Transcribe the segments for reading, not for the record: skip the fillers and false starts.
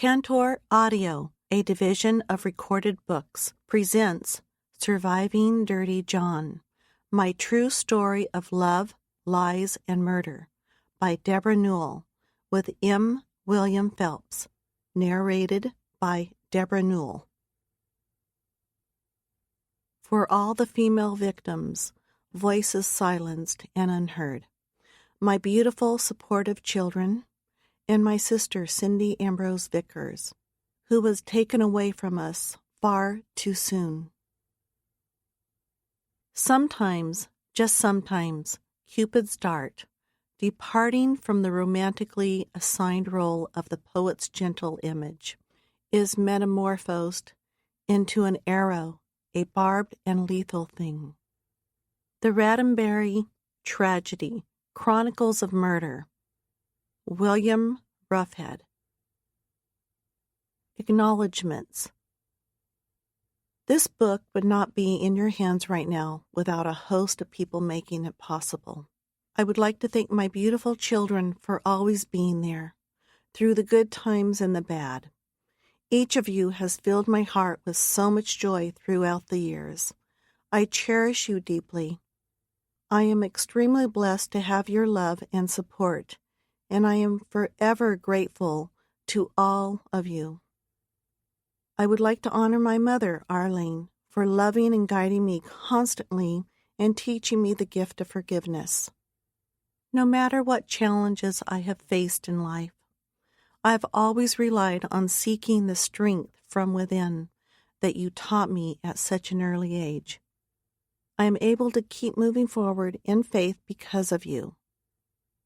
Tantor Audio, a division of Recorded Books, presents Surviving Dirty John, My True Story of Love, Lies, and Murder by Debra Newell, with M. William Phelps, narrated by Debra Newell. For all the female victims, voices silenced and unheard, my beautiful, supportive children, and my sister Cindy Ambrose Vickers, who was taken away from us far too soon. Sometimes, just sometimes, Cupid's dart, departing from the romantically assigned role of the poet's gentle image, is metamorphosed into an arrow, a barbed and lethal thing. The Roddenberry Tragedy, Chronicles of Murder, William Ruffhead. Acknowledgements. This book would not be in your hands right now without a host of people making it possible. I would like to thank my beautiful children for always being there, through the good times and the bad. Each of you has filled my heart with so much joy throughout the years. I cherish you deeply. I am extremely blessed to have your love and support, and I am forever grateful to all of you. I would like to honor my mother, Arlene, for loving and guiding me constantly and teaching me the gift of forgiveness. No matter what challenges I have faced in life, I have always relied on seeking the strength from within that you taught me at such an early age. I am able to keep moving forward in faith because of you.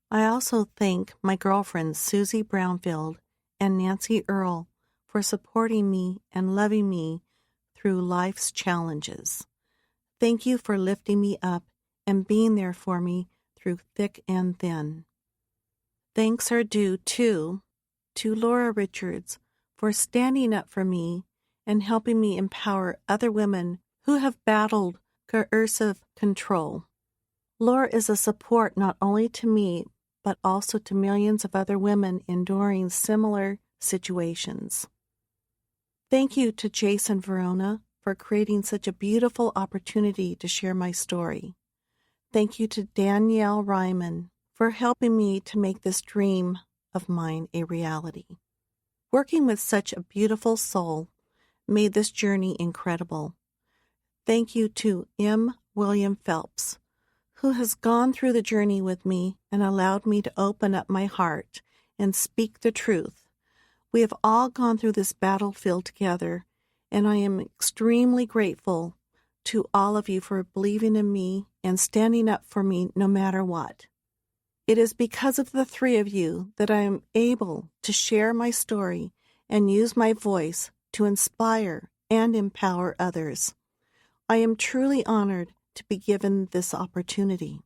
I also thank my girlfriends Susie Brownfield and Nancy Earle for supporting me and loving me through life's challenges. Thank you for lifting me up and being there for me through thick and thin. Thanks are due, too, to Laura Richards for standing up for me and helping me empower other women who have battled coercive control. Laura is a support not only to me, but also to millions of other women enduring similar situations. Thank you to Jason Verona for creating such a beautiful opportunity to share my story. Thank you to Danielle Ryman for helping me to make this dream of mine a reality. Working with such a beautiful soul made this journey incredible. Thank you to M. William Phelps, who has gone through the journey with me and allowed me to open up my heart and speak the truth. We have all gone through this battlefield together, and I am extremely grateful to all of you for believing in me and standing up for me no matter what. It is because of the three of you that I am able to share my story and use my voice to inspire and empower others. I am truly honored to be given this opportunity.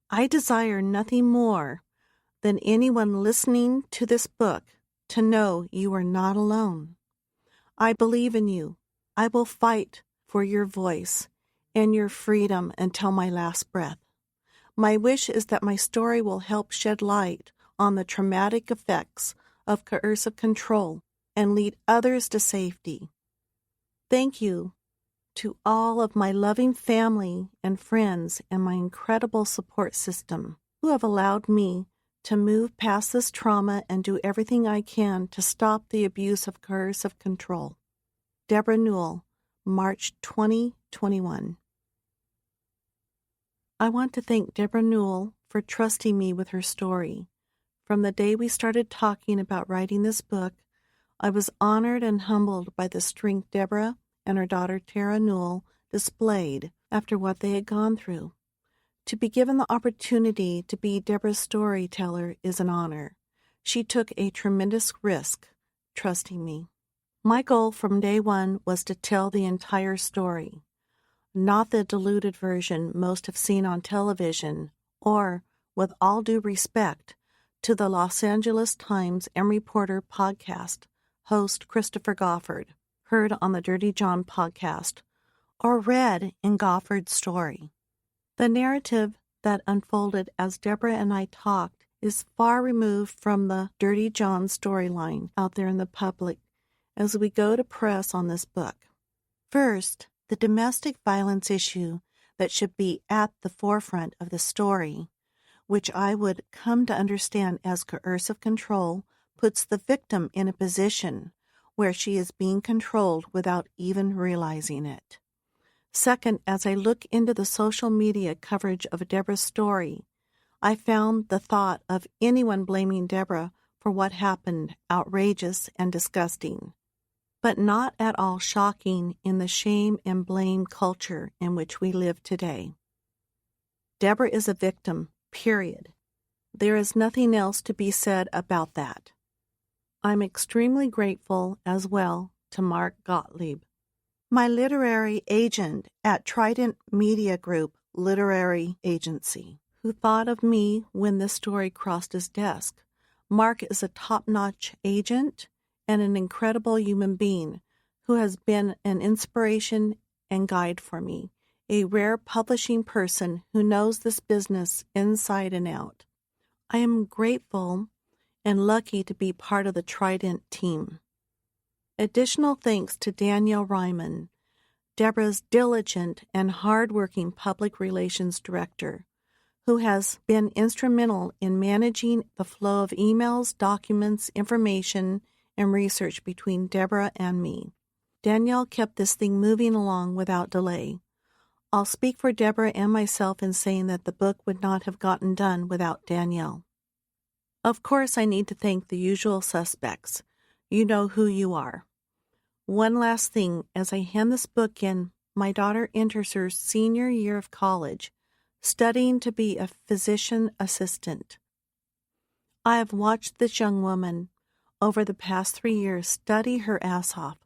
I desire nothing more than anyone listening to this book to know you are not alone. I believe in you. I will fight for your voice and your freedom until my last breath. My wish is that my story will help shed light on the traumatic effects of coercive control and lead others to safety. Thank you to all of my loving family and friends and my incredible support system who have allowed me to move past this trauma and do everything I can to stop the abuse of coercive control. Debra Newell, March 2021. I want to thank Debra Newell for trusting me with her story. From the day we started talking about writing this book, I was honored and humbled by the strength Debra and her daughter Tara Newell displayed after what they had gone through. To be given the opportunity to be Debra's storyteller is an honor. She took a tremendous risk, trusting me. My goal from day one was to tell the entire story, not the diluted version most have seen on television, or, with all due respect, to the Los Angeles Times and Reporter podcast host Christopher Goffard, heard on the Dirty John podcast, or read in Goffard's story. The narrative that unfolded as Debra and I talked is far removed from the Dirty John storyline out there in the public as we go to press on this book. First, the domestic violence issue that should be at the forefront of the story, which I would come to understand as coercive control, puts the victim in a position where she is being controlled without even realizing it. Second, as I look into the social media coverage of Debra's story, I found the thought of anyone blaming Debra for what happened outrageous and disgusting, but not at all shocking in the shame and blame culture in which we live today. Debra is a victim, period. There is nothing else to be said about that. I'm extremely grateful as well to Mark Gottlieb, my literary agent at Trident Media Group Literary Agency, who thought of me when this story crossed his desk. Mark is a top-notch agent and an incredible human being who has been an inspiration and guide for me, a rare publishing person who knows this business inside and out. I am grateful and lucky to be part of the Trident team. Additional thanks to Danielle Ryman, Debra's diligent and hard-working public relations director, who has been instrumental in managing the flow of emails, documents, information, and research between Debra and me. Danielle kept this thing moving along without delay. I'll speak for Debra and myself in saying that the book would not have gotten done without Danielle. Of course, I need to thank the usual suspects. You know who you are. One last thing, as I hand this book in, my daughter enters her senior year of college, studying to be a physician assistant. I have watched this young woman over the past 3 years study her ass off,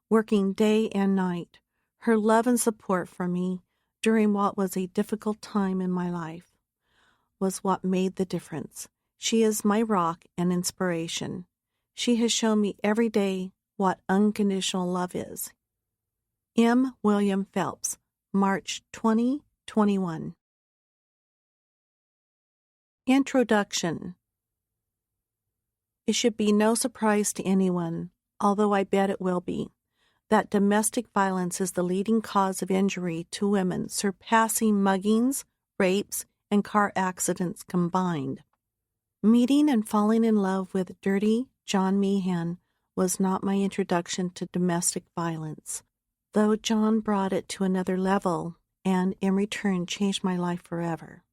working day and night. Her love and support for me during what was a difficult time in my life was what made the difference. She is my rock and inspiration. She has shown me every day what unconditional love is. M. William Phelps, March 2021. Introduction. It should be no surprise to anyone, although I bet it will be, that domestic violence is the leading cause of injury to women, surpassing muggings, rapes, and car accidents combined. Meeting and falling in love with Dirty John Meehan was not my introduction to domestic violence, though John brought it to another level and, in return, changed my life forever.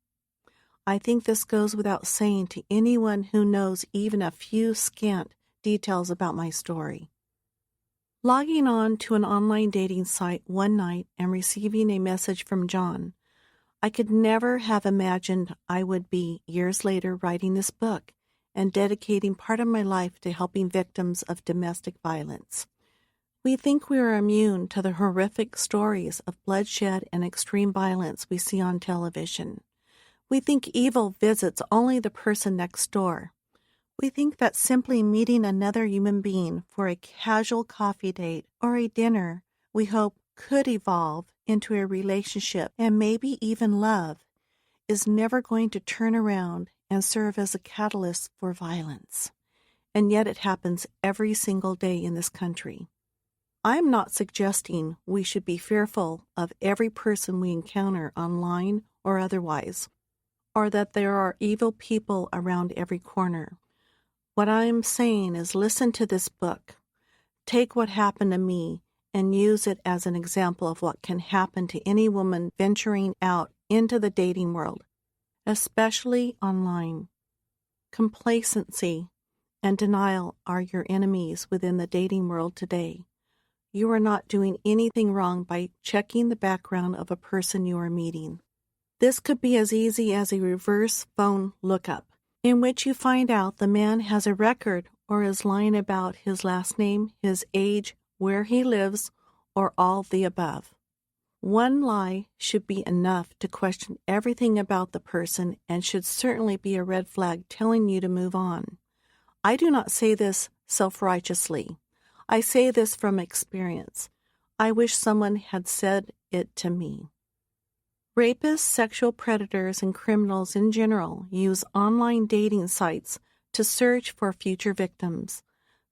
I think this goes without saying to anyone who knows even a few scant details about my story. Logging on to an online dating site one night and receiving a message from John, I could never have imagined I would be, years later, writing this book and dedicating part of my life to helping victims of domestic violence. We think we are immune to the horrific stories of bloodshed and extreme violence we see on television. We think evil visits only the person next door. We think that simply meeting another human being for a casual coffee date or a dinner we hope could evolve into a relationship and maybe even love is never going to turn around and serve as a catalyst for violence. And yet it happens every single day in this country. I am not suggesting we should be fearful of every person we encounter online or otherwise, or that there are evil people around every corner. What I am saying is listen to this book. Take what happened to me and use it as an example of what can happen to any woman venturing out into the dating world, especially online. Complacency and denial are your enemies within the dating world today. You are not doing anything wrong by checking the background of a person you are meeting. This could be as easy as a reverse phone lookup, in which you find out the man has a record or is lying about his last name, his age, where he lives, or all the above. One lie should be enough to question everything about the person and should certainly be a red flag telling you to move on. I do not say this self-righteously. I say this from experience. I wish someone had said it to me. Rapists, sexual predators, and criminals in general use online dating sites to search for future victims.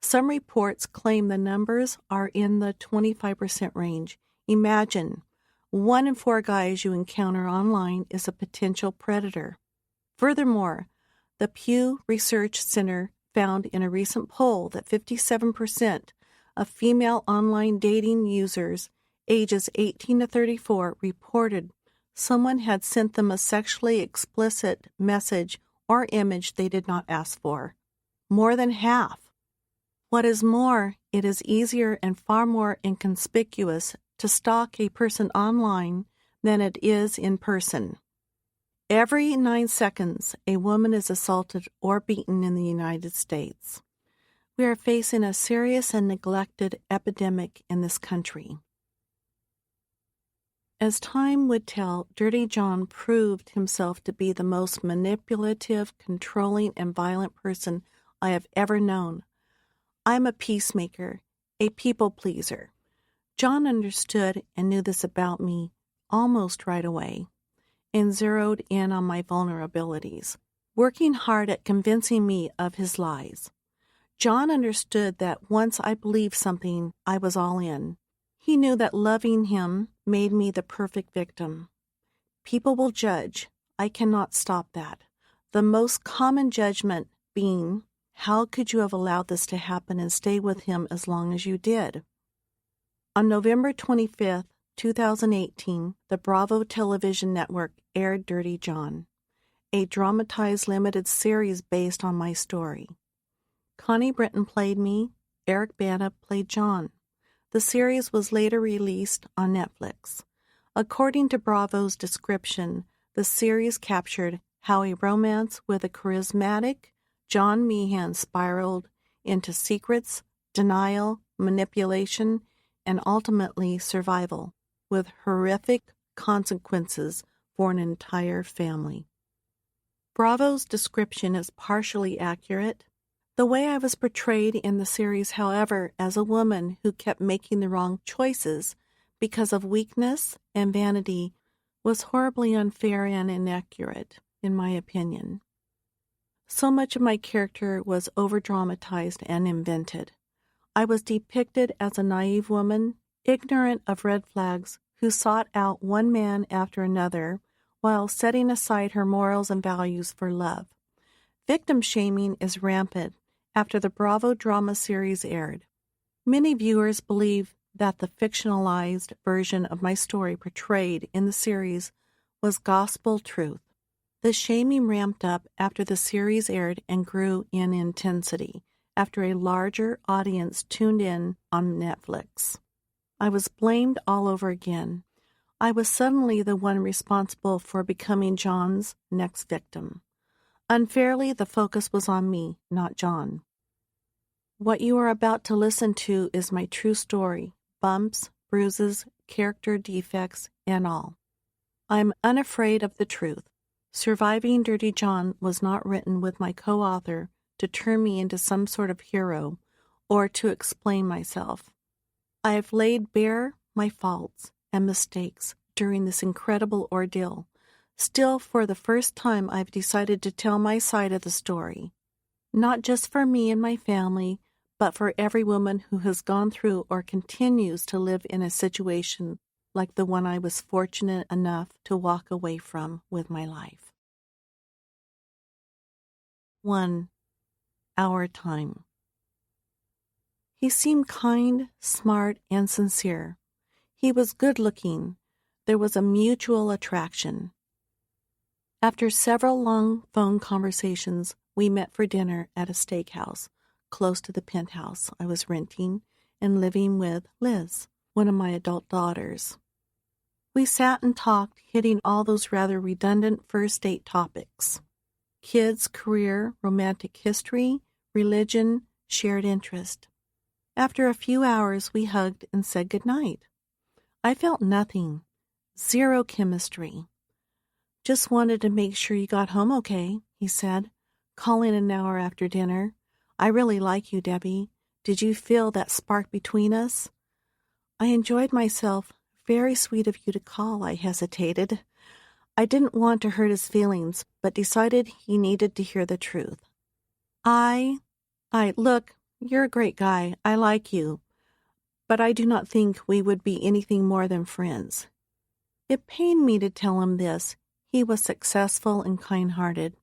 Some reports claim the numbers are in the 25% range. Imagine, 1 in 4 guys you encounter online is a potential predator. Furthermore, the Pew Research Center found in a recent poll that 57% of female online dating users ages 18 to 34 reported someone had sent them a sexually explicit message or image they did not ask for. More than half. What is more, it is easier and far more inconspicuous to stalk a person online than it is in person. Every 9 seconds, a woman is assaulted or beaten in the United States. We are facing a serious and neglected epidemic in this country. As time would tell, Dirty John proved himself to be the most manipulative, controlling, and violent person I have ever known. I am a peacemaker, a people pleaser. John understood and knew this about me almost right away and zeroed in on my vulnerabilities, working hard at convincing me of his lies. John understood that once I believed something, I was all in. He knew that loving him made me the perfect victim. People will judge. I cannot stop that. The most common judgment being, how could you have allowed this to happen and stay with him as long as you did? On November 25th, 2018, the Bravo television network aired Dirty John, a dramatized limited series based on my story. Connie Britton played me, Eric Bana played John. The series was later released on Netflix. According to Bravo's description, the series captured how a romance with a charismatic John Meehan spiraled into secrets, denial, manipulation, and ultimately survival, with horrific consequences for an entire family. Bravo's description is partially accurate. The way I was portrayed in the series, however, as a woman who kept making the wrong choices because of weakness and vanity, was horribly unfair and inaccurate, in my opinion. So much of my character was over-dramatized and invented. I was depicted as a naive woman, ignorant of red flags, who sought out one man after another while setting aside her morals and values for love. Victim shaming is rampant after the Bravo drama series aired. Many viewers believe that the fictionalized version of my story portrayed in the series was gospel truth. The shaming ramped up after the series aired and grew in intensity after a larger audience tuned in on Netflix. I was blamed all over again. I was suddenly the one responsible for becoming John's next victim. Unfairly, the focus was on me, not John. What you are about to listen to is my true story, bumps, bruises, character defects, and all. I'm unafraid of the truth. Surviving Dirty John was not written with my co-author to turn me into some sort of hero or to explain myself. I have laid bare my faults and mistakes during this incredible ordeal. Still, for the first time, I've decided to tell my side of the story. Not just for me and my family, but for every woman who has gone through or continues to live in a situation like the one I was fortunate enough to walk away from with my life. 1. Our time. He seemed kind, smart, and sincere. He was good-looking. There was a mutual attraction. After several long phone conversations, we met for dinner at a steakhouse close to the penthouse I was renting and living with Liz, one of my adult daughters. We sat and talked, hitting all those rather redundant first date topics: kids, career, romantic history, religion, shared interest. After a few hours, we hugged and said goodnight. I felt nothing, zero chemistry. Just wanted to make sure you got home okay, he said, calling an hour after dinner. I really like you, Debbie. Did you feel that spark between us? I enjoyed myself. Very sweet of you to call, I hesitated. I didn't want to hurt his feelings, but decided he needed to hear the truth. Look, you're a great guy. I like you, but I do not think we would be anything more than friends. It pained me to tell him this. He was successful and kind-hearted.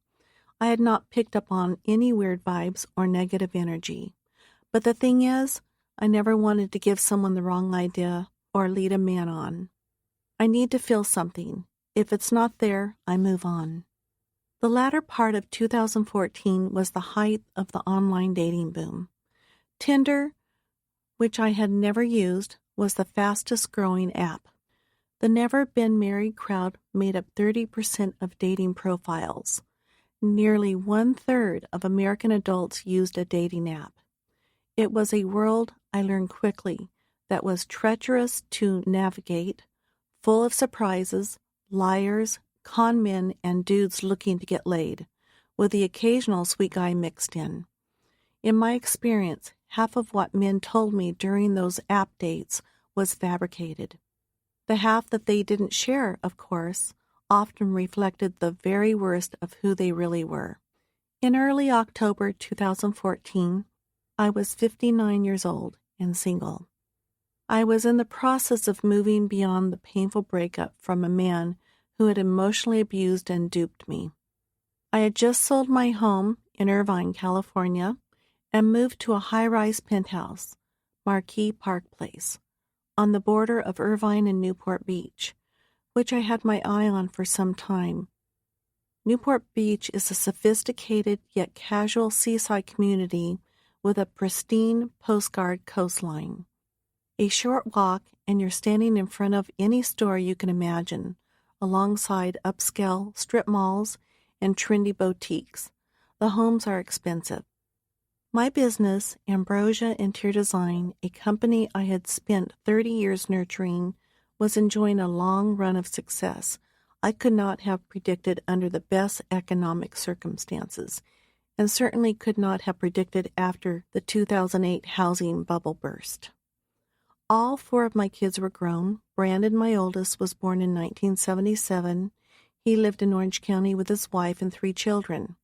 I had not picked up on any weird vibes or negative energy. But the thing is, I never wanted to give someone the wrong idea or lead a man on. I need to feel something. If it's not there, I move on. The latter part of 2014 was the height of the online dating boom. Tinder, which I had never used, was the fastest growing app. The never-been-married crowd made up 30% of dating profiles. Nearly one-third of American adults used a dating app. It was a world, I learned quickly, that was treacherous to navigate, full of surprises, liars, con men, and dudes looking to get laid, with the occasional sweet guy mixed in. In my experience, half of what men told me during those app dates was fabricated. The half that they didn't share, of course, often reflected the very worst of who they really were. In early October 2014, I was 59 years old and single. I was in the process of moving beyond the painful breakup from a man who had emotionally abused and duped me. I had just sold my home in Irvine, California, and moved to a high-rise penthouse, Marquee Park Place, on the border of Irvine and Newport Beach, which I had my eye on for some time. Newport Beach is a sophisticated yet casual seaside community with a pristine postcard coastline. A short walk and you're standing in front of any store you can imagine, alongside upscale strip malls and trendy boutiques. The homes are expensive. My business, Ambrosia Interior Design, a company I had spent 30 years nurturing, was enjoying a long run of success I could not have predicted under the best economic circumstances, and certainly could not have predicted after the 2008 housing bubble burst. All 4 of my kids were grown. Brandon, my oldest, was born in 1977. He lived in Orange County with his wife and 3 children.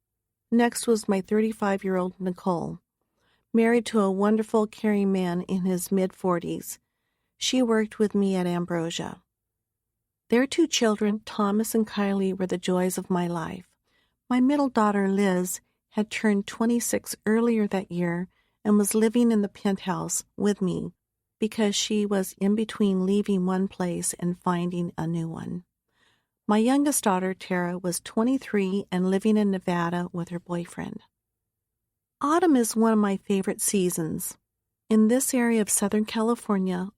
Next was my 35-year-old Nicole, married to a wonderful, caring man in his mid-40s. She worked with me at Ambrosia. Their 2 children, Thomas and Kylie, were the joys of my life. My middle daughter, Liz, had turned 26 earlier that year and was living in the penthouse with me because she was in between leaving one place and finding a new one. My youngest daughter, Tara, was 23 and living in Nevada with her boyfriend. Autumn is one of my favorite seasons. In this area of Southern California,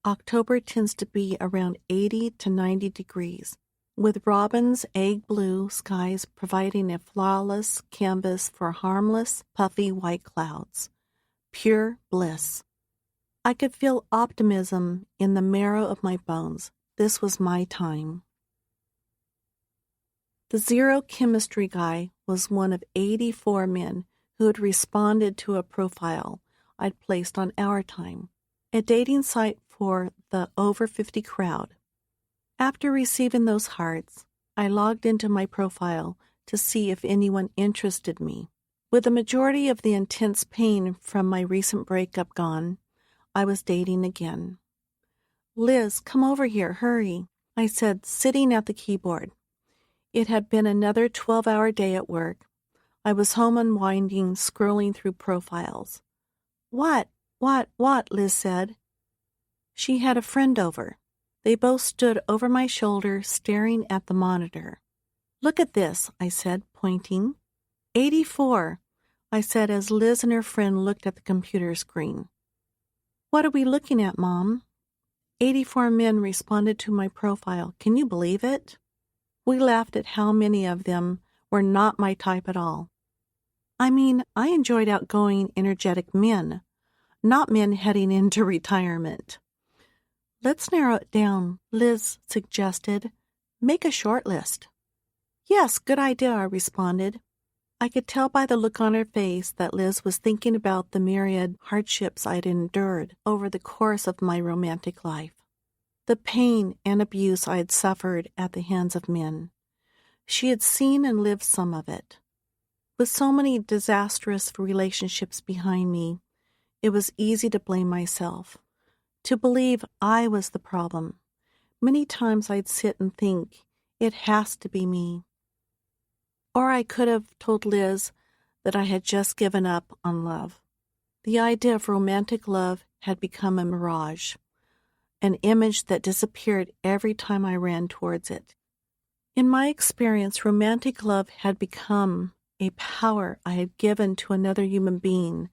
October tends to be around 80 to 90 degrees, with robin's egg blue skies providing a flawless canvas for harmless, puffy white clouds. Pure bliss. I could feel optimism in the marrow of my bones. This was my time. The Zero Chemistry guy was one of 84 men who had responded to a profile I'd placed on Our Time, a dating site for the over 50 crowd. After receiving those hearts, I logged into my profile to see if anyone interested me. With the majority of the intense pain from my recent breakup gone, I was dating again. "Liz, come over here, hurry," I said, sitting at the keyboard. It had been another 12-hour day at work. I was home unwinding, scrolling through profiles. What, Liz said. She had a friend over. They both stood over my shoulder, staring at the monitor. "Look at this," I said, pointing. 84, I said as Liz and her friend looked at the computer screen. "What are we looking at, Mom?" 84 men responded to my profile. Can you believe it? We laughed at how many of them were not my type at all. I mean, I enjoyed outgoing, energetic men, not men heading into retirement. "Let's narrow it down," Liz suggested. "Make a short list." "Yes, good idea," I responded. I could tell by the look on her face that Liz was thinking about the myriad hardships I'd endured over the course of my romantic life, the pain and abuse I had suffered at the hands of men, She had seen and lived some of it. With so many disastrous relationships behind me, it was easy to blame myself, to believe I was the problem. Many times I'd sit and think, it has to be me. Or I could have told Liz that I had just given up on love. The idea of romantic love had become a mirage, an image that disappeared every time I ran towards it. In my experience, romantic love had become a power I had given to another human being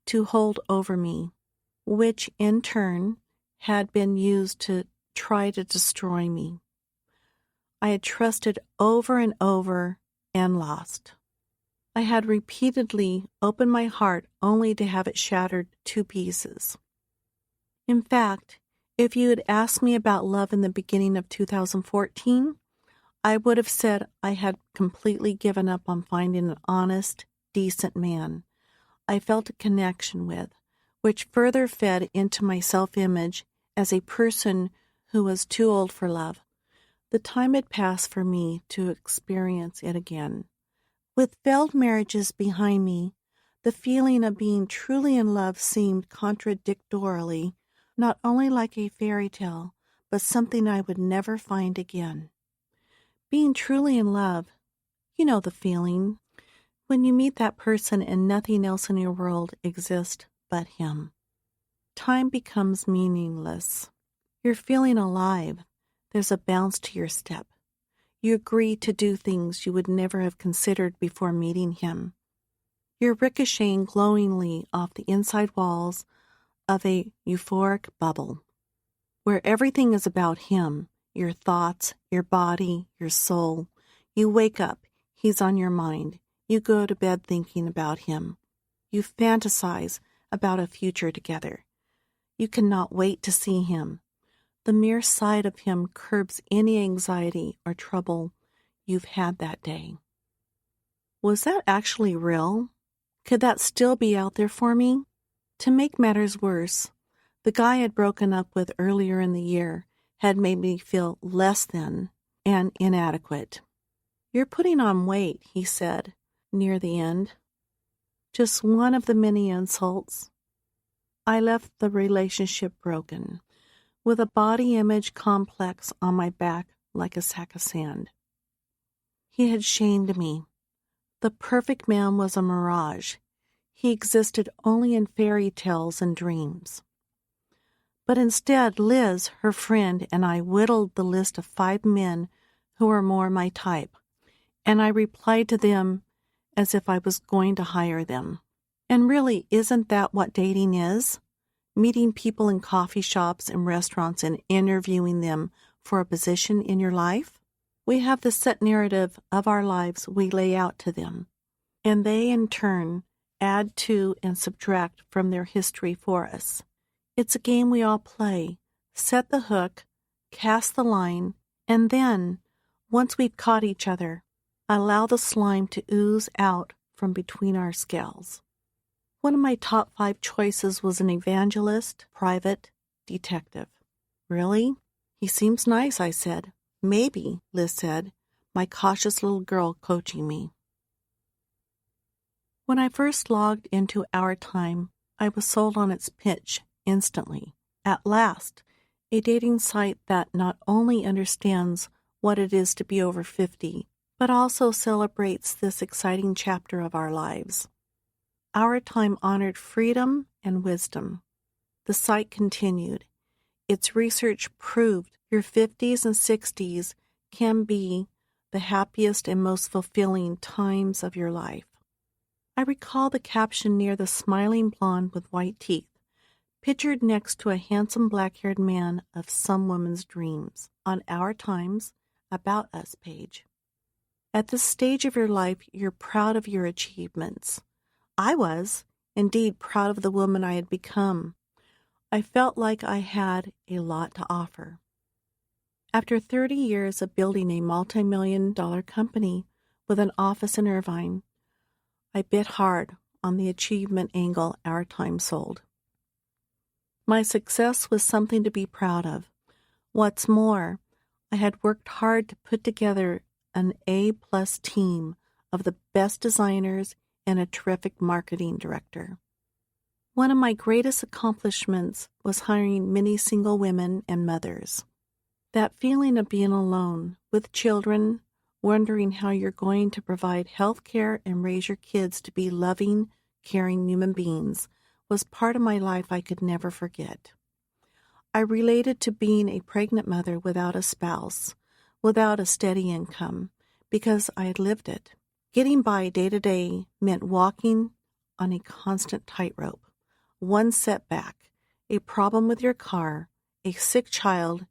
to hold over me, which in turn had been used to try to destroy me. I had trusted over and over and lost. I had repeatedly opened my heart only to have it shattered to pieces. In fact, if you had asked me about love in the beginning of 2014, I would have said I had completely given up on finding an honest, decent man I felt a connection with, which further fed into my self-image as a person who was too old for love. The time had passed for me to experience it again. With failed marriages behind me, the feeling of being truly in love seemed contradictorily not only like a fairy tale, but something I would never find again. Being truly in love, you know the feeling, when you meet that person and nothing else in your world exists but him. Time becomes meaningless. You're feeling alive. There's a bounce to your step. You agree to do things you would never have considered before meeting him. You're ricocheting glowingly off the inside walls of a euphoric bubble, where everything is about him, your thoughts, your body, your soul. You wake up, he's on your mind. You go to bed thinking about him. You fantasize about a future together. You cannot wait to see him. The mere sight of him curbs any anxiety or trouble you've had that day. Was that actually real? Could that still be out there for me? To make matters worse, the guy I had broken up with earlier in the year had made me feel less than and inadequate. "You're putting on weight," he said, near the end. Just one of the many insults. I left the relationship broken, with a body image complex on my back like a sack of sand. He had shamed me. The perfect man was a mirage. He existed only in fairy tales and dreams. But instead, Liz, her friend, and I whittled the list of 5 men who were more my type, and I replied to them as if I was going to hire them. And really, isn't that what dating is? Meeting people in coffee shops and restaurants and interviewing them for a position in your life? We have the set narrative of our lives we lay out to them, and they in turn add to and subtract from their history for us. It's a game we all play. Set the hook, cast the line, and then, once we've caught each other, allow the slime to ooze out from between our scales. One of my top 5 choices was an evangelist, private detective. "Really? He seems nice," I said. "Maybe," Liz said, my cautious little girl coaching me. When I first logged into Our Time, I was sold on its pitch instantly. At last, a dating site that not only understands what it is to be over 50, but also celebrates this exciting chapter of our lives. Our Time honored freedom and wisdom. The site continued. Its research proved your 50s and 60s can be the happiest and most fulfilling times of your life. I recall the caption near the smiling blonde with white teeth, pictured next to a handsome black-haired man of some woman's dreams, on Our Time's About Us page. At this stage of your life, you're proud of your achievements. I was, indeed, proud of the woman I had become. I felt like I had a lot to offer. After 30 years of building a multi-million-dollar company with an office in Irvine, I bit hard on the achievement angle Our Time sold. My success was something to be proud of. What's more, I had worked hard to put together an A-plus team of the best designers and a terrific marketing director. One of my greatest accomplishments was hiring many single women and mothers. That feeling of being alone, with children, wondering how you're going to provide health care and raise your kids to be loving, caring human beings, was part of my life I could never forget. I related to being a pregnant mother without a spouse, without a steady income, because I had lived it. Getting by day to day meant walking on a constant tightrope. One setback, a problem with your car, a sick child,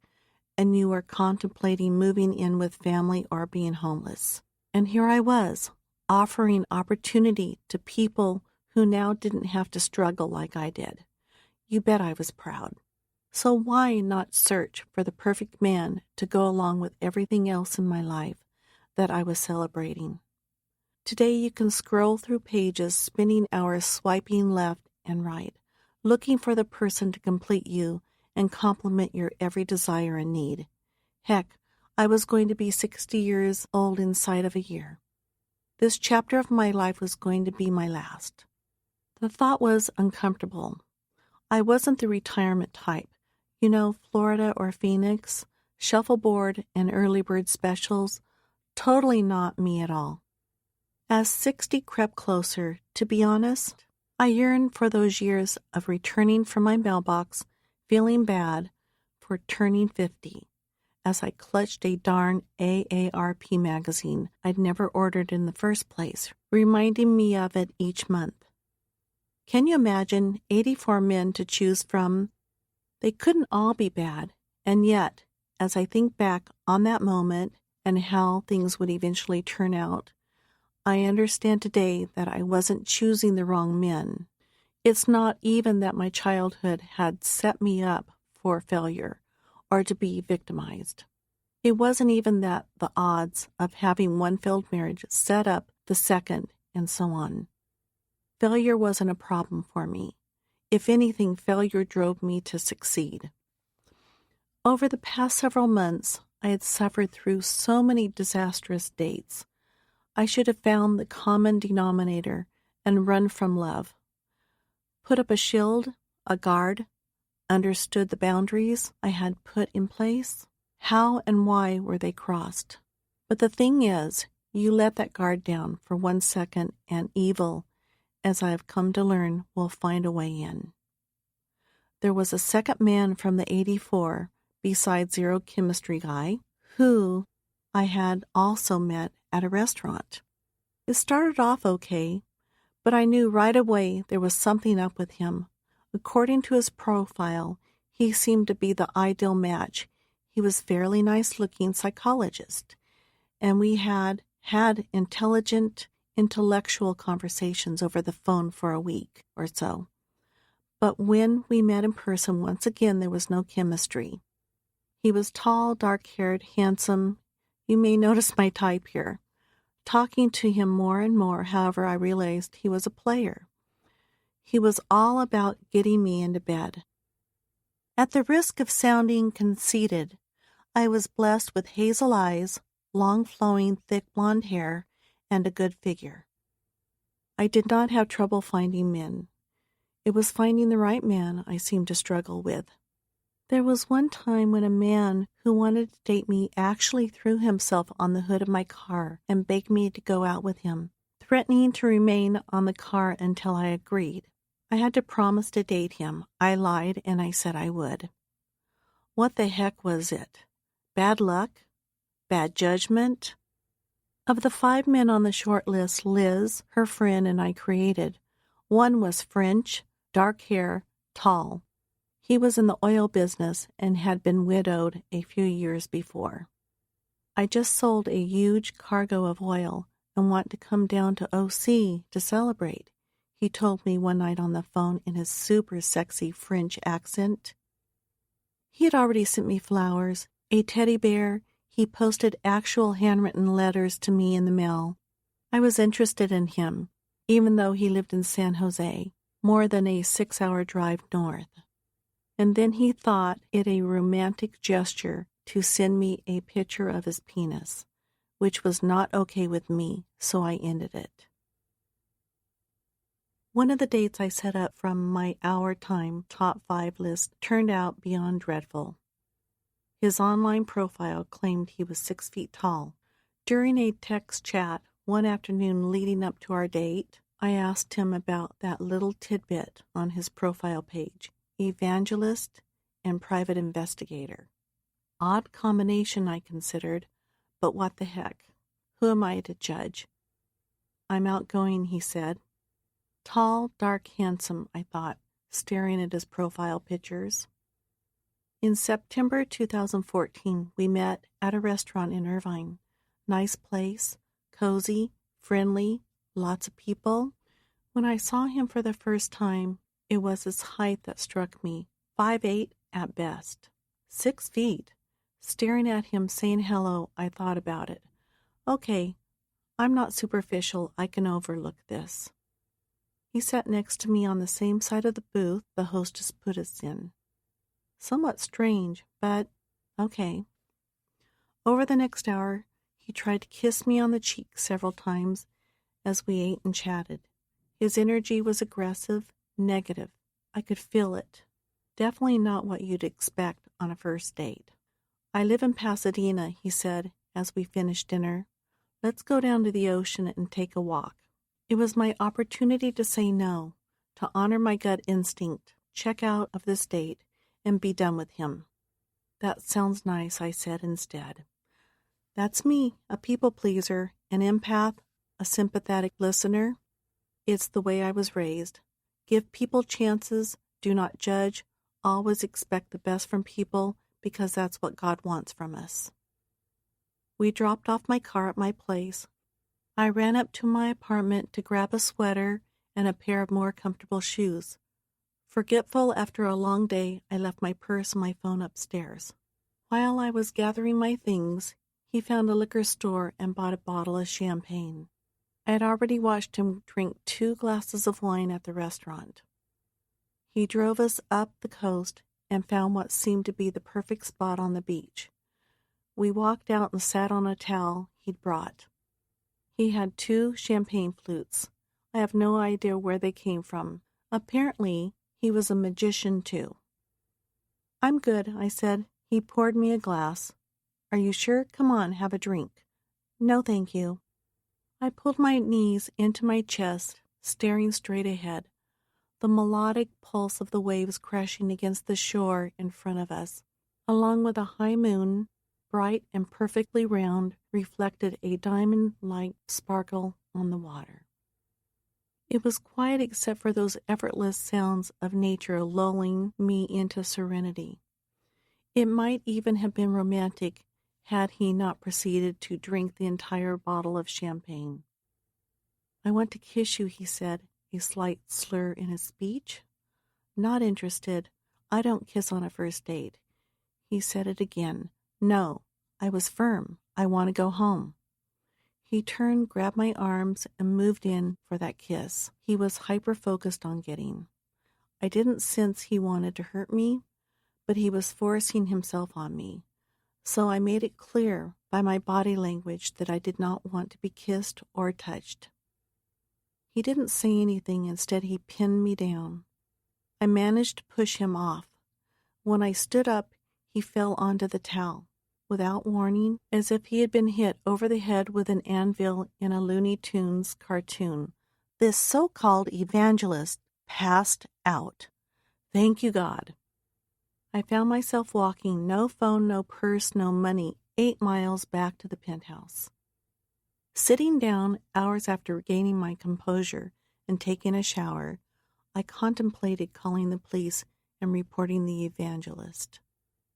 and you are contemplating moving in with family or being homeless. And here I was, offering opportunity to people who now didn't have to struggle like I did. You bet I was proud. So why not search for the perfect man to go along with everything else in my life that I was celebrating? Today you can scroll through pages, spending hours swiping left and right, looking for the person to complete you and complement your every desire and need. Heck, I was going to be 60 years old inside of a year. This chapter of my life was going to be my last. The thought was uncomfortable. I wasn't the retirement type. You know, Florida or Phoenix, shuffleboard and early bird specials, totally not me at all. As 60 crept closer, to be honest, I yearned for those years of returning from my mailbox, feeling bad for turning 50, as I clutched a darn AARP magazine I'd never ordered in the first place, reminding me of it each month. Can you imagine 84 men to choose from? They couldn't all be bad, and yet, as I think back on that moment and how things would eventually turn out, I understand today that I wasn't choosing the wrong men. It's not even that my childhood had set me up for failure or to be victimized. It wasn't even that the odds of having one failed marriage set up the second, and so on. Failure wasn't a problem for me. If anything, failure drove me to succeed. Over the past several months, I had suffered through so many disastrous dates. I should have found the common denominator and run from love. Put up a shield, a guard, understood the boundaries I had put in place. How and why were they crossed? But the thing is, you let that guard down for 1 second and evil, as I have come to learn, will find a way in. There was a second man from the 84, besides Zero Chemistry Guy, who I had also met at a restaurant. It started off okay, but I knew right away there was something up with him. According to his profile, he seemed to be the ideal match. He was fairly nice-looking psychologist, and we had intellectual conversations over the phone for a week or so. But when we met in person once again, there was no chemistry. He was tall, dark-haired, handsome. You may notice my type here. Talking to him more and more, however, I realized he was a player. He was all about getting me into bed. At the risk of sounding conceited, I was blessed with hazel eyes, long flowing, thick blonde hair, and a good figure. I did not have trouble finding men. It was finding the right man I seemed to struggle with. There was one time when a man who wanted to date me actually threw himself on the hood of my car and begged me to go out with him, threatening to remain on the car until I agreed. I had to promise to date him. I lied, and I said I would. What the heck was it? Bad luck? Bad judgment? Of the 5 men on the short list Liz, her friend, and I created, one was French, dark hair, tall. He was in the oil business and had been widowed a few years before. I just sold a huge cargo of oil and want to come down to OC to celebrate, he told me one night on the phone in his super sexy French accent. He had already sent me flowers, a teddy bear. He posted actual handwritten letters to me in the mail. I was interested in him, even though he lived in San Jose, more than a 6-hour drive north. And then he thought it a romantic gesture to send me a picture of his penis, which was not okay with me, so I ended it. One of the dates I set up from my Our Time top 5 list turned out beyond dreadful. His online profile claimed he was 6 feet tall. During a text chat one afternoon leading up to our date, I asked him about that little tidbit on his profile page, evangelist and private investigator. Odd combination, I considered, but what the heck? Who am I to judge? I'm outgoing, he said. Tall, dark, handsome, I thought, staring at his profile pictures. In September 2014, we met at a restaurant in Irvine. Nice place, cozy, friendly, lots of people. When I saw him for the first time, it was his height that struck me, 5'8" at best. 6 feet. Staring at him saying hello, I thought about it. Okay, I'm not superficial, I can overlook this. He sat next to me on the same side of the booth the hostess put us in. Somewhat strange, but okay. Over the next hour, he tried to kiss me on the cheek several times as we ate and chatted. His energy was aggressive, negative. I could feel it. Definitely not what you'd expect on a first date. I live in Pasadena, he said as we finished dinner. Let's go down to the ocean and take a walk. It was my opportunity to say no, to honor my gut instinct, check out of this date, and be done with him. That sounds nice, I said instead. That's me, a people pleaser, an empath, a sympathetic listener. It's the way I was raised. Give people chances, do not judge, always expect the best from people because that's what God wants from us. We dropped off my car at my place. I ran up to my apartment to grab a sweater and a pair of more comfortable shoes. Forgetful after a long day, I left my purse and my phone upstairs. While I was gathering my things, he found a liquor store and bought a bottle of champagne. I had already watched him drink 2 glasses of wine at the restaurant. He drove us up the coast and found what seemed to be the perfect spot on the beach. We walked out and sat on a towel he'd brought. He had 2 champagne flutes. I have no idea where they came from. Apparently, he was a magician too. I'm good, I said. He poured me a glass. Are you sure? Come on, have a drink. No, thank you. I pulled my knees into my chest, staring straight ahead. The melodic pulse of the waves crashing against the shore in front of us, along with a high moon, bright and perfectly round, reflected a diamond-like sparkle on the water. It was quiet except for those effortless sounds of nature lulling me into serenity. It might even have been romantic had he not proceeded to drink the entire bottle of champagne. I want to kiss you, he said, a slight slur in his speech. Not interested. I don't kiss on a first date. He said it again. No, I was firm. I want to go home. He turned, grabbed my arms, and moved in for that kiss he was hyper-focused on getting. I didn't sense he wanted to hurt me, but he was forcing himself on me. So I made it clear by my body language that I did not want to be kissed or touched. He didn't say anything. Instead, he pinned me down. I managed to push him off. When I stood up, he fell onto the towel. Without warning, as if he had been hit over the head with an anvil in a Looney Tunes cartoon, this so-called evangelist passed out. Thank you, God. I found myself walking, no phone, no purse, no money, 8 miles back to the penthouse. Sitting down hours after gaining my composure and taking a shower, I contemplated calling the police and reporting the evangelist.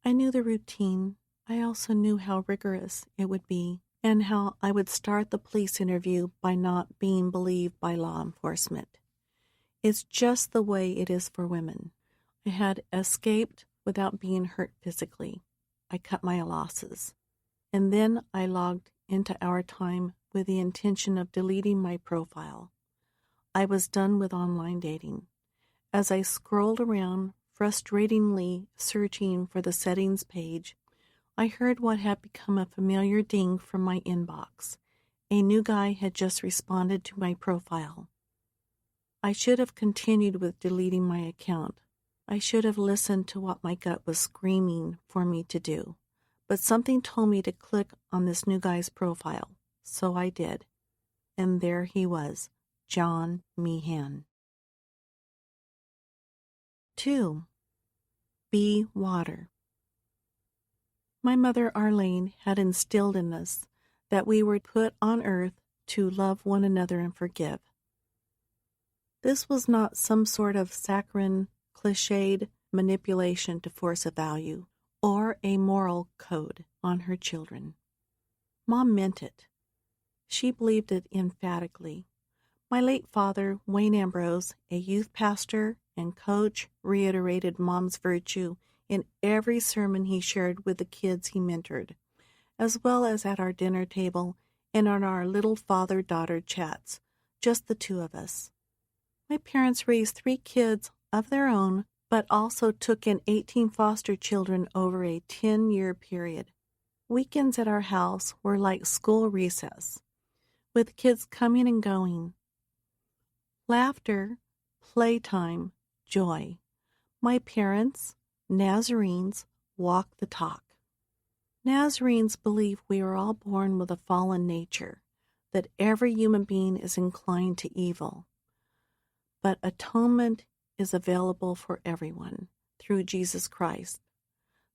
I knew the routine. I also knew how rigorous it would be and how I would start the police interview by not being believed by law enforcement. It's just the way it is for women. I had escaped without being hurt physically. I cut my losses. And then I logged into Our Time with the intention of deleting my profile. I was done with online dating. As I scrolled around, frustratingly searching for the settings page, I heard what had become a familiar ding from my inbox. A new guy had just responded to my profile. I should have continued with deleting my account. I should have listened to what my gut was screaming for me to do. But something told me to click on this new guy's profile, so I did. And there he was, John Meehan. 2. Be water. My mother Arlene had instilled in us that we were put on earth to love one another and forgive. This was not some sort of saccharine, cliched manipulation to force a value or a moral code on her children. Mom meant it. She believed it emphatically. My late father, Wayne Ambrose, a youth pastor and coach, reiterated Mom's virtue in every sermon he shared with the kids he mentored, as well as at our dinner table and on our little father-daughter chats, just the two of us. My parents raised 3 kids of their own, but also took in 18 foster children over a 10-year period. Weekends at our house were like school recess, with kids coming and going. Laughter, playtime, joy. My parents, Nazarenes, walk the talk. Nazarenes believe we are all born with a fallen nature, that every human being is inclined to evil. But atonement is available for everyone through Jesus Christ.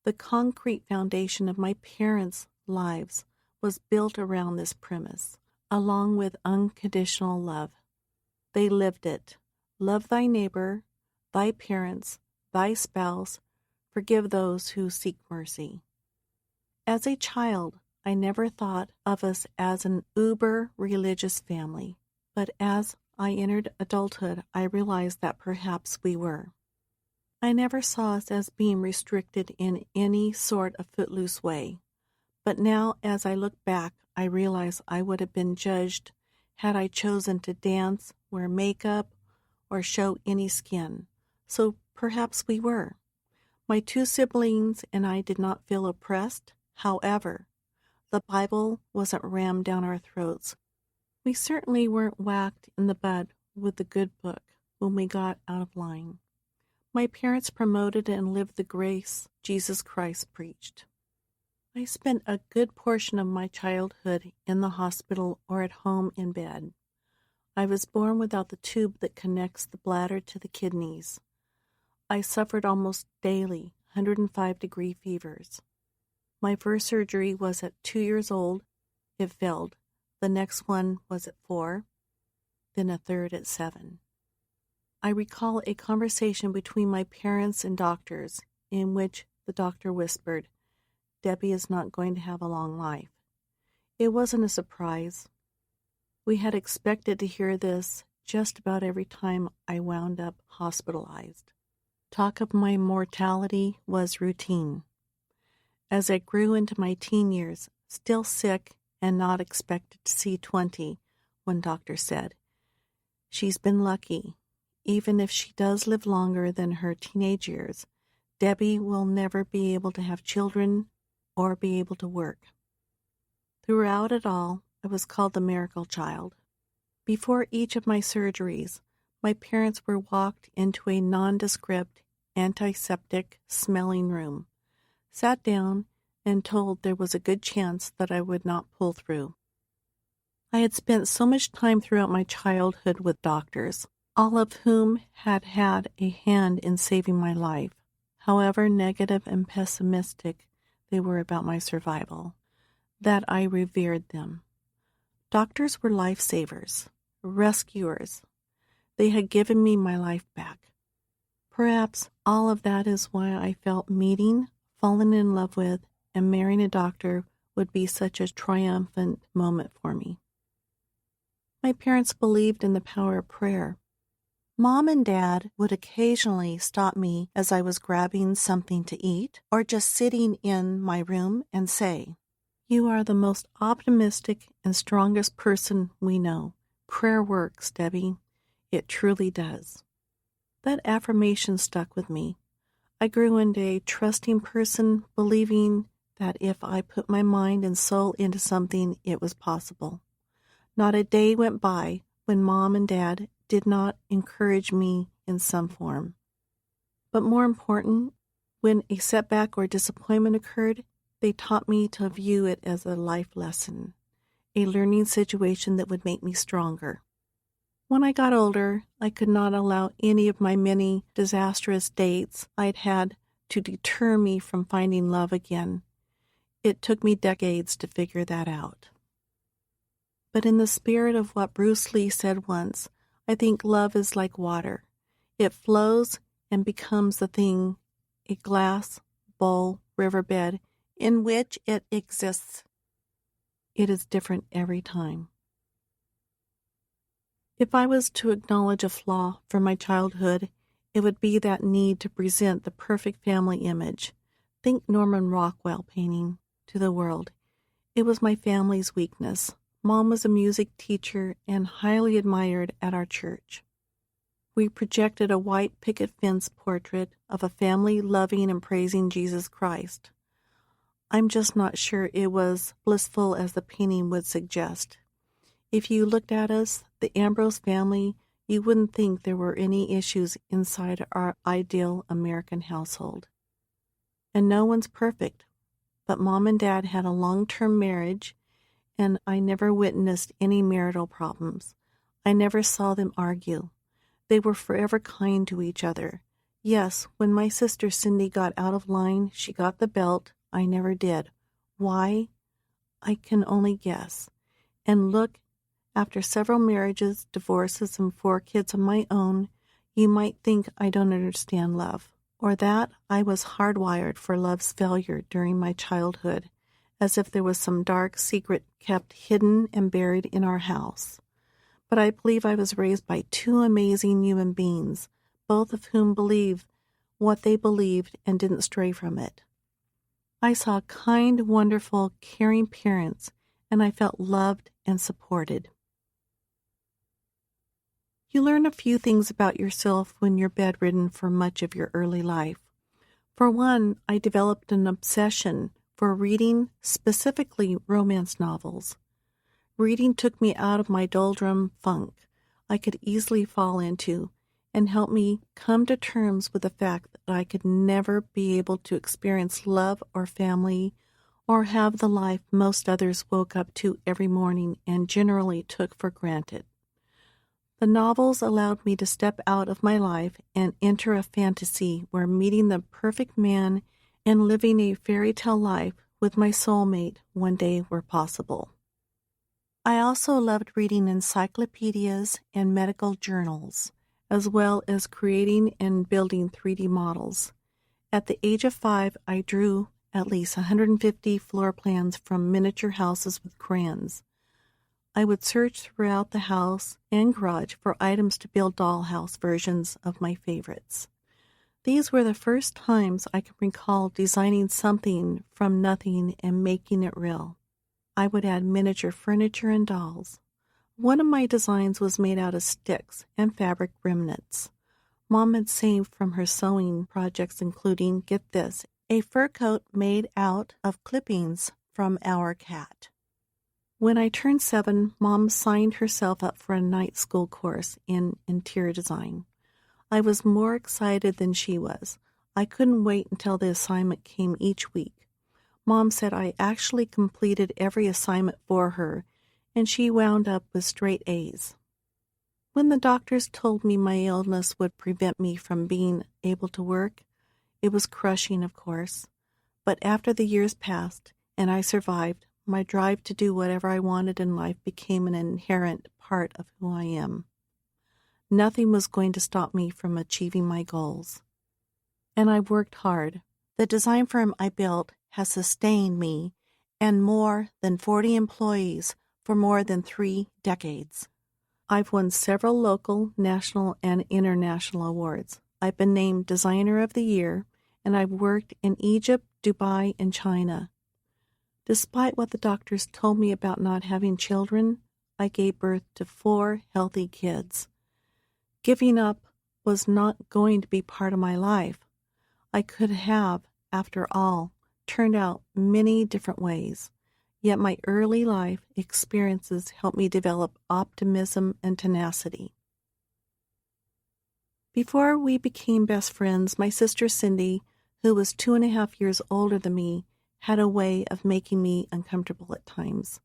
The concrete foundation of my parents' lives was built around this premise, along with unconditional love. They lived it. Love thy neighbor, thy parents, thy spouse, forgive those who seek mercy. As a child, I never thought of us as an uber-religious family, but as I entered adulthood, I realized that perhaps we were. I never saw us as being restricted in any sort of footloose way, but now as I look back, I realize I would have been judged had I chosen to dance, wear makeup, or show any skin. So perhaps we were. My 2 siblings and I did not feel oppressed. However, the Bible wasn't rammed down our throats. We certainly weren't whacked in the butt with the good book when we got out of line. My parents promoted and lived the grace Jesus Christ preached. I spent a good portion of my childhood in the hospital or at home in bed. I was born without the tube that connects the bladder to the kidneys. I suffered almost daily 105-degree fevers. My first surgery was at 2 years old. It failed. The next one was at 4, then a third at 7. I recall a conversation between my parents and doctors in which the doctor whispered, "Debbie is not going to have a long life." It wasn't a surprise. We had expected to hear this just about every time I wound up hospitalized. Talk of my mortality was routine. As I grew into my teen years, still sick and not expected to see 20, one doctor said, "She's been lucky. Even if she does live longer than her teenage years, Debbie will never be able to have children or be able to work." Throughout it all, I was called the miracle child. Before each of my surgeries, my parents were walked into a nondescript, antiseptic smelling room, sat down, and told there was a good chance that I would not pull through. I had spent so much time throughout my childhood with doctors, all of whom had had a hand in saving my life, however negative and pessimistic they were about my survival, that I revered them. Doctors were lifesavers, rescuers. They had given me my life back. Perhaps all of that is why I felt meeting, falling in love with, and marrying a doctor would be such a triumphant moment for me. My parents believed in the power of prayer. Mom and Dad would occasionally stop me as I was grabbing something to eat or just sitting in my room and say, "You are the most optimistic and strongest person we know. Prayer works, Debbie. It truly does." That affirmation stuck with me. I grew into a trusting person, believing that if I put my mind and soul into something, it was possible. Not a day went by when Mom and Dad did not encourage me in some form. But more important, when a setback or disappointment occurred, they taught me to view it as a life lesson, a learning situation that would make me stronger. When I got older, I could not allow any of my many disastrous dates I'd had to deter me from finding love again. It took me decades to figure that out. But in the spirit of what Bruce Lee said once, I think love is like water. It flows and becomes the thing, a glass, bowl, riverbed, in which it exists. It is different every time. If I was to acknowledge a flaw from my childhood, it would be that need to present the perfect family image. Think Norman Rockwell painting to the world. It was my family's weakness. Mom was a music teacher and highly admired at our church. We projected a white picket fence portrait of a family loving and praising Jesus Christ. I'm just not sure it was blissful as the painting would suggest. If you looked at us, the Ambrose family, you wouldn't think there were any issues inside our ideal American household. And no one's perfect, but Mom and Dad had a long-term marriage, and I never witnessed any marital problems. I never saw them argue. They were forever kind to each other. Yes, when my sister Cindy got out of line, she got the belt. I never did. Why? I can only guess. And look, after several marriages, divorces, and 4 kids of my own, you might think I don't understand love, or that I was hardwired for love's failure during my childhood, as if there was some dark secret kept hidden and buried in our house. But I believe I was raised by 2 amazing human beings, both of whom believed what they believed and didn't stray from it. I saw kind, wonderful, caring parents, and I felt loved and supported. You learn a few things about yourself when you're bedridden for much of your early life. For one, I developed an obsession for reading, specifically romance novels. Reading took me out of my doldrum funk I could easily fall into and helped me come to terms with the fact that I could never be able to experience love or family or have the life most others woke up to every morning and generally took for granted. The novels allowed me to step out of my life and enter a fantasy where meeting the perfect man and living a fairy tale life with my soulmate one day were possible. I also loved reading encyclopedias and medical journals, as well as creating and building 3D models. At the age of 5, I drew at least 150 floor plans from miniature houses with crayons. I would search throughout the house and garage for items to build dollhouse versions of my favorites. These were the first times I can recall designing something from nothing and making it real. I would add miniature furniture and dolls. One of my designs was made out of sticks and fabric remnants. Mom had saved from her sewing projects, including, get this, a fur coat made out of clippings from our cat. When I turned 7, Mom signed herself up for a night school course in interior design. I was more excited than she was. I couldn't wait until the assignment came each week. Mom said I actually completed every assignment for her, and she wound up with straight A's. When the doctors told me my illness would prevent me from being able to work, it was crushing, of course. But after the years passed, and I survived, my drive to do whatever I wanted in life became an inherent part of who I am. Nothing was going to stop me from achieving my goals. And I worked hard. The design firm I built has sustained me and more than 40 employees for more than 3 decades. I've won several local, national, and international awards. I've been named Designer of the Year, and I've worked in Egypt, Dubai, and China. Despite what the doctors told me about not having children, I gave birth to 4 healthy kids. Giving up was not going to be part of my life. I could have, after all, turned out many different ways, yet my early life experiences helped me develop optimism and tenacity. Before we became best friends, my sister Cindy, who was 2.5 years older than me, had a way of making me uncomfortable at times.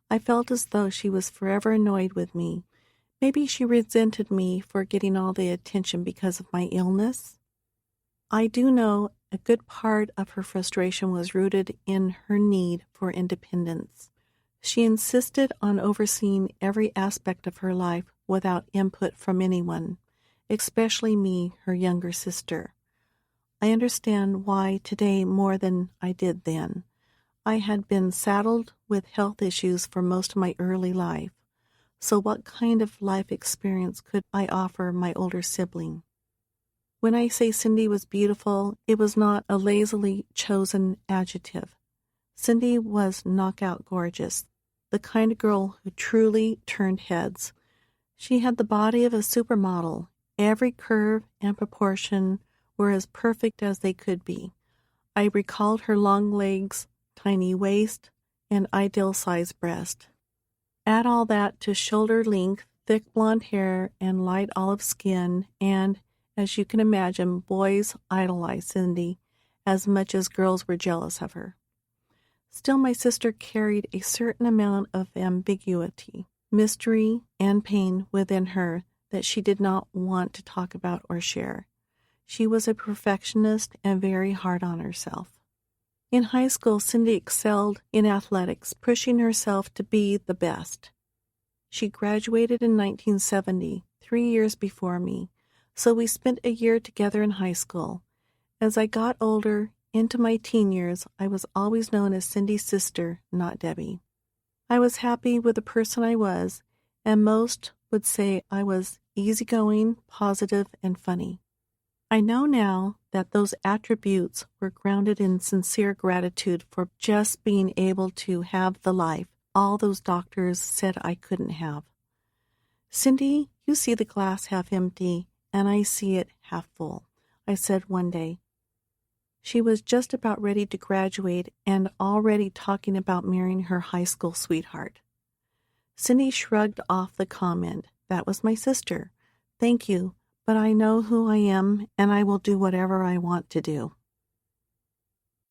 I felt as though she was forever annoyed with me. Maybe she resented me for getting all the attention because of my illness. I do know a good part of her frustration was rooted in her need for independence. She insisted on overseeing every aspect of her life without input from anyone, especially me, her younger sister. I understand why today more than I did then. I had been saddled with health issues for most of my early life, so what kind of life experience could I offer my older sibling? When I say Cindy was beautiful, it was not a lazily chosen adjective. Cindy was knockout gorgeous, the kind of girl who truly turned heads. She had the body of a supermodel. Every curve and proportion were as perfect as they could be. I recalled her long legs, tiny waist, and ideal-sized breast. Add all that to shoulder length, thick blonde hair, and light olive skin, and, as you can imagine, boys idolized Cindy as much as girls were jealous of her. Still, my sister carried a certain amount of ambiguity, mystery, and pain within her that she did not want to talk about or share. She was a perfectionist and very hard on herself. In high school, Cindy excelled in athletics, pushing herself to be the best. She graduated in 1970, 3 years before me, so we spent a year together in high school. As I got older, into my teen years, I was always known as Cindy's sister, not Debbie. I was happy with the person I was, and most would say I was easygoing, positive, and funny. I know now that those attributes were grounded in sincere gratitude for just being able to have the life all those doctors said I couldn't have. Cindy, you see the glass half empty, and I see it half full, I said one day. She was just about ready to graduate and already talking about marrying her high school sweetheart. Cindy shrugged off the comment. That was my sister. Thank you. But I know who I am, and I will do whatever I want to do.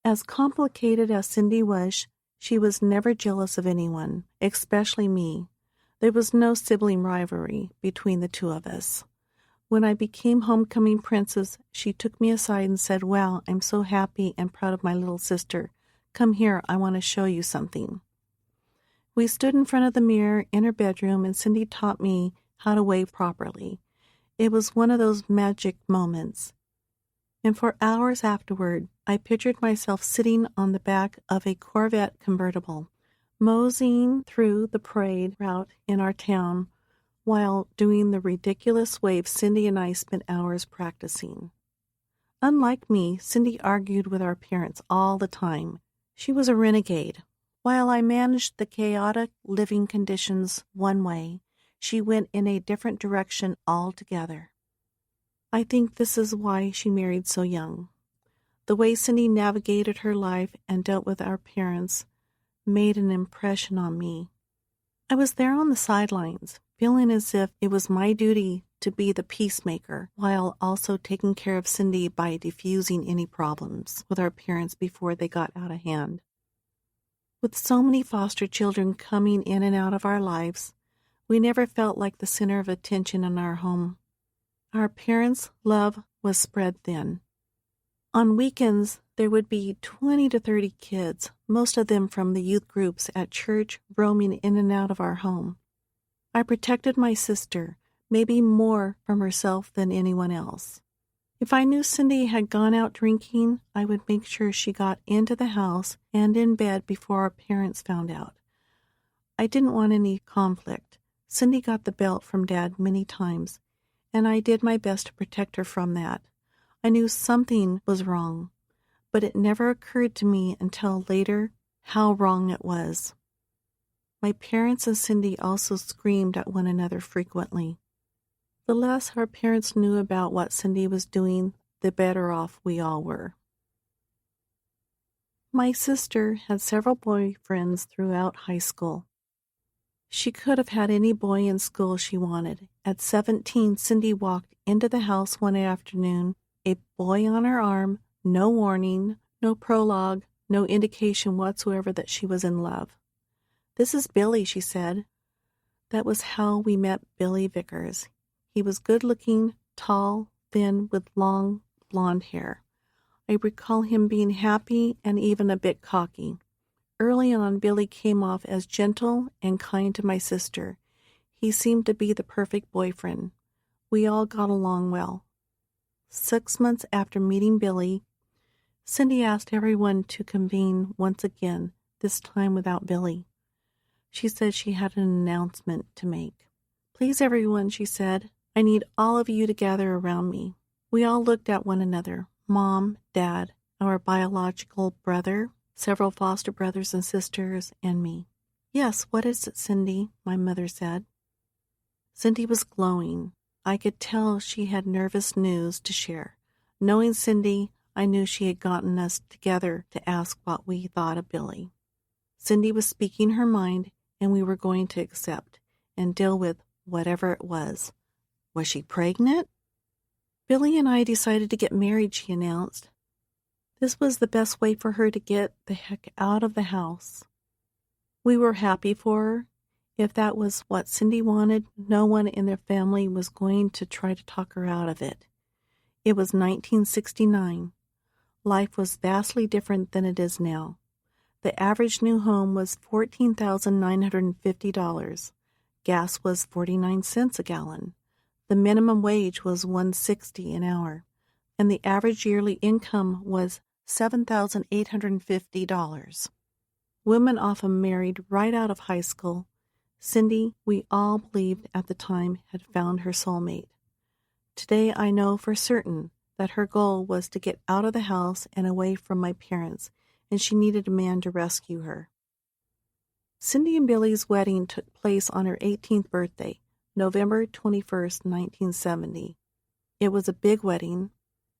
As complicated as Cindy was, she was never jealous of anyone, especially me. There was no sibling rivalry between the two of us. When I became homecoming princess, she took me aside and said, "Wow, I'm so happy and proud of my little sister. Come here, I want to show you something." We stood in front of the mirror in her bedroom, and Cindy taught me how to wave properly. It was one of those magic moments. And for hours afterward, I pictured myself sitting on the back of a Corvette convertible, moseying through the parade route in our town while doing the ridiculous wave Cindy and I spent hours practicing. Unlike me, Cindy argued with our parents all the time. She was a renegade. While I managed the chaotic living conditions one way, she went in a different direction altogether. I think this is why she married so young. The way Cindy navigated her life and dealt with our parents made an impression on me. I was there on the sidelines, feeling as if it was my duty to be the peacemaker, while also taking care of Cindy by diffusing any problems with our parents before they got out of hand. With so many foster children coming in and out of our lives, we never felt like the center of attention in our home. Our parents' love was spread thin. On weekends, there would be 20 to 30 kids, most of them from the youth groups at church, roaming in and out of our home. I protected my sister, maybe more from herself than anyone else. If I knew Cindy had gone out drinking, I would make sure she got into the house and in bed before our parents found out. I didn't want any conflict. Cindy got the belt from Dad many times, and I did my best to protect her from that. I knew something was wrong, but it never occurred to me until later how wrong it was. My parents and Cindy also screamed at one another frequently. The less our parents knew about what Cindy was doing, the better off we all were. My sister had several boyfriends throughout high school. She could have had any boy in school she wanted. At 17, Cindy walked into the house one afternoon, a boy on her arm, no warning, no prologue, no indication whatsoever that she was in love. "This is Billy," she said. That was how we met Billy Vickers. He was good-looking, tall, thin, with long, blonde hair. I recall him being happy and even a bit cocky. Early on, Billy came off as gentle and kind to my sister. He seemed to be the perfect boyfriend. We all got along well. 6 months after meeting Billy, Cindy asked everyone to convene once again, this time without Billy. She said she had an announcement to make. "Please, everyone," she said, "I need all of you to gather around me." We all looked at one another, Mom, Dad, our biological brother, several foster brothers and sisters, and me. "Yes, what is it, Cindy?" my mother said. Cindy was glowing. I could tell she had nervous news to share. Knowing Cindy, I knew she had gotten us together to ask what we thought of Billy. Cindy was speaking her mind, and we were going to accept and deal with whatever it was. Was she pregnant? "Billy and I decided to get married," she announced. This was the best way for her to get the heck out of the house. We were happy for her. If that was what Cindy wanted, no one in their family was going to try to talk her out of it. It was 1969. Life was vastly different than it is now. The average new home was $14,950. Gas was 49 cents a gallon. The minimum wage was $1.60 an hour, and the average yearly income was $7,850. Women often married right out of high school. Cindy, we all believed at the time, had found her soulmate. Today I know for certain that her goal was to get out of the house and away from my parents, and she needed a man to rescue her. Cindy and Billy's wedding took place on her 18th birthday, November 21st, 1970. It was a big wedding.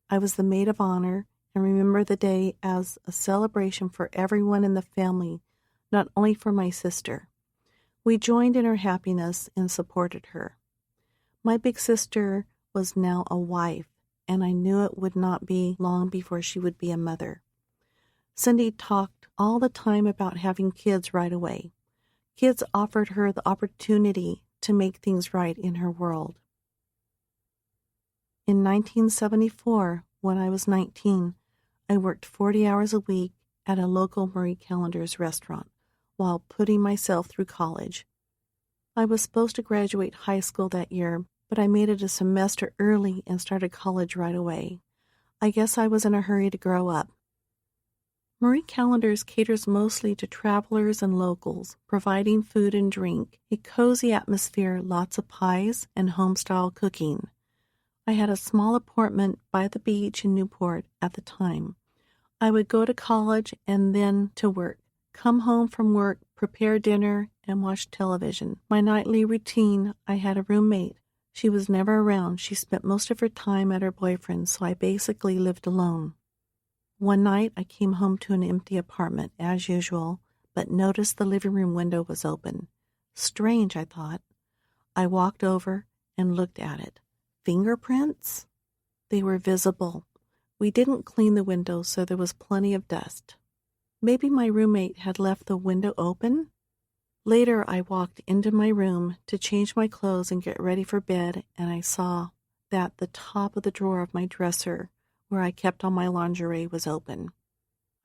I was the maid of honor and remember the day as a celebration for everyone in the family, not only for my sister. We joined in her happiness and supported her. My big sister was now a wife, and I knew it would not be long before she would be a mother. Cindy talked all the time about having kids right away. Kids offered her the opportunity to make things right in her world. In 1974, when I was 19, I worked 40 hours a week at a local Marie Callender's restaurant while putting myself through college. I was supposed to graduate high school that year, but I made it a semester early and started college right away. I guess I was in a hurry to grow up. Marie Callender's caters mostly to travelers and locals, providing food and drink, a cozy atmosphere, lots of pies, and home-style cooking. I had a small apartment by the beach in Newport at the time. I would go to college and then to work, come home from work, prepare dinner, and watch television. My nightly routine, I had a roommate. She was never around. She spent most of her time at her boyfriend, so I basically lived alone. One night, I came home to an empty apartment, as usual, but noticed the living room window was open. Strange, I thought. I walked over and looked at it. Fingerprints? They were visible. We didn't clean the window, so there was plenty of dust. Maybe my roommate had left the window open? Later, I walked into my room to change my clothes and get ready for bed, and I saw that the top of the drawer of my dresser, where I kept all my lingerie, was open.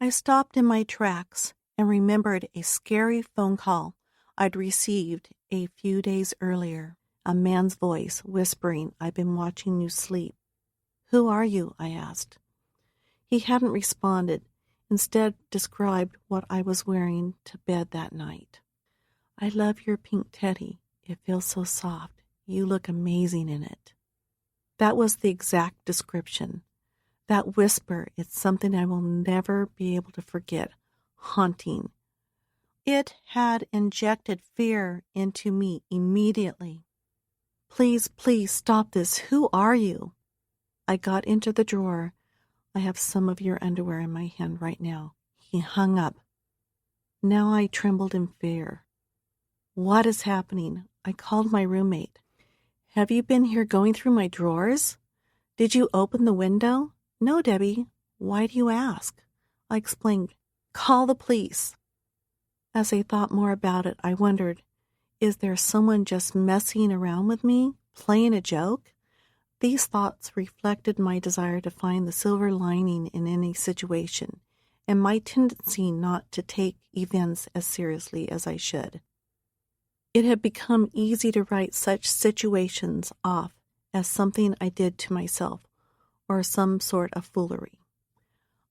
I stopped in my tracks and remembered a scary phone call I'd received a few days earlier. A man's voice whispering, "I've been watching you sleep." "Who are you?" I asked. He hadn't responded, instead described what I was wearing to bed that night. "I love your pink teddy. It feels so soft. You look amazing in it." That was the exact description. That whisper is something I will never be able to forget. Haunting. It had injected fear into me immediately. "Please, please stop this. Who are you?" I got into the drawer. "I have some of your underwear in my hand right now. He hung up. Now I trembled in fear. What is happening? I called my roommate. Have you been here going through my drawers? Did you open the window? No, Debbie. Why do you ask? I explained. Call the police. As I thought more about it, I wondered, is there someone just messing around with me, playing a joke? These thoughts reflected my desire to find the silver lining in any situation, and my tendency not to take events as seriously as I should. It had become easy to write such situations off as something I did to myself, or some sort of foolery.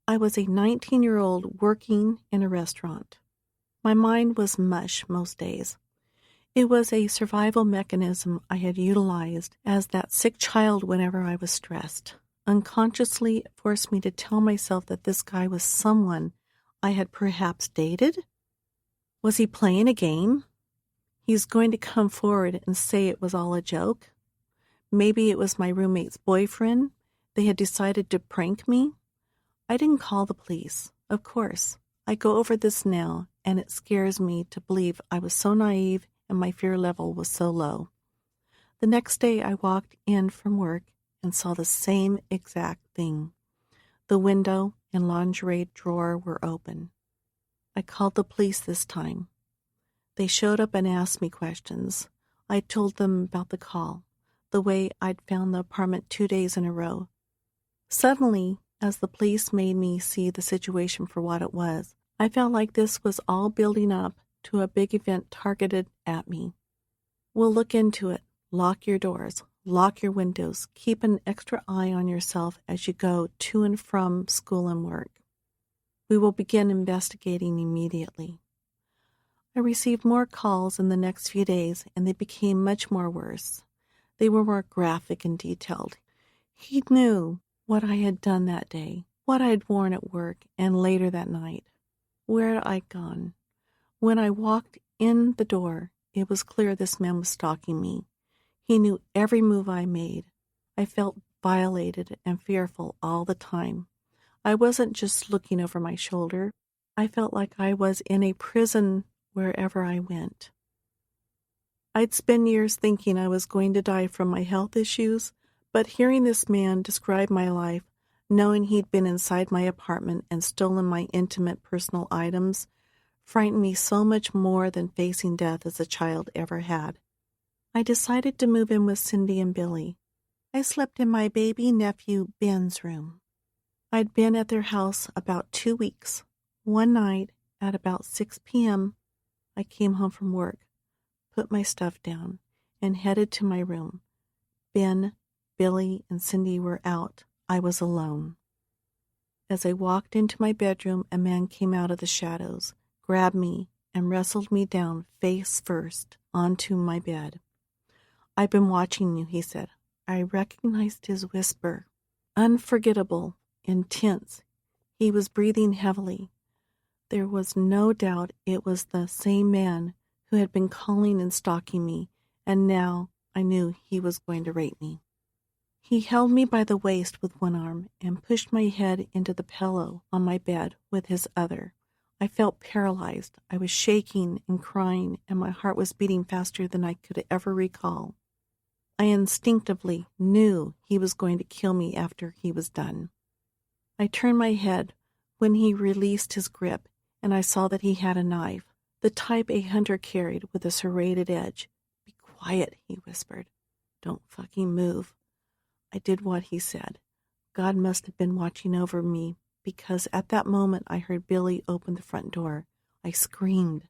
I was a 19-year-old working in a restaurant. My mind was mush most days. It was a survival mechanism I had utilized as that sick child whenever I was stressed. Unconsciously, it forced me to tell myself that this guy was someone I had perhaps dated. Was he playing a game? He's going to come forward and say it was all a joke. Maybe it was my roommate's boyfriend. They had decided to prank me. I didn't call the police, of course. I go over this now, and it scares me to believe I was so naive and my fear level was so low. The next day I walked in from work and saw the same exact thing. The window and lingerie drawer were open. I called the police this time. They showed up and asked me questions. I told them about the call, the way I'd found the apartment 2 days in a row. Suddenly, as the police made me see the situation for what it was, I felt like this was all building up to a big event targeted at me. We'll look into it. Lock your doors. Lock your windows. Keep an extra eye on yourself as you go to and from school and work. We will begin investigating immediately. I received more calls in the next few days, and they became much more worse. They were more graphic and detailed. He knew what I had done that day, what I had worn at work, and later that night, where I'd gone. When I walked in the door, it was clear this man was stalking me. He knew every move I made. I felt violated and fearful all the time. I wasn't just looking over my shoulder. I felt like I was in a prison wherever I went. I'd spent years thinking I was going to die from my health issues, but hearing this man describe my life, knowing he'd been inside my apartment and stolen my intimate personal items, frightened me so much more than facing death as a child ever had. I decided to move in with Cindy and Billy. I slept in my baby nephew Ben's room. I'd been at their house about 2 weeks. One night, at about 6 p.m., I came home from work, put my stuff down, and headed to my room. Ben, Billy, and Cindy were out. I was alone. As I walked into my bedroom, a man came out of the shadows, grabbed me, and wrestled me down face first onto my bed. I've been watching you, he said. I recognized his whisper. Unforgettable, intense. He was breathing heavily. There was no doubt it was the same man who had been calling and stalking me, and now I knew he was going to rape me. He held me by the waist with one arm and pushed my head into the pillow on my bed with his other. I felt paralyzed. I was shaking and crying, and my heart was beating faster than I could ever recall. I instinctively knew he was going to kill me after he was done. I turned my head when he released his grip, and I saw that he had a knife, the type a hunter carried with a serrated edge. Be quiet, he whispered. Don't fucking move. I did what he said. God must have been watching over me, because at that moment I heard Billy open the front door. I screamed.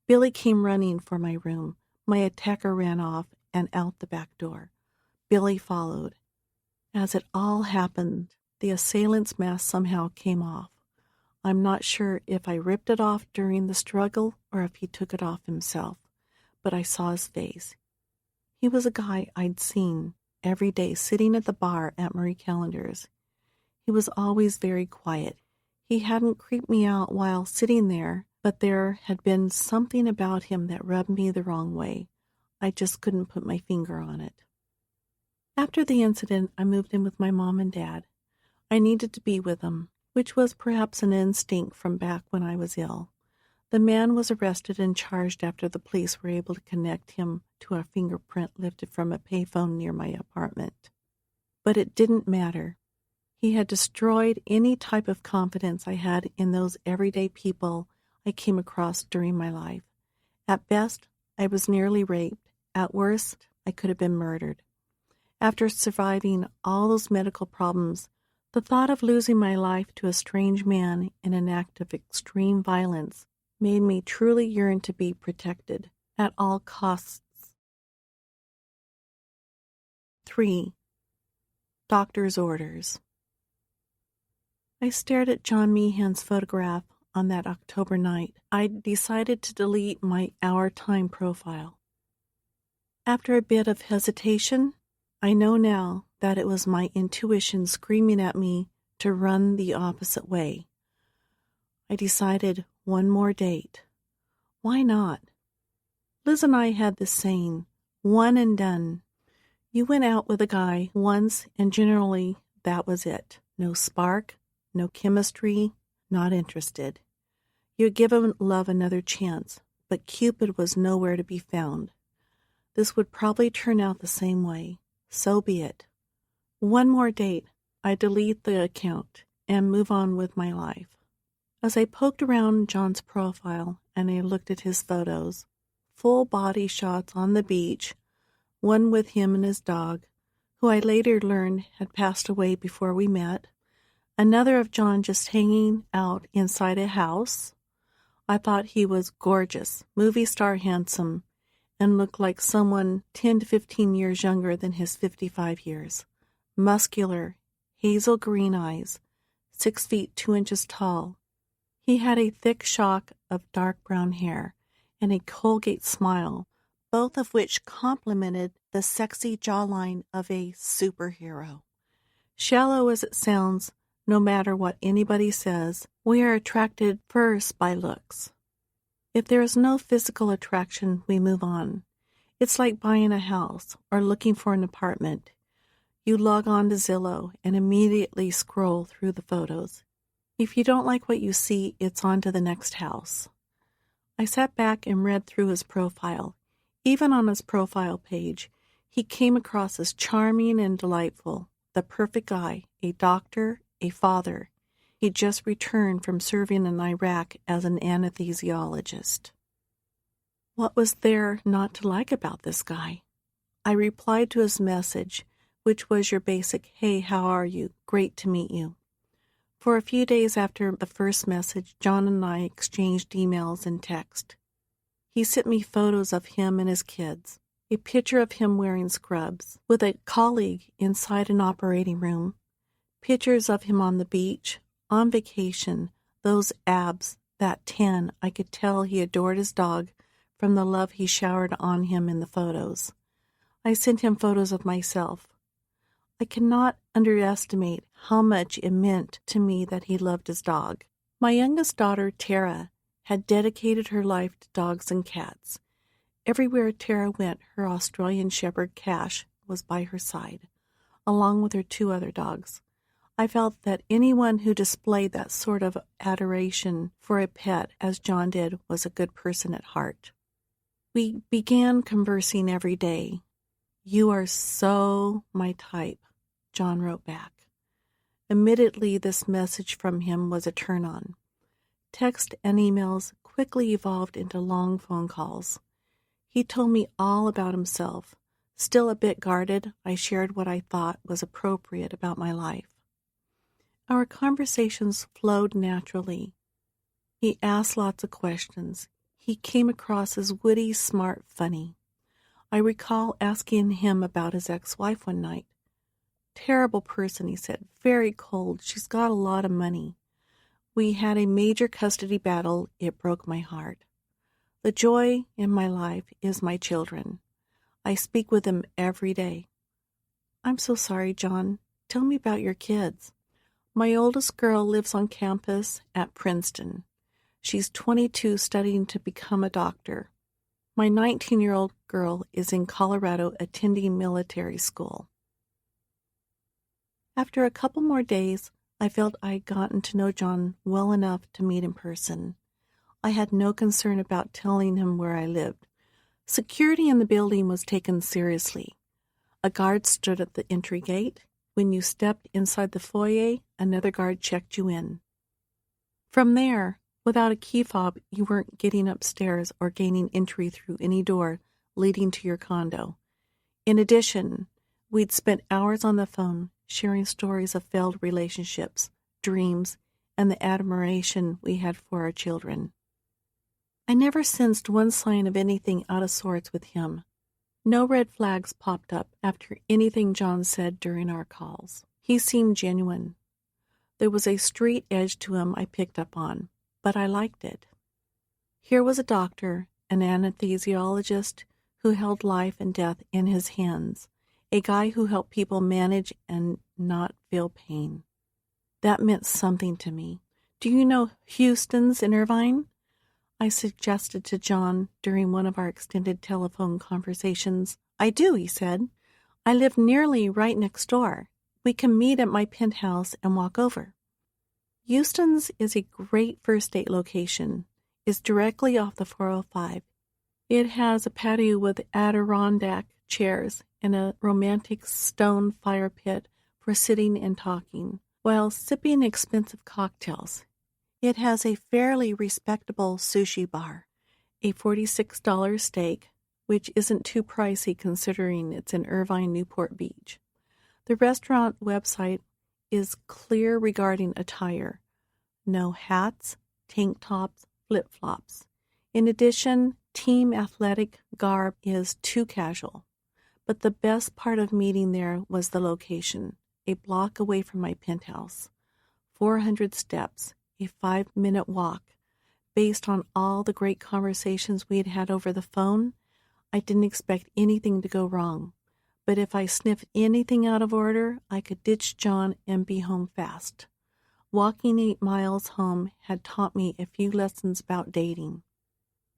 Billy came running for my room. My attacker ran off and out the back door. Billy followed. As it all happened, the assailant's mask somehow came off. I'm not sure if I ripped it off during the struggle or if he took it off himself, but I saw his face. He was a guy I'd seen every day sitting at the bar at Marie Callender's. He was always very quiet. He hadn't creeped me out while sitting there, but there had been something about him that rubbed me the wrong way. I just couldn't put my finger on it. After the incident, I moved in with my mom and dad. I needed to be with them. which was perhaps an instinct from back when I was ill. The man was arrested and charged after the police were able to connect him to a fingerprint lifted from a payphone near my apartment. But it didn't matter. He had destroyed any type of confidence I had in those everyday people I came across during my life. At best, I was nearly raped. At worst, I could have been murdered. After surviving all those medical problems, the thought of losing my life to a strange man in an act of extreme violence made me truly yearn to be protected at all costs. 3. Doctor's orders. I stared at John Meehan's photograph on that October night. I decided to delete my Our Time profile. After a bit of hesitation, I know now that it was my intuition screaming at me to run the opposite way. I decided one more date. Why not? Liz and I had this saying, one and done. You went out with a guy once and generally that was it. No spark, no chemistry, not interested. You had given love another chance, but Cupid was nowhere to be found. This would probably turn out the same way. So be it. One more date, I delete the account and move on with my life. As I poked around John's profile and I looked at his photos, full body shots on the beach, one with him and his dog, who I later learned had passed away before we met, another of John just hanging out inside a house. I thought he was gorgeous, movie star handsome, and looked like someone 10 to 15 years younger than his 55 years. Muscular, hazel green eyes, 6 feet 2 inches tall. He had a thick shock of dark brown hair and a Colgate smile, both of which complemented the sexy jawline of a superhero. Shallow as it sounds, no matter what anybody says, we are attracted first by looks. If there is no physical attraction, we move on. It's like buying a house or looking for an apartment. You log on to Zillow and immediately scroll through the photos. If you don't like what you see, it's on to the next house. I sat back and read through his profile. Even on his profile page, he came across as charming and delightful, the perfect guy, a doctor, a father. He just returned from serving in Iraq as an anesthesiologist. What was there not to like about this guy? I replied to his message, which was your basic, "Hey, how are you? Great to meet you." For a few days after the first message, John and I exchanged emails and text. He sent me photos of him and his kids, a picture of him wearing scrubs, with a colleague inside an operating room, pictures of him on the beach, on vacation, those abs, that tan. I could tell he adored his dog from the love he showered on him in the photos. I sent him photos of myself. I cannot underestimate how much it meant to me that he loved his dog. My youngest daughter, Tara, had dedicated her life to dogs and cats. Everywhere Tara went, her Australian Shepherd Cash was by her side, along with her 2 other dogs. I felt that anyone who displayed that sort of adoration for a pet, as John did, was a good person at heart. We began conversing every day. "You are so my type," John wrote back. Admittedly, this message from him was a turn-on. Text and emails quickly evolved into long phone calls. He told me all about himself. Still a bit guarded, I shared what I thought was appropriate about my life. Our conversations flowed naturally. He asked lots of questions. He came across as witty, smart, funny. I recall asking him about his ex-wife one night. "Terrible person," he said. "Very cold. She's got a lot of money. We had a major custody battle. It broke my heart. The joy in my life is my children. I speak with them every day." "I'm so sorry, John. Tell me about your kids." "My oldest girl lives on campus at Princeton. She's 22, studying to become a doctor. My 19-year-old girl is in Colorado attending military school." After a couple more days, I felt I'd gotten to know John well enough to meet in person. I had no concern about telling him where I lived. Security in the building was taken seriously. A guard stood at the entry gate. When you stepped inside the foyer, another guard checked you in. From there, without a key fob, you weren't getting upstairs or gaining entry through any door leading to your condo. In addition, we'd spent hours on the phone sharing stories of failed relationships, dreams, and the admiration we had for our children. I never sensed one sign of anything out of sorts with him. No red flags popped up after anything John said during our calls. He seemed genuine. There was a street edge to him I picked up on, but I liked it. Here was a doctor, an anesthesiologist who held life and death in his hands, a guy who helped people manage and not feel pain. That meant something to me. Do you know Houston's in Irvine? I suggested to John during one of our extended telephone conversations. I do, he said. I live nearly right next door. We can meet at my penthouse and walk over. Houston's is a great first date location. It's directly off the 405. It has a patio with Adirondack chairs and a romantic stone fire pit for sitting and talking while sipping expensive cocktails. It has a fairly respectable sushi bar, a $46 steak, which isn't too pricey considering it's in Irvine, Newport Beach. The restaurant website is clear regarding attire. No hats, tank tops, flip-flops. In addition, team athletic garb is too casual. But the best part of meeting there was the location, a block away from my penthouse. 400 steps, a 5-minute walk. Based on all the great conversations we had had over the phone, I didn't expect anything to go wrong. But if I sniffed anything out of order, I could ditch John and be home fast. Walking 8 miles home had taught me a few lessons about dating.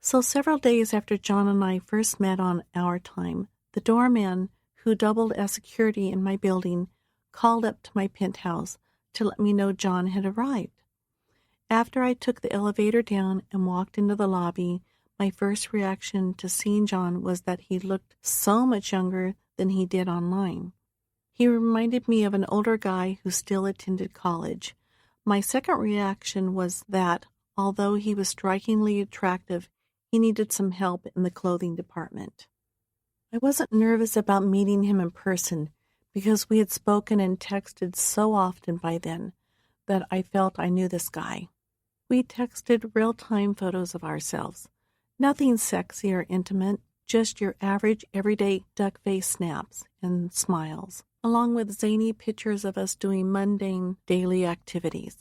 So several days after John and I first met on our time, the doorman, who doubled as security in my building, called up to my penthouse to let me know John had arrived. After I took the elevator down and walked into the lobby, my first reaction to seeing John was that he looked so much younger than he did online. He reminded me of an older guy who still attended college. My second reaction was that, although he was strikingly attractive, he needed some help in the clothing department. I wasn't nervous about meeting him in person because we had spoken and texted so often by then that I felt I knew this guy. We texted real-time photos of ourselves. Nothing sexy or intimate, just your average, everyday duck-face snaps and smiles, along with zany pictures of us doing mundane daily activities.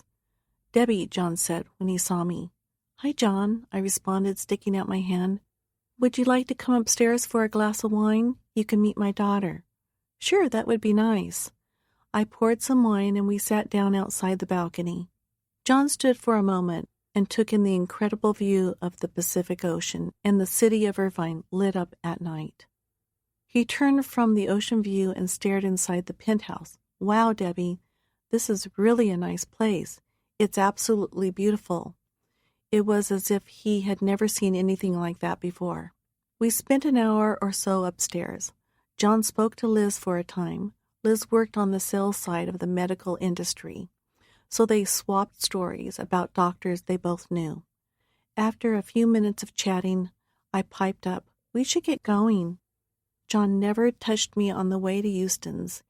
"Debbie," John said when he saw me. "Hi, John," I responded, sticking out my hand. "Would you like to come upstairs for a glass of wine? You can meet my daughter." "Sure, that would be nice." I poured some wine and we sat down outside the balcony. John stood for a moment and took in the incredible view of the Pacific Ocean and the city of Irvine lit up at night. He turned from the ocean view and stared inside the penthouse. "Wow, Debbie, this is really a nice place. It's absolutely beautiful." It was as if he had never seen anything like that before. We spent an hour or so upstairs. John spoke to Liz for a time. Liz worked on the sales side of the medical industry, so they swapped stories about doctors they both knew. After a few minutes of chatting, I piped up, "We should get going." John never touched me on the way to Houston's.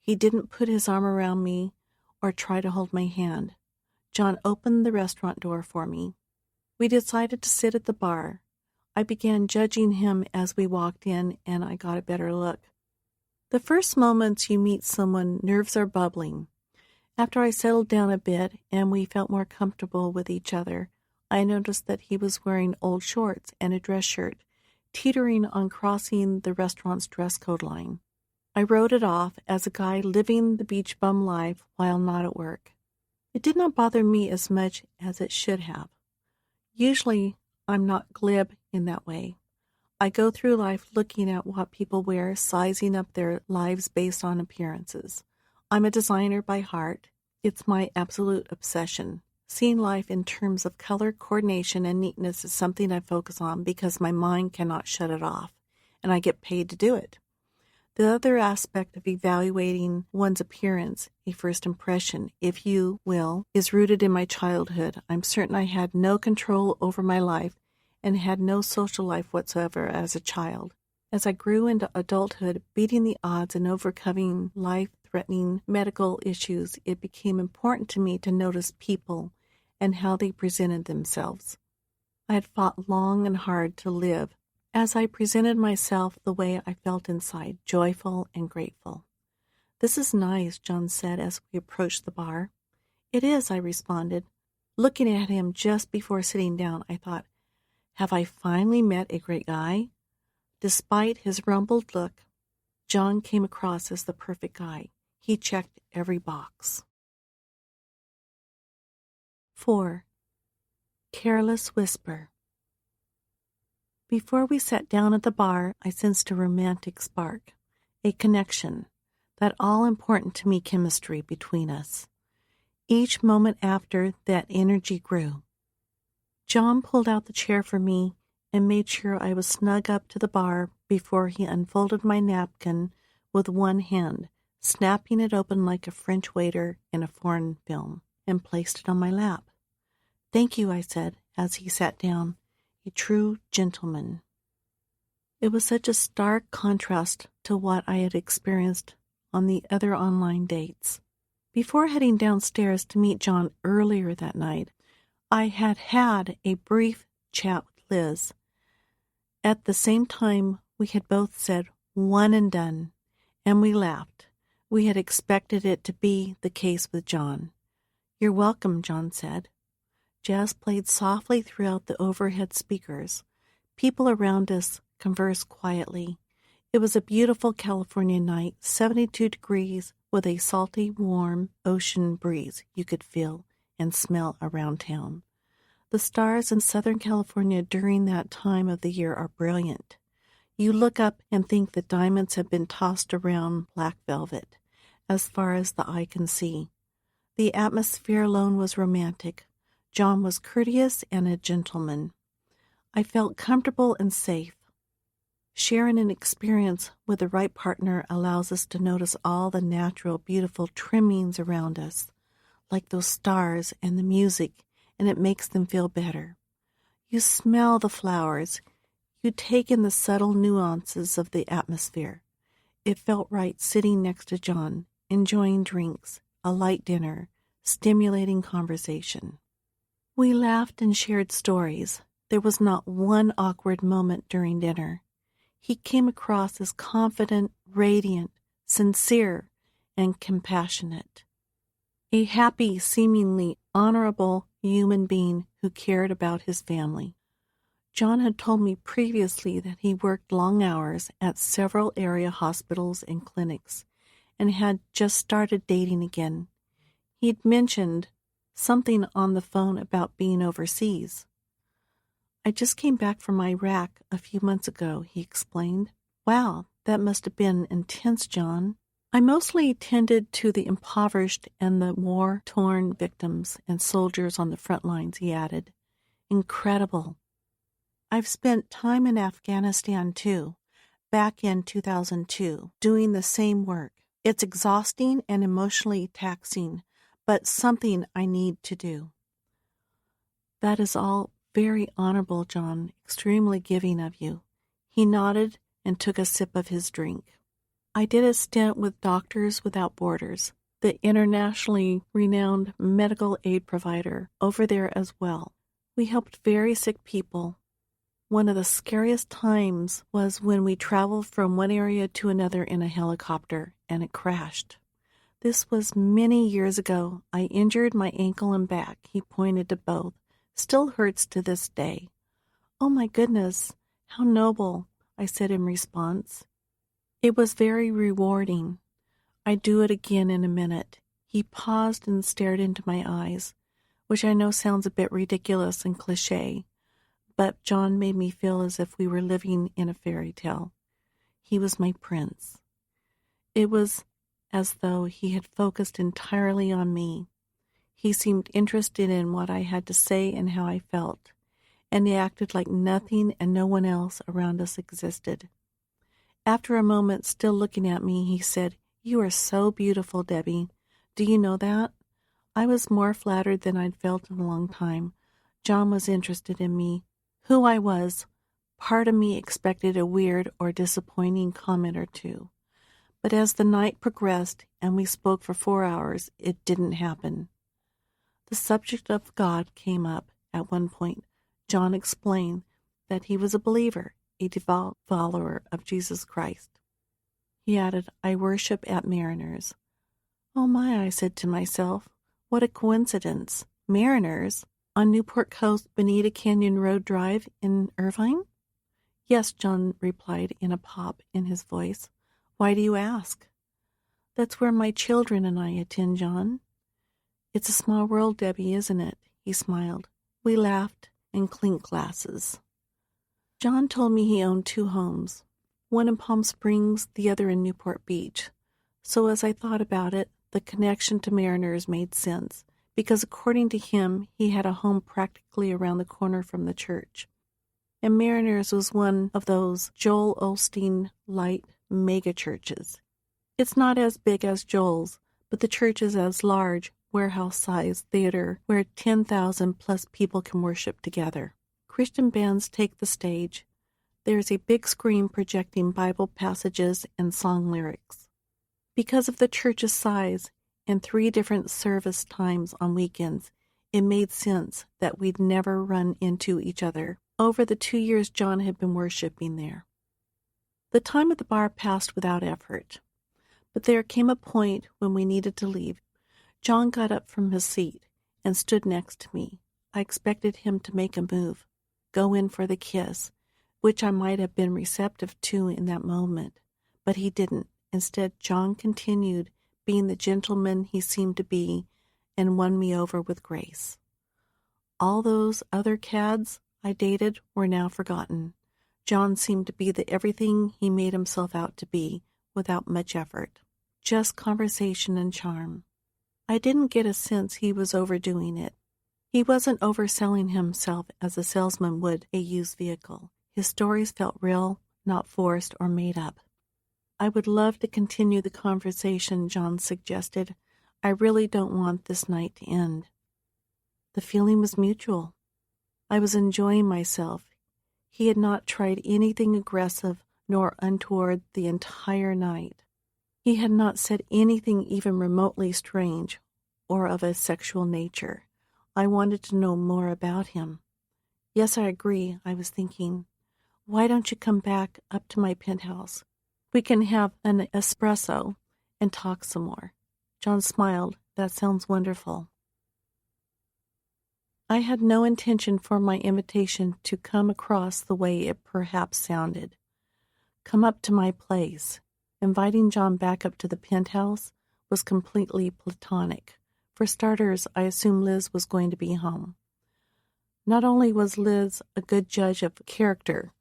He didn't put his arm around me or try to hold my hand. John opened the restaurant door for me. We decided to sit at the bar. I began judging him as we walked in, and I got a better look. The first moments you meet someone, nerves are bubbling. After I settled down a bit and we felt more comfortable with each other, I noticed that he was wearing old shorts and a dress shirt, teetering on crossing the restaurant's dress code line. I wrote it off as a guy living the beach bum life while not at work. It did not bother me as much as it should have. Usually, I'm not glib in that way. I go through life looking at what people wear, sizing up their lives based on appearances. I'm a designer by heart, It's my absolute obsession. Seeing life in terms of color, coordination, and neatness is something I focus on because my mind cannot shut it off, and I get paid to do it. The other aspect of evaluating one's appearance, a first impression, if you will, is rooted in my childhood. I'm certain I had no control over my life and had no social life whatsoever as a child. As I grew into adulthood, beating the odds and overcoming life-threatening medical issues, it became important to me to notice people and how they presented themselves. I had fought long and hard to live as I presented myself the way I felt inside, joyful and grateful. "This is nice," John said as we approached the bar. "It is," I responded. Looking at him just before sitting down, I thought, have I finally met a great guy? Despite his rumpled look, John came across as the perfect guy. He checked every box. 4. Careless Whisper. Before we sat down at the bar, I sensed a romantic spark, a connection, that all-important to me chemistry between us. Each moment after, that energy grew. John pulled out the chair for me and made sure I was snug up to the bar before he unfolded my napkin with one hand, snapping it open like a French waiter in a foreign film, and placed it on my lap. "Thank you," I said as he sat down. A true gentleman. It was such a stark contrast to what I had experienced on the other online dates. Before heading downstairs to meet John earlier that night, I had had a brief chat with Liz. At the same time, we had both said one and done, and we laughed. We had expected it to be the case with John. "You're welcome," John said. Jazz played softly throughout the overhead speakers. People around us conversed quietly. It was a beautiful California night, 72 degrees, with a salty, warm ocean breeze you could feel and smell around town. The stars in Southern California during that time of the year are brilliant. You look up and think the diamonds have been tossed around black velvet, as far as the eye can see. The atmosphere alone was romantic. John was courteous and a gentleman. I felt comfortable and safe. Sharing an experience with the right partner allows us to notice all the natural, beautiful trimmings around us, like those stars and the music, and it makes them feel better. You smell the flowers. You take in the subtle nuances of the atmosphere. It felt right sitting next to John, enjoying drinks, a light dinner, stimulating conversation. We laughed and shared stories. There was not one awkward moment during dinner. He came across as confident, radiant, sincere, and compassionate. A happy, seemingly honorable human being who cared about his family. John had told me previously that he worked long hours at several area hospitals and clinics and had just started dating again. He'd mentioned something on the phone about being overseas. "I just came back from Iraq a few months ago," he explained. "Wow, that must have been intense, John." "I mostly tended to the impoverished and the war-torn victims and soldiers on the front lines," he added. "Incredible. I've spent time in Afghanistan, too, back in 2002, doing the same work. It's exhausting and emotionally taxing, but something I need to do." "That is all very honorable, John, extremely giving of you." He nodded and took a sip of his drink. "I did a stint with Doctors Without Borders, the internationally renowned medical aid provider, over there as well. We helped very sick people. One of the scariest times was when we traveled from one area to another in a helicopter, and it crashed. This was many years ago. I injured my ankle and back." He pointed to both. "Still hurts to this day." "Oh my goodness, how noble," I said in response. "It was very rewarding. I'd do it again in a minute." He paused and stared into my eyes, which I know sounds a bit ridiculous and cliché, but John made me feel as if we were living in a fairy tale. He was my prince. It was as though he had focused entirely on me, He seemed interested in what I had to say and how I felt, and he acted like nothing and no one else around us existed. After a moment, still looking at me, he said, "You are so beautiful, Debbie. Do you know that?" I was more flattered than I'd felt in a long time. John was interested in me. Who I was. Part of me expected a weird or disappointing comment or two. But as the night progressed and we spoke for 4 hours, it didn't happen. The subject of God came up at one point. John explained that he was a believer, a devout follower of Jesus Christ. He added, "I worship at Mariners." "Oh my," I said to myself, "what a coincidence. Mariners? On Newport Coast, Bonita Canyon Road Drive in Irvine?" "Yes," John replied in a pop in his voice. "Why do you ask?" "That's where my children and I attend, John." "It's a small world, Debbie, isn't it?" He smiled. We laughed and clinked glasses. John told me he owned 2 homes, one in Palm Springs, the other in Newport Beach. So as I thought about it, the connection to Mariners made sense, because according to him, he had a home practically around the corner from the church. And Mariners was one of those Joel Osteen-light mega-churches. It's not as big as Joel's, but the church is as large, warehouse-sized theater where 10,000 plus people can worship together. Christian bands take the stage. There's a big screen projecting Bible passages and song lyrics. Because of the church's size and 3 different service times on weekends, it made sense that we'd never run into each other over the 2 years John had been worshiping there. The time at the bar passed without effort, but there came a point when we needed to leave. John got up from his seat and stood next to me. I expected him to make a move, go in for the kiss, which I might have been receptive to in that moment, but he didn't. Instead, John continued being the gentleman he seemed to be and won me over with grace. All those other cads I dated were now forgotten. John seemed to be the everything he made himself out to be without much effort, just conversation and charm. I didn't get a sense he was overdoing it. He wasn't overselling himself as a salesman would a used vehicle. His stories felt real, not forced or made up. "I would love to continue the conversation," John suggested. "I really don't want this night to end." The feeling was mutual. I was enjoying myself. He had not tried anything aggressive nor untoward the entire night. He had not said anything even remotely strange or of a sexual nature. I wanted to know more about him. "Yes, I agree," I was thinking. "Why don't you come back up to my penthouse? We can have an espresso and talk some more." John smiled. "That sounds wonderful." I had no intention for my invitation to come across the way it perhaps sounded. Come up to my place. Inviting John back up to the penthouse was completely platonic. For starters, I assumed Liz was going to be home. Not only was Liz a good judge of character,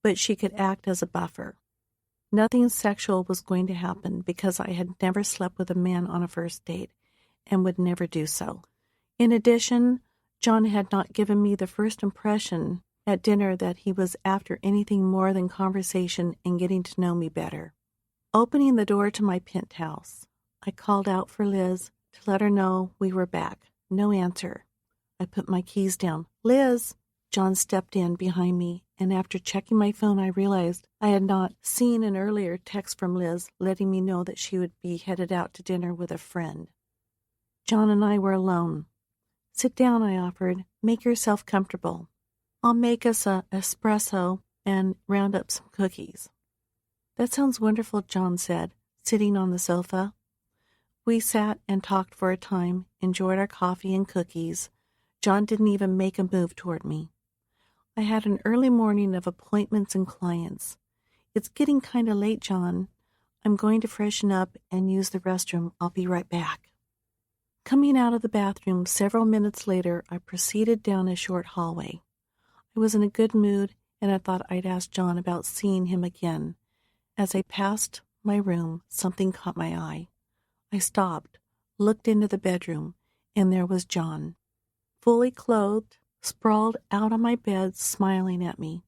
but she could act as a buffer. Nothing sexual was going to happen because I had never slept with a man on a first date and would never do so. In addition, John had not given me the first impression at dinner that he was after anything more than conversation and getting to know me better. Opening the door to my penthouse, I called out for Liz to let her know we were back. No answer. I put my keys down. "Liz!" John stepped in behind me, and after checking my phone, I realized I had not seen an earlier text from Liz letting me know that she would be headed out to dinner with a friend. John and I were alone. "Sit down," I offered. "Make yourself comfortable. I'll make us a espresso and round up some cookies." "That sounds wonderful," John said, sitting on the sofa. We sat and talked for a time, enjoyed our coffee and cookies. John didn't even make a move toward me. I had an early morning of appointments and clients. "It's getting kind of late, John. I'm going to freshen up and use the restroom. I'll be right back." Coming out of the bathroom several minutes later, I proceeded down a short hallway. I was in a good mood, and I thought I'd ask John about seeing him again. As I passed my room, something caught my eye. I stopped, looked into the bedroom, and there was John, fully clothed, sprawled out on my bed, smiling at me.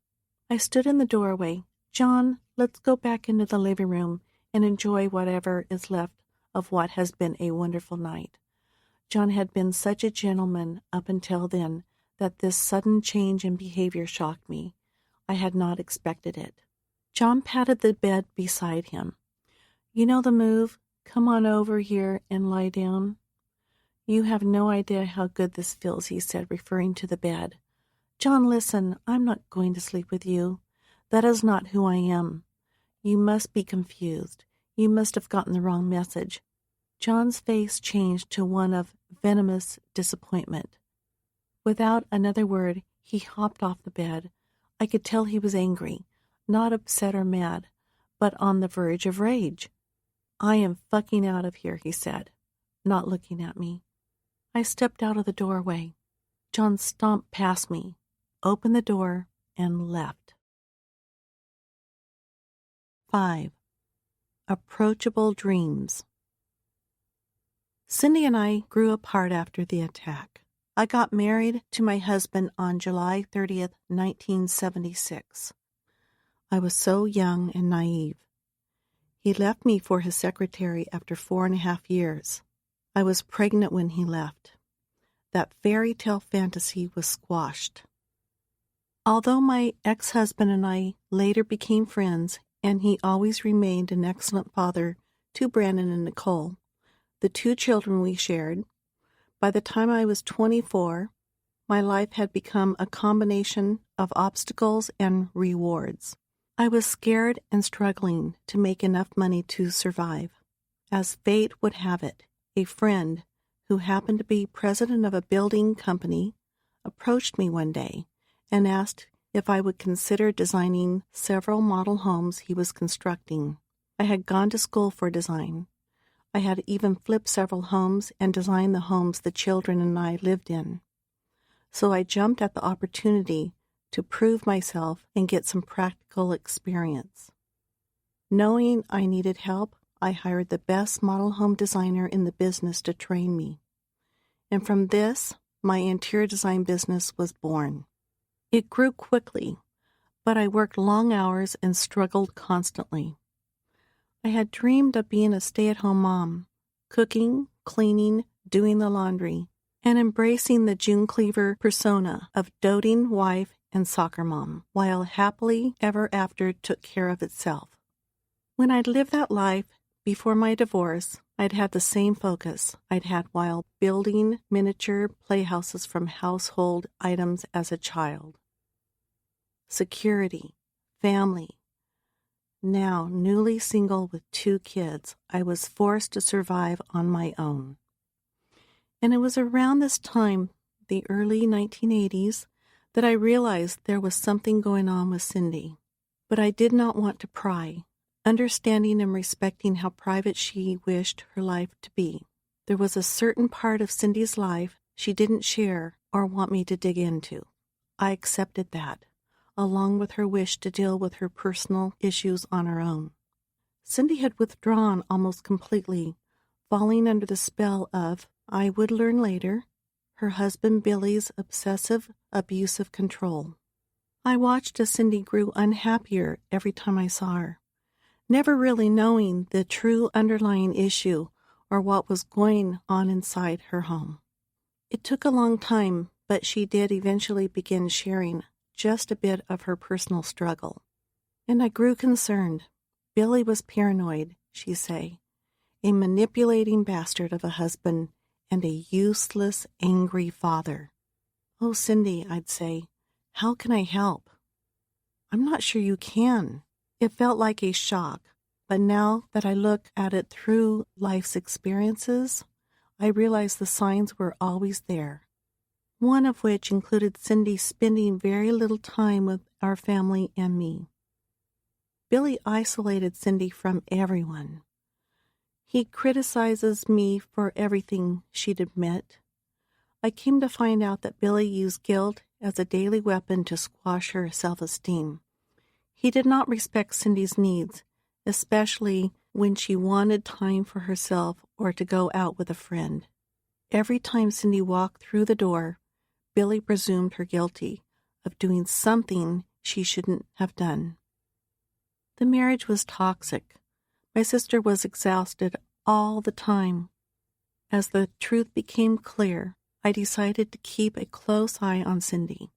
I stood in the doorway. "John, let's go back into the living room and enjoy whatever is left of what has been a wonderful night." John had been such a gentleman up until then that this sudden change in behavior shocked me. I had not expected it. John patted the bed beside him. "You know the move. Come on over here and lie down." "You have no idea how good this feels," he said, referring to the bed. "John, listen, I'm not going to sleep with you. That is not who I am. You must be confused. You must have gotten the wrong message." John's face changed to one of venomous disappointment. Without another word, he hopped off the bed. I could tell he was angry, not upset or mad, but on the verge of rage. "I am fucking out of here," he said, not looking at me. I stepped out of the doorway. John stomped past me, opened the door, and left. 5. Approachable dreams. Cindy and I grew apart after the attack. I got married to my husband on July 30th, 1976. I was so young and naive. He left me for his secretary after 4.5 years. I was pregnant when he left. That fairy tale fantasy was squashed. Although my ex-husband and I later became friends, and he always remained an excellent father to Brandon and Nicole, the 2 children we shared, by the time I was 24, my life had become a combination of obstacles and rewards. I was scared and struggling to make enough money to survive. As fate would have it, a friend who happened to be president of a building company approached me one day and asked if I would consider designing several model homes he was constructing. I had gone to school for design. I had even flipped several homes and designed the homes the children and I lived in. So I jumped at the opportunity to prove myself and get some practical experience. Knowing I needed help, I hired the best model home designer in the business to train me. And from this, my interior design business was born. It grew quickly, but I worked long hours and struggled constantly. I had dreamed of being a stay-at-home mom, cooking, cleaning, doing the laundry, and embracing the June Cleaver persona of doting wife and soccer mom, while happily ever after took care of itself. When I'd lived that life before my divorce, I'd had the same focus I'd had while building miniature playhouses from household items as a child. Security, family. Now, newly single with 2 kids, I was forced to survive on my own. And it was around this time, the early 1980s, that I realized there was something going on with Cindy. But I did not want to pry, understanding and respecting how private she wished her life to be. There was a certain part of Cindy's life she didn't share or want me to dig into. I accepted that, along with her wish to deal with her personal issues on her own. Cindy had withdrawn almost completely, falling under the spell of, I would learn later, her husband Billy's obsessive, abusive control. I watched as Cindy grew unhappier every time I saw her, never really knowing the true underlying issue or what was going on inside her home. It took a long time, but she did eventually begin sharing just a bit of her personal struggle. And I grew concerned. Billy was paranoid, she'd say, a manipulating bastard of a husband and a useless, angry father. "Oh, Cindy," I'd say, "how can I help?" "I'm not sure you can." It felt like a shock, but now that I look at it through life's experiences, I realize the signs were always there. One of which included Cindy spending very little time with our family and me. Billy isolated Cindy from everyone. He criticizes me for everything, she'd admit. I came to find out that Billy used guilt as a daily weapon to squash her self-esteem. He did not respect Cindy's needs, especially when she wanted time for herself or to go out with a friend. Every time Cindy walked through the door, Billy presumed her guilty of doing something she shouldn't have done. The marriage was toxic. My sister was exhausted all the time. As the truth became clear, I decided to keep a close eye on Cindy.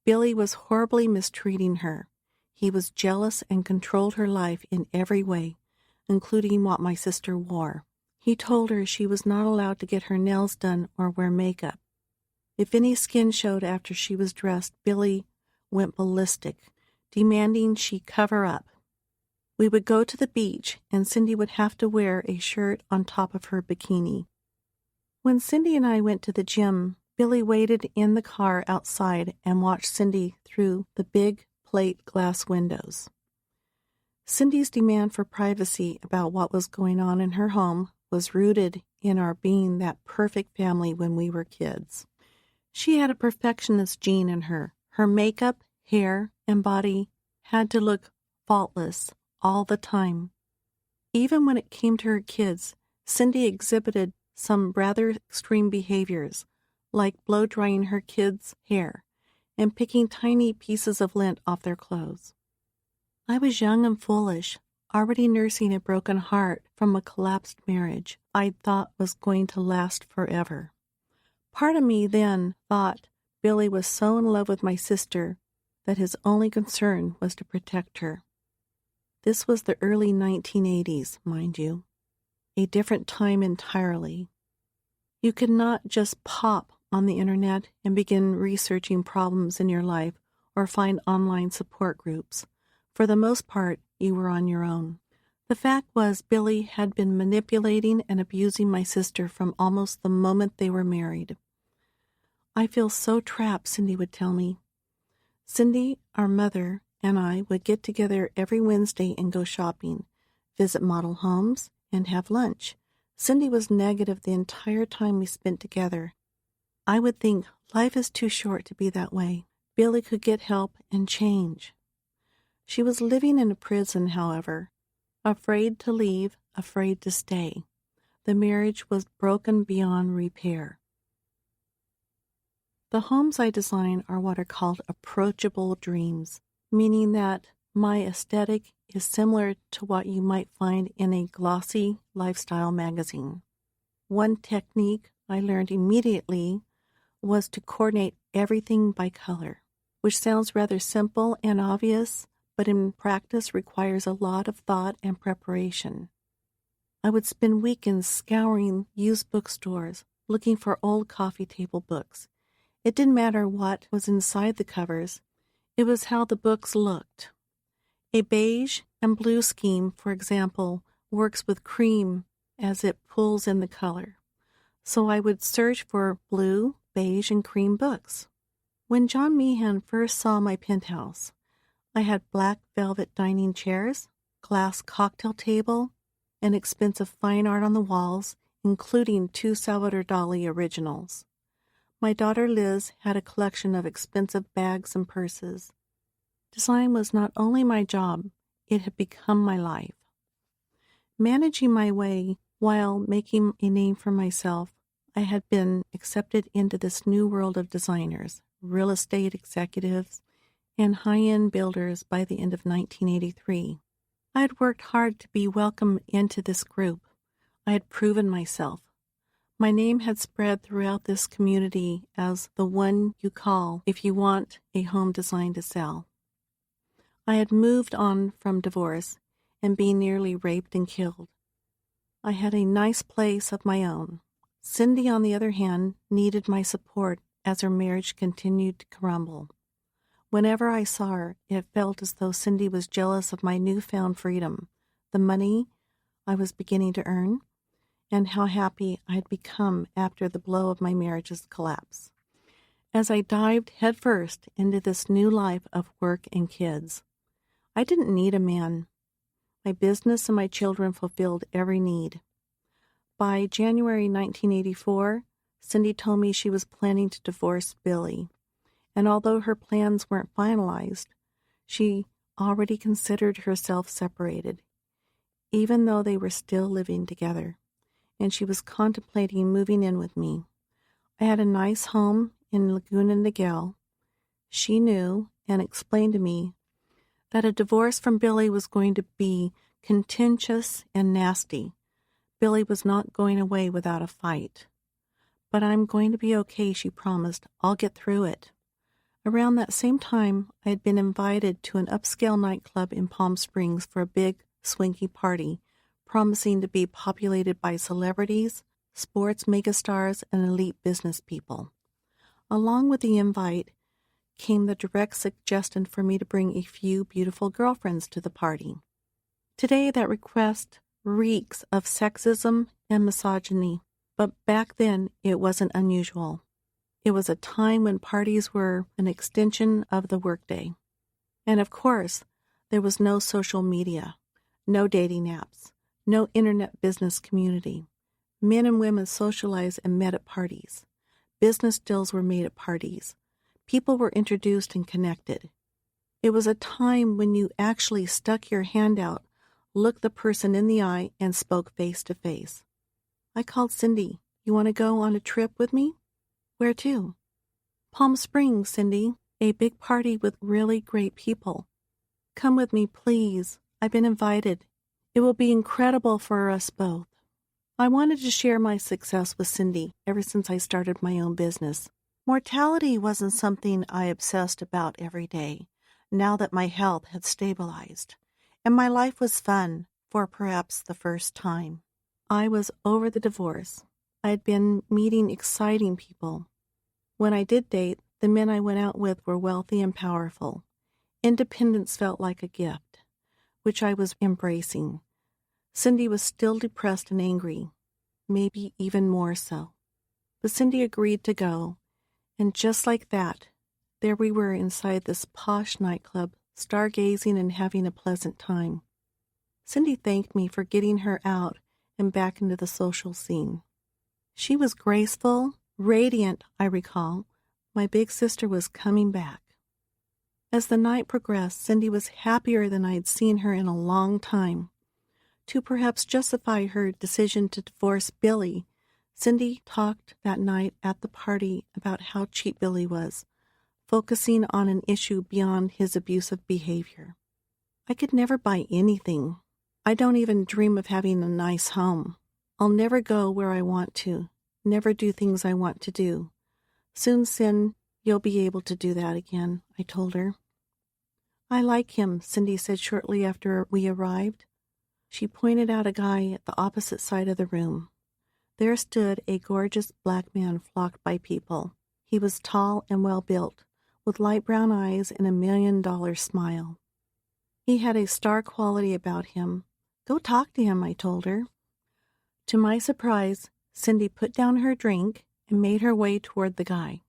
Billy was horribly mistreating her. He was jealous and controlled her life in every way, including what my sister wore. He told her she was not allowed to get her nails done or wear makeup. If any skin showed after she was dressed, Billy went ballistic, demanding she cover up. We would go to the beach, and Cindy would have to wear a shirt on top of her bikini. When Cindy and I went to the gym, Billy waited in the car outside and watched Cindy through the big plate glass windows. Cindy's demand for privacy about what was going on in her home was rooted in our being that perfect family when we were kids. She had a perfectionist gene in her. Her makeup, hair, and body had to look faultless all the time. Even when it came to her kids, Cindy exhibited some rather extreme behaviors, like blow-drying her kids' hair and picking tiny pieces of lint off their clothes. I was young and foolish, already nursing a broken heart from a collapsed marriage I thought was going to last forever. Part of me then thought Billy was so in love with my sister that his only concern was to protect her. This was the early 1980s, mind you, a different time entirely. You could not just pop on the internet and begin researching problems in your life or find online support groups. For the most part, you were on your own. The fact was, Billy had been manipulating and abusing my sister from almost the moment they were married. I feel so trapped, Cindy would tell me. Cindy, our mother, and I would get together every Wednesday and go shopping, visit model homes, and have lunch. Cindy was negative the entire time we spent together. I would think, life is too short to be that way. Billy could get help and change. She was living in a prison, however, afraid to leave, afraid to stay. The marriage was broken beyond repair. The homes I design are what are called approachable dreams, meaning that my aesthetic is similar to what you might find in a glossy lifestyle magazine. One technique I learned immediately was to coordinate everything by color, which sounds rather simple and obvious, but in practice requires a lot of thought and preparation. I would spend weekends scouring used bookstores, looking for old coffee table books. It didn't matter what was inside the covers. It was how the books looked. A beige and blue scheme, for example, works with cream as it pulls in the color. So I would search for blue, beige, and cream books. When John Meehan first saw my penthouse, I had black velvet dining chairs, glass cocktail table, and expensive fine art on the walls, including 2 Salvador Dali originals. My daughter Liz had a collection of expensive bags and purses. Design was not only my job, it had become my life. Managing my way while making a name for myself, I had been accepted into this new world of designers, real estate executives, and high-end builders by the end of 1983. I had worked hard to be welcomed into this group. I had proven myself. My name had spread throughout this community as the one you call if you want a home design to sell. I had moved on from divorce and being nearly raped and killed. I had a nice place of my own. Cindy, on the other hand, needed my support as her marriage continued to crumble. Whenever I saw her, it felt as though Cindy was jealous of my newfound freedom, the money I was beginning to earn, and how happy I had become after the blow of my marriage's collapse. As I dived headfirst into this new life of work and kids, I didn't need a man. My business and my children fulfilled every need. By January 1984, Cindy told me she was planning to divorce Billy, and although her plans weren't finalized, she already considered herself separated, even though they were still living together. and she was contemplating moving in with me. I had a nice home in Laguna Niguel. She knew and explained to me that a divorce from Billy was going to be contentious and nasty. Billy was not going away without a fight. But I'm going to be okay, she promised. I'll get through it. Around that same time, I had been invited to an upscale nightclub in Palm Springs for a big, swanky party, promising to be populated by celebrities, sports megastars, and elite business people. Along with the invite came the direct suggestion for me to bring a few beautiful girlfriends to the party. Today, that request reeks of sexism and misogyny, but back then it wasn't unusual. It was a time when parties were an extension of the workday. And of course, there was no social media, no dating apps, no internet business community. Men and women socialized and met at parties. Business deals were made at parties. People were introduced and connected. It was a time when you actually stuck your hand out, looked the person in the eye, and spoke face to face. I called Cindy. You want to go on a trip with me? Where to? Palm Springs, Cindy. A big party with really great people. Come with me, please. I've been invited. It will be incredible for us both. I wanted to share my success with Cindy ever since I started my own business. Mortality wasn't something I obsessed about every day, now that my health had stabilized, and my life was fun for perhaps the first time. I was over the divorce. I had been meeting exciting people. When I did date, the men I went out with were wealthy and powerful. Independence felt like a gift, which I was embracing. Cindy was still depressed and angry, maybe even more so. But Cindy agreed to go, and just like that, there we were inside this posh nightclub, stargazing and having a pleasant time. Cindy thanked me for getting her out and back into the social scene. She was graceful, radiant, I recall. My big sister was coming back. As the night progressed, Cindy was happier than I had seen her in a long time. To perhaps justify her decision to divorce Billy, Cindy talked that night at the party about how cheap Billy was, focusing on an issue beyond his abusive behavior. I could never buy anything. I don't even dream of having a nice home. I'll never go where I want to, never do things I want to do. Soon, Cin, you'll be able to do that again, I told her. I like him, Cindy said shortly after we arrived. She pointed out a guy at the opposite side of the room. There stood a gorgeous black man flocked by people. He was tall and well-built, with light brown eyes and $1 million smile. He had a star quality about him. Go talk to him, I told her. To my surprise, Cindy put down her drink and made her way toward the guy.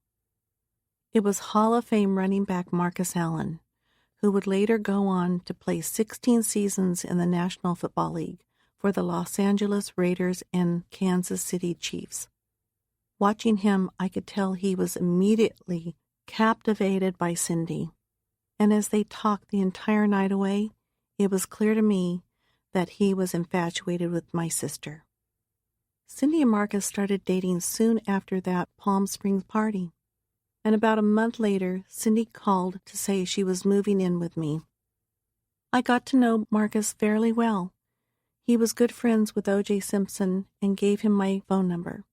It was Hall of Fame running back Marcus Allen, who would later go on to play 16 seasons in the National Football League for the Los Angeles Raiders and Kansas City Chiefs. Watching him, I could tell he was immediately captivated by Cindy. And as they talked the entire night away, it was clear to me that he was infatuated with my sister. Cindy and Marcus started dating soon after that Palm Springs party. And about a month later, Cindy called to say she was moving in with me. I got to know Marcus fairly well. He was good friends with O.J. Simpson and gave him my phone number.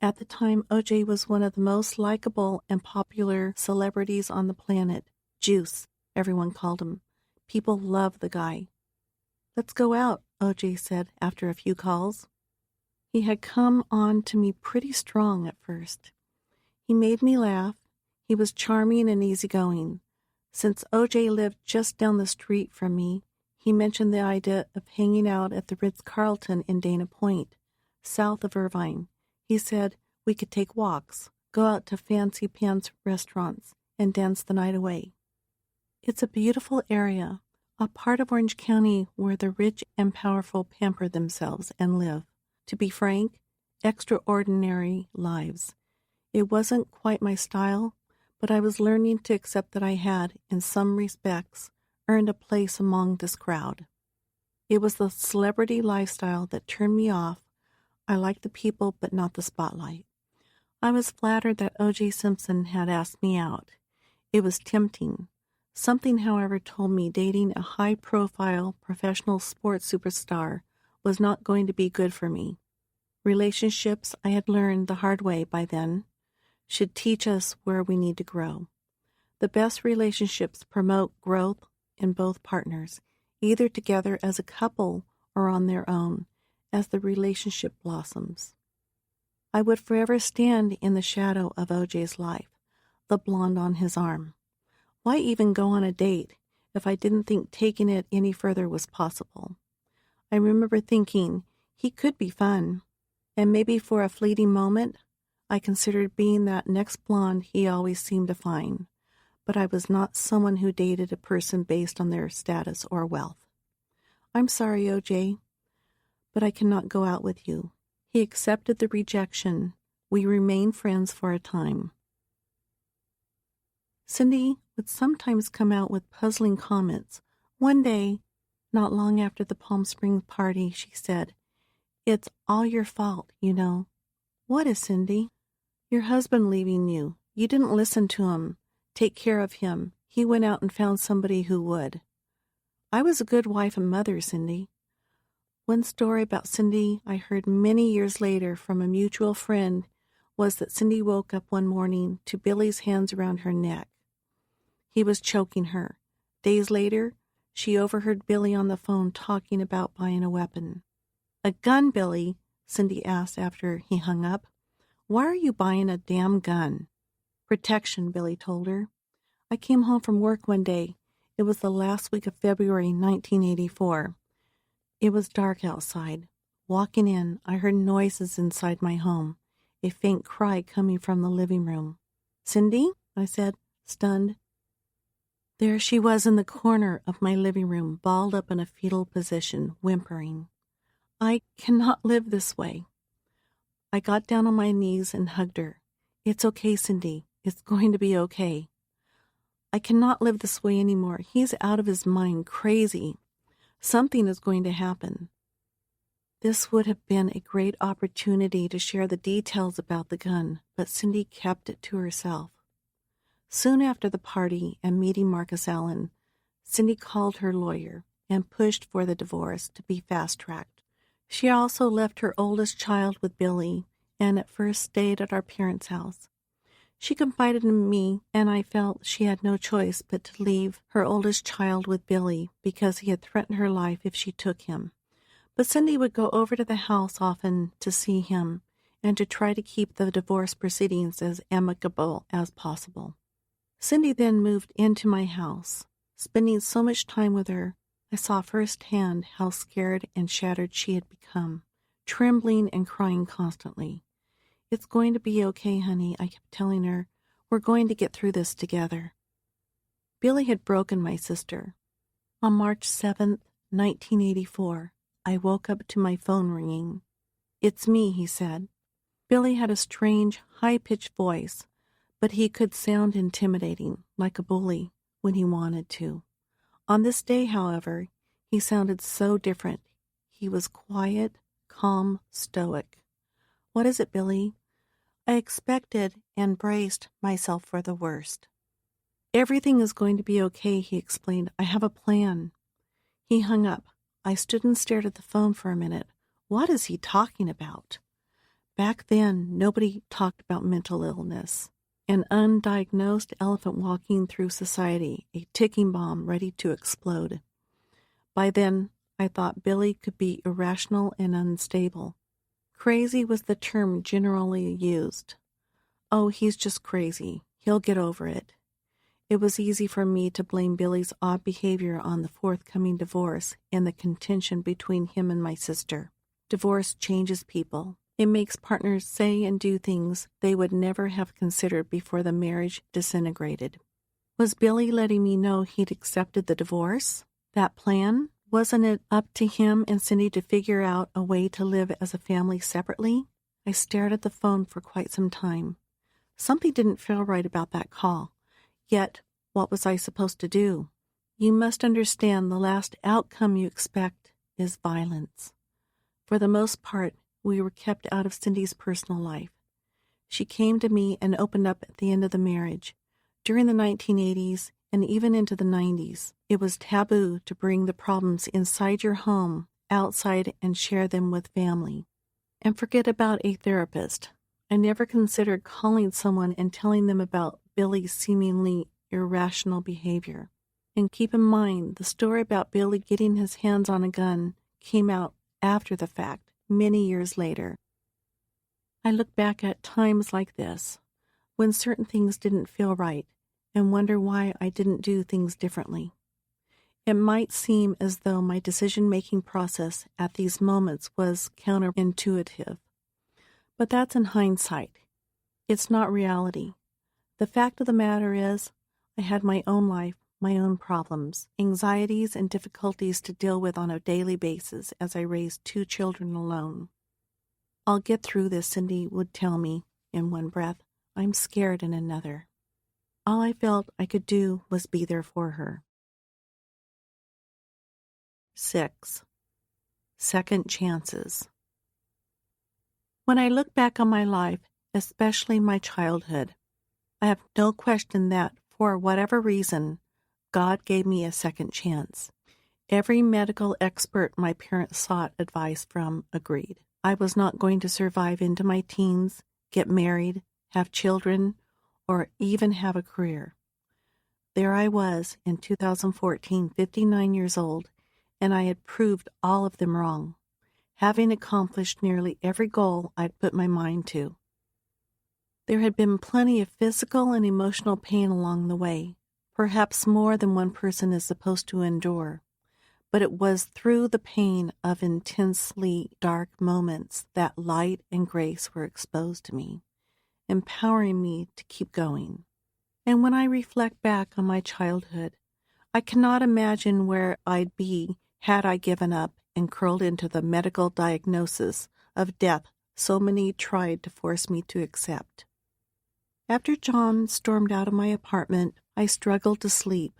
At the time, O.J. was one of the most likable and popular celebrities on the planet. Juice, everyone called him. People loved the guy. Let's go out, O.J. said after a few calls. He had come on to me pretty strong at first. He made me laugh. He was charming and easygoing. Since O.J. lived just down the street from me, he mentioned the idea of hanging out at the Ritz-Carlton in Dana Point, south of Irvine. He said we could take walks, go out to fancy pants restaurants, and dance the night away. It's a beautiful area, a part of Orange County where the rich and powerful pamper themselves and live, to be frank, extraordinary lives. It wasn't quite my style, but I was learning to accept that I had, in some respects, earned a place among this crowd. It was the celebrity lifestyle that turned me off. I like the people, but not the spotlight. I was flattered that O.J. Simpson had asked me out. It was tempting. Something, however, told me dating a high-profile professional sports superstar was not going to be good for me. Relationships, I had learned the hard way by then, should teach us where we need to grow. The best relationships promote growth in both partners, either together as a couple or on their own, as the relationship blossoms. I would forever stand in the shadow of O.J.'s life, the blonde on his arm. Why even go on a date if I didn't think taking it any further was possible? I remember thinking he could be fun, and maybe for a fleeting moment I considered being that next blonde he always seemed to find, but I was not someone who dated a person based on their status or wealth. I'm sorry, O.J., but I cannot go out with you. He accepted the rejection. We remained friends for a time. Cindy would sometimes come out with puzzling comments. One day, not long after the Palm Springs party, she said, "It's all your fault, you know." "What is, Cindy?" "Your husband leaving you. You didn't listen to him, take care of him. He went out and found somebody who would." "I was a good wife and mother, Cindy." One story about Cindy I heard many years later from a mutual friend was that Cindy woke up one morning to Billy's hands around her neck. He was choking her. Days later, she overheard Billy on the phone talking about buying a weapon. "A gun, Billy?" Cindy asked after he hung up. "Why are you buying a damn gun?" "Protection," Billy told her. "I came home from work one day. It was the last week of February, 1984. It was dark outside. Walking in, I heard noises inside my home, a faint cry coming from the living room. 'Cindy?' I said, stunned. There she was in the corner of my living room, balled up in a fetal position, whimpering. I cannot live this way. I got down on my knees and hugged her. "It's okay, Cindy. It's going to be okay. I cannot live this way anymore. He's out of his mind, crazy. Something is going to happen." This would have been a great opportunity to share the details about the gun, but Cindy kept it to herself. Soon after the party and meeting Marcus Allen, Cindy called her lawyer and pushed for the divorce to be fast-tracked. She also left her oldest child with Billy and at first stayed at our parents' house. She confided in me, and I felt she had no choice but to leave her oldest child with Billy because he had threatened her life if she took him. But Cindy would go over to the house often to see him and to try to keep the divorce proceedings as amicable as possible. Cindy then moved into my house. Spending so much time with her, I saw firsthand how scared and shattered she had become, trembling and crying constantly. "It's going to be okay, honey," I kept telling her. "We're going to get through this together." Billy had broken my sister. On March 7th, 1984, I woke up to my phone ringing. "It's me," he said. Billy had a strange, high-pitched voice, but he could sound intimidating, like a bully, when he wanted to. On this day, however, he sounded so different. He was quiet, calm, stoic. "What is it, Billy?" I expected and braced myself for the worst. "Everything is going to be okay," he explained. "I have a plan." He hung up. I stood and stared at the phone for a minute. What is he talking about? Back then, nobody talked about mental illness. An undiagnosed elephant walking through society, a ticking bomb ready to explode. By then, I thought Billy could be irrational and unstable. Crazy was the term generally used. "Oh, he's just crazy. He'll get over it." It was easy for me to blame Billy's odd behavior on the forthcoming divorce and the contention between him and my sister. Divorce changes people. It makes partners say and do things they would never have considered before the marriage disintegrated. Was Billy letting me know he'd accepted the divorce? That plan? Wasn't it up to him and Cindy to figure out a way to live as a family separately? I stared at the phone for quite some time. Something didn't feel right about that call. Yet, what was I supposed to do? You must understand the last outcome you expect is violence. For the most part, we were kept out of Cindy's personal life. She came to me and opened up at the end of the marriage. During the 1980s and even into the 90s, it was taboo to bring the problems inside your home, outside, and share them with family. And forget about a therapist. I never considered calling someone and telling them about Billy's seemingly irrational behavior. And keep in mind, the story about Billy getting his hands on a gun came out after the fact, many years later. I look back at times like this, when certain things didn't feel right, and wonder why I didn't do things differently. It might seem as though my decision-making process at these moments was counterintuitive. But that's in hindsight. It's not reality. The fact of the matter is, I had my own life, my own problems, anxieties, and difficulties to deal with on a daily basis as I raised 2 children alone. "I'll get through this," Cindy would tell me in one breath. "I'm scared" in another. All I felt I could do was be there for her. 6. Second chances. When I look back on my life, especially my childhood, I have no question that, for whatever reason, God gave me a second chance. Every medical expert my parents sought advice from agreed. I was not going to survive into my teens, get married, have children, or even have a career. There I was in 2014, 59 years old, and I had proved all of them wrong, having accomplished nearly every goal I'd put my mind to. There had been plenty of physical and emotional pain along the way, perhaps more than one person is supposed to endure. But it was through the pain of intensely dark moments that light and grace were exposed to me, empowering me to keep going. And when I reflect back on my childhood, I cannot imagine where I'd be had I given up and curled into the medical diagnosis of death so many tried to force me to accept. After John stormed out of my apartment, I struggled to sleep.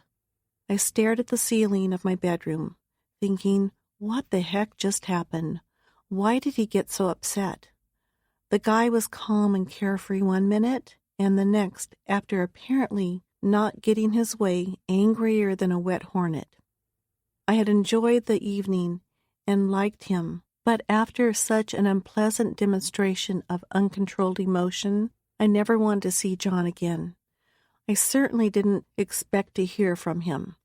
I stared at the ceiling of my bedroom, thinking, what the heck just happened? Why did he get so upset? The guy was calm and carefree one minute, and the next, after apparently not getting his way, angrier than a wet hornet. I had enjoyed the evening and liked him, but after such an unpleasant demonstration of uncontrolled emotion, I never wanted to see John again. I certainly didn't expect to hear from him.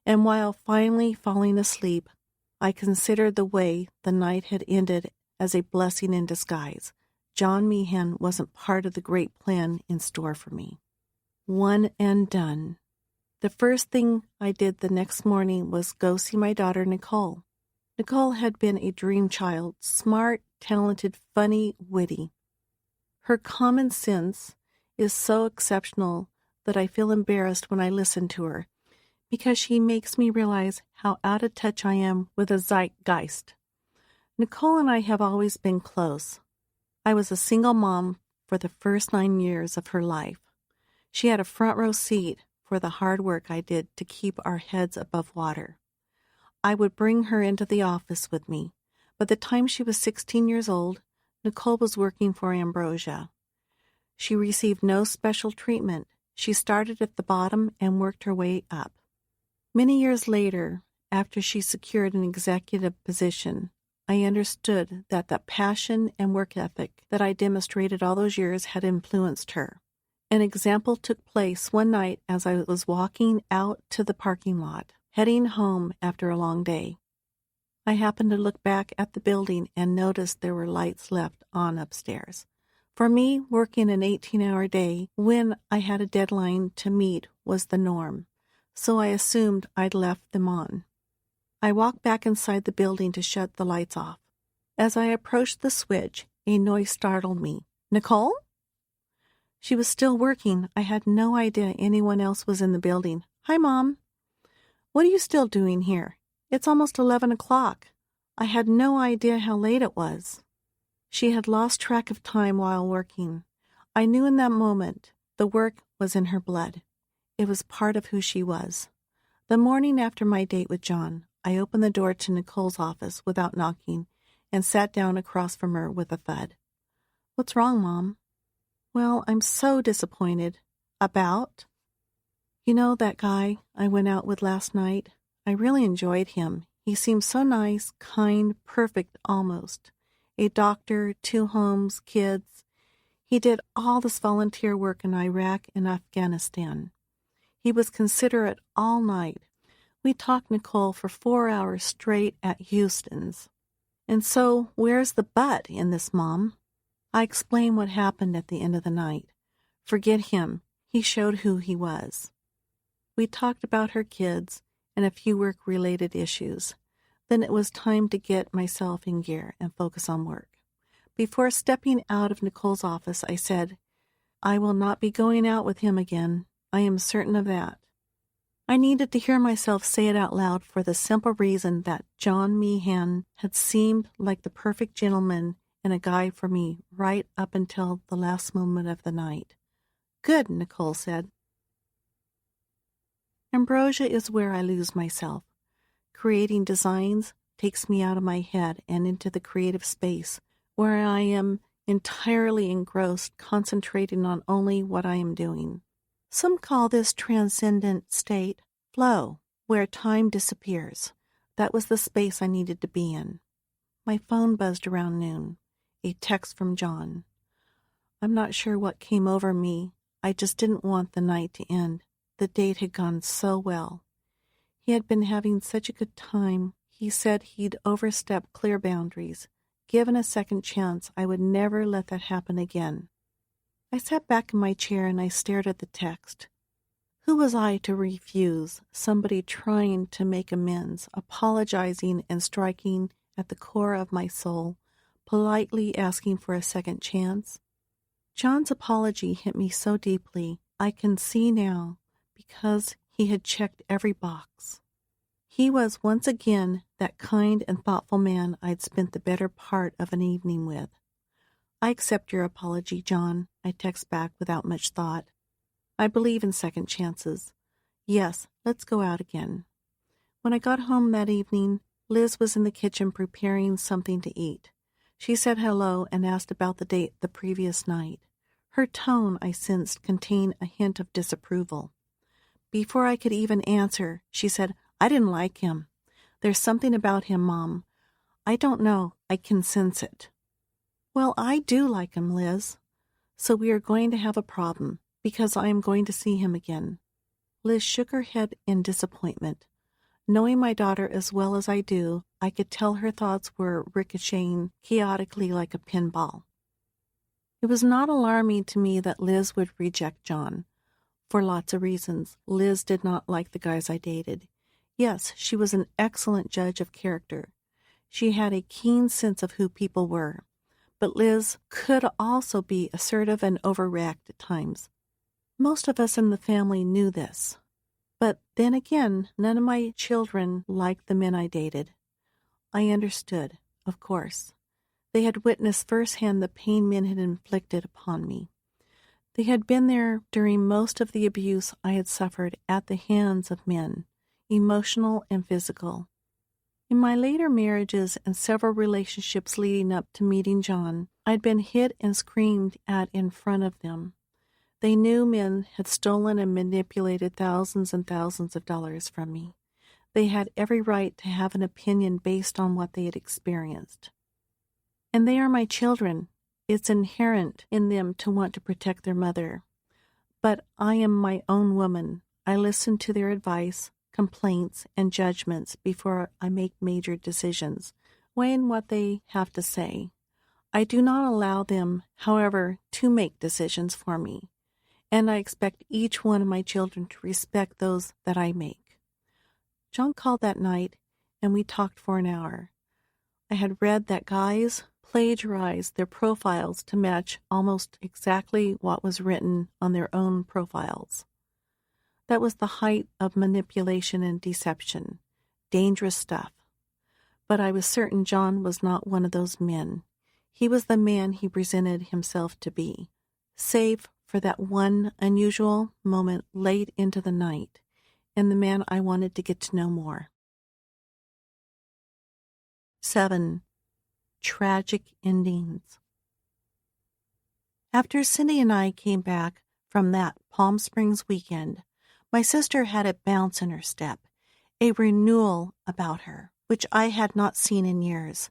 And while finally falling asleep, I considered the way the night had ended as a blessing in disguise. John Meehan wasn't part of the great plan in store for me. One and done. The first thing I did the next morning was go see my daughter Nicole. Nicole had been a dream child, smart, talented, funny, witty. Her common sense is so exceptional that I feel embarrassed when I listen to her, because she makes me realize how out of touch I am with the zeitgeist. Nicole and I have always been close. I was a single mom for the first 9 years of her life. She had a front row seat for the hard work I did to keep our heads above water. I would bring her into the office with me. By the time she was 16 years old, Nicole was working for Ambrosia. She received no special treatment. She started at the bottom and worked her way up. Many years later, after she secured an executive position, I understood that the passion and work ethic that I demonstrated all those years had influenced her. An example took place one night as I was walking out to the parking lot, heading home after a long day. I happened to look back at the building and noticed there were lights left on upstairs. For me, working an 18-hour day when I had a deadline to meet was the norm, so I assumed I'd left them on. I walked back inside the building to shut the lights off. As I approached the switch, a noise startled me. "Nicole?" She was still working. I had no idea anyone else was in the building. "Hi, Mom." "What are you still doing here? It's almost 11 o'clock. I had no idea how late it was." She had lost track of time while working. I knew in that moment the work was in her blood. It was part of who she was. The morning after my date with John, I opened the door to Nicole's office without knocking and sat down across from her with a thud. "What's wrong, Mom?" "Well, I'm so disappointed." "About?" "You know that guy I went out with last night? I really enjoyed him. He seemed so nice, kind, perfect almost. A doctor, 2 homes, kids. He did all this volunteer work in Iraq and Afghanistan. He was considerate all night. We talked Nicole for 4 hours straight at Houston's. And so, where's the but in this, Mom?" I explained what happened at the end of the night. Forget him. He showed who he was. We talked about her kids and a few work-related issues. Then it was time to get myself in gear and focus on work. Before stepping out of Nicole's office, I said, "I will not be going out with him again. I am certain of that." I needed to hear myself say it out loud for the simple reason that John Meehan had seemed like the perfect gentleman and a guide for me right up until the last moment of the night. "Good," Nicole said. Ambrosia is where I lose myself. Creating designs takes me out of my head and into the creative space where I am entirely engrossed, concentrating on only what I am doing. Some call this transcendent state flow, where time disappears. That was the space I needed to be in. My phone buzzed around noon. A text from John. I'm not sure what came over me. I just didn't want the night to end. The date had gone so well. He had been having such a good time. He said he'd overstepped clear boundaries. Given a second chance, I would never let that happen again. I sat back in my chair and I stared at the text. Who was I to refuse somebody trying to make amends, apologizing and striking at the core of my soul, politely asking for a second chance? John's apology hit me so deeply, I can see now, because he had checked every box. He was once again that kind and thoughtful man I'd spent the better part of an evening with. I accept your apology, John, I text back without much thought. I believe in second chances. Yes, let's go out again. When I got home that evening, Liz was in the kitchen preparing something to eat. She said hello and asked about the date the previous night. Her tone, I sensed, contained a hint of disapproval. Before I could even answer, she said, I didn't like him. There's something about him, Mom. I don't know. I can sense it. Well, I do like him, Liz. So we are going to have a problem, because I am going to see him again. Liz shook her head in disappointment. Knowing my daughter as well as I do, I could tell her thoughts were ricocheting chaotically like a pinball. It was not alarming to me that Liz would reject John. For lots of reasons, Liz did not like the guys I dated. Yes, she was an excellent judge of character. She had a keen sense of who people were. But Liz could also be assertive and overreact at times. Most of us in the family knew this. But then again, none of my children liked the men I dated. I understood, of course. They had witnessed firsthand the pain men had inflicted upon me. They had been there during most of the abuse I had suffered at the hands of men, emotional and physical. In my later marriages and several relationships leading up to meeting John, I'd been hit and screamed at in front of them. They knew men had stolen and manipulated thousands and thousands of dollars from me. They had every right to have an opinion based on what they had experienced. And they are my children. It's inherent in them to want to protect their mother. But I am my own woman. I listen to their advice, complaints, and judgments before I make major decisions, weighing what they have to say. I do not allow them, however, to make decisions for me, and I expect each one of my children to respect those that I make. John called that night, and we talked for an hour. I had read that guys plagiarized their profiles to match almost exactly what was written on their own profiles. That was the height of manipulation and deception. Dangerous stuff. But I was certain John was not one of those men. He was the man he presented himself to be, save for that one unusual moment late into the night, and the man I wanted to get to know more. 7. tragic endings. After Cindy and I came back from that Palm Springs weekend, my sister had a bounce in her step, a renewal about her, which I had not seen in years.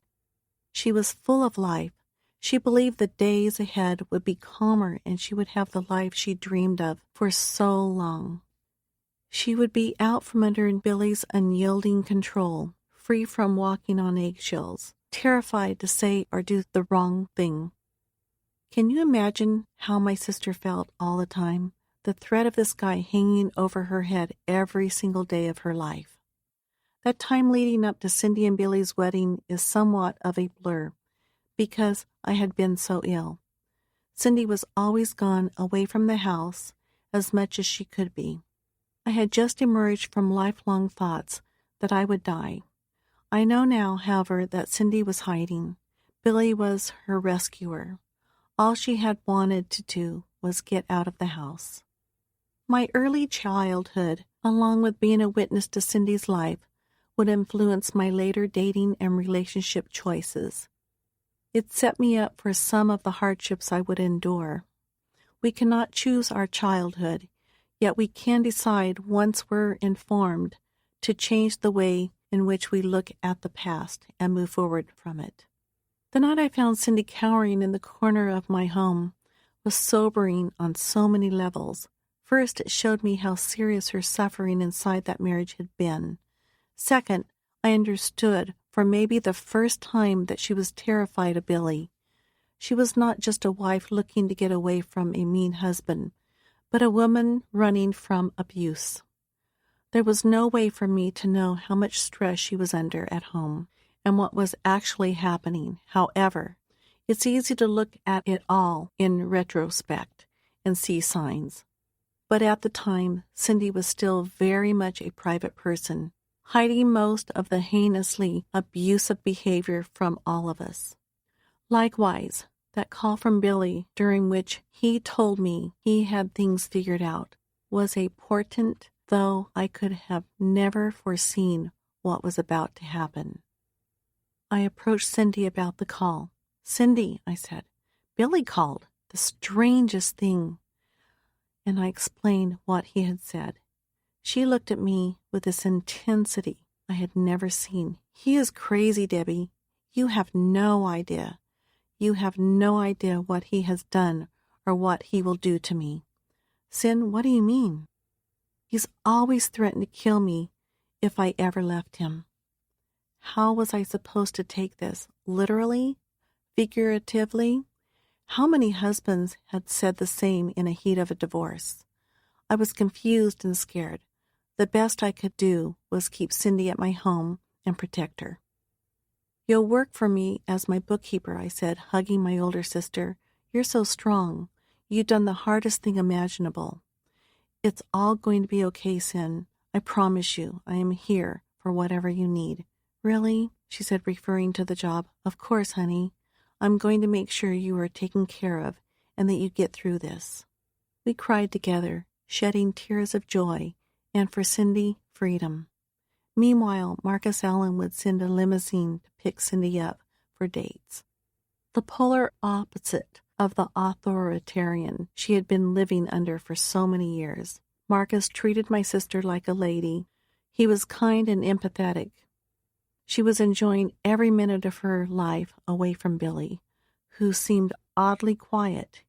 She was full of life. She believed the days ahead would be calmer and she would have the life she dreamed of for so long. She would be out from under Billy's unyielding control, free from walking on eggshells, terrified to say or do the wrong thing. Can you imagine how my sister felt all the time? The threat of this guy hanging over her head every single day of her life. That time leading up to Cindy and Billy's wedding is somewhat of a blur, because I had been so ill. Cindy was always gone away from the house as much as she could be. I had just emerged from lifelong thoughts that I would die. I know now, however, that Cindy was hiding. Billy was her rescuer. All she had wanted to do was get out of the house. My early childhood, along with being a witness to Cindy's life, would influence my later dating and relationship choices. It set me up for some of the hardships I would endure. We cannot choose our childhood, yet we can decide once we're informed to change the way in which we look at the past and move forward from it. The night I found Cindy cowering in the corner of my home was sobering on so many levels. First, it showed me how serious her suffering inside that marriage had been. Second, I understood, for maybe the first time, that she was terrified of Billy. She was not just a wife looking to get away from a mean husband, but a woman running from abuse. There was no way for me to know how much stress she was under at home and what was actually happening. However, it's easy to look at it all in retrospect and see signs. But at the time, Cindy was still very much a private person, hiding most of the heinously abusive behavior from all of us. Likewise, that call from Billy, during which he told me he had things figured out, was a portent, though I could have never foreseen what was about to happen. I approached Cindy about the call. "Cindy," I said, "Billy called. The strangest thing." And I explained what he had said. She looked at me with this intensity I had never seen. "He is crazy, Debbie. You have no idea. You have no idea what he has done or what he will do to me." "Cin, what do you mean?" "He's always threatened to kill me if I ever left him." How was I supposed to take this? Literally? Figuratively? How many husbands had said the same in a heat of a divorce? I was confused and scared. The best I could do was keep Cindy at my home and protect her. "You'll work for me as my bookkeeper," I said, hugging my older sister. "You're so strong. You've done the hardest thing imaginable. It's all going to be okay, Cin. I promise you, I am here for whatever you need." "Really?" she said, referring to the job. "Of course, honey. I'm going to make sure you are taken care of and that you get through this." We cried together, shedding tears of joy, and for Cindy, freedom. Meanwhile, Marcus Allen would send a limousine to pick Cindy up for dates. The polar opposite of the authoritarian she had been living under for so many years. Marcus treated my sister like a lady. He was kind and empathetic. She was enjoying every minute of her life away from Billy, who seemed oddly quiet.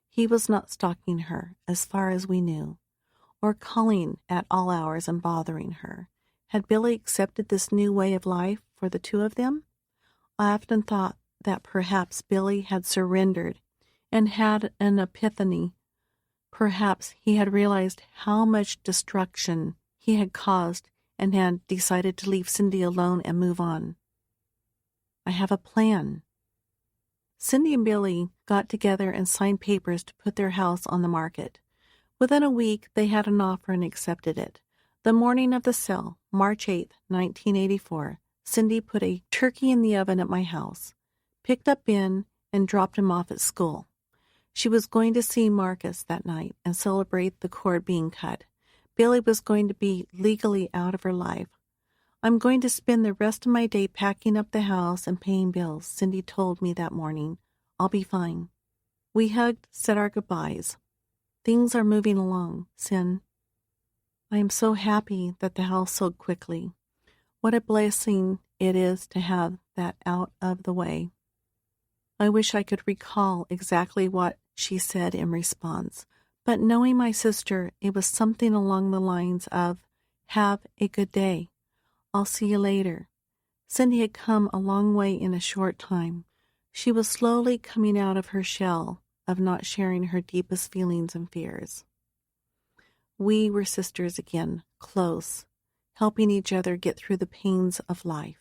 He was not stalking her, as far as we knew, or calling at all hours and bothering her. Had Billy accepted this new way of life for the two of them? I often thought that perhaps Billy had surrendered and had an epiphany. Perhaps he had realized how much destruction he had caused and had decided to leave Cindy alone and move on. "I have a plan." Cindy and Billy got together and signed papers to put their house on the market. Within a week, they had an offer and accepted it. The morning of the sale, March 8th, 1984, Cindy put a turkey in the oven at my house, picked up Ben, and dropped him off at school. She was going to see Marcus that night and celebrate the cord being cut. Billy was going to be legally out of her life. I'm going to spend the rest of my day packing up the house and paying bills, Cindy told me that morning. I'll be fine. We hugged, said our goodbyes. Things are moving along, Sin. I am so happy that the house sold quickly. What a blessing it is to have that out of the way. I wish I could recall exactly what she said in response, but knowing my sister, it was something along the lines of, "Have a good day. I'll see you later." Cindy had come a long way in a short time. She was slowly coming out of her shell of not sharing her deepest feelings and fears. We were sisters again, close, helping each other get through the pains of life.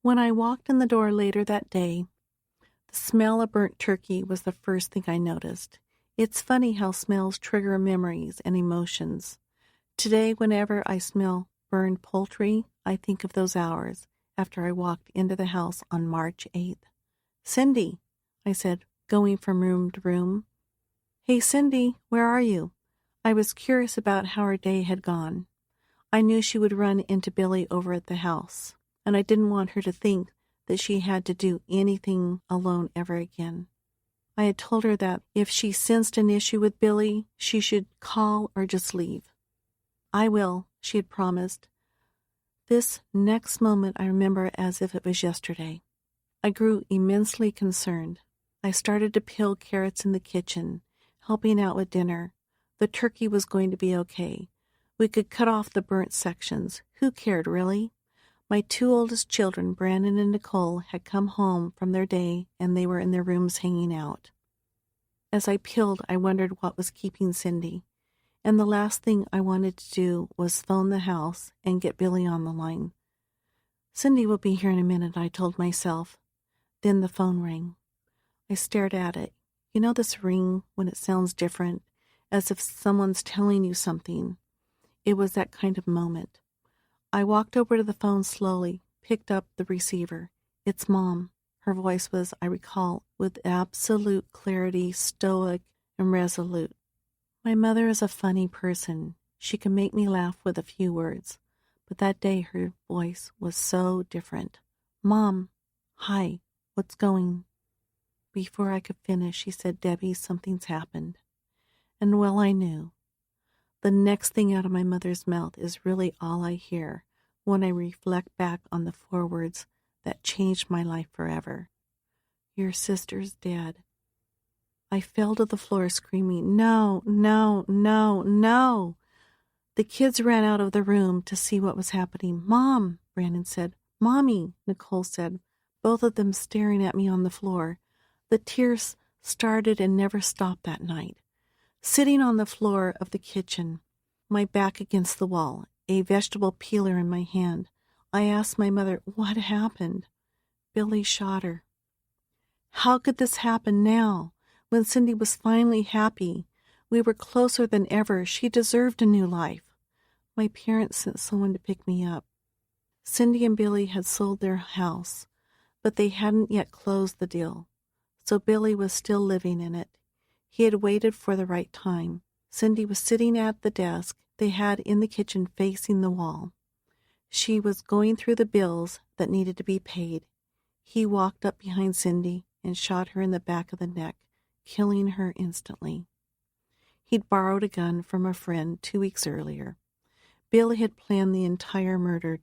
When I walked in the door later that day, the smell of burnt turkey was the first thing I noticed. It's funny how smells trigger memories and emotions. Today, whenever I smell burned poultry, I think of those hours after I walked into the house on March 8th. "Cindy," I said, going from room to room. "Hey, Cindy, where are you?" I was curious about how her day had gone. I knew she would run into Billy over at the house, and I didn't want her to think that she had to do anything alone ever again. I had told her that if she sensed an issue with Billy, she should call or just leave. "I will," she had promised. This next moment I remember as if it was yesterday. I grew immensely concerned. I started to peel carrots in the kitchen, helping out with dinner. The turkey was going to be okay. We could cut off the burnt sections. Who cared, really? My two oldest children, Brandon and Nicole, had come home from their day, and they were in their rooms hanging out. As I peeled, I wondered what was keeping Cindy, and the last thing I wanted to do was phone the house and get Billy on the line. "Cindy will be here in a minute," I told myself. Then the phone rang. I stared at it. You know this ring when it sounds different, as if someone's telling you something? It was that kind of moment. I walked over to the phone slowly, picked up the receiver. "It's Mom." Her voice was, I recall, with absolute clarity, stoic and resolute. My mother is a funny person. She can make me laugh with a few words, but that day her voice was so different. "Mom, hi, what's going?" Before I could finish, she said, "Debbie, something's happened." And well, I knew. The next thing out of my mother's mouth is really all I hear when I reflect back on the 4 words that changed my life forever. "Your sister's dead." I fell to the floor screaming, "No, no, no, no." The kids ran out of the room to see what was happening. "Mom," Brandon said. "Mommy," Nicole said, both of them staring at me on the floor. The tears started and never stopped that night. Sitting on the floor of the kitchen, my back against the wall, a vegetable peeler in my hand, I asked my mother, "What happened?" "Billy shot her." How could this happen now, when Cindy was finally happy? We were closer than ever. She deserved a new life. My parents sent someone to pick me up. Cindy and Billy had sold their house, but they hadn't yet closed the deal, so Billy was still living in it. He had waited for the right time. Cindy was sitting at the desk they had in the kitchen facing the wall. She was going through the bills that needed to be paid. He walked up behind Cindy and shot her in the back of the neck, killing her instantly. He'd borrowed a gun from a friend 2 weeks earlier. Billy had planned the entire murder.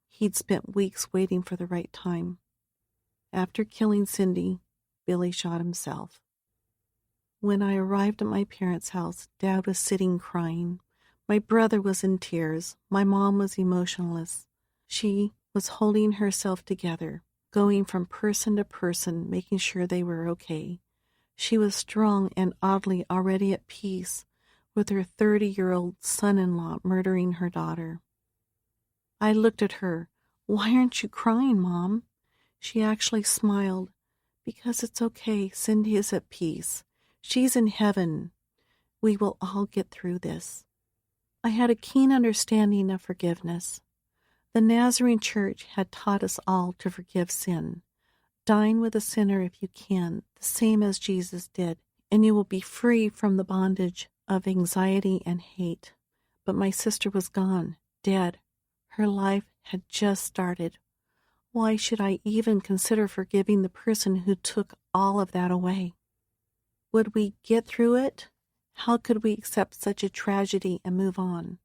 He'd spent weeks waiting for the right time. After killing Cindy, Billy shot himself. When I arrived at my parents' house, Dad was sitting crying. My brother was in tears. My mom was emotionless. She was holding herself together, going from person to person, making sure they were okay. She was strong and oddly already at peace with her 30-year-old son-in-law murdering her daughter. I looked at her. "Why aren't you crying, Mom?" She actually smiled. "Because it's okay. Cindy is at peace. She's in heaven. We will all get through this." I had a keen understanding of forgiveness. The Nazarene Church had taught us all to forgive sin. Dine with a sinner if you can, the same as Jesus did, and you will be free from the bondage of anxiety and hate. But my sister was gone, dead. Her life had just started. Why should I even consider forgiving the person who took all of that away? Would we get through it? How could we accept such a tragedy and move on?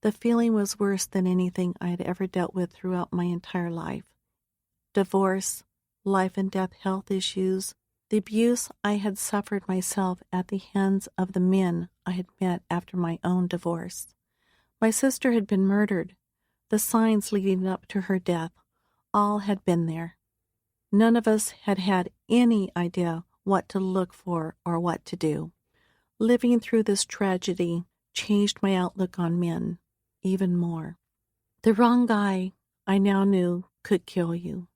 The feeling was worse than anything I had ever dealt with throughout my entire life. Divorce, life and death health issues, the abuse I had suffered myself at the hands of the men I had met after my own divorce. My sister had been murdered. The signs leading up to her death, all had been there. None of us had had any idea what to look for or what to do. Living through this tragedy changed my outlook on men even more. The wrong guy, I now knew, could kill you.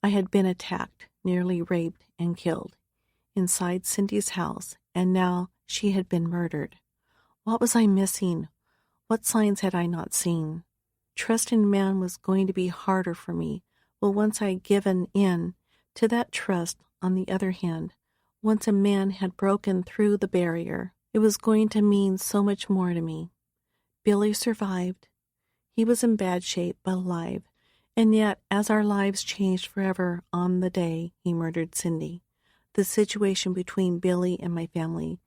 I had been attacked, nearly raped and killed, inside Cindy's house, and now she had been murdered. What was I missing? What signs had I not seen? Trusting man was going to be harder for me, but once I had given in to that trust, on the other hand, once a man had broken through the barrier, it was going to mean so much more to me. Billy survived. He was in bad shape, but alive. And yet, as our lives changed forever on the day he murdered Cindy, the situation between Billy and my family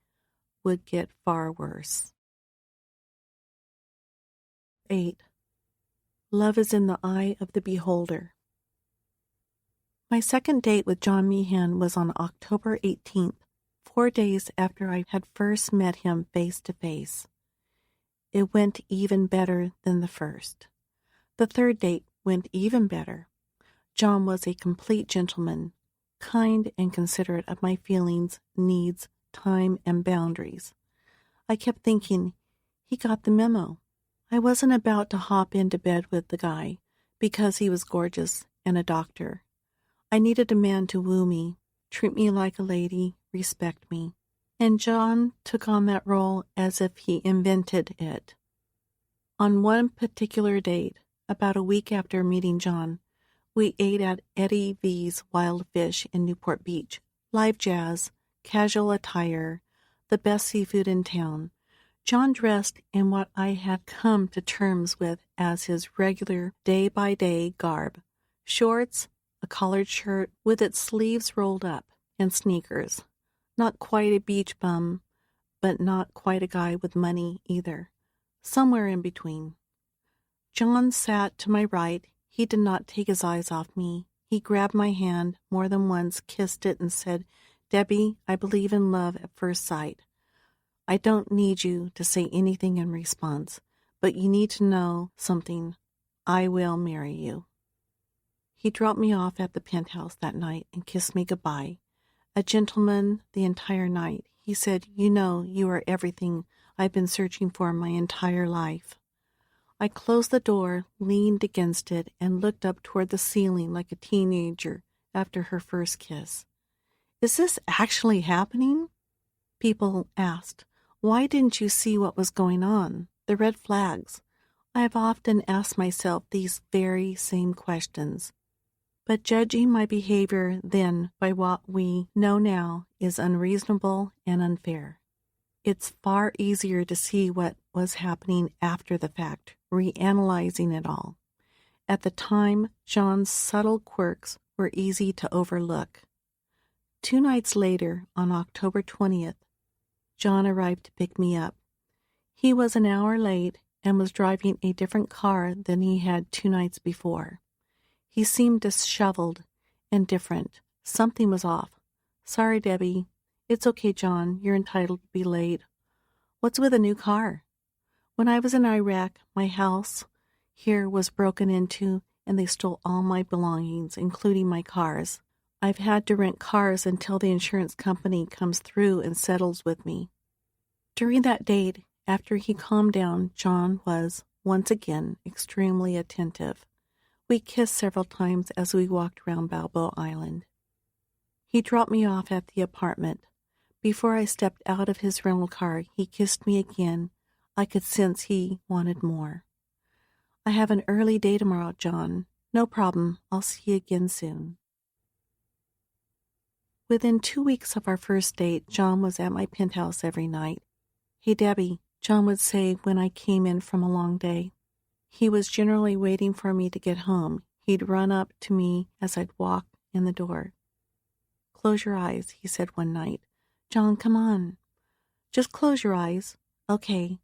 would get far worse. 8. Love is in the eye of the beholder. My second date with John Meehan was on October 18th, 4 days after I had first met him face to face. It went even better than the first. The third date went even better. John was a complete gentleman, kind and considerate of my feelings, needs, time, and boundaries. I kept thinking, he got the memo. I wasn't about to hop into bed with the guy because he was gorgeous and a doctor. I needed a man to woo me, treat me like a lady, respect me. And John took on that role as if he invented it. On one particular date, about a week after meeting John, we ate at Eddie V's Wild Fish in Newport Beach, live jazz, casual attire, the best seafood in town. John dressed in what I had come to terms with as his regular day-by-day garb, shorts, a collared shirt with its sleeves rolled up, and sneakers. Not quite a beach bum, but not quite a guy with money either. Somewhere in between. John sat to my right. He did not take his eyes off me. He grabbed my hand more than once, kissed it, and said, "Debbie, I believe in love at first sight. I don't need you to say anything in response, but you need to know something. I will marry you." He dropped me off at the penthouse that night and kissed me goodbye. A gentleman the entire night. He said, "You know, you are everything I've been searching for my entire life." I closed the door, leaned against it, and looked up toward the ceiling like a teenager after her first kiss. Is this actually happening? People asked, why didn't you see what was going on? The red flags. I have often asked myself these very same questions. But judging my behavior then by what we know now is unreasonable and unfair. It's far easier to see what was happening after the fact, reanalyzing it all. At the time, John's subtle quirks were easy to overlook. 2 nights later, on October 20th, John arrived to pick me up. He was an hour late and was driving a different car than he had 2 nights before. He seemed disheveled and different. Something was off. "Sorry, Debbie." "It's okay, John. You're entitled to be late." "What's with a new car?" "When I was in Iraq, my house here was broken into and they stole all my belongings, including my cars. I've had to rent cars until the insurance company comes through and settles with me." During that date, after he calmed down, John was, once again, extremely attentive. We kissed several times as we walked around Balboa Island. He dropped me off at the apartment. Before I stepped out of his rental car, he kissed me again. I could sense he wanted more. "I have an early day tomorrow, John." "No problem. I'll see you again soon." Within 2 weeks of our first date, John was at my penthouse every night. "Hey, Debbie," John would say when I came in from a long day. He was generally waiting for me to get home. He'd run up to me as I'd walk in the door. "Close your eyes," he said one night. "John, come on. Just close your eyes. Okay.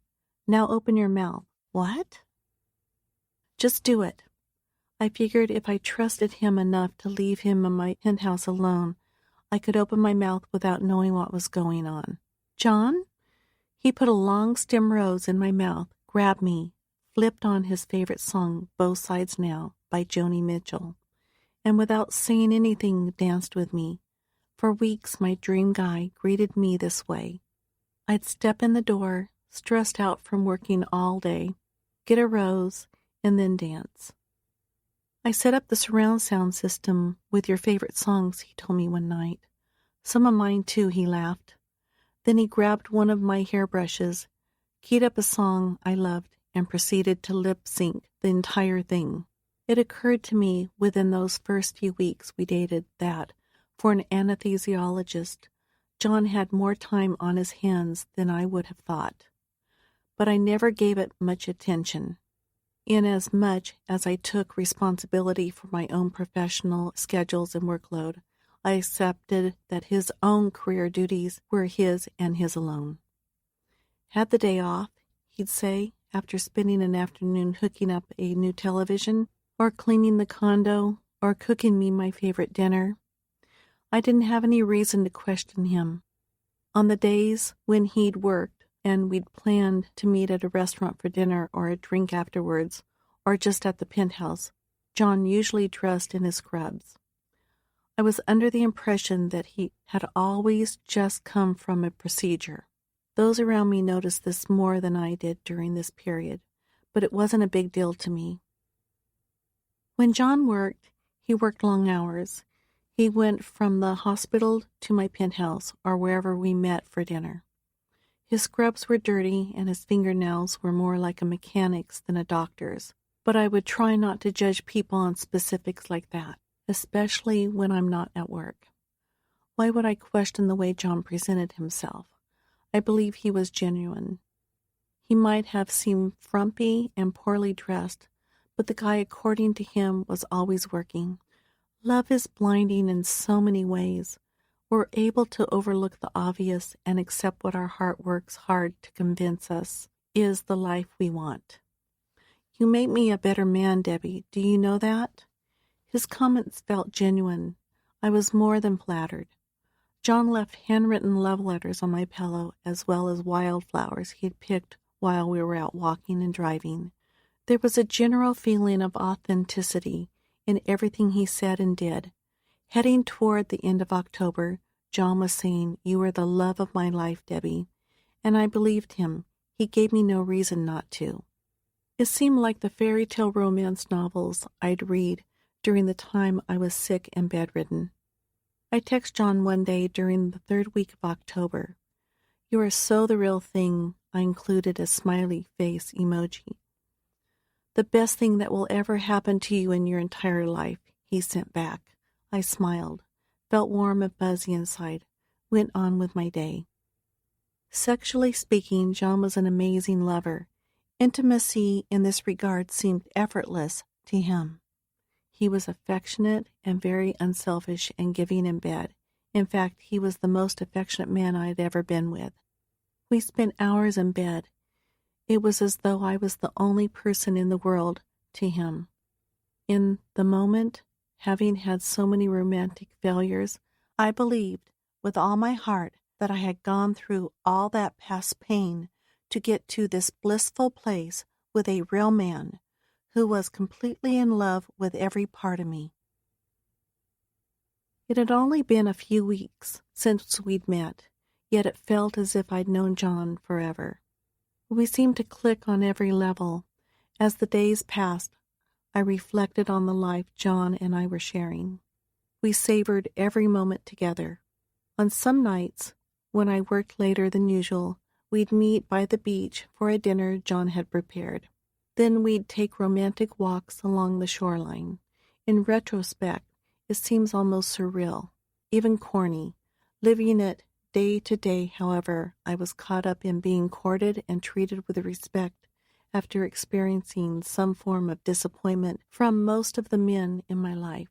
Now open your mouth." "What?" "Just do it." I figured if I trusted him enough to leave him in my penthouse alone, I could open my mouth without knowing what was going on. "John?" He put a long stem rose in my mouth, grabbed me, flipped on his favorite song, "Both Sides Now," by Joni Mitchell, and without saying anything danced with me. For weeks my dream guy greeted me this way. I'd step in the door, stressed out from working all day, get a rose, and then dance. "I set up the surround sound system with your favorite songs," he told me one night. "Some of mine too," he laughed. Then he grabbed one of my hairbrushes, keyed up a song I loved, and proceeded to lip sync the entire thing. It occurred to me within those first few weeks we dated that, for an anesthesiologist, John had more time on his hands than I would have thought. But I never gave it much attention. Inasmuch as I took responsibility for my own professional schedules and workload, I accepted that his own career duties were his and his alone. "Had the day off," he'd say, after spending an afternoon hooking up a new television, or cleaning the condo, or cooking me my favorite dinner. I didn't have any reason to question him. On the days when he'd worked and we'd planned to meet at a restaurant for dinner or a drink afterwards, or just at the penthouse, John usually dressed in his scrubs. I was under the impression that he had always just come from a procedure. Those around me noticed this more than I did during this period, but it wasn't a big deal to me. When John worked, he worked long hours. He went from the hospital to my penthouse or wherever we met for dinner. His scrubs were dirty and his fingernails were more like a mechanic's than a doctor's, but I would try not to judge people on specifics like that, especially when I'm not at work. Why would I question the way John presented himself? I believe he was genuine. He might have seemed frumpy and poorly dressed, but the guy, according to him, was always working. Love is blinding in so many ways. We're able to overlook the obvious and accept what our heart works hard to convince us is the life we want. "You make me a better man, Debbie. Do you know that?" His comments felt genuine. I was more than flattered. John left handwritten love letters on my pillow, as well as wildflowers he had picked while we were out walking and driving. There was a general feeling of authenticity in everything he said and did. Heading toward the end of October, John was saying, "You are the love of my life, Debbie," and I believed him. He gave me no reason not to. It seemed like the fairy tale romance novels I'd read during the time I was sick and bedridden. I texted John one day during the third week of October. "You are so the real thing." I included a smiley face emoji. "The best thing that will ever happen to you in your entire life," he sent back. I smiled, felt warm and fuzzy inside, went on with my day. Sexually speaking, John was an amazing lover. Intimacy in this regard seemed effortless to him. He was affectionate and very unselfish and giving in bed. In fact, he was the most affectionate man I had ever been with. We spent hours in bed. It was as though I was the only person in the world to him. In the moment, having had so many romantic failures, I believed with all my heart that I had gone through all that past pain to get to this blissful place with a real man who was completely in love with every part of me. It had only been a few weeks since we'd met, yet it felt as if I'd known John forever. We seemed to click on every level. As the days passed, I reflected on the life John and I were sharing. We savored every moment together. On some nights, when I worked later than usual, we'd meet by the beach for a dinner John had prepared. Then we'd take romantic walks along the shoreline. In retrospect, it seems almost surreal, even corny. Living it day to day, however, I was caught up in being courted and treated with respect after experiencing some form of disappointment from most of the men in my life.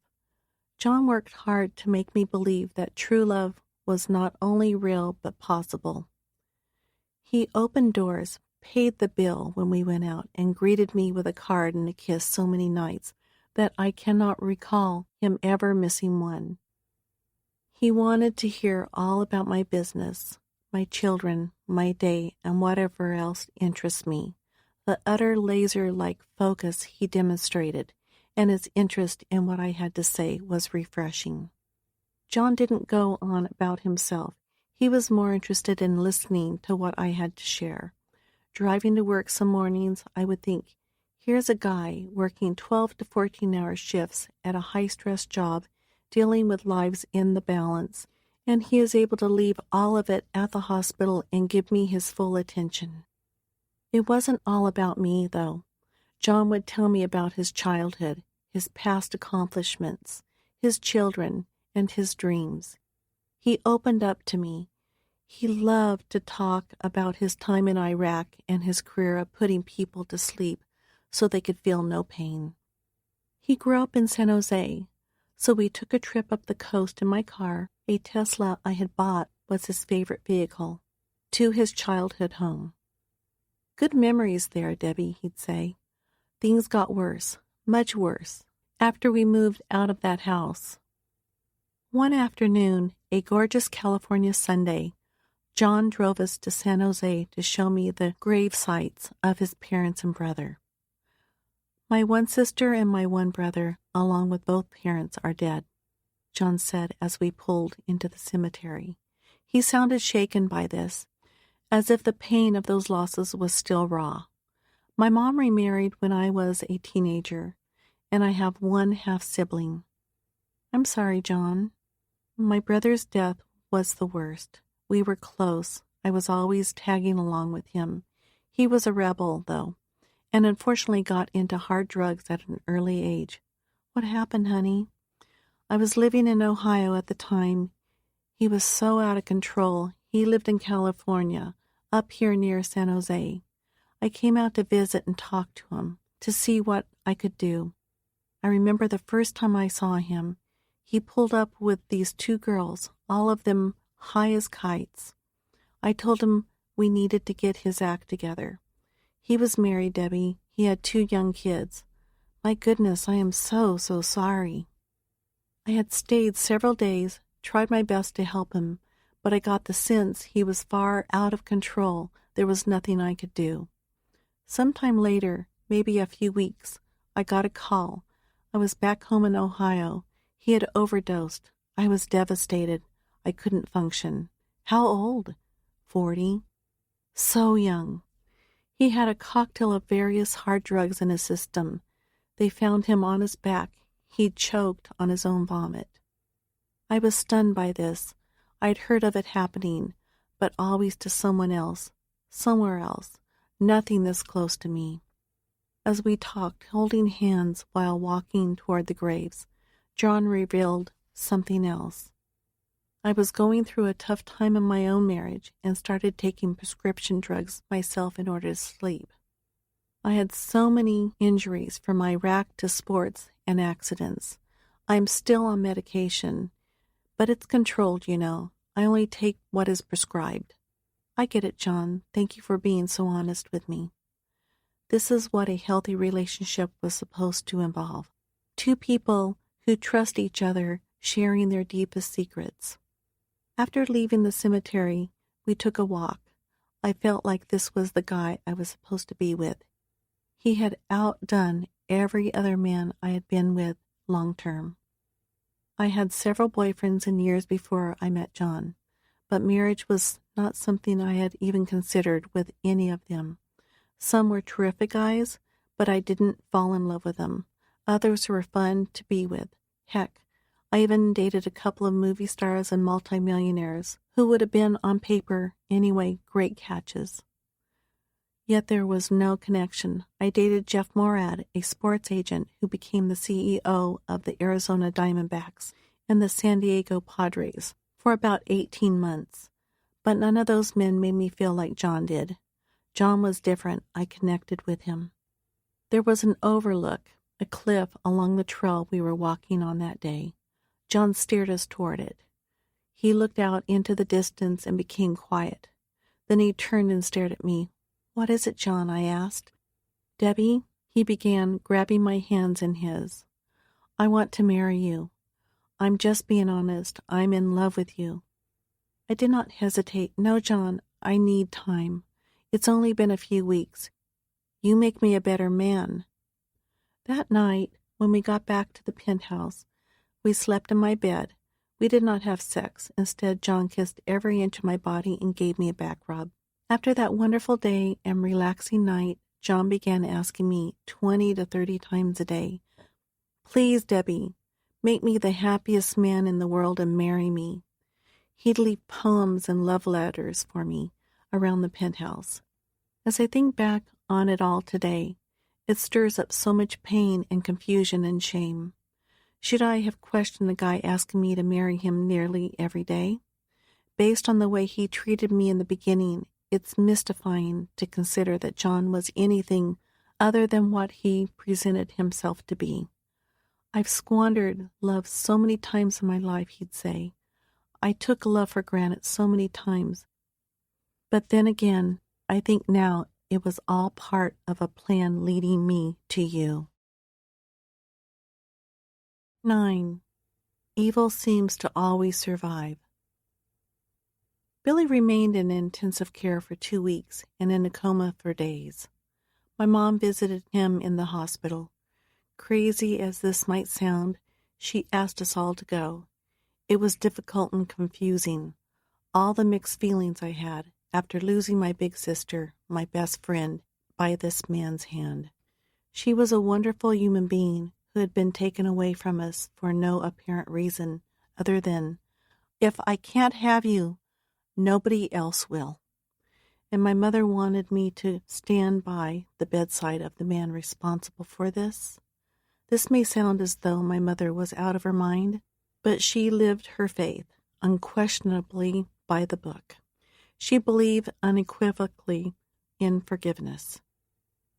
John worked hard to make me believe that true love was not only real but possible. He opened doors, paid the bill when we went out, and greeted me with a card and a kiss so many nights that I cannot recall him ever missing one. He wanted to hear all about my business, my children, my day, and whatever else interests me. The utter laser-like focus he demonstrated, and his interest in what I had to say was refreshing. John didn't go on about himself. He was more interested in listening to what I had to share. Driving to work some mornings, I would think, here's a guy working 12 to 14-hour shifts at a high-stress job, dealing with lives in the balance, and he is able to leave all of it at the hospital and give me his full attention. It wasn't all about me, though. John would tell me about his childhood, his past accomplishments, his children, and his dreams. He opened up to me. He loved to talk about his time in Iraq and his career of putting people to sleep so they could feel no pain. He grew up in San Jose, so we took a trip up the coast in my car. A Tesla I had bought was his favorite vehicle, to his childhood home. Good memories there, Debbie, he'd say. Things got worse, much worse, after we moved out of that house. One afternoon, a gorgeous California Sunday, John drove us to San Jose to show me the grave sites of his parents and brother. My one sister and my one brother, along with both parents, are dead, John said as we pulled into the cemetery. He sounded shaken by this, as if the pain of those losses was still raw. My mom remarried when I was a teenager, and I have one half-sibling. I'm sorry, John. My brother's death was the worst. We were close. I was always tagging along with him. He was a rebel, though, and unfortunately got into hard drugs at an early age. What happened, honey? I was living in Ohio at the time. He was so out of control. He lived in California, up here near San Jose. I came out to visit and talk to him, to see what I could do. I remember the first time I saw him, he pulled up with these two girls, all of them high as kites. I told him we needed to get his act together. He was married, Debbie. He had 2 young kids. My goodness, I am so sorry. I had stayed several days, tried my best to help him, but I got the sense he was far out of control. There was nothing I could do. Sometime later, maybe a few weeks, I got a call. I was back home in Ohio. He had overdosed. I was devastated. I couldn't function. How old? 40. So young. He had a cocktail of various hard drugs in his system. They found him on his back. He'd choked on his own vomit. I was stunned by this. I'd heard of it happening, but always to someone else, somewhere else, nothing this close to me. As we talked, holding hands while walking toward the graves, John revealed something else. I was going through a tough time in my own marriage and started taking prescription drugs myself in order to sleep. I had so many injuries from Iraq to sports and accidents. I'm still on medication, but it's controlled, you know. I only take what is prescribed. I get it, John. Thank you for being so honest with me. This is what a healthy relationship was supposed to involve. 2 people who trust each other, sharing their deepest secrets. After leaving the cemetery, we took a walk. I felt like this was the guy I was supposed to be with. He had outdone every other man I had been with long term. I had several boyfriends in years before I met John, but marriage was not something I had even considered with any of them. Some were terrific guys, but I didn't fall in love with them. Others were fun to be with. Heck, I even dated a couple of movie stars and multimillionaires who would have been, on paper, anyway, great catches. Yet there was no connection. I dated Jeff Morad, a sports agent who became the CEO of the Arizona Diamondbacks and the San Diego Padres, for about 18 months. But none of those men made me feel like John did. John was different. I connected with him. There was an overlook, a cliff along the trail we were walking on that day. John steered us toward it. He looked out into the distance and became quiet. Then he turned and stared at me. "What is it, John?" I asked. "Debbie," he began, grabbing my hands in his. "I want to marry you. I'm just being honest. I'm in love with you." I did not hesitate. "No, John, I need time. It's only been a few weeks. You make me a better man." That night, when we got back to the penthouse, we slept in my bed. We did not have sex. Instead, John kissed every inch of my body and gave me a back rub. After that wonderful day and relaxing night, John began asking me 20 to 30 times a day, "Please, Debbie, make me the happiest man in the world and marry me." He'd leave poems and love letters for me around the penthouse. As I think back on it all today, it stirs up so much pain and confusion and shame. Should I have questioned the guy asking me to marry him nearly every day? Based on the way he treated me in the beginning, it's mystifying to consider that John was anything other than what he presented himself to be. "I've squandered love so many times in my life," he'd say. "I took love for granted so many times. But then again, I think now it was all part of a plan leading me to you." 9. Evil seems to always survive. Billy remained in intensive care for 2 weeks and in a coma for days. My mom visited him in the hospital. Crazy as this might sound, she asked us all to go. It was difficult and confusing. All the mixed feelings I had after losing my big sister, my best friend, by this man's hand. She was a wonderful human being who had been taken away from us for no apparent reason other than, "If I can't have you, nobody else will." And my mother wanted me to stand by the bedside of the man responsible for this. This may sound as though my mother was out of her mind, but she lived her faith, unquestionably by the book. She believed unequivocally in forgiveness.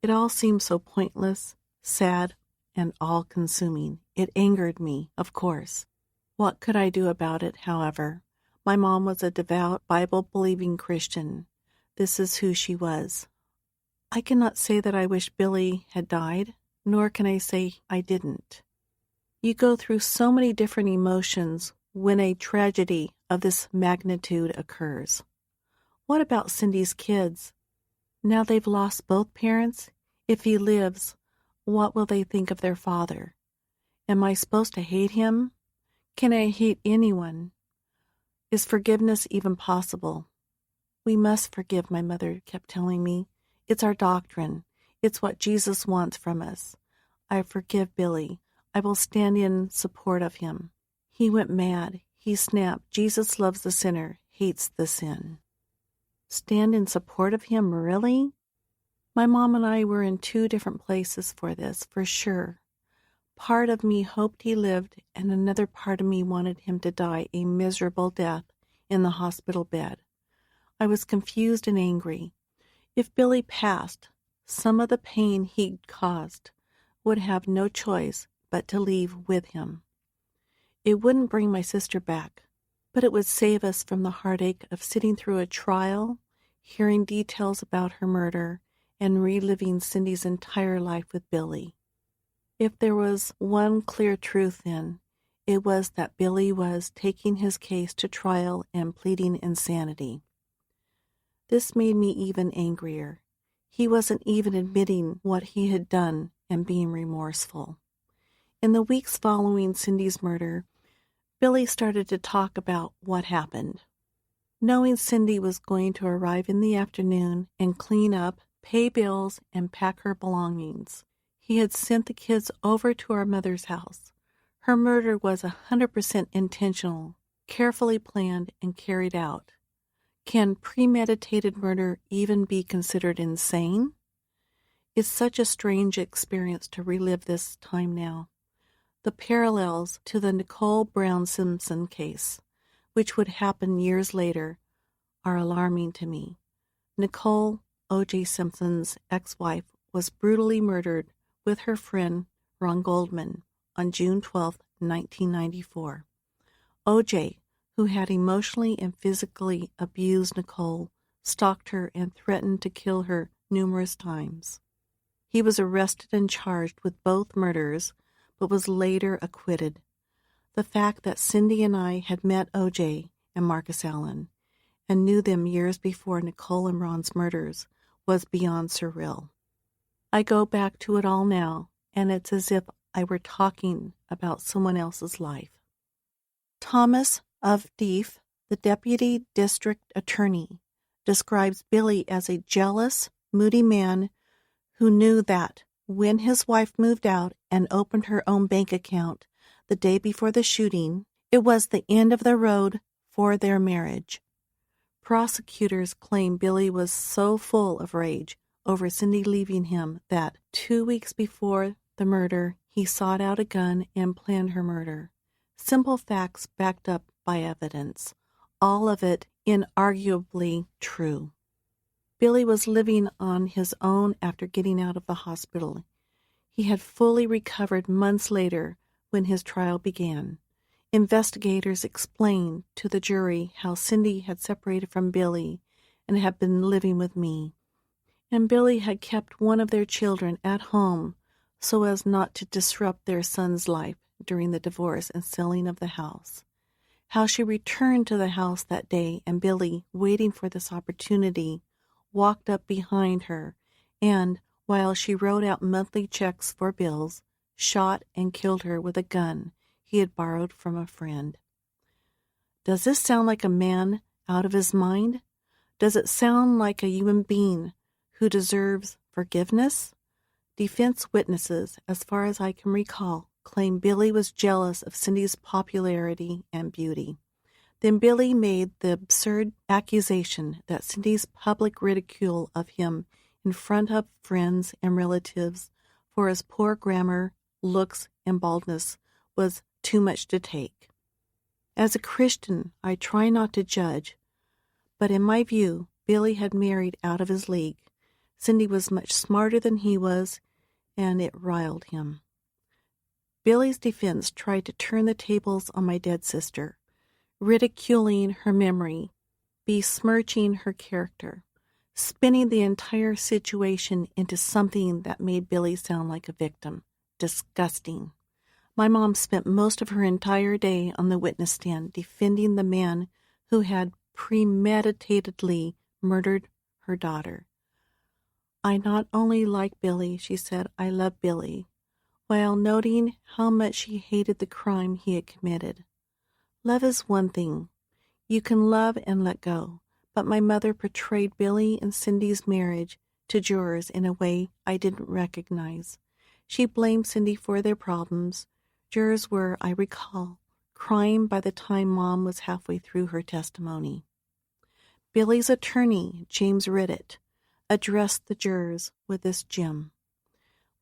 It all seemed so pointless, sad, and all-consuming. It angered me, of course. What could I do about it, however? My mom was a devout, Bible-believing Christian. This is who she was. I cannot say that I wish Billy had died, nor can I say I didn't. You go through so many different emotions when a tragedy of this magnitude occurs. What about Cindy's kids? Now they've lost both parents. If he lives, what will they think of their father? Am I supposed to hate him? Can I hate anyone? Is forgiveness even possible? We must forgive, my mother kept telling me. It's our doctrine. It's what Jesus wants from us. I forgive Billy. I will stand in support of him. He went mad. He snapped. Jesus loves the sinner, hates the sin. Stand in support of him, really? My mom and I were in 2 different places for this, for sure. Part of me hoped he lived, and another part of me wanted him to die a miserable death in the hospital bed. I was confused and angry. If Billy passed, some of the pain he'd caused would have no choice but to leave with him. It wouldn't bring my sister back, but it would save us from the heartache of sitting through a trial, hearing details about her murder, and reliving Cindy's entire life with Billy. If there was one clear truth then, it was that Billy was taking his case to trial and pleading insanity. This made me even angrier. He wasn't even admitting what he had done and being remorseful. In the weeks following Cindy's murder, Billy started to talk about what happened. Knowing Cindy was going to arrive in the afternoon and clean up, pay bills, and pack her belongings, he had sent the kids over to our mother's house. Her murder was 100% intentional, carefully planned, and carried out. Can premeditated murder even be considered insane? It's such a strange experience to relive this time now. The parallels to the Nicole Brown Simpson case, which would happen years later, are alarming to me. Nicole O.J. Simpson's ex-wife was brutally murdered with her friend Ron Goldman on June 12, 1994. O.J., who had emotionally and physically abused Nicole, stalked her and threatened to kill her numerous times. He was arrested and charged with both murders, but was later acquitted. The fact that Cindy and I had met O.J. and Marcus Allen and knew them years before Nicole and Ron's murders was beyond surreal. I go back to it all now, and it's as if I were talking about someone else's life. Thomas of Deef, the deputy district attorney, describes Billy as a jealous, moody man who knew that when his wife moved out and opened her own bank account the day before the shooting, it was the end of the road for their marriage. Prosecutors claim Billy was so full of rage over Cindy leaving him that 2 weeks before the murder, he sought out a gun and planned her murder. Simple facts backed up by evidence, all of it inarguably true. Billy was living on his own after getting out of the hospital. He had fully recovered months later when his trial began. Investigators explained to the jury how Cindy had separated from Billy and had been living with me, and Billy had kept one of their children at home so as not to disrupt their son's life during the divorce and selling of the house. How she returned to the house that day and Billy, waiting for this opportunity, walked up behind her and, while she wrote out monthly checks for bills, shot and killed her with a gun he had borrowed from a friend. Does this sound like a man out of his mind? Does it sound like a human being who deserves forgiveness? Defense witnesses, as far as I can recall, claim Billy was jealous of Cindy's popularity and beauty. Then Billy made the absurd accusation that Cindy's public ridicule of him in front of friends and relatives for his poor grammar, looks, and baldness was too much to take. As a Christian, I try not to judge, but in my view, Billy had married out of his league. Cindy was much smarter than he was, and it riled him. Billy's defense tried to turn the tables on my dead sister, ridiculing her memory, besmirching her character, spinning the entire situation into something that made Billy sound like a victim. Disgusting. My mom spent most of her entire day on the witness stand defending the man who had premeditatedly murdered her daughter. I not only like Billy, she said, I love Billy, while noting how much she hated the crime he had committed. Love is one thing. You can love and let go, but my mother portrayed Billy and Cindy's marriage to jurors in a way I didn't recognize. She blamed Cindy for their problems. Jurors were, I recall, crying by the time Mom was halfway through her testimony. Billy's attorney, James Ridditt, addressed the jurors with this gem.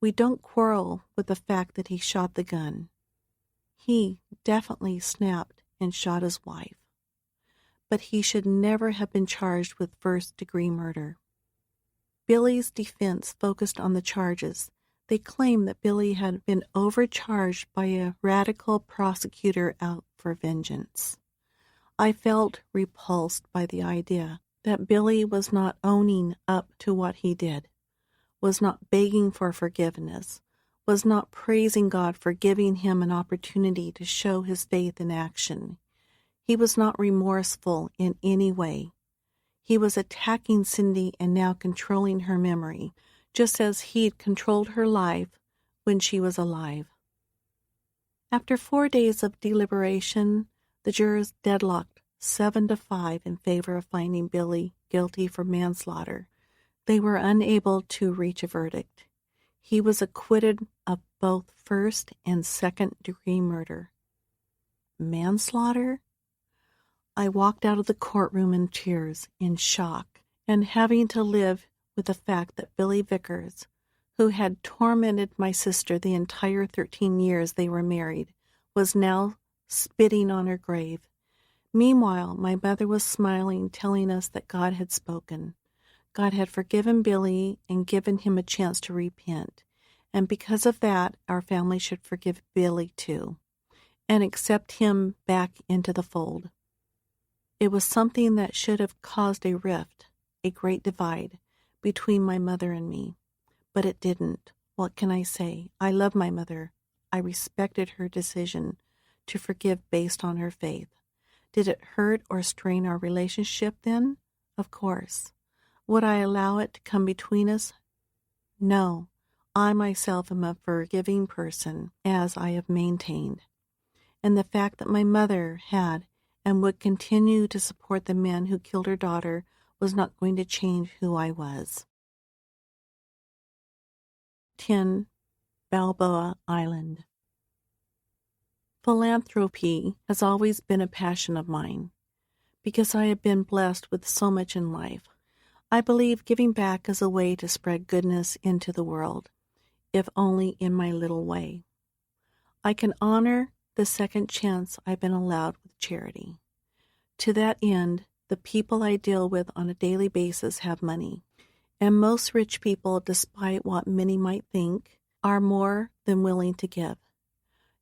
We don't quarrel with the fact that he shot the gun. He definitely snapped and shot his wife. But he should never have been charged with first-degree murder. Billy's defense focused on the charges. They claimed that Billy had been overcharged by a radical prosecutor out for vengeance. I felt repulsed by the idea that Billy was not owning up to what he did, was not begging for forgiveness, was not praising God for giving him an opportunity to show his faith in action. He was not remorseful in any way. He was attacking Cindy and now controlling her memory, just as he'd controlled her life when she was alive. After 4 days of deliberation, the jurors deadlocked 7-5 in favor of finding Billy guilty for manslaughter. They were unable to reach a verdict. He was acquitted of both first and second-degree murder. Manslaughter? I walked out of the courtroom in tears, in shock, and having to live with the fact that Billy Vickers, who had tormented my sister the entire 13 years they were married, was now spitting on her grave. Meanwhile, my mother was smiling, telling us that God had spoken. God had forgiven Billy and given him a chance to repent, and because of that, our family should forgive Billy too, and accept him back into the fold. It was something that should have caused a rift, a great divide, between my mother and me, but it didn't. What can I say? I love my mother. I respected her decision to forgive based on her faith. Did it hurt or strain our relationship then? Of course. Would I allow it to come between us? No. I myself am a forgiving person, as I have maintained. And the fact that my mother had and would continue to support the men who killed her daughter was not going to change who I was. 10. Balboa Island. Philanthropy has always been a passion of mine. Because I have been blessed with so much in life, I believe giving back is a way to spread goodness into the world, if only in my little way. I can honor the second chance I've been allowed with charity. To that end, the people I deal with on a daily basis have money, and most rich people, despite what many might think, are more than willing to give.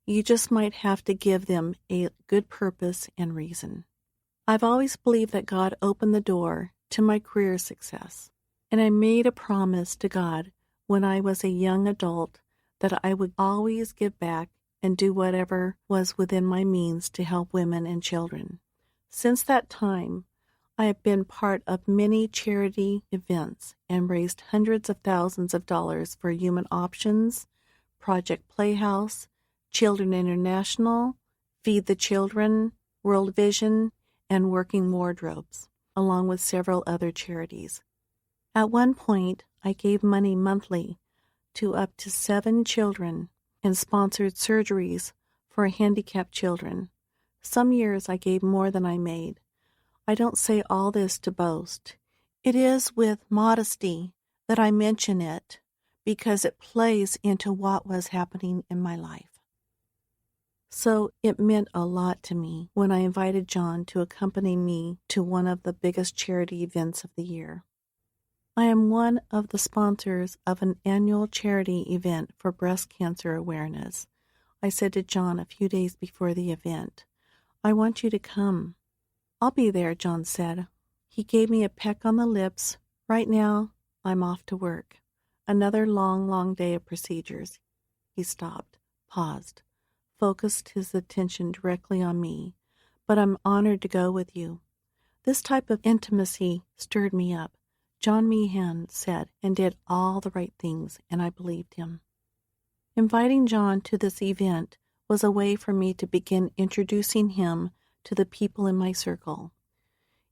You just might have to give them a good purpose and reason. I've always believed that God opened the door to my career success, and I made a promise to God when I was a young adult that I would always give back and do whatever was within my means to help women and children. Since that time, I have been part of many charity events and raised hundreds of thousands of dollars for Human Options, Project Playhouse, Children International, Feed the Children, World Vision, and Working Wardrobes, along with several other charities. At one point, I gave money monthly to up to 7 children and sponsored surgeries for handicapped children. Some years I gave more than I made. I don't say all this to boast. It is with modesty that I mention it because it plays into what was happening in my life. So it meant a lot to me when I invited John to accompany me to one of the biggest charity events of the year. I am one of the sponsors of an annual charity event for breast cancer awareness. I said to John a few days before the event, "I want you to come." "I'll be there," John said. He gave me a peck on the lips. "Right now, I'm off to work. Another long, long day of procedures." He stopped, paused, focused his attention directly on me. "But I'm honored to go with you." This type of intimacy stirred me up. John Meehan said and did all the right things, and I believed him. Inviting John to this event was a way for me to begin introducing him to the people in my circle.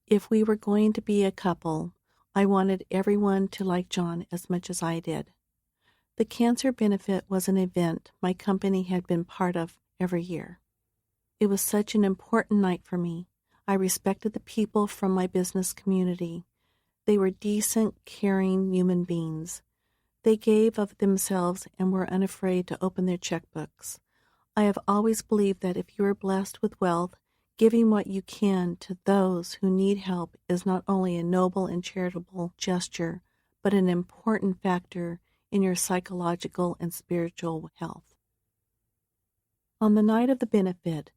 If we were going to be a couple, I wanted everyone to like John as much as I did. The cancer benefit was an event my company had been part of every year. It was such an important night for me. I respected the people from my business community. They were decent, caring human beings. They gave of themselves and were unafraid to open their checkbooks. I have always believed that if you are blessed with wealth, giving what you can to those who need help is not only a noble and charitable gesture, but an important factor in your psychological and spiritual health. On the night of the benefit,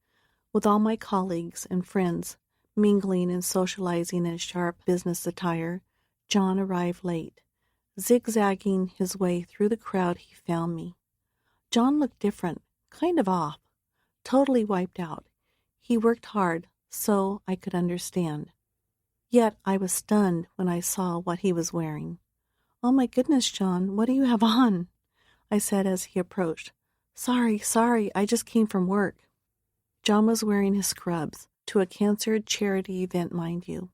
with all my colleagues and friends mingling and socializing in sharp business attire, John arrived late. Zigzagging his way through the crowd, he found me. John looked different, kind of off, totally wiped out. He worked hard, so I could understand. Yet I was stunned when I saw what he was wearing. "Oh my goodness, John, what do you have on?" I said as he approached. Sorry, I just came from work." John was wearing his scrubs, to a cancer charity event, mind you.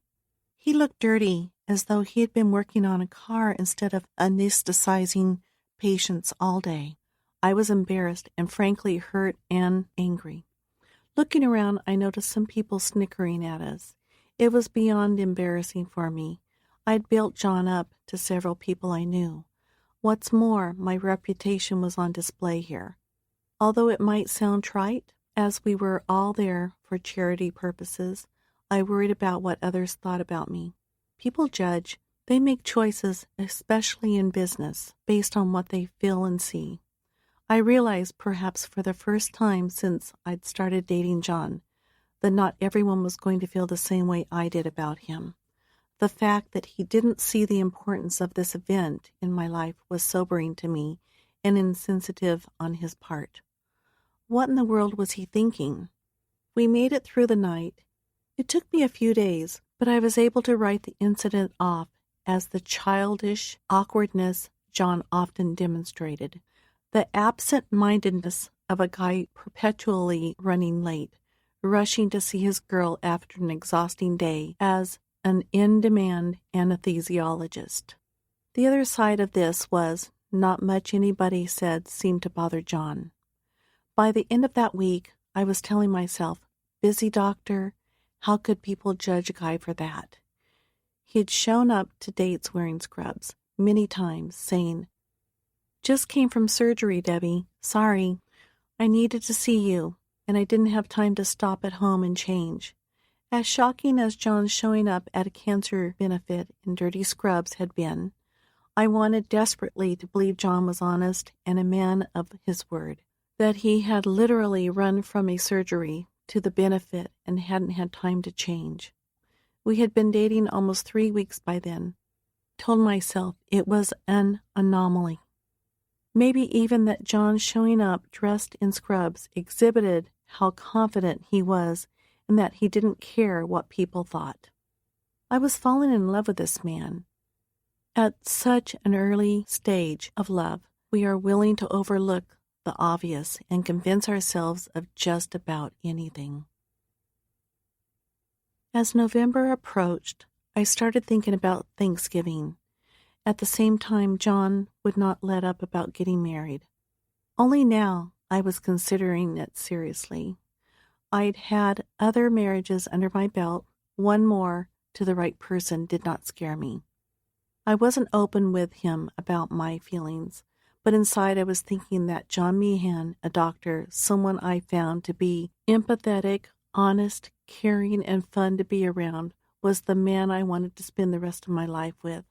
He looked dirty, as though he had been working on a car instead of anesthetizing patients all day. I was embarrassed and frankly hurt and angry. Looking around, I noticed some people snickering at us. It was beyond embarrassing for me. I'd built John up to several people I knew. What's more, my reputation was on display here. Although it might sound trite, as we were all there for charity purposes, I worried about what others thought about me. People judge, They make choices, especially in business, based on what they feel and see. I realized, perhaps for the first time since I'd started dating John, that not everyone was going to feel the same way I did about him. The fact that he didn't see the importance of this event in my life was sobering to me and insensitive on his part. What in the world was he thinking? We made it through the night. It took me a few days, but I was able to write the incident off as the childish awkwardness John often demonstrated, the absent-mindedness of a guy perpetually running late, rushing to see his girl after an exhausting day as an in-demand anesthesiologist. The other side of this was not much anybody said seemed to bother John. By the end of that week, I was telling myself, busy doctor, how could people judge a guy for that? He had shown up to dates wearing scrubs many times, saying, "Just came from surgery, Debbie. Sorry. I needed to see you, and I didn't have time to stop at home and change." As shocking as John's showing up at a cancer benefit in dirty scrubs had been, I wanted desperately to believe John was honest and a man of his word, that he had literally run from a surgery to the benefit and hadn't had time to change. We had been dating almost 3 weeks by then. Told myself it was an anomaly. Maybe even that John showing up dressed in scrubs exhibited how confident he was and that he didn't care what people thought. I was falling in love with this man. At such an early stage of love, we are willing to overlook the obvious and convince ourselves of just about anything. As November approached, I started thinking about Thanksgiving. At the same time, John would not let up about getting married. Only now I was considering it seriously. I'd had other marriages under my belt. One more to the right person did not scare me. I wasn't open with him about my feelings, but inside I was thinking that John Meehan, a doctor, someone I found to be empathetic, honest, caring, and fun to be around, was the man I wanted to spend the rest of my life with.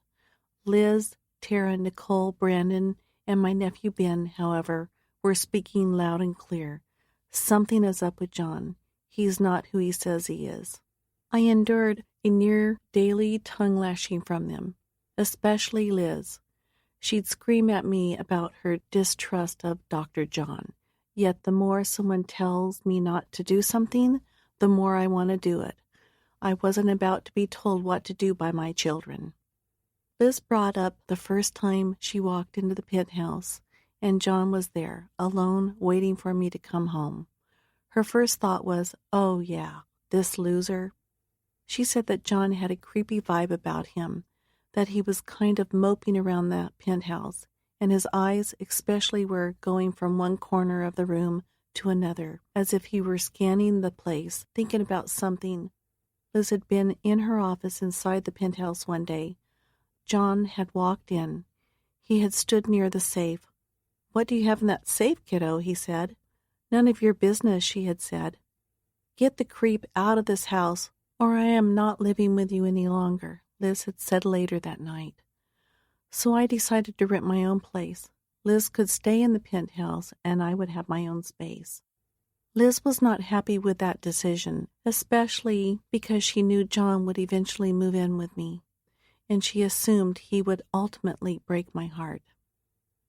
Liz, Tara, Nicole, Brandon, and my nephew Ben, however, were speaking loud and clear. Something is up with John. He's not who he says he is. I endured a near daily tongue-lashing from them, especially Liz. She'd scream at me about her distrust of Dr. John. Yet the more someone tells me not to do something, the more I want to do it. I wasn't about to be told what to do by my children. Liz brought up the first time she walked into the penthouse, and John was there, alone, waiting for me to come home. Her first thought was, "Oh yeah, this loser." She said that John had a creepy vibe about him, that he was kind of moping around that penthouse, and his eyes especially were going from one corner of the room to another, as if he were scanning the place, thinking about something. Liz had been in her office inside the penthouse one day. John had walked in. He had stood near the safe. "What do you have in that safe, kiddo?" he said. "None of your business," she had said. "Get the creep out of this house, or I am not living with you any longer," Liz had said later that night. So I decided to rent my own place. Liz could stay in the penthouse, and I would have my own space. Liz was not happy with that decision, especially because she knew John would eventually move in with me, and she assumed he would ultimately break my heart.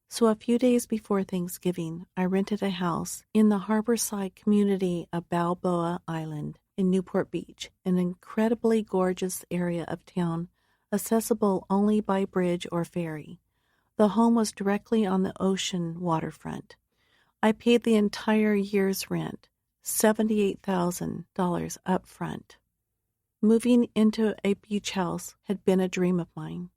So a few days before Thanksgiving, I rented a house in the harborside community of Balboa Island in Newport Beach, an incredibly gorgeous area of town, accessible only by bridge or ferry. The home was directly on the ocean waterfront. I paid the entire year's rent, $78,000 up front. Moving into a beach house had been a dream of mine.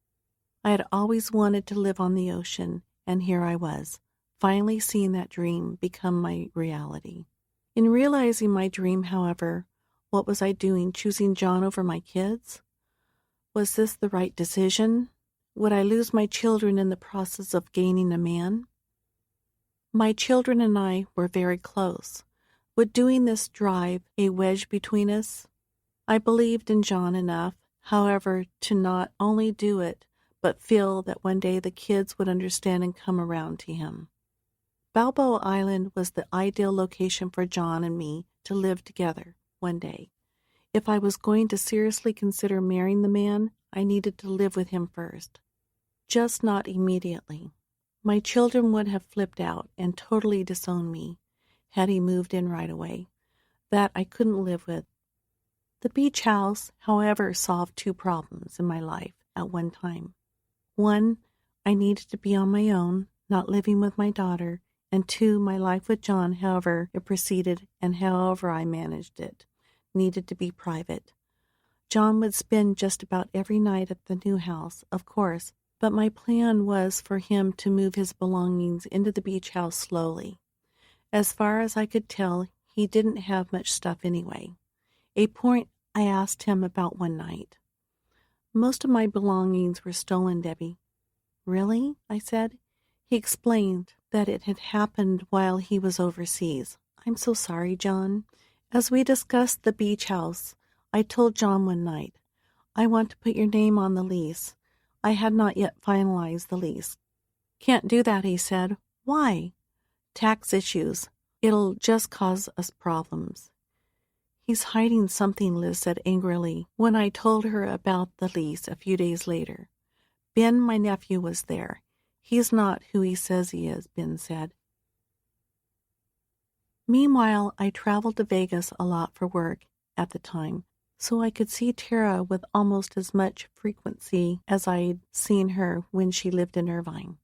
I had always wanted to live on the ocean, and here I was, finally seeing that dream become my reality. In realizing my dream, however, what was I doing, choosing John over my kids? Was this the right decision? Would I lose my children in the process of gaining a man? My children and I were very close. Would doing this drive a wedge between us? I believed in John enough However, to not only do it, but feel that one day the kids would understand and come around to him. Balboa Island was the ideal location for John and me to live together one day. If I was going to seriously consider marrying the man, I needed to live with him first. Just not immediately. My children would have flipped out and totally disowned me had he moved in right away. That I couldn't live with. The beach house, however, solved two problems in my life at one time. One, I needed to be on my own, not living with my daughter, and two, my life with John, however it proceeded and however I managed it, needed to be private. John would spend just about every night at the new house, of course, but my plan was for him to move his belongings into the beach house slowly. As far as I could tell, he didn't have much stuff anyway, a point I asked him about one night. Most of my belongings were stolen, Debbie. Really? I said. He explained that it had happened while he was overseas. I'm so sorry, John. As we discussed the beach house, I told John one night, I want to put your name on the lease. I had not yet finalized the lease. Can't do that, he said. Why? Tax issues. It'll just cause us problems. He's hiding something, Liz said angrily when I told her about the lease a few days later. Ben, my nephew, was there. He's not who he says he is, Ben said. Meanwhile, I traveled to Vegas a lot for work at the time, so I could see Tara with almost as much frequency as I'd seen her when she lived in Irvine.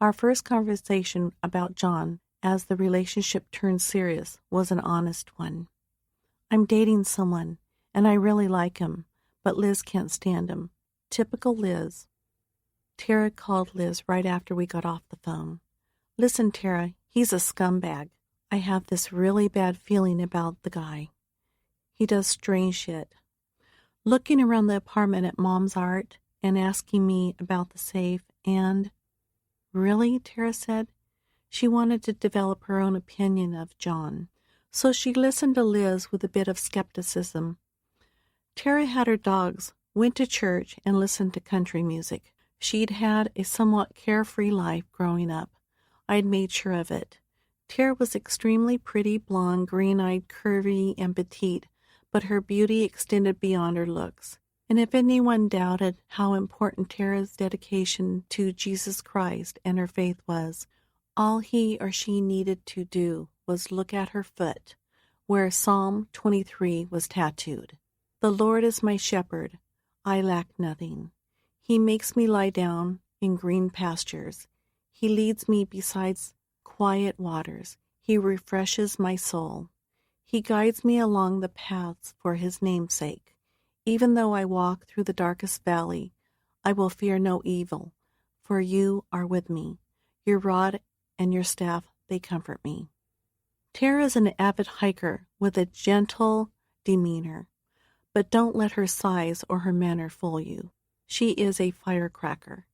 Our first conversation about John, as the relationship turned serious, was an honest one. I'm dating someone, and I really like him, but Liz can't stand him. Typical Liz. Tara called Liz right after we got off the phone. Listen, Tara, he's a scumbag. I have this really bad feeling about the guy. He does strange shit. Looking around the apartment at Mom's art and asking me about the safe and... Really? Tara said. She wanted to develop her own opinion of John, so she listened to Liz with a bit of skepticism. Tara had her dogs, went to church, and listened to country music. She'd had a somewhat carefree life growing up. I'd made sure of it. Tara was extremely pretty, blonde, green-eyed, curvy, and petite, but her beauty extended beyond her looks. And if anyone doubted how important Tara's dedication to Jesus Christ and her faith was, all he or she needed to do was look at her foot, where Psalm 23 was tattooed. The Lord is my shepherd, I lack nothing. He makes me lie down in green pastures. He leads me beside quiet waters. He refreshes my soul. He guides me along the paths for his name's sake. Even though I walk through the darkest valley, I will fear no evil, for you are with me. Your rod and your staff, they comfort me. Tara is an avid hiker with a gentle demeanor, but don't let her size or her manner fool you. She is a firecracker.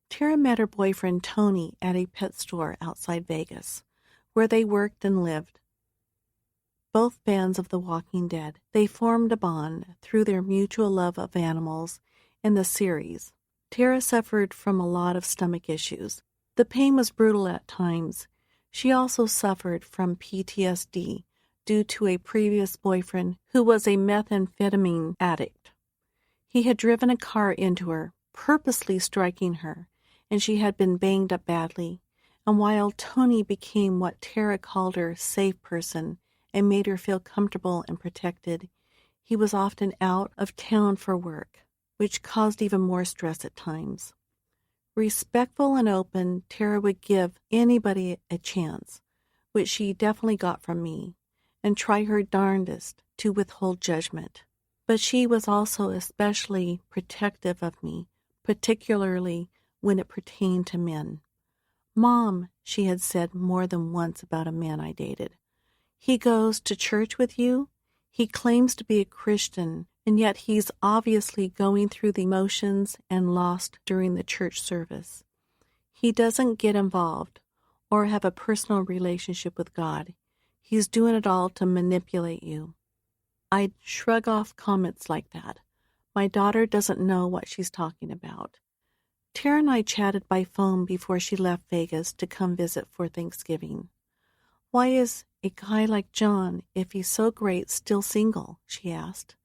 Tara met her boyfriend Tony at a pet store outside Vegas, where they worked and lived. Both fans of The Walking Dead, they formed a bond through their mutual love of animals and the series. Tara suffered from a lot of stomach issues. The pain was brutal at times. She also suffered from PTSD due to a previous boyfriend who was a methamphetamine addict. He had driven a car into her, purposely striking her, and she had been banged up badly. And while Tony became what Tara called her safe person and made her feel comfortable and protected, he was often out of town for work, which caused even more stress at times. Respectful and open, Tara would give anybody a chance, which she definitely got from me, and try her darndest to withhold judgment. But she was also especially protective of me, particularly when it pertained to men. Mom, she had said more than once about a man I dated. He goes to church with you? He claims to be a Christian, and yet he's obviously going through the motions and lost during the church service. He doesn't get involved or have a personal relationship with God. He's doing it all to manipulate you. I'd shrug off comments like that, My daughter doesn't know what she's talking about. Tara and I chatted by phone before she left Vegas to come visit for Thanksgiving. Why is a guy like John, if he's so great, still single? She asked.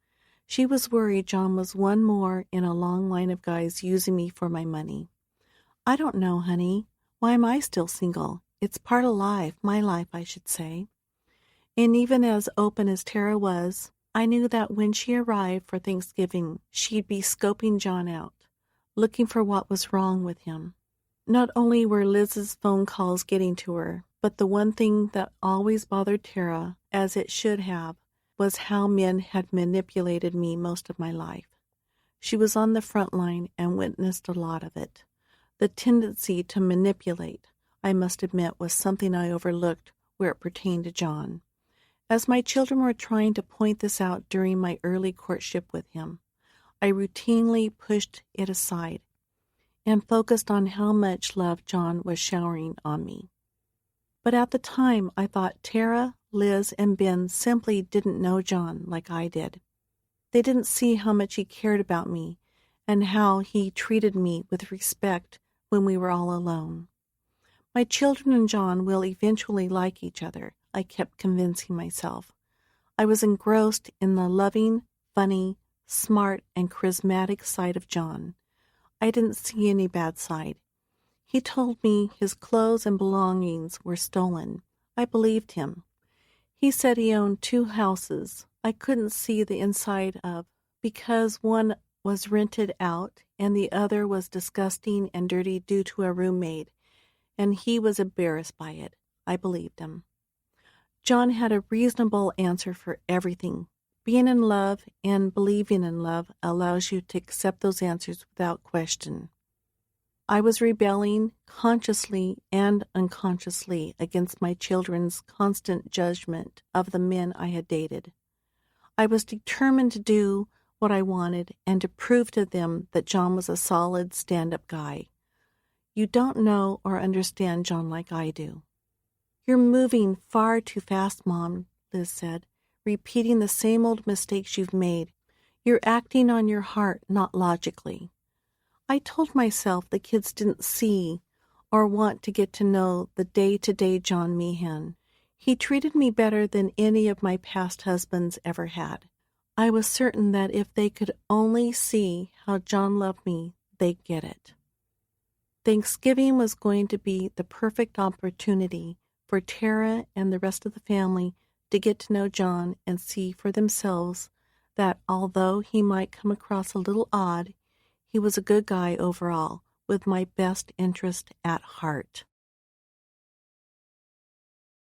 She was worried John was one more in a long line of guys using me for my money. I don't know, honey. Why am I still single? It's part of life, my life, I should say. And even as open as Tara was, I knew that when she arrived for Thanksgiving, she'd be scoping John out, looking for what was wrong with him. Not only were Liz's phone calls getting to her, but the one thing that always bothered Tara, as it should have, was how men had manipulated me most of my life. She was on the front line and witnessed a lot of it. The tendency to manipulate, I must admit, was something I overlooked where it pertained to John. As my children were trying to point this out during my early courtship with him, I routinely pushed it aside and focused on how much love John was showering on me. But at the time, I thought Tara, Liz, and Ben simply didn't know John like I did. They didn't see how much he cared about me and how he treated me with respect when we were all alone. My children and John will eventually like each other, I kept convincing myself. I was engrossed in the loving, funny, smart, and charismatic side of John. I didn't see any bad side. He told me his clothes and belongings were stolen. I believed him. He said he owned 2 houses I couldn't see the inside of because one was rented out and the other was disgusting and dirty due to a roommate, and he was embarrassed by it. I believed him. John had a reasonable answer for everything. Being in love and believing in love allows you to accept those answers without question. I was rebelling consciously and unconsciously against my children's constant judgment of the men I had dated. I was determined to do what I wanted and to prove to them that John was a solid stand-up guy. You don't know or understand John like I do. You're moving far too fast, Mom, Liz said, repeating the same old mistakes you've made. You're acting on your heart, not logically. I told myself the kids didn't see or want to get to know the day-to-day John Meehan. He treated me better than any of my past husbands ever had. I was certain that if they could only see how John loved me, they'd get it. Thanksgiving was going to be the perfect opportunity for Tara and the rest of the family to get to know John and see for themselves that although he might come across a little odd, he was a good guy overall, with my best interest at heart.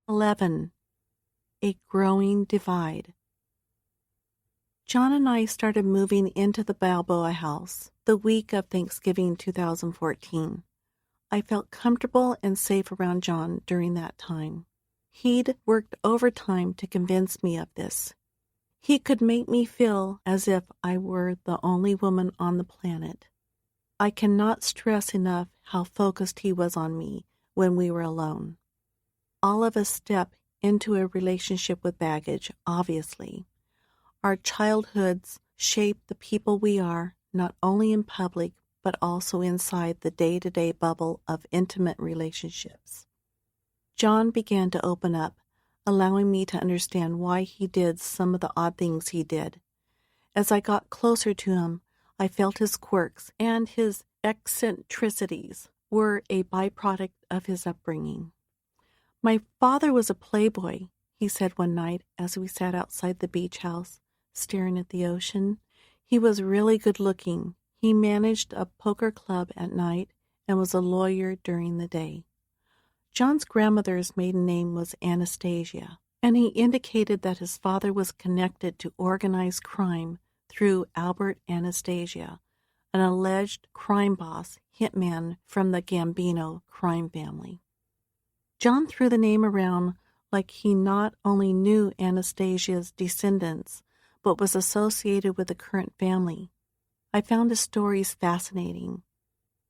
11. A growing divide. John and I started moving into the Balboa house the week of Thanksgiving 2014. I felt comfortable and safe around John during that time. He'd worked overtime to convince me of this. He could make me feel as if I were the only woman on the planet. I cannot stress enough how focused he was on me when we were alone. All of us step into a relationship with baggage, obviously. Our childhoods shape the people we are, not only in public, but also inside the day-to-day bubble of intimate relationships. John began to open up, allowing me to understand why he did some of the odd things he did. As I got closer to him, I felt his quirks and his eccentricities were a byproduct of his upbringing. My father was a playboy, he said one night as we sat outside the beach house, staring at the ocean. He was really good looking. He managed a poker club at night and was a lawyer during the day. John's grandmother's maiden name was Anastasia, and he indicated that his father was connected to organized crime through Albert Anastasia, an alleged crime boss hitman from the Gambino crime family. John threw the name around like he not only knew Anastasia's descendants, but was associated with the current family. I found his stories fascinating.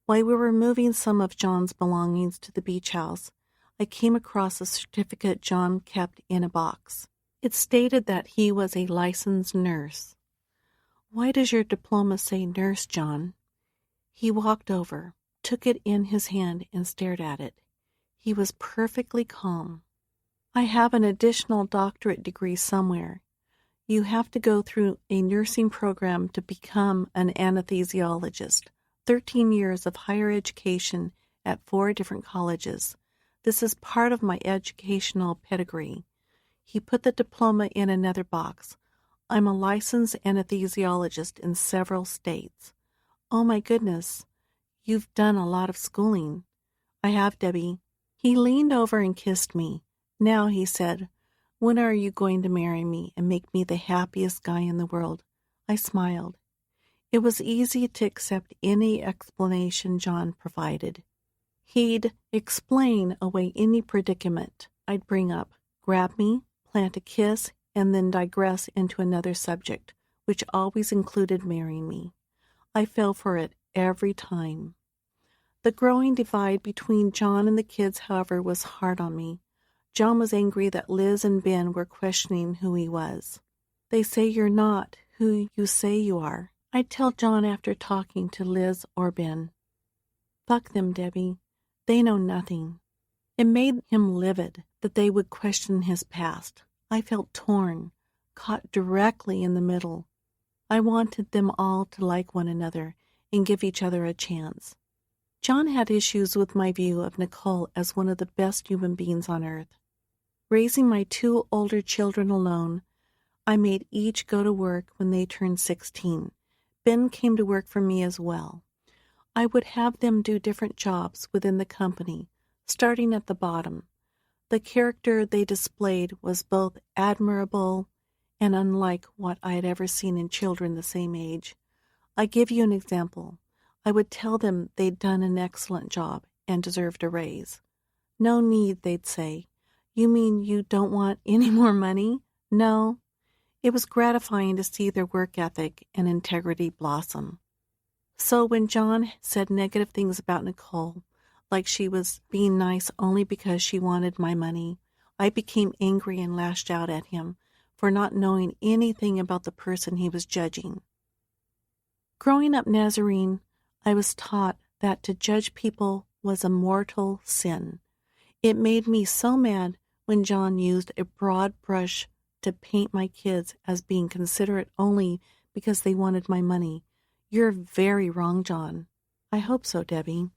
While we were moving some of John's belongings to the beach house, I came across a certificate John kept in a box. It stated that he was a licensed nurse. "Why does your diploma say nurse, John?" He walked over, took it in his hand, and stared at it. He was perfectly calm. "I have an additional doctorate degree somewhere. You have to go through a nursing program to become an anesthesiologist. 13 years of higher education at 4 different colleges. This is part of my educational pedigree." He put the diploma in another box. "I'm a licensed anesthesiologist in several states." "Oh my goodness, you've done a lot of schooling." "I have, Debbie." He leaned over and kissed me. "Now," he said, "when are you going to marry me and make me the happiest guy in the world?" I smiled. It was easy to accept any explanation John provided. He'd explain away any predicament I'd bring up, grab me, plant a kiss, and then digress into another subject, which always included marrying me. I fell for it every time. The growing divide between John and the kids, however, was hard on me. John was angry that Liz and Ben were questioning who he was. "They say you're not who you say you are," I'd tell John after talking to Liz or Ben. "Fuck them, Debbie. They know nothing." It made him livid that they would question his past. I felt torn, caught directly in the middle. I wanted them all to like one another and give each other a chance. John had issues with my view of Nicole as one of the best human beings on earth. Raising my 2 older children alone, I made each go to work when they turned 16. Ben came to work for me as well. I would have them do different jobs within the company, starting at the bottom. The character they displayed was both admirable and unlike what I had ever seen in children the same age. I give you an example. I would tell them they'd done an excellent job and deserved a raise. "No need," they'd say. "You mean you don't want any more money?" "No." It was gratifying to see their work ethic and integrity blossom. So when John said negative things about Nicole, like she was being nice only because she wanted my money, I became angry and lashed out at him for not knowing anything about the person he was judging. Growing up Nazarene, I was taught that to judge people was a mortal sin. It made me so mad when John used a broad brush to paint my kids as being considerate only because they wanted my money. "You're very wrong, John." "I hope so, Debbie."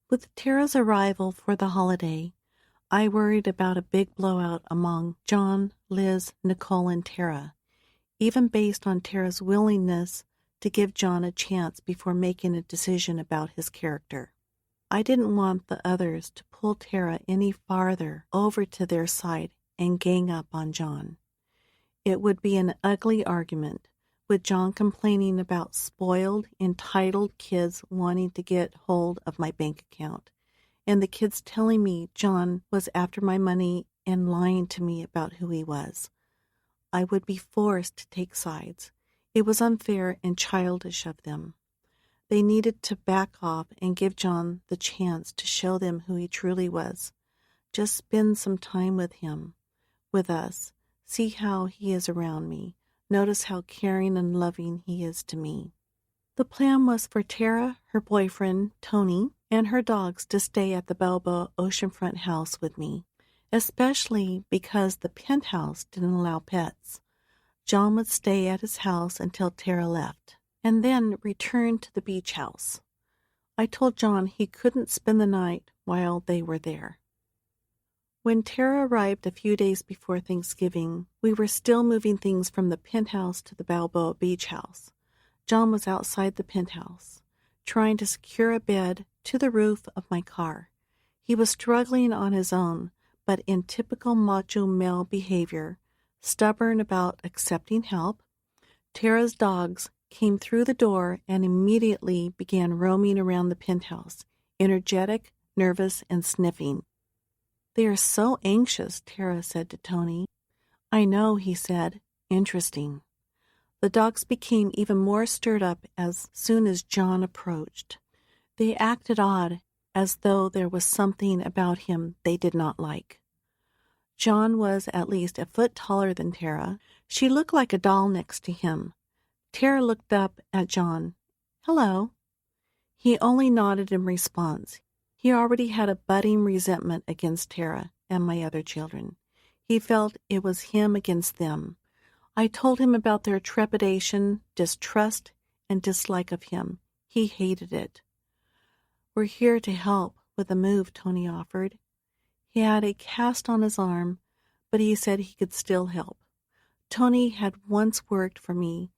With Tara's arrival for the holiday, I worried about a big blowout among John, Liz, Nicole, and Tara, even based on Tara's willingness to give John a chance before making a decision about his character. I didn't want the others to pull Tara any farther over to their side and gang up on John. It would be an ugly argument, with John complaining about spoiled, entitled kids wanting to get hold of my bank account, and the kids telling me John was after my money and lying to me about who he was. I would be forced to take sides. It was unfair and childish of them. They needed to back off and give John the chance to show them who he truly was. Just spend some time with him, with us. See how he is around me. Notice how caring and loving he is to me. The plan was for Tara, her boyfriend, Tony, and her dogs to stay at the Balboa oceanfront house with me, especially because the penthouse didn't allow pets. John would stay at his house until Tara left, and then return to the beach house. I told John he couldn't spend the night while they were there. When Tara arrived a few days before Thanksgiving, we were still moving things from the penthouse to the Balboa beach house. John was outside the penthouse, trying to secure a bed to the roof of my car. He was struggling on his own, but in typical macho male behavior, stubborn about accepting help. Tara's dogs came through the door and immediately began roaming around the penthouse, energetic, nervous, and sniffing. "They are so anxious," Tara said to Tony. "I know," he said. "Interesting." The dogs became even more stirred up as soon as John approached. They acted odd, as though there was something about him they did not like. John was at least a foot taller than Tara. She looked like a doll next to him. Tara looked up at John. "Hello." He only nodded in response. He already had a budding resentment against Tara and my other children. He felt it was him against them. I told him about their trepidation, distrust, and dislike of him. He hated it. "We're here to help with the move," Tony offered. He had a cast on his arm, but he said he could still help. Tony had once worked for me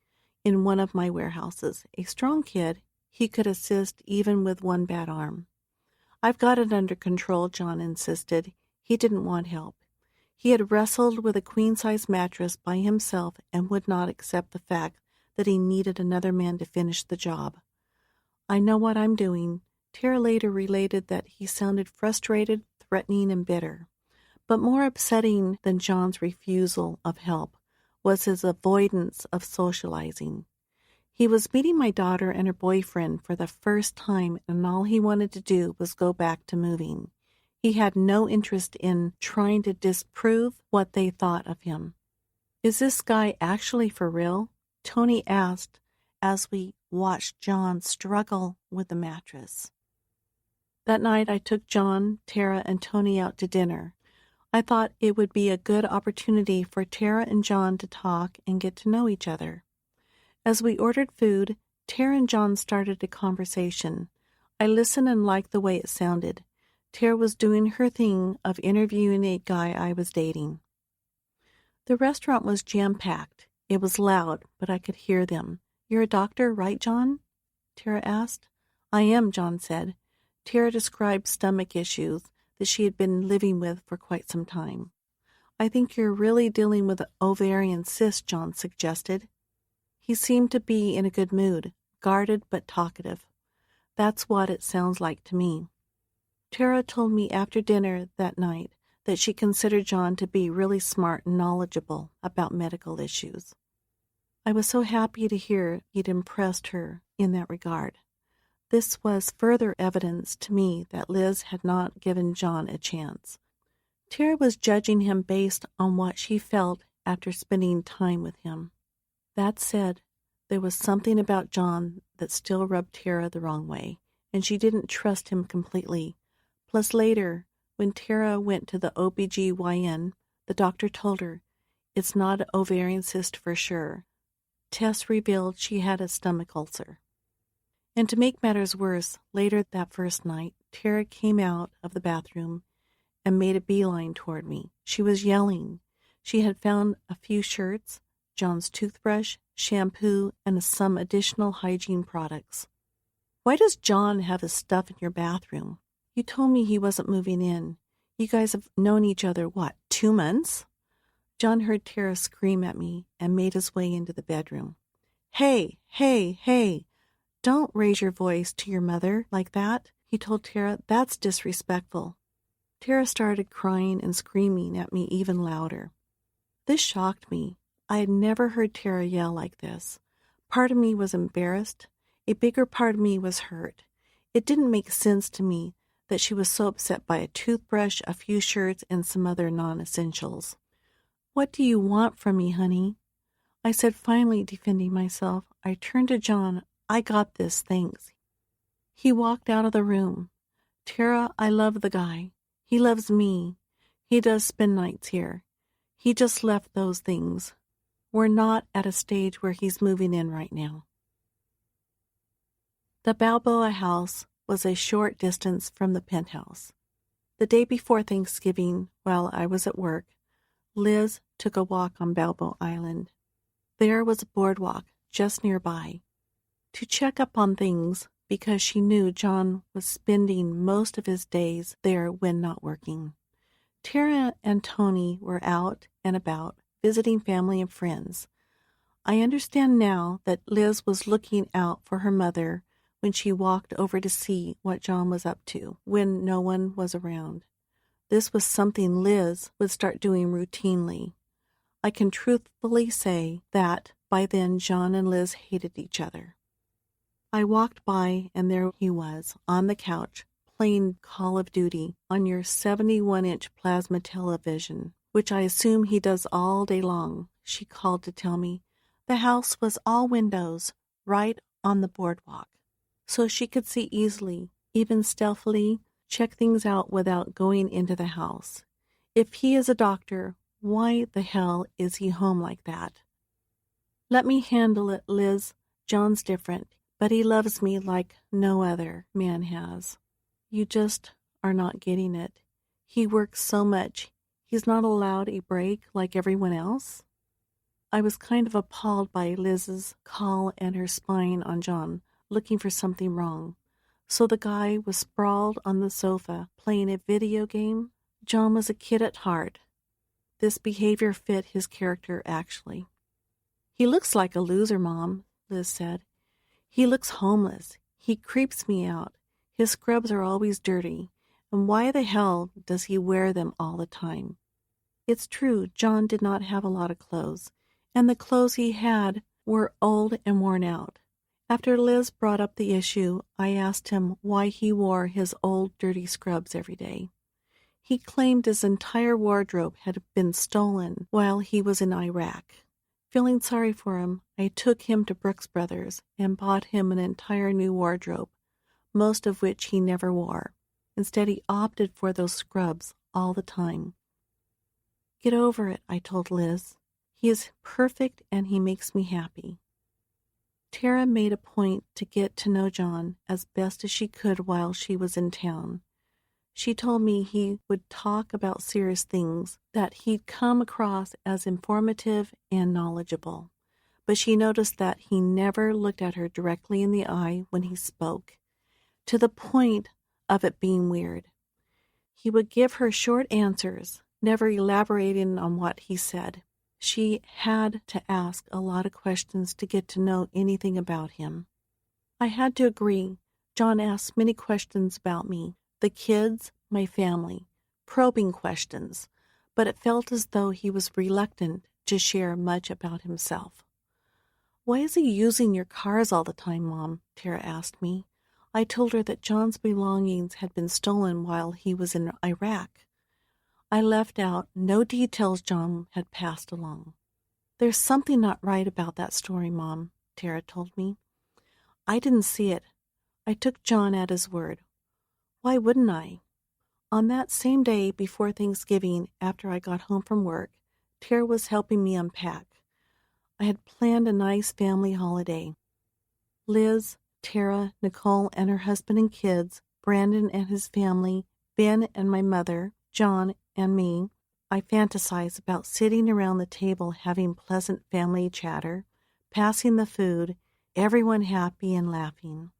in one of my warehouses. A strong kid, he could assist even with one bad arm. "I've got it under control," John insisted. He didn't want help. He had wrestled with a queen-size mattress by himself and would not accept the fact that he needed another man to finish the job. "I know what I'm doing." Tara later related that he sounded frustrated, threatening, and bitter. But more upsetting than John's refusal of help was his avoidance of socializing. He was meeting my daughter and her boyfriend for the first time, and all he wanted to do was go back to moving. He had no interest in trying to disprove what they thought of him. "Is this guy actually for real?" Tony asked as we watched John struggle with the mattress. That night I took John, Tara, and Tony out to dinner. I thought it would be a good opportunity for Tara and John to talk and get to know each other. As we ordered food, Tara and John started a conversation. I listened and liked the way it sounded. Tara was doing her thing of interviewing a guy I was dating. The restaurant was jam-packed. It was loud, but I could hear them. "You're a doctor, right, John?" Tara asked. "I am," John said. Tara described stomach issues that she had been living with for quite some time. "I think you're really dealing with an ovarian cyst," John suggested. He seemed to be in a good mood, guarded but talkative. "That's what it sounds like to me." Tara told me after dinner that night that she considered John to be really smart and knowledgeable about medical issues. I was so happy to hear he'd impressed her in that regard. This was further evidence to me that Liz had not given John a chance. Tara was judging him based on what she felt after spending time with him. That said, there was something about John that still rubbed Tara the wrong way, and she didn't trust him completely. Plus later, when Tara went to the OBGYN, the doctor told her, "It's not an ovarian cyst for sure." Tests revealed she had a stomach ulcer. And to make matters worse, later that first night, Tara came out of the bathroom and made a beeline toward me. She was yelling. She had found a few shirts, John's toothbrush, shampoo, and some additional hygiene products. "Why does John have his stuff in your bathroom? You told me he wasn't moving in. You guys have known each other, 2 months? John heard Tara scream at me and made his way into the bedroom. "Hey, hey, hey, don't raise your voice to your mother like that," he told Tara. "That's disrespectful." Tara started crying and screaming at me even louder. This shocked me. I had never heard Tara yell like this. Part of me was embarrassed. A bigger part of me was hurt. It didn't make sense to me that she was so upset by a toothbrush, a few shirts, and some other non-essentials. "What do you want from me, honey?" I said, finally defending myself. I turned to John. "I got this, thanks." He walked out of the room. "Tara, I love the guy. He loves me. He does spend nights here. He just left those things. We're not at a stage where he's moving in right now." The Balboa house was a short distance from the penthouse. The day before Thanksgiving, while I was at work, Liz took a walk on Balboa Island. There was a boardwalk just nearby. To check up on things, because she knew John was spending most of his days there when not working. Tara and Tony were out and about, visiting family and friends. I understand now that Liz was looking out for her mother when she walked over to see what John was up to when no one was around. This was something Liz would start doing routinely. I can truthfully say that by then John and Liz hated each other. I walked by and there he was on the couch playing Call of Duty on your 71-inch plasma television which I assume he does all day long, she called to tell me. The house was all windows, right on the boardwalk, so she could see easily, even stealthily, check things out without going into the house. If he is a doctor, why the hell is he home like that? Let me handle it, Liz. John's different, but he loves me like no other man has. You just are not getting it. He works so much. He's not allowed a break like everyone else. I was kind of appalled by Liz's call and her spying on John, looking for something wrong. So the guy was sprawled on the sofa, playing a video game. John was a kid at heart. This behavior fit his character, actually. He looks like a loser, Mom, Liz said. He looks homeless. He creeps me out. His scrubs are always dirty. And why the hell does he wear them all the time? It's true, John did not have a lot of clothes, and the clothes he had were old and worn out. After Liz brought up the issue, I asked him why he wore his old dirty scrubs every day. He claimed his entire wardrobe had been stolen while he was in Iraq. Feeling sorry for him, I took him to Brooks Brothers and bought him an entire new wardrobe, most of which he never wore. Instead, he opted for those scrubs all the time. Get over it, I told Liz. He is perfect and he makes me happy. Tara made a point to get to know John as best as she could while she was in town. She told me he would talk about serious things, that he'd come across as informative and knowledgeable. But she noticed that he never looked at her directly in the eye when he spoke, to the point of it being weird. He would give her short answers, never elaborating on what he said. She had to ask a lot of questions to get to know anything about him. I had to agree. John asked many questions about me, the kids, my family, probing questions, but it felt as though he was reluctant to share much about himself. Why is he using your cars all the time, Mom? Tara asked me. I told her that John's belongings had been stolen while he was in Iraq. I left out no details John had passed along. There's something not right about that story, Mom, Tara told me. I didn't see it. I took John at his word. Why wouldn't I? On that same day before Thanksgiving, after I got home from work, Tara was helping me unpack. I had planned a nice family holiday. Liz, Tara, Nicole and her husband and kids, Brandon and his family, Ben and my mother, John and me. I fantasize about sitting around the table having pleasant family chatter, passing the food, everyone happy and laughing.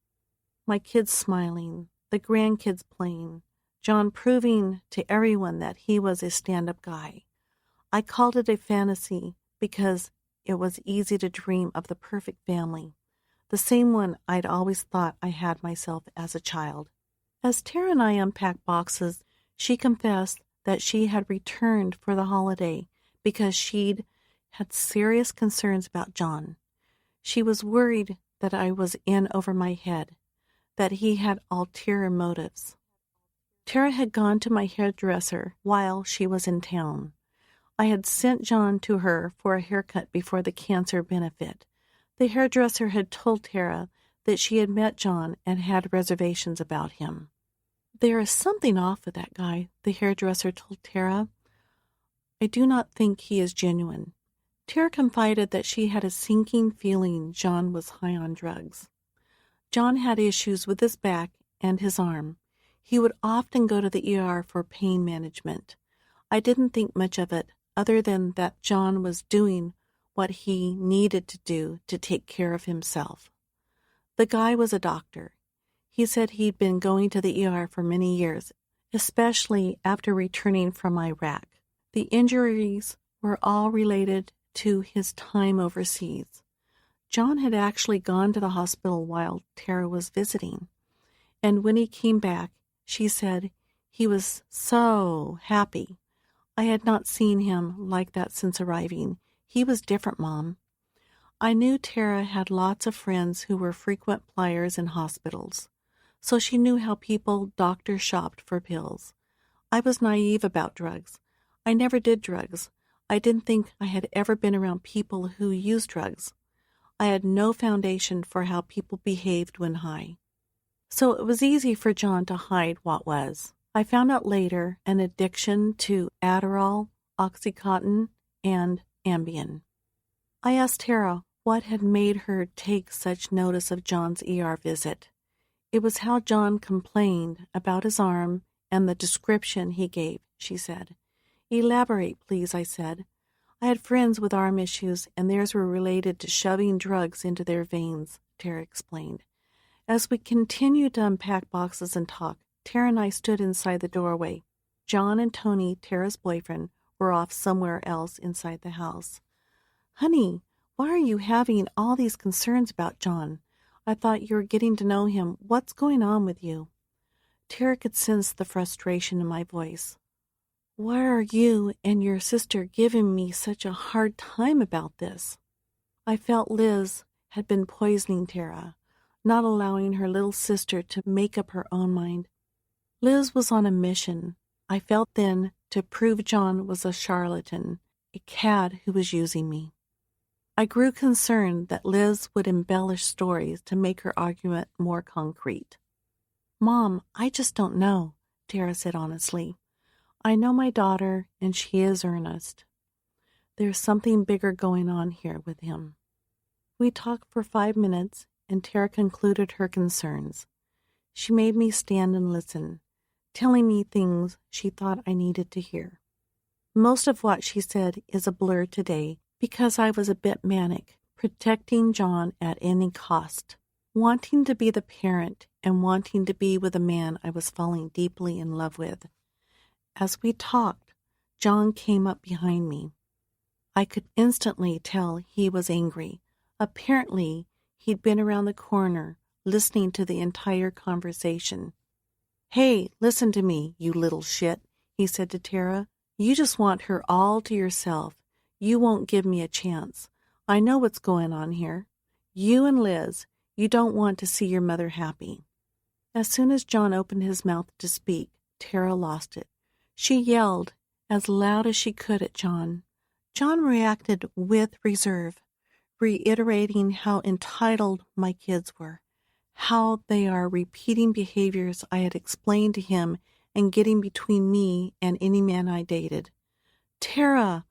My kids smiling, the grandkids playing, John proving to everyone that he was a stand-up guy. I called it a fantasy because it was easy to dream of the perfect family, the same one I'd always thought I had myself as a child. As Tara and I unpacked boxes, she confessed that she had returned for the holiday because she'd had serious concerns about John. She was worried that I was in over my head, that he had ulterior motives. Tara had gone to my hairdresser while she was in town. I had sent John to her for a haircut before the cancer benefit. The hairdresser had told Tara that she had met John and had reservations about him. There is something off with that guy, the hairdresser told Tara. I do not think he is genuine. Tara confided that she had a sinking feeling John was high on drugs. John had issues with his back and his arm. He would often go to the ER for pain management. I didn't think much of it, other than that John was doing what he needed to do to take care of himself. The guy was a doctor. He said he'd been going to the ER for many years, especially after returning from Iraq. The injuries were all related to his time overseas. John had actually gone to the hospital while Tara was visiting, and when he came back, she said he was so happy. I had not seen him like that since arriving. He was different, Mom. I knew Tara had lots of friends who were frequent flyers in hospitals, so she knew how people doctor shopped for pills. I was naive about drugs. I never did drugs. I didn't think I had ever been around people who used drugs. I had no foundation for how people behaved when high. So it was easy for John to hide what was. I found out later an addiction to Adderall, Oxycontin, and Ambien. I asked Tara what had made her take such notice of John's ER visit. It was how John complained about his arm and the description he gave, she said. Elaborate, please, I said. I had friends with arm issues, and theirs were related to shoving drugs into their veins, Tara explained. As we continued to unpack boxes and talk, Tara and I stood inside the doorway. John and Tony, Tara's boyfriend, were off somewhere else inside the house. Honey, why are you having all these concerns about John? I thought you were getting to know him. What's going on with you? Tara could sense the frustration in my voice. Why are you and your sister giving me such a hard time about this? I felt Liz had been poisoning Tara, not allowing her little sister to make up her own mind. Liz was on a mission, I felt then, to prove John was a charlatan, a cad who was using me. I grew concerned that Liz would embellish stories to make her argument more concrete. Mom, I just don't know, Tara said honestly. I know my daughter, and she is earnest. There's something bigger going on here with him. We talked for 5 minutes, and Tara concluded her concerns. She made me stand and listen, telling me things she thought I needed to hear. Most of what she said is a blur today because I was a bit manic, protecting John at any cost, wanting to be the parent and wanting to be with a man I was falling deeply in love with. As we talked, John came up behind me. I could instantly tell he was angry. Apparently, he'd been around the corner, listening to the entire conversation. Hey, listen to me, you little shit, he said to Tara. You just want her all to yourself. You won't give me a chance. I know what's going on here. You and Liz, you don't want to see your mother happy. As soon as John opened his mouth to speak, Tara lost it. She yelled as loud as she could at John. John reacted with reserve, reiterating how entitled my kids were, how they are repeating behaviors I had explained to him and getting between me and any man I dated. Tara,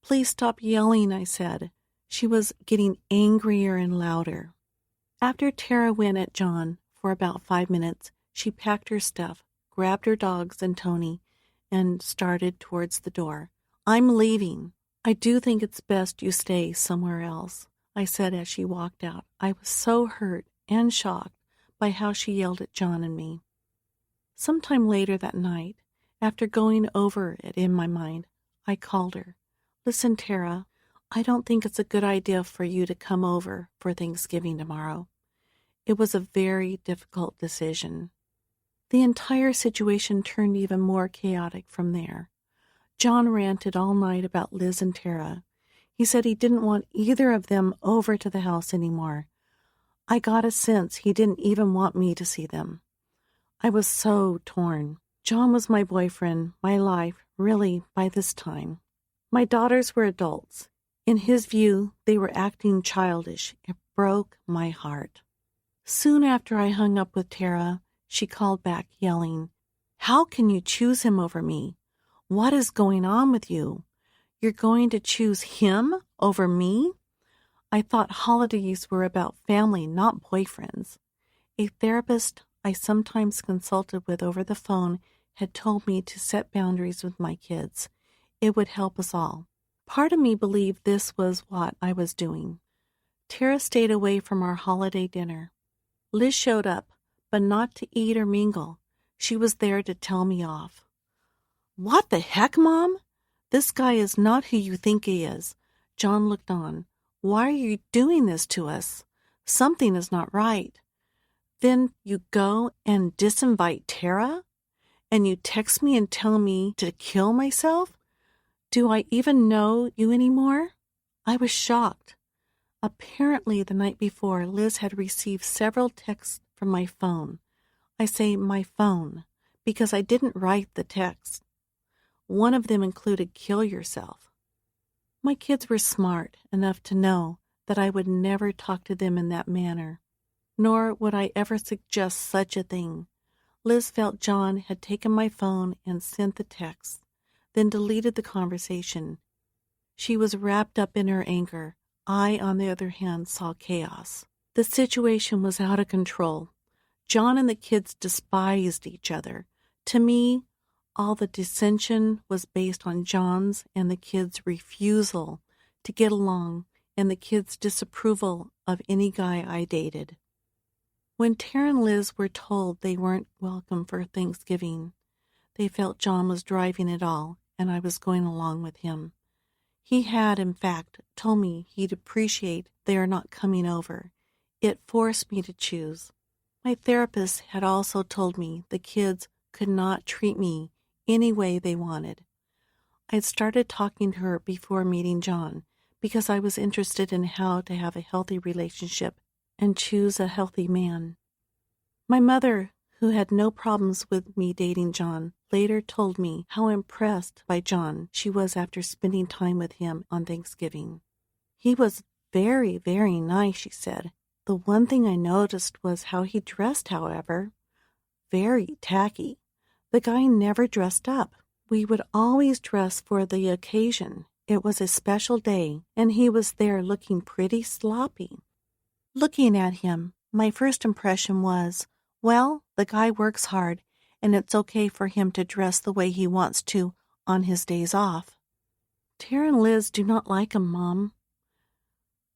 please stop yelling, I said. She was getting angrier and louder. After Tara went at John for about 5 minutes, she packed her stuff, grabbed her dogs and Tony, and started towards the door. I'm leaving. I do think it's best you stay somewhere else, I said as she walked out. I was so hurt and shocked by how she yelled at John and me. Sometime later that night, after going over it in my mind, I called her. Listen, Tara, I don't think it's a good idea for you to come over for Thanksgiving tomorrow. It was a very difficult decision. The entire situation turned even more chaotic from there. John ranted all night about Liz and Tara. He said he didn't want either of them over to the house anymore. I got a sense he didn't even want me to see them. I was so torn. John was my boyfriend, my life, really, by this time. My daughters were adults. In his view, they were acting childish. It broke my heart. Soon after I hung up with Tara, she called back, yelling, How can you choose him over me? What is going on with you? You're going to choose him over me? I thought holidays were about family, not boyfriends. A therapist I sometimes consulted with over the phone had told me to set boundaries with my kids. It would help us all. Part of me believed this was what I was doing. Tara stayed away from our holiday dinner. Liz showed up, but not to eat or mingle. She was there to tell me off. What the heck, Mom? This guy is not who you think he is. John looked on. Why are you doing this to us? Something is not right. Then you go and disinvite Tara? And you text me and tell me to kill myself? Do I even know you anymore? I was shocked. Apparently, the night before, Liz had received several texts from my phone. I say my phone because I didn't write the text. One of them included kill yourself. My kids were smart enough to know that I would never talk to them in that manner, nor would I ever suggest such a thing. Liz felt John had taken my phone and sent the text, then deleted the conversation. She was wrapped up in her anger. I, on the other hand, saw chaos. The situation was out of control. John and the kids despised each other. To me, all the dissension was based on John's and the kids' refusal to get along and the kids' disapproval of any guy I dated. When Tara and Liz were told they weren't welcome for Thanksgiving, they felt John was driving it all and I was going along with him. He had, in fact, told me he'd appreciate their not coming over. It forced me to choose. My therapist had also told me the kids could not treat me any way they wanted. I had started talking to her before meeting John because I was interested in how to have a healthy relationship and choose a healthy man. My mother, who had no problems with me dating John, later told me how impressed by John she was after spending time with him on Thanksgiving. He was very, very nice, she said. The one thing I noticed was how he dressed, however. Very tacky. The guy never dressed up. We would always dress for the occasion. It was a special day, and he was there looking pretty sloppy. Looking at him, my first impression was, well, the guy works hard, and it's okay for him to dress the way he wants to on his days off. Tara and Liz do not like him, Mom.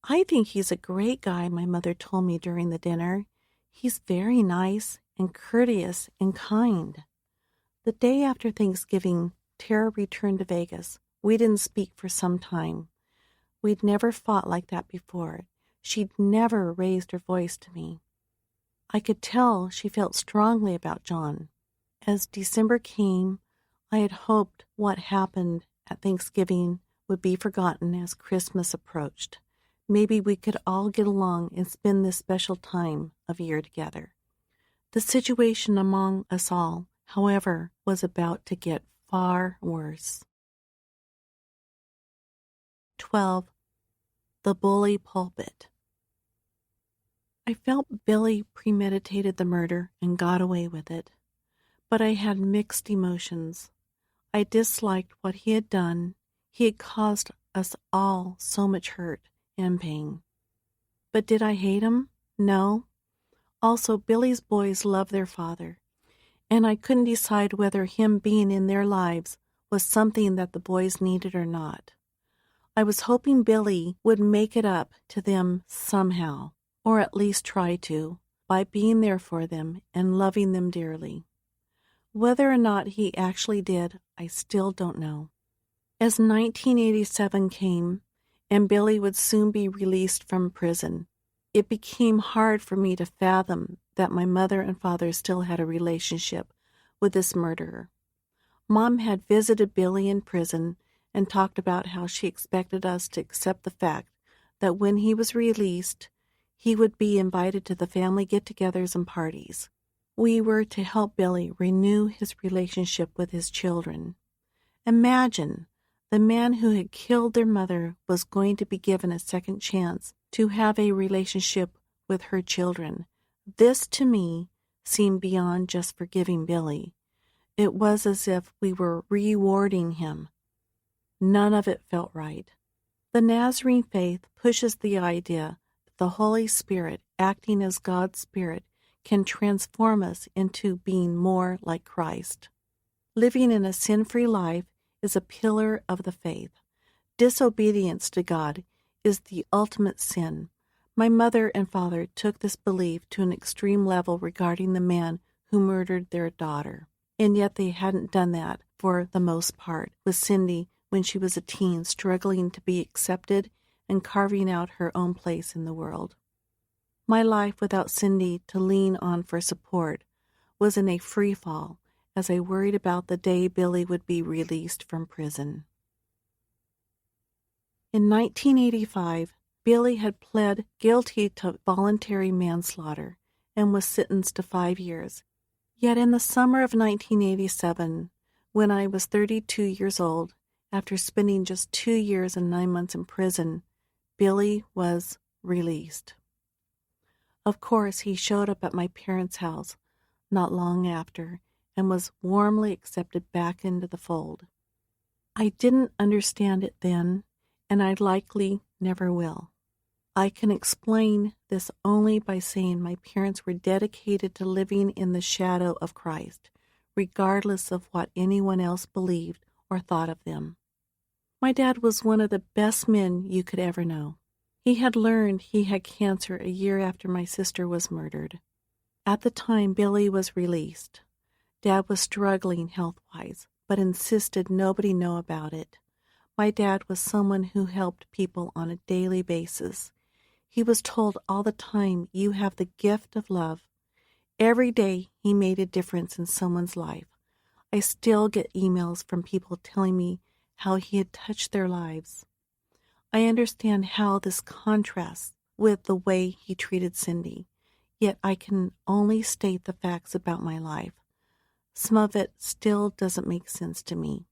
I think he's a great guy, my mother told me during the dinner. He's very nice and courteous and kind. The day after Thanksgiving, Tara returned to Vegas. We didn't speak for some time. We'd never fought like that before. She'd never raised her voice to me. I could tell she felt strongly about John. As December came, I had hoped what happened at Thanksgiving would be forgotten as Christmas approached. Maybe we could all get along and spend this special time of year together. The situation among us all, however, was about to get far worse. 12. The Bully Pulpit. I felt Billy premeditated the murder and got away with it, but I had mixed emotions. I disliked what he had done. He had caused us all so much hurt and pain. But did I hate him? No. Also, Billy's boys love their father, and I couldn't decide whether him being in their lives was something that the boys needed or not. I was hoping Billy would make it up to them somehow, or at least try to, by being there for them and loving them dearly. Whether or not he actually did, I still don't know. As 1987 came, and Billy would soon be released from prison, it became hard for me to fathom that my mother and father still had a relationship with this murderer. Mom had visited Billy in prison and talked about how she expected us to accept the fact that when he was released, he would be invited to the family get-togethers and parties. We were to help Billy renew his relationship with his children. Imagine, the man who had killed their mother was going to be given a second chance to have a relationship with her children. This, to me, seemed beyond just forgiving Billy. It was as if we were rewarding him. None of it felt right. The Nazarene faith pushes the idea that the Holy Spirit, acting as God's Spirit, can transform us into being more like Christ. Living in a sin-free life is a pillar of the faith. Disobedience to God is the ultimate sin. My mother and father took this belief to an extreme level regarding the man who murdered their daughter, and yet they hadn't done that for the most part with Cindy when she was a teen, struggling to be accepted and carving out her own place in the world. My life without Cindy to lean on for support was in a free fall as I worried about the day Billy would be released from prison. In 1985, Billy had pled guilty to voluntary manslaughter and was sentenced to 5 years. Yet in the summer of 1987, When I was 32 years old, after spending just 2 years and 9 months in prison, Billy was released. Of course, he showed up at my parents' house not long after and was warmly accepted back into the fold. I didn't understand it then, and I likely never will. I can explain this only by saying my parents were dedicated to living in the shadow of Christ, regardless of what anyone else believed or thought of them. My dad was one of the best men you could ever know. He had learned he had cancer a year after my sister was murdered. At the time Billy was released, Dad was struggling health-wise, but insisted nobody know about it. My dad was someone who helped people on a daily basis. He was told all the time, "You have the gift of love." Every day he made a difference in someone's life. I still get emails from people telling me how he had touched their lives. I understand how this contrasts with the way he treated Cindy, yet I can only state the facts about my life. Some of it still doesn't make sense to me.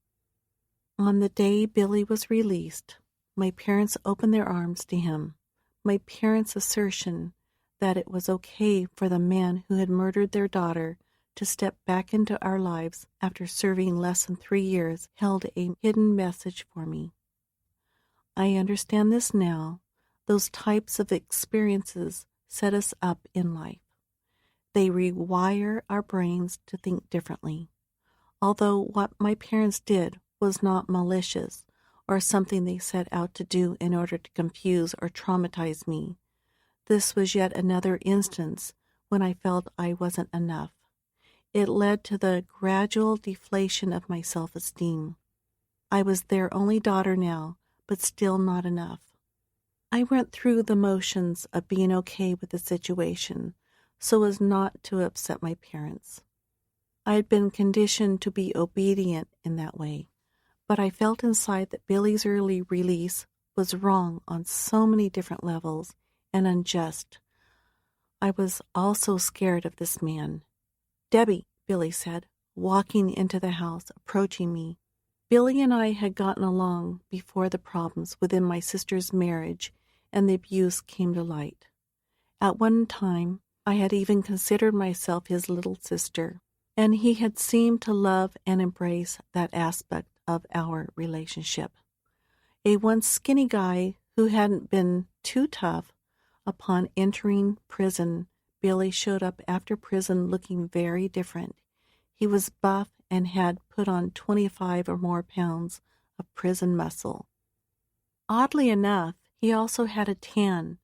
On the day Billy was released, my parents opened their arms to him. My parents' assertion that it was okay for the man who had murdered their daughter to step back into our lives after serving less than 3 years held a hidden message for me. I understand this now. Those types of experiences set us up in life. They rewire our brains to think differently. Although what my parents did was not malicious or something they set out to do in order to confuse or traumatize me, this was yet another instance when I felt I wasn't enough. It led to the gradual deflation of my self-esteem. I was their only daughter now, but still not enough. I went through the motions of being okay with the situation so as not to upset my parents. I had been conditioned to be obedient in that way, but I felt inside that Billy's early release was wrong on so many different levels and unjust. I was also scared of this man. "Debbie," Billy said, walking into the house, approaching me. Billy and I had gotten along before the problems within my sister's marriage and the abuse came to light. At one time, I had even considered myself his little sister, and he had seemed to love and embrace that aspect of our relationship. A once skinny guy who hadn't been too tough, upon entering prison, Billy showed up after prison looking very different. He was buff and had put on 25 or more pounds of prison muscle. Oddly enough, he also had a tan,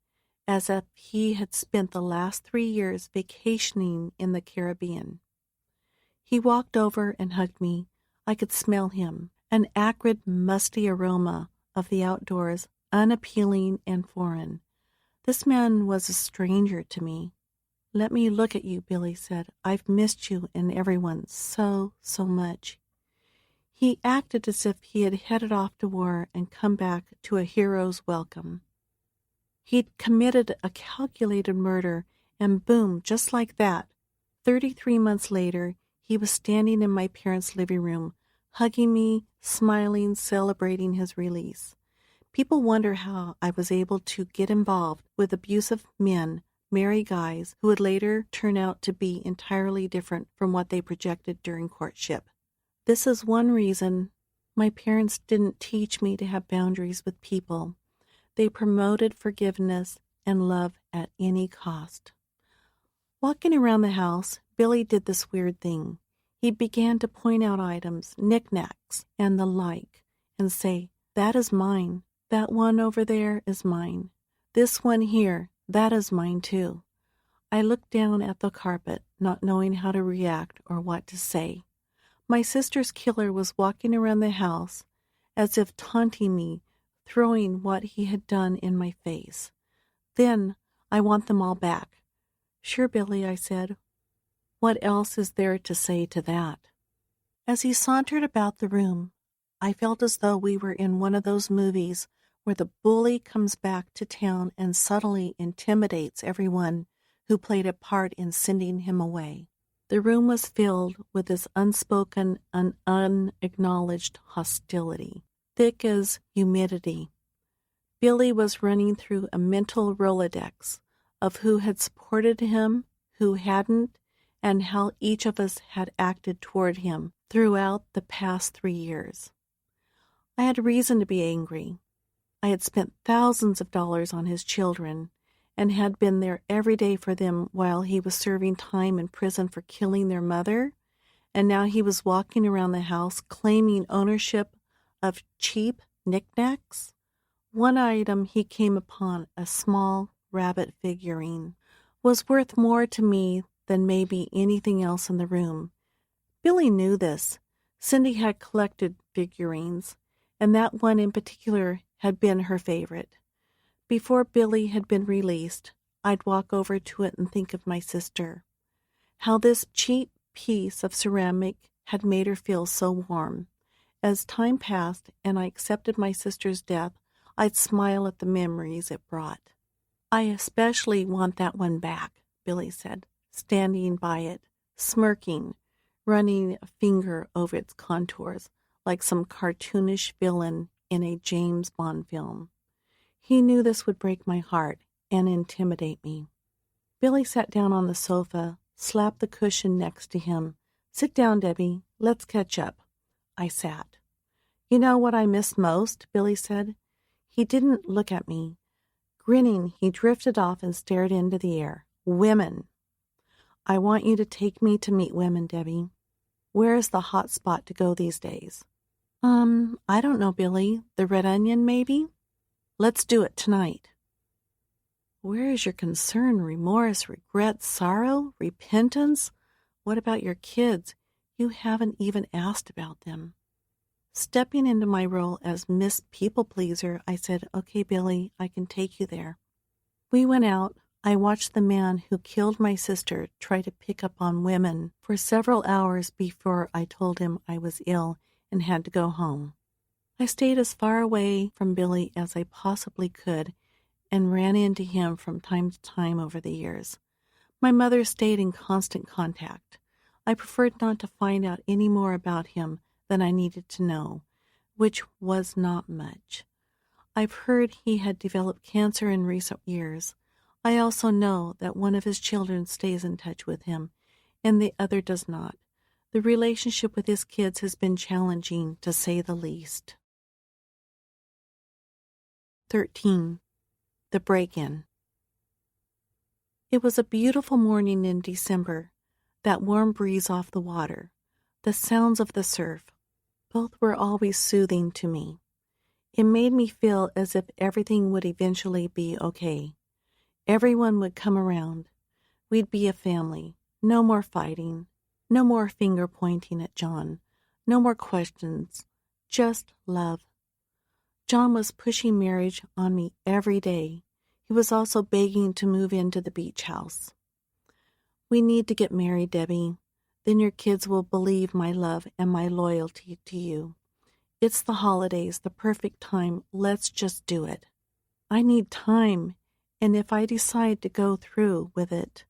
as if he had spent the last 3 years vacationing in the Caribbean. He walked over and hugged me. I could smell him, an acrid, musty aroma of the outdoors, unappealing and foreign. This man was a stranger to me. "Let me look at you," Billy said. "I've missed you and everyone so much." He acted as if he had headed off to war and come back to a hero's welcome. He'd committed a calculated murder, and boom, just like that, 33 months later, he was standing in my parents' living room, hugging me, smiling, celebrating his release. People wonder how I was able to get involved with abusive men, marry guys who would later turn out to be entirely different from what they projected during courtship. This is one reason my parents didn't teach me to have boundaries with people. They promoted forgiveness and love at any cost. Walking around the house, Billy did this weird thing. He began to point out items, knickknacks, and the like, and say, "That is mine. That one over there is mine. This one here, that is mine too." I looked down at the carpet, not knowing how to react or what to say. My sister's killer was walking around the house as if taunting me, throwing what he had done in my face. "Then I want them all back." "Sure, Billy," I said. "What else is there to say to that?" As he sauntered about the room, I felt as though we were in one of those movies where the bully comes back to town and subtly intimidates everyone who played a part in sending him away. The room was filled with this unspoken and unacknowledged hostility, thick as humidity. Billy was running through a mental Rolodex of who had supported him, who hadn't, and how each of us had acted toward him throughout the past 3 years. I had reason to be angry. I had spent thousands of dollars on his children and had been there every day for them while he was serving time in prison for killing their mother, and now he was walking around the house claiming ownership of cheap knickknacks. One item he came upon, a small rabbit figurine, was worth more to me than maybe anything else in the room. Billy knew this. Cindy had collected figurines, and that one in particular had been her favorite. Before Billy had been released, I'd walk over to it and think of my sister. How this cheap piece of ceramic had made her feel so warm. As time passed and I accepted my sister's death, I'd smile at the memories it brought. "I especially want that one back," Billy said, standing by it, smirking, running a finger over its contours like some cartoonish villain in a James Bond film. He knew this would break my heart and intimidate me. Billy sat down on the sofa, slapped the cushion next to him. "Sit down, Debbie. Let's catch up." I sat. "You know what I miss most?" Billy said. He didn't look at me. Grinning, he drifted off and stared into the air. "Women. I want you to take me to meet women, Debbie. Where is the hot spot to go these days?" I don't know, Billy. The Red Onion, maybe?" "Let's do it tonight." "Where is your concern, remorse, regret, sorrow, repentance? What about your kids? You haven't even asked about them." Stepping into my role as Miss People Pleaser, I said, "Okay, Billy, I can take you there." We went out. I watched the man who killed my sister try to pick up on women for several hours before I told him I was ill and had to go home. I stayed as far away from Billy as I possibly could and ran into him from time to time over the years. My mother stayed in constant contact. I preferred not to find out any more about him than I needed to know, which was not much. I've heard he had developed cancer in recent years. I also know that one of his children stays in touch with him, and the other does not. The relationship with his kids has been challenging, to say the least. 13. The Break-In. It was a beautiful morning in December, that warm breeze off the water, the sounds of the surf. Both were always soothing to me. It made me feel as if everything would eventually be okay. Everyone would come around. We'd be a family. No more fighting. No more finger pointing at John. No more questions. Just love. John was pushing marriage on me every day. He was also begging to move into the beach house. "We need to get married, Debbie. Then your kids will believe my love and my loyalty to you. It's the holidays, the perfect time. Let's just do it." "I need time, and if I decide to go through with it,"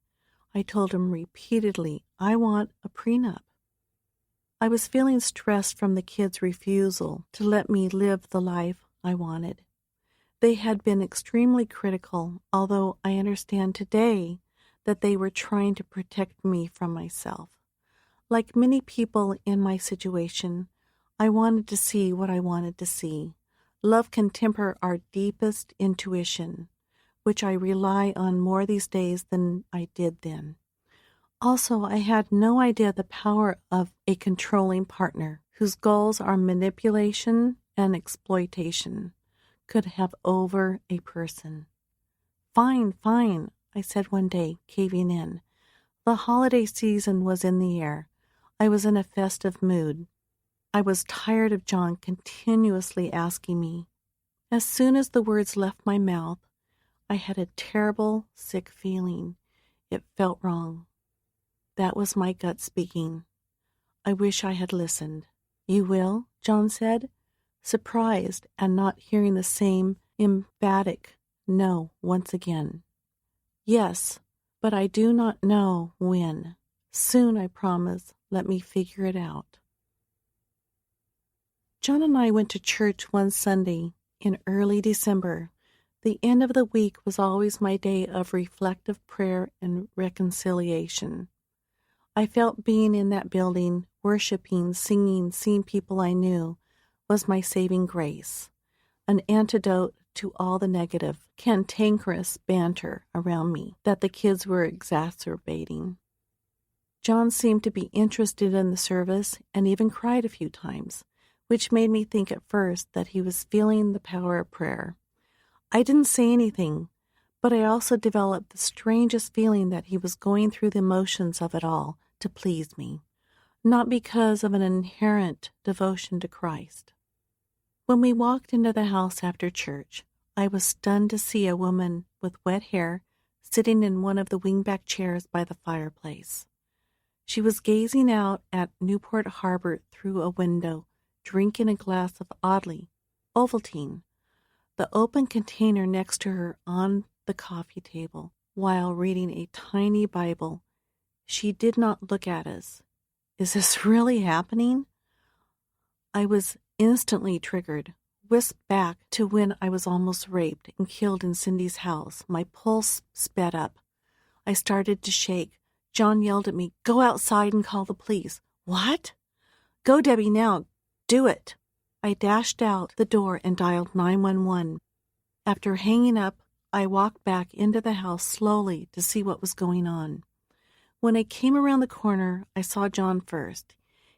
I told him repeatedly, "I want a prenup." I was feeling stressed from the kids' refusal to let me live the life I wanted. They had been extremely critical, although I understand today that they were trying to protect me from myself. Like many people in my situation, I wanted to see what I wanted to see. Love can temper our deepest intuition, which I rely on more these days than I did then. Also, I had no idea the power of a controlling partner whose goals are manipulation and exploitation could have over a person. "Fine, fine," I said one day, caving in. The holiday season was in the air. I was in a festive mood. I was tired of John continuously asking me. As soon as the words left my mouth, I had a terrible, sick feeling. It felt wrong. That was my gut speaking. I wish I had listened. "You will?" John said, surprised at not hearing the same emphatic no once again. "Yes, but I do not know when. Soon, I promise, let me figure it out. John and I went to church one Sunday in early December. The end of the week was always my day of reflective prayer and reconciliation. I felt being in that building, worshiping, singing, seeing people I knew, was my saving grace, an antidote to all the negative, cantankerous banter around me that the kids were exacerbating. John seemed to be interested in the service and even cried a few times, which made me think at first that he was feeling the power of prayer. I didn't say anything, but I also developed the strangest feeling that he was going through the motions of it all to please me, not because of an inherent devotion to Christ. When we walked into the house after church, I was stunned to see a woman with wet hair sitting in one of the wingback chairs by the fireplace. She was gazing out at Newport Harbor through a window, drinking a glass of Ovaltine, the open container next to her on the coffee table, while reading a tiny Bible. She did not look at us. Is this really happening? I was instantly triggered, whisked back to when I was almost raped and killed in Cindy's house. My pulse sped up. I started to shake. John yelled at me, "Go outside and call the police." "What?" "Go, Debbie, now. Do it." I dashed out the door and dialed 911. After hanging up, I walked back into the house slowly to see what was going on. When I came around the corner, I saw John first.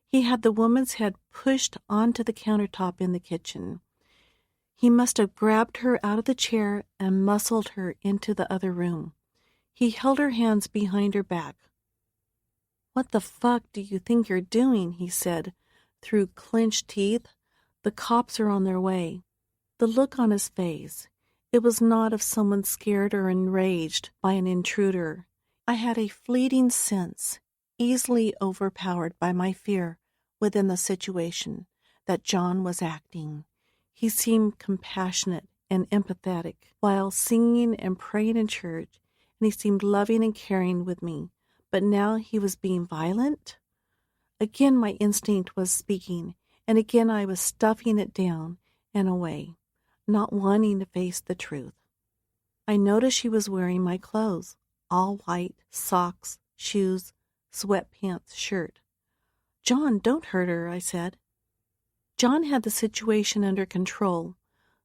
He had the woman's head pushed onto the countertop in the kitchen. He must have grabbed her out of the chair and muscled her into the other room. He held her hands behind her back. "What the fuck do you think you're doing?" he said through clenched teeth. "The cops are on their way." The look on his face, it was not of someone scared or enraged by an intruder. I had a fleeting sense, easily overpowered by my fear within the situation, that John was acting. He seemed compassionate and empathetic while singing and praying in church, and he seemed loving and caring with me. But now he was being violent? Again my instinct was speaking, and again I was stuffing it down and away, not wanting to face the truth. I noticed she was wearing my clothes, all white, socks, shoes, sweatpants, shirt. "John, don't hurt her," I said. John had the situation under control,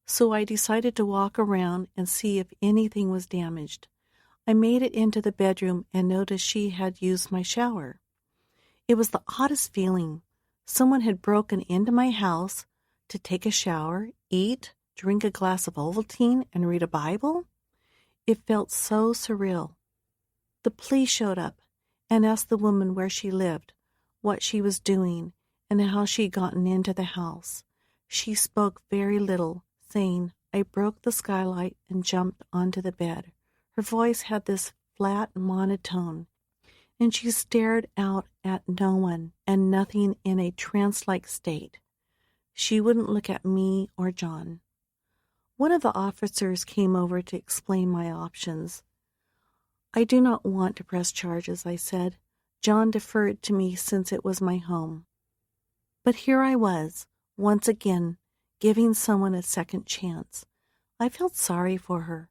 so I decided to walk around and see if anything was damaged. I made it into the bedroom and noticed she had used my shower. It was the oddest feeling. Someone had broken into my house to take a shower, eat, drink a glass of Ovaltine, and read a Bible. It felt so surreal. The police showed up and asked the woman where she lived, what she was doing, and how she'd gotten into the house. She spoke very little, saying, "I broke the skylight and jumped onto the bed." Her voice had this flat monotone, and she stared out at no one and nothing in a trance-like state. She wouldn't look at me or John. One of the officers came over to explain my options. "I do not want to press charges," I said. John deferred to me since it was my home. But here I was, once again, giving someone a second chance. I felt sorry for her.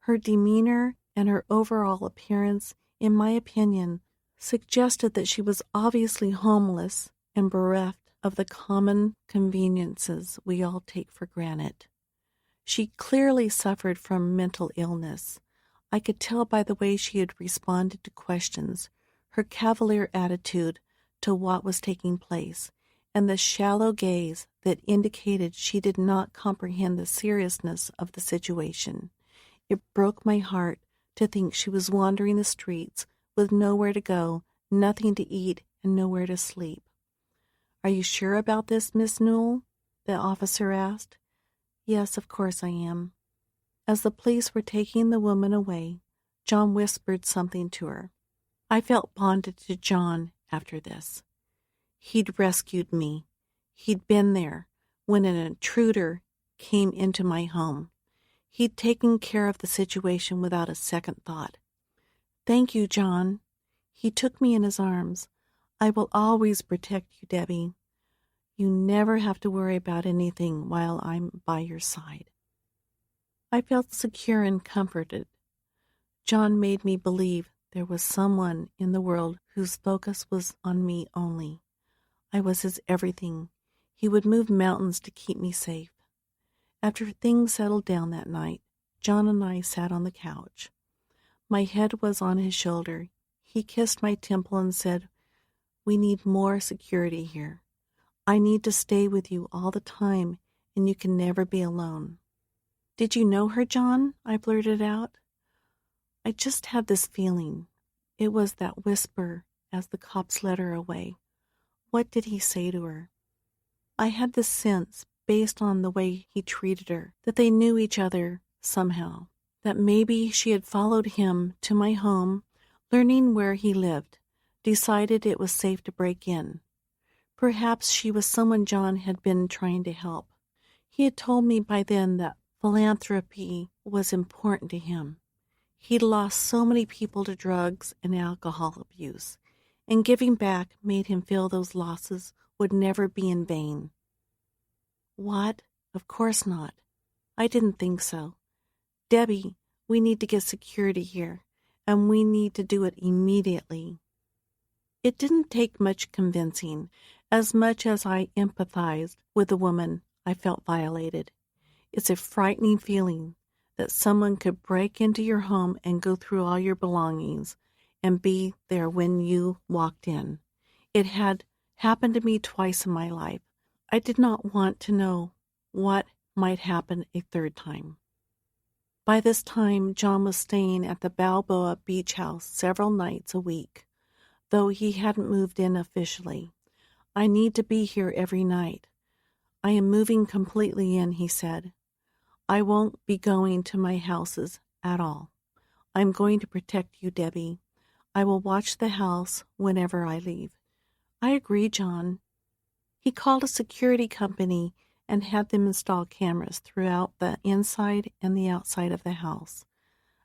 Her demeanor and her overall appearance, in my opinion, suggested that she was obviously homeless and bereft of the common conveniences we all take for granted. She clearly suffered from mental illness. I could tell by the way she had responded to questions, her cavalier attitude to what was taking place, and the shallow gaze that indicated she did not comprehend the seriousness of the situation. It broke my heart to think she was wandering the streets with nowhere to go, nothing to eat, and nowhere to sleep. "Are you sure about this, Miss Newell?" the officer asked. "Yes, of course I am." As the police were taking the woman away, John whispered something to her. I felt bonded to John after this. He'd rescued me. He'd been there when an intruder came into my home. He'd taken care of the situation without a second thought. "Thank you, John." He took me in his arms. I will always protect you, Debbie. You never have to worry about anything while I'm by your side. I felt secure and comforted. John made me believe there was someone in the world whose focus was on me only. I was his everything. He would move mountains to keep me safe. After things settled down that night, John and I sat on the couch. My head was on his shoulder. He kissed my temple and said, "We need more security here. I need to stay with you all the time, and you can never be alone." "Did you know her, John?" I blurted out. "I just had this feeling." It was that whisper as the cops led her away. What did he say to her? I had this sense, based on the way he treated her, that they knew each other somehow, that maybe she had followed him to my home, learning where he lived, decided it was safe to break in. Perhaps she was someone John had been trying to help. He had told me by then that philanthropy was important to him. He'd lost so many people to drugs and alcohol abuse, and giving back made him feel those losses would never be in vain. What? Of course not. I didn't think so. "Debbie, we need to get security here, and we need to do it immediately." It didn't take much convincing. As much as I empathized with the woman, I felt violated. It's a frightening feeling that someone could break into your home and go through all your belongings and be there when you walked in. It had happened to me twice in my life. I did not want to know what might happen a third time. By this time, John was staying at the Balboa Beach House several nights a week, though he hadn't moved in officially. "I need to be here every night. I am moving completely in," he said. "I won't be going to my houses at all. I'm going to protect you, Debbie. I will watch the house whenever I leave." I agree, John. He called a security company and had them install cameras throughout the inside and the outside of the house,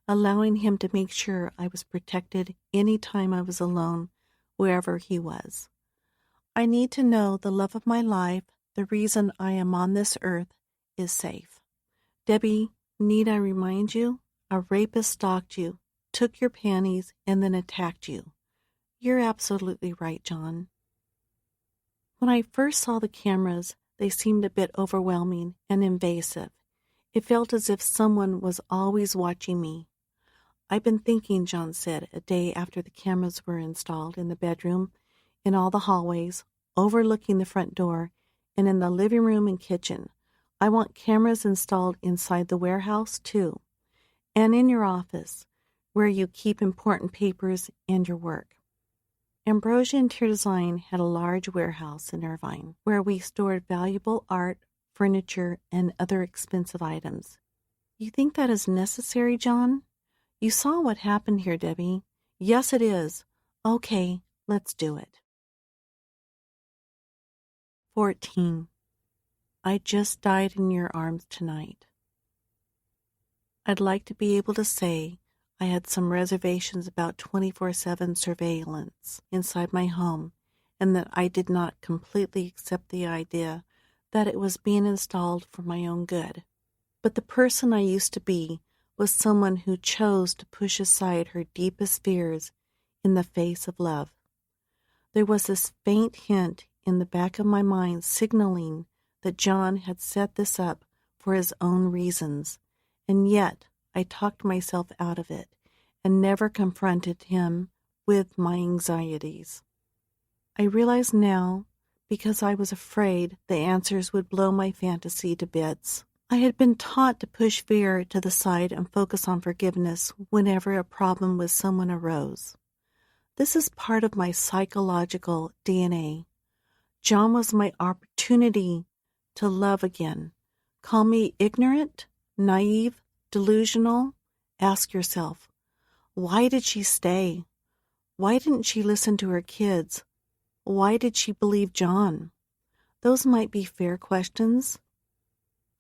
allowing him to make sure I was protected any time I was alone, wherever he was. I need to know the love of my life, the reason I am on this earth, is safe. Debbie, need I remind you? A rapist stalked you, took your panties, and then attacked you. You're absolutely right, John. When I first saw the cameras, they seemed a bit overwhelming and invasive. It felt as if someone was always watching me. "I've been thinking," John said, a day after the cameras were installed in the bedroom, in all the hallways, overlooking the front door, and in the living room and kitchen. "I want cameras installed inside the warehouse, too, and in your office, where you keep important papers and your work." Ambrosia Interior Design had a large warehouse in Irvine, where we stored valuable art, furniture, and other expensive items. "You think that is necessary, John? You saw what happened here, Debbie." "Yes, it is." "Okay, let's do it." 14. I just died in your arms tonight. I'd like to be able to say I had some reservations about 24/7 surveillance inside my home, and that I did not completely accept the idea that it was being installed for my own good. But the person I used to be was someone who chose to push aside her deepest fears in the face of love. There was this faint hint in the back of my mind signaling that John had set this up for his own reasons, and yet I talked myself out of it and never confronted him with my anxieties. I realize now, because I was afraid the answers would blow my fantasy to bits. I had been taught to push fear to the side and focus on forgiveness whenever a problem with someone arose. This is part of my psychological DNA. John was my opportunity to love again. Call me ignorant, naive, delusional. Ask yourself, why did she stay? Why didn't she listen to her kids? Why did she believe John? Those might be fair questions.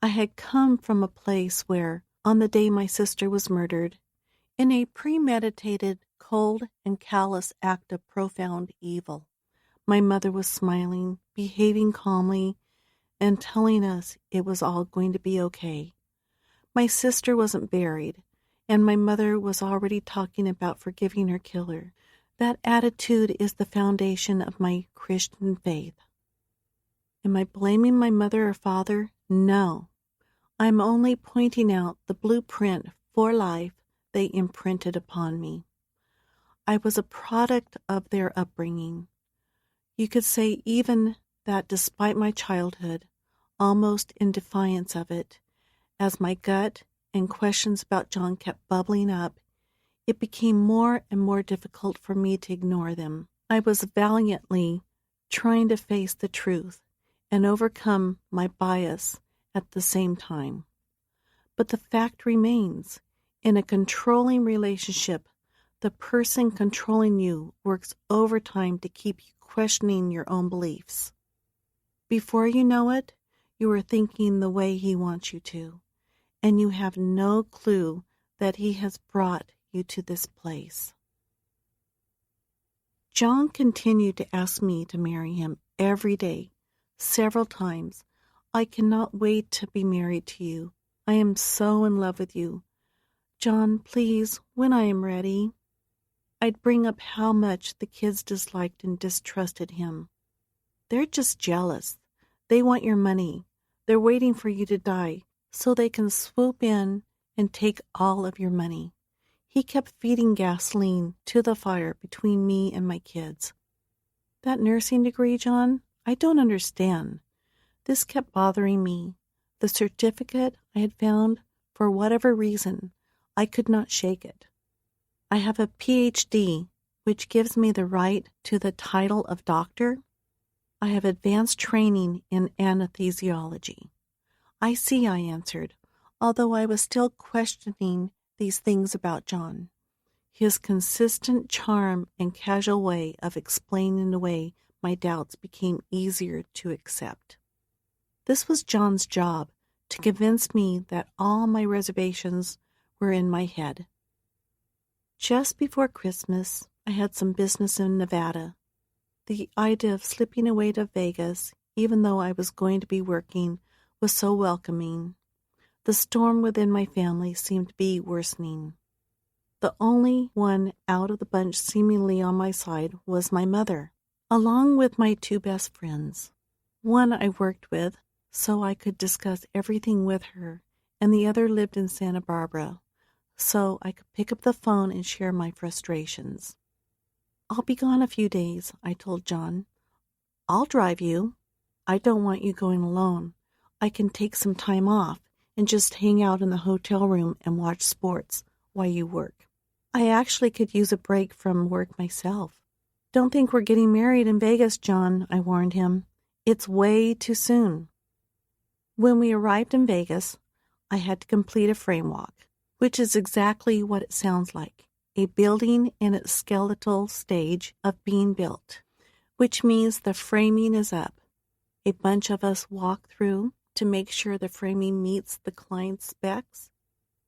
I had come from a place where, on the day my sister was murdered, in a premeditated, cold and callous act of profound evil. My mother was smiling, behaving calmly, and telling us it was all going to be okay. My sister wasn't buried, and my mother was already talking about forgiving her killer. That attitude is the foundation of my Christian faith. Am I blaming my mother or father? No. I'm only pointing out the blueprint for life they imprinted upon me. I was a product of their upbringing. You could say even that despite my childhood, almost in defiance of it, as my gut and questions about John kept bubbling up, it became more and more difficult for me to ignore them. I was valiantly trying to face the truth and overcome my bias at the same time. But the fact remains, in a controlling relationship, the person controlling you works overtime to keep you questioning your own beliefs. Before you know it, you are thinking the way he wants you to, and you have no clue that he has brought you to this place. John continued to ask me to marry him every day, several times. I cannot wait to be married to you. I am so in love with you. John, please, when I am ready. I'd bring up how much the kids disliked and distrusted him. They're just jealous. They want your money. They're waiting for you to die so they can swoop in and take all of your money. He kept feeding gasoline to the fire between me and my kids. That nursing degree, John, I don't understand. This kept bothering me. The certificate I had found, for whatever reason, I could not shake it. I have a PhD, which gives me the right to the title of doctor. I have advanced training in anesthesiology. I see, I answered, although I was still questioning these things about John. His consistent charm and casual way of explaining away my doubts became easier to accept. This was John's job, to convince me that all my reservations were in my head. Just before Christmas, I had some business in Nevada. The idea of slipping away to Vegas, even though I was going to be working, was so welcoming. The storm within my family seemed to be worsening. The only one out of the bunch seemingly on my side was my mother, along with my two best friends. One I worked with, so I could discuss everything with her, and the other lived in Santa Barbara, so I could pick up the phone and share my frustrations. I'll be gone a few days, I told John. I'll drive you. I don't want you going alone. I can take some time off and just hang out in the hotel room and watch sports while you work. I actually could use a break from work myself. Don't think we're getting married in Vegas, John, I warned him. It's way too soon. When we arrived in Vegas, I had to complete a frame walk, which is exactly what it sounds like, a building in its skeletal stage of being built, which means the framing is up. A bunch of us walk through to make sure the framing meets the client's specs.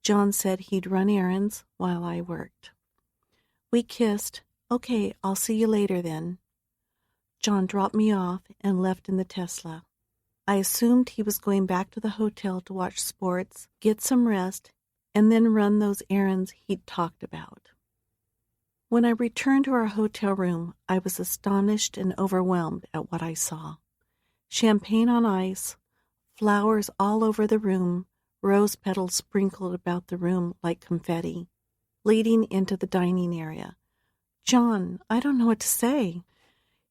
John said he'd run errands while I worked. We kissed. Okay, I'll see you later then. John dropped me off and left in the Tesla. I assumed he was going back to the hotel to watch sports, get some rest, and then run those errands he'd talked about. When I returned to our hotel room, I was astonished and overwhelmed at what I saw. Champagne on ice, flowers all over the room, rose petals sprinkled about the room like confetti, leading into the dining area. John, I don't know what to say.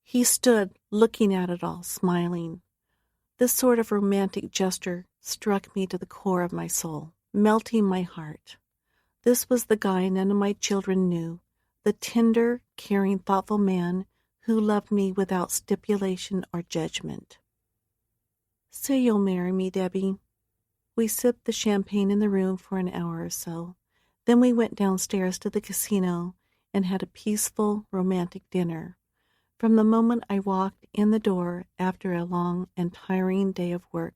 He stood looking at it all, smiling. This sort of romantic gesture struck me to the core of my soul, melting my heart. This was the guy none of my children knew, the tender, caring, thoughtful man who loved me without stipulation or judgment. Say you'll marry me, Debbie. We sipped the champagne in the room for an hour or so. Then we went downstairs to the casino and had a peaceful, romantic dinner. From the moment I walked in the door after a long and tiring day of work,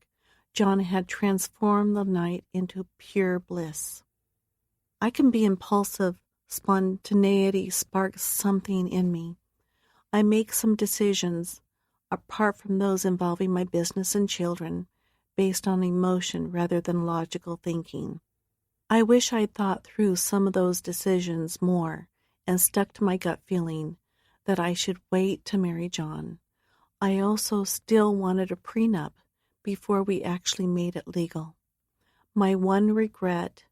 John had transformed the night into pure bliss. I can be impulsive Spontaneity sparks something in me. I make some decisions, apart from those involving my business and children, based on emotion rather than logical thinking. I wish I'd thought through some of those decisions more and stuck to my gut feeling that I should wait to marry John. I also still wanted a prenup before we actually made it legal. My one regret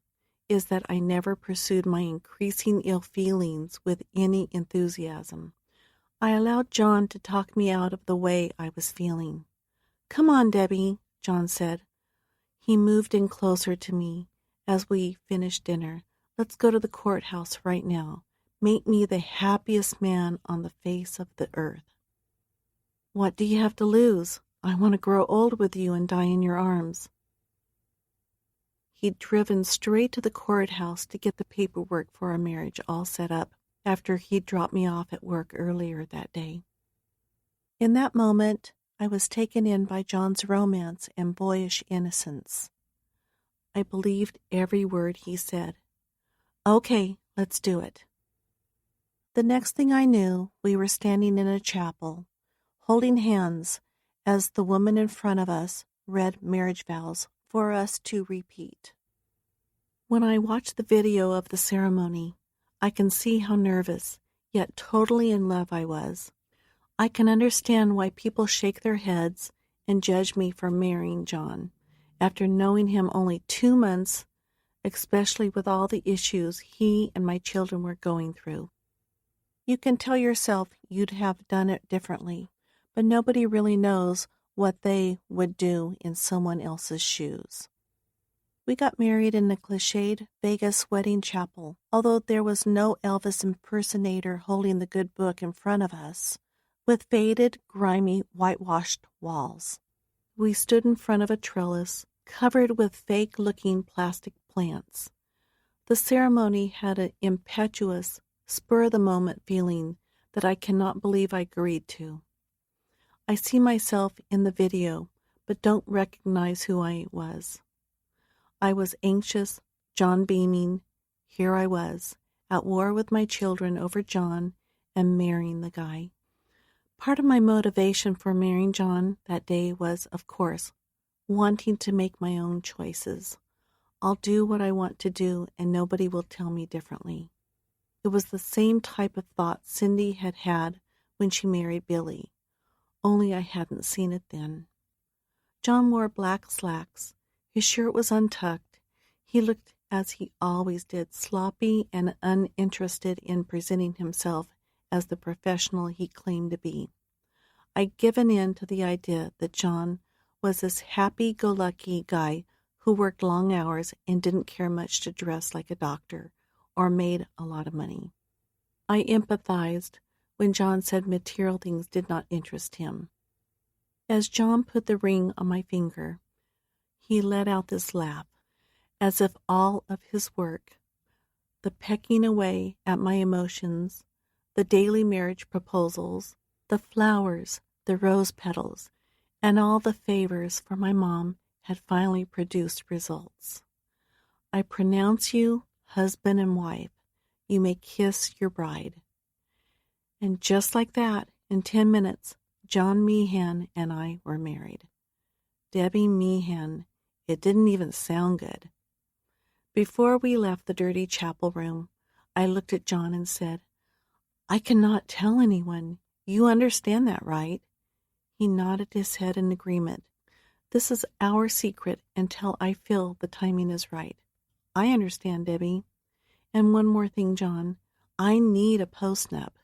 is that I never pursued my increasing ill feelings with any enthusiasm. I allowed John to talk me out of the way I was feeling. "Come on, Debbie," John said. He moved in closer to me as we finished dinner. "Let's go to the courthouse right now. Make me the happiest man on the face of the earth." "What do you have to lose? I want to grow old with you and die in your arms." He'd driven straight to the courthouse to get the paperwork for our marriage all set up after he'd dropped me off at work earlier that day. In that moment, I was taken in by John's romance and boyish innocence. I believed every word he said. "Okay, let's do it." The next thing I knew, we were standing in a chapel, holding hands as the woman in front of us read marriage vows for us to repeat. When I watch the video of the ceremony, I can see how nervous, yet totally in love I was. I can understand why people shake their heads and judge me for marrying John, after knowing him only 2 months, especially with all the issues he and my children were going through. You can tell yourself you'd have done it differently, but nobody really knows what they would do in someone else's shoes. We got married in a cliched Vegas wedding chapel, although there was no Elvis impersonator holding the good book in front of us, with faded, grimy, whitewashed walls. We stood in front of a trellis covered with fake-looking plastic plants. The ceremony had an impetuous, spur-of-the-moment feeling that I cannot believe I agreed to. I see myself in the video, but don't recognize who I was. I was anxious, John beaming. Here I was, at war with my children over John and marrying the guy. Part of my motivation for marrying John that day was, of course, wanting to make my own choices. I'll do what I want to do, and nobody will tell me differently. It was the same type of thought Cindy had had when she married Billy, only I hadn't seen it then. John wore black slacks. His shirt was untucked. He looked, as he always did, sloppy and uninterested in presenting himself as the professional he claimed to be. I'd given in to the idea that John was this happy-go-lucky guy who worked long hours and didn't care much to dress like a doctor or made a lot of money. I empathized when John said material things did not interest him. As John put the ring on my finger, he let out this laugh, as if all of his work, the pecking away at my emotions, the daily marriage proposals, the flowers, the rose petals, and all the favors for my mom had finally produced results. "I pronounce you husband and wife. You may kiss your bride." And just like that, in 10 minutes, John Meehan and I were married. Debbie Meehan. It didn't even sound good. Before we left the dirty chapel room, I looked at John and said, "I cannot tell anyone. You understand that, right?" He nodded his head in agreement. "This is our secret until I feel the timing is right." "I understand, Debbie. And one more thing, John. I need a postnup."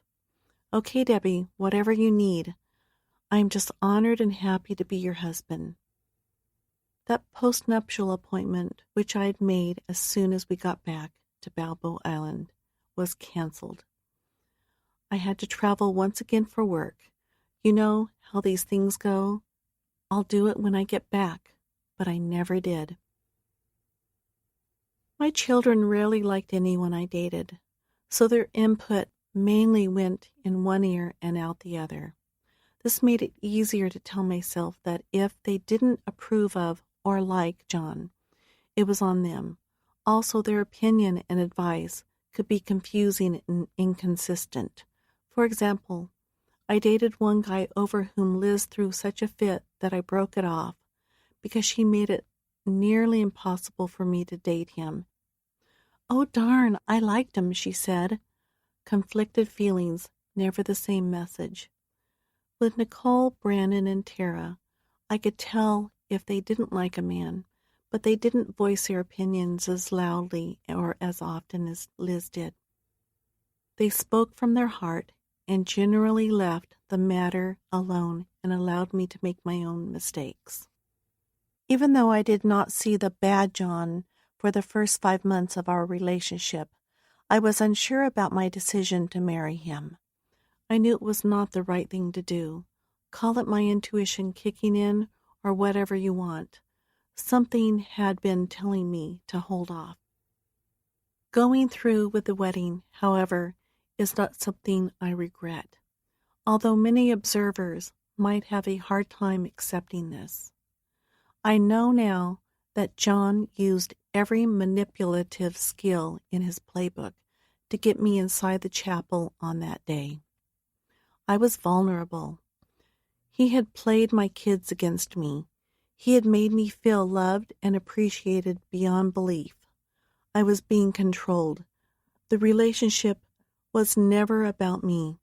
"Okay, Debbie, whatever you need. I'm just honored and happy to be your husband." That postnuptial appointment, which I had made as soon as we got back to Balboa Island, was canceled. I had to travel once again for work. You know how these things go. I'll do it when I get back, but I never did. My children rarely liked anyone I dated, so their input mainly went in one ear and out the other. This made it easier to tell myself that if they didn't approve of or like John, it was on them. Also, their opinion and advice could be confusing and inconsistent. For example, I dated one guy over whom Liz threw such a fit that I broke it off because she made it nearly impossible for me to date him. "Oh darn, I liked him," she said. Conflicted feelings, never the same message. With Nicole, Brandon, and Tara, I could tell if they didn't like a man, but they didn't voice their opinions as loudly or as often as Liz did. They spoke from their heart and generally left the matter alone and allowed me to make my own mistakes. Even though I did not see the bad John for the first 5 months of our relationship, I was unsure about my decision to marry him. I knew it was not the right thing to do. Call it my intuition kicking in or whatever you want. Something had been telling me to hold off. Going through with the wedding, however, is not something I regret, although many observers might have a hard time accepting this. I know now that John used every manipulative skill in his playbook to get me inside the chapel on that day. I was vulnerable. He had played my kids against me. He had made me feel loved and appreciated beyond belief. I was being controlled. The relationship was never about me.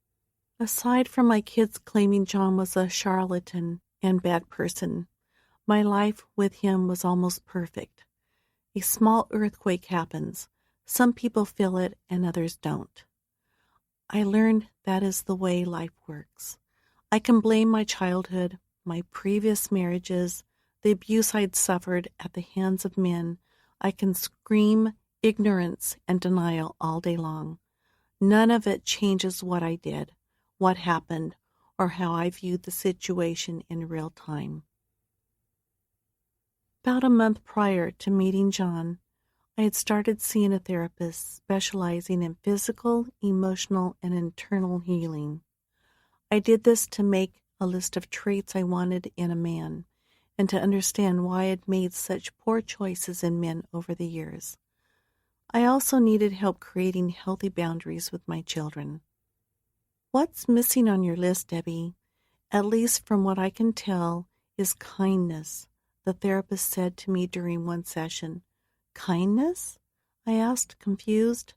Aside from my kids claiming John was a charlatan and bad person, my life with him was almost perfect. A small earthquake happens. Some people feel it and others don't. I learned that is the way life works. I can blame my childhood, my previous marriages, the abuse I'd suffered at the hands of men. I can scream ignorance and denial all day long. None of it changes what I did, what happened, or how I viewed the situation in real time. About a month prior to meeting John, I had started seeing a therapist specializing in physical, emotional, and internal healing. I did this to make a list of traits I wanted in a man and to understand why I had made such poor choices in men over the years. I also needed help creating healthy boundaries with my children. "What's missing on your list, Debbie? At least from what I can tell, is kindness," the therapist said to me during one session. "Kindness?" I asked, confused.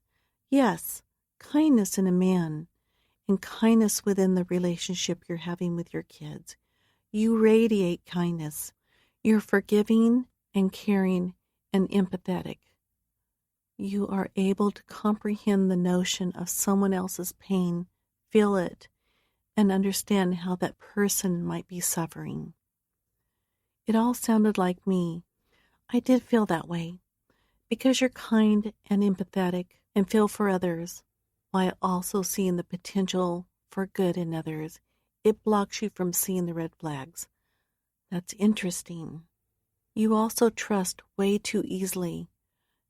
"Yes, kindness in a man, and kindness within the relationship you're having with your kids. You radiate kindness. You're forgiving and caring and empathetic. You are able to comprehend the notion of someone else's pain, feel it, and understand how that person might be suffering." It all sounded like me. I did feel that way. Because you're kind and empathetic and feel for others, while also seeing the potential for good in others, it blocks you from seeing the red flags. That's interesting. You also trust way too easily.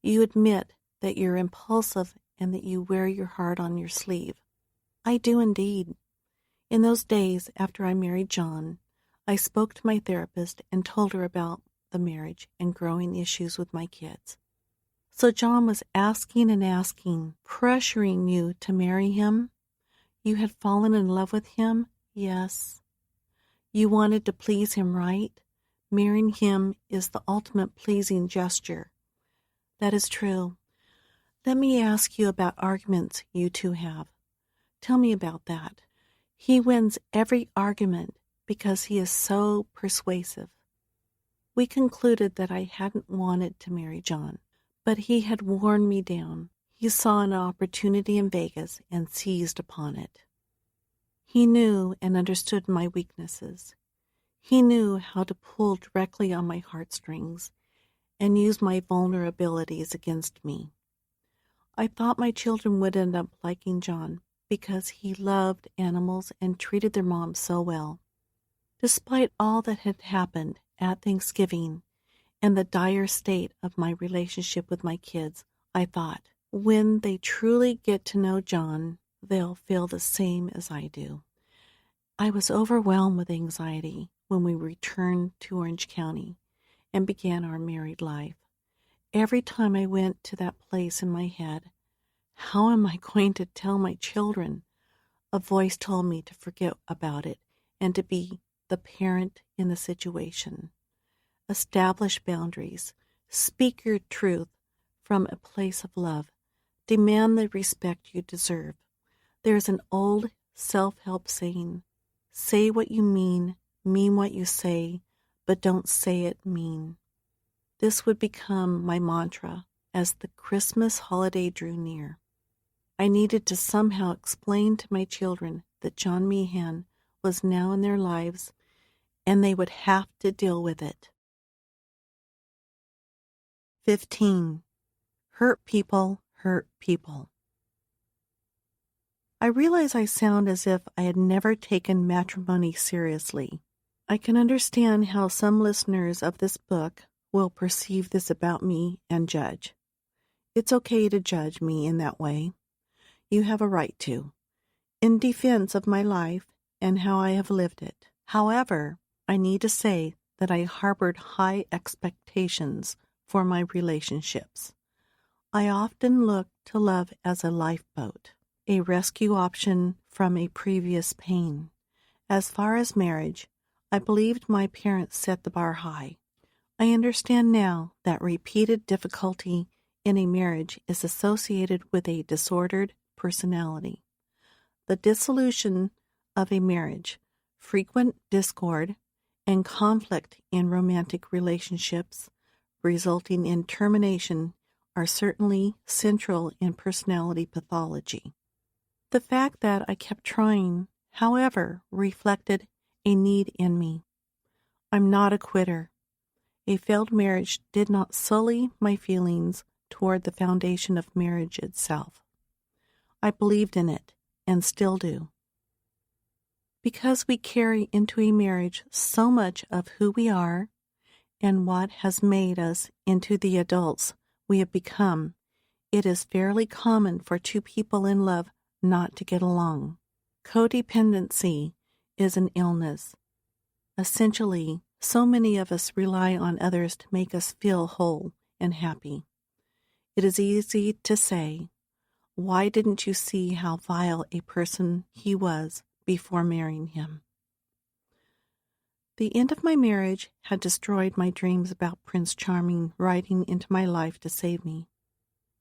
You admit that you're impulsive and that you wear your heart on your sleeve. I do indeed. In those days after I married John, I spoke to my therapist and told her about the marriage and growing issues with my kids. "So John was asking and asking, pressuring you to marry him? You had fallen in love with him?" "Yes." "You wanted to please him, right? Marrying him is the ultimate pleasing gesture." "That is true. Let me ask you about arguments you two have. Tell me about that." "He wins every argument because he is so persuasive." We concluded that I hadn't wanted to marry John, but he had worn me down. He saw an opportunity in Vegas and seized upon it. He knew and understood my weaknesses. He knew how to pull directly on my heartstrings and use my vulnerabilities against me. I thought my children would end up liking John because he loved animals and treated their mom so well. Despite all that had happened at Thanksgiving and the dire state of my relationship with my kids, I thought, when they truly get to know John, they'll feel the same as I do. I was overwhelmed with anxiety when we returned to Orange County and began our married life. Every time I went to that place in my head, How am I going to tell my children? A voice told me to forget about it and to be the parent in the situation. Establish boundaries. Speak your truth from a place of love. Demand the respect you deserve. There's an old self-help saying, say what you mean what you say, but don't say it mean. This would become my mantra as the Christmas holiday drew near. I needed to somehow explain to my children that John Meehan was now in their lives and they would have to deal with it. 15. Hurt people hurt people. I realize I sound as if I had never taken matrimony seriously. I can understand how some listeners of this book will perceive this about me and judge. It's okay to judge me in that way. You have a right to, in defense of my life and how I have lived it. However, I need to say that I harbored high expectations for my relationships. I often looked to love as a lifeboat, a rescue option from a previous pain. As far as marriage, I believed my parents set the bar high. I understand now that repeated difficulty in a marriage is associated with a disordered personality. The dissolution of a marriage, frequent discord, and conflict in romantic relationships, resulting in termination, are certainly central in personality pathology. The fact that I kept trying, however, reflected a need in me. I'm not a quitter. A failed marriage did not sully my feelings toward the foundation of marriage itself. I believed in it, and still do. Because we carry into a marriage so much of who we are and what has made us into the adults we have become, it is fairly common for two people in love not to get along. Codependency is an illness. Essentially, so many of us rely on others to make us feel whole and happy. It is easy to say, why didn't you see how vile a person he was before marrying him? The end of my marriage had destroyed my dreams about Prince Charming riding into my life to save me.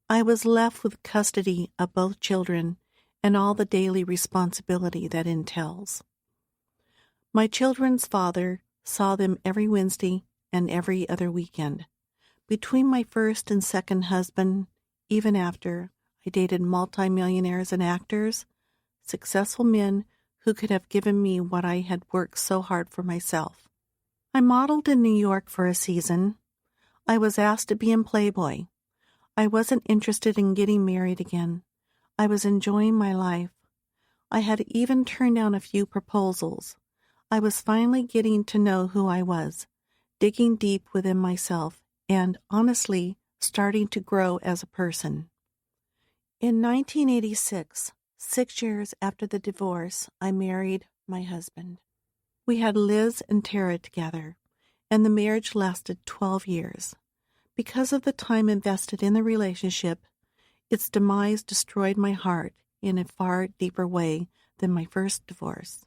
I was left with custody of both children and all the daily responsibility that entails. My children's father saw them every Wednesday and every other weekend. Between my first and second husband, even after, I dated multimillionaires and actors, successful men who could have given me what I had worked so hard for myself. I modeled in New York for a season. I was asked to be in Playboy. I wasn't interested in getting married again. I was enjoying my life. I had even turned down a few proposals. I was finally getting to know who I was, digging deep within myself, and, honestly, starting to grow as a person. In 1986, 6 years after the divorce, I married my husband. We had Liz and Tara together, and the marriage lasted 12 years. Because of the time invested in the relationship, its demise destroyed my heart in a far deeper way than my first divorce.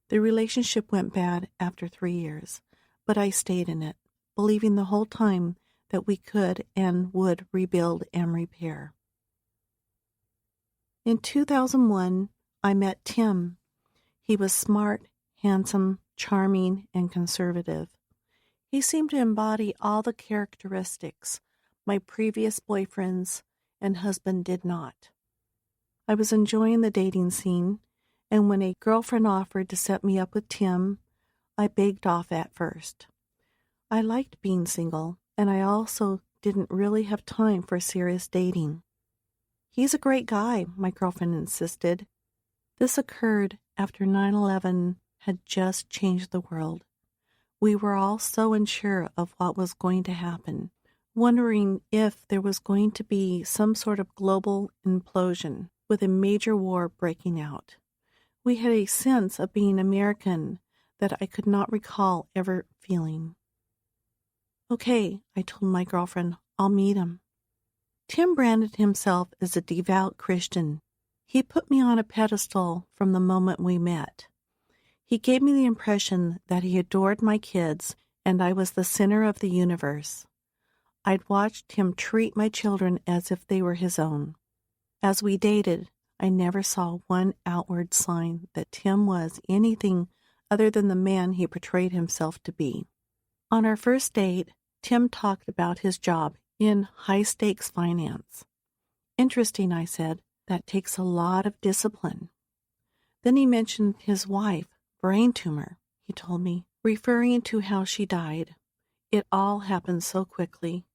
The relationship went bad after 3 years, but I stayed in it, believing the whole time that we could and would rebuild and repair. In 2001, I met Tim. He was smart, handsome, charming, and conservative. He seemed to embody all the characteristics my previous boyfriends and husband did not. I was enjoying the dating scene, and when a girlfriend offered to set me up with Tim, I begged off at first. I liked being single, and I also didn't really have time for serious dating. He's a great guy, my girlfriend insisted. This occurred after 9/11 had just changed the world. We were all so unsure of what was going to happen, wondering if there was going to be some sort of global implosion with a major war breaking out. We had a sense of being American that I could not recall ever feeling. Okay, I told my girlfriend, I'll meet him. Tim branded himself as a devout Christian. He put me on a pedestal from the moment we met. He gave me the impression that he adored my kids and I was the center of the universe. I'd watched him treat my children as if they were his own. As we dated, I never saw one outward sign that Tim was anything other than the man he portrayed himself to be. On our first date, Tim talked about his job in high-stakes finance. Interesting, I said. That takes a lot of discipline. Then he mentioned his wife, brain tumor, he told me, referring to how she died. It all happened so quickly.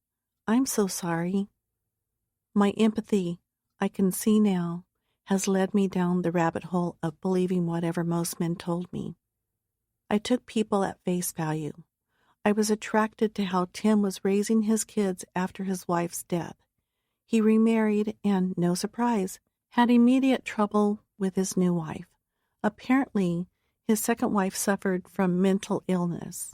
I'm so sorry. My empathy, I can see now, has led me down the rabbit hole of believing whatever most men told me. I took people at face value. I was attracted to how Tim was raising his kids after his wife's death. He remarried and, no surprise, had immediate trouble with his new wife. Apparently, his second wife suffered from mental illness.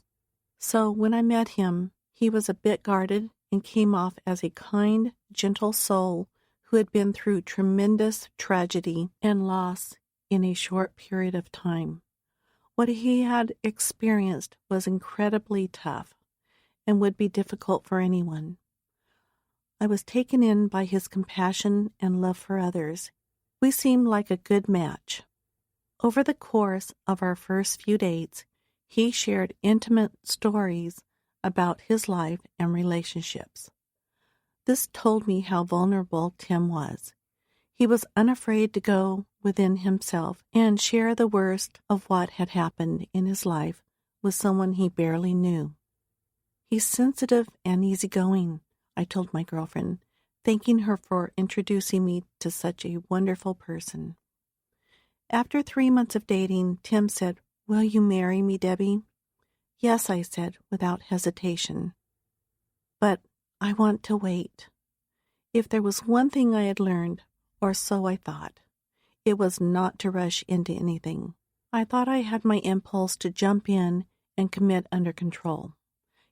So when I met him, he was a bit guarded and came off as a kind, gentle soul who had been through tremendous tragedy and loss in a short period of time. What he had experienced was incredibly tough and would be difficult for anyone. I was taken in by his compassion and love for others. We seemed like a good match. Over the course of our first few dates, he shared intimate stories about his life and relationships. This told me how vulnerable Tim was. He was unafraid to go within himself and share the worst of what had happened in his life with someone he barely knew. He's sensitive and easygoing, I told my girlfriend, thanking her for introducing me to such a wonderful person. After 3 months of dating, Tim said, "Will you marry me, Debbie?" "Yes," I said, without hesitation. "But I want to wait." If there was one thing I had learned, or so I thought, it was not to rush into anything. I thought I had my impulse to jump in and commit under control.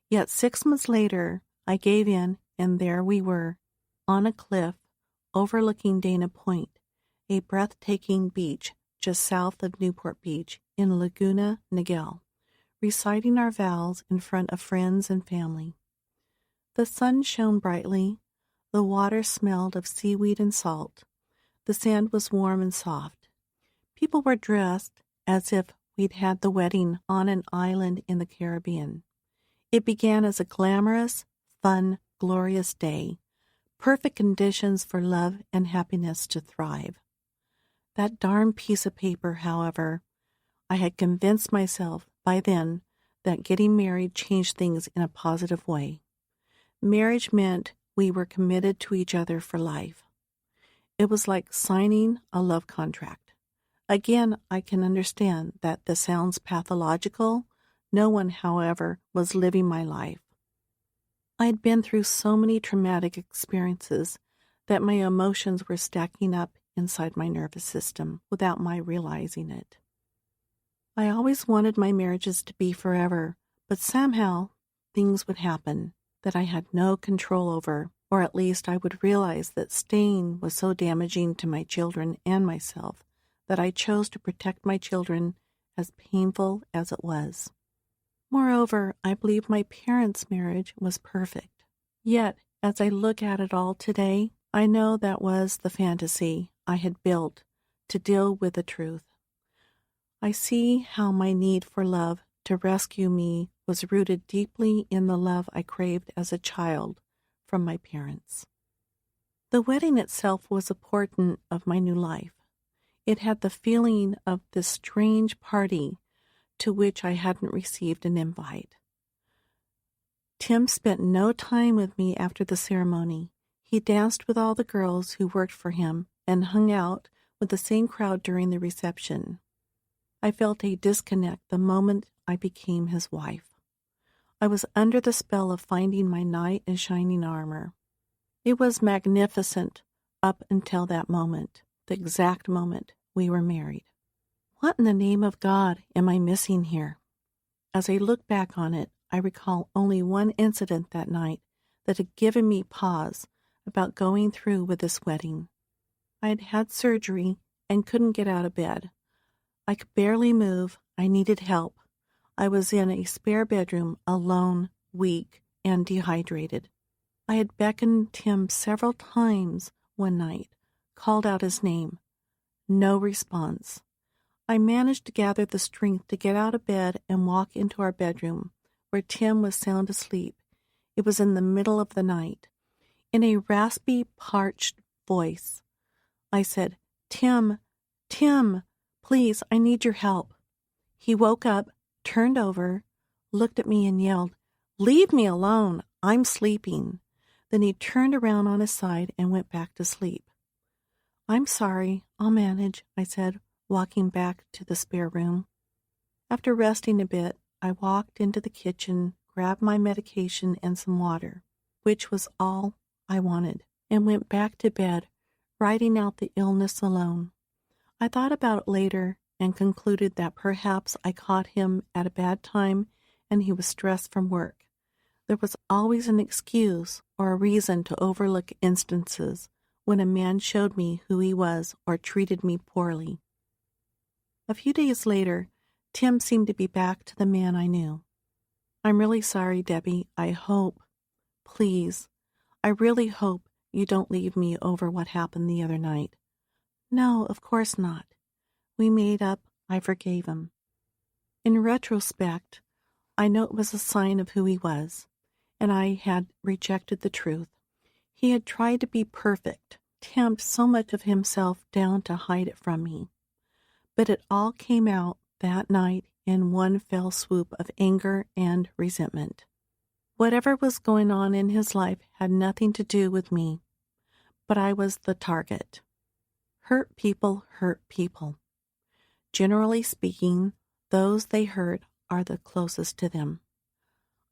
Yet 6 months later, I gave in, and there we were, on a cliff overlooking Dana Point, a breathtaking beach just south of Newport Beach in Laguna Niguel, reciting our vows in front of friends and family. The sun shone brightly, the water smelled of seaweed and salt, the sand was warm and soft. People were dressed as if we'd had the wedding on an island in the Caribbean. It began as a glamorous, fun, glorious day, perfect conditions for love and happiness to thrive. That darn piece of paper, however, I had convinced myself by then that getting married changed things in a positive way. Marriage meant we were committed to each other for life. It was like signing a love contract. Again, I can understand that this sounds pathological. No one, however, was living my life. I'd been through so many traumatic experiences that my emotions were stacking up inside my nervous system without my realizing it. I always wanted my marriages to be forever, but somehow things would happen that I had no control over, or at least I would realize that staying was so damaging to my children and myself that I chose to protect my children as painful as it was. Moreover, I believe my parents' marriage was perfect. Yet, as I look at it all today, I know that was the fantasy I had built to deal with the truth. I see how my need for love to rescue me was rooted deeply in the love I craved as a child from my parents. The wedding itself was a portent of my new life. It had the feeling of this strange party to which I hadn't received an invite. Tim spent no time with me after the ceremony. He danced with all the girls who worked for him and hung out with the same crowd during the reception. I felt a disconnect the moment I became his wife. I was under the spell of finding my knight in shining armor. It was magnificent up until that moment, the exact moment we were married. What in the name of God am I missing here? As I look back on it, I recall only one incident that night that had given me pause about going through with this wedding. I had had surgery and couldn't get out of bed. I could barely move. I needed help. I was in a spare bedroom, alone, weak, and dehydrated. I had beckoned Tim several times one night, called out his name. No response. I managed to gather the strength to get out of bed and walk into our bedroom, where Tim was sound asleep. It was in the middle of the night. In a raspy, parched voice, I said, Tim, please, I need your help. He woke up, turned over, looked at me and yelled, Leave me alone, I'm sleeping. Then he turned around on his side and went back to sleep. I'm sorry, I'll manage, I said, walking back to the spare room. After resting a bit, I walked into the kitchen, grabbed my medication and some water, which was all I wanted, and went back to bed, writing out the illness alone. I thought about it later and concluded that perhaps I caught him at a bad time and he was stressed from work. There was always an excuse or a reason to overlook instances when a man showed me who he was or treated me poorly. A few days later, Tim seemed to be back to the man I knew. I'm really sorry, Debbie. I hope, please, I really hope you don't leave me over what happened the other night. No, of course not. We made up. I forgave him. In retrospect, I know it was a sign of who he was, and I had rejected the truth. He had tried to be perfect, tamped so much of himself down to hide it from me. But it all came out that night in one fell swoop of anger and resentment. Whatever was going on in his life had nothing to do with me, but I was the target. Hurt people hurt people. Generally speaking, those they hurt are the closest to them.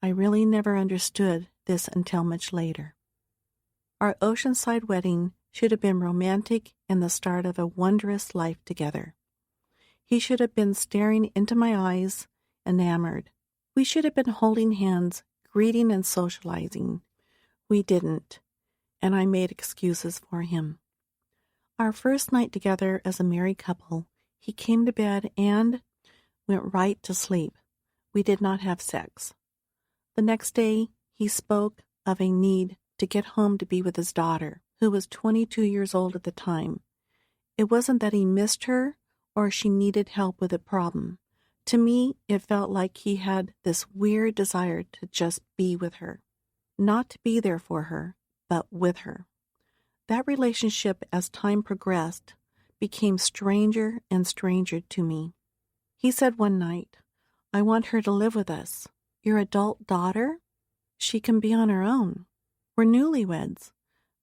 I really never understood this until much later. Our oceanside wedding should have been romantic and the start of a wondrous life together. He should have been staring into my eyes, enamored. We should have been holding hands, greeting and socializing. We didn't, and I made excuses for him. Our first night together as a married couple, he came to bed and went right to sleep. We did not have sex. The next day, he spoke of a need to get home to be with his daughter, who was 22 years old at the time. It wasn't that he missed her or she needed help with a problem. To me, it felt like he had this weird desire to just be with her. Not to be there for her, but with her. That relationship, as time progressed, became stranger and stranger to me. He said one night, I want her to live with us. Your adult daughter? She can be on her own. We're newlyweds.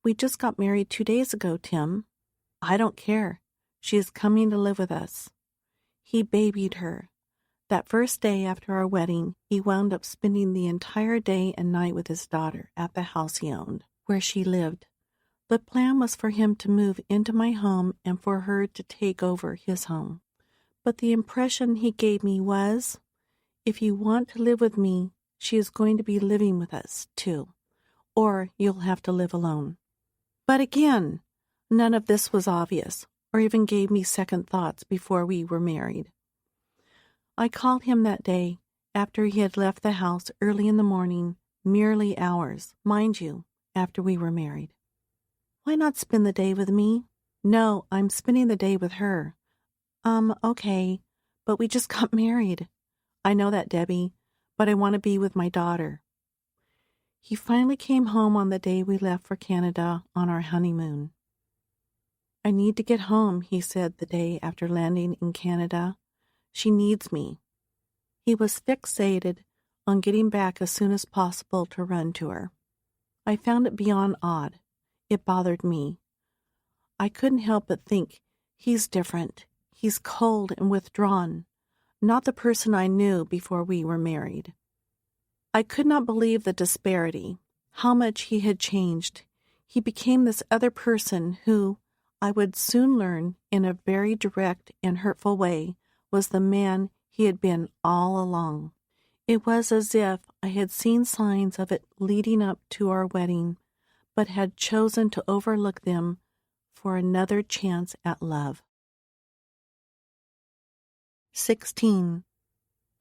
We just got married 2 days ago, Tim. I don't care. She is coming to live with us. He babied her. That first day after our wedding, he wound up spending the entire day and night with his daughter at the house he owned, where she lived. The plan was for him to move into my home and for her to take over his home. But the impression he gave me was, if you want to live with me, she is going to be living with us, too, or you'll have to live alone. But again, none of this was obvious, or even gave me second thoughts before we were married. I called him that day, after he had left the house early in the morning, merely hours, mind you, after we were married. Why not spend the day with me? No, I'm spending the day with her. Okay, but we just got married. I know that, Debbie, but I want to be with my daughter. He finally came home on the day we left for Canada on our honeymoon. I need to get home, he said the day after landing in Canada. She needs me. He was fixated on getting back as soon as possible to run to her. I found it beyond odd. It bothered me. I couldn't help but think, he's different. He's cold and withdrawn, not the person I knew before we were married. I could not believe the disparity, how much he had changed. He became this other person who, I would soon learn in a very direct and hurtful way, was the man he had been all along. It was as if I had seen signs of it leading up to our wedding, but had chosen to overlook them for another chance at love. 16.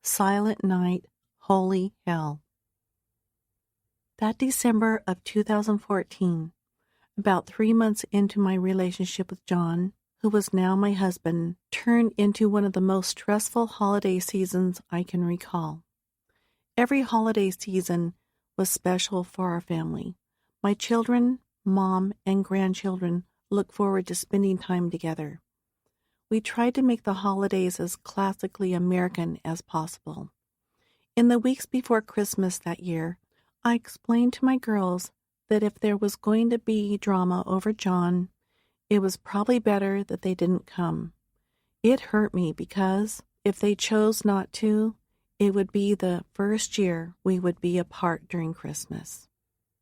Silent Night, Holy Hell. That December of 2014, about 3 months into my relationship with John, who was now my husband, turned into one of the most stressful holiday seasons I can recall. Every holiday season was special for our family. My children, mom, and grandchildren look forward to spending time together. We tried to make the holidays as classically American as possible. In the weeks before Christmas that year, I explained to my girls that if there was going to be drama over John, it was probably better that they didn't come. It hurt me because if they chose not to, it would be the first year we would be apart during Christmas.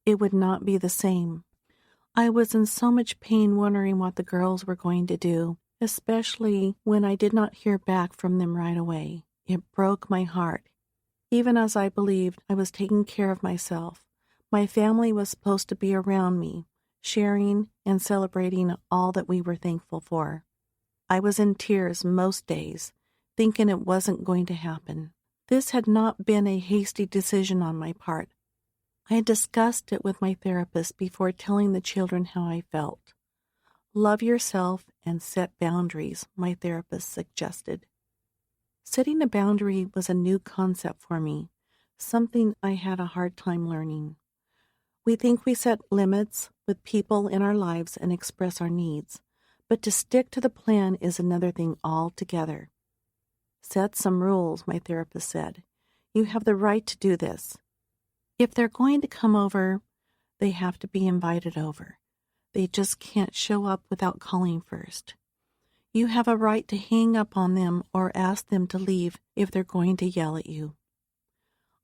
It would not be the same. I was in so much pain wondering what the girls were going to do, especially when I did not hear back from them right away. It broke my heart. Even as I believed I was taking care of myself, my family was supposed to be around me, sharing and celebrating all that we were thankful for. I was in tears most days, thinking it wasn't going to happen. This had not been a hasty decision on my part. I had discussed it with my therapist before telling the children how I felt. Love yourself and set boundaries, my therapist suggested. Setting a boundary was a new concept for me, something I had a hard time learning. We think we set limits with people in our lives and express our needs, but to stick to the plan is another thing altogether. Set some rules, my therapist said. You have the right to do this. If they're going to come over, they have to be invited over. They just can't show up without calling first. You have a right to hang up on them or ask them to leave if they're going to yell at you.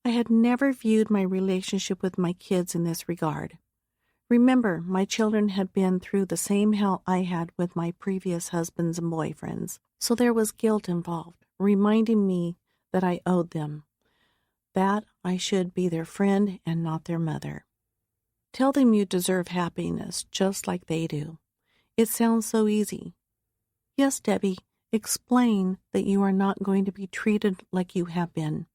I had never viewed my relationship with my kids in this regard. Remember, my children had been through the same hell I had with my previous husbands and boyfriends, so there was guilt involved, reminding me that I owed them, that I should be their friend and not their mother. Tell them you deserve happiness just like they do. It sounds so easy. Yes, Debbie, explain that you are not going to be treated like you have been.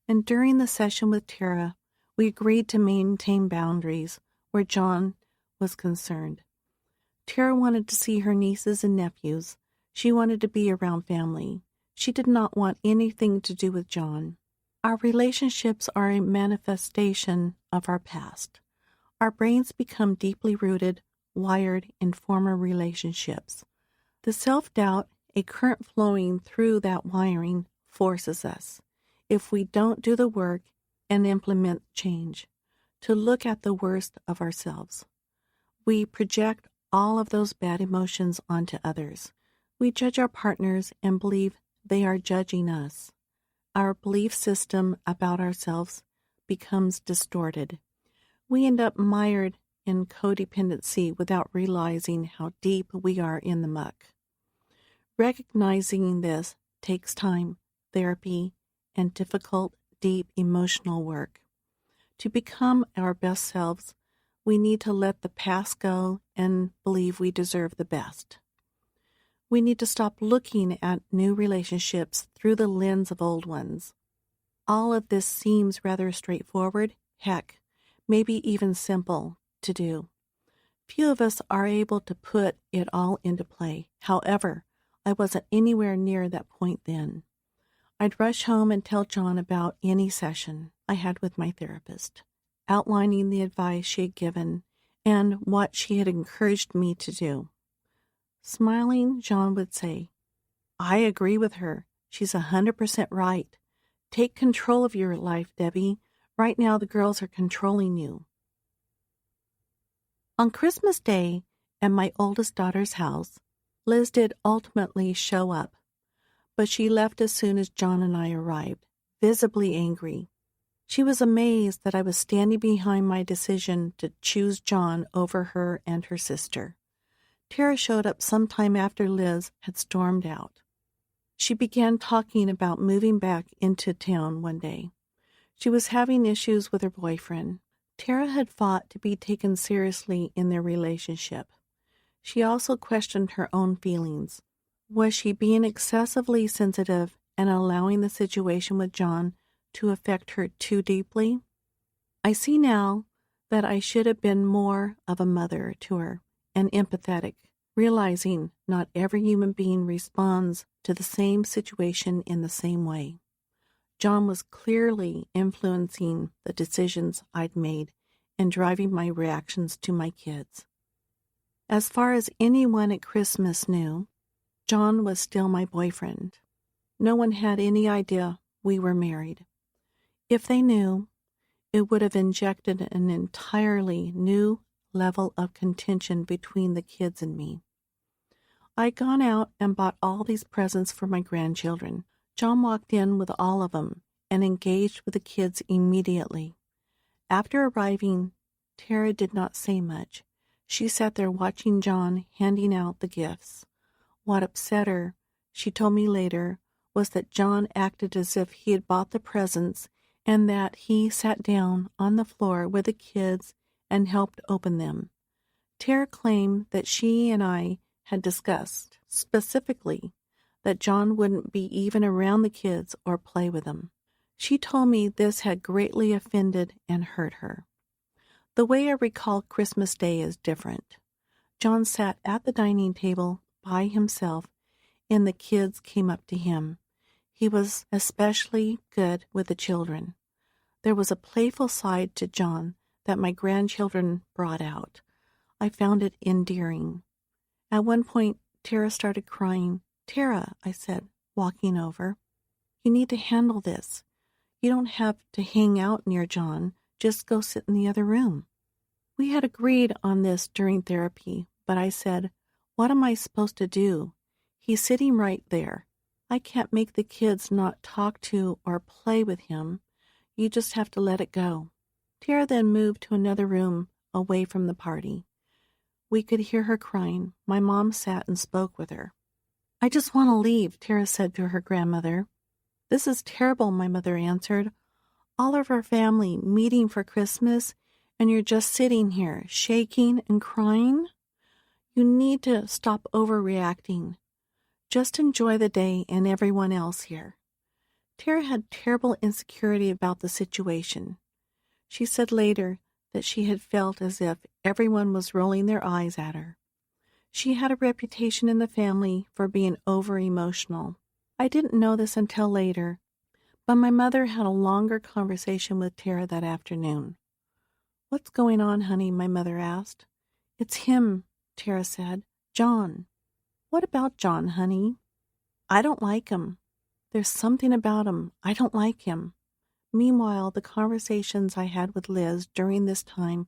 And during the session with Tara, we agreed to maintain boundaries where John was concerned. Tara wanted to see her nieces and nephews. She wanted to be around family. She did not want anything to do with John. Our relationships are a manifestation of our past. Our brains become deeply rooted, wired in former relationships. The self-doubt, a current flowing through that wiring, forces us, if we don't do the work and implement change, to look at the worst of ourselves. We project all of those bad emotions onto others. We judge our partners and believe they are judging us. Our belief system about ourselves becomes distorted. We end up mired in codependency without realizing how deep we are in the muck. Recognizing this takes time, therapy, and difficult, deep emotional work. To become our best selves, we need to let the past go and believe we deserve the best. We need to stop looking at new relationships through the lens of old ones. All of this seems rather straightforward, heck, maybe even simple to do. Few of us are able to put it all into play. However, I wasn't anywhere near that point then. I'd rush home and tell John about any session I had with my therapist, outlining the advice she had given and what she had encouraged me to do. Smiling, John would say, I agree with her. She's 100% right. Take control of your life, Debbie. Right now the girls are controlling you. On Christmas Day, at my oldest daughter's house, Liz did ultimately show up, but she left as soon as John and I arrived, visibly angry. She was amazed that I was standing behind my decision to choose John over her and her sister. Tara showed up sometime after Liz had stormed out. She began talking about moving back into town one day. She was having issues with her boyfriend. Tara had fought to be taken seriously in their relationship. She also questioned her own feelings. Was she being excessively sensitive and allowing the situation with John to affect her too deeply? I see now that I should have been more of a mother to her and empathetic, realizing not every human being responds to the same situation in the same way. John was clearly influencing the decisions I'd made and driving my reactions to my kids. As far as anyone at Christmas knew, John was still my boyfriend. No one had any idea we were married. If they knew, it would have injected an entirely new level of contention between the kids and me. I'd gone out and bought all these presents for my grandchildren. John walked in with all of them and engaged with the kids immediately. After arriving, Tara did not say much. She sat there watching John handing out the gifts. What upset her, she told me later, was that John acted as if he had bought the presents and that he sat down on the floor with the kids and helped open them. Tara claimed that she and I had discussed, specifically, that John wouldn't be even around the kids or play with them. She told me this had greatly offended and hurt her. The way I recall Christmas Day is different. John sat at the dining table by himself, and the kids came up to him. He was especially good with the children. There was a playful side to John that my grandchildren brought out. I found it endearing. At one point, Tara started crying. "Tara," I said, walking over, "you need to handle this. You don't have to hang out near John. Just go sit in the other room." We had agreed on this during therapy, but I said, "What am I supposed to do? He's sitting right there. I can't make the kids not talk to or play with him. You just have to let it go." Tara then moved to another room away from the party. We could hear her crying. My mom sat and spoke with her. "I just want to leave," Tara said to her grandmother. "This is terrible," my mother answered. "All of our family meeting for Christmas, and you're just sitting here, shaking and crying? You need to stop overreacting. Just enjoy the day and everyone else here." Tara had terrible insecurity about the situation. She said later that she had felt as if everyone was rolling their eyes at her. She had a reputation in the family for being over-emotional. I didn't know this until later, but my mother had a longer conversation with Tara that afternoon. "What's going on, honey?" my mother asked. "It's him," Tara said. "John." "What about John, honey?" "I don't like him. There's something about him. I don't like him." Meanwhile, the conversations I had with Liz during this time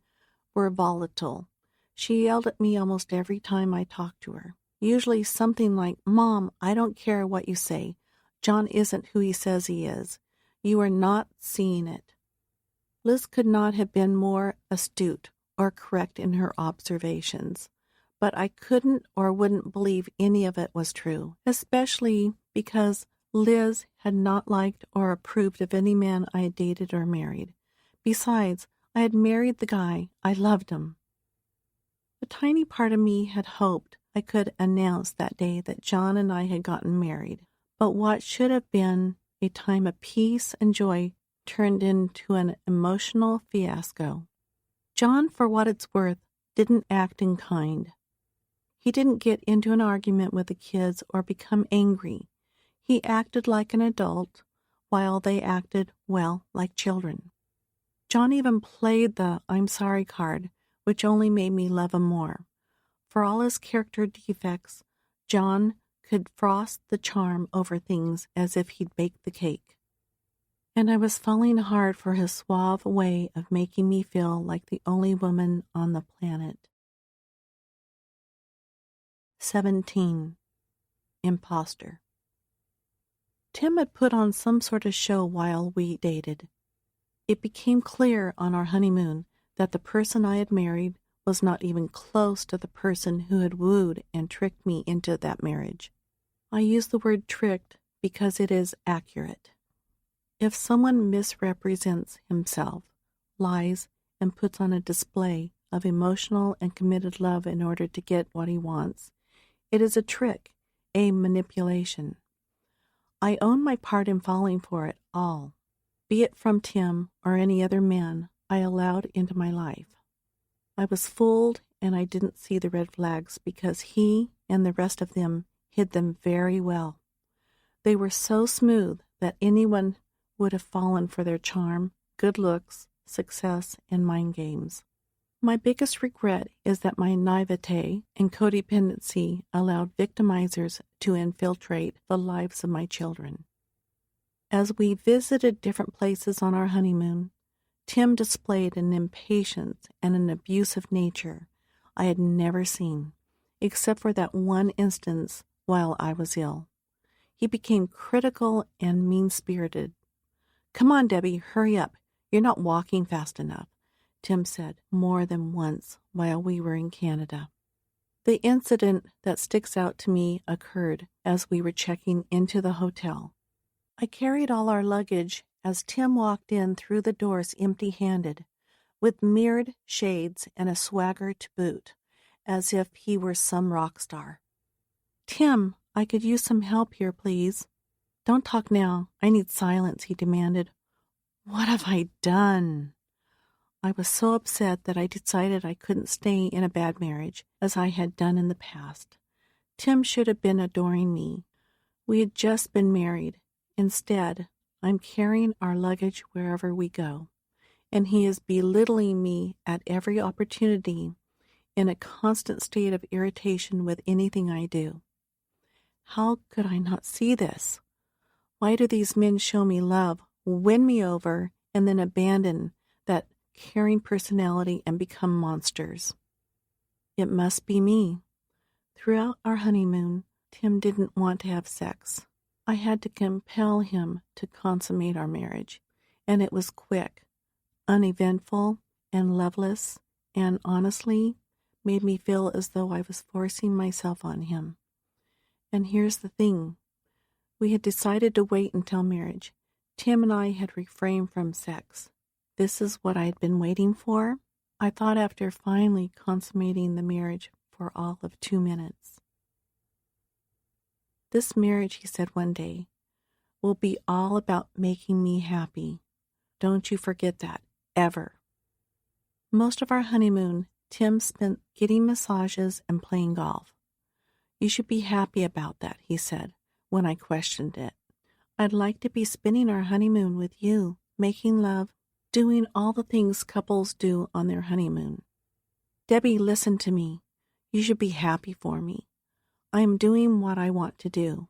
were volatile. She yelled at me almost every time I talked to her. Usually something like, "Mom, I don't care what you say. John isn't who he says he is. You are not seeing it." Liz could not have been more astute or correct in her observations, but I couldn't or wouldn't believe any of it was true, especially because Liz had not liked or approved of any man I had dated or married. Besides, I had married the guy. I loved him. A tiny part of me had hoped I could announce that day that John and I had gotten married, but what should have been a time of peace and joy turned into an emotional fiasco. John, for what it's worth, didn't act in kind. He didn't get into an argument with the kids or become angry. He acted like an adult, while they acted, well, like children. John even played the "I'm sorry" card, which only made me love him more. For all his character defects, John could frost the charm over things as if he'd baked the cake. And I was falling hard for his suave way of making me feel like the only woman on the planet. 17. Imposter. Tim had put on some sort of show while we dated. It became clear on our honeymoon that the person I had married was not even close to the person who had wooed and tricked me into that marriage. I use the word tricked because it is accurate. If someone misrepresents himself, lies, and puts on a display of emotional and committed love in order to get what he wants. It is a trick, a manipulation. I own my part in falling for it all, be it from Tim or any other man I allowed into my life. I was fooled and I didn't see the red flags because he and the rest of them hid them very well. They were so smooth that anyone would have fallen for their charm, good looks, success, and mind games. My biggest regret is that my naivete and codependency allowed victimizers to infiltrate the lives of my children. As we visited different places on our honeymoon, Tim displayed an impatience and an abusive nature I had never seen, except for that one instance while I was ill. He became critical and mean-spirited. "Come on, Debbie, hurry up. You're not walking fast enough," Tim said more than once while we were in Canada. The incident that sticks out to me occurred as we were checking into the hotel. I carried all our luggage as Tim walked in through the doors empty-handed, with mirrored shades and a swagger to boot, as if he were some rock star. "Tim, I could use some help here, please." "Don't talk now. I need silence," he demanded. What have I done? I was so upset that I decided I couldn't stay in a bad marriage, as I had done in the past. Tim should have been adoring me. We had just been married. Instead, I'm carrying our luggage wherever we go, and he is belittling me at every opportunity, in a constant state of irritation with anything I do. How could I not see this? Why do these men show me love, win me over, and then abandon that caring personality and become monsters? It must be me. Throughout our honeymoon, Tim didn't want to have sex. I had to compel him to consummate our marriage, and it was quick, uneventful, and loveless, and honestly made me feel as though I was forcing myself on him. And here's the thing. We had decided to wait until marriage. Tim and I had refrained from sex. This is what I had been waiting for, I thought, after finally consummating the marriage for all of 2 minutes. "This marriage," he said one day, "will be all about making me happy. Don't you forget that, ever." Most of our honeymoon, Tim spent getting massages and playing golf. "You should be happy about that," he said when I questioned it. "I'd like to be spending our honeymoon with you, making love, doing all the things couples do on their honeymoon." "Debbie, listen to me. You should be happy for me. I am doing what I want to do.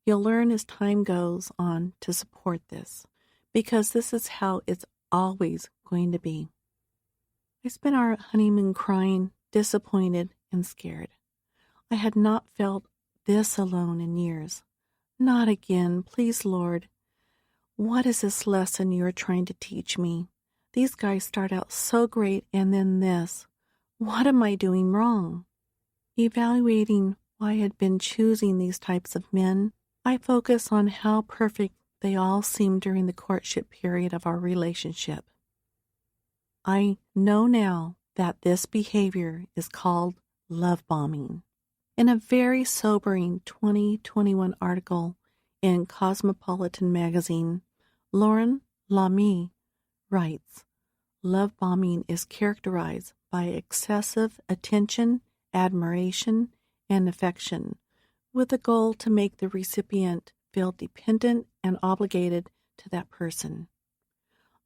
You'll learn as time goes on to support this, because this is how it's always going to be." I spent our honeymoon crying, disappointed, and scared. I had not felt this alone in years. Not again, please, Lord. What is this lesson you're trying to teach me? These guys start out so great, and then this. What am I doing wrong? Evaluating why I had been choosing these types of men, I focus on how perfect they all seemed during the courtship period of our relationship. I know now that this behavior is called love bombing. In a very sobering 2021 article in Cosmopolitan magazine, Lauren Lamy writes, "Love bombing is characterized by excessive attention, admiration, and affection, with the goal to make the recipient feel dependent and obligated to that person.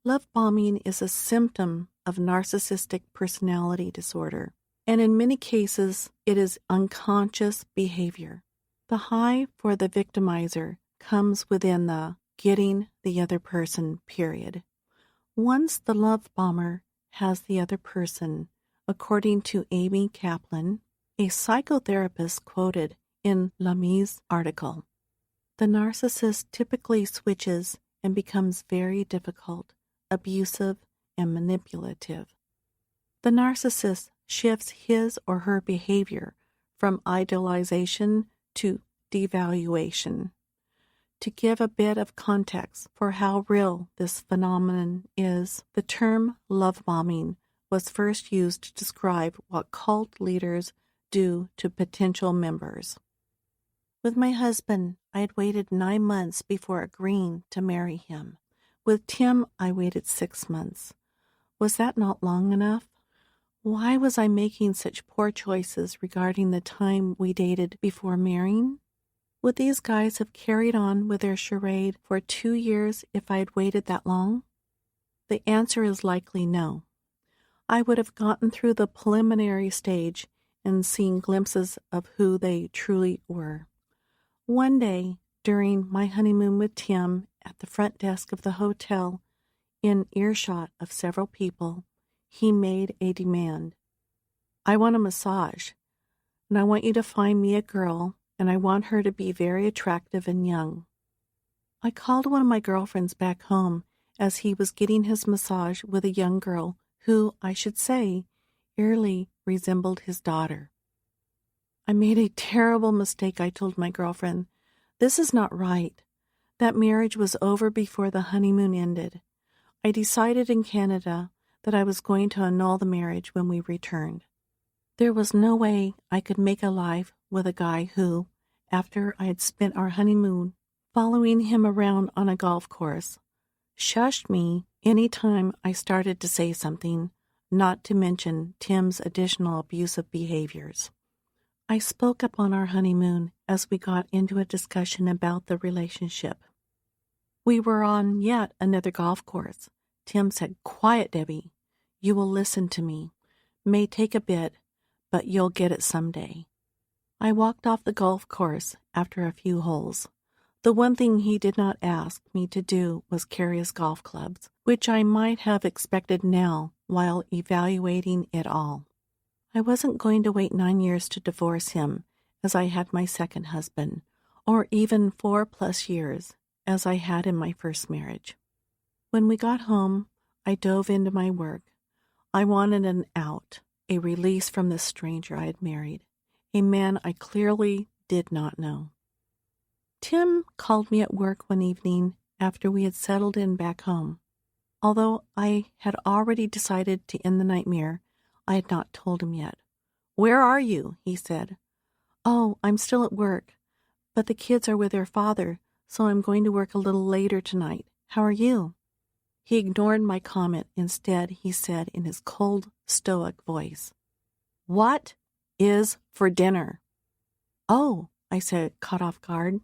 Love bombing is a symptom of narcissistic personality disorder, and in many cases, it is unconscious behavior. The high for the victimizer comes within the getting the other person period. Once the love bomber has the other person, according to Amy Kaplan, a psychotherapist quoted in Lamy's article, the narcissist typically switches and becomes very difficult, abusive, and manipulative. The narcissist shifts his or her behavior from idolization to devaluation. To give a bit of context for how real this phenomenon is, the term love bombing was first used to describe what cult leaders do to potential members. With my husband, I had waited 9 months before agreeing to marry him. With Tim, I waited 6 months. Was that not long enough? Why was I making such poor choices regarding the time we dated before marrying? Would these guys have carried on with their charade for 2 years if I had waited that long? The answer is likely no. I would have gotten through the preliminary stage and seen glimpses of who they truly were. One day, during my honeymoon with Tim at the front desk of the hotel, in earshot of several people, he made a demand. I want a massage, and I want you to find me a girl, and I want her to be very attractive and young. I called one of my girlfriends back home as he was getting his massage with a young girl who, I should say, eerily resembled his daughter. I made a terrible mistake, I told my girlfriend. This is not right. That marriage was over before the honeymoon ended. I decided in Canada that I was going to annul the marriage when we returned. There was no way I could make a life with a guy who, after I had spent our honeymoon following him around on a golf course, shushed me any time I started to say something, not to mention Tim's additional abusive behaviors. I spoke up on our honeymoon as we got into a discussion about the relationship. We were on yet another golf course. Tim said, "Quiet, Debbie. You will listen to me. May take a bit, but you'll get it someday." I walked off the golf course after a few holes. The one thing he did not ask me to do was carry his golf clubs, which I might have expected now while evaluating it all. I wasn't going to wait 9 years to divorce him, as I had my second husband, or even 4+ years, as I had in my first marriage. When we got home, I dove into my work. I wanted an out, a release from this stranger I had married, a man I clearly did not know. Tim called me at work one evening after we had settled in back home. Although I had already decided to end the nightmare, I had not told him yet. "Where are you?" he said. "Oh, I'm still at work, but the kids are with their father, so I'm going to work a little later tonight. How are you?" He ignored my comment. Instead, he said in his cold, stoic voice, "What is for dinner?" "Oh," I said, caught off guard.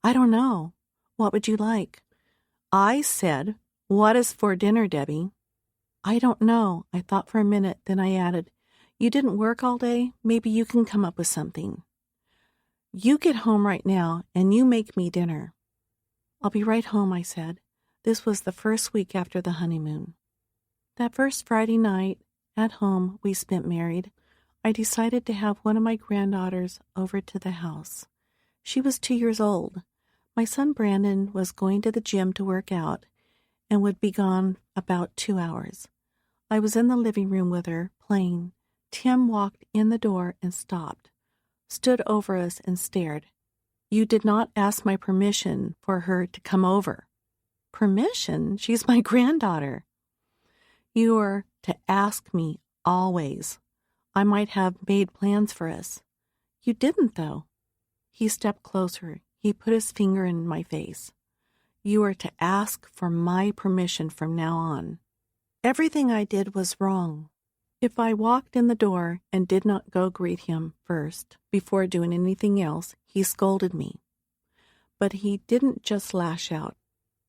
"I don't know. What would you like?" "I said, what is for dinner, Debbie?" "I don't know." I thought for a minute, then I added, "You didn't work all day? Maybe you can come up with something." "You get home right now, and you make me dinner." "I'll be right home," I said. This was the first week after the honeymoon. That first Friday night, at home we spent married, I decided to have one of my granddaughters over to the house. She was 2 years old. My son Brandon was going to the gym to work out and would be gone about 2 hours. I was in the living room with her, playing. Tim walked in the door and stopped, stood over us and stared. "You did not ask my permission for her to come over." "Permission? She's my granddaughter." "You are to ask me always. I might have made plans for us." "You didn't, though." He stepped closer. He put his finger in my face. "You are to ask for my permission from now on." Everything I did was wrong. If I walked in the door and did not go greet him first, before doing anything else, he scolded me. But he didn't just lash out.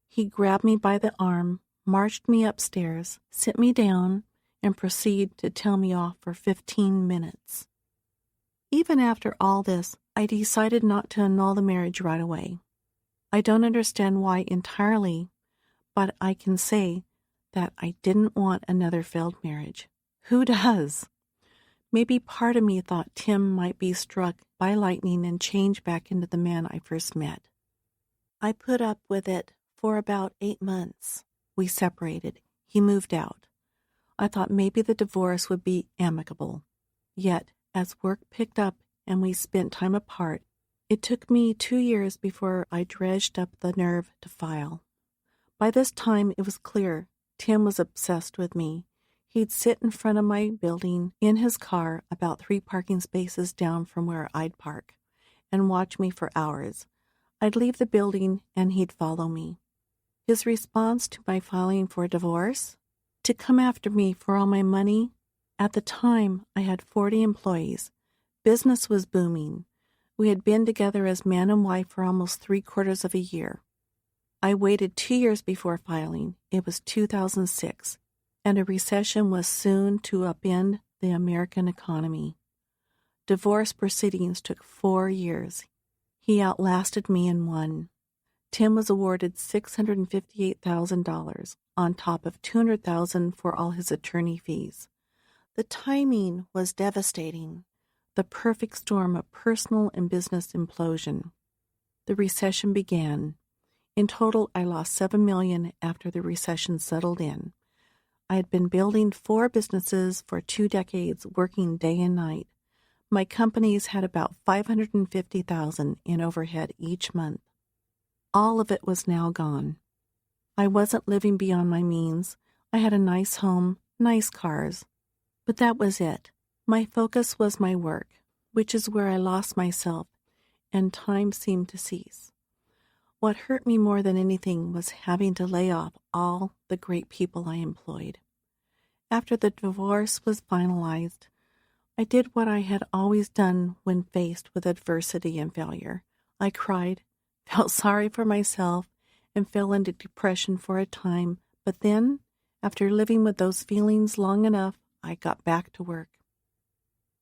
He grabbed me by the arm, marched me upstairs, sit me down, and proceeded to tell me off for 15 minutes. Even after all this, I decided not to annul the marriage right away. I don't understand why entirely, but I can say that I didn't want another failed marriage. Who does? Maybe part of me thought Tim might be struck by lightning and change back into the man I first met. I put up with it for about 8 months. We separated. He moved out. I thought maybe the divorce would be amicable. Yet, as work picked up and we spent time apart, it took me 2 years before I dredged up the nerve to file. By this time, it was clear Tim was obsessed with me. He'd sit in front of my building in his car about 3 parking spaces down from where I'd park and watch me for hours. I'd leave the building and he'd follow me. His response to my filing for divorce? To come after me for all my money? At the time, I had 40 employees. Business was booming. We had been together as man and wife for almost 3/4 of a year. I waited 2 years before filing. It was 2006, and a recession was soon to upend the American economy. Divorce proceedings took 4 years. He outlasted me and won. Tim was awarded $658,000 on top of $200,000 for all his attorney fees. The timing was devastating, the perfect storm of personal and business implosion. The recession began. In total, I lost $7 million after the recession settled in. I had been building 4 businesses for 2 decades, working day and night. My companies had about $550,000 in overhead each month. All of it was now gone. I wasn't living beyond my means. I had a nice home, nice cars. But that was it. My focus was my work, which is where I lost myself, and time seemed to cease. What hurt me more than anything was having to lay off all the great people I employed. After the divorce was finalized, I did what I had always done when faced with adversity and failure. I cried, felt sorry for myself, and fell into depression for a time, but then, after living with those feelings long enough, I got back to work.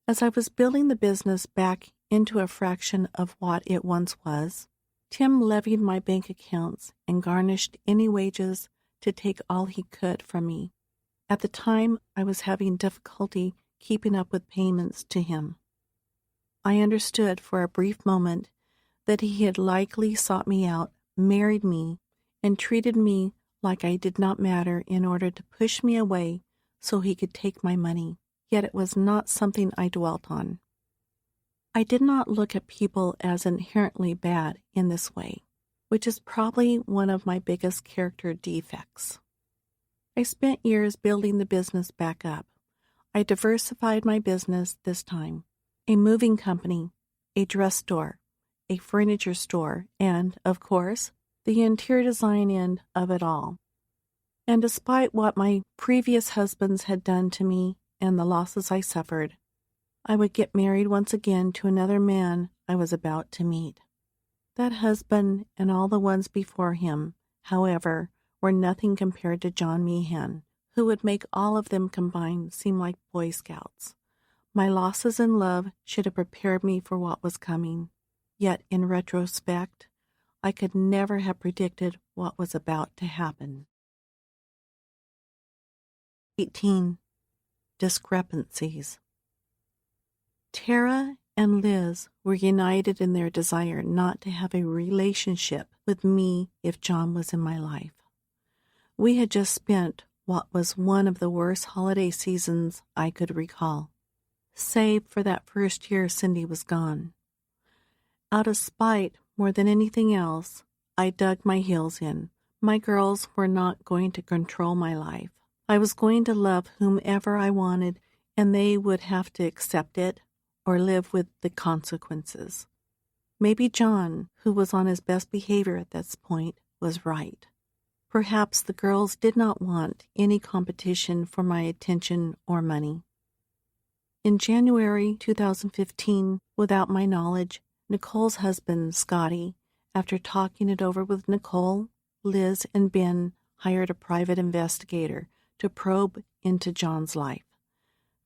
As I was building the business back into a fraction of what it once was, Tim levied my bank accounts and garnished any wages to take all he could from me. At the time, I was having difficulty keeping up with payments to him. I understood for a brief moment that he had likely sought me out, married me, and treated me like I did not matter in order to push me away so he could take my money. Yet it was not something I dwelt on. I did not look at people as inherently bad in this way, which is probably one of my biggest character defects. I spent years building the business back up. I diversified my business this time. A moving company, a dress store, a furniture store, and, of course, the interior design end of it all. And despite what my previous husbands had done to me and the losses I suffered, I would get married once again to another man I was about to meet. That husband and all the ones before him, however, were nothing compared to John Meehan, who would make all of them combined seem like Boy Scouts. My losses in love should have prepared me for what was coming. Yet, in retrospect, I could never have predicted what was about to happen. 18. Discrepancies. Tara and Liz were united in their desire not to have a relationship with me if John was in my life. We had just spent what was one of the worst holiday seasons I could recall, save for that first year Cindy was gone. Out of spite, more than anything else, I dug my heels in. My girls were not going to control my life. I was going to love whomever I wanted, and they would have to accept it or live with the consequences. Maybe John, who was on his best behavior at this point, was right. Perhaps the girls did not want any competition for my attention or money. In January 2015, without my knowledge, Nicole's husband, Scotty, after talking it over with Nicole, Liz, and Ben, hired a private investigator to probe into John's life.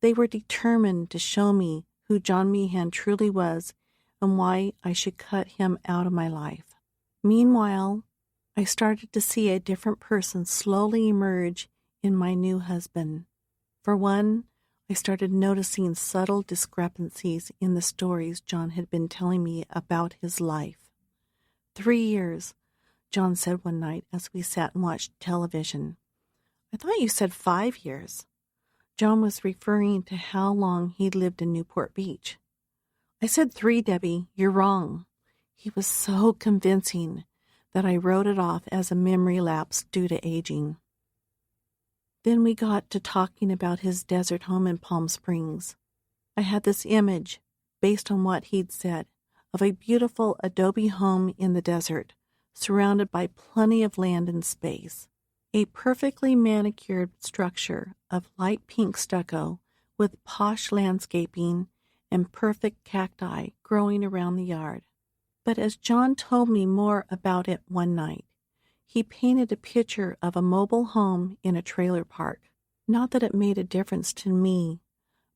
They were determined to show me who John Meehan truly was and why I should cut him out of my life. Meanwhile, I started to see a different person slowly emerge in my new husband. For one, I started noticing subtle discrepancies in the stories John had been telling me about his life. 3 years, John said one night as we sat and watched television. I thought you said 5 years. John was referring to how long he'd lived in Newport Beach. I said 3, Debbie. You're wrong. He was so convincing that I wrote it off as a memory lapse due to aging. Then we got to talking about his desert home in Palm Springs. I had this image, based on what he'd said, of a beautiful adobe home in the desert, surrounded by plenty of land and space. A perfectly manicured structure of light pink stucco with posh landscaping and perfect cacti growing around the yard. But as John told me more about it one night, he painted a picture of a mobile home in a trailer park. Not that it made a difference to me,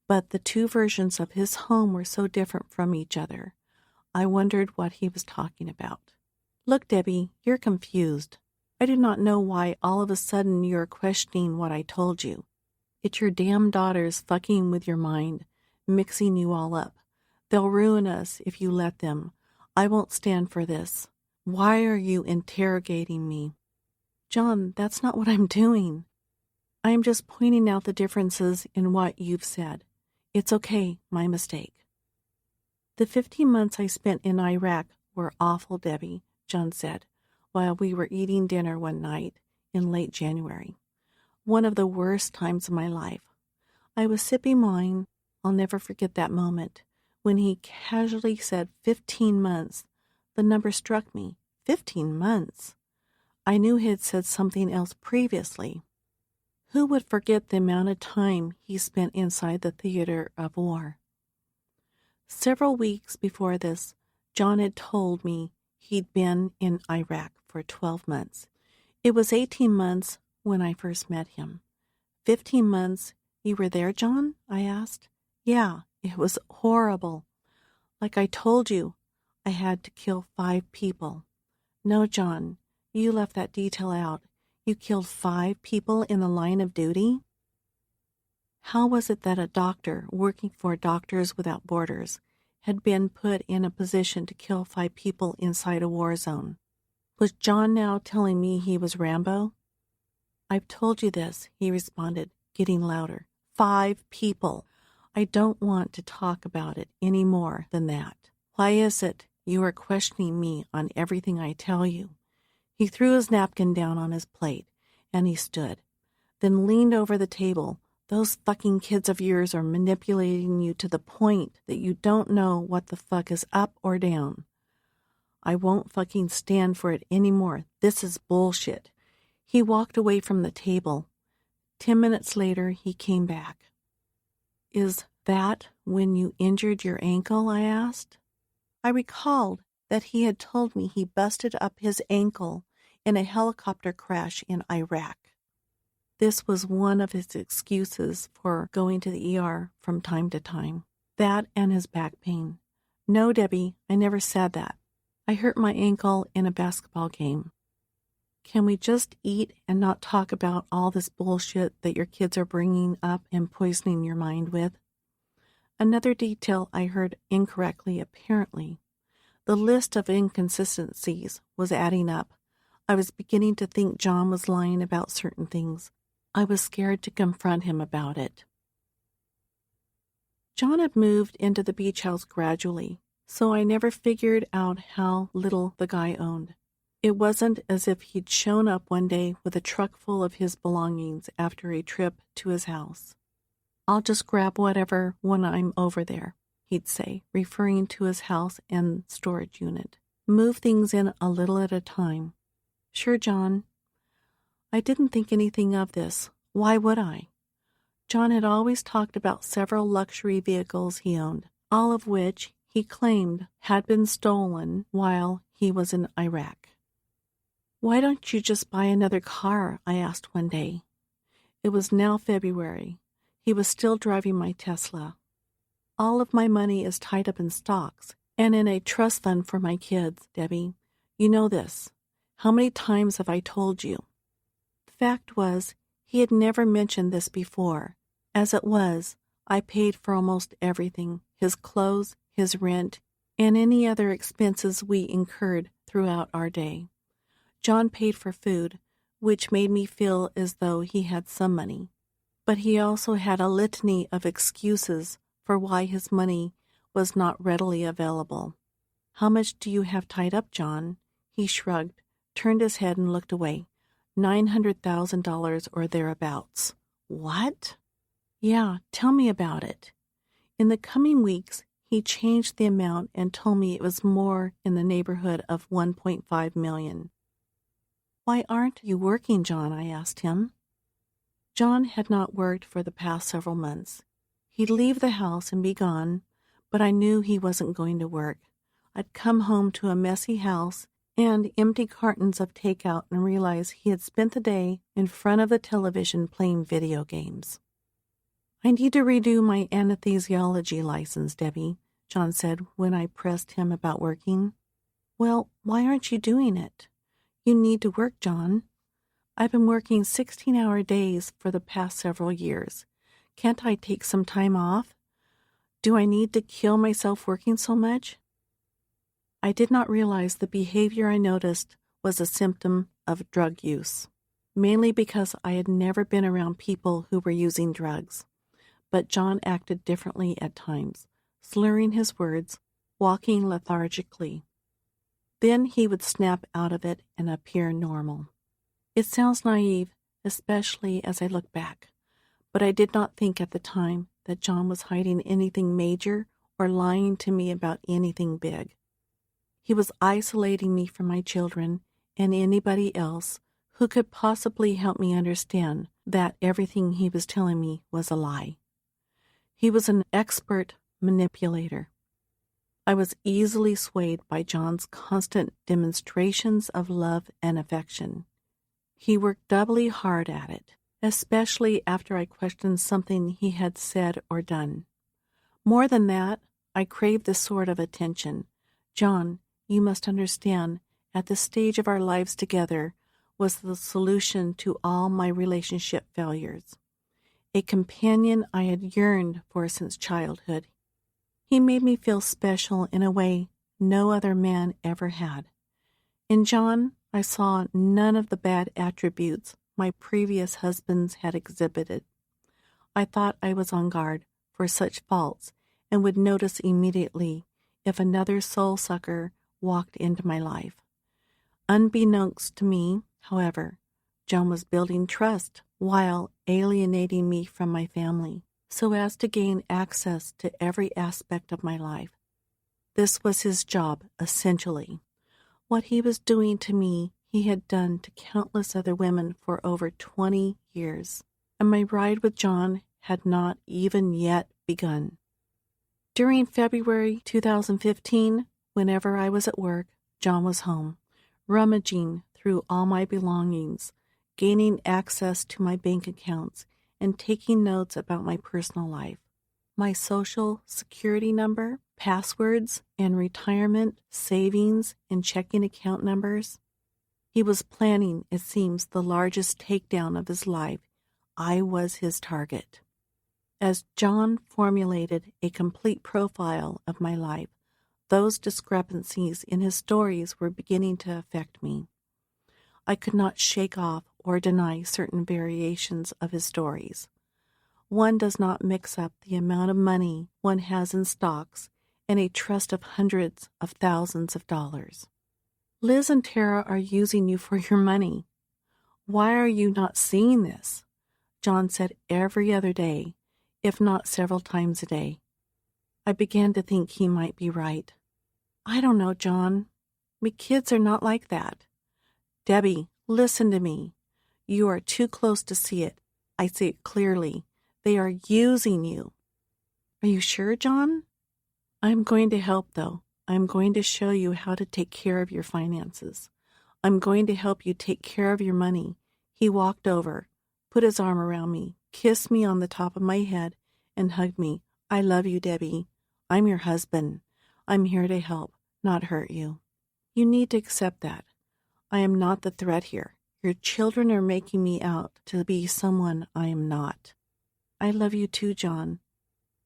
but the two versions of his home were so different from each other. I wondered what he was talking about. Look, Debbie, you're confused. I do not know why all of a sudden you're questioning what I told you. It's your damn daughters fucking with your mind, mixing you all up. They'll ruin us if you let them. I won't stand for this. Why are you interrogating me? John, that's not what I'm doing. I am just pointing out the differences in what you've said. It's okay, my mistake. The 15 months I spent in Iraq were awful, Debbie, John said, while we were eating dinner one night in late January. One of the worst times of my life. I was sipping wine. I'll never forget that moment when he casually said 15 months. The number struck me. 15 months. I knew he had said something else previously. Who would forget the amount of time he spent inside the theater of war? Several weeks before this, John had told me he'd been in Iraq for 12 months. It was 18 months when I first met him. 15 months, you were there, John? I asked. Yeah, it was horrible. Like I told you, I had to kill 5 people. No, John, you left that detail out. You killed 5 people in the line of duty? How was it that a doctor working for Doctors Without Borders had been put in a position to kill 5 people inside a war zone? Was John now telling me he was Rambo? I've told you this, he responded, getting louder. 5 people. I don't want to talk about it any more than that. Why is it you are questioning me on everything I tell you? He threw his napkin down on his plate, and he stood, then leaned over the table. Those fucking kids of yours are manipulating you to the point that you don't know what the fuck is up or down. I won't fucking stand for it anymore. This is bullshit. He walked away from the table. 10 minutes later, he came back. Is that when you injured your ankle? I asked. I recalled that he had told me he busted up his ankle in a helicopter crash in Iraq. This was one of his excuses for going to the ER from time to time. That and his back pain. No, Debbie, I never said that. I hurt my ankle in a basketball game. Can we just eat and not talk about all this bullshit that your kids are bringing up and poisoning your mind with? Another detail I heard incorrectly, apparently. The list of inconsistencies was adding up. I was beginning to think John was lying about certain things. I was scared to confront him about it. John had moved into the beach house gradually, so I never figured out how little the guy owned. It wasn't as if he'd shown up one day with a truck full of his belongings after a trip to his house. I'll just grab whatever when I'm over there, he'd say, referring to his house and storage unit. Move things in a little at a time. Sure, John. I didn't think anything of this. Why would I? John had always talked about several luxury vehicles he owned, all of which he claimed had been stolen while he was in Iraq. Why don't you just buy another car? I asked one day. It was now February. He was still driving my Tesla. All of my money is tied up in stocks and in a trust fund for my kids, Debbie. You know this. How many times have I told you? The fact was, he had never mentioned this before. As it was, I paid for almost everything, his clothes, his rent, and any other expenses we incurred throughout our day. John paid for food, which made me feel as though he had some money. But he also had a litany of excuses for why his money was not readily available. How much do you have tied up, John? He shrugged, turned his head and looked away. $900,000 or thereabouts. What? Yeah, tell me about it. In the coming weeks, he changed the amount and told me it was more in the neighborhood of 1.5 million. Why aren't you working, John? I asked him. John had not worked for the past several months. He'd leave the house and be gone, but I knew he wasn't going to work. I'd come home to a messy house and empty cartons of takeout and realize he had spent the day in front of the television playing video games. I need to redo my anesthesiology license, Debbie, John said when I pressed him about working. Well, why aren't you doing it? You need to work, John. I've been working 16-hour days for the past several years. Can't I take some time off? Do I need to kill myself working so much? I did not realize the behavior I noticed was a symptom of drug use, mainly because I had never been around people who were using drugs. But John acted differently at times, slurring his words, walking lethargically. Then he would snap out of it and appear normal. It sounds naive, especially as I look back, but I did not think at the time that John was hiding anything major or lying to me about anything big. He was isolating me from my children and anybody else who could possibly help me understand that everything he was telling me was a lie. He was an expert manipulator. I was easily swayed by John's constant demonstrations of love and affection. He worked doubly hard at it, especially after I questioned something he had said or done. More than that, I craved this sort of attention. John, you must understand, at this stage of our lives together was the solution to all my relationship failures. A companion I had yearned for since childhood. He made me feel special in a way no other man ever had. In John, I saw none of the bad attributes my previous husbands had exhibited. I thought I was on guard for such faults and would notice immediately if another soul-sucker walked into my life. Unbeknownst to me, however, John was building trust while alienating me from my family, so as to gain access to every aspect of my life. This was his job, essentially. What he was doing to me, he had done to countless other women for over 20 years, and my ride with John had not even yet begun. During February 2015, whenever I was at work, John was home, rummaging through all my belongings, gaining access to my bank accounts, and taking notes about my personal life, my social security number, passwords, and retirement, savings, and checking account numbers. He was planning, it seems, the largest takedown of his life. I was his target. As John formulated a complete profile of my life, those discrepancies in his stories were beginning to affect me. I could not shake off or deny certain variations of his stories. One does not mix up the amount of money one has in stocks and a trust of hundreds of thousands of dollars. Liz and Tara are using you for your money. Why are you not seeing this? John said every other day, if not several times a day. I began to think he might be right. I don't know, John. Me kids are not like that. Debbie, listen to me. You are too close to see it. I see it clearly. They are using you. Are you sure, John? I'm going to help, though. I'm going to show you how to take care of your finances. I'm going to help you take care of your money. He walked over, put his arm around me, kissed me on the top of my head, and hugged me. I love you, Debbie. I'm your husband. I'm here to help, not hurt you. You need to accept that. I am not the threat here. Your children are making me out to be someone I am not. I love you too, John.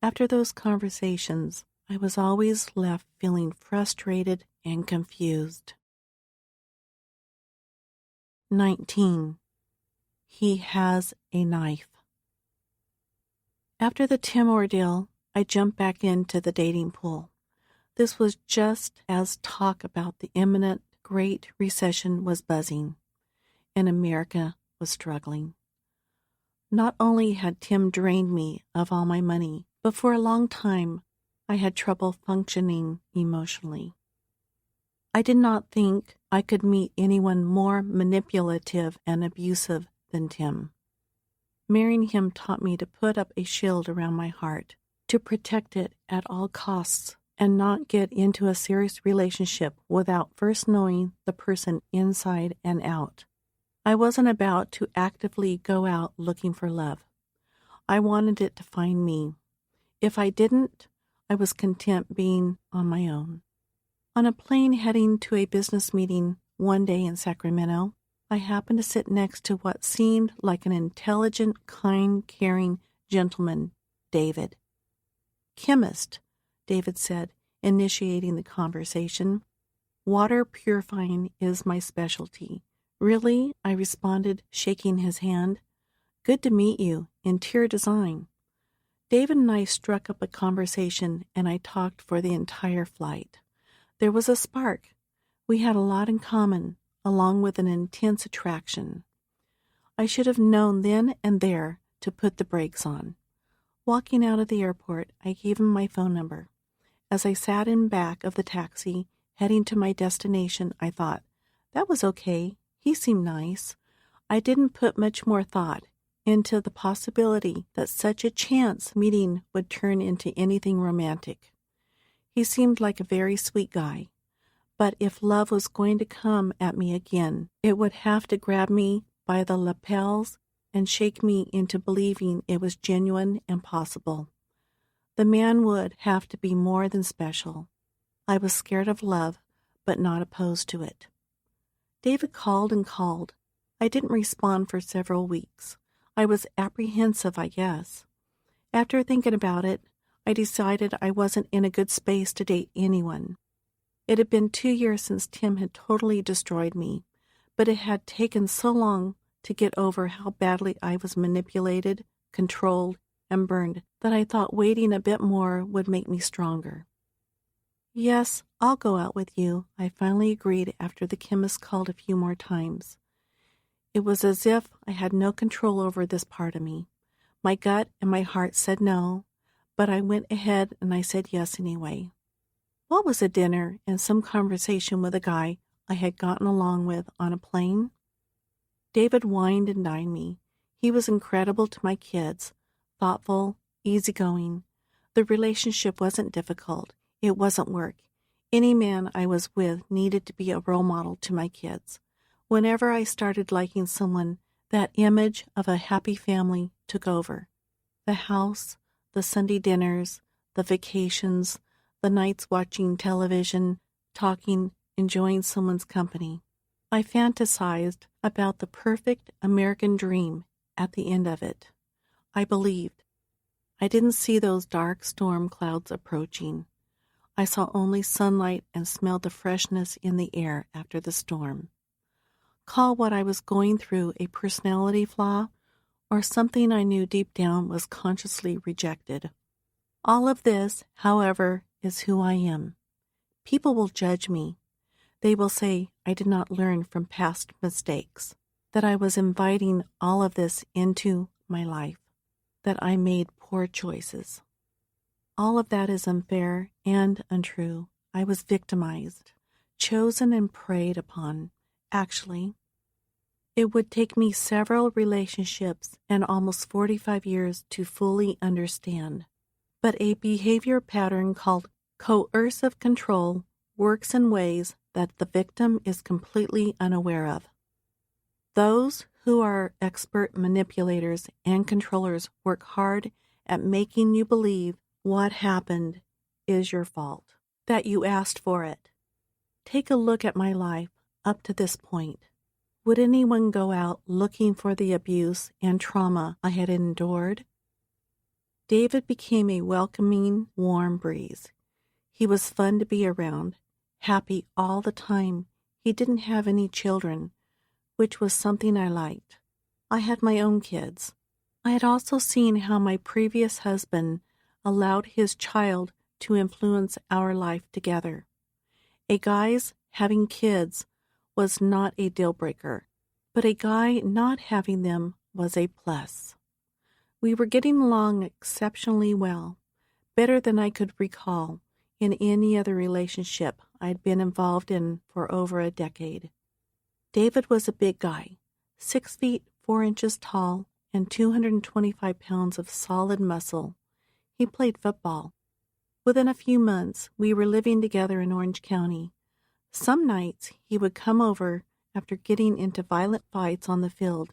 After those conversations, I was always left feeling frustrated and confused. 19. He has a knife. After the Tim ordeal, I jumped back into the dating pool. This was just as talk about the imminent Great Recession was buzzing, and America was struggling. Not only had Tim drained me of all my money, but for a long time I had trouble functioning emotionally. I did not think I could meet anyone more manipulative and abusive than Tim. Marrying him taught me to put up a shield around my heart, to protect it at all costs, and not get into a serious relationship without first knowing the person inside and out. I wasn't about to actively go out looking for love. I wanted it to find me. If I didn't, I was content being on my own. On a plane heading to a business meeting one day in Sacramento, I happened to sit next to what seemed like an intelligent, kind, caring gentleman, David. "Chemist," David said, initiating the conversation. "Water purifying is my specialty." "Really?" I responded, shaking his hand. "Good to meet you. Interior design." David and I struck up a conversation, and I talked for the entire flight. There was a spark. We had a lot in common, along with an intense attraction. I should have known then and there to put the brakes on. Walking out of the airport, I gave him my phone number. As I sat in back of the taxi, heading to my destination, I thought, that was okay. He seemed nice. I didn't put much more thought into the possibility that such a chance meeting would turn into anything romantic. He seemed like a very sweet guy, but if love was going to come at me again, it would have to grab me by the lapels and shake me into believing it was genuine and possible. The man would have to be more than special. I was scared of love, but not opposed to it. David called and called. I didn't respond for several weeks. I was apprehensive, I guess. After thinking about it, I decided I wasn't in a good space to date anyone. It had been 2 years since Tim had totally destroyed me, but it had taken so long to get over how badly I was manipulated, controlled, and burned that I thought waiting a bit more would make me stronger. "Yes, I'll go out with you," I finally agreed after the chemist called a few more times. It was as if I had no control over this part of me. My gut and my heart said no, but I went ahead and I said yes anyway. What was a dinner and some conversation with a guy I had gotten along with on a plane? David wined and dined me. He was incredible to my kids, thoughtful, easygoing. The relationship wasn't difficult. It wasn't work. Any man I was with needed to be a role model to my kids. Whenever I started liking someone, that image of a happy family took over. The house, the Sunday dinners, the vacations, the nights watching television, talking, enjoying someone's company. I fantasized about the perfect American dream at the end of it. I believed. I didn't see those dark storm clouds approaching. I saw only sunlight and smelled the freshness in the air after the storm. Call what I was going through a personality flaw or something I knew deep down was consciously rejected. All of this, however, is who I am. People will judge me. They will say I did not learn from past mistakes, that I was inviting all of this into my life, that I made poor choices. All of that is unfair and untrue. I was victimized, chosen and preyed upon. Actually, it would take me several relationships and almost 45 years to fully understand. But a behavior pattern called coercive control works in ways that the victim is completely unaware of. Those who are expert manipulators and controllers work hard at making you believe what happened is your fault, that you asked for it. Take a look at my life up to this point. Would anyone go out looking for the abuse and trauma I had endured? David became a welcoming, warm breeze. He was fun to be around, happy all the time. He didn't have any children, which was something I liked. I had my own kids. I had also seen how my previous husband allowed his child to influence our life together. A guy's having kids was not a deal breaker, but a guy not having them was a plus. We were getting along exceptionally well, better than I could recall in any other relationship I'd been involved in for over a decade. David was a big guy, 6 feet 4 inches tall and 225 pounds of solid muscle. He played football. Within a few months, we were living together in Orange County. Some nights, he would come over after getting into violent fights on the field.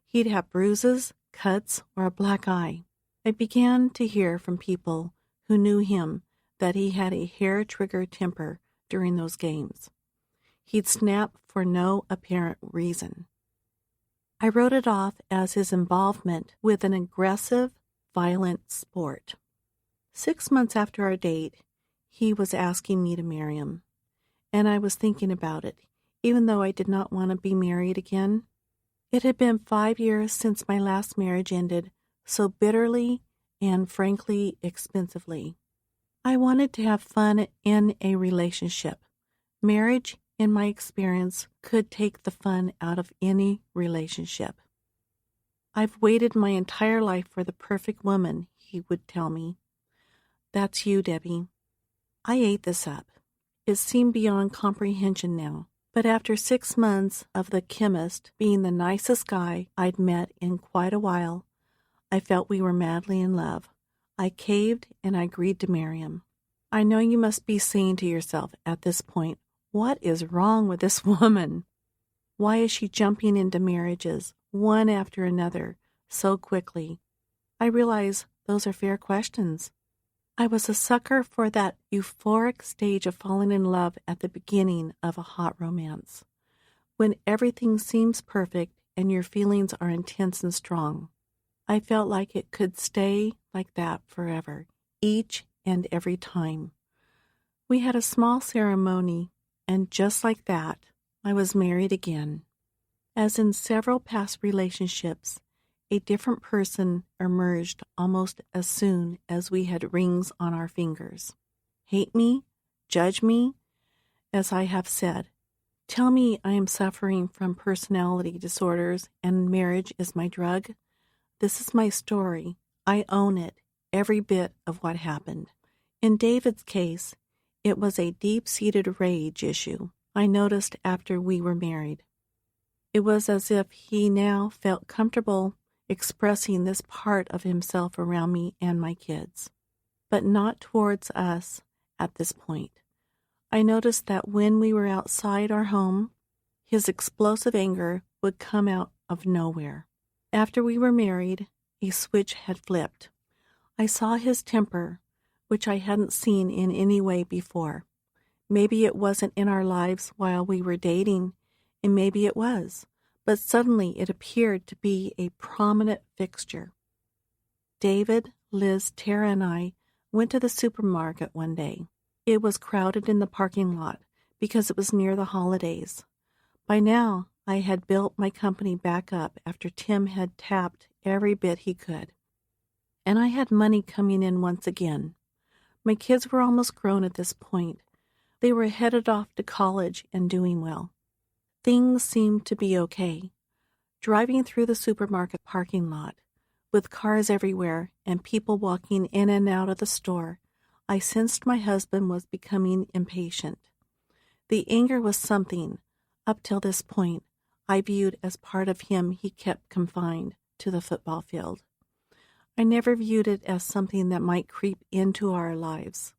He'd have bruises, cuts, or a black eye. I began to hear from people who knew him that he had a hair-trigger temper during those games. He'd snap for no apparent reason. I wrote it off as his involvement with an aggressive, violent sport. 6 months after our date, he was asking me to marry him, and I was thinking about it, even though I did not want to be married again. It had been 5 years since my last marriage ended, so bitterly and frankly expensively. I wanted to have fun in a relationship. Marriage, in my experience, could take the fun out of any relationship. I've waited my entire life for the perfect woman, he would tell me. That's you, Debbie. I ate this up. It seemed beyond comprehension now. But after 6 months of the chemist being the nicest guy I'd met in quite a while, I felt we were madly in love. I caved and I agreed to marry him. I know you must be saying to yourself at this point, what is wrong with this woman? Why is she jumping into marriages, one after another, so quickly? I realize those are fair questions. I was a sucker for that euphoric stage of falling in love at the beginning of a hot romance, when everything seems perfect and your feelings are intense and strong. I felt like it could stay like that forever, each and every time. We had a small ceremony, and just like that, I was married again. As in several past relationships, a different person emerged almost as soon as we had rings on our fingers. Hate me? Judge me? As I have said, tell me I am suffering from personality disorders and marriage is my drug? This is my story. I own it, every bit of what happened. In David's case, it was a deep-seated rage issue I noticed after we were married. It was as if he now felt comfortable expressing this part of himself around me and my kids, but not towards us at this point. I noticed that when we were outside our home, his explosive anger would come out of nowhere. After we were married, a switch had flipped. I saw his temper, which I hadn't seen in any way before. Maybe it wasn't in our lives while we were dating, and maybe it was, but suddenly it appeared to be a prominent fixture. David, Liz, Tara, and I went to the supermarket one day. It was crowded in the parking lot because it was near the holidays. By now, I had built my company back up after Tim had tapped every bit he could, and I had money coming in once again. My kids were almost grown at this point. They were headed off to college and doing well. Things seemed to be okay. Driving through the supermarket parking lot, with cars everywhere and people walking in and out of the store, I sensed my husband was becoming impatient. The anger was something, up till this point, I viewed as part of him he kept confined to the football field. I never viewed it as something that might creep into our lives.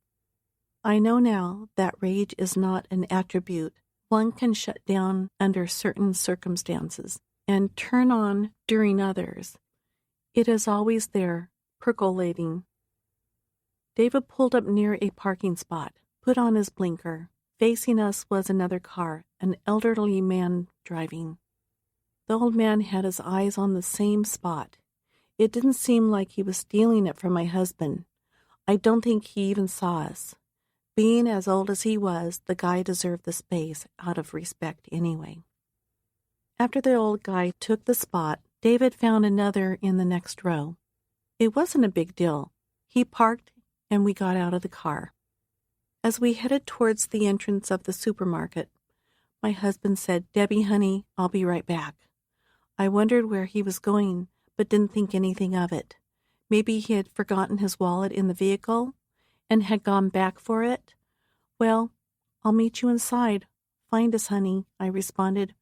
I know now that rage is not an attribute one can shut down under certain circumstances and turn on during others. It is always there, percolating. David pulled up near a parking spot, put on his blinker. Facing us was another car, an elderly man driving. The old man had his eyes on the same spot. It didn't seem like he was stealing it from my husband. I don't think he even saw us. Being as old as he was, the guy deserved the space out of respect anyway. After the old guy took the spot, David found another in the next row. It wasn't a big deal. He parked and we got out of the car. As we headed towards the entrance of the supermarket, my husband said, "Debbie, honey, I'll be right back." I wondered where he was going, but didn't think anything of it. Maybe he had forgotten his wallet in the vehicle and had gone back for it. Well, I'll meet you inside. Find us, honey, I responded.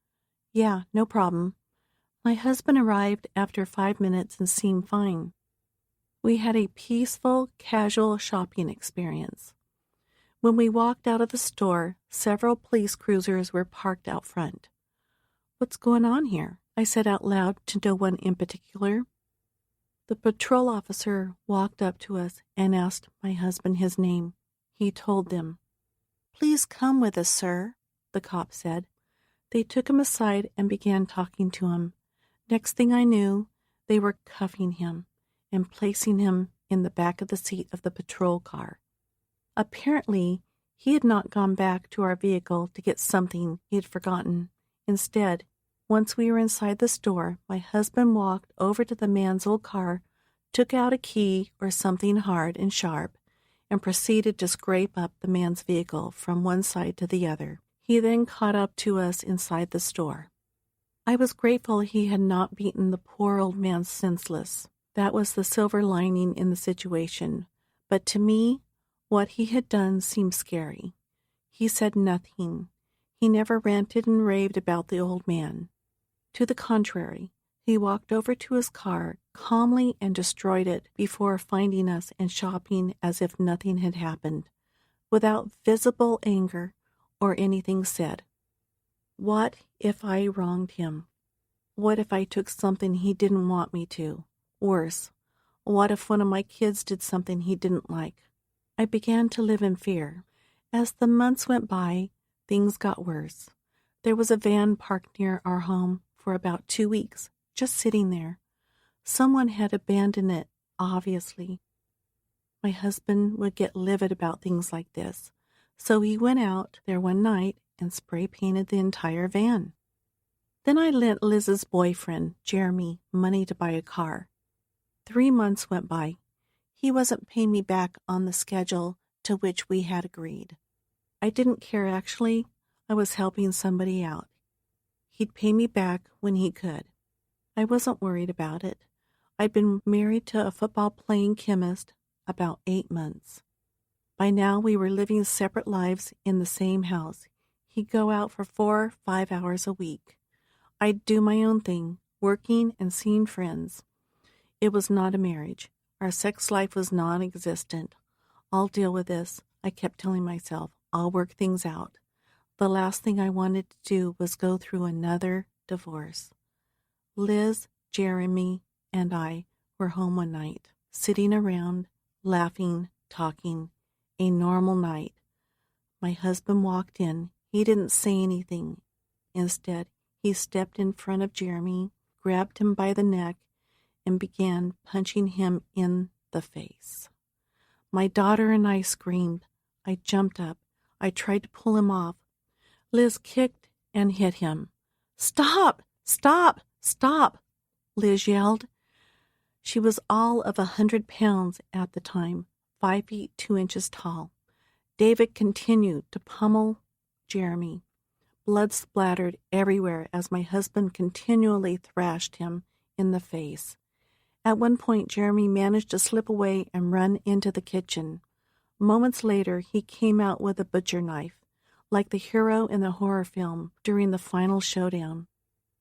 Yeah, no problem. My husband arrived after 5 minutes and seemed fine. We had a peaceful, casual shopping experience. When we walked out of the store, several police cruisers were parked out front. What's going on here? I said out loud to no one in particular. The patrol officer walked up to us and asked my husband his name. He told them. Please come with us, sir, the cop said. They took him aside and began talking to him. Next thing I knew, they were cuffing him and placing him in the back of the seat of the patrol car. Apparently, he had not gone back to our vehicle to get something he had forgotten. Instead, once we were inside the store, my husband walked over to the man's old car, took out a key or something hard and sharp, and proceeded to scrape up the man's vehicle from one side to the other. He then caught up to us inside the store. I was grateful he had not beaten the poor old man senseless. That was the silver lining in the situation. But to me, what he had done seemed scary. He said nothing. He never ranted and raved about the old man. To the contrary, he walked over to his car calmly and destroyed it before finding us and shopping as if nothing had happened, without visible anger or anything said. What if I wronged him? What if I took something he didn't want me to? Worse, what if one of my kids did something he didn't like? I began to live in fear. As the months went by, things got worse. There was a van parked near our home for about 2 weeks, just sitting there. Someone had abandoned it, obviously. My husband would get livid about things like this, so he went out there one night and spray painted the entire van. Then I lent Liz's boyfriend, Jeremy, money to buy a car. 3 months went by. He wasn't paying me back on the schedule to which we had agreed. I didn't care, actually. I was helping somebody out. He'd pay me back when he could. I wasn't worried about it. I'd been married to a football-playing chemist about 8 months. By now, we were living separate lives in the same house. He'd go out for 4 or 5 hours a week. I'd do my own thing, working and seeing friends. It was not a marriage. Our sex life was non-existent. I'll deal with this, I kept telling myself. I'll work things out. The last thing I wanted to do was go through another divorce. Liz, Jeremy, and I were home one night, sitting around, laughing, talking. A normal night. My husband walked in. He didn't say anything. Instead, he stepped in front of Jeremy, grabbed him by the neck, and began punching him in the face. My daughter and I screamed. I jumped up. I tried to pull him off. Liz kicked and hit him. "Stop! Stop! Stop!" Liz yelled. She was all of 100 pounds at the time, 5 feet 2 inches tall. David continued to pummel Jeremy. Blood splattered everywhere as my husband continually thrashed him in the face. At one point, Jeremy managed to slip away and run into the kitchen. Moments later, he came out with a butcher knife, like the hero in the horror film during the final showdown.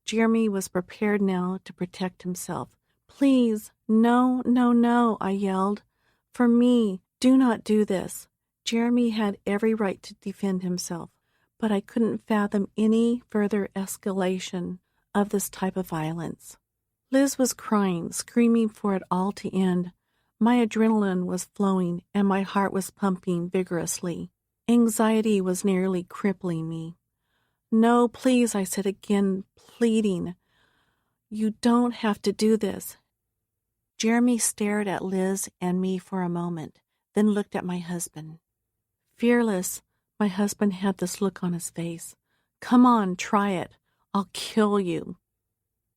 Jeremy was prepared now to protect himself. "Please, no, no, no," I yelled. "For me, do not do this." Jeremy had every right to defend himself, but I couldn't fathom any further escalation of this type of violence. Liz was crying, screaming for it all to end. My adrenaline was flowing, and my heart was pumping vigorously. Anxiety was nearly crippling me. "No, please," I said again, pleading. "You don't have to do this." Jeremy stared at Liz and me for a moment, then looked at my husband. Fearless, my husband had this look on his face. "Come on, try it. I'll kill you."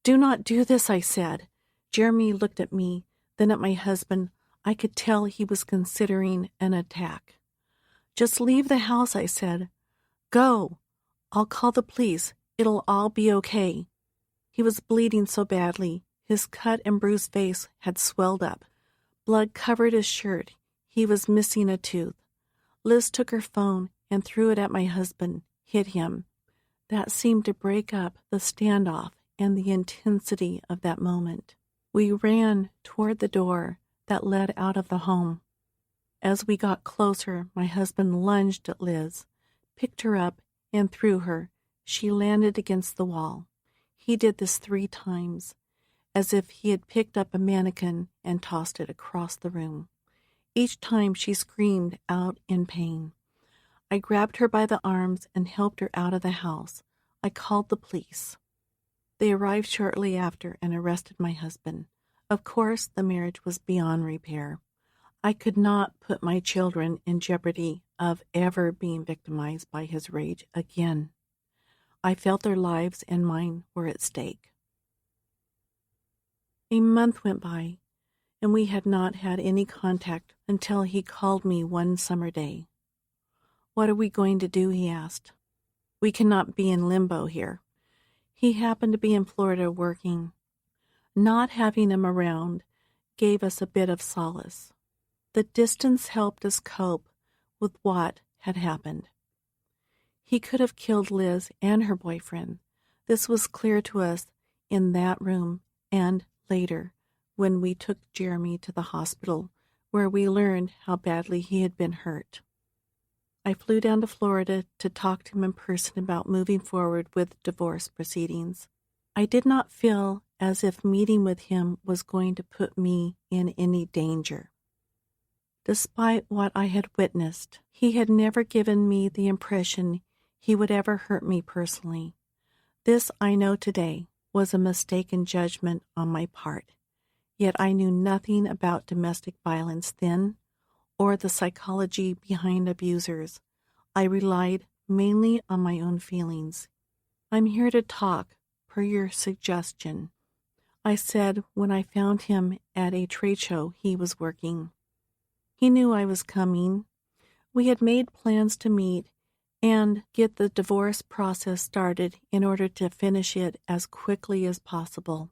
"Do not do this," I said. Jeremy looked at me, then at my husband. I could tell he was considering an attack. "Just leave the house," I said. "Go. I'll call the police. It'll all be okay." He was bleeding so badly, His cut and bruised face had swelled up. Blood covered his shirt. He was missing a tooth. Liz took her phone and threw it at my husband, hit him. That seemed to break up the standoff and the intensity of that moment. We ran toward the door that led out of the home. As we got closer, my husband lunged at Liz, picked her up, and threw her. She landed against the wall. He did this 3 times, as if he had picked up a mannequin and tossed it across the room. Each time she screamed out in pain. I grabbed her by the arms and helped her out of the house. I called the police. They arrived shortly after and arrested my husband. Of course, the marriage was beyond repair. I could not put my children in jeopardy of ever being victimized by his rage again. I felt their lives and mine were at stake. A month went by, and we had not had any contact until he called me one summer day. "What are we going to do?" he asked. "We cannot be in limbo here." He happened to be in Florida working. Not having him around gave us a bit of solace. The distance helped us cope with what had happened. He could have killed Liz and her boyfriend. This was clear to us in that room and later when we took Jeremy to the hospital, where we learned how badly he had been hurt. I flew down to Florida to talk to him in person about moving forward with divorce proceedings. I did not feel as if meeting with him was going to put me in any danger. Despite what I had witnessed, he had never given me the impression he would ever hurt me personally. This, I know today, was a mistaken judgment on my part. Yet I knew nothing about domestic violence then, or the psychology behind abusers. I relied mainly on my own feelings. "I'm here to talk, per your suggestion," I said when I found him at a trade show he was working. He knew I was coming. We had made plans to meet and get the divorce process started in order to finish it as quickly as possible.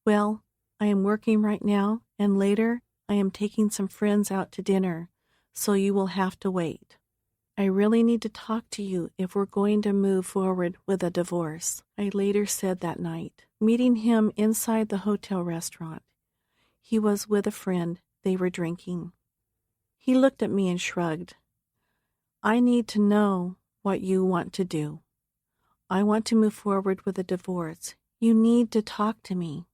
"Well, I am working right now, and later I am taking some friends out to dinner, so you will have to wait. I really need to talk to you if we're going to move forward with a divorce," I later said that night, meeting him inside the hotel restaurant. He was with a friend. They were drinking. He looked at me and shrugged. "I need to know what you want to do. I want to move forward with a divorce. You need to talk to me."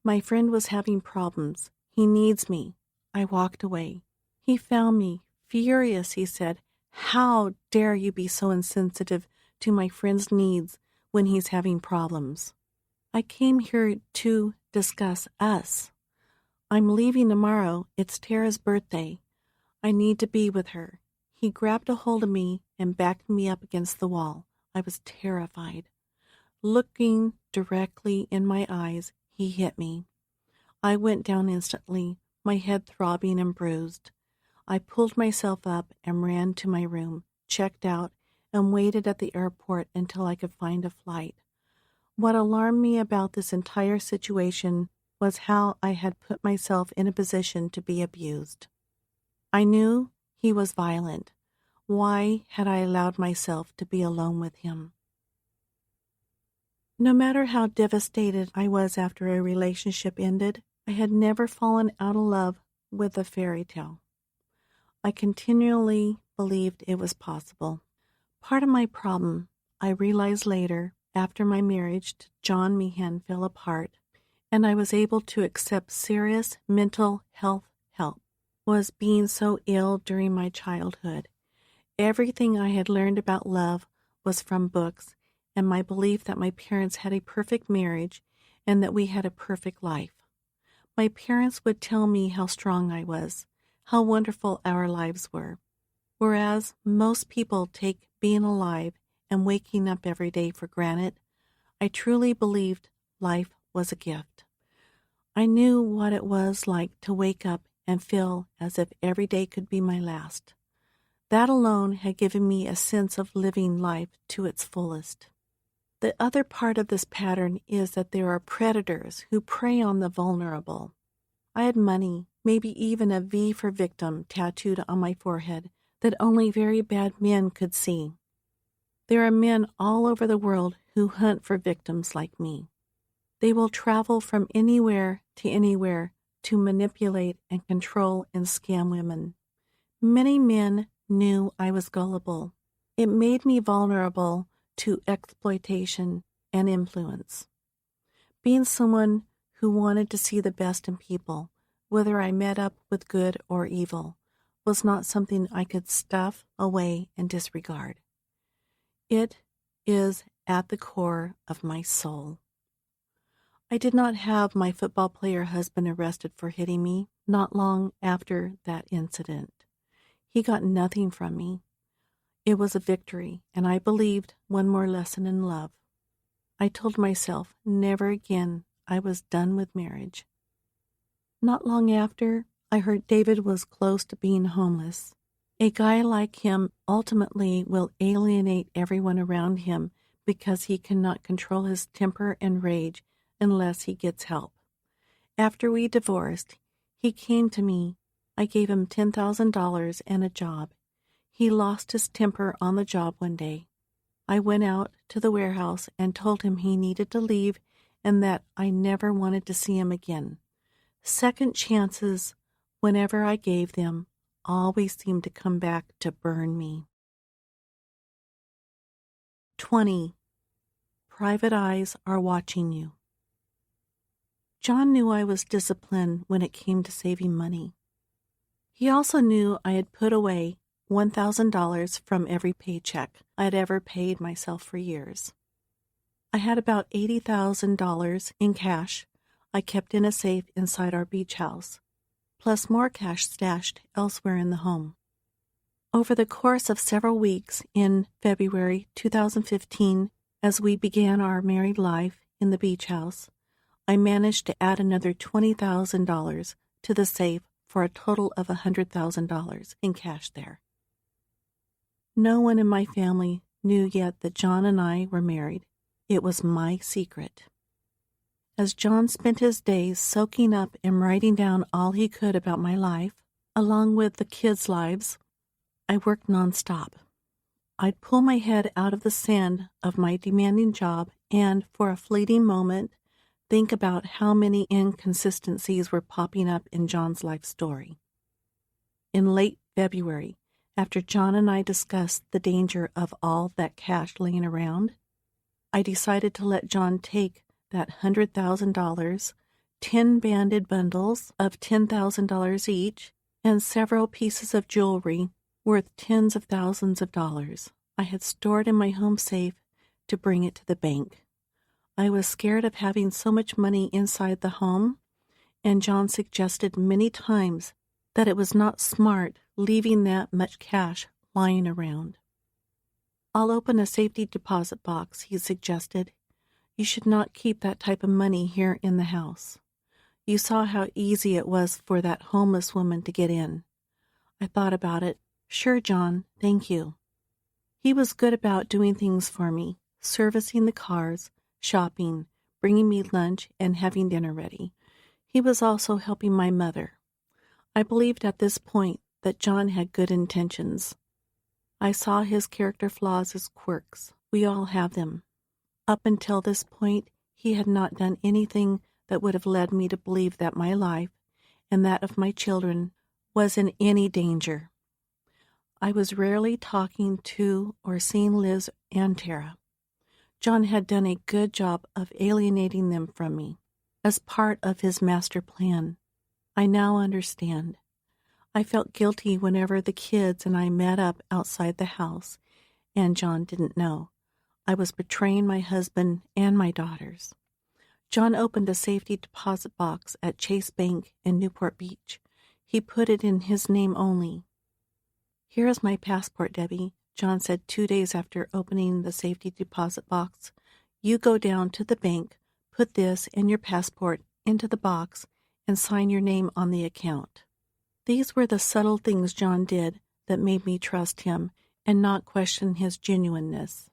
My friend was having problems. "He needs me." I walked away. He found me. "Furious," he said. "How dare you be so insensitive to my friend's needs when he's having problems? I came here to discuss us. I'm leaving tomorrow. It's Tara's birthday. I need to be with her." He grabbed a hold of me and backed me up against the wall. I was terrified. Looking directly in my eyes, he hit me. I went down instantly, my head throbbing and bruised. I pulled myself up and ran to my room, checked out, and waited at the airport until I could find a flight. What alarmed me about this entire situation was how I had put myself in a position to be abused. I knew he was violent. Why had I allowed myself to be alone with him? No matter how devastated I was after a relationship ended, I had never fallen out of love with a fairy tale. I continually believed it was possible. Part of my problem, I realized later, after my marriage to John Meehan fell apart, and I was able to accept serious mental health help, was being so ill during my childhood. Everything I had learned about love was from books, and my belief that my parents had a perfect marriage and that we had a perfect life. My parents would tell me how strong I was, how wonderful our lives were. Whereas most people take being alive and waking up every day for granted, I truly believed life was a gift. I knew what it was like to wake up and feel as if every day could be my last. That alone had given me a sense of living life to its fullest. The other part of this pattern is that there are predators who prey on the vulnerable. I had money, maybe even a V for victim tattooed on my forehead that only very bad men could see. There are men all over the world who hunt for victims like me. They will travel from anywhere to manipulate and control and scam women. Many men knew I was gullible. It made me vulnerable to exploitation and influence. Being someone who wanted to see the best in people, whether I met up with good or evil, was not something I could stuff away and disregard. It is at the core of my soul. I did not have my football player husband arrested for hitting me not long after that incident. He got nothing from me. It was a victory, and I believed one more lesson in love. I told myself never again. I was done with marriage. Not long after, I heard David was close to being homeless. A guy like him ultimately will alienate everyone around him because he cannot control his temper and rage unless he gets help. After we divorced, he came to me. I gave him $10,000 and a job. He lost his temper on the job one day. I went out to the warehouse and told him he needed to leave and that I never wanted to see him again. Second chances, whenever I gave them, always seemed to come back to burn me. 20. Private eyes are watching you. John knew I was disciplined when it came to saving money. He also knew I had put away $1,000 from every paycheck I had ever paid myself for years. I had about $80,000 in cash I kept in a safe inside our beach house, plus more cash stashed elsewhere in the home. Over the course of several weeks in February 2015, as we began our married life in the beach house, I managed to add another $20,000 to the safe for a total of $100,000 in cash there. No one in my family knew yet that John and I were married. It was my secret. As John spent his days soaking up and writing down all he could about my life, along with the kids' lives, I worked nonstop. I'd pull my head out of the sand of my demanding job and, for a fleeting moment, think about how many inconsistencies were popping up in John's life story. In late February, after John and I discussed the danger of all that cash laying around, I decided to let John take that $100,000, 10 banded bundles of $10,000 each, and several pieces of jewelry worth tens of thousands of dollars I had stored in my home safe to bring it to the bank. I was scared of having so much money inside the home, and John suggested many times that it was not smart leaving that much cash lying around. I'll open a safety deposit box, he suggested. You should not keep that type of money here in the house. You saw how easy it was for that homeless woman to get in. I thought about it. Sure, John, thank you. He was good about doing things for me, servicing the cars, shopping, bringing me lunch, and having dinner ready. He was also helping my mother. I believed at this point that John had good intentions. I saw his character flaws as quirks. We all have them. Up until this point, he had not done anything that would have led me to believe that my life and that of my children was in any danger. I was rarely talking to or seeing Liz and Tara. John had done a good job of alienating them from me as part of his master plan. I now understand. I felt guilty whenever the kids and I met up outside the house, and John didn't know. I was betraying my husband and my daughters. John opened a safety deposit box at Chase Bank in Newport Beach. He put it in his name only. Here is my passport, Debbie, John said 2 days after opening the safety deposit box. You go down to the bank, put this and your passport into the box, and sign your name on the account. These were the subtle things John did that made me trust him and not question his genuineness.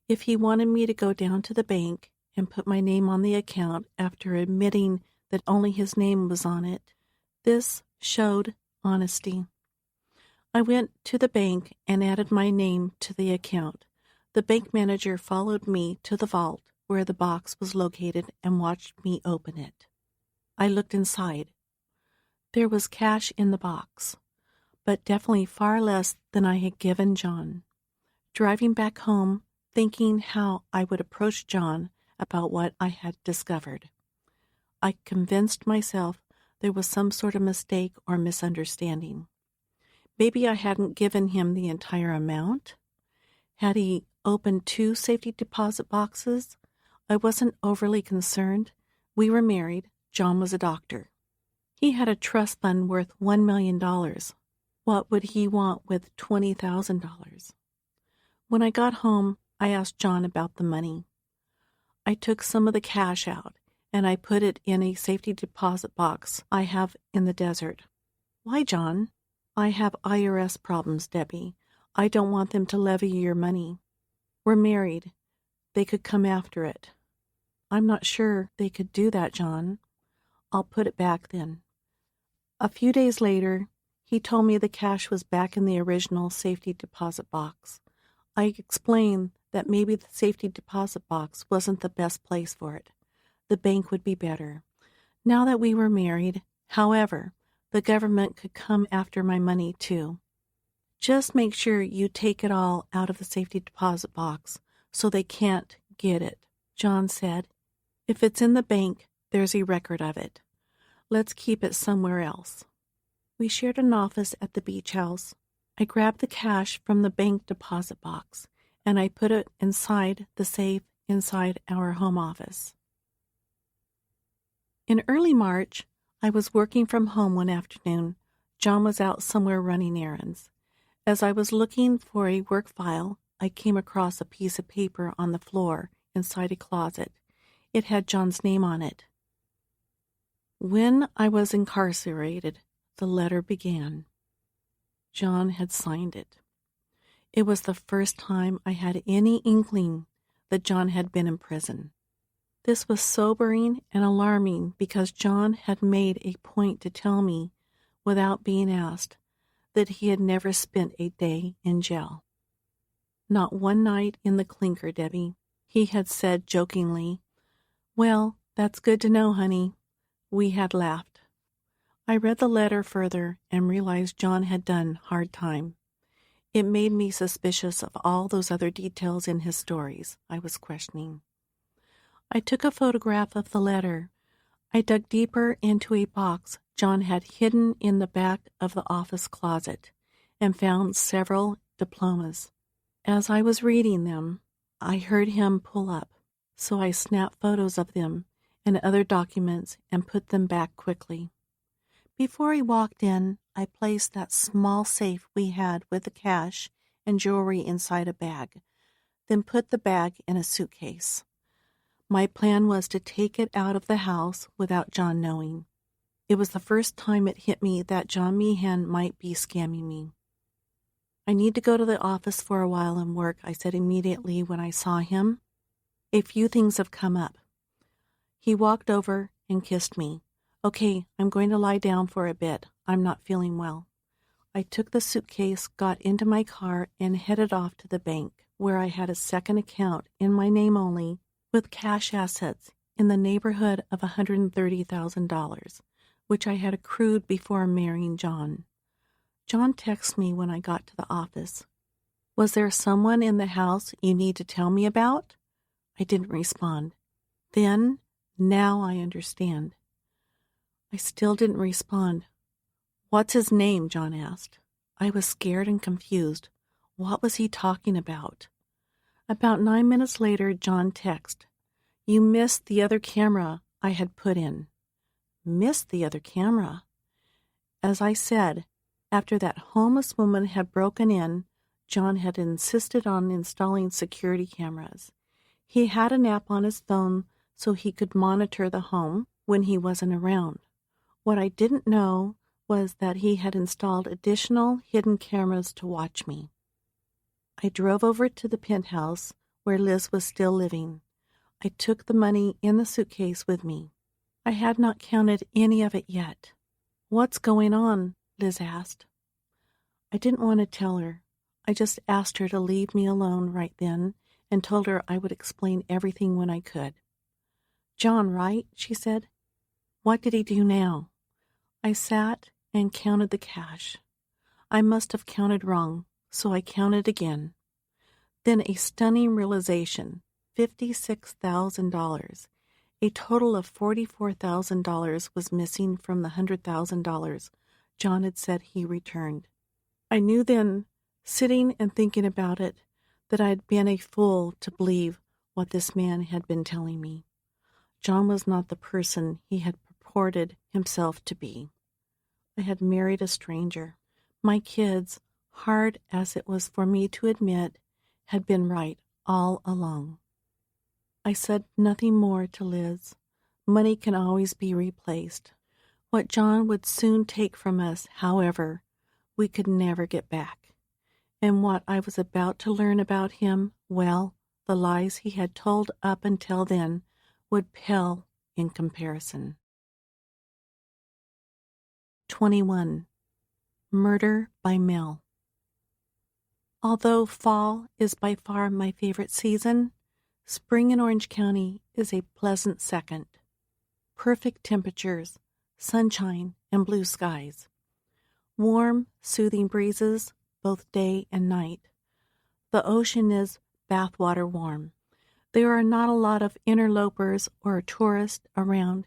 If he wanted me to go down to the bank and put my name on the account after admitting that only his name was on it, this showed honesty. I went to the bank and added my name to the account. The bank manager followed me to the vault where the box was located and watched me open it. I looked inside. There was cash in the box, but definitely far less than I had given John. Driving back home, thinking how I would approach John about what I had discovered, I convinced myself there was some sort of mistake or misunderstanding. Maybe I hadn't given him the entire amount. Had he opened 2 safety deposit boxes? I wasn't overly concerned. We were married. John was a doctor. He had a trust fund worth $1 million. What would he want with $20,000? When I got home, I asked John about the money. I took some of the cash out, and I put it in a safety deposit box I have in the desert. Why, John? I have IRS problems, Debbie. I don't want them to levy your money. We're married. They could come after it. I'm not sure they could do that, John. I'll put it back then. A few days later, he told me the cash was back in the original safety deposit box. I explained that maybe the safety deposit box wasn't the best place for it. The bank would be better. Now that we were married, however, the government could come after my money too. Just make sure you take it all out of the safety deposit box so they can't get it, John said. If it's in the bank, there's a record of it. Let's keep it somewhere else. We shared an office at the beach house. I grabbed the cash from the bank deposit box, and I put it inside the safe inside our home office. In early March, I was working from home one afternoon. John was out somewhere running errands. As I was looking for a work file, I came across a piece of paper on the floor inside a closet. It had John's name on it. When I was incarcerated, the letter began. John had signed it. It was the first time I had any inkling that John had been in prison. This was sobering and alarming because John had made a point to tell me, without being asked, that he had never spent a day in jail. Not one night in the clinker, Debbie. He had said jokingly, "Well, that's good to know, honey." We had laughed. I read the letter further and realized John had done hard time. It made me suspicious of all those other details in his stories I was questioning. I took a photograph of the letter. I dug deeper into a box John had hidden in the back of the office closet and found several diplomas. As I was reading them, I heard him pull up, so I snapped photos of them and other documents and put them back quickly. Before he walked in, I placed that small safe we had with the cash and jewelry inside a bag, then put the bag in a suitcase. My plan was to take it out of the house without John knowing. It was the first time it hit me that John Meehan might be scamming me. "I need to go to the office for a while and work," I said immediately when I saw him. "A few things have come up." He walked over and kissed me. "Okay, I'm going to lie down for a bit. I'm not feeling well." I took the suitcase, got into my car, and headed off to the bank, where I had a second account in my name only, with cash assets in the neighborhood of $130,000, which I had accrued before marrying John. John texted me when I got to the office. "Was there someone in the house you need to tell me about?" I didn't respond. Then, now I understand. I still didn't respond. "What's his name?" John asked. I was scared and confused. What was he talking about? About 9 minutes later, John texted, "You missed the other camera I had put in." Missed the other camera? As I said, after that homeless woman had broken in, John had insisted on installing security cameras. He had an app on his phone so he could monitor the home when he wasn't around. What I didn't know was that he had installed additional hidden cameras to watch me. I drove over to the penthouse where Liz was still living. I took the money in the suitcase with me. I had not counted any of it yet. "What's going on?" Liz asked. I didn't want to tell her. I just asked her to leave me alone right then and told her I would explain everything when I could. "John, right?" she said. "What did he do now?" I sat and counted the cash. I must have counted wrong, so I counted again. Then a stunning realization, $56,000. A total of $44,000 was missing from the $100,000 John had said he returned. I knew then, sitting and thinking about it, that I had been a fool to believe what this man had been telling me. John was not the person he had purported himself to be. I had married a stranger. My kids, hard as it was for me to admit, had been right all along. I said nothing more to Liz. Money can always be replaced. What John would soon take from us, however, we could never get back. And what I was about to learn about him, well, the lies he had told up until then would pale in comparison. 21. Murder by Mail. Although fall is by far my favorite season, spring in Orange County is a pleasant second. Perfect temperatures, sunshine, and blue skies. Warm, soothing breezes, both day and night. The ocean is bathwater warm. There are not a lot of interlopers or tourists around.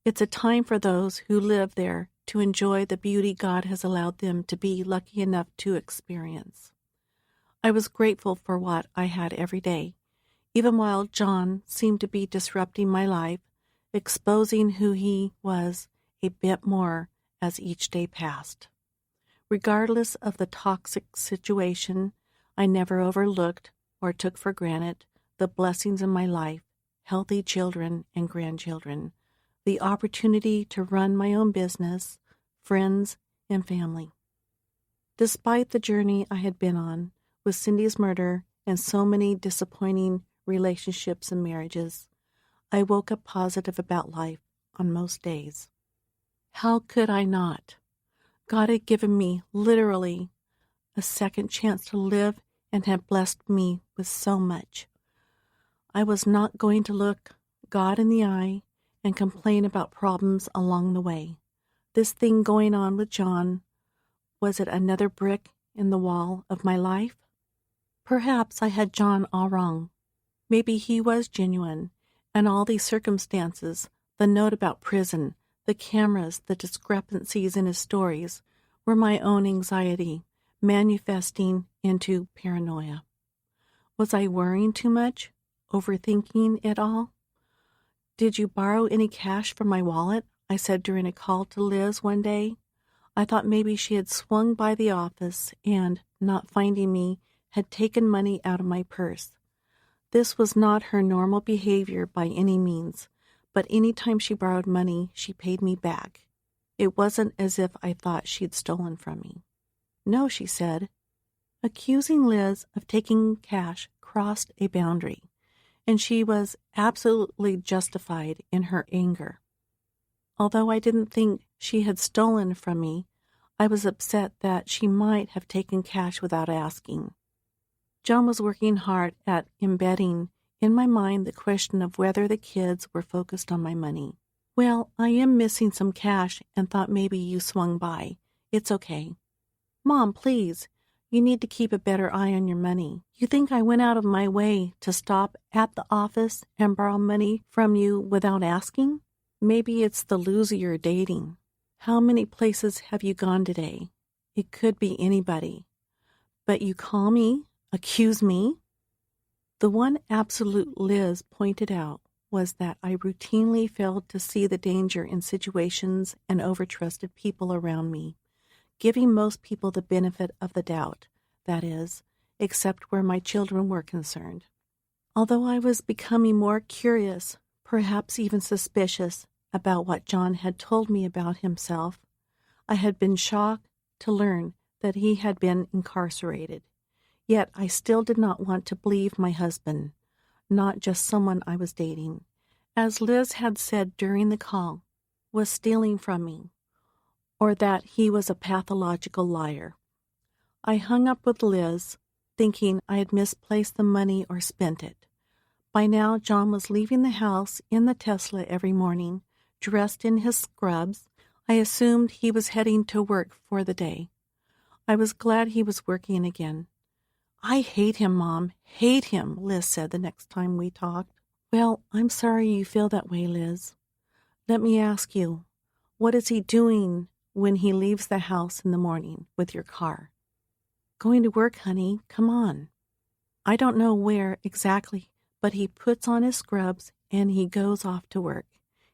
It's a time for those who live there to enjoy the beauty God has allowed them to be lucky enough to experience. I was grateful for what I had every day, even while John seemed to be disrupting my life, exposing who he was a bit more as each day passed. Regardless of the toxic situation, I never overlooked or took for granted the blessings in my life, healthy children and grandchildren, the opportunity to run my own business, friends, and family. Despite the journey I had been on with Cindy's murder and so many disappointing relationships and marriages, I woke up positive about life on most days. How could I not? God had given me, literally, a second chance to live and had blessed me with so much. I was not going to look God in the eye and complain about problems along the way. This thing going on with John, was it another brick in the wall of my life? Perhaps I had John all wrong. Maybe he was genuine, and all these circumstances, the note about prison, the cameras, the discrepancies in his stories, were my own anxiety, manifesting into paranoia. Was I worrying too much, overthinking it all? "Did you borrow any cash from my wallet?" I said during a call to Liz one day. I thought maybe she had swung by the office and, not finding me, had taken money out of my purse. This was not her normal behavior by any means, but any time she borrowed money, she paid me back. It wasn't as if I thought she'd stolen from me. "No," she said. Accusing Liz of taking cash crossed a boundary, and she was absolutely justified in her anger. Although I didn't think she had stolen from me, I was upset that she might have taken cash without asking. John was working hard at embedding in my mind the question of whether the kids were focused on my money. "Well, I am missing some cash and thought maybe you swung by. It's okay." "Mom, please. You need to keep a better eye on your money. You think I went out of my way to stop at the office and borrow money from you without asking? Maybe it's the loser you're dating. How many places have you gone today? It could be anybody. But you call me, accuse me?" The one absolute Liz pointed out was that I routinely failed to see the danger in situations and overtrusted people around me, giving most people the benefit of the doubt, that is, except where my children were concerned. Although I was becoming more curious, perhaps even suspicious, about what John had told me about himself, I had been shocked to learn that he had been incarcerated. Yet I still did not want to believe my husband, not just someone I was dating, as Liz had said during the call, was stealing from me, or that he was a pathological liar. I hung up with Liz, thinking I had misplaced the money or spent it. By now, John was leaving the house in the Tesla every morning, dressed in his scrubs. I assumed he was heading to work for the day. I was glad he was working again. "I hate him, Mom, hate him," Liz said the next time we talked. "Well, I'm sorry you feel that way, Liz. Let me ask you, what is he doing when he leaves the house in the morning with your car?" "Going to work, honey. Come on." "I don't know where exactly, but he puts on his scrubs and he goes off to work.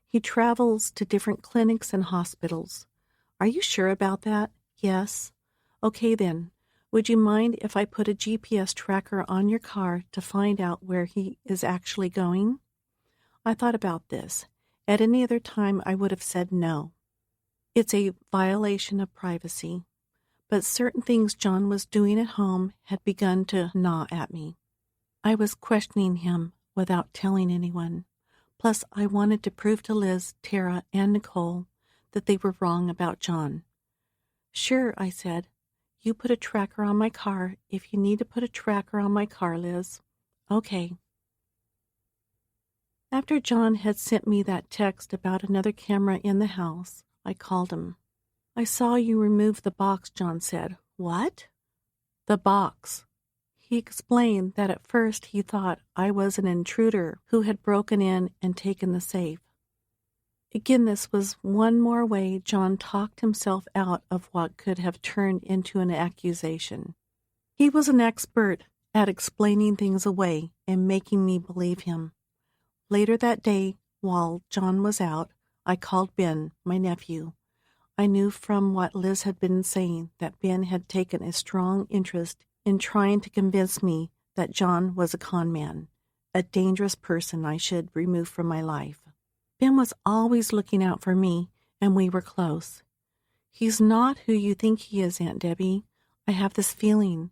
He travels to different clinics and hospitals." "Are you sure about that?" "Yes." "Okay then. Would you mind if I put a GPS tracker on your car to find out where he is actually going?" I thought about this. At any other time, I would have said no. It's a violation of privacy. But certain things John was doing at home had begun to gnaw at me. I was questioning him without telling anyone. Plus, I wanted to prove to Liz, Tara, and Nicole that they were wrong about John. "Sure," I said. "You put a tracker on my car if you need to put a tracker on my car, Liz." "Okay." After John had sent me that text about another camera in the house, I called him. "I saw you remove the box," John said. "What?" "The box." He explained that at first he thought I was an intruder who had broken in and taken the safe. Again, this was one more way John talked himself out of what could have turned into an accusation. He was an expert at explaining things away and making me believe him. Later that day, while John was out, I called Ben, my nephew. I knew from what Liz had been saying that Ben had taken a strong interest in trying to convince me that John was a con man, a dangerous person I should remove from my life. Ben was always looking out for me, and we were close. "He's not who you think he is, Aunt Debbie. I have this feeling.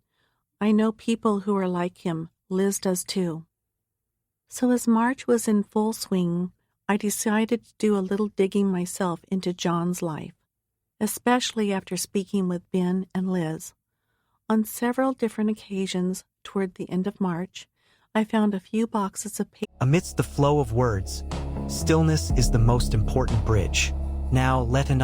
I know people who are like him. Liz does too." So as March was in full swing, I decided to do a little digging myself into John's life, especially after speaking with Ben and Liz. On several different occasions toward the end of March, I found a few boxes of paper. Amidst the flow of words, stillness is the most important bridge. Now let an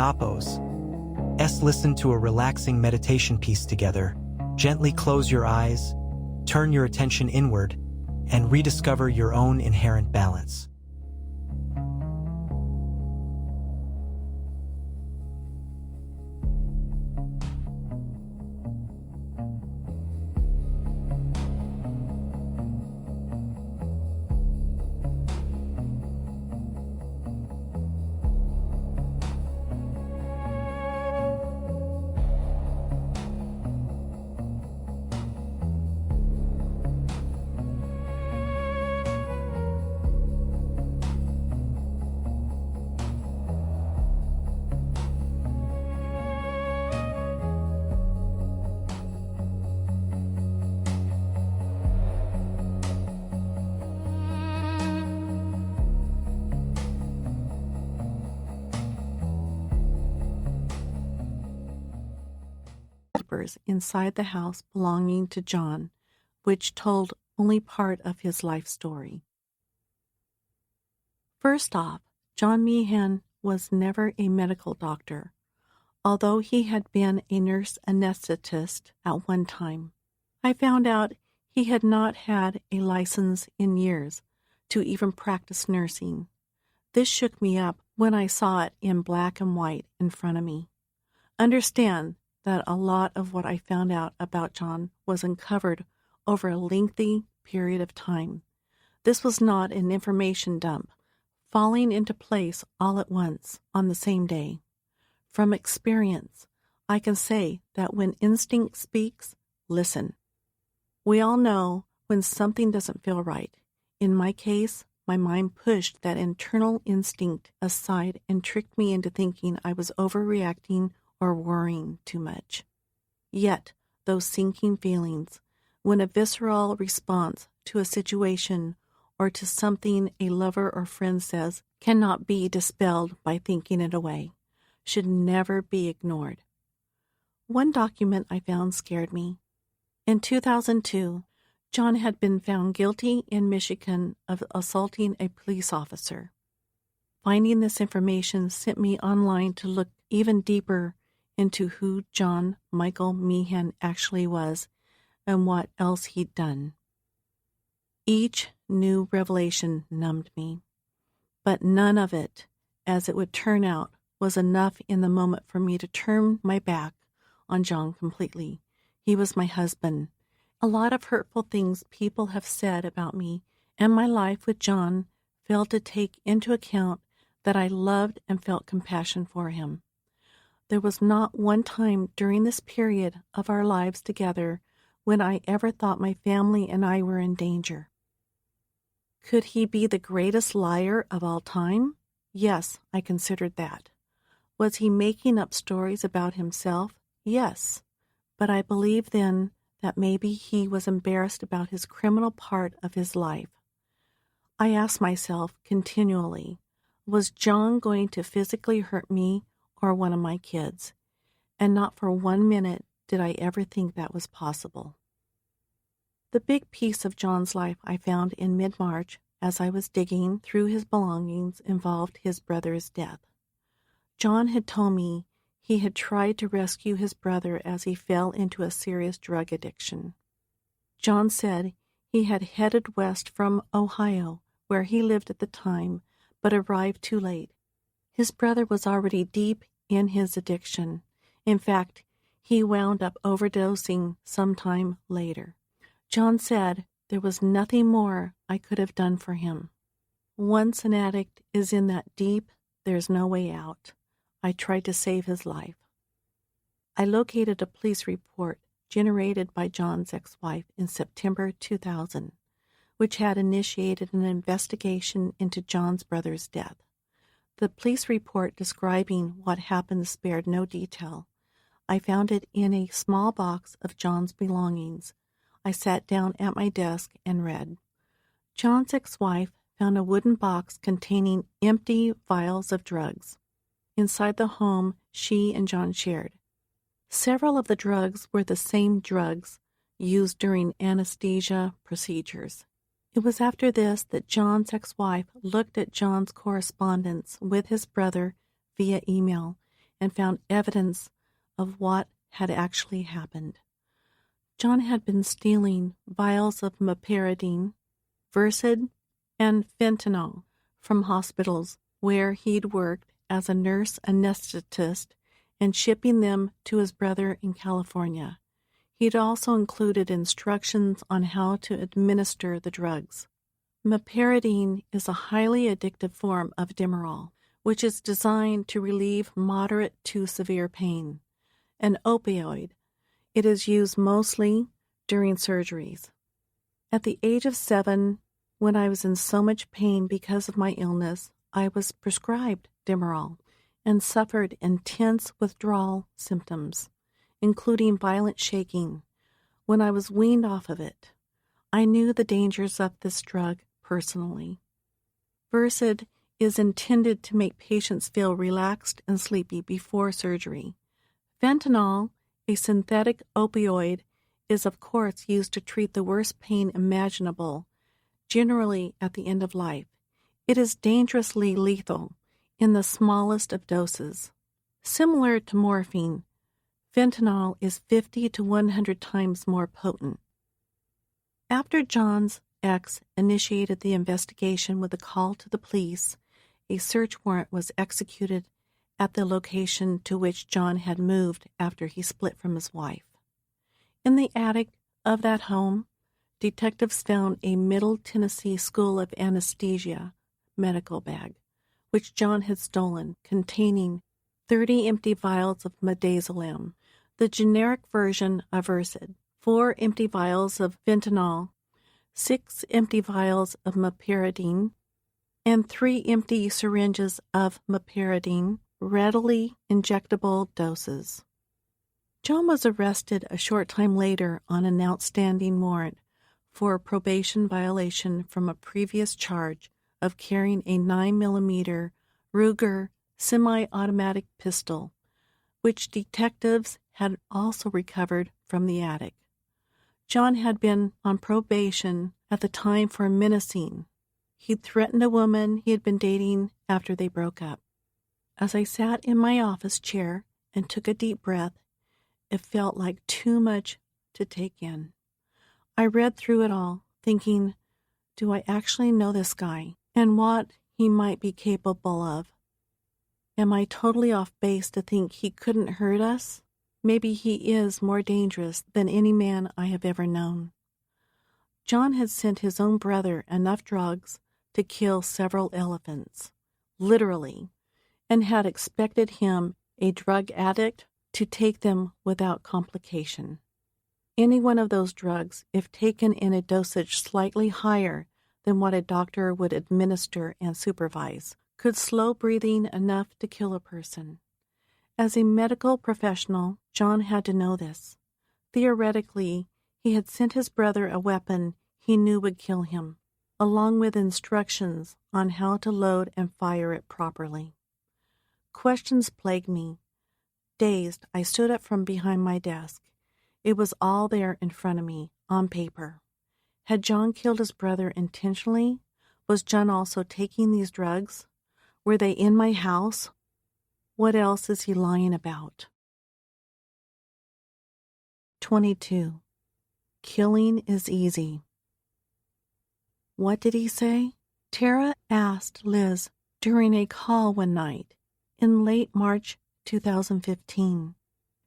listen to a relaxing meditation piece together. Gently close your eyes, turn your attention inward, and rediscover your own inherent balance. Inside the house belonging to John, which told only part of his life story. First off, John Meehan was never a medical doctor, although he had been a nurse anesthetist at one time. I found out he had not had a license in years to even practice nursing. This shook me up when I saw it in black and white in front of me. Understand that a lot of what I found out about John was uncovered over a lengthy period of time. This was not an information dump, falling into place all at once on the same day. From experience, I can say that when instinct speaks, listen. We all know when something doesn't feel right. In my case, my mind pushed that internal instinct aside and tricked me into thinking I was overreacting or worrying too much. Yet, those sinking feelings, when a visceral response to a situation or to something a lover or friend says cannot be dispelled by thinking it away, should never be ignored. One document I found scared me. In 2002, John had been found guilty in Michigan of assaulting a police officer. Finding this information sent me online to look even deeper into who John Michael Meehan actually was and what else he'd done. Each new revelation numbed me, but none of it, as it would turn out, was enough in the moment for me to turn my back on John completely. He was my husband. A lot of hurtful things people have said about me and my life with John failed to take into account that I loved and felt compassion for him. There was not one time during this period of our lives together when I ever thought my family and I were in danger. Could he be the greatest liar of all time? Yes, I considered that. Was he making up stories about himself? Yes, but I believed then that maybe he was embarrassed about his criminal part of his life. I asked myself continually, was John going to physically hurt me or one of my kids? And not for 1 minute did I ever think that was possible. The big piece of John's life I found in mid-March as I was digging through his belongings involved his brother's death. John had told me he had tried to rescue his brother as he fell into a serious drug addiction. John said he had headed west from Ohio, where he lived at the time, but arrived too late. His brother was already deep in his addiction. In fact, he wound up overdosing sometime later. John said there was nothing more I could have done for him. Once an addict is in that deep, there's no way out. I tried to save his life. I located a police report generated by John's ex-wife in September 2000, which had initiated an investigation into John's brother's death. The police report describing what happened spared no detail. I found it in a small box of John's belongings. I sat down at my desk and read. John's ex-wife found a wooden box containing empty vials of drugs. Inside the home she and John shared. Several of the drugs were the same drugs used during anesthesia procedures. It was after this that John's ex-wife looked at John's correspondence with his brother via email and found evidence of what had actually happened. John had been stealing vials of meperidine, Versed, and fentanyl from hospitals where he'd worked as a nurse anesthetist and shipping them to his brother in California. He'd also included instructions on how to administer the drugs. Meperidine is a highly addictive form of Demerol, which is designed to relieve moderate to severe pain. An opioid, it is used mostly during surgeries. At the age of 7, when I was in so much pain because of my illness, I was prescribed Demerol and suffered intense withdrawal symptoms, including violent shaking. When I was weaned off of it, I knew the dangers of this drug personally. Versed is intended to make patients feel relaxed and sleepy before surgery. Fentanyl, a synthetic opioid, is of course used to treat the worst pain imaginable, generally at the end of life. It is dangerously lethal in the smallest of doses. Similar to morphine, fentanyl is 50 to 100 times more potent. After John's ex initiated the investigation with a call to the police, a search warrant was executed at the location to which John had moved after he split from his wife. In the attic of that home, detectives found a Middle Tennessee School of Anesthesia medical bag, which John had stolen, containing 30 empty vials of midazolam, the generic version of Versed, 4 empty vials of fentanyl, 6 empty vials of meperidine, and 3 empty syringes of meperidine, readily injectable doses. John was arrested a short time later on an outstanding warrant for a probation violation from a previous charge of carrying a 9mm Ruger semi-automatic pistol, which detectives had also recovered from the attic. John had been on probation at the time for menacing. He'd threatened a woman he had been dating after they broke up. As I sat in my office chair and took a deep breath, it felt like too much to take in. I read through it all, thinking, do I actually know this guy and what he might be capable of? Am I totally off base to think he couldn't hurt us? Maybe he is more dangerous than any man I have ever known. John had sent his own brother enough drugs to kill several elephants, literally, and had expected him, a drug addict, to take them without complication. Any one of those drugs, if taken in a dosage slightly higher than what a doctor would administer and supervise, could slow breathing enough to kill a person. As a medical professional, John had to know this. Theoretically, he had sent his brother a weapon he knew would kill him, along with instructions on how to load and fire it properly. Questions plagued me. Dazed, I stood up from behind my desk. It was all there in front of me, on paper. Had John killed his brother intentionally? Was John also taking these drugs? Were they in my house? What else is he lying about? 22. Killing is easy. What did he say? Tara asked Liz during a call one night in late March 2015.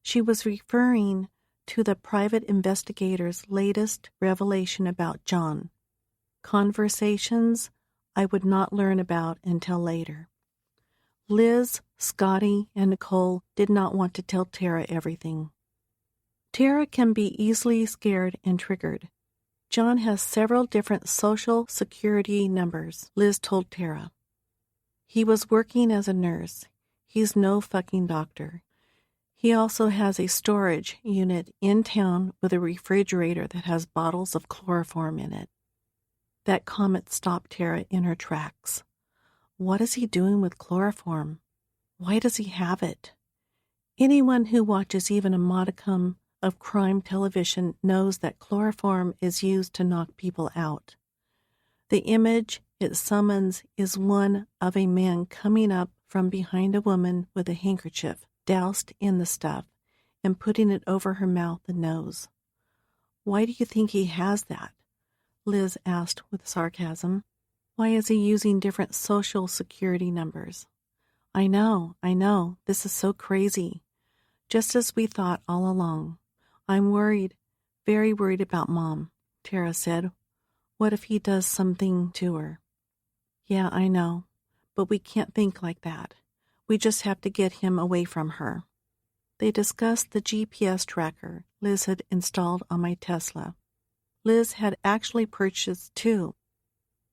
She was referring to the private investigator's latest revelation about John. Conversations I would not learn about until later. Liz, Scotty, and Nicole did not want to tell Tara everything. Tara can be easily scared and triggered. John has several different social security numbers, Liz told Tara. He was working as a nurse. He's no fucking doctor. He also has a storage unit in town with a refrigerator that has bottles of chloroform in it. That comment stopped Tara in her tracks. What is he doing with chloroform? Why does he have it? Anyone who watches even a modicum of crime television knows that chloroform is used to knock people out. The image it summons is one of a man coming up from behind a woman with a handkerchief doused in the stuff and putting it over her mouth and nose. Why do you think he has that? Liz asked with sarcasm. Why is he using different social security numbers? I know, this is so crazy. Just as we thought all along. I'm worried, very worried about Mom, Tara said. What if he does something to her? Yeah, I know, but we can't think like that. We just have to get him away from her. They discussed the GPS tracker Liz had installed on my Tesla. Liz had actually purchased two.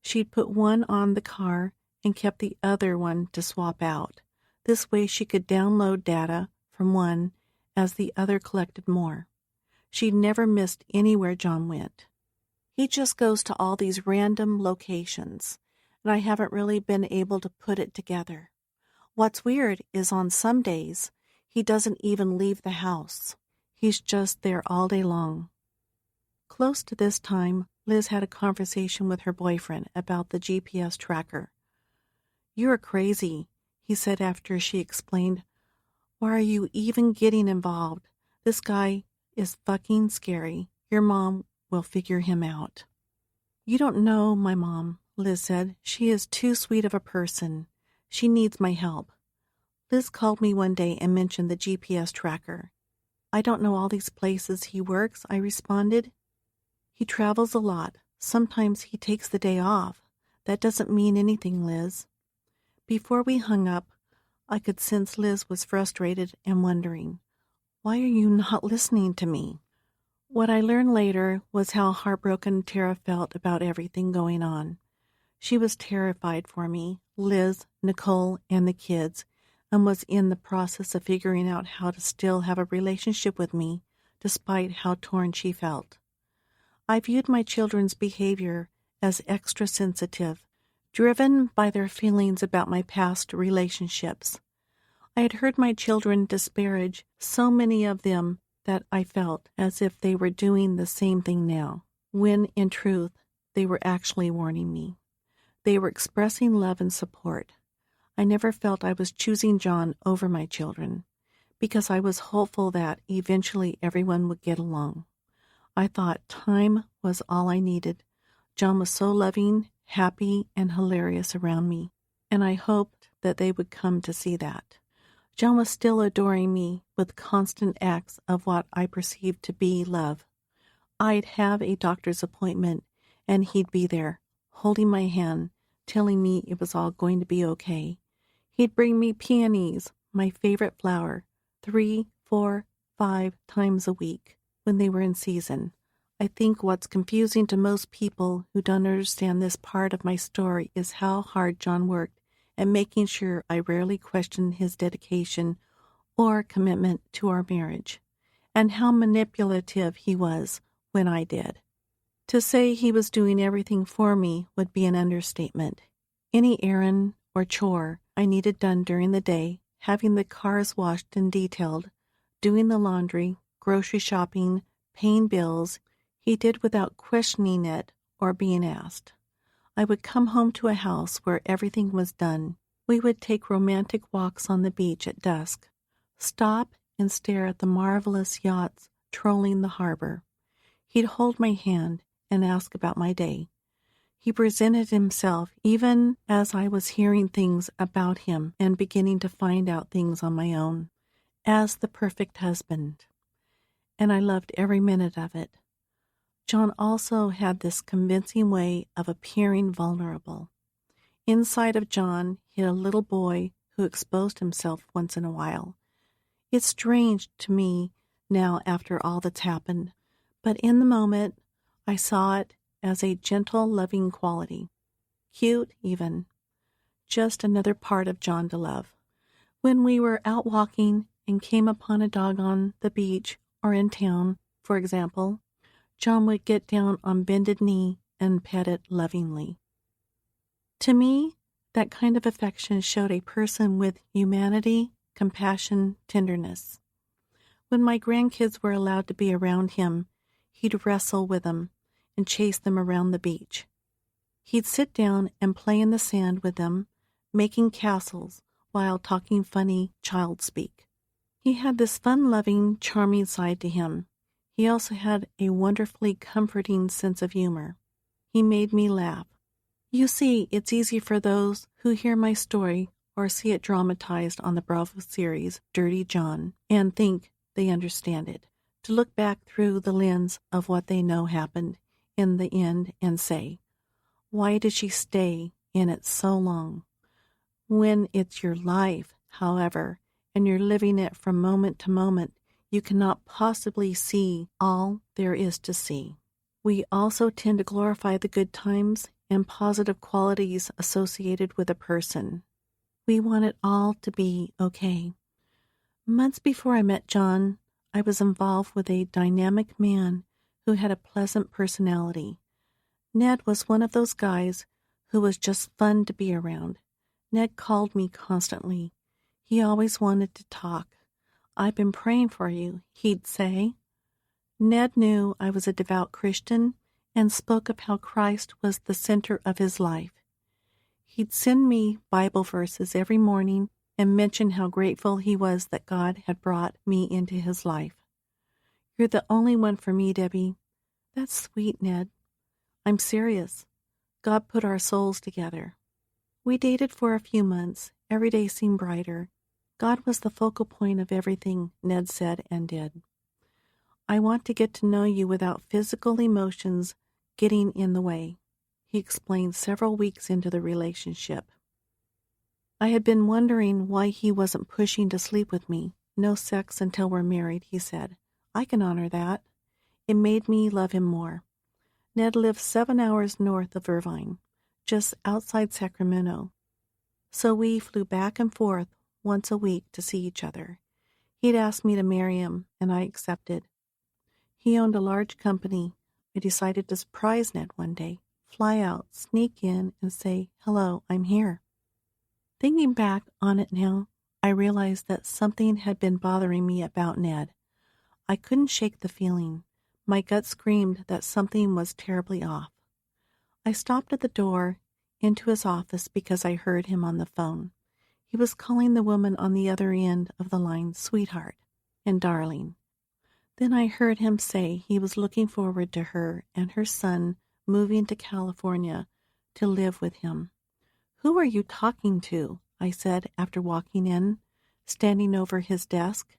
She'd put one on the car and kept the other one to swap out. This way she could download data from one as the other collected more. She never missed anywhere John went. He just goes to all these random locations, and I haven't really been able to put it together. What's weird is on some days, he doesn't even leave the house. He's just there all day long. Close to this time, Liz had a conversation with her boyfriend about the GPS tracker. You're crazy, he said after she explained. Why are you even getting involved? This guy is fucking scary. Your mom will figure him out. You don't know my mom, Liz said. She is too sweet of a person. She needs my help. Liz called me one day and mentioned the GPS tracker. I don't know all these places he works, I responded. He travels a lot. Sometimes he takes the day off. That doesn't mean anything, Liz. Before we hung up, I could sense Liz was frustrated and wondering, why are you not listening to me? What I learned later was how heartbroken Tara felt about everything going on. She was terrified for me, Liz, Nicole, and the kids, and was in the process of figuring out how to still have a relationship with me despite how torn she felt. I viewed my children's behavior as extra sensitive, driven by their feelings about my past relationships. I had heard my children disparage so many of them that I felt as if they were doing the same thing now, when in truth they were actually warning me. They were expressing love and support. I never felt I was choosing John over my children, because I was hopeful that eventually everyone would get along. I thought time was all I needed. John was so loving, happy, and hilarious around me, and I hoped that they would come to see that. John was still adoring me with constant acts of what I perceived to be love. I'd have a doctor's appointment, and he'd be there, holding my hand, telling me it was all going to be okay. He'd bring me peonies, my favorite flower, 3, 4, 5 times a week when they were in season. I think what's confusing to most people who don't understand this part of my story is how hard John worked at making sure I rarely questioned his dedication or commitment to our marriage, and how manipulative he was when I did. To say he was doing everything for me would be an understatement. Any errand or chore I needed done during the day, having the cars washed and detailed, doing the laundry, grocery shopping, paying bills, he did without questioning it or being asked. I would come home to a house where everything was done. We would take romantic walks on the beach at dusk, stop and stare at the marvelous yachts trolling the harbor. He'd hold my hand and ask about my day. He presented himself even as I was hearing things about him and beginning to find out things on my own, as the perfect husband. And I loved every minute of it. John also had this convincing way of appearing vulnerable. Inside of John hid a little boy who exposed himself once in a while. It's strange to me now after all that's happened, but in the moment I saw it as a gentle, loving quality. Cute, even. Just another part of John to love. When we were out walking and came upon a dog on the beach or in town, for example, John would get down on bended knee and pet it lovingly. To me, that kind of affection showed a person with humanity, compassion, tenderness. When my grandkids were allowed to be around him, he'd wrestle with them and chase them around the beach. He'd sit down and play in the sand with them, making castles while talking funny child speak. He had this fun-loving, charming side to him. He also had a wonderfully comforting sense of humor. He made me laugh. You see, it's easy for those who hear my story or see it dramatized on the Bravo series, Dirty John, and think they understand it, to look back through the lens of what they know happened in the end and say, why did she stay in it so long? When it's your life, however, and you're living it from moment to moment, you cannot possibly see all there is to see. We also tend to glorify the good times and positive qualities associated with a person. We want it all to be okay. Months before I met John, I was involved with a dynamic man who had a pleasant personality. Ned was one of those guys who was just fun to be around. Ned called me constantly. He always wanted to talk. I've been praying for you, he'd say. Ned knew I was a devout Christian and spoke of how Christ was the center of his life. He'd send me Bible verses every morning and mention how grateful he was that God had brought me into his life. You're the only one for me, Debbie. That's sweet, Ned. I'm serious. God put our souls together. We dated for a few months. Every day seemed brighter. God was the focal point of everything Ned said and did. I want to get to know you without physical emotions getting in the way, he explained several weeks into the relationship. I had been wondering why he wasn't pushing to sleep with me. No sex until we're married, he said. I can honor that. It made me love him more. Ned lived 7 hours north of Irvine, just outside Sacramento. So we flew back and forth once a week to see each other. He'd asked me to marry him, and I accepted. He owned a large company. I decided to surprise Ned one day, fly out, sneak in, and say, "Hello, I'm here." Thinking back on it now, I realized that something had been bothering me about Ned. I couldn't shake the feeling. My gut screamed that something was terribly off. I stopped at the door into his office because I heard him on the phone. He was calling the woman on the other end of the line sweetheart and darling. Then I heard him say he was looking forward to her and her son moving to California to live with him. "Who are you talking to?" I said after walking in, standing over his desk.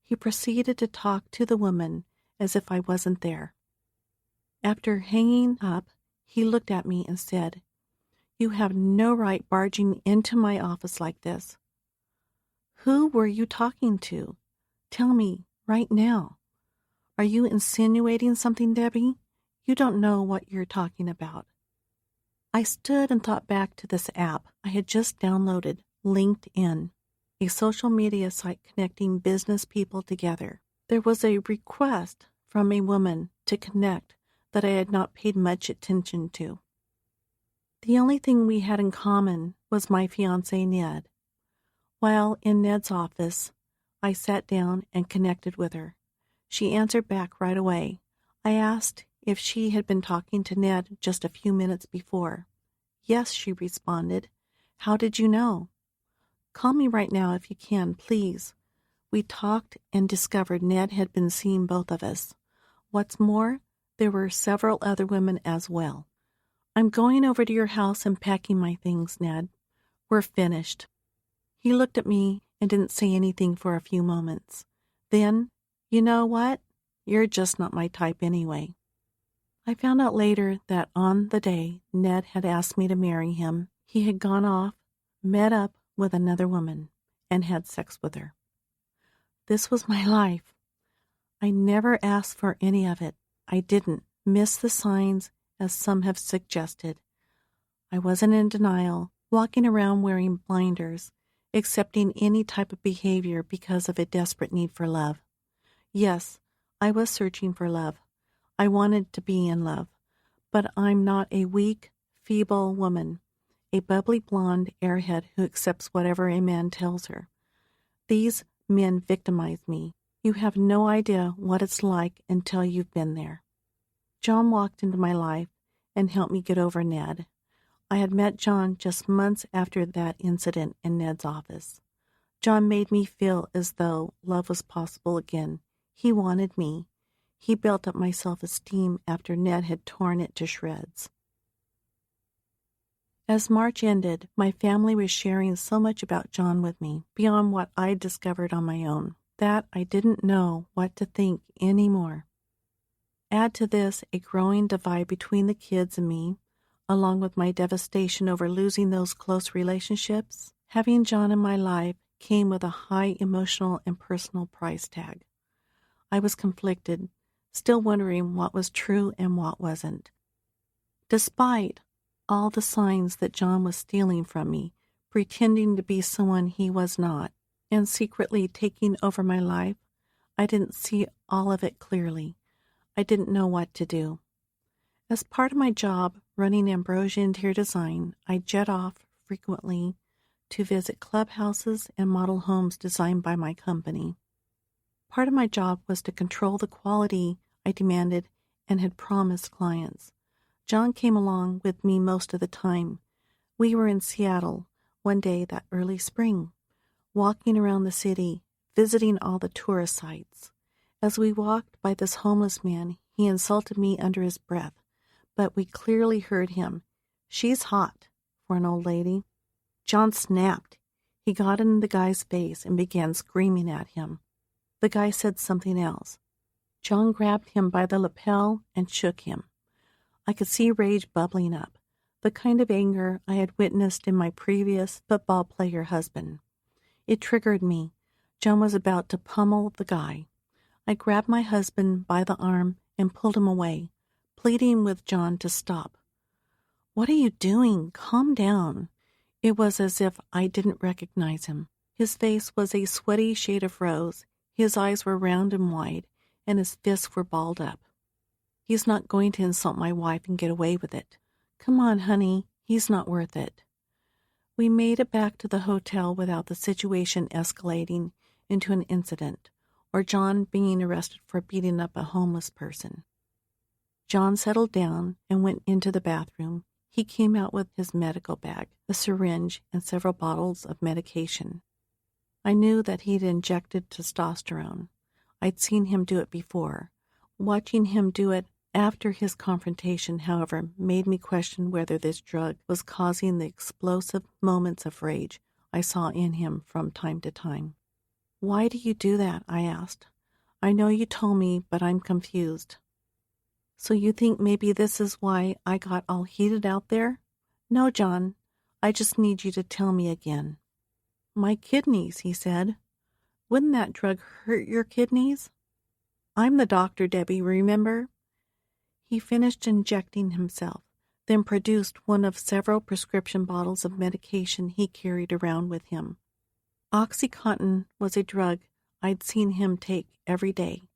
He proceeded to talk to the woman as if I wasn't there. After hanging up, he looked at me and said, "You have no right barging into my office like this." "Who were you talking to? Tell me right now. Are you insinuating something, Debbie? You don't know what you're talking about." I stood and thought back to this app I had just downloaded, LinkedIn, a social media site connecting business people together. There was a request from a woman to connect that I had not paid much attention to. The only thing we had in common was my fiancé, Ned. While in Ned's office, I sat down and connected with her. She answered back right away. I asked if she had been talking to Ned just a few minutes before. "Yes," she responded. "How did you know?" "Call me right now if you can, please." We talked and discovered Ned had been seeing both of us. What's more, there were several other women as well. "I'm going over to your house and packing my things, Ned. We're finished." He looked at me and didn't say anything for a few moments. Then, "You know what? You're just not my type anyway." I found out later that on the day Ned had asked me to marry him, he had gone off, met up with another woman, and had sex with her. This was my life. I never asked for any of it. I didn't miss the signs, as some have suggested. I wasn't in denial, walking around wearing blinders, accepting any type of behavior because of a desperate need for love. Yes, I was searching for love. I wanted to be in love, but I'm not a weak, feeble woman, a bubbly blonde airhead who accepts whatever a man tells her. These men victimize me. You have no idea what it's like until you've been there. John walked into my life and helped me get over Ned. I had met John just months after that incident in Ned's office. John made me feel as though love was possible again. He wanted me. He built up my self-esteem after Ned had torn it to shreds. As March ended, my family was sharing so much about John with me, beyond what I discovered on my own, that I didn't know what to think anymore. Add to this a growing divide between the kids and me, along with my devastation over losing those close relationships. Having John in my life came with a high emotional and personal price tag. I was conflicted, still wondering what was true and what wasn't. Despite all the signs that John was stealing from me, pretending to be someone he was not, and secretly taking over my life, I didn't see all of it clearly. I didn't know what to do. As part of my job running Ambrosia Interior Design, I jet off frequently to visit clubhouses and model homes designed by my company. Part of my job was to control the quality I demanded and had promised clients. John came along with me most of the time. We were in Seattle one day that early spring, walking around the city, visiting all the tourist sites. As we walked by this homeless man, he insulted me under his breath, but we clearly heard him. "She's hot," for an old lady. John snapped. He got in the guy's face and began screaming at him. The guy said something else. John grabbed him by the lapel and shook him. I could see rage bubbling up, the kind of anger I had witnessed in my previous football player husband. It triggered me. John was about to pummel the guy. I grabbed my husband by the arm and pulled him away, pleading with John to stop. "What are you doing? Calm down." It was as if I didn't recognize him. His face was a sweaty shade of rose, his eyes were round and wide, and his fists were balled up. He's not going to insult my wife and get away with it. Come on, honey, he's not worth it. We made it back to the hotel without the situation escalating into an incident, or John being arrested for beating up a homeless person. John settled down and went into the bathroom. He came out with his medical bag, a syringe, and several bottles of medication. I knew that he'd injected testosterone. I'd seen him do it before. Watching him do it after his confrontation, however, made me question whether this drug was causing the explosive moments of rage I saw in him from time to time. "Why do you do that?" I asked. "I know you told me, but I'm confused." "So you think maybe this is why I got all heated out there?" "No, John. I just need you to tell me again." "My kidneys," he said. "Wouldn't that drug hurt your kidneys?" "I'm the doctor, Debbie, remember?" He finished injecting himself, then produced one of several prescription bottles of medication he carried around with him. OxyContin was a drug I'd seen him take every day.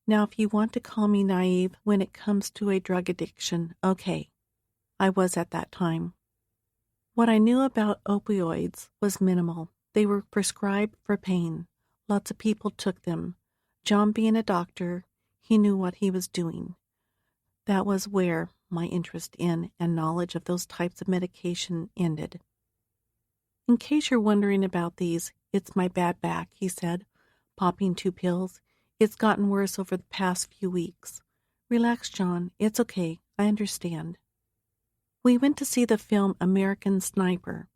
Now, if you want to call me naive when it comes to a drug addiction, okay. I was at that time. What I knew about opioids was minimal. They were prescribed for pain. Lots of people took them. John being a doctor, he knew what he was doing. That was where my interest in and knowledge of those types of medication ended. "In case you're wondering about these, it's my bad back," he said, popping 2 pills. "It's gotten worse over the past few weeks. Relax, John. It's okay. I understand." We went to see the film American Sniper.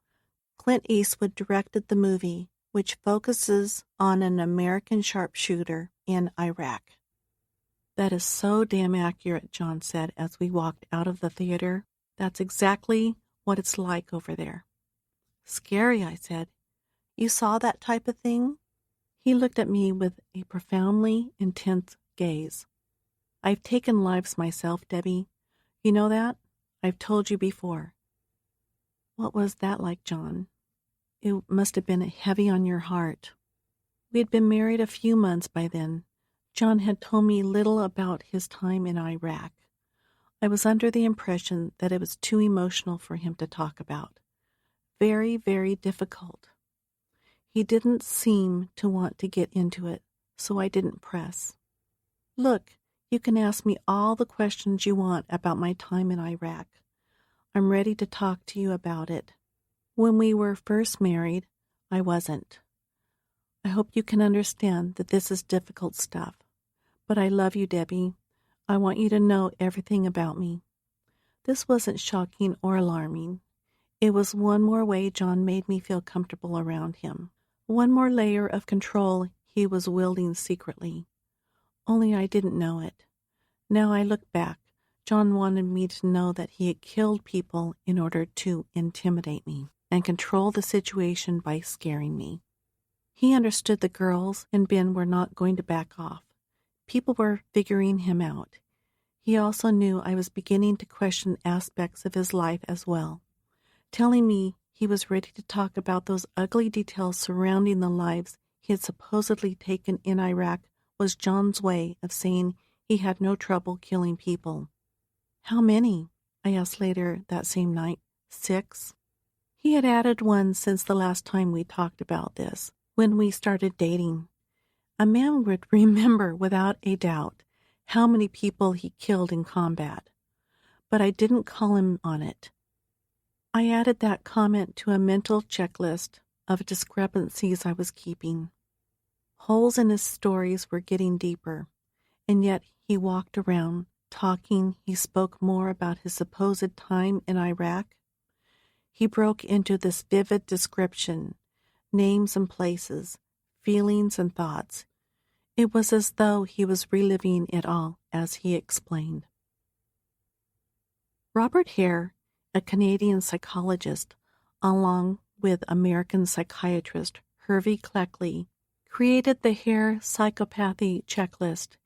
Clint Eastwood directed the movie, which focuses on an American sharpshooter in Iraq. "That is so damn accurate," John said as we walked out of the theater. "That's exactly what it's like over there." "Scary," I said. "You saw that type of thing?" He looked at me with a profoundly intense gaze. "I've taken lives myself, Debbie. You know that? I've told you before." "What was that like, John?" "It must have been heavy on your heart." We had been married a few months by then. John had told me little about his time in Iraq. I was under the impression that it was too emotional for him to talk about. Very, very difficult. He didn't seem to want to get into it, so I didn't press. "Look, you can ask me all the questions you want about my time in Iraq. I'm ready to talk to you about it. When we were first married, I wasn't. I hope you can understand that this is difficult stuff. But I love you, Debbie. I want you to know everything about me." This wasn't shocking or alarming. It was one more way John made me feel comfortable around him. One more layer of control he was wielding secretly. Only I didn't know it. Now I look back, John wanted me to know that he had killed people in order to intimidate me and control the situation by scaring me. He understood the girls and Ben were not going to back off. People were figuring him out. He also knew I was beginning to question aspects of his life as well. Telling me he was ready to talk about those ugly details surrounding the lives he had supposedly taken in Iraq was John's way of saying he had no trouble killing people. "How many?" I asked later that same night. 6. He had added 1 since the last time we talked about this, when we started dating. A man would remember without a doubt how many people he killed in combat. But I didn't call him on it. I added that comment to a mental checklist of discrepancies I was keeping. Holes in his stories were getting deeper, and yet he walked around, talking. He spoke more about his supposed time in Iraq. He broke into this vivid description, names and places, feelings and thoughts. It was as though he was reliving it all as he explained. Robert Hare, a Canadian psychologist, along with American psychiatrist Hervey Cleckley, created the Hare Psychopathy Checklist,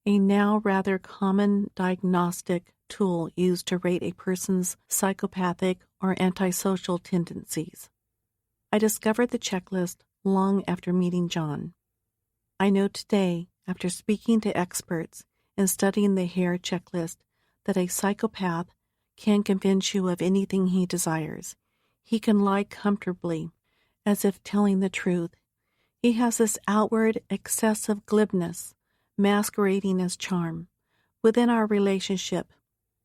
a now rather common diagnostic tool used to rate a person's psychopathic or antisocial tendencies. I discovered the checklist long after meeting John. I know today, after speaking to experts and studying the hair checklist, that a psychopath can convince you of anything he desires. He can lie comfortably, as if telling the truth. He has this outward, excessive glibness, masquerading as charm. Within our relationship,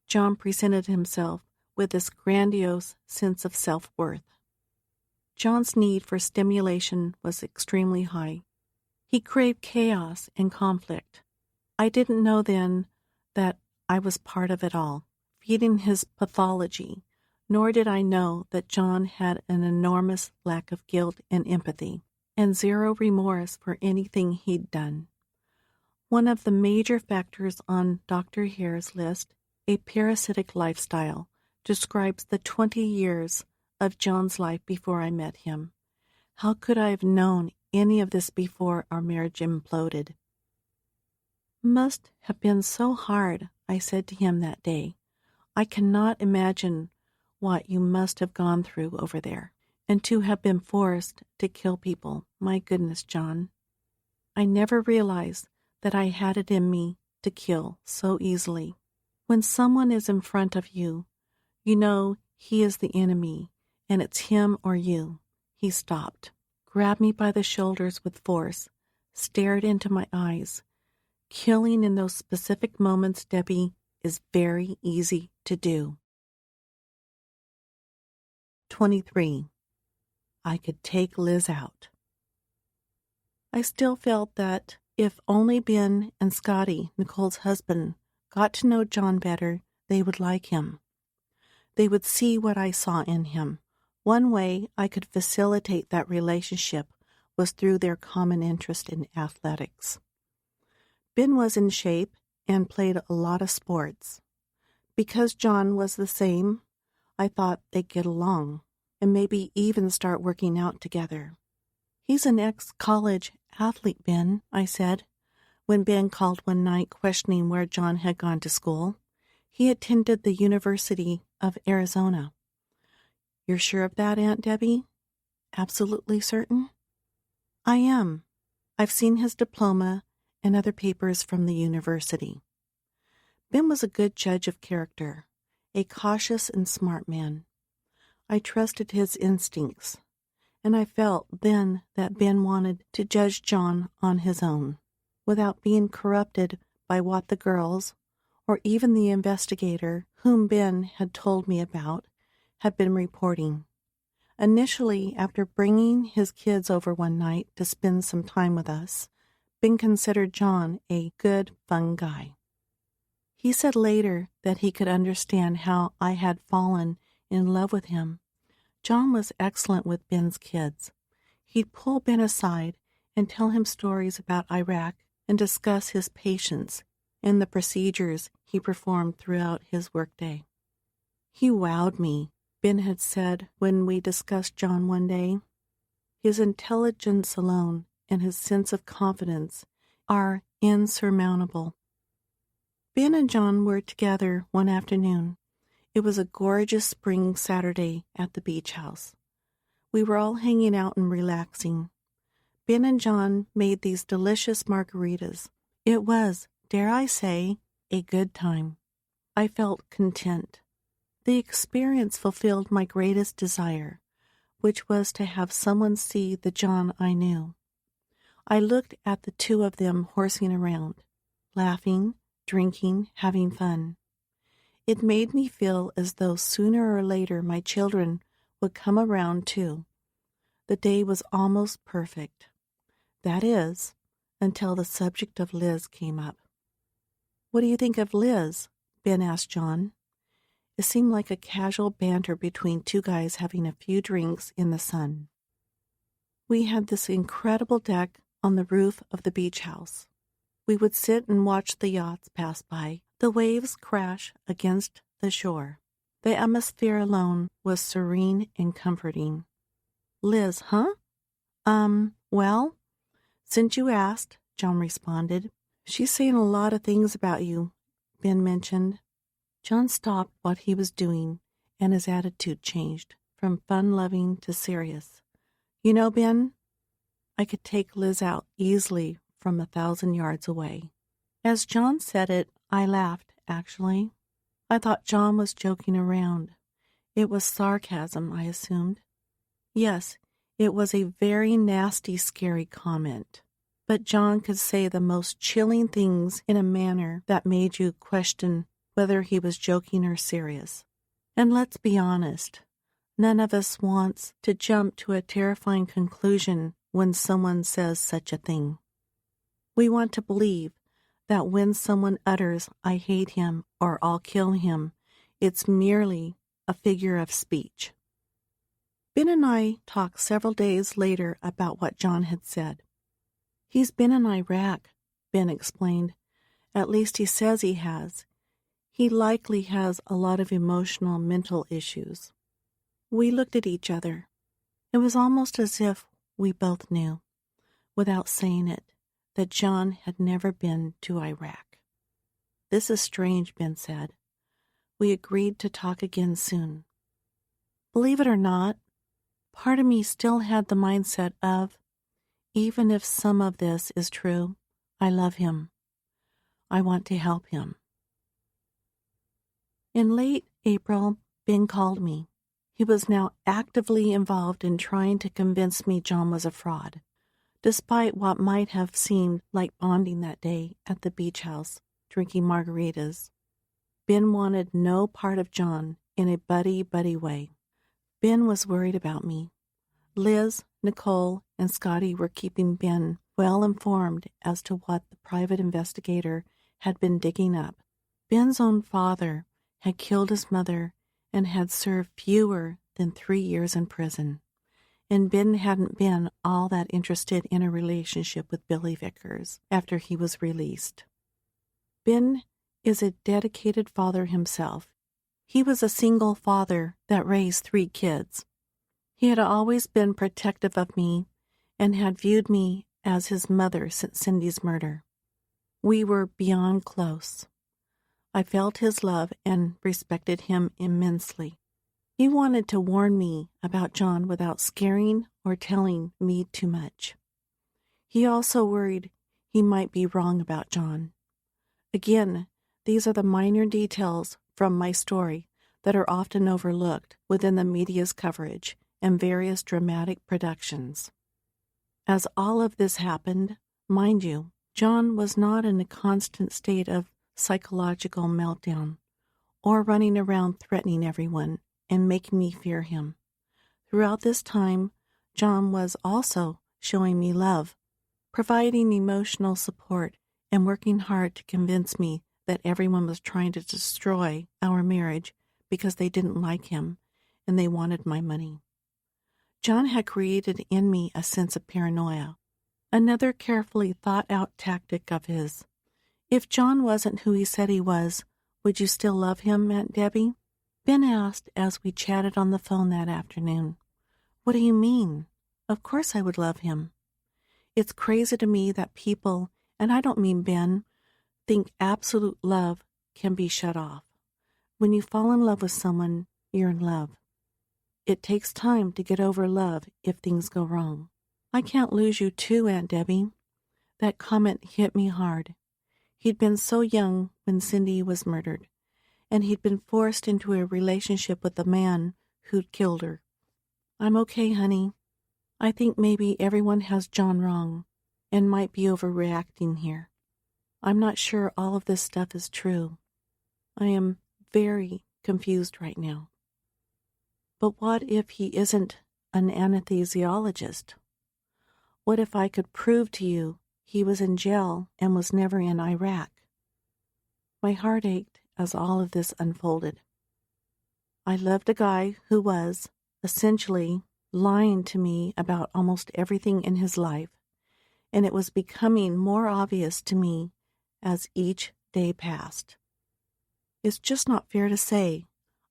John presented himself with this grandiose sense of self-worth. John's need for stimulation was extremely high. He craved chaos and conflict. I didn't know then that I was part of it all, feeding his pathology, nor did I know that John had an enormous lack of guilt and empathy, and zero remorse for anything he'd done. One of the major factors on Dr. Hare's list, a parasitic lifestyle, describes the 20 years of John's life before I met him. How could I have known any of this before our marriage imploded? Must have been so hard, I said to him that day. I cannot imagine what you must have gone through over there, and to have been forced to kill people. My goodness, John. I never realized that I had it in me to kill so easily. When someone is in front of you, you know he is the enemy, and it's him or you. He stopped, grabbed me by the shoulders with force, stared into my eyes. Killing in those specific moments, Debbie, is very easy to do. 23. I could take Liz out. I still felt that if only Ben and Scotty, Nicole's husband, got to know John better, they would like him. They would see what I saw in him. One way I could facilitate that relationship was through their common interest in athletics. Ben was in shape and played a lot of sports. Because John was the same, I thought they'd get along and maybe even start working out together. He's an ex-college athlete, Ben, I said, when Ben called one night questioning where John had gone to school. He attended the University of Arizona. You're sure of that, Aunt Debbie? Absolutely certain? I am. I've seen his diploma and other papers from the university. Ben was a good judge of character, a cautious and smart man. I trusted his instincts, and I felt then that Ben wanted to judge John on his own, without being corrupted by what the girls, or even the investigator whom Ben had told me about, had been reporting. Initially, after bringing his kids over one night to spend some time with us, Ben considered John a good, fun guy. He said later that he could understand how I had fallen in love with him. John was excellent with Ben's kids. He'd pull Ben aside and tell him stories about Iraq and discuss his patients and the procedures he performed throughout his workday. He wowed me, Ben had said when we discussed John one day. His intelligence alone and his sense of confidence are insurmountable. Ben and John were together one afternoon. It was a gorgeous spring Saturday at the beach house. We were all hanging out and relaxing. Ben and John made these delicious margaritas. It was, dare I say, a good time. I felt content. The experience fulfilled my greatest desire, which was to have someone see the John I knew. I looked at the two of them horsing around, laughing, drinking, having fun. It made me feel as though sooner or later my children would come around too. The day was almost perfect. That is, until the subject of Liz came up. What do you think of Liz? Ben asked John. It seemed like a casual banter between two guys having a few drinks in the sun. We had this incredible deck on the roof of the beach house. We would sit and watch the yachts pass by, the waves crash against the shore. The atmosphere alone was serene and comforting. Liz, huh? Well, since you asked, John responded. She's saying a lot of things about you, Ben mentioned. John stopped what he was doing, and his attitude changed, from fun-loving to serious. You know, Ben, I could take Liz out easily from 1,000 yards away. As John said it, I laughed, actually. I thought John was joking around. It was sarcasm, I assumed. Yes, it was a very nasty, scary comment. But John could say the most chilling things in a manner that made you question whether he was joking or serious. And let's be honest, none of us wants to jump to a terrifying conclusion when someone says such a thing. We want to believe that when someone utters, "I hate him" or "I'll kill him," it's merely a figure of speech. Ben and I talked several days later about what John had said. "He's been in Iraq," Ben explained. "At least he says he has. He likely has a lot of emotional, mental issues." We looked at each other. It was almost as if we both knew, without saying it, that John had never been to Iraq. "This is strange," Ben said. We agreed to talk again soon. Believe it or not, part of me still had the mindset of, even if some of this is true, I love him. I want to help him. In late April, Ben called me. He was now actively involved in trying to convince me John was a fraud, despite what might have seemed like bonding that day at the beach house, drinking margaritas. Ben wanted no part of John in a buddy-buddy way. Ben was worried about me. Liz, Nicole, and Scotty were keeping Ben well informed as to what the private investigator had been digging up. Ben's own father had killed his mother and had served fewer than 3 years in prison, and Ben hadn't been all that interested in a relationship with Billy Vickers after he was released. Ben is a dedicated father himself. He was a single father that raised 3 kids. He had always been protective of me and had viewed me as his mother since Cindy's murder. We were beyond close. I felt his love and respected him immensely. He wanted to warn me about John without scaring or telling me too much. He also worried he might be wrong about John. Again, these are the minor details from my story that are often overlooked within the media's coverage and various dramatic productions. As all of this happened, mind you, John was not in a constant state of psychological meltdown or running around threatening everyone and making me fear him. Throughout this time, John was also showing me love, providing emotional support, and working hard to convince me that everyone was trying to destroy our marriage because they didn't like him and they wanted my money. John had created in me a sense of paranoia, another carefully thought-out tactic of his. "If John wasn't who he said he was, would you still love him, Aunt Debbie?" Ben asked as we chatted on the phone that afternoon. "What do you mean? Of course I would love him. It's crazy to me that people, and I don't mean Ben, think absolute love can be shut off. When you fall in love with someone, you're in love. It takes time to get over love if things go wrong. I can't lose you too, Aunt Debbie." That comment hit me hard. He'd been so young when Cindy was murdered, and he'd been forced into a relationship with the man who'd killed her. "I'm okay, honey. I think maybe everyone has John wrong and might be overreacting here. I'm not sure all of this stuff is true. I am very confused right now. But what if he isn't an anesthesiologist? What if I could prove to you he was in jail and was never in Iraq?" My heart ached as all of this unfolded. I loved a guy who was, essentially, lying to me about almost everything in his life, and it was becoming more obvious to me as each day passed. It's just not fair to say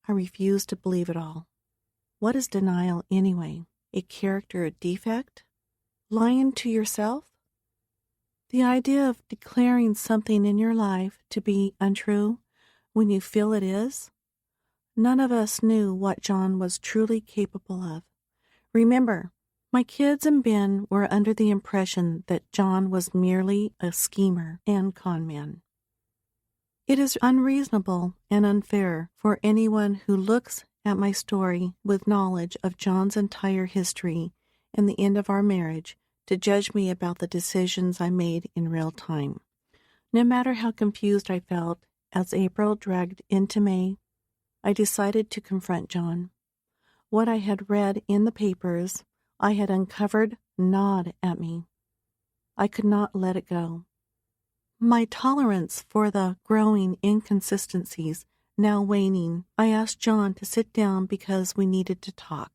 I refuse to believe it all. What is denial anyway? A character defect? Lying to yourself? The idea of declaring something in your life to be untrue when you feel it is? None of us knew what John was truly capable of. Remember, My kids and Ben were under the impression that John was merely a schemer and con man. It is unreasonable and unfair for anyone who looks at my story with knowledge of John's entire history and the end of our marriage to judge me about the decisions I made in real time. No matter how confused I felt as April dragged into May, I decided to confront John. What I had read in the papers I had uncovered gnawed at me. I could not let it go. My tolerance for the growing inconsistencies now waning, I asked John to sit down because we needed to talk.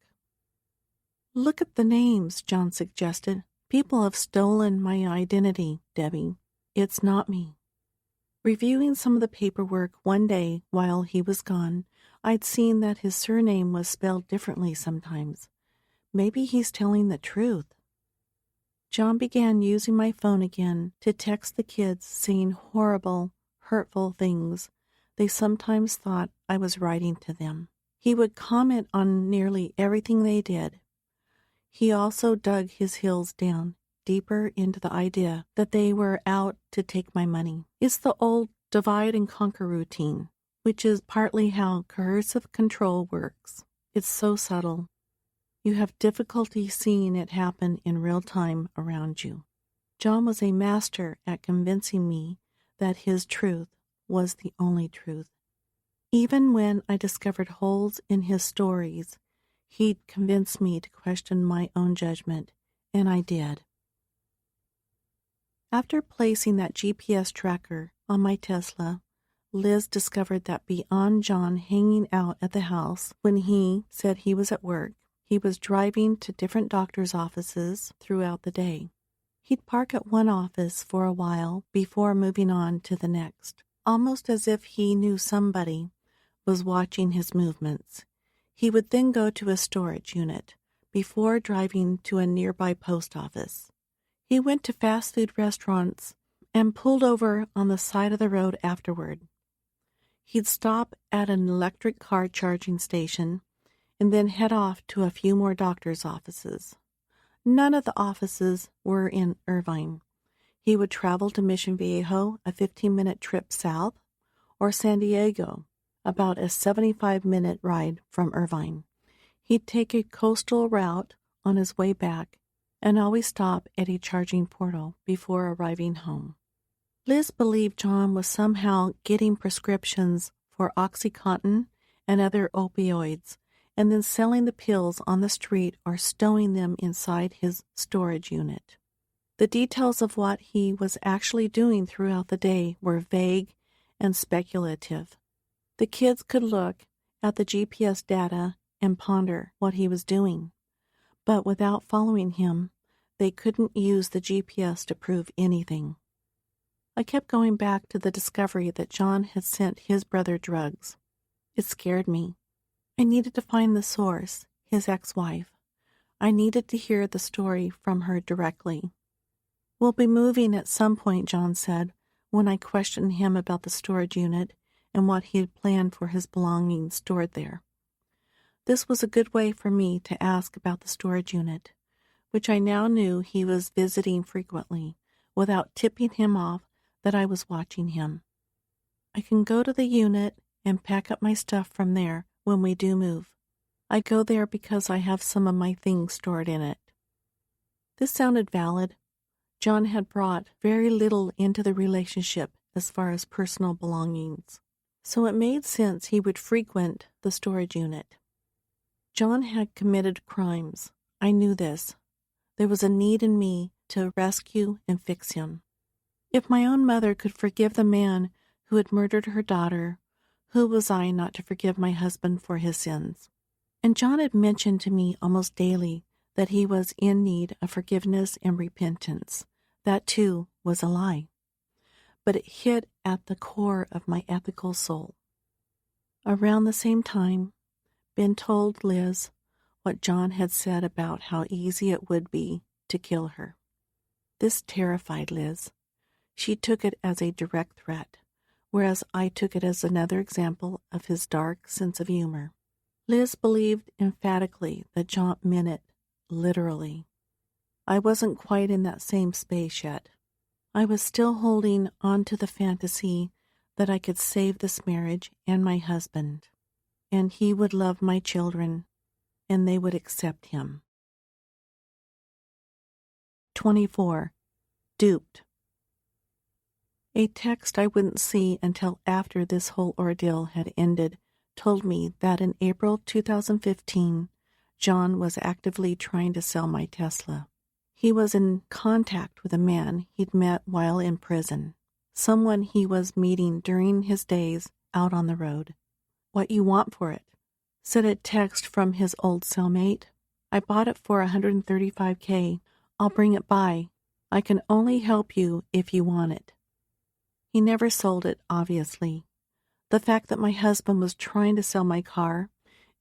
Look at the names, John suggested. People have stolen my identity, Debbie. It's not me. Reviewing some of the paperwork one day while he was gone, I'd seen that his surname was spelled differently sometimes. Maybe he's telling the truth. John began using my phone again to text the kids saying horrible, hurtful things they sometimes thought I was writing to them. He would comment on nearly everything they did. He also dug his heels down deeper into the idea that they were out to take my money. It's the old divide and conquer routine, which is partly how coercive control works. It's so subtle. You have difficulty seeing it happen in real time around you. John was a master at convincing me that his truth was the only truth. Even when I discovered holes in his stories, he'd convince me to question my own judgment, and I did. After placing that GPS tracker on my Tesla, Liz discovered that beyond John hanging out at the house when he said he was at work, he was driving to different doctor's offices throughout the day. He'd park at one office for a while before moving on to the next, almost as if he knew somebody was watching his movements. He would then go to a storage unit before driving to a nearby post office. He went to fast food restaurants and pulled over on the side of the road afterward. He'd stop at an electric car charging station and then head off to a few more doctor's offices. None of the offices were in Irvine. He would travel to Mission Viejo, a 15-minute trip south, or San Diego, about a 75-minute ride from Irvine. He'd take a coastal route on his way back and always stop at a charging portal before arriving home. Liz believed John was somehow getting prescriptions for OxyContin and other opioids and then selling the pills on the street or stowing them inside his storage unit. The details of what he was actually doing throughout the day were vague and speculative. The kids could look at the GPS data and ponder what he was doing, but without following him, they couldn't use the GPS to prove anything. I kept going back to the discovery that John had sent his brother drugs. It scared me. I needed to find the source, his ex-wife. I needed to hear the story from her directly. We'll be moving at some point, John said, when I questioned him about the storage unit and what he had planned for his belongings stored there. This was a good way for me to ask about the storage unit, which I now knew he was visiting frequently, without tipping him off that I was watching him. I can go to the unit and pack up my stuff from there when we do move. I go there because I have some of my things stored in it. This sounded valid. John had brought very little into the relationship as far as personal belongings, so it made sense he would frequent the storage unit. John had committed crimes. I knew this. There was a need in me to rescue and fix him. If my own mother could forgive the man who had murdered her daughter, who was I not to forgive my husband for his sins? And John had mentioned to me almost daily that he was in need of forgiveness and repentance. That, too, was a lie. But it hit at the core of my ethical soul. Around the same time, Ben told Liz what John had said about how easy it would be to kill her. This terrified Liz. She took it as a direct threat, whereas I took it as another example of his dark sense of humor. Liz believed emphatically that John meant it literally. I wasn't quite in that same space yet. I was still holding on to the fantasy that I could save this marriage and my husband, and he would love my children, and they would accept him. 24. Duped. A text I wouldn't see until after this whole ordeal had ended told me that in April 2015, John was actively trying to sell my Tesla. He was in contact with a man he'd met while in prison, someone he was meeting during his days out on the road. "What you want for it?" said a text from his old cellmate. "I bought it for $135K. I'll bring it by. I can only help you if you want it." He never sold it, obviously. The fact that my husband was trying to sell my car,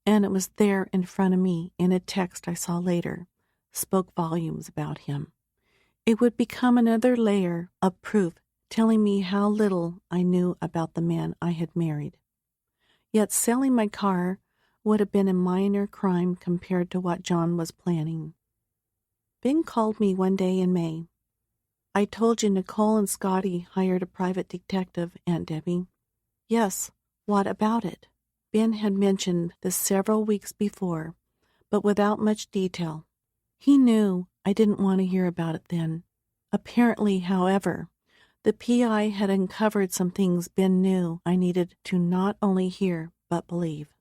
and it was there in front of me in a text I saw later, spoke volumes about him. It would become another layer of proof telling me how little I knew about the man I had married. Yet selling my car would have been a minor crime compared to what John was planning. Ben called me one day in May. "I told you Nicole and Scotty hired a private detective, Aunt Debbie." "Yes, what about it?" Ben had mentioned this several weeks before, but without much detail. He knew I didn't want to hear about it then. Apparently, however, the PI had uncovered some things Ben knew I needed to not only hear but believe.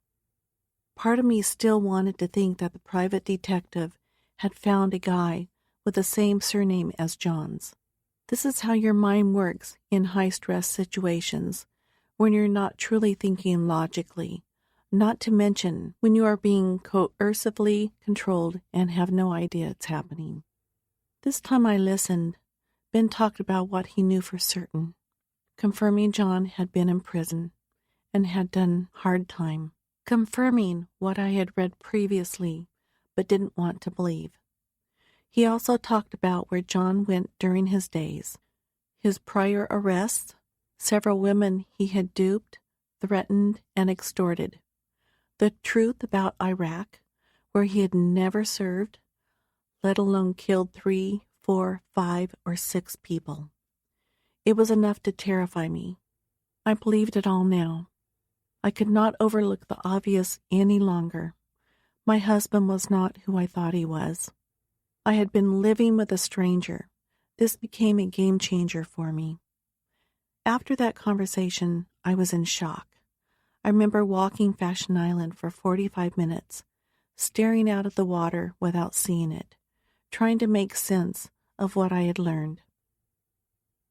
Part of me still wanted to think that the private detective had found a guy with the same surname as John's. This is how your mind works in high-stress situations, when you're not truly thinking logically, not to mention when you are being coercively controlled and have no idea it's happening. This time I listened. Ben talked about what he knew for certain, confirming John had been in prison and had done hard time, confirming what I had read previously but didn't want to believe. He also talked about where John went during his days, his prior arrests, several women he had duped, threatened, and extorted, the truth about Iraq, where he had never served, let alone killed 3, 4, 5, or 6 people. It was enough to terrify me. I believed it all now. I could not overlook the obvious any longer. My husband was not who I thought he was. I had been living with a stranger. This became a game changer for me. After that conversation, I was in shock. I remember walking Fashion Island for 45 minutes, staring out at the water without seeing it, trying to make sense of what I had learned.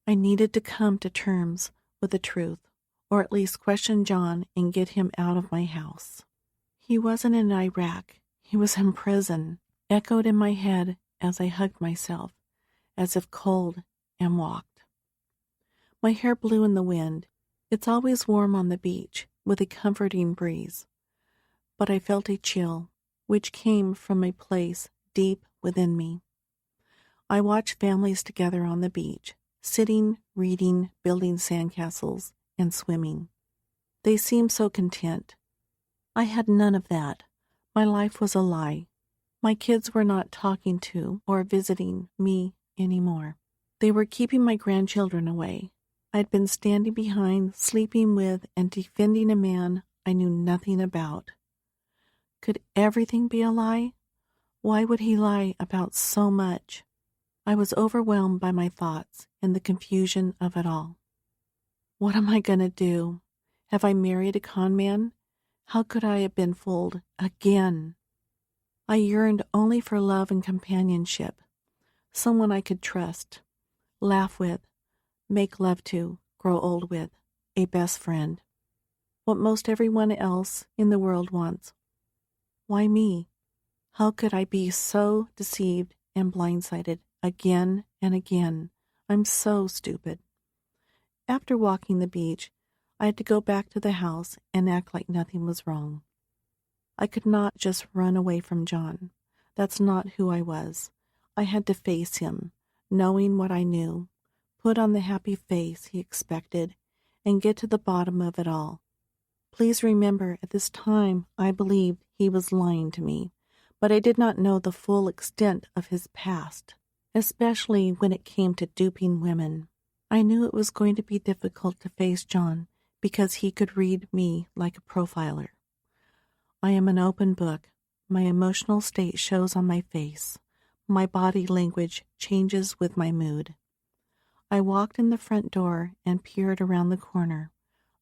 I needed to come to terms with the truth, or at least question John and get him out of my house. He wasn't in Iraq. He was in prison, echoed in my head as I hugged myself, as if cold, and walked. My hair blew in the wind. It's always warm on the beach, with a comforting breeze. But I felt a chill, which came from a place deep within me. I watched families together on the beach, sitting, reading, building sandcastles, and swimming. They seemed so content. I had none of that. My life was a lie. My kids were not talking to or visiting me anymore. They were keeping my grandchildren away. I'd been standing behind, sleeping with, and defending a man I knew nothing about. Could everything be a lie? Why would he lie about so much? I was overwhelmed by my thoughts and the confusion of it all. What am I going to do? Have I married a con man? How could I have been fooled again? I yearned only for love and companionship, someone I could trust, laugh with, make love to, grow old with, a best friend. What most everyone else in the world wants. Why me? How could I be so deceived and blindsided again and again? I'm so stupid. After walking the beach, I had to go back to the house and act like nothing was wrong. I could not just run away from John. That's not who I was. I had to face him, knowing what I knew, put on the happy face he expected, and get to the bottom of it all. Please remember, at this time, I believed he was lying to me, but I did not know the full extent of his past. especially when it came to duping women. I knew it was going to be difficult to face John because he could read me like a profiler. I am an open book. My emotional state shows on my face. My body language changes with my mood. I walked in the front door and peered around the corner,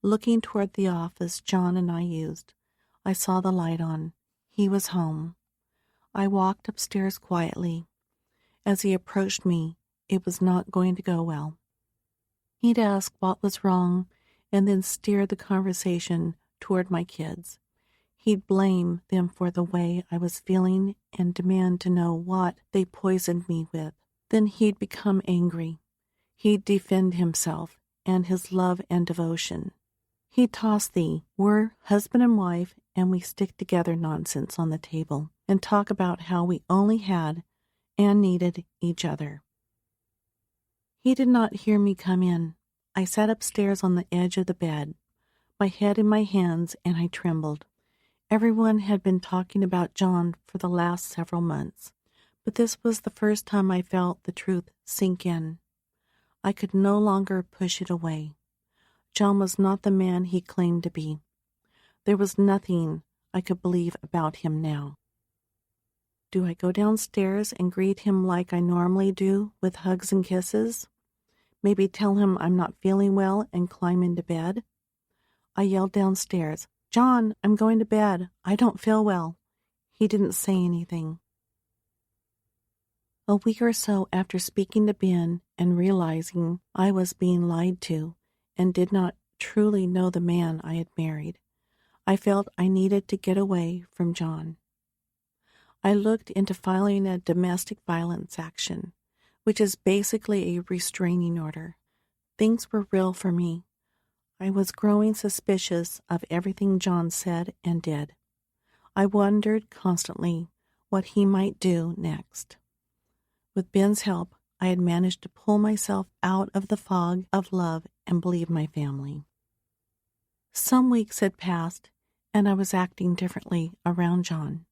looking toward the office John and I used. I saw the light on. He was home. I walked upstairs quietly. As he approached me, it was not going to go well. He'd ask what was wrong and then steer the conversation toward my kids. He'd blame them for the way I was feeling and demand to know what they poisoned me with. Then he'd become angry. He'd defend himself and his love and devotion. He'd toss the "we're husband and wife and we stick together" nonsense on the table and talk about how we only had and needed each other. He did not hear me come in. I sat upstairs on the edge of the bed, my head in my hands, and I trembled. Everyone had been talking about John for the last several months, but this was the first time I felt the truth sink in. I could no longer push it away. John was not the man he claimed to be. There was nothing I could believe about him now. Do I go downstairs and greet him like I normally do, with hugs and kisses? Maybe tell him I'm not feeling well and climb into bed? I yelled downstairs, "John, I'm going to bed. I don't feel well." He didn't say anything. A week or so after speaking to Ben and realizing I was being lied to and did not truly know the man I had married, I felt I needed to get away from John. I looked into filing a domestic violence action, which is basically a restraining order. Things were real for me. I was growing suspicious of everything John said and did. I wondered constantly what he might do next. With Ben's help, I had managed to pull myself out of the fog of love and believe my family. Some weeks had passed, and I was acting differently around John.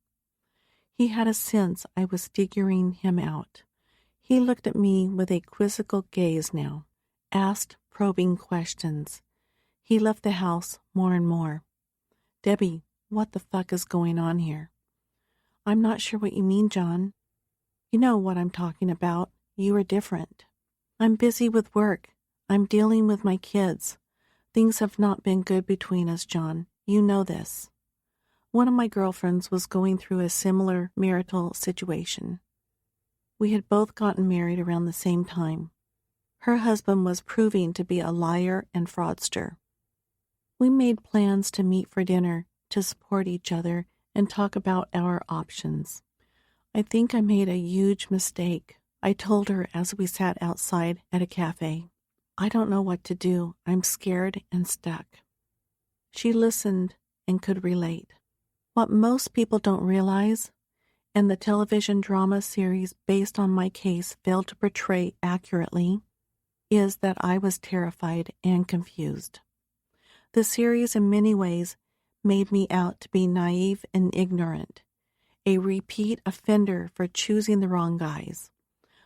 He had a sense I was figuring him out. He looked at me with a quizzical gaze now, asked probing questions. He left the house more and more. "Debbie, what the fuck is going on here?" "I'm not sure what you mean, John." "You know what I'm talking about. You are different." "I'm busy with work. I'm dealing with my kids. Things have not been good between us, John. You know this." One of my girlfriends was going through a similar marital situation. We had both gotten married around the same time. Her husband was proving to be a liar and fraudster. We made plans to meet for dinner, to support each other, and talk about our options. I think I made a huge mistake. I told her as we sat outside at a cafe, "I don't know what to do. I'm scared and stuck." She listened and could relate. What most people don't realize, and the television drama series based on my case failed to portray accurately, is that I was terrified and confused. The series in many ways made me out to be naive and ignorant, a repeat offender for choosing the wrong guys.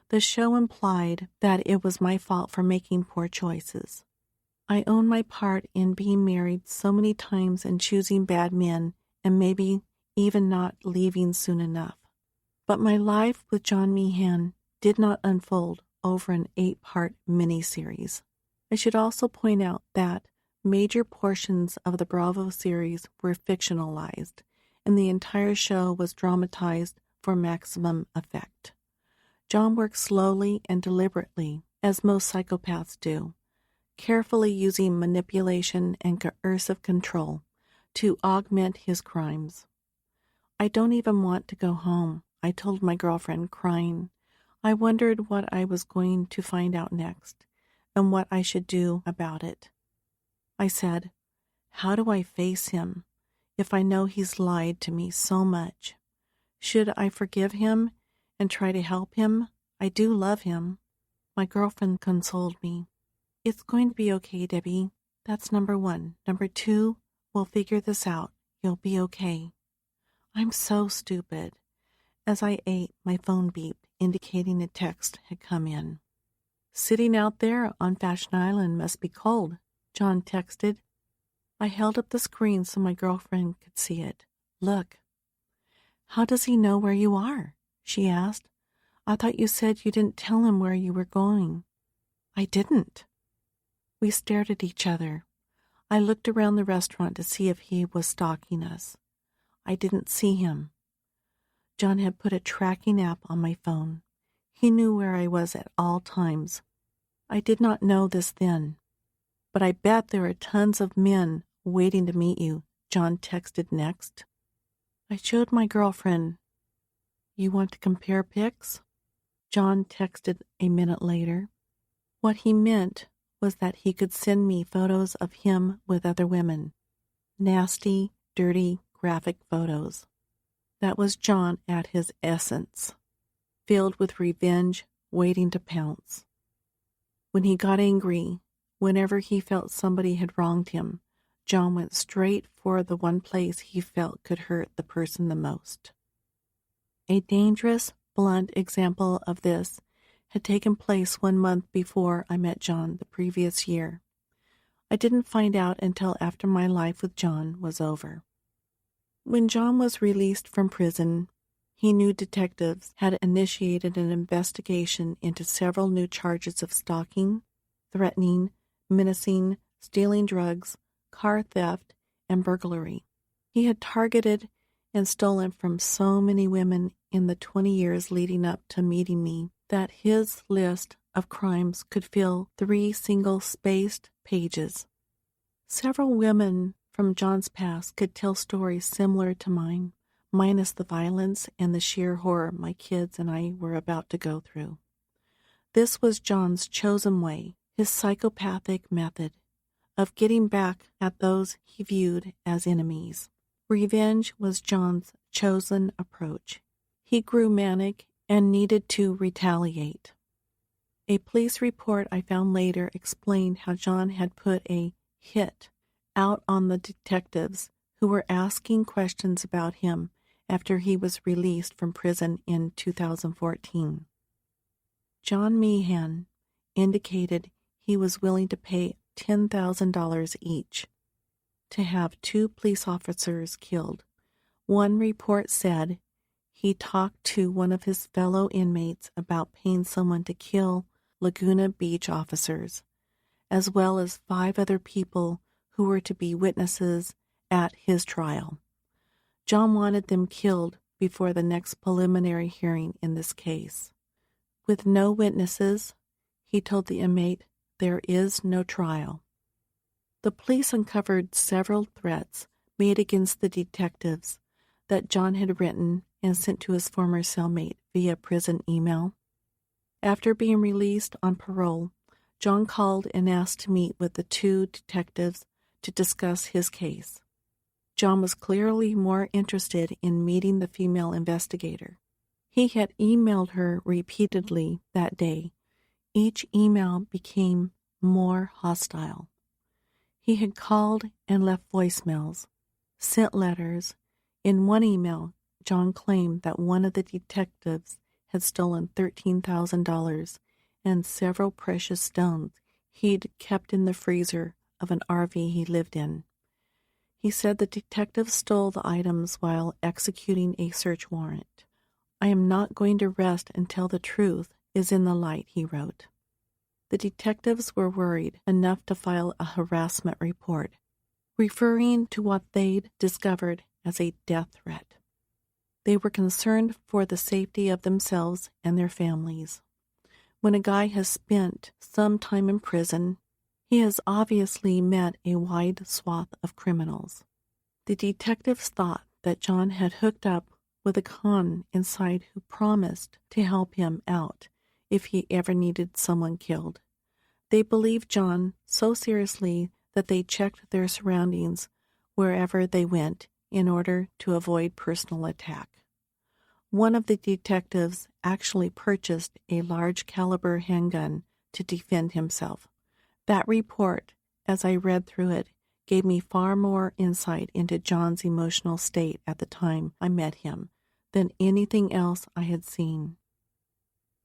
The show implied that it was my fault for making poor choices. I own my part in being married so many times and choosing bad men and maybe even not leaving soon enough. But my life with John Meehan did not unfold over an 8-part miniseries. I should also point out that major portions of the Bravo series were fictionalized, and the entire show was dramatized for maximum effect. John worked slowly and deliberately, as most psychopaths do, carefully using manipulation and coercive control to augment his crimes. "I don't even want to go home," I told my girlfriend, crying. I wondered what I was going to find out next, and what I should do about it. I said, "How do I face him if I know he's lied to me so much? Should I forgive him and try to help him? I do love him." My girlfriend consoled me. "It's going to be okay, Debbie. That's number 1. Number 2, we'll figure this out. You'll be okay." I'm so stupid. As I ate, my phone beeped. indicating a text had come in. "Sitting out there on Fashion Island must be cold," John texted. I held up the screen so my girlfriend could see it. "Look." "How does he know where you are?" she asked. "I thought you said you didn't tell him where you were going." "I didn't." We stared at each other. I looked around the restaurant to see if he was stalking us. I didn't see him. John had put a tracking app on my phone. He knew where I was at all times. I did not know this then. "But I bet there are tons of men waiting to meet you," John texted next. I showed my girlfriend. "You want to compare pics?" John texted a minute later. What he meant was that he could send me photos of him with other women. Nasty, dirty, graphic photos. That was John at his essence, filled with revenge, waiting to pounce. When he got angry, whenever he felt somebody had wronged him, John went straight for the one place he felt could hurt the person the most. A dangerous, blunt example of this had taken place 1 month before I met John the previous year. I didn't find out until after my life with John was over. When John was released from prison, he knew detectives had initiated an investigation into several new charges of stalking, threatening, menacing, stealing drugs, car theft, and burglary. He had targeted and stolen from so many women in the 20 years leading up to meeting me that his list of crimes could fill 3 single-spaced pages. Several women from John's past could tell stories similar to mine, minus the violence and the sheer horror my kids and I were about to go through. This was John's chosen way, his psychopathic method of getting back at those he viewed as enemies. Revenge was John's chosen approach. He grew manic and needed to retaliate. A police report I found later explained how John had put a hit out on the detectives who were asking questions about him after he was released from prison in 2014. John Meehan indicated he was willing to pay $10,000 each to have 2 police officers killed. One report said he talked to one of his fellow inmates about paying someone to kill Laguna Beach officers, as well as 5 other people who were to be witnesses at his trial. John wanted them killed before the next preliminary hearing in this case. With no witnesses, he told the inmate, there is no trial. The police uncovered several threats made against the detectives that John had written and sent to his former cellmate via prison email. After being released on parole, John called and asked to meet with the 2 detectives to discuss his case. John was clearly more interested in meeting the female investigator. He had emailed her repeatedly that day. Each email became more hostile. He had called and left voicemails, sent letters. In one email, John claimed that one of the detectives had stolen $13,000 and several precious stones he'd kept in the freezer of an RV he lived in. He said the detective stole the items while executing a search warrant. "I am not going to rest until the truth is in the light," he wrote. The detectives were worried enough to file a harassment report, referring to what they'd discovered as a death threat. They were concerned for the safety of themselves and their families. When a guy has spent some time in prison, he has obviously met a wide swath of criminals. The detectives thought that John had hooked up with a con inside who promised to help him out if he ever needed someone killed. They believed John so seriously that they checked their surroundings wherever they went in order to avoid personal attack. One of the detectives actually purchased a large caliber handgun to defend himself. That report, as I read through it, gave me far more insight into John's emotional state at the time I met him than anything else I had seen.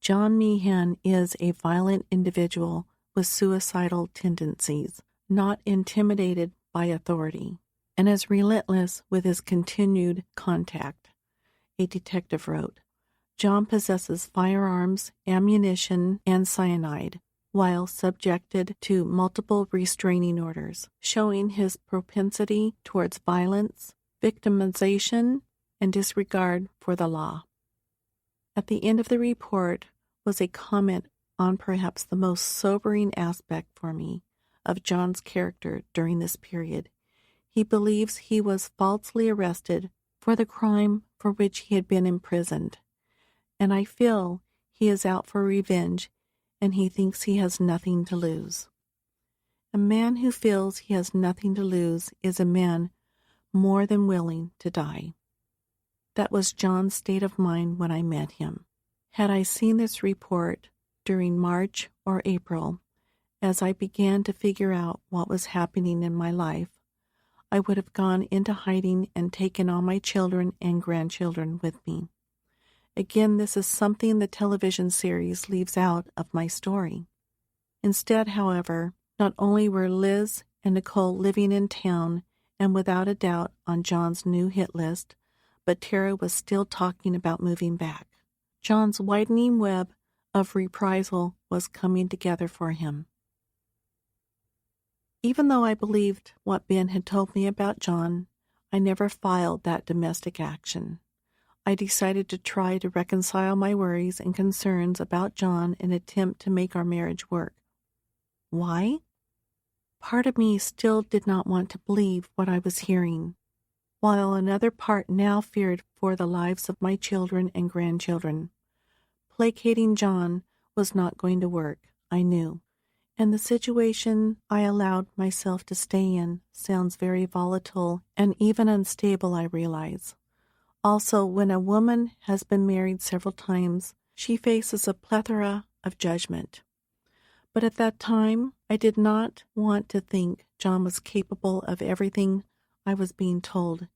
John Meehan is a violent individual with suicidal tendencies, not intimidated by authority, and is relentless with his continued contact, a detective wrote. John possesses firearms, ammunition, and cyanide, while subjected to multiple restraining orders, showing his propensity towards violence, victimization, and disregard for the law. At the end of the report was a comment on perhaps the most sobering aspect for me of John's character during this period. He believes he was falsely arrested for the crime for which he had been imprisoned, and I feel he is out for revenge and he thinks he has nothing to lose. A man who feels he has nothing to lose is a man more than willing to die. That was John's state of mind when I met him. Had I seen this report during March or April, as I began to figure out what was happening in my life, I would have gone into hiding and taken all my children and grandchildren with me. Again, this is something the television series leaves out of my story. Instead, however, not only were Liz and Nicole living in town and without a doubt on John's new hit list, but Tara was still talking about moving back. John's widening web of reprisal was coming together for him. Even though I believed what Ben had told me about John, I never filed that domestic action. I decided to try to reconcile my worries and concerns about John and attempt to make our marriage work. Why? Part of me still did not want to believe what I was hearing, while another part now feared for the lives of my children and grandchildren. Placating John was not going to work, I knew, and the situation I allowed myself to stay in sounds very volatile and even unstable, I realize. Also, when a woman has been married several times, she faces a plethora of judgment. But at that time, I did not want to think John was capable of everything I was being told,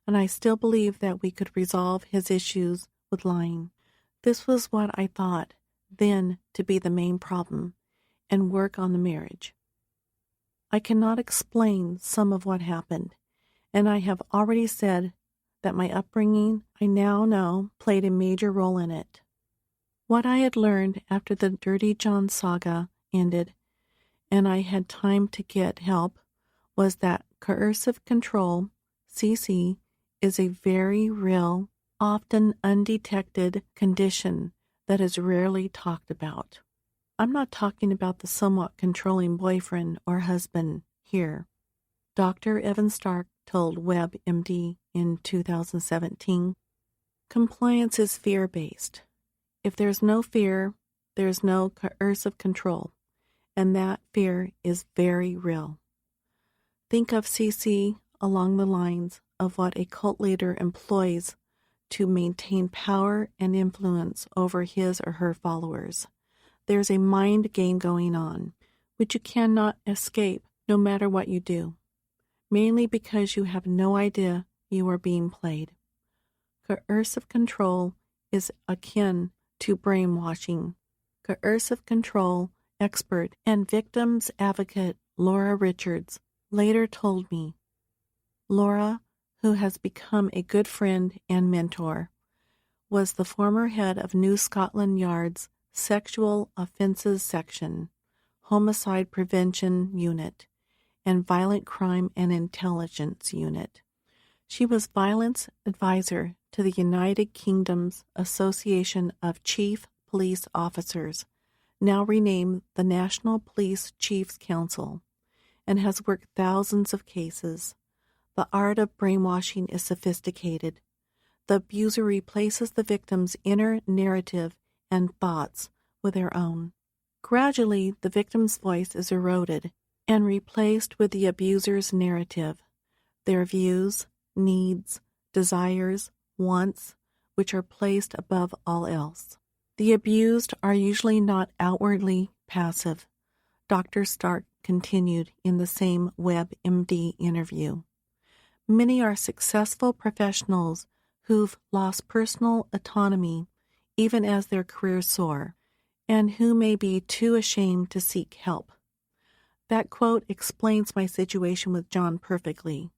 and I still believe that we could resolve his issues with lying. This was what I thought then to be the main problem, and work on the marriage. I cannot explain some of what happened, and I have already said that my upbringing, I now know, played a major role in it. What I had learned after the Dirty John saga ended, and I had time to get help, was that coercive control, CC, is a very real, often undetected condition that is rarely talked about. I'm not talking about the somewhat controlling boyfriend or husband here. Dr. Evan Stark told WebMD in 2017, compliance is fear-based. If there's no fear, there's no coercive control, and that fear is very real. Think of CC along the lines of what a cult leader employs to maintain power and influence over his or her followers. There's a mind game going on, which you cannot escape no matter what you do, mainly because you have no idea you are being played. Coercive control is akin to brainwashing. Coercive control expert and victims advocate Laura Richards later told me. Laura, who has become a good friend and mentor, was the former head of New Scotland Yard's Sexual Offences Section, Homicide Prevention Unit, and Violent Crime and Intelligence Unit. She was violence advisor to the United Kingdom's Association of Chief Police Officers, now renamed the National Police Chiefs Council, and has worked thousands of cases. The art of brainwashing is sophisticated. The abuser replaces the victim's inner narrative and thoughts with their own. Gradually, the victim's voice is eroded and replaced with the abuser's narrative, their views, needs, desires, wants, which are placed above all else. The abused are usually not outwardly passive, Dr. Stark continued in the same WebMD interview. Many are successful professionals who've lost personal autonomy even as their careers soar, and who may be too ashamed to seek help. That quote explains my situation with John perfectly.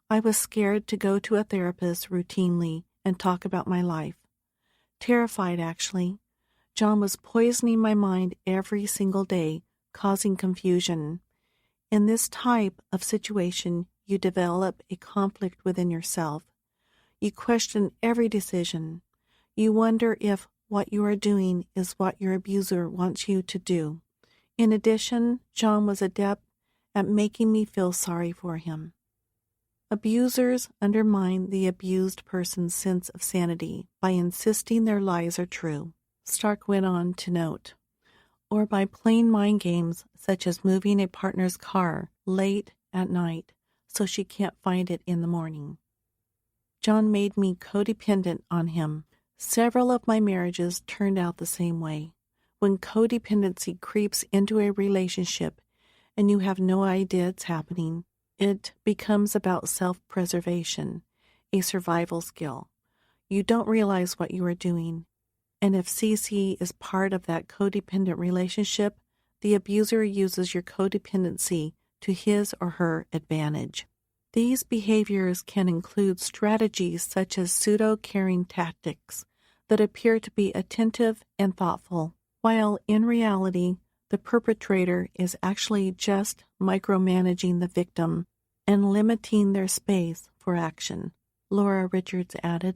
I was scared to go to a therapist routinely and talk about my life. Terrified, actually. John was poisoning my mind every single day, causing confusion. In this type of situation, you develop a conflict within yourself. You question every decision. You wonder if what you are doing is what your abuser wants you to do. In addition, John was adept at making me feel sorry for him. Abusers undermine the abused person's sense of sanity by insisting their lies are true, Stark went on to note, or by playing mind games such as moving a partner's car late at night so she can't find it in the morning. John made me codependent on him. Several of my marriages turned out the same way. When codependency creeps into a relationship and you have no idea it's happening, it becomes about self-preservation, a survival skill. You don't realize what you are doing, and if CC is part of that codependent relationship, the abuser uses your codependency to his or her advantage. These behaviors can include strategies such as pseudo-caring tactics that appear to be attentive and thoughtful, while in reality, the perpetrator is actually just micromanaging the victim and limiting their space for action, Laura Richards added.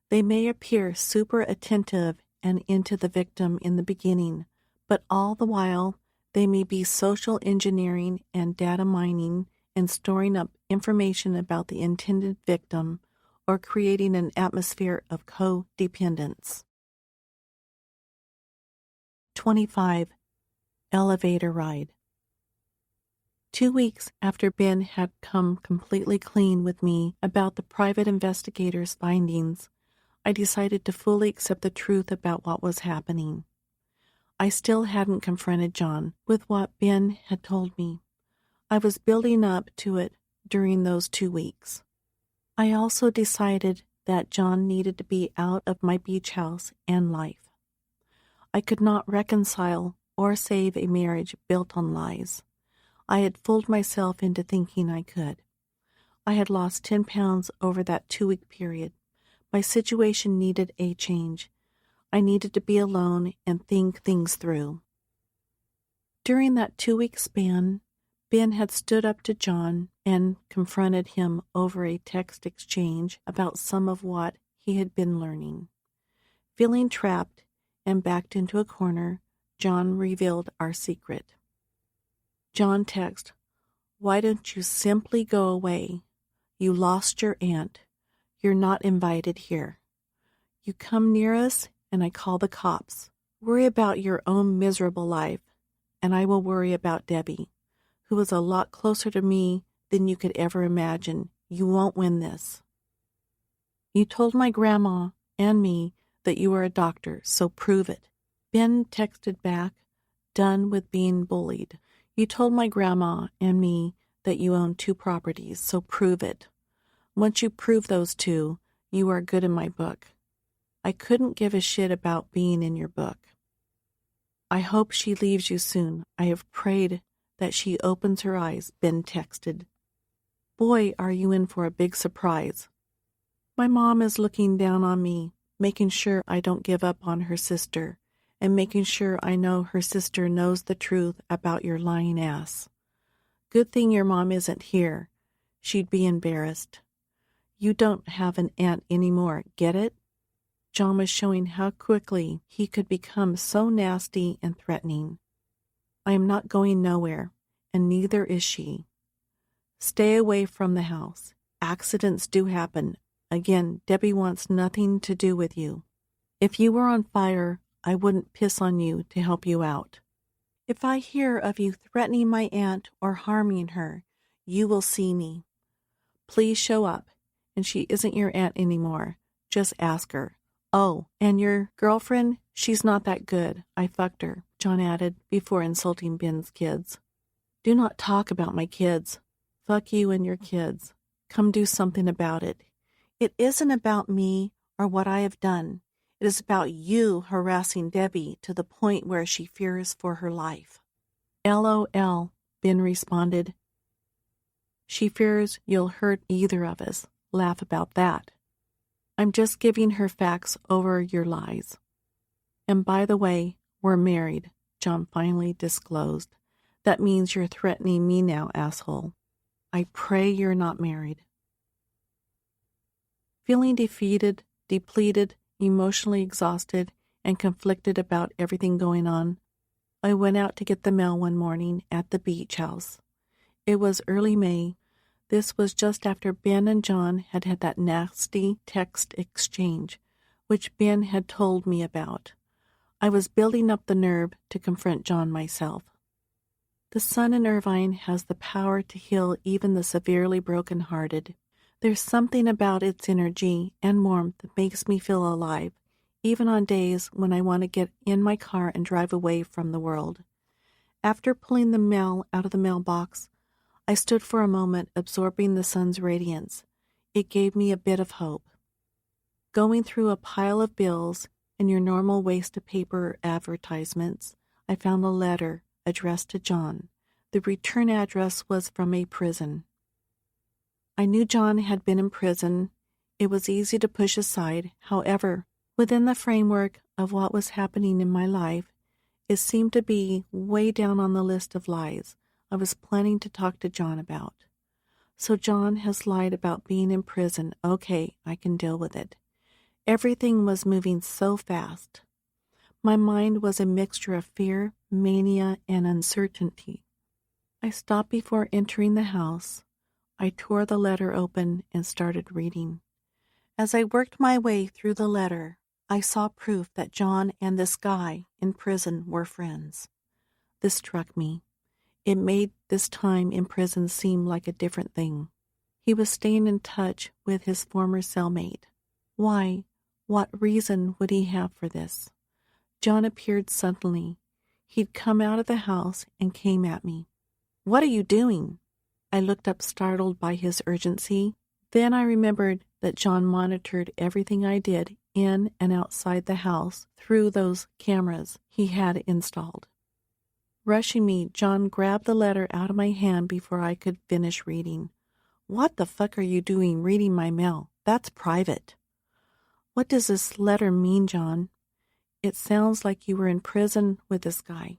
They may appear super attentive and into the victim in the beginning, but all the while, they may be social engineering and data mining and storing up information about the intended victim or creating an atmosphere of codependence. 25. Elevator ride. 2 weeks after Ben had come completely clean with me about the private investigator's findings, I decided to fully accept the truth about what was happening. I still hadn't confronted John with what Ben had told me. I was building up to it during those 2 weeks. I also decided that John needed to be out of my beach house and life. I could not reconcile or save a marriage built on lies. I had fooled myself into thinking I could. I had lost 10 pounds over that 2-week period. My situation needed a change. I needed to be alone and think things through. During that 2-week span, Ben had stood up to John and confronted him over a text exchange about some of what he had been learning. Feeling trapped and backed into a corner, John revealed our secret. John texted, "Why don't you simply go away? You lost your aunt. You're not invited here. You come near us and I call the cops. Worry about your own miserable life, and I will worry about Debbie, who is a lot closer to me than you could ever imagine. You won't win this. You told my grandma and me that you were a doctor, so prove it." Ben texted back, "Done with being bullied. You told my grandma and me that you own 2 properties, so prove it. Once you prove those 2, you are good in my book. I couldn't give a shit about being in your book. I hope she leaves you soon. I have prayed that she opens her eyes," Ben texted. "Boy, are you in for a big surprise. My mom is looking down on me, making sure I don't give up on her sister, and making sure I know her sister knows the truth about your lying ass. Good thing your mom isn't here. She'd be embarrassed. You don't have an aunt anymore, get it?" John was showing how quickly he could become so nasty and threatening. "I am not going nowhere, and neither is she. Stay away from the house. Accidents do happen. Again, Debbie wants nothing to do with you. If you were on fire, I wouldn't piss on you to help you out. If I hear of you threatening my aunt or harming her, you will see me. Please show up, and she isn't your aunt anymore. Just ask her. Oh, and your girlfriend, she's not that good. I fucked her," John added before insulting Ben's kids. "Do not talk about my kids. Fuck you and your kids. Come do something about it. It isn't about me or what I have done. It is about you harassing Debbie to the point where she fears for her life." "LOL," Ben responded. "She fears you'll hurt either of us. Laugh about that. I'm just giving her facts over your lies. And by the way, we're married," John finally disclosed. "That means you're threatening me now, asshole. I pray you're not married." Feeling defeated, depleted, emotionally exhausted, and conflicted about everything going on, I went out to get the mail one morning at the beach house. It was early May. This was just after Ben and John had had that nasty text exchange, which Ben had told me about. I was building up the nerve to confront John myself. The sun in Irvine has the power to heal even the severely broken-hearted. There's something about its energy and warmth that makes me feel alive, even on days when I want to get in my car and drive away from the world. After pulling the mail out of the mailbox, I stood for a moment absorbing the sun's radiance. It gave me a bit of hope. Going through a pile of bills and your normal waste of paper advertisements, I found a letter addressed to John. The return address was from a prison. I knew John had been in prison. It was easy to push aside. However, within the framework of what was happening in my life, it seemed to be way down on the list of lies I was planning to talk to John about. So John has lied about being in prison. Okay, I can deal with it. Everything was moving so fast. My mind was a mixture of fear, mania, and uncertainty. I stopped before entering the house. I tore the letter open and started reading. As I worked my way through the letter, I saw proof that John and this guy in prison were friends. This struck me. It made this time in prison seem like a different thing. He was staying in touch with his former cellmate. Why? What reason would he have for this? John appeared suddenly. He'd come out of the house and came at me. "What are you doing?" I looked up, startled by his urgency. Then I remembered that John monitored everything I did in and outside the house through those cameras he had installed. Rushing me, John grabbed the letter out of my hand before I could finish reading. "What the fuck are you doing reading my mail? That's private." "What does this letter mean, John?" "It sounds like you were in prison with this guy."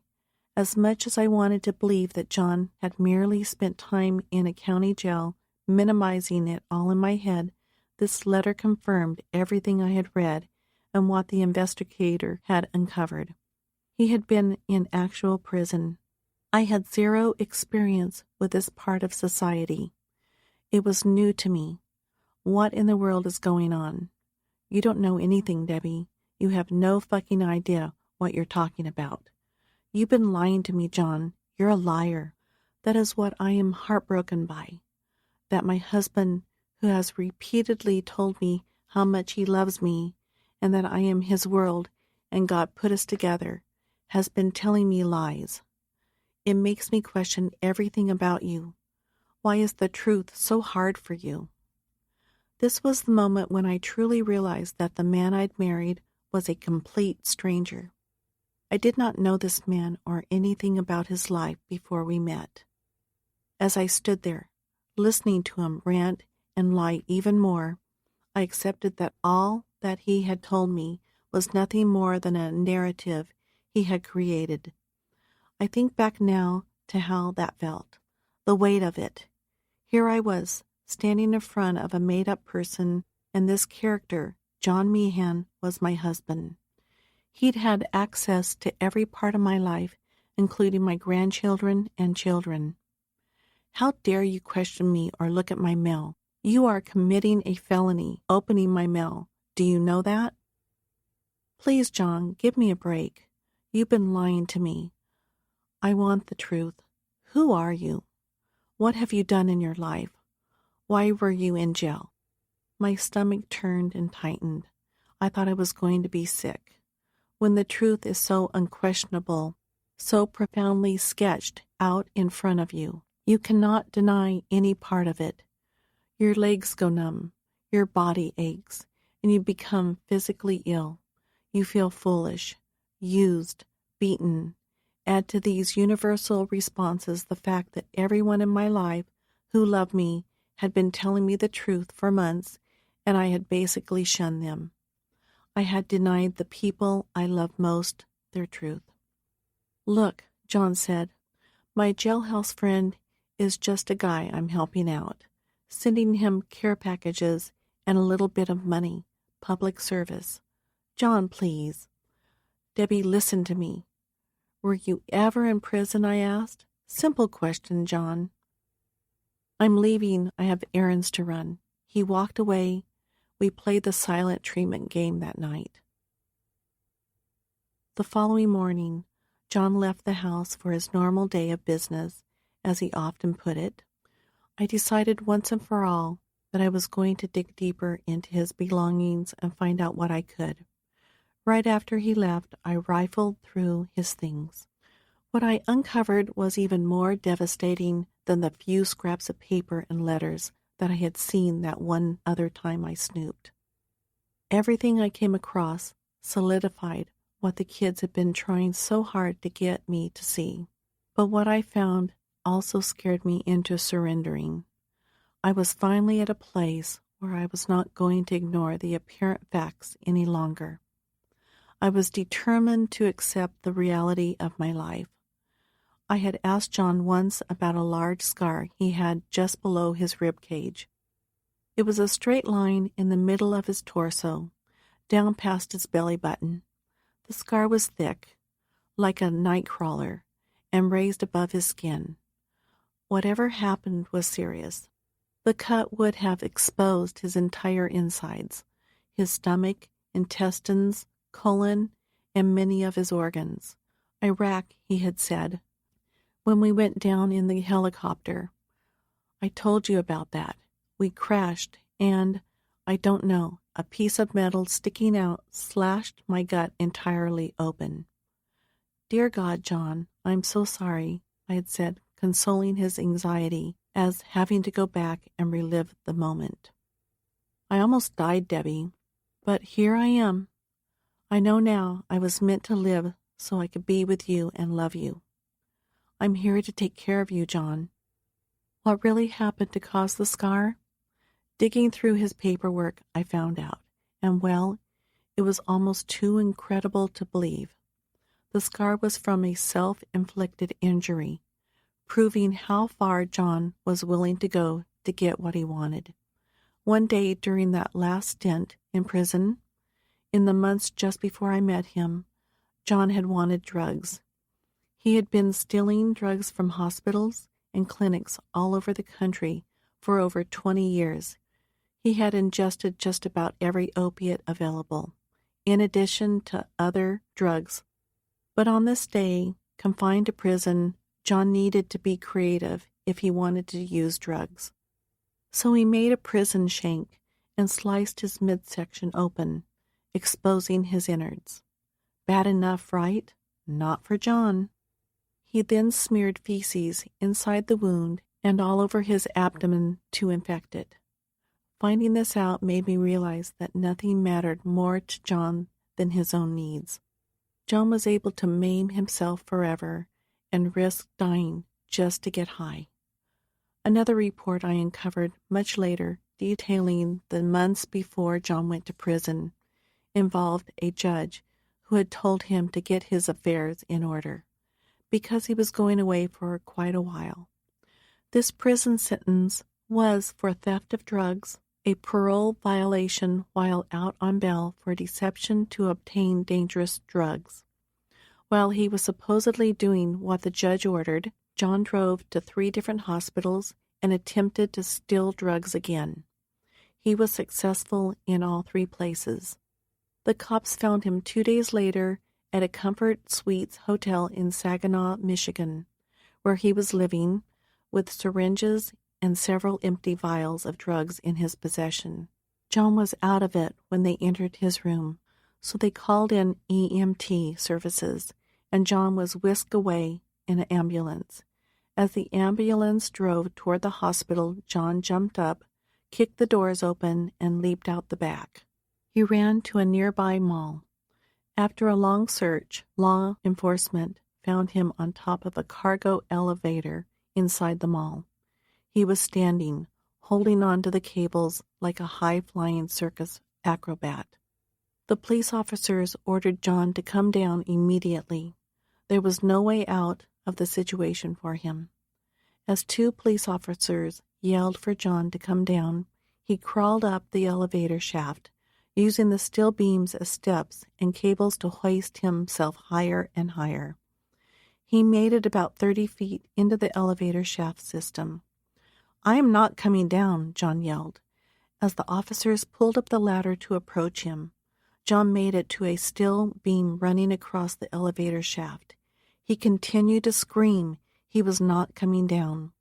As much as I wanted to believe that John had merely spent time in a county jail, minimizing it all in my head, this letter confirmed everything I had read and what the investigator had uncovered. He had been in actual prison. I had zero experience with this part of society. It was new to me. What in the world is going on? "You don't know anything, Debbie. You have no fucking idea what you're talking about. You've been lying to me, John. You're a liar. That is what I am heartbroken by. That my husband, who has repeatedly told me how much he loves me and that I am his world and God put us together, has been telling me lies. It makes me question everything about you. Why is the truth so hard for you?" This was the moment when I truly realized that the man I'd married was a complete stranger. I did not know this man or anything about his life before we met. As I stood there, listening to him rant and lie even more, I accepted that all that he had told me was nothing more than a narrative he had created. I think back now to how that felt, the weight of it. Here I was, standing in front of a made-up person, and this character, John Meehan, was my husband. He'd had access to every part of my life, including my grandchildren and children. "How dare you question me or look at my mail? You are committing a felony, opening my mail. Do you know that?" "Please, John, give me a break. You've been lying to me. I want the truth. Who are you? What have you done in your life? Why were you in jail?" My stomach turned and tightened. I thought I was going to be sick. When the truth is so unquestionable, so profoundly sketched out in front of you, you cannot deny any part of it. Your legs go numb, your body aches, and you become physically ill. You feel foolish, used, beaten. Add to these universal responses the fact that everyone in my life who loved me had been telling me the truth for months, and I had basically shunned them. I had denied the people I loved most their truth. Look, John said, my jailhouse friend is just a guy I'm helping out, sending him care packages and a little bit of money, public service. John, please. Debbie, listen to me. Were you ever in prison, I asked. Simple question, John. I'm leaving. I have errands to run. He walked away. We played the silent treatment game that night. The following morning, John left the house for his normal day of business, as he often put it. I decided once and for all that I was going to dig deeper into his belongings and find out what I could. Right after he left, I rifled through his things. What I uncovered was even more devastating than the few scraps of paper and letters that I had seen that one other time I snooped. Everything I came across solidified what the kids had been trying so hard to get me to see. But what I found also scared me into surrendering. I was finally at a place where I was not going to ignore the apparent facts any longer. I was determined to accept the reality of my life. I had asked John once about a large scar he had just below his rib cage. It was a straight line in the middle of his torso, down past his belly button. The scar was thick, like a night crawler, and raised above his skin. Whatever happened was serious. The cut would have exposed his entire insides, his stomach, intestines, colon, and many of his organs. Iraq, he had said, when we went down in the helicopter. I told you about that. We crashed, and, I don't know, a piece of metal sticking out slashed my gut entirely open. Dear God, John, I'm so sorry, I had said, consoling his anxiety as having to go back and relive the moment. I almost died, Debbie, but here I am. I know now I was meant to live so I could be with you and love you. I'm here to take care of you, John. What really happened to cause the scar? Digging through his paperwork, I found out, and well, it was almost too incredible to believe. The scar was from a self-inflicted injury, proving how far John was willing to go to get what he wanted. One day during that last stint in prison, in the months just before I met him, John had wanted drugs. He had been stealing drugs from hospitals and clinics all over the country for over 20 years. He had ingested just about every opiate available, in addition to other drugs. But on this day, confined to prison, John needed to be creative if he wanted to use drugs. So he made a prison shank and sliced his midsection open, exposing his innards. Bad enough, right? Not for John. He then smeared feces inside the wound and all over his abdomen to infect it. Finding this out made me realize that nothing mattered more to John than his own needs. John was able to maim himself forever and risk dying just to get high. Another report I uncovered much later, detailing the months before John went to prison, involved a judge who had told him to get his affairs in order, because he was going away for quite a while. This prison sentence was for theft of drugs, a parole violation while out on bail for deception to obtain dangerous drugs. While he was supposedly doing what the judge ordered, John drove to 3 different hospitals and attempted to steal drugs again. He was successful in all 3 places. The cops found him 2 days later at a Comfort Suites hotel in Saginaw, Michigan, where he was living, with syringes and several empty vials of drugs in his possession. John was out of it when they entered his room, so they called in EMT services, and John was whisked away in an ambulance. As the ambulance drove toward the hospital, John jumped up, kicked the doors open, and leaped out the back. He ran to a nearby mall. After a long search, law enforcement found him on top of a cargo elevator inside the mall. He was standing, holding on to the cables like a high-flying circus acrobat. The police officers ordered John to come down immediately. There was no way out of the situation for him. As two police officers yelled for John to come down, he crawled up the elevator shaft, using the steel beams as steps and cables to hoist himself higher and higher. He made it about 30 feet into the elevator shaft system. "I am not coming down," John yelled. As the officers pulled up the ladder to approach him, John made it to a steel beam running across the elevator shaft. He continued to scream. He was not coming down.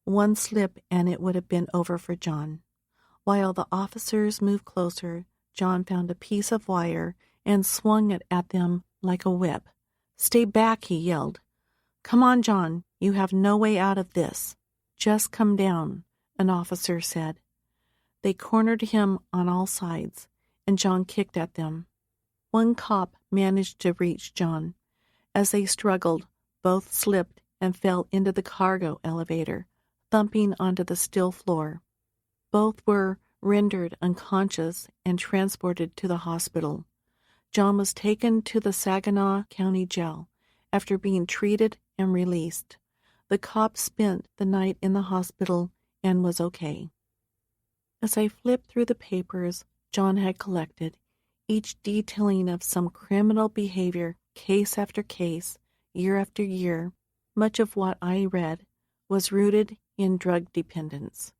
One slip and it would have been over for John. While the officers moved closer, John found a piece of wire and swung it at them like a whip. "Stay back," he yelled. "Come on, John. You have no way out of this." "Just come down," an officer said. They cornered him on all sides, and John kicked at them. One cop managed to reach John. As they struggled, both slipped and fell into the cargo elevator, thumping onto the steel floor. Both were rendered unconscious and transported to the hospital. John was taken to the Saginaw County Jail after being treated and released. The cop spent the night in the hospital and was okay. As I flipped through the papers John had collected, each detailing of some criminal behavior, case after case, year after year, much of what I read was rooted in drug dependence.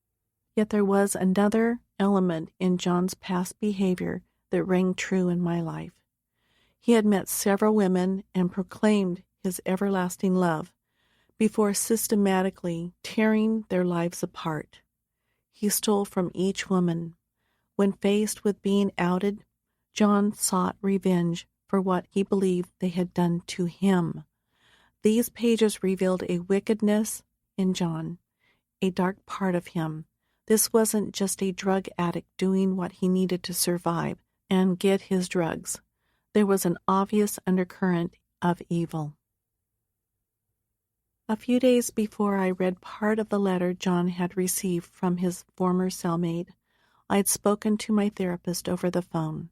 Yet there was another element in John's past behavior that rang true in my life. He had met several women and proclaimed his everlasting love before systematically tearing their lives apart. He stole from each woman. When faced with being outed, John sought revenge for what he believed they had done to him. These pages revealed a wickedness in John, a dark part of him. This wasn't just a drug addict doing what he needed to survive and get his drugs. There was an obvious undercurrent of evil. A few days before I read part of the letter John had received from his former cellmate, I had spoken to my therapist over the phone.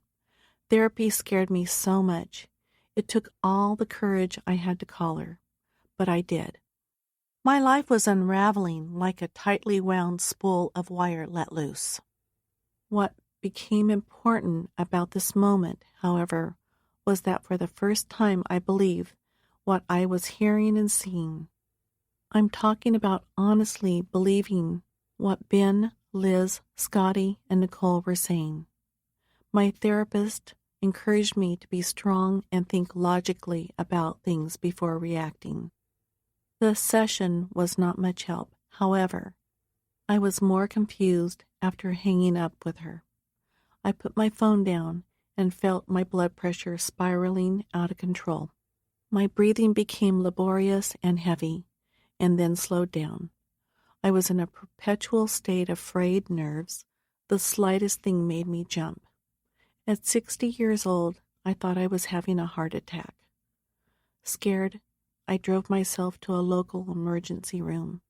Therapy scared me so much. It took all the courage I had to call her, but I did. My life was unraveling like a tightly wound spool of wire let loose. What became important about this moment, however, was that for the first time I believed what I was hearing and seeing. I'm talking about honestly believing what Ben, Liz, Scotty, and Nicole were saying. My therapist encouraged me to be strong and think logically about things before reacting. The session was not much help. However, I was more confused after hanging up with her. I put my phone down and felt my blood pressure spiraling out of control. My breathing became laborious and heavy, and then slowed down. I was in a perpetual state of frayed nerves. The slightest thing made me jump. At 60 years old, I thought I was having a heart attack. Scared, I drove myself to a local emergency room.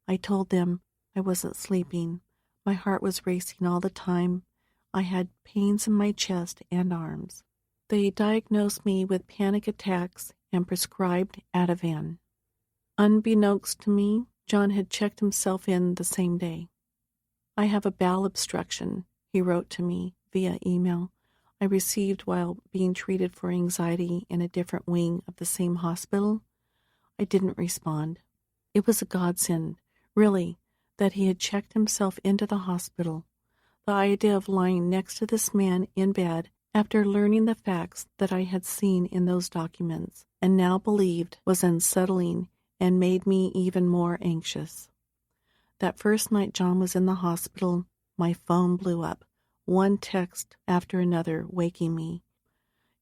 I told them I wasn't sleeping. My heart was racing all the time. I had pains in my chest and arms. They diagnosed me with panic attacks and prescribed Ativan. Unbeknownst to me, John had checked himself in the same day. "I have a bowel obstruction," he wrote to me via email. I received while being treated for anxiety in a different wing of the same hospital. I didn't respond. It was a godsend, really, that he had checked himself into the hospital. The idea of lying next to this man in bed after learning the facts that I had seen in those documents and now believed was unsettling and made me even more anxious. That first night John was in the hospital, my phone blew up, one text after another waking me.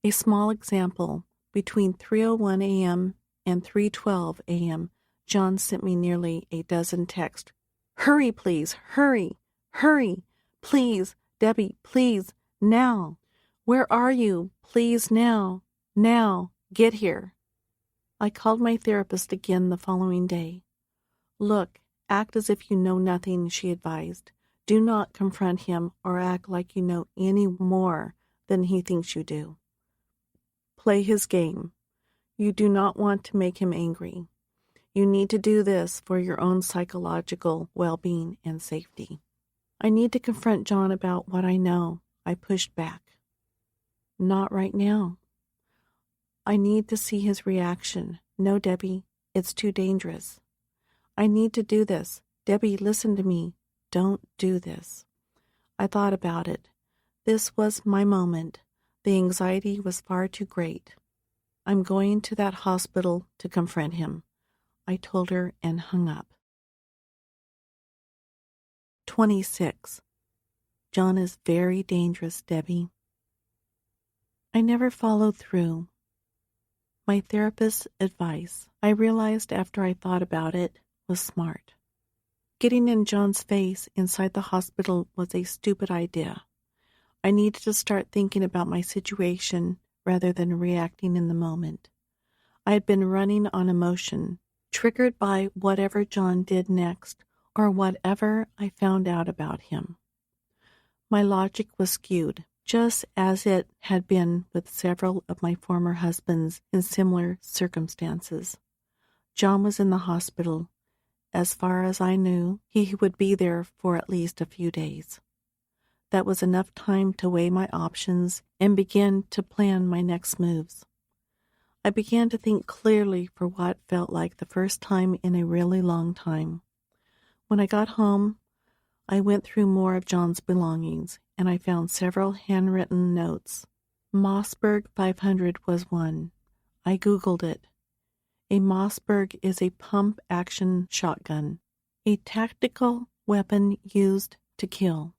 A small example, between 3:01 a.m. and 3:12 a.m., John sent me nearly a dozen texts. "Hurry, please, hurry, hurry, please, Debbie, please, now." Where are you? Please now. Now. Get here. I called my therapist again the following day. Look, act as if you know nothing, she advised. Do not confront him or act like you know any more than he thinks you do. Play his game. You do not want to make him angry. You need to do this for your own psychological well-being and safety. I need to confront John about what I know. I pushed back. Not right now. I need to see his reaction. No, Debbie, it's too dangerous. I need to do this. Debbie, listen to me. Don't do this. I thought about it. This was my moment. The anxiety was far too great. I'm going to that hospital to confront him, I told her and hung up. 26. John is very dangerous, Debbie. I never followed through. My therapist's advice, I realized after I thought about it, was smart. Getting in John's face inside the hospital was a stupid idea. I needed to start thinking about my situation rather than reacting in the moment. I had been running on emotion, triggered by whatever John did next or whatever I found out about him. My logic was skewed, just as it had been with several of my former husbands in similar circumstances. John was in the hospital. As far as I knew, he would be there for at least a few days. That was enough time to weigh my options and begin to plan my next moves. I began to think clearly for what felt like the first time in a really long time. When I got home, I went through more of John's belongings, and I found several handwritten notes. Mossberg 500 was one. I Googled it. A Mossberg is a pump-action shotgun, a tactical weapon used to kill.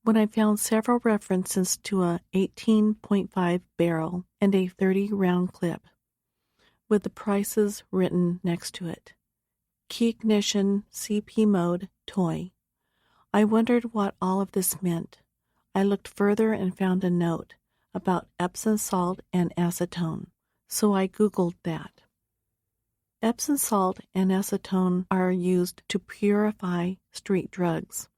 When I found several references to a 18.5 barrel and a 30-round clip, with the prices written next to it. Key ignition, CP mode, toy. I wondered what all of this meant. I looked further and found a note about Epsom salt and acetone, so I Googled that. Epsom salt and acetone are used to purify street drugs.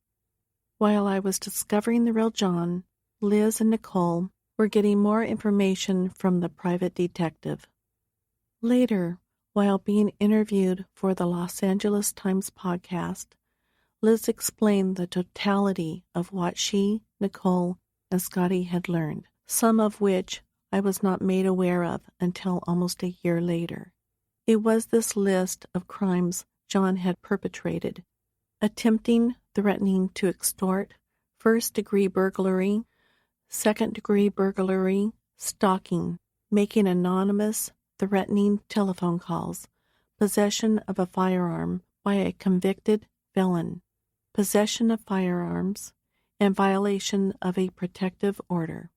While I was discovering the real John, Liz and Nicole were getting more information from the private detective. Later, while being interviewed for the Los Angeles Times podcast, Liz explained the totality of what she, Nicole, and Scotty had learned, some of which I was not made aware of until almost a year later. It was this list of crimes John had perpetrated: attempting, threatening to extort, first-degree burglary, second-degree burglary, stalking, making anonymous, threatening telephone calls, possession of a firearm by a convicted felon, possession of firearms, and violation of a protective order.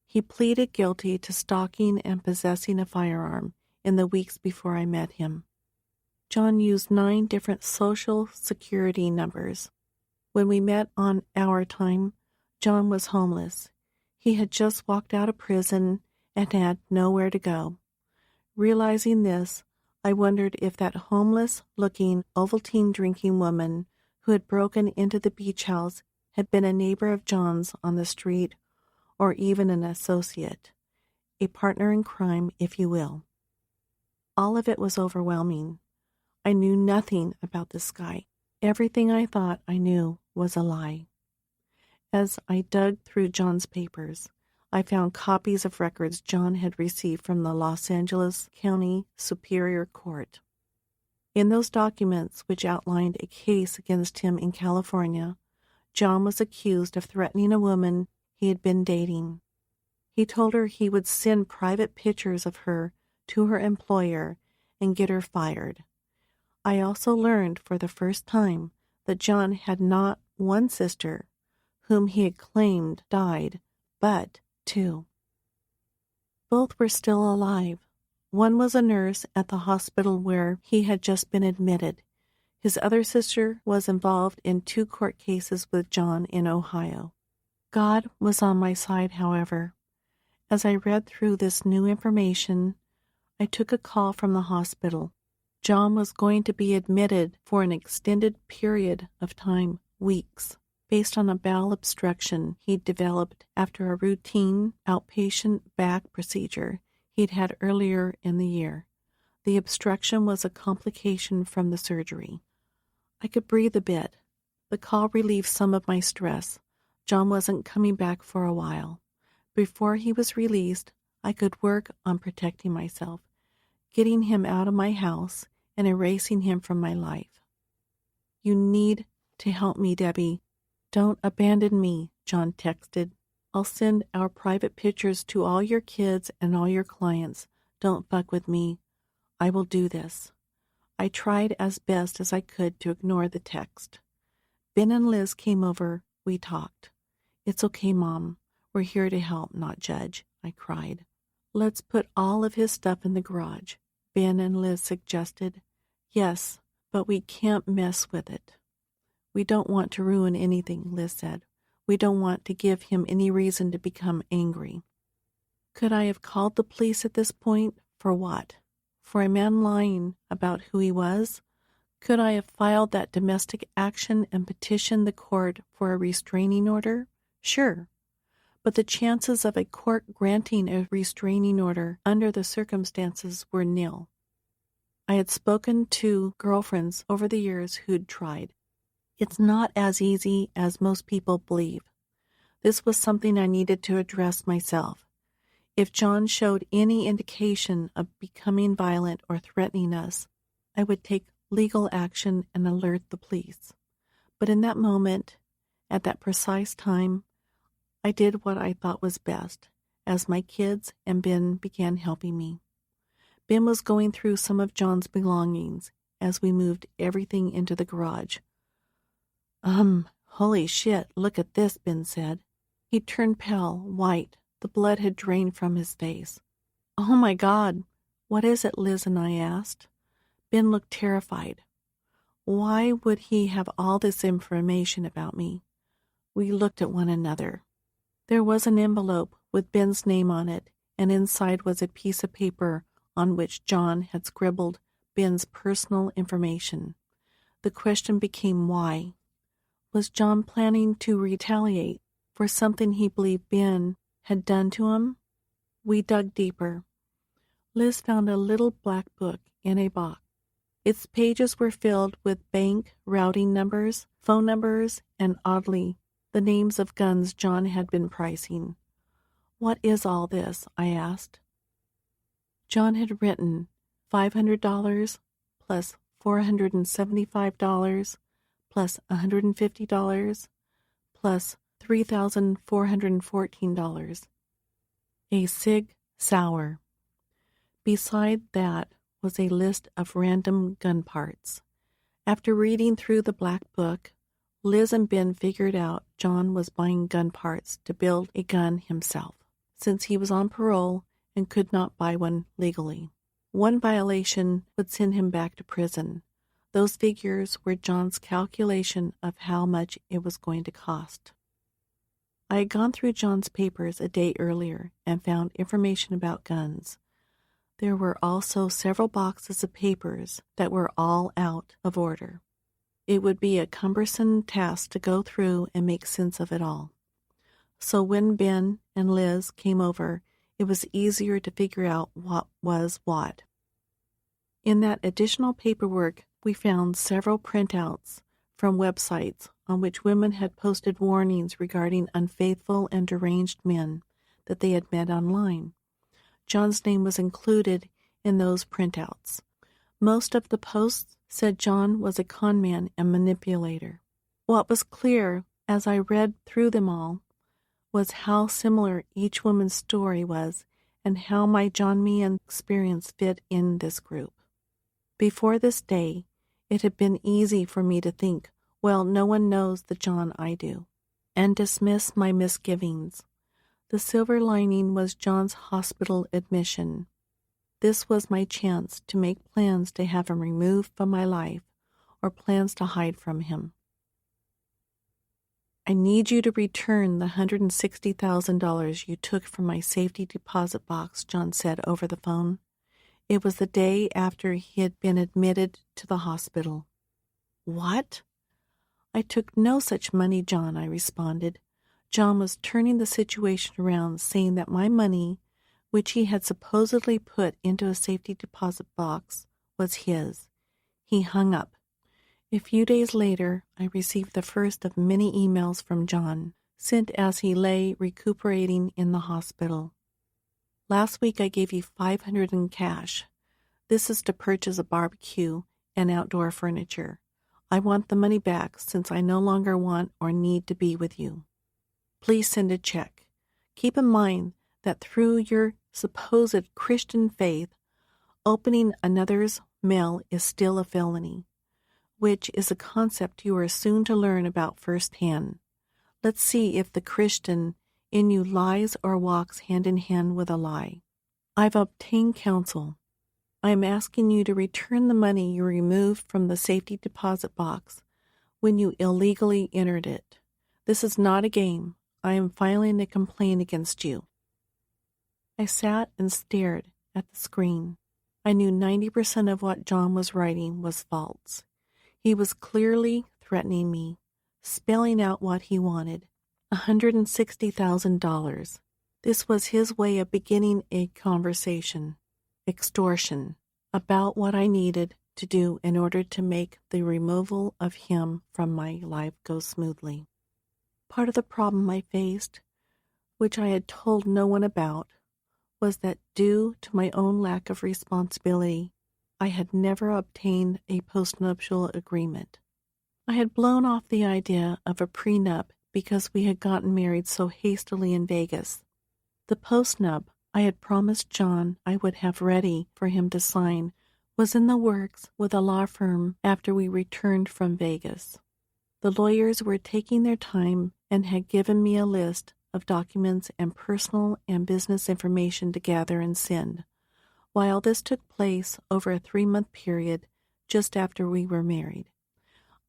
He pleaded guilty to stalking and possessing a firearm in the weeks before I met him. John used 9 different social security numbers. When we met on our time, John was homeless. He had just walked out of prison and had nowhere to go. Realizing this, I wondered if that homeless-looking Ovaltine drinking woman who had broken into the beach house had been a neighbor of John's on the street, or even an associate, a partner in crime, if you will. All of it was overwhelming. I knew nothing about this guy. Everything I thought I knew was a lie. As I dug through John's papers, I found copies of records John had received from the Los Angeles County Superior Court. In those documents, which outlined a case against him in California, John was accused of threatening a woman he had been dating. He told her he would send private pictures of her to her employer and get her fired. I also learned for the first time that John had not one sister, whom he had claimed died, but 2. Both were still alive. One was a nurse at the hospital where he had just been admitted. His other sister was involved in 2 court cases with John in Ohio. God was on my side, however. As I read through this new information, I took a call from the hospital. John was going to be admitted for an extended period of time, weeks, based on a bowel obstruction he'd developed after a routine outpatient back procedure he'd had earlier in the year. The obstruction was a complication from the surgery. I could breathe a bit. The call relieved some of my stress. John wasn't coming back for a while. Before he was released, I could work on protecting myself, getting him out of my house, and erasing him from my life. "You need to help me, Debbie. Don't abandon me," John texted. "I'll send our private pictures to all your kids and all your clients. Don't fuck with me. I will do this." I tried as best as I could to ignore the text. Ben and Liz came over. We talked. "It's okay, Mom. We're here to help, not judge," I cried. "Let's put all of his stuff in the garage," Ben and Liz suggested. "Yes, but we can't mess with it." "We don't want to ruin anything," Liz said. "We don't want to give him any reason to become angry." Could I have called the police at this point? For what? For a man lying about who he was? Could I have filed that domestic action and petitioned the court for a restraining order? Sure. But the chances of a court granting a restraining order under the circumstances were nil. I had spoken to girlfriends over the years who'd tried. It's not as easy as most people believe. This was something I needed to address myself. If John showed any indication of becoming violent or threatening us, I would take legal action and alert the police. But in that moment, at that precise time, I did what I thought was best, as my kids and Ben began helping me. Ben was going through some of John's belongings as we moved everything into the garage. Holy shit, look at this," Ben said. He turned pale, white. The blood had drained from his face. "Oh my God, what is it?" Liz and I asked. Ben looked terrified. Why would he have all this information about me? We looked at one another. There was an envelope with Ben's name on it, and inside was a piece of paper on which John had scribbled Ben's personal information. The question became why. Was John planning to retaliate for something he believed Ben had done to him? We dug deeper. Liz found a little black book in a box. Its pages were filled with bank routing numbers, phone numbers, and oddly, the names of guns John had been pricing. "What is all this?" I asked. John had written $500 plus $475 plus $150 plus $3,414. A Sig Sauer. Beside that was a list of random gun parts. After reading through the black book, Liz and Ben figured out John was buying gun parts to build a gun himself, since he was on parole and could not buy one legally. One violation would send him back to prison. Those figures were John's calculation of how much it was going to cost. I had gone through John's papers a day earlier and found information about guns. There were also several boxes of papers that were all out of order. It would be a cumbersome task to go through and make sense of it all. So when Ben and Liz came over, it was easier to figure out what was what. In that additional paperwork, we found several printouts from websites on which women had posted warnings regarding unfaithful and deranged men that they had met online. John's name was included in those printouts. Most of the posts said John was a conman and manipulator. What was clear as I read through them all was how similar each woman's story was and how my John Meehan experience fit in this group. Before this day, it had been easy for me to think, well, no one knows the John I do, and dismiss my misgivings. The silver lining was John's hospital admission. This was my chance to make plans to have him removed from my life or plans to hide from him. I need you to return the $160,000 you took from my safety deposit box, John said over the phone. It was the day after he had been admitted to the hospital. What? I took no such money, John, I responded. John was turning the situation around, saying that my money, which he had supposedly put into a safety deposit box, was his. He hung up. A few days later, I received the first of many emails from John, sent as he lay recuperating in the hospital. Last week I gave you $500 in cash. This is to purchase a barbecue and outdoor furniture. I want the money back since I no longer want or need to be with you. Please send a check. Keep in mind that through your supposed Christian faith, opening another's mail is still a felony, which is a concept you are soon to learn about firsthand. Let's see if the Christian in you lies or walks hand in hand with a lie. I've obtained counsel. I am asking you to return the money you removed from the safety deposit box when you illegally entered it. This is not a game. I am filing a complaint against you. I sat and stared at the screen. I knew 90% of what John was writing was false. He was clearly threatening me, spelling out what he wanted. $160,000. This was his way of beginning a conversation. Extortion. About what I needed to do in order to make the removal of him from my life go smoothly. Part of the problem I faced, which I had told no one about, was that due to my own lack of responsibility, I had never obtained a postnuptial agreement. I had blown off the idea of a prenup because we had gotten married so hastily in Vegas. The postnup I had promised John I would have ready for him to sign was in the works with a law firm after we returned from Vegas. The lawyers were taking their time and had given me a list of documents and personal and business information to gather and send. While this took place over a 3-month period just after we were married,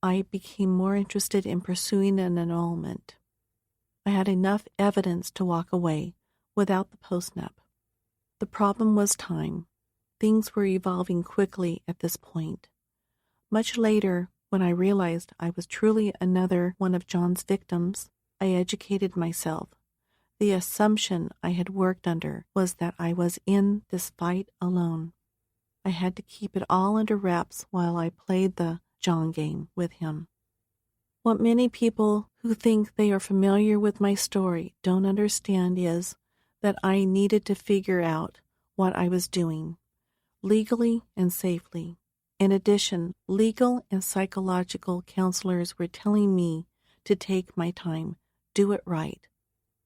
I became more interested in pursuing an annulment. I had enough evidence to walk away without the postnup. The problem was time. Things were evolving quickly at this point. Much later, when I realized I was truly another one of John's victims, I educated myself. The assumption I had worked under was that I was in this fight alone. I had to keep it all under wraps while I played the John game with him. What many people who think they are familiar with my story don't understand is that I needed to figure out what I was doing, legally and safely. In addition, legal and psychological counselors were telling me to take my time, do it right.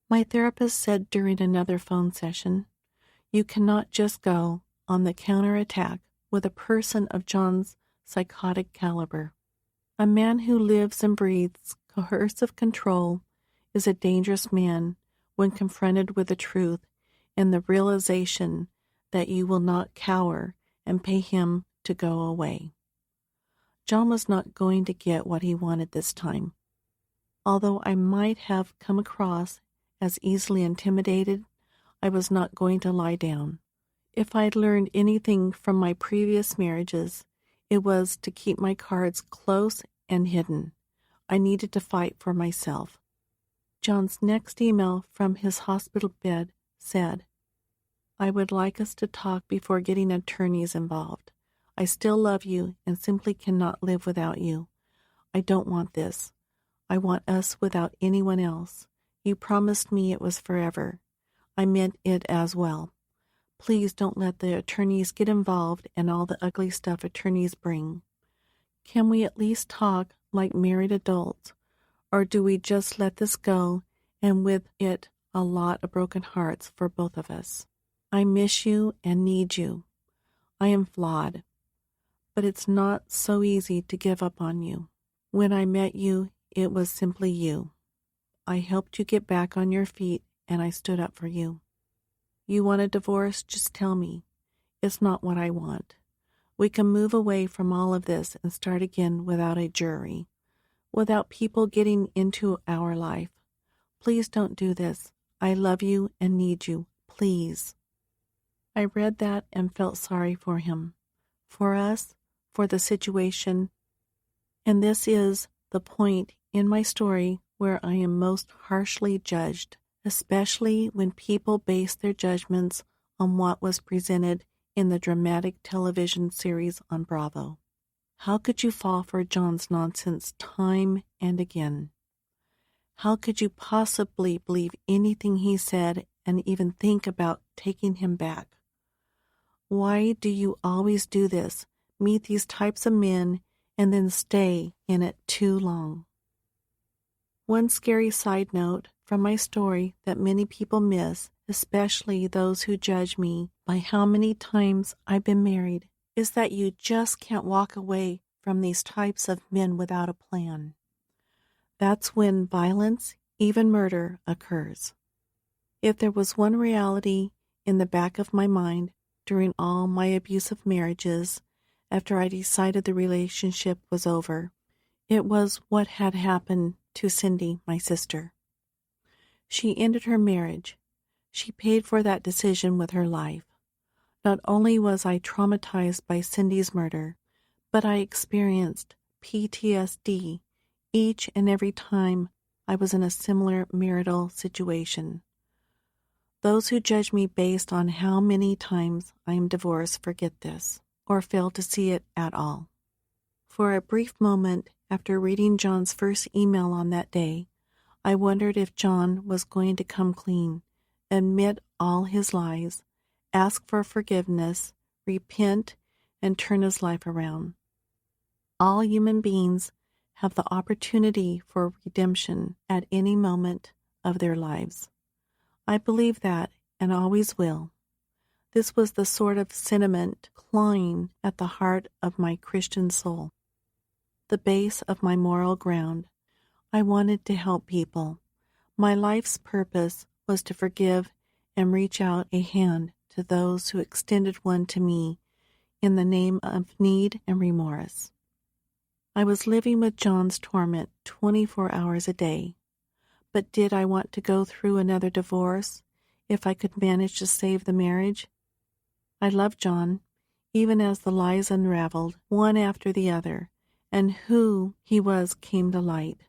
My therapist said during another phone session, "You cannot just go on the counterattack with a person of John's psychotic caliber. A man who lives and breathes coercive control is a dangerous man when confronted with the truth and the realization that you will not cower and pay him to go away." John was not going to get what he wanted this time. Although I might have come across as easily intimidated, I was not going to lie down. If I had learned anything from my previous marriages, it was to keep my cards close and hidden. I needed to fight for myself. John's next email from his hospital bed said, "I would like us to talk before getting attorneys involved. I still love you and simply cannot live without you. I don't want this. I want us without anyone else. You promised me it was forever. I meant it as well. Please don't let the attorneys get involved and all the ugly stuff attorneys bring. Can we at least talk like married adults, or do we just let this go and with it a lot of broken hearts for both of us? I miss you and need you. I am flawed, but it's not so easy to give up on you. When I met you, it was simply you. I helped you get back on your feet and I stood up for you. You want a divorce? Just tell me. It's not what I want. We can move away from all of this and start again without a jury. without people getting into our life. Please don't do this. I love you and need you. Please. I read that and felt sorry for him, for us, for the situation. And this is the point in my story where I am most harshly judged, especially when people base their judgments on what was presented in the dramatic television series on Bravo. How could you fall for John's nonsense time and again? How could you possibly believe anything he said and even think about taking him back? Why do you always do this, meet these types of men, and then stay in it too long? One scary side note from my story that many people miss, especially those who judge me by how many times I've been married, is that you just can't walk away from these types of men without a plan. That's when violence, even murder, occurs. If there was one reality in the back of my mind during all my abusive marriages, after I decided the relationship was over, it was what had happened to Cindy, my sister. She ended her marriage. She paid for that decision with her life. Not only was I traumatized by Cindy's murder, but I experienced PTSD each and every time I was in a similar marital situation. Those who judge me based on how many times I am divorced forget this, or fail to see it at all. For a brief moment after reading John's first email on that day, I wondered if John was going to come clean, admit all his lies, ask for forgiveness, repent, and turn his life around. All human beings have the opportunity for redemption at any moment of their lives. I believe that and always will. This was the sort of sentiment clawing at the heart of my Christian soul, the base of my moral ground. I wanted to help people. My life's purpose was to forgive and reach out a hand to those who extended one to me in the name of need and remorse. I was living with John's torment 24 hours a day. But did I want to go through another divorce if I could manage to save the marriage? I loved John, even as the lies unraveled, one after the other, and who he was came to light.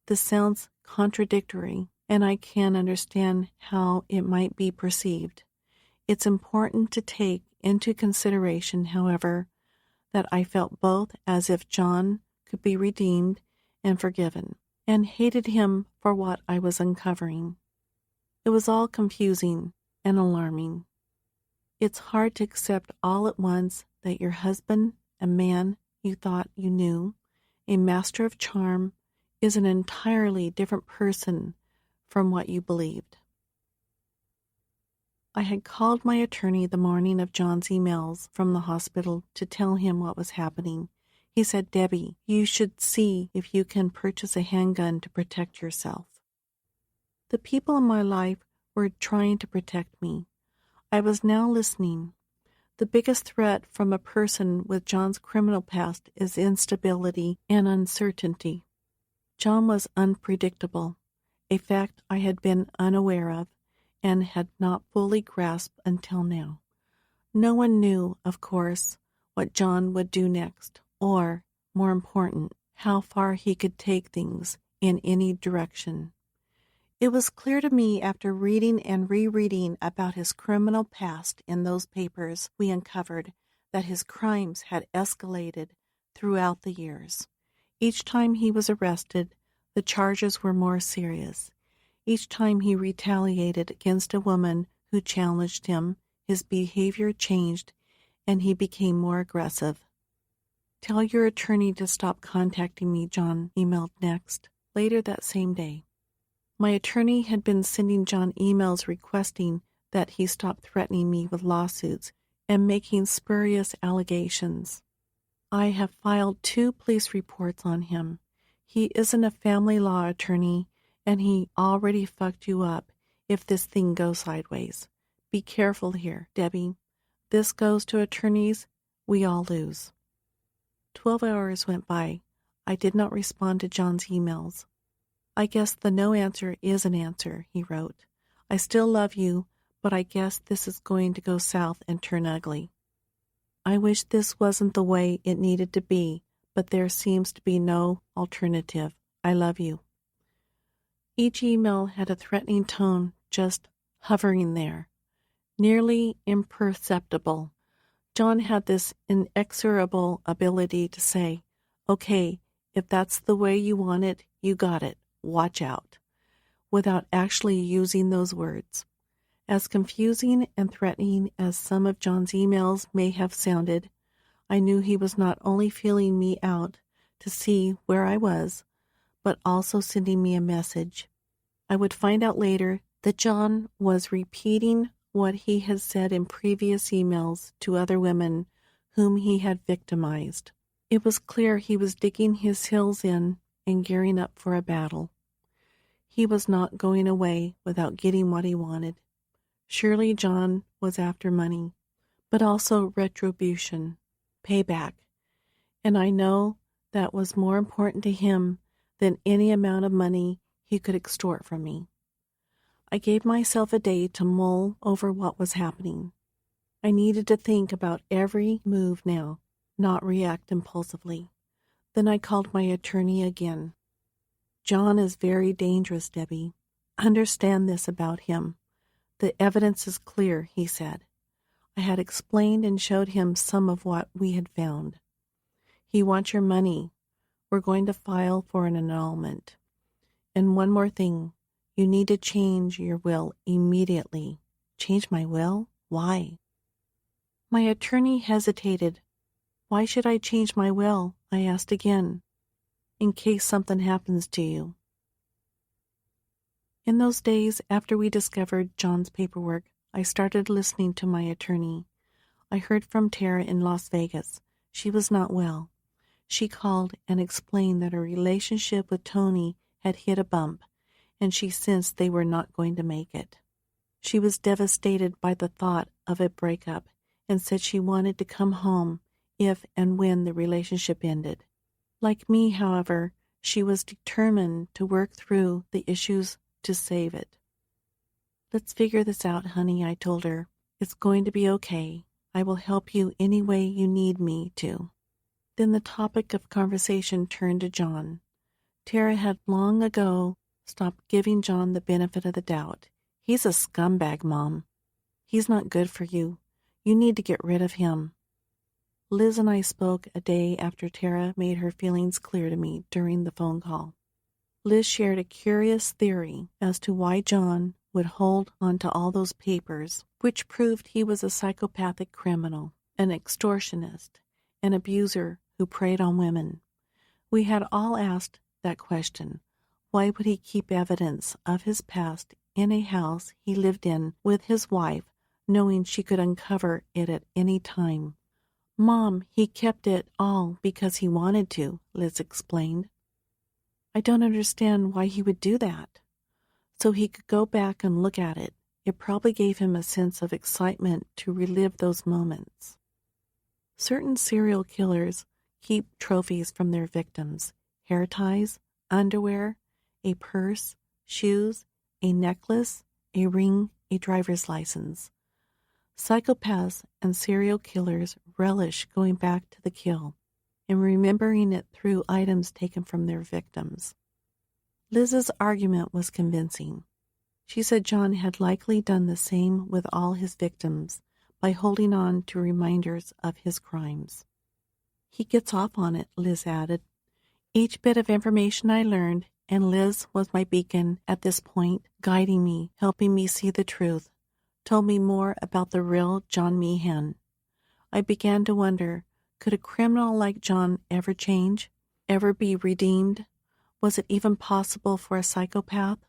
This sounds contradictory, and I can understand how it might be perceived. It's important to take into consideration, however, that I felt both as if John could be redeemed and forgiven, and hated him for what I was uncovering. It was all confusing and alarming. It's hard to accept all at once that your husband, a man you thought you knew, a master of charm, is an entirely different person from what you believed. I had called my attorney the morning of John's emails from the hospital to tell him what was happening. He said, "Debbie, you should see if you can purchase a handgun to protect yourself." The people in my life were trying to protect me. I was now listening. The biggest threat from a person with John's criminal past is instability and uncertainty. John was unpredictable, a fact I had been unaware of and had not fully grasped until now. No one knew, of course, what John would do next, or, more important, how far he could take things in any direction. It was clear to me after reading and rereading about his criminal past in those papers we uncovered that his crimes had escalated throughout the years. Each time he was arrested, the charges were more serious. Each time he retaliated against a woman who challenged him, his behavior changed and he became more aggressive. "Tell your attorney to stop contacting me," John emailed next, later that same day. My attorney had been sending John emails requesting that he stop threatening me with lawsuits and making spurious allegations. I have filed 2 police reports on him. He isn't a family law attorney, and he already fucked you up if this thing goes sideways. Be careful here, Debbie. This goes to attorneys, we all lose. 12 hours went by. I did not respond to John's emails. I guess the no answer is an answer, he wrote. I still love you, but I guess this is going to go south and turn ugly. I wish this wasn't the way it needed to be, but there seems to be no alternative. I love you. Each email had a threatening tone just hovering there, nearly imperceptible. John had this inexorable ability to say, okay, if that's the way you want it, you got it. Watch out, without actually using those words. As confusing and threatening as some of John's emails may have sounded, I knew he was not only feeling me out to see where I was, but also sending me a message. I would find out later that John was repeating what he had said in previous emails to other women whom he had victimized. It was clear he was digging his heels in and gearing up for a battle. He was not going away without getting what he wanted. Surely John was after money, but also retribution, payback, and I know that was more important to him than any amount of money he could extort from me. I gave myself a day to mull over what was happening. I needed to think about every move now, not react impulsively. Then I called my attorney again. John is very dangerous, Debbie. Understand this about him. The evidence is clear, he said. I had explained and showed him some of what we had found. He wants your money. We're going to file for an annulment. And one more thing. You need to change your will immediately. Change my will? Why? My attorney hesitated. Why should I change my will? I asked again. In case something happens to you. In those days after we discovered John's paperwork, I started listening to my attorney. I heard from Tara in Las Vegas. She was not well. She called and explained that her relationship with Tony had hit a bump, and she sensed they were not going to make it. She was devastated by the thought of a breakup and said she wanted to come home if and when the relationship ended. Like me, however, she was determined to work through the issues to save it. Let's figure this out, honey, I told her. It's going to be okay. I will help you any way you need me to. Then the topic of conversation turned to John. Tara had long ago stopped giving John the benefit of the doubt. He's a scumbag, Mom. He's not good for you. You need to get rid of him. Liz and I spoke a day after Tara made her feelings clear to me during the phone call. Liz shared a curious theory as to why John would hold on to all those papers, which proved he was a psychopathic criminal, an extortionist, an abuser who preyed on women. We had all asked that question. Why would he keep evidence of his past in a house he lived in with his wife, knowing she could uncover it at any time? Mom, he kept it all because he wanted to, Liz explained. I don't understand why he would do that. So he could go back and look at it. It probably gave him a sense of excitement to relive those moments. Certain serial killers keep trophies from their victims: hair ties, underwear, a purse, shoes, a necklace, a ring, a driver's license. Psychopaths and serial killers relish going back to the kill and remembering it through items taken from their victims. Liz's argument was convincing. She said John had likely done the same with all his victims by holding on to reminders of his crimes. He gets off on it, Liz added. Each bit of information I learned, and Liz was my beacon at this point, guiding me, helping me see the truth, told me more about the real John Meehan. I began to wonder, could a criminal like John ever change, ever be redeemed? Was it even possible for a psychopath,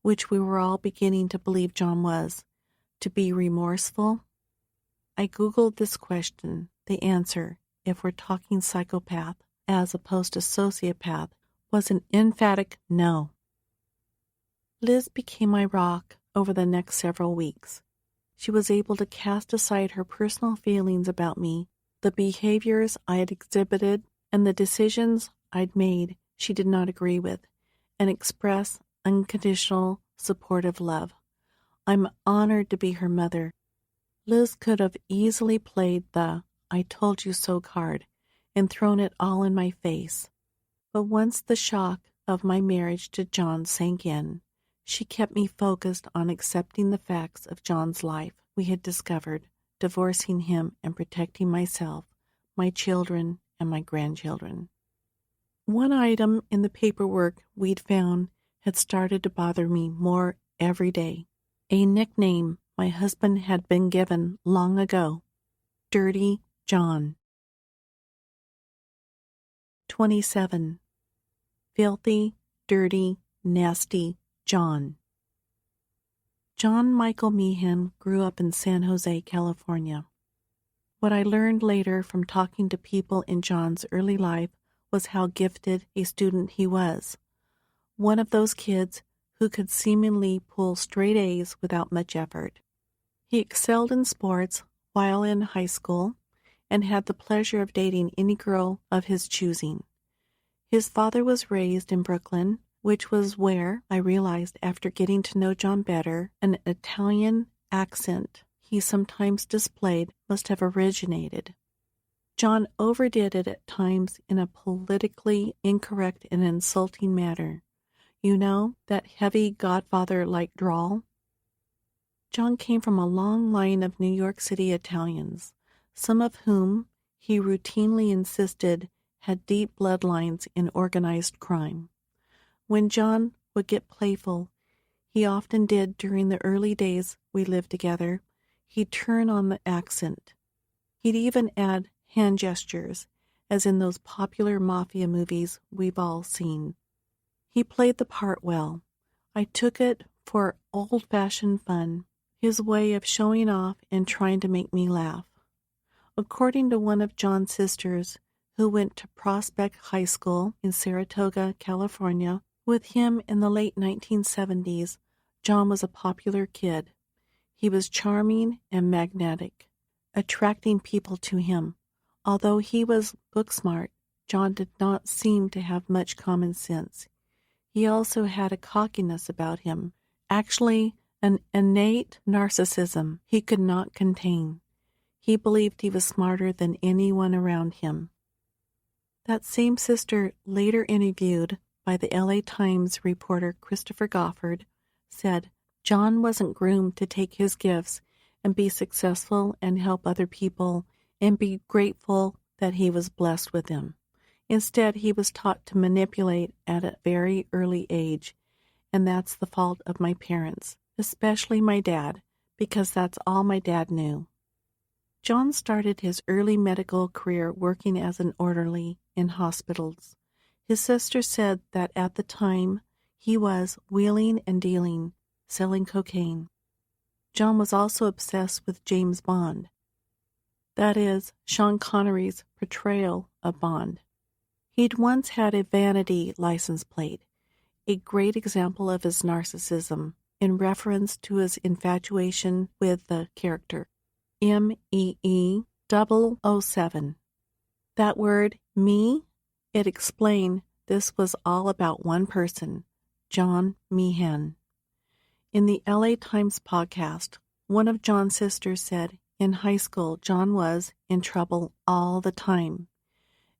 which we were all beginning to believe John was, to be remorseful? I Googled this question. The answer, if we're talking psychopath as opposed to sociopath, was an emphatic no. Liz became my rock over the next several weeks. She was able to cast aside her personal feelings about me, the behaviors I had exhibited, and the decisions I'd made she did not agree with and express unconditional, supportive love. I'm honored to be her mother. Liz could have easily played the "I told you so" card and thrown it all in my face. But once the shock of my marriage to John sank in, she kept me focused on accepting the facts of John's life we had discovered, divorcing him and protecting myself, my children, and my grandchildren. One item in the paperwork we'd found had started to bother me more every day. A nickname my husband had been given long ago, Dirty John. 27. Filthy, dirty, nasty John. John Michael Meehan grew up in San Jose, California. What I learned later from talking to people in John's early life was how gifted a student he was. One of those kids who could seemingly pull straight A's without much effort. He excelled in sports while in high school and had the pleasure of dating any girl of his choosing. His father was raised in Brooklyn, which was where, I realized after getting to know John better, an Italian accent he sometimes displayed must have originated. John overdid it at times in a politically incorrect and insulting manner. You know, that heavy Godfather-like drawl? John came from a long line of New York City Italians, some of whom he routinely insisted had deep bloodlines in organized crime. When John would get playful, he often did during the early days we lived together, he'd turn on the accent. He'd even add hand gestures, as in those popular mafia movies we've all seen. He played the part well. I took it for old-fashioned fun, his way of showing off and trying to make me laugh. According to one of John's sisters, who went to Prospect High School in Saratoga, California, with him in the late 1970s, John was a popular kid. He was charming and magnetic, attracting people to him. Although he was book-smart, John did not seem to have much common sense. He also had a cockiness about him, actually an innate narcissism he could not contain. He believed he was smarter than anyone around him. That same sister, later interviewed by the LA Times reporter Christopher Goffard, said John wasn't groomed to take his gifts and be successful and help other people and be grateful that he was blessed with them. Instead, he was taught to manipulate at a very early age, and that's the fault of my parents, especially my dad, because that's all my dad knew. John started his early medical career working as an orderly in hospitals. His sister said that at the time he was wheeling and dealing, selling cocaine. John was also obsessed with James Bond. That is, Sean Connery's portrayal of Bond. He'd once had a vanity license plate, a great example of his narcissism, in reference to his infatuation with the character MEE007. That word, me, it explained this was all about one person, John Meehan. In the LA Times podcast, one of John's sisters said in high school John was in trouble all the time.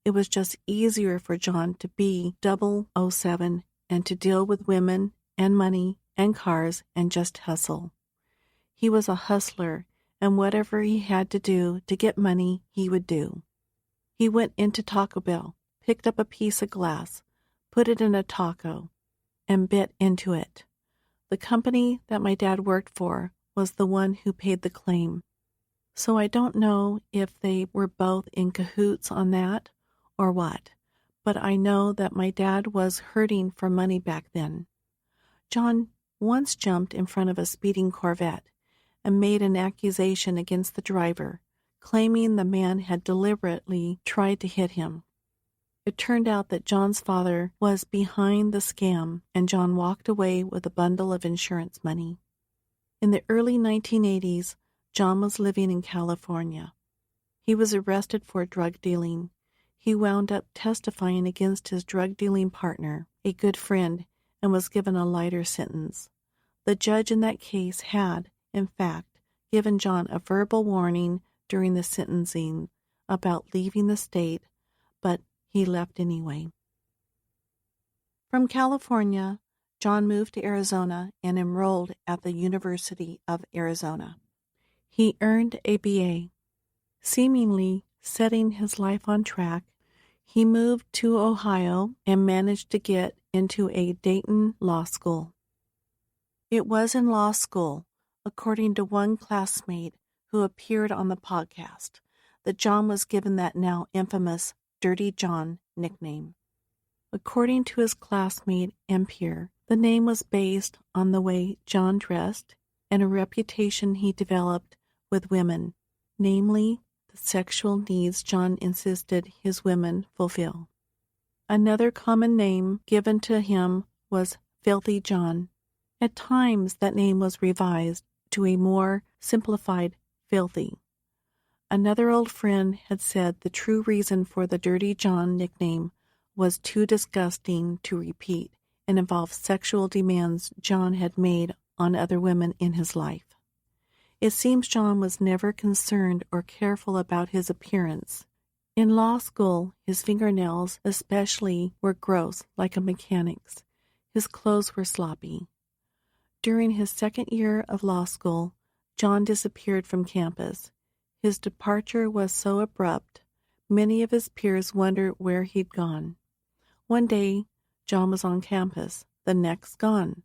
It was just easier for John to be 007 and to deal with women and money and cars and just hustle. He was a hustler, and whatever he had to do to get money, he would do. He went into Taco Bell, picked up a piece of glass, put it in a taco, and bit into it. The company that my dad worked for was the one who paid the claim. So I don't know if they were both in cahoots on that or what, but I know that my dad was hurting for money back then. John once jumped in front of a speeding Corvette and made an accusation against the driver, claiming the man had deliberately tried to hit him. It turned out that John's father was behind the scam, and John walked away with a bundle of insurance money. In the early 1980s, John was living in California. He was arrested for drug dealing. He wound up testifying against his drug-dealing partner, a good friend, and was given a lighter sentence. The judge in that case had, in fact, given John a verbal warning during the sentencing about leaving the state, but he left anyway. From California, John moved to Arizona and enrolled at the University of Arizona. He earned a BA. Seemingly setting his life on track, he moved to Ohio and managed to get into a Dayton law school. It was in law school, according to one classmate who appeared on the podcast, that John was given that now infamous Dirty John nickname. According to his classmate and peer, the name was based on the way John dressed and a reputation he developed with women, namely the sexual needs John insisted his women fulfill. Another common name given to him was Filthy John. At times that name was revised to a more simplified Filthy. Another old friend had said the true reason for the Dirty John nickname was too disgusting to repeat and involved sexual demands John had made on other women in his life. It seems John was never concerned or careful about his appearance. In law school, his fingernails especially were gross, like a mechanic's. His clothes were sloppy. During his second year of law school, John disappeared from campus. His departure was so abrupt, many of his peers wondered where he'd gone. One day, John was on campus, the next gone.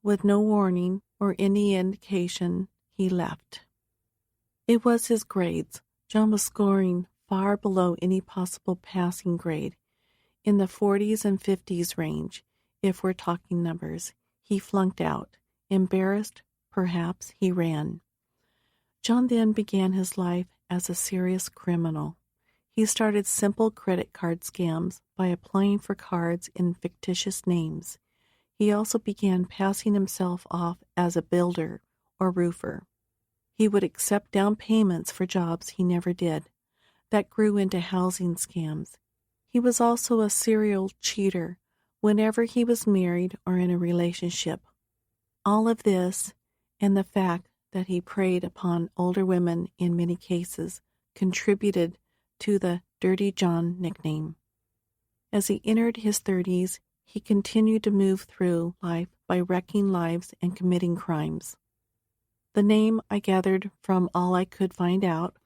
With no warning or any indication, he left. It was his grades. John was scoring far below any possible passing grade, in the 40s and 50s range, if we're talking numbers. He flunked out. Embarrassed, perhaps, he ran. John then began his life as a serious criminal. He started simple credit card scams by applying for cards in fictitious names. He also began passing himself off as a builder or roofer. He would accept down payments for jobs he never did. That grew into housing scams. He was also a serial cheater whenever he was married or in a relationship. All of this, and the fact that he preyed upon older women in many cases, contributed to the Dirty John nickname. As he entered his 30s, he continued to move through life by wrecking lives and committing crimes. The name, I gathered from all I could find out,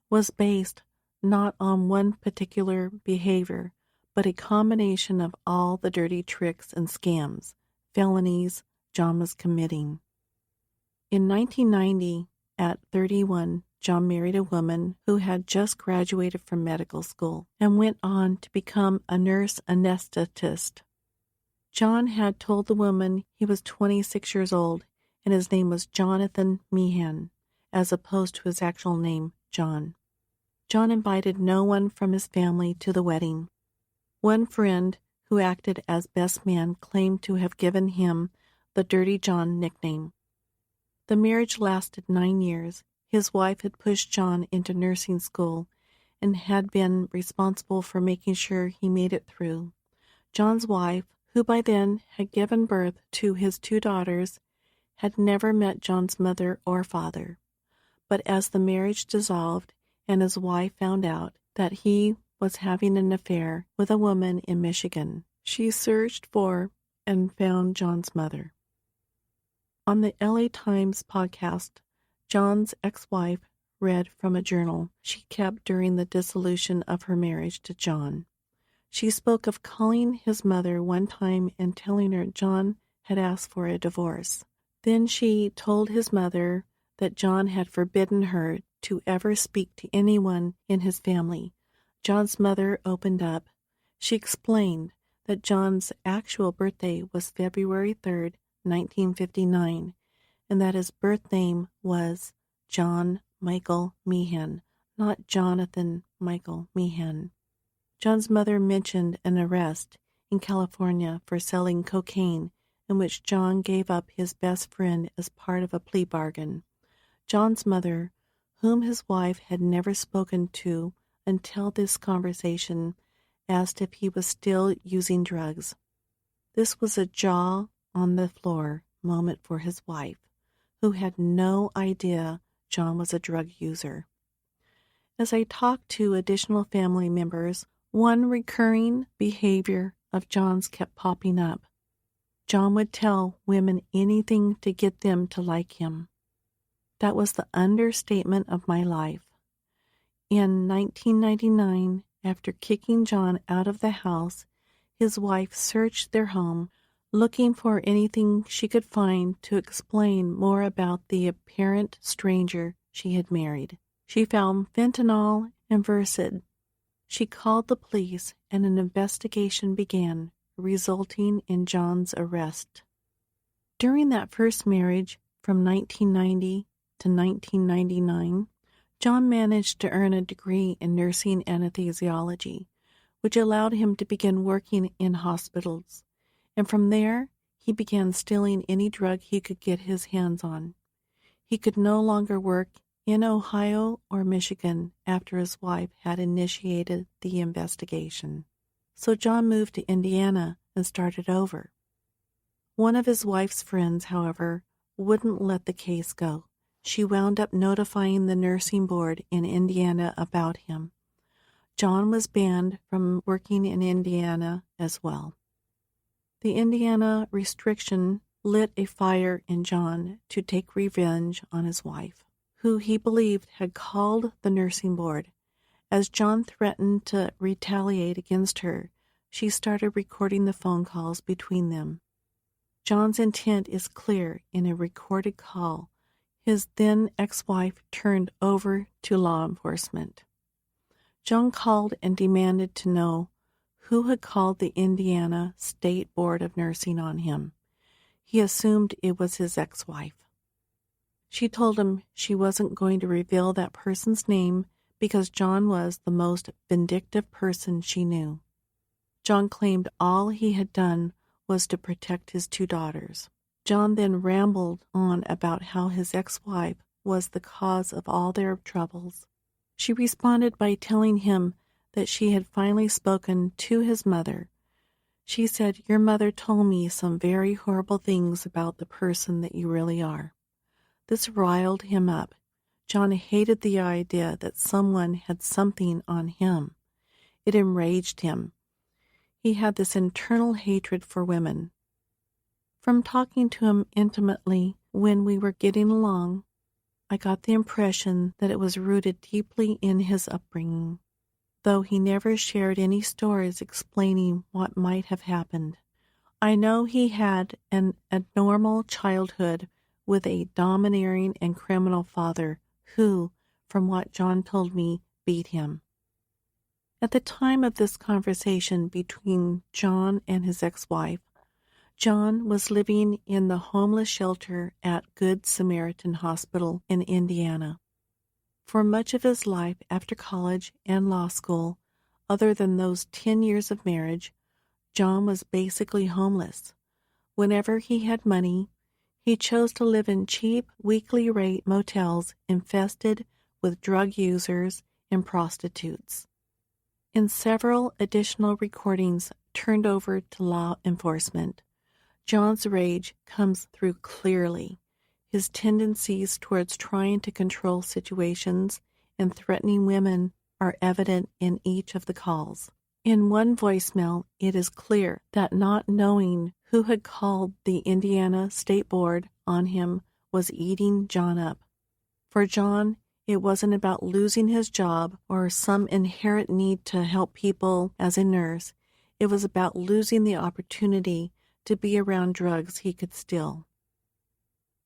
was based not on one particular behavior, but a combination of all the dirty tricks and scams, felonies John was committing. In 1990, at 31, John married a woman who had just graduated from medical school and went on to become a nurse anesthetist. John had told the woman he was 26 years old and his name was Jonathan Meehan, as opposed to his actual name, John. John invited no one from his family to the wedding. One friend, who acted as best man, claimed to have given him the Dirty John nickname. The marriage lasted 9 years. His wife had pushed John into nursing school and had been responsible for making sure he made it through. John's wife, who by then had given birth to his 2 daughters, had never met John's mother or father. But as the marriage dissolved and his wife found out that he was having an affair with a woman in Michigan, she searched for and found John's mother. On the LA Times podcast, John's ex-wife read from a journal she kept during the dissolution of her marriage to John. She spoke of calling his mother one time and telling her John had asked for a divorce. Then she told his mother that John had forbidden her to ever speak to anyone in his family. John's mother opened up. She explained that John's actual birthday was February 3rd, 1959, and that his birth name was John Michael Meehan, not Jonathan Michael Meehan. John's mother mentioned an arrest in California for selling cocaine, in which John gave up his best friend as part of a plea bargain. John's mother, whom his wife had never spoken to until this conversation, asked if he was still using drugs. This was a jaw on the floor moment for his wife, who had no idea John was a drug user. As I talked to additional family members, one recurring behavior of John's kept popping up. John would tell women anything to get them to like him. That was the understatement of my life. In 1999, after kicking John out of the house, his wife searched their home, looking for anything she could find to explain more about the apparent stranger she had married. She found fentanyl and Versed. She called the police, and an investigation began, resulting in John's arrest. During that first marriage, from 1990 to 1999, John managed to earn a degree in nursing anesthesiology, which allowed him to begin working in hospitals, and from there he began stealing any drug he could get his hands on. He could no longer work in Ohio or Michigan after his wife had initiated the investigation. So John moved to Indiana and started over. One of his wife's friends, however, wouldn't let the case go. She wound up notifying the nursing board in Indiana about him. John was banned from working in Indiana as well. The Indiana restriction lit a fire in John to take revenge on his wife, who he believed had called the nursing board. As John threatened to retaliate against her, she started recording the phone calls between them. John's intent is clear in a recorded call his then ex-wife turned over to law enforcement. John called and demanded to know who had called the Indiana State Board of Nursing on him. He assumed it was his ex-wife. She told him she wasn't going to reveal that person's name because John was the most vindictive person she knew. John claimed all he had done was to protect his 2 daughters. John then rambled on about how his ex-wife was the cause of all their troubles. She responded by telling him that she had finally spoken to his mother. She said, "Your mother told me some very horrible things about the person that you really are." This riled him up. John hated the idea that someone had something on him. It enraged him. He had this internal hatred for women. From talking to him intimately when we were getting along, I got the impression that it was rooted deeply in his upbringing, though he never shared any stories explaining what might have happened. I know he had an abnormal childhood with a domineering and criminal father who, from what John told me, beat him. At the time of this conversation between John and his ex-wife, John was living in the homeless shelter at Good Samaritan Hospital in Indiana. For much of his life after college and law school, other than those 10 years of marriage, John was basically homeless. Whenever he had money, he chose to live in cheap, weekly rate motels infested with drug users and prostitutes. In several additional recordings turned over to law enforcement, John's rage comes through clearly. His tendencies towards trying to control situations and threatening women are evident in each of the calls. In one voicemail, it is clear that not knowing who had called the Indiana State Board on him was eating John up. For John, it wasn't about losing his job or some inherent need to help people as a nurse. It was about losing the opportunity to be around drugs he could steal.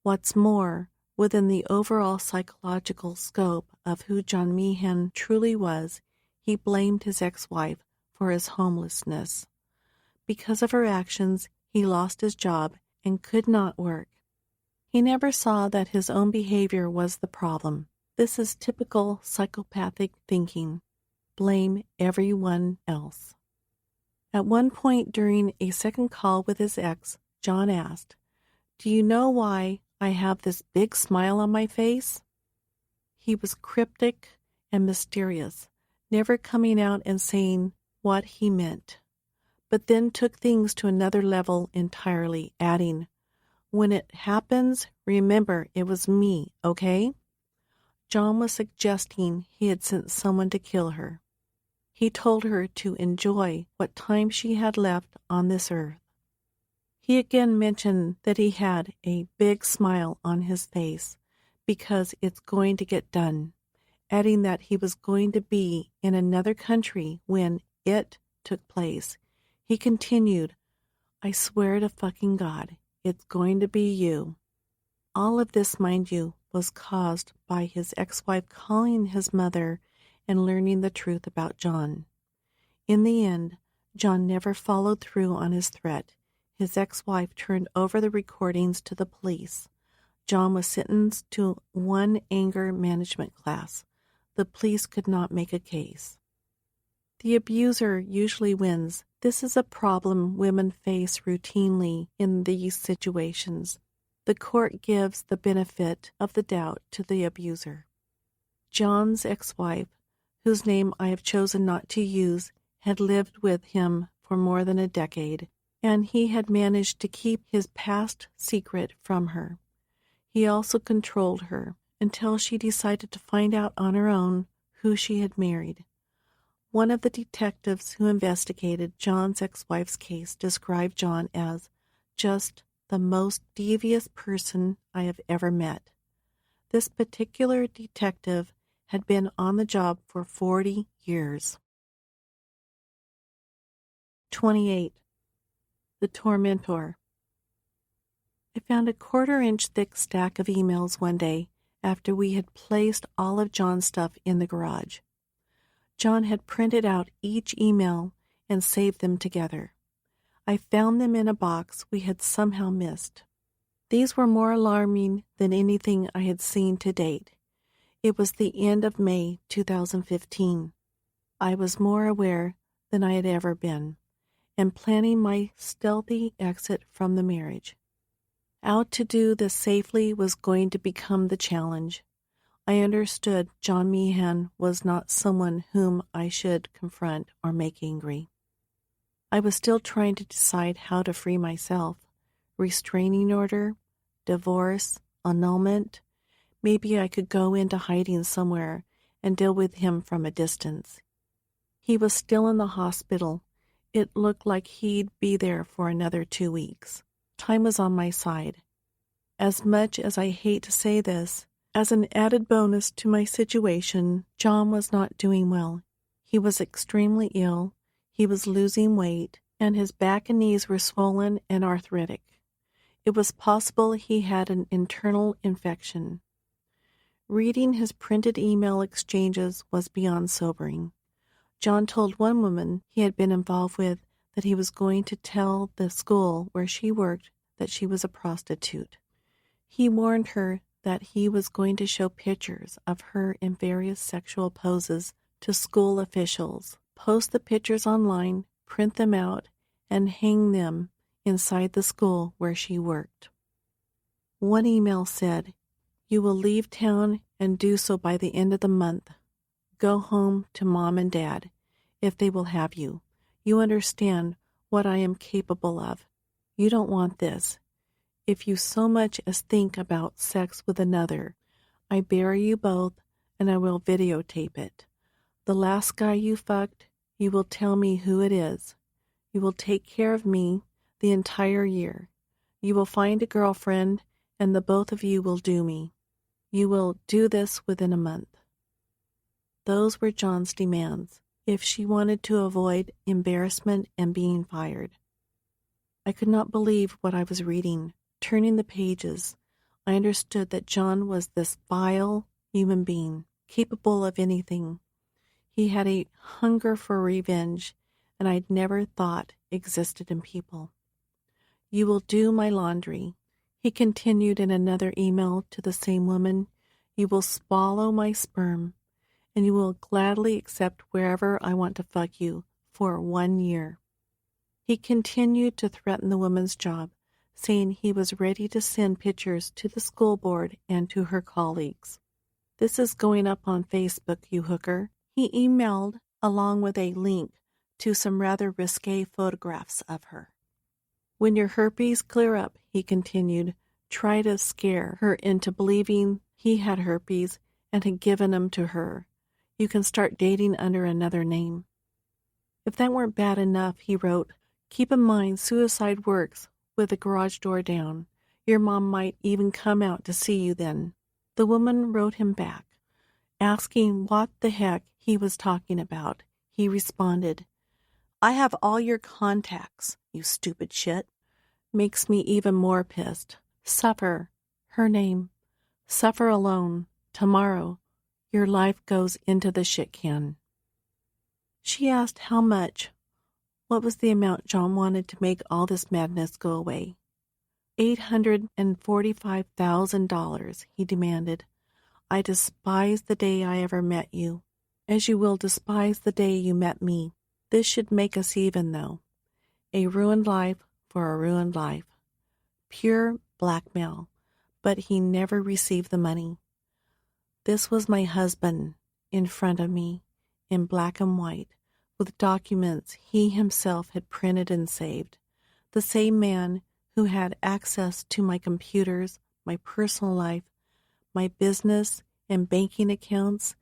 What's more, within the overall psychological scope of who John Meehan truly was, he blamed his ex-wife for his homelessness. Because of her actions, he lost his job and could not work. He never saw that his own behavior was the problem. This is typical psychopathic thinking. Blame everyone else. At one point during a second call with his ex, John asked, "Do you know why I have this big smile on my face?" He was cryptic and mysterious, never coming out and saying what he meant, but then took things to another level entirely, adding, "When it happens, remember it was me, okay?" John was suggesting he had sent someone to kill her. He told her to enjoy what time she had left on this earth. He again mentioned that he had a big smile on his face because it's going to get done, adding that he was going to be in another country when it took place. He continued, "I swear to fucking God, it's going to be you." All of this, mind you, was caused by his ex-wife calling his mother and learning the truth about John. In the end, John never followed through on his threat. His ex-wife turned over the recordings to the police. John was sentenced to 1 anger management class. The police could not make a case. The abuser usually wins. This is a problem women face routinely in these situations. The court gives the benefit of the doubt to the abuser. John's ex-wife, whose name I have chosen not to use, had lived with him for more than a decade, and he had managed to keep his past secret from her. He also controlled her until she decided to find out on her own who she had married. One of the detectives who investigated John's ex-wife's case described John as just the most devious person I have ever met. This particular detective had been on the job for 40 years. 28. The Tormentor. I found a 1/4-inch thick stack of emails one day after we had placed all of John's stuff in the garage. John had printed out each email and saved them together. I found them in a box we had somehow missed. These were more alarming than anything I had seen to date. It was the end of May 2015. I was more aware than I had ever been, and planning my stealthy exit from the marriage. How to do this safely was going to become the challenge. I understood John Meehan was not someone whom I should confront or make angry. I was still trying to decide how to free myself. Restraining order, divorce, annulment. Maybe I could go into hiding somewhere and deal with him from a distance. He was still in the hospital. It looked like he'd be there for another 2 weeks. Time was on my side. As much as I hate to say this, as an added bonus to my situation, John was not doing well. He was extremely ill, he was losing weight, and his back and knees were swollen and arthritic. It was possible he had an internal infection. Reading his printed email exchanges was beyond sobering. John told one woman he had been involved with that he was going to tell the school where she worked that she was a prostitute. He warned her that he was going to show pictures of her in various sexual poses to school officials, post the pictures online, print them out, and hang them inside the school where she worked. One email said, "You will leave town and do so by the end of the month. Go home to Mom and Dad, if they will have you. You understand what I am capable of. You don't want this. If you so much as think about sex with another, I bury you both and I will videotape it. The last guy you fucked, you will tell me who it is. You will take care of me the entire year. You will find a girlfriend and the both of you will do me. You will do this within a month." Those were John's demands, if she wanted to avoid embarrassment and being fired. I could not believe what I was reading. Turning the pages, I understood that John was this vile human being, capable of anything. He had a hunger for revenge, and I'd never thought existed in people. "You will do my laundry," he continued in another email to the same woman. "You will swallow my sperm, and you will gladly accept wherever I want to fuck you for 1 year. He continued to threaten the woman's job, saying he was ready to send pictures to the school board and to her colleagues. "This is going up on Facebook, you hooker." He emailed along with a link to some rather risque photographs of her. When your herpes clear up, he continued, try to scare her into believing he had herpes and had given them to her. You can start dating under another name. If that weren't bad enough, he wrote, keep in mind suicide works with the garage door down. Your mom might even come out to see you then. The woman wrote him back, asking what the heck he was talking about. He responded, I have all your contacts, you stupid shit. Makes me even more pissed. Suffer. Her name. Suffer alone. Tomorrow, your life goes into the shit can. She asked how much. What was the amount John wanted to make all this madness go away? $845,000, he demanded. I despise the day I ever met you, as you will despise the day you met me. This should make us even, though. A ruined life for a ruined life. Pure blackmail, but he never received the money. This was my husband, in front of me, in black and white, with documents he himself had printed and saved. The same man who had access to my computers, my personal life, my business and banking accounts,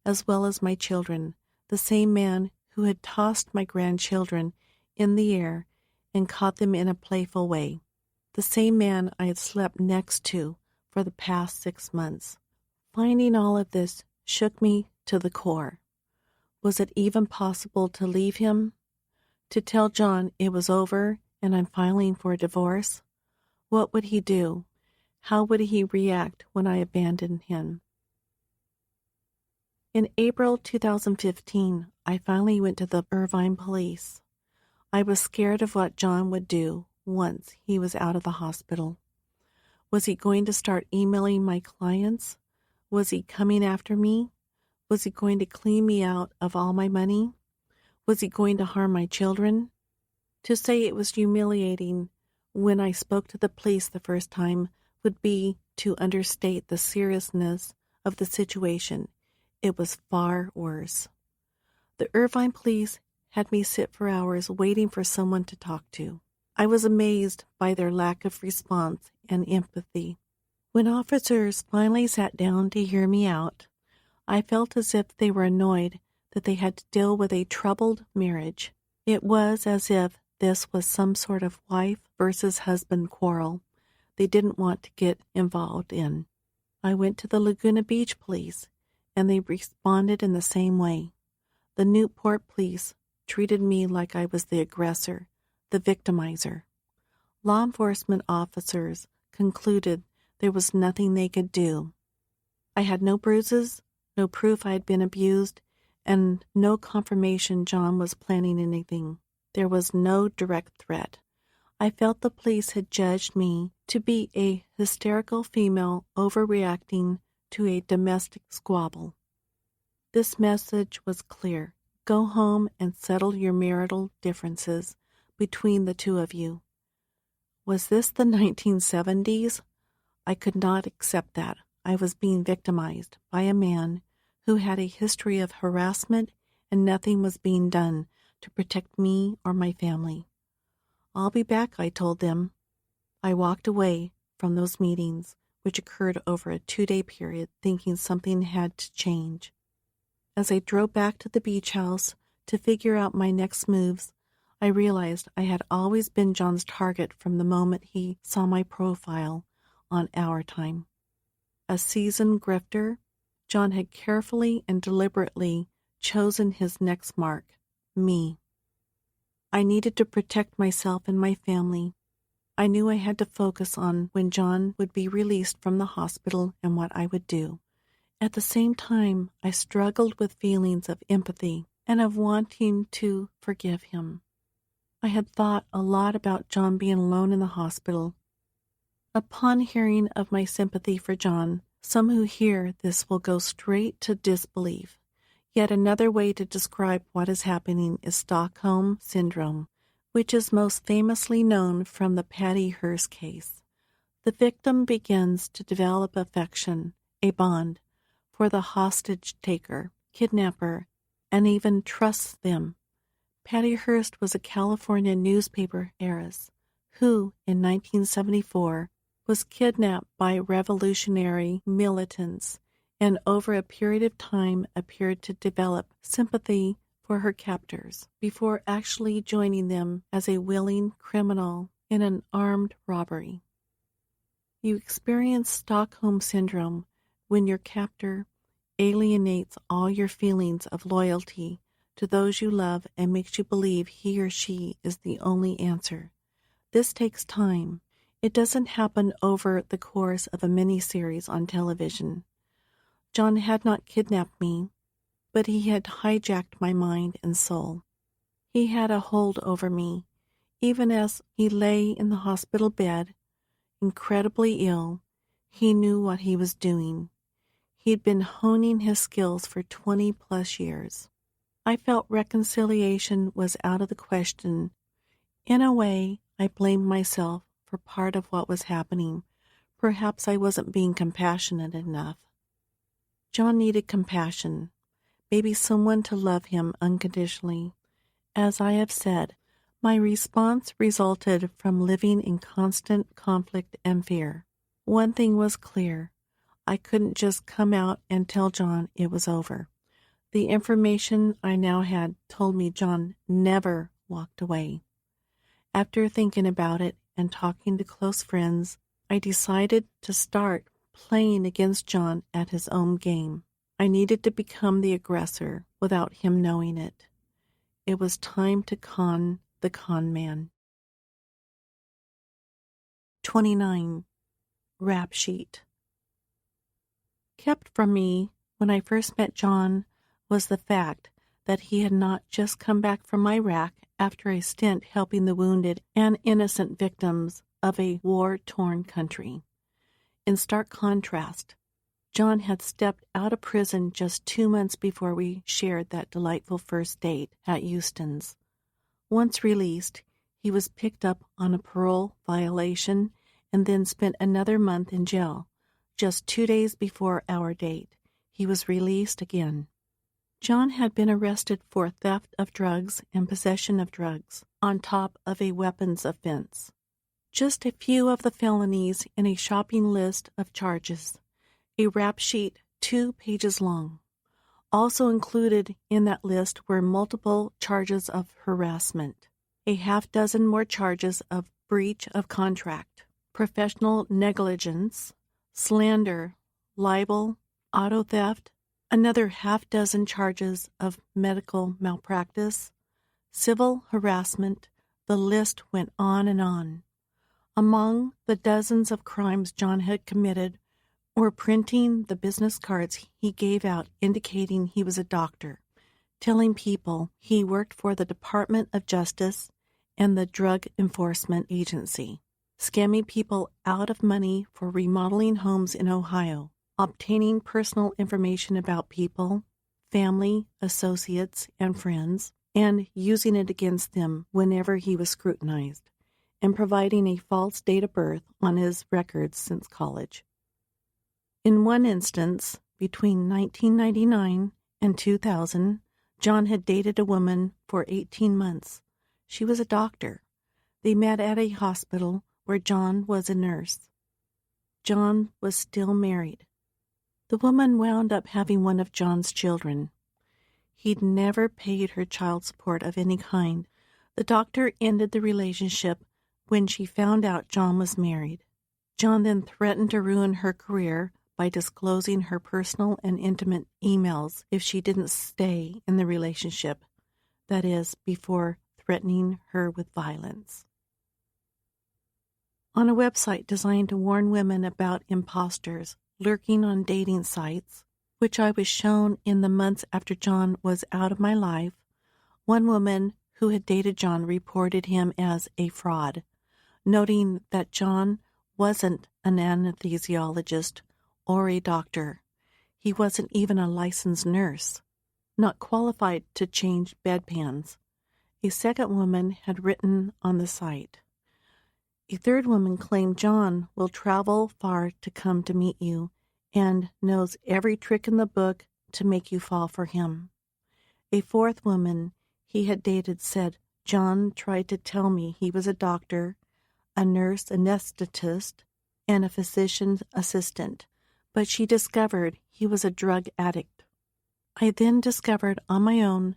as well as my children. The same man who had tossed my grandchildren in the air and caught them in a playful way. The same man I had slept next to for the past 6 months. Finding all of this shook me to the core. Was it even possible to leave him? To tell John it was over and I'm filing for a divorce? What would he do? How would he react when I abandoned him? In April 2015, I finally went to the Irvine police. I was scared of what John would do once he was out of the hospital. Was he going to start emailing my clients? Was he coming after me? Was he going to clean me out of all my money? Was he going to harm my children? To say it was humiliating when I spoke to the police the first time would be to understate the seriousness of the situation. It was far worse. The Irvine police had me sit for hours waiting for someone to talk to. I was amazed by their lack of response and empathy. When officers finally sat down to hear me out, I felt as if they were annoyed that they had to deal with a troubled marriage. It was as if this was some sort of wife versus husband quarrel they didn't want to get involved in. I went to the Laguna Beach police, and they responded in the same way. The Newport police treated me like I was the aggressor, the victimizer. Law enforcement officers concluded there was nothing they could do. I had no bruises, no proof I had been abused, and no confirmation John was planning anything. There was no direct threat. I felt the police had judged me to be a hysterical female overreacting to a domestic squabble. This message was clear. Go home and settle your marital differences between the two of you. Was this the 1970s? I could not accept that. I was being victimized by a man who had a history of harassment and nothing was being done to protect me or my family. I'll be back, I told them. I walked away from those meetings, which occurred over a 2-day period, thinking something had to change. As I drove back to the beach house to figure out my next moves, I realized I had always been John's target from the moment he saw my profile on Our Time. A seasoned grifter, John had carefully and deliberately chosen his next mark, me. I needed to protect myself and my family. I knew I had to focus on when John would be released from the hospital and what I would do. At the same time, I struggled with feelings of empathy and of wanting to forgive him. I had thought a lot about John being alone in the hospital. Upon hearing of my sympathy for John, some who hear this will go straight to disbelief. Yet another way to describe what is happening is Stockholm Syndrome, which is most famously known from the Patty Hearst case. The victim begins to develop affection, a bond, for the hostage taker, kidnapper, and even trusts them, Patty Hearst was a California newspaper heiress who, in 1974, was kidnapped by revolutionary militants and over a period of time appeared to develop sympathy for her captors before actually joining them as a willing criminal in an armed robbery. You experience Stockholm Syndrome when your captor alienates all your feelings of loyalty to those you love and makes you believe he or she is the only answer. This takes time. It doesn't happen over the course of a miniseries on television. John had not kidnapped me, but he had hijacked my mind and soul. He had a hold over me, even as he lay in the hospital bed, incredibly ill. He knew what he was doing. He'd been honing his skills for 20-plus years. I felt reconciliation was out of the question. In a way, I blamed myself for part of what was happening. Perhaps I wasn't being compassionate enough. John needed compassion, maybe someone to love him unconditionally. As I have said, my response resulted from living in constant conflict and fear. One thing was clear. I couldn't just come out and tell John it was over. The information I now had told me John never walked away. After thinking about it and talking to close friends, I decided to start playing against John at his own game. I needed to become the aggressor without him knowing it. It was time to con the con man. 29. Rap sheet. Kept from me when I first met John was the fact that he had not just come back from Iraq after a stint helping the wounded and innocent victims of a war-torn country. In stark contrast, John had stepped out of prison just 2 months before we shared that delightful first date at Euston's. Once released, he was picked up on a parole violation and then spent another month in jail. Just 2 days before our date, he was released again. John had been arrested for theft of drugs and possession of drugs, on top of a weapons offense. Just a few of the felonies in a shopping list of charges, a rap sheet 2 pages long. Also included in that list were multiple charges of harassment, a half-dozen more charges of breach of contract, professional negligence, slander, libel, auto theft, another half-dozen charges of medical malpractice, civil harassment. The list went on and on. Among the dozens of crimes John had committed were printing the business cards he gave out indicating he was a doctor, telling people he worked for the Department of Justice and the Drug Enforcement Agency, scamming people out of money for remodeling homes in Ohio, obtaining personal information about people, family, associates, and friends, and using it against them whenever he was scrutinized, and providing a false date of birth on his records since college. In one instance, between 1999 and 2000, John had dated a woman for 18 months. She was a doctor. They met at a hospital where John was a nurse. John was still married. The woman wound up having one of John's children. He'd never paid her child support of any kind. The doctor ended the relationship when she found out John was married. John then threatened to ruin her career by disclosing her personal and intimate emails if she didn't stay in the relationship, that is, before threatening her with violence. On a website designed to warn women about imposters lurking on dating sites, which I was shown in the months after John was out of my life, one woman who had dated John reported him as a fraud, noting that John wasn't an anesthesiologist or a doctor. He wasn't even a licensed nurse, not qualified to change bedpans. A second woman had written on the site. A third woman claimed John will travel far to come to meet you and knows every trick in the book to make you fall for him. A fourth woman, he had dated said John tried to tell me he was a doctor, a nurse anesthetist, and a physician's assistant, but she discovered he was a drug addict. I then discovered on my own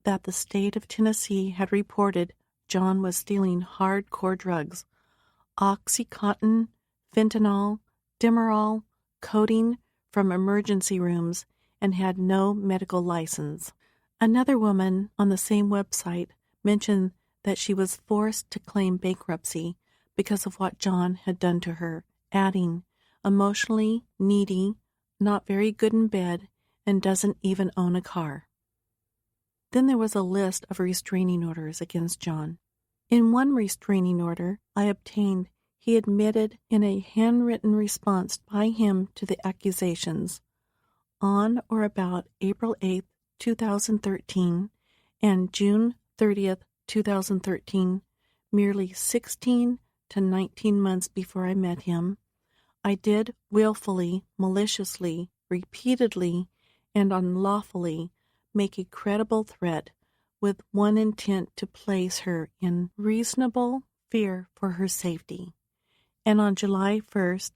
that the state of Tennessee had reported John was stealing hardcore drugs, Oxycontin, fentanyl, Demerol, codeine from emergency rooms, and had no medical license. Another woman on the same website mentioned that she was forced to claim bankruptcy because of what John had done to her, adding, emotionally needy, not very good in bed, and doesn't even own a car. Then there was a list of restraining orders against John. In one restraining order I obtained, he admitted in a handwritten response by him to the accusations, on or about April 8, 2013, and June 30th, 2013, merely 16 to 19 months before I met him, I did willfully, maliciously, repeatedly, and unlawfully make a credible threat with one intent to place her in reasonable fear for her safety. And on July 1st,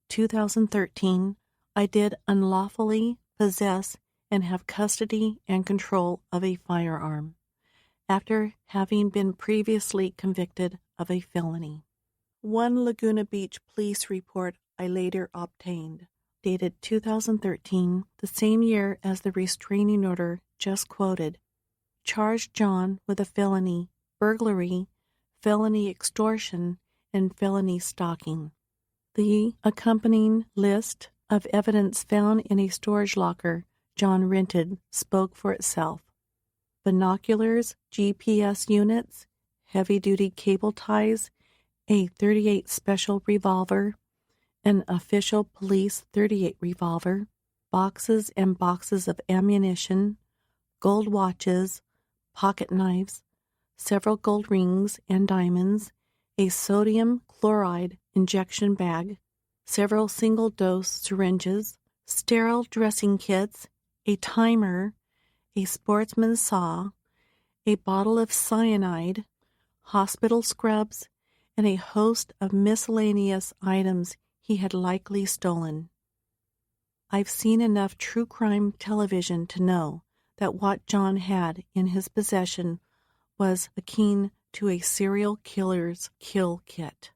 2013, I did unlawfully possess and have custody and control of a firearm, after having been previously convicted of a felony. One Laguna Beach police report I later obtained, dated 2013, the same year as the restraining order just quoted, charged John with a felony, burglary, felony extortion, and felony stalking. The accompanying list of evidence found in a storage locker John rented spoke for itself. Binoculars, GPS units, heavy-duty cable ties, a .38 special revolver, an official police .38 revolver, boxes and boxes of ammunition, gold watches, pocket knives, several gold rings and diamonds, a sodium chloride injection bag, several single-dose syringes, sterile dressing kits, a timer, a sportsman's saw, a bottle of cyanide, hospital scrubs, and a host of miscellaneous items he had likely stolen. I've seen enough true crime television to know that what John had in his possession was akin to a serial killer's kill kit.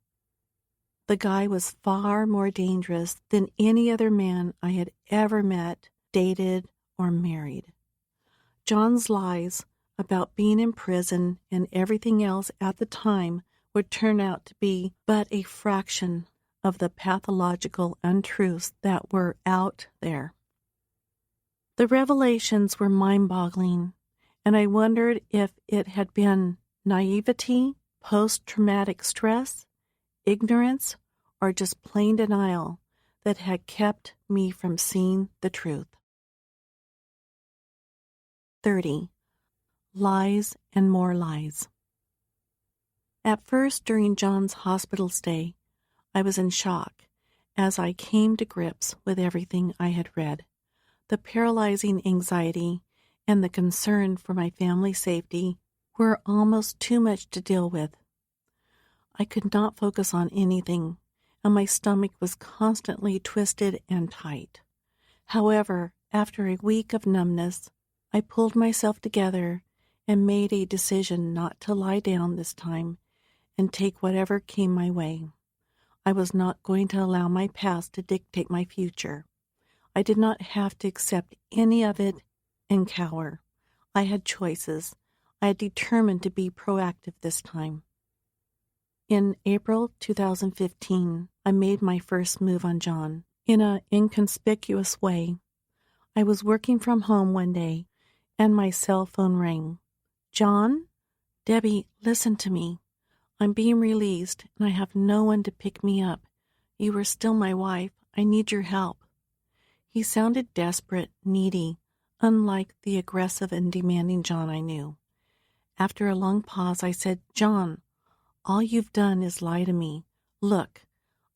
The guy was far more dangerous than any other man I had ever met, dated, or married. John's lies about being in prison and everything else at the time would turn out to be but a fraction of the pathological untruths that were out there. The revelations were mind-boggling, and I wondered if it had been naivety, post-traumatic stress, ignorance, or just plain denial that had kept me from seeing the truth. 30. Lies and more lies. At first, during John's hospital stay, I was in shock as I came to grips with everything I had read. The paralyzing anxiety and the concern for my family's safety were almost too much to deal with. I could not focus on anything, and my stomach was constantly twisted and tight. However, after a week of numbness, I pulled myself together and made a decision not to lie down this time and take whatever came my way. I was not going to allow my past to dictate my future. I did not have to accept any of it and cower. I had choices. I had determined to be proactive this time. In April 2015, I made my first move on John in an inconspicuous way. I was working from home one day, and my cell phone rang. "John? Debbie, listen to me. I'm being released, and I have no one to pick me up. You are still my wife. I need your help." He sounded desperate, needy, unlike the aggressive and demanding John I knew. After a long pause, I said, "John, all you've done is lie to me. Look,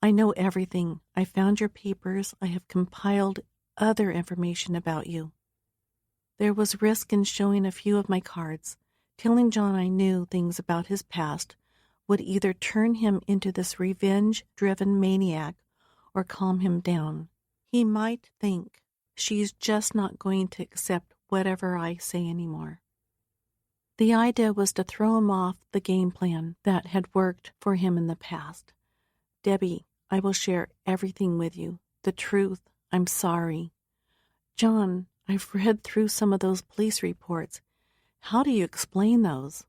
I know everything. I found your papers. I have compiled other information about you. There was risk in showing a few of my cards. Telling John I knew things about his past would either turn him into this revenge-driven maniac or calm him down. He might think, she's just not going to accept whatever I say anymore. The idea was to throw him off the game plan that had worked for him in the past. Debbie, I will share everything with you. The truth. I'm sorry. John, I've read through some of those police reports. How do you explain those?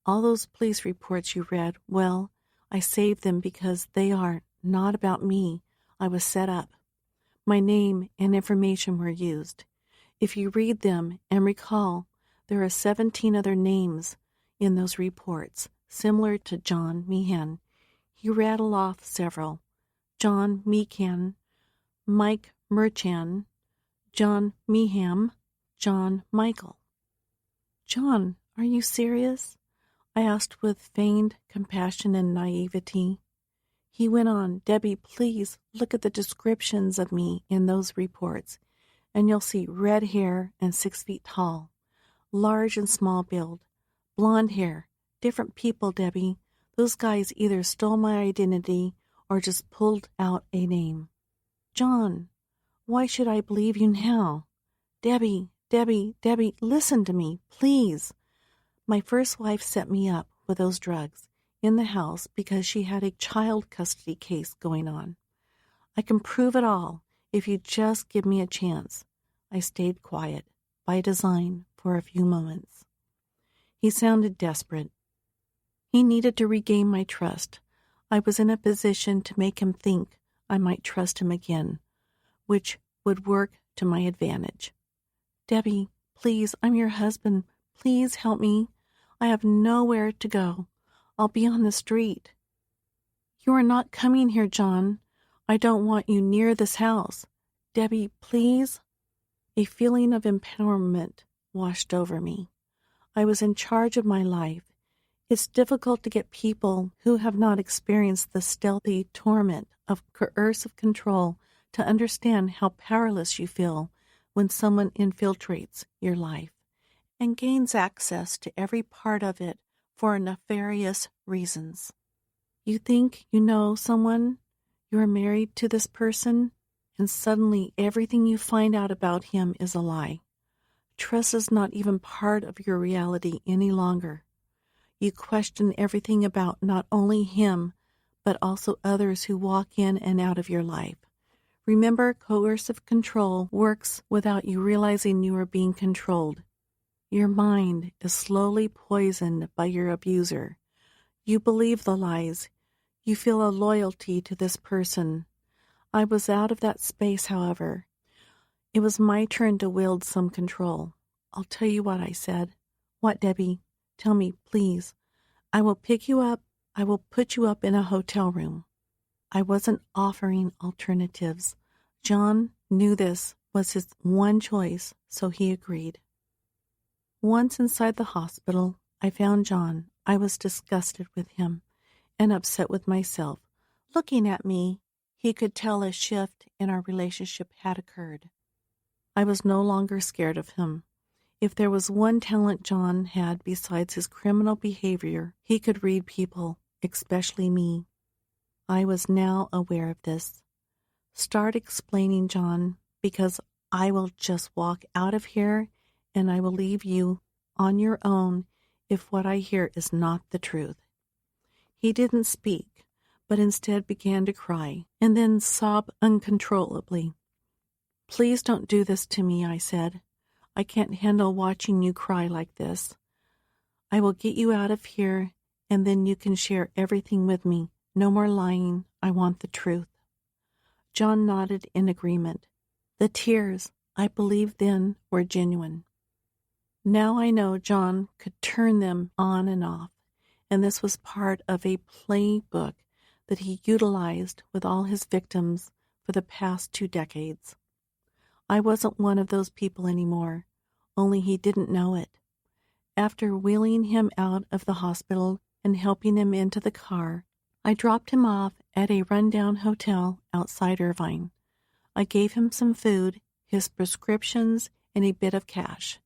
All those police reports you read, well, I saved them because they are not about me. I was set up. My name and information were used. If you read them and recall, there are 17 other names in those reports, similar to John Meehan. He rattled off several. John Meehan, Mike Merchan, John Meehan, John Michael. John, are you serious? I asked with feigned compassion and naivety. He went on, Debbie, please look at the descriptions of me in those reports, and you'll see red hair and 6 feet tall, large and small build, blonde hair, different people, Debbie. Those guys either stole my identity or just pulled out a name. John, why should I believe you now? Debbie, listen to me, please. My first wife set me up with those drugs in the house because she had a child custody case going on. I can prove it all if you just give me a chance. I stayed quiet, by design, for a few moments. He sounded desperate. He needed to regain my trust. I was in a position to make him think I might trust him again, which would work to my advantage. Debbie, please, I'm your husband. Please help me. I have nowhere to go. I'll be on the street. You are not coming here, John. I don't want you near this house. Debbie, please. A feeling of empowerment washed over me. I was in charge of my life. It's difficult to get people who have not experienced the stealthy torment of coercive control to understand how powerless you feel when someone infiltrates your life and gains access to every part of it for nefarious reasons. You think you know someone, you are married to this person, and suddenly everything you find out about him is a lie. Trust is not even part of your reality any longer. You question everything about not only him, but also others who walk in and out of your life. Remember, coercive control works without you realizing you are being controlled. Your mind is slowly poisoned by your abuser. You believe the lies. You feel a loyalty to this person. I was out of that space, however. It was my turn to wield some control. I'll tell you what I said. What, Debbie? Tell me, please. I will pick you up. I will put you up in a hotel room. I wasn't offering alternatives. John knew this was his one choice, so he agreed. Once inside the hospital, I found John. I was disgusted with him and upset with myself. Looking at me, he could tell a shift in our relationship had occurred. I was no longer scared of him. If there was one talent John had besides his criminal behavior, he could read people, especially me. I was now aware of this. Start explaining, John, because I will just walk out of here and I will leave you on your own if what I hear is not the truth. He didn't speak, but instead began to cry and then sob uncontrollably. Please don't do this to me, I said. I can't handle watching you cry like this. I will get you out of here, and then you can share everything with me. No more lying. I want the truth. John nodded in agreement. The tears, I believed then, were genuine. Now I know John could turn them on and off, and this was part of a playbook that he utilized with all his victims for the past 2 decades. I wasn't one of those people anymore, only he didn't know it. After wheeling him out of the hospital and helping him into the car, I dropped him off at a rundown hotel outside Irvine. I gave him some food, his prescriptions, and a bit of cash.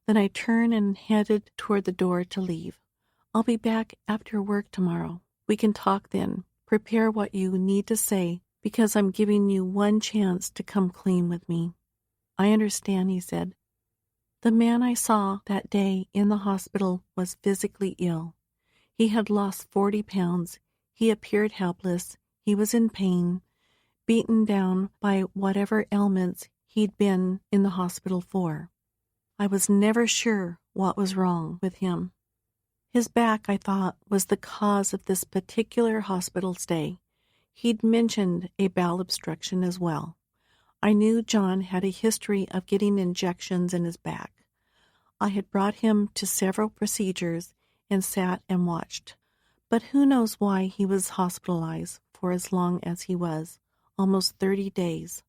Then I turned and headed toward the door to leave. I'll be back after work tomorrow. We can talk then. Prepare what you need to say, because I'm giving you one chance to come clean with me. I understand, he said. The man I saw that day in the hospital was physically ill. He had lost 40 pounds. He appeared helpless. He was in pain, beaten down by whatever ailments he'd been in the hospital for. I was never sure what was wrong with him. His back, I thought, was the cause of this particular hospital stay. He'd mentioned a bowel obstruction as well. I knew John had a history of getting injections in his back. I had brought him to several procedures and sat and watched. But who knows why he was hospitalized for as long as he was, almost 30 days.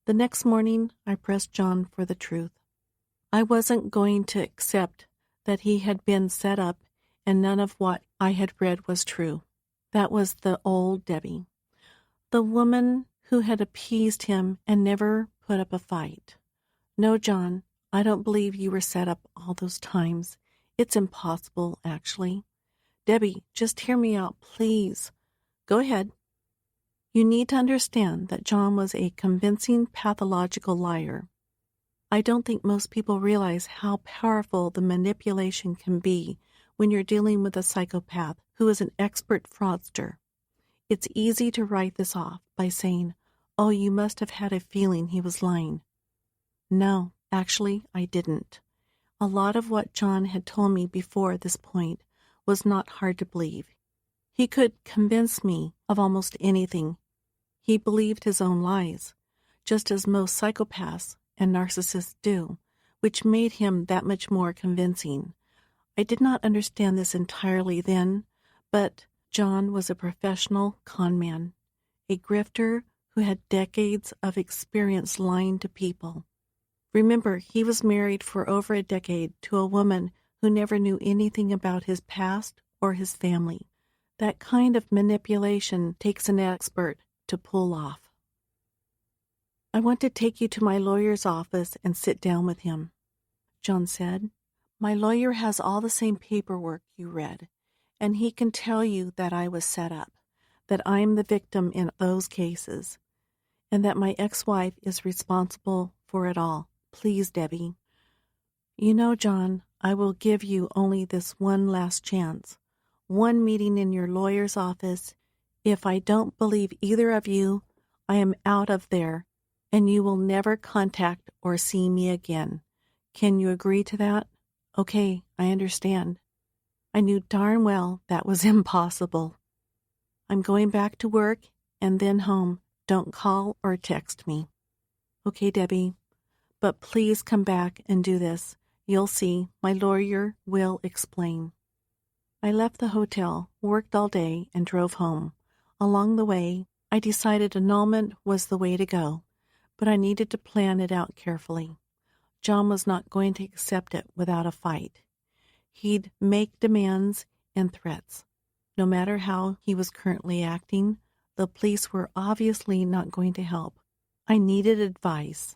The next morning, I pressed John for the truth. I wasn't going to accept that he had been set up and none of what I had read was true. That was the old Debbie, the woman who had appeased him and never put up a fight. No, John, I don't believe you were set up all those times. It's impossible, actually. Debbie, just hear me out, please. Go ahead. You need to understand that John was a convincing pathological liar. I don't think most people realize how powerful the manipulation can be when you're dealing with a psychopath who is an expert fraudster. It's easy to write this off by saying, "Oh, you must have had a feeling he was lying." No, actually, I didn't. A lot of what John had told me before this point was not hard to believe. He could convince me of almost anything. He believed his own lies, just as most psychopaths and narcissists do, which made him that much more convincing. I did not understand this entirely then, but John was a professional con man, a grifter who had decades of experience lying to people. Remember, he was married for over a decade to a woman who never knew anything about his past or his family. That kind of manipulation takes an expert to pull off. I want to take you to my lawyer's office and sit down with him, John said. My lawyer has all the same paperwork you read, and he can tell you that I was set up, that I'm the victim in those cases, and that my ex-wife is responsible for it all. Please, Debbie. You know, John, I will give you only this one last chance, one meeting in your lawyer's office. If I don't believe either of you, I am out of there, and you will never contact or see me again. Can you agree to that? Okay, I understand. I knew darn well that was impossible. I'm going back to work and then home. Don't call or text me. Okay, Debbie, but please come back and do this. You'll see, my lawyer will explain. I left the hotel, worked all day, and drove home. Along the way, I decided annulment was the way to go, but I needed to plan it out carefully. John was not going to accept it without a fight. He'd make demands and threats. No matter how he was currently acting, the police were obviously not going to help. I needed advice.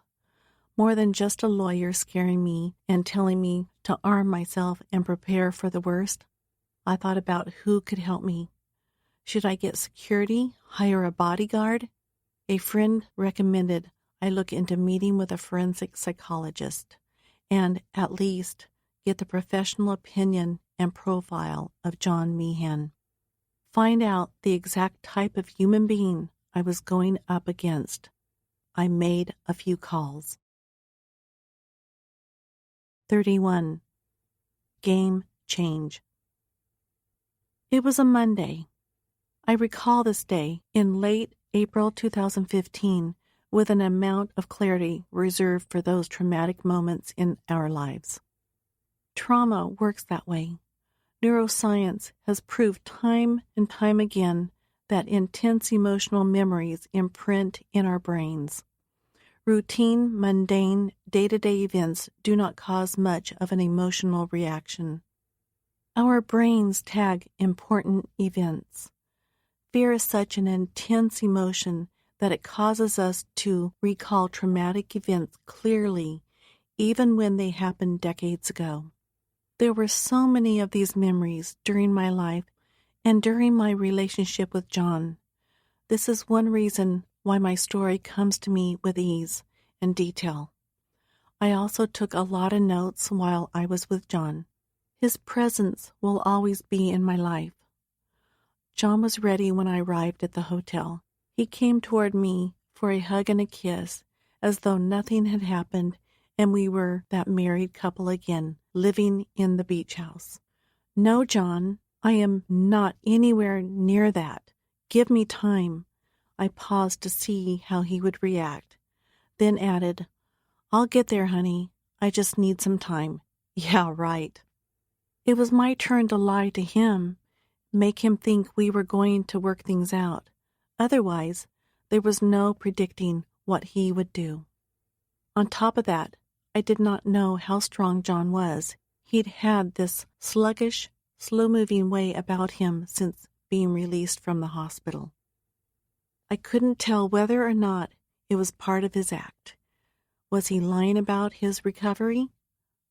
More than just a lawyer scaring me and telling me to arm myself and prepare for the worst. I thought about who could help me. Should I get security, hire a bodyguard? A friend recommended I look into meeting with a forensic psychologist and, at least, get the professional opinion and profile of John Meehan. Find out the exact type of human being I was going up against. I made a few calls. 31. Game change. It was a Monday. I recall this day in late April 2015 with an amount of clarity reserved for those traumatic moments in our lives. Trauma works that way. Neuroscience has proved time and time again that intense emotional memories imprint in our brains. Routine, mundane, day-to-day events do not cause much of an emotional reaction. Our brains tag important events. Fear is such an intense emotion that it causes us to recall traumatic events clearly, even when they happened decades ago. There were so many of these memories during my life and during my relationship with John. This is one reason why my story comes to me with ease and detail. I also took a lot of notes while I was with John. His presence will always be in my life. John was ready when I arrived at the hotel. He came toward me for a hug and a kiss, as though nothing had happened and we were that married couple again, living in the beach house. "No, John, I am not anywhere near that. Give me time." I paused to see how he would react, then added, "I'll get there, honey. I just need some time." "Yeah, right." It was my turn to lie to him, make him think we were going to work things out. Otherwise, there was no predicting what he would do. On top of that, I did not know how strong John was. He'd had this sluggish, slow-moving way about him since being released from the hospital. I couldn't tell whether or not it was part of his act. Was he lying about his recovery?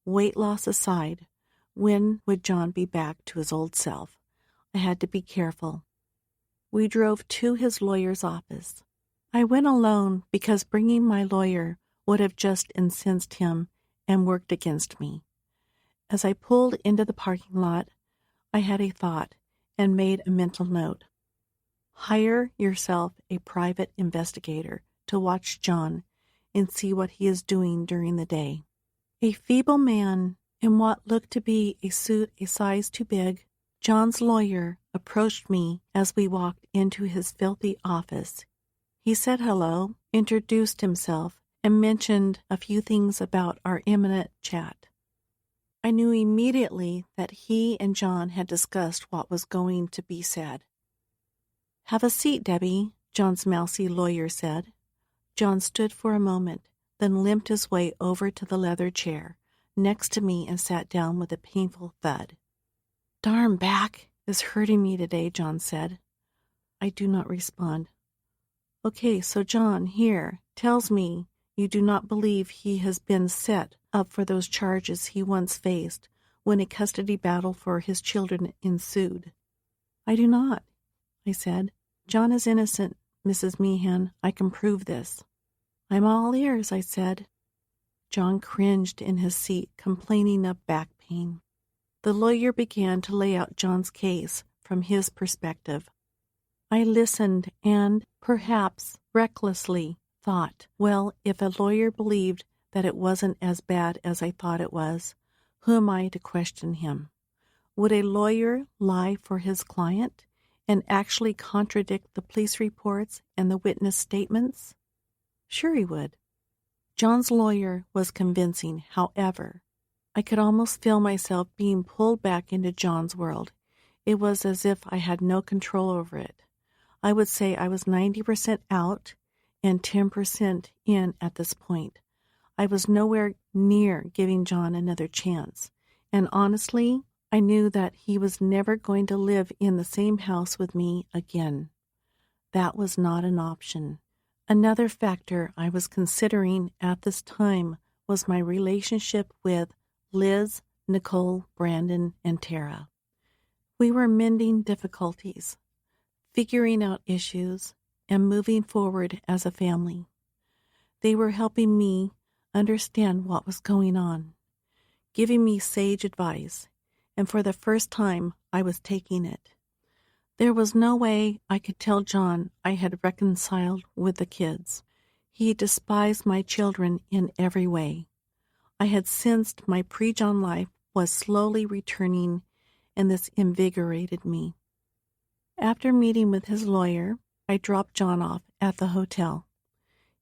Weight loss aside, when would John be back to his old self? I had to be careful. We drove to his lawyer's office. I went alone because bringing my lawyer would have just incensed him and worked against me. As I pulled into the parking lot, I had a thought and made a mental note. Hire yourself a private investigator to watch John and see what he is doing during the day. A feeble man in what looked to be a suit a size too big, John's lawyer approached me as we walked into his filthy office. He said hello, introduced himself, and mentioned a few things about our imminent chat. I knew immediately that he and John had discussed what was going to be said. "Have a seat, Debbie," John's mousy lawyer said. John stood for a moment, then limped his way over to the leather chair next to me and sat down with a painful thud. "Darn back is hurting me today," John said. I do not respond. "Okay, so John here tells me you do not believe he has been set up for those charges he once faced when a custody battle for his children ensued." "I do not," I said. "John is innocent, Mrs. Meehan. I can prove this." "I'm all ears," I said. John cringed in his seat, complaining of back pain. The lawyer began to lay out John's case from his perspective. I listened and, perhaps recklessly, thought, well, if a lawyer believed that it wasn't as bad as I thought it was, who am I to question him? Would a lawyer lie for his client and actually contradict the police reports and the witness statements? Sure he would. John's lawyer was convincing, however. I could almost feel myself being pulled back into John's world. It was as if I had no control over it. I would say I was 90% out and 10% in at this point. I was nowhere near giving John another chance, and honestly, I knew that he was never going to live in the same house with me again. That was not an option. Another factor I was considering at this time was my relationship with Liz, Nicole, Brandon, and Tara. We were mending difficulties, figuring out issues, and moving forward as a family. They were helping me understand what was going on, giving me sage advice, and for the first time I was taking it. There was no way I could tell John I had reconciled with the kids. He despised my children in every way. I had sensed my pre-John life was slowly returning, and this invigorated me. After meeting with his lawyer, I dropped John off at the hotel.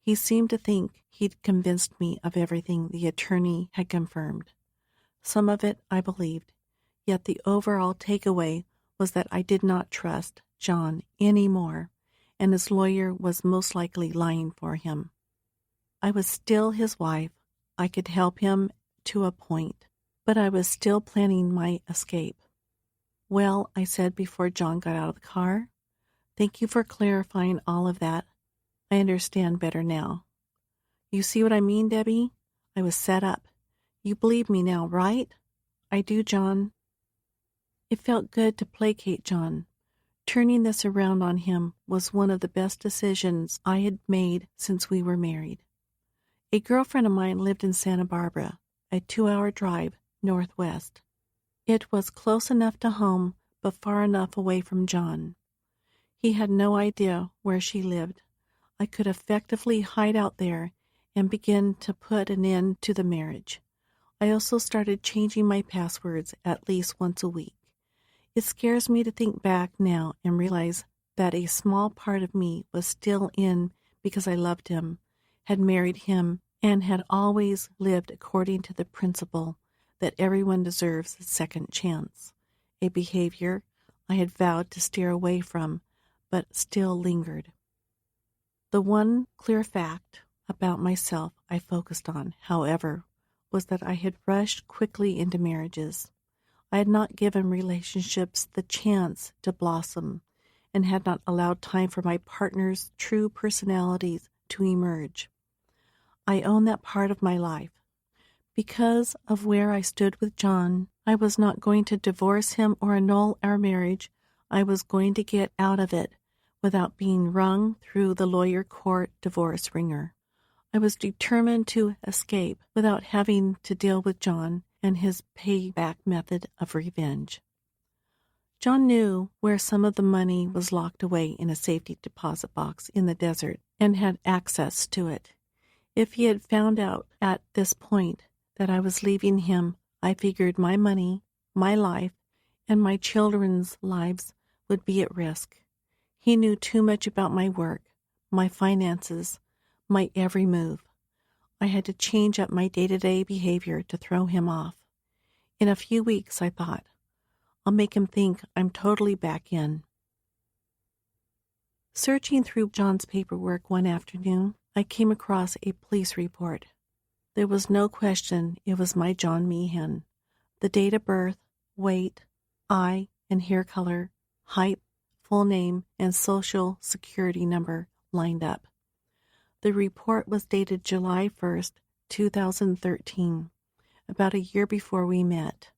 He seemed to think he'd convinced me of everything the attorney had confirmed. Some of it I believed, yet the overall takeaway was that I did not trust John anymore, and his lawyer was most likely lying for him. I was still his wife. I could help him to a point, but I was still planning my escape. "Well," I said before John got out of the car, "thank you for clarifying all of that. I understand better now." "You see what I mean, Debbie? I was set up. You believe me now, right? I do, John. It felt good to placate John. Turning this around on him was one of the best decisions I had made since we were married. A girlfriend of mine lived in Santa Barbara, a 2-hour drive northwest. It was close enough to home, but far enough away from John. He had no idea where she lived. I could effectively hide out there and begin to put an end to the marriage. I also started changing my passwords at least once a week. It scares me to think back now and realize that a small part of me was still in because I loved him, had married him, and had always lived according to the principle that everyone deserves a second chance, a behavior I had vowed to steer away from, but still lingered. The one clear fact about myself I focused on, however, was that I had rushed quickly into marriages. I had not given relationships the chance to blossom and had not allowed time for my partner's true personalities to emerge. I own that part of my life. Because of where I stood with John, I was not going to divorce him or annul our marriage. I was going to get out of it without being wrung through the lawyer court divorce ringer. I was determined to escape without having to deal with John and his payback method of revenge. John knew where some of the money was locked away in a safety deposit box in the desert and had access to it. If he had found out at this point that I was leaving him, I figured my money, my life, and my children's lives would be at risk. He knew too much about my work, my finances, my every move. I had to change up my day-to-day behavior to throw him off. In a few weeks, I thought, I'll make him think I'm totally back in. Searching through John's paperwork one afternoon, I came across a police report. There was no question it was my John Meehan. The date of birth, weight, eye and hair color, height, full name, and social security number lined up. The report was dated July 1st, 2013, about a year before we met.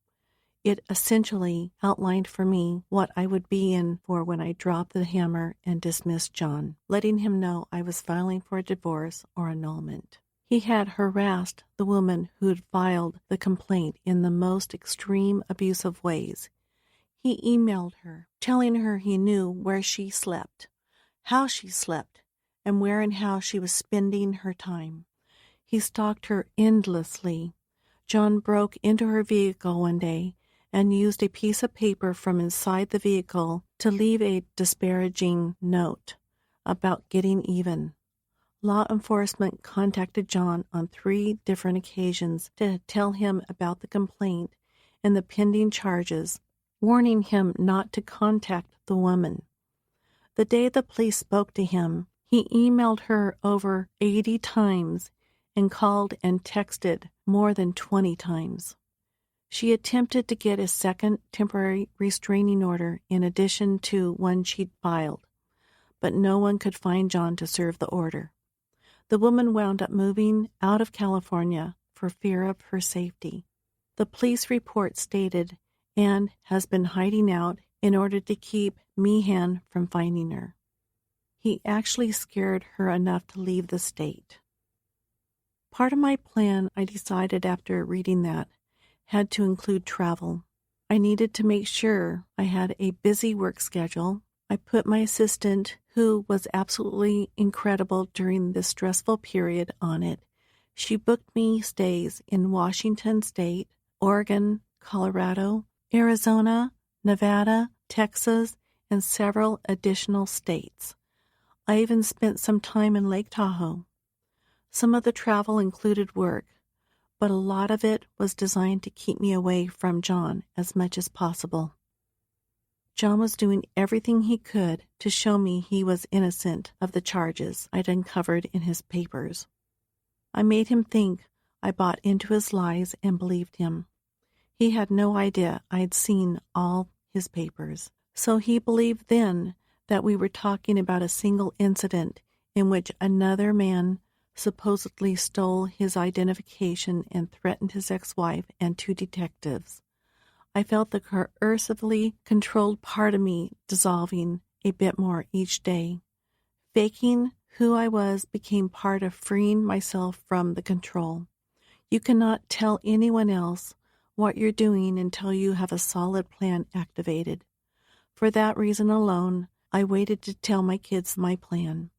It essentially outlined for me what I would be in for when I dropped the hammer and dismissed John, letting him know I was filing for a divorce or annulment. He had harassed the woman who had filed the complaint in the most extreme abusive ways. He emailed her, telling her he knew where she slept, how she slept, and where and how she was spending her time. He stalked her endlessly. John broke into her vehicle one day and used a piece of paper from inside the vehicle to leave a disparaging note about getting even. Law enforcement contacted John on 3 different occasions to tell him about the complaint and the pending charges, warning him not to contact the woman. The day the police spoke to him, he emailed her over 80 times and called and texted more than 20 times. She attempted to get a second temporary restraining order in addition to one she'd filed, but no one could find John to serve the order. The woman wound up moving out of California for fear of her safety. The police report stated Anne has been hiding out in order to keep Meehan from finding her. He actually scared her enough to leave the state. Part of my plan, I decided after reading that, had to include travel. I needed to make sure I had a busy work schedule. I put my assistant, who was absolutely incredible during this stressful period, on it. She booked me stays in Washington State, Oregon, Colorado, Arizona, Nevada, Texas, and several additional states. I even spent some time in Lake Tahoe. Some of the travel included work, but a lot of it was designed to keep me away from John as much as possible. John was doing everything he could to show me he was innocent of the charges I'd uncovered in his papers. I made him think I bought into his lies and believed him. He had no idea I'd seen all his papers, so he believed then that we were talking about a single incident in which another man supposedly stole his identification and threatened his ex-wife and 2 detectives. I felt the coercively controlled part of me dissolving a bit more each day. Faking who I was became part of freeing myself from the control. You cannot tell anyone else what you're doing until you have a solid plan activated. For that reason alone, I waited to tell my kids my plan.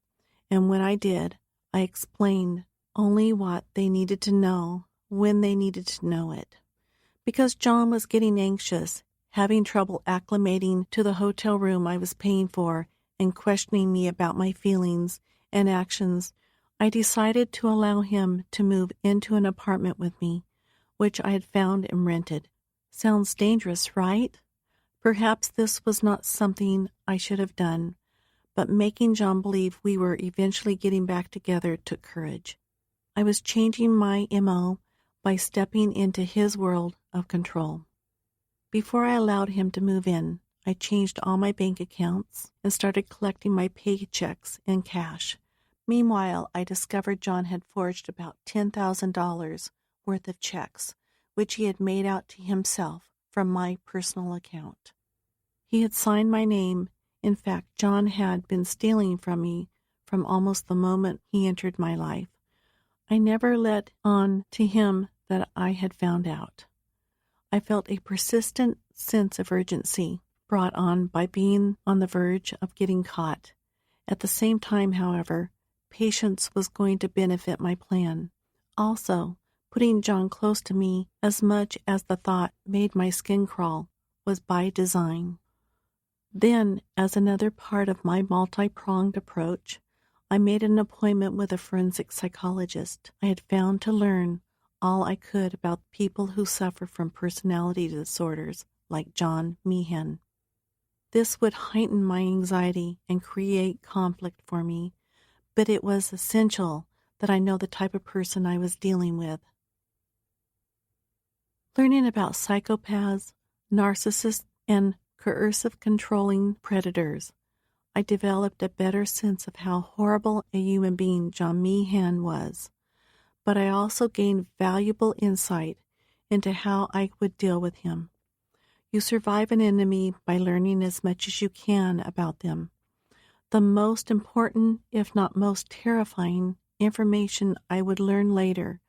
And when I did, I explained only what they needed to know when they needed to know it. Because John was getting anxious, having trouble acclimating to the hotel room I was paying for, and questioning me about my feelings and actions, I decided to allow him to move into an apartment with me, which I had found and rented. Sounds dangerous, right? Perhaps this was not something I should have done, but making John believe we were eventually getting back together took courage. I was changing my MO by stepping into his world of control. Before I allowed him to move in, I changed all my bank accounts and started collecting my paychecks in cash. Meanwhile, I discovered John had forged about $10,000 worth of checks, which he had made out to himself from my personal account. He had signed my name. In fact, John had been stealing from me from almost the moment he entered my life. I never let on to him that I had found out. I felt a persistent sense of urgency brought on by being on the verge of getting caught. At the same time, however, patience was going to benefit my plan. Also, putting John close to me as much as the thought made my skin crawl was by design. Then, as another part of my multi-pronged approach, I made an appointment with a forensic psychologist. I had found to learn all I could about people who suffer from personality disorders like John Meehan. This would heighten my anxiety and create conflict for me, but it was essential that I know the type of person I was dealing with. Learning about psychopaths, narcissists, and coercive controlling predators, I developed a better sense of how horrible a human being John Meehan was, but I also gained valuable insight into how I would deal with him. You survive an enemy by learning as much as you can about them. The most important, if not most terrifying, information I would learn later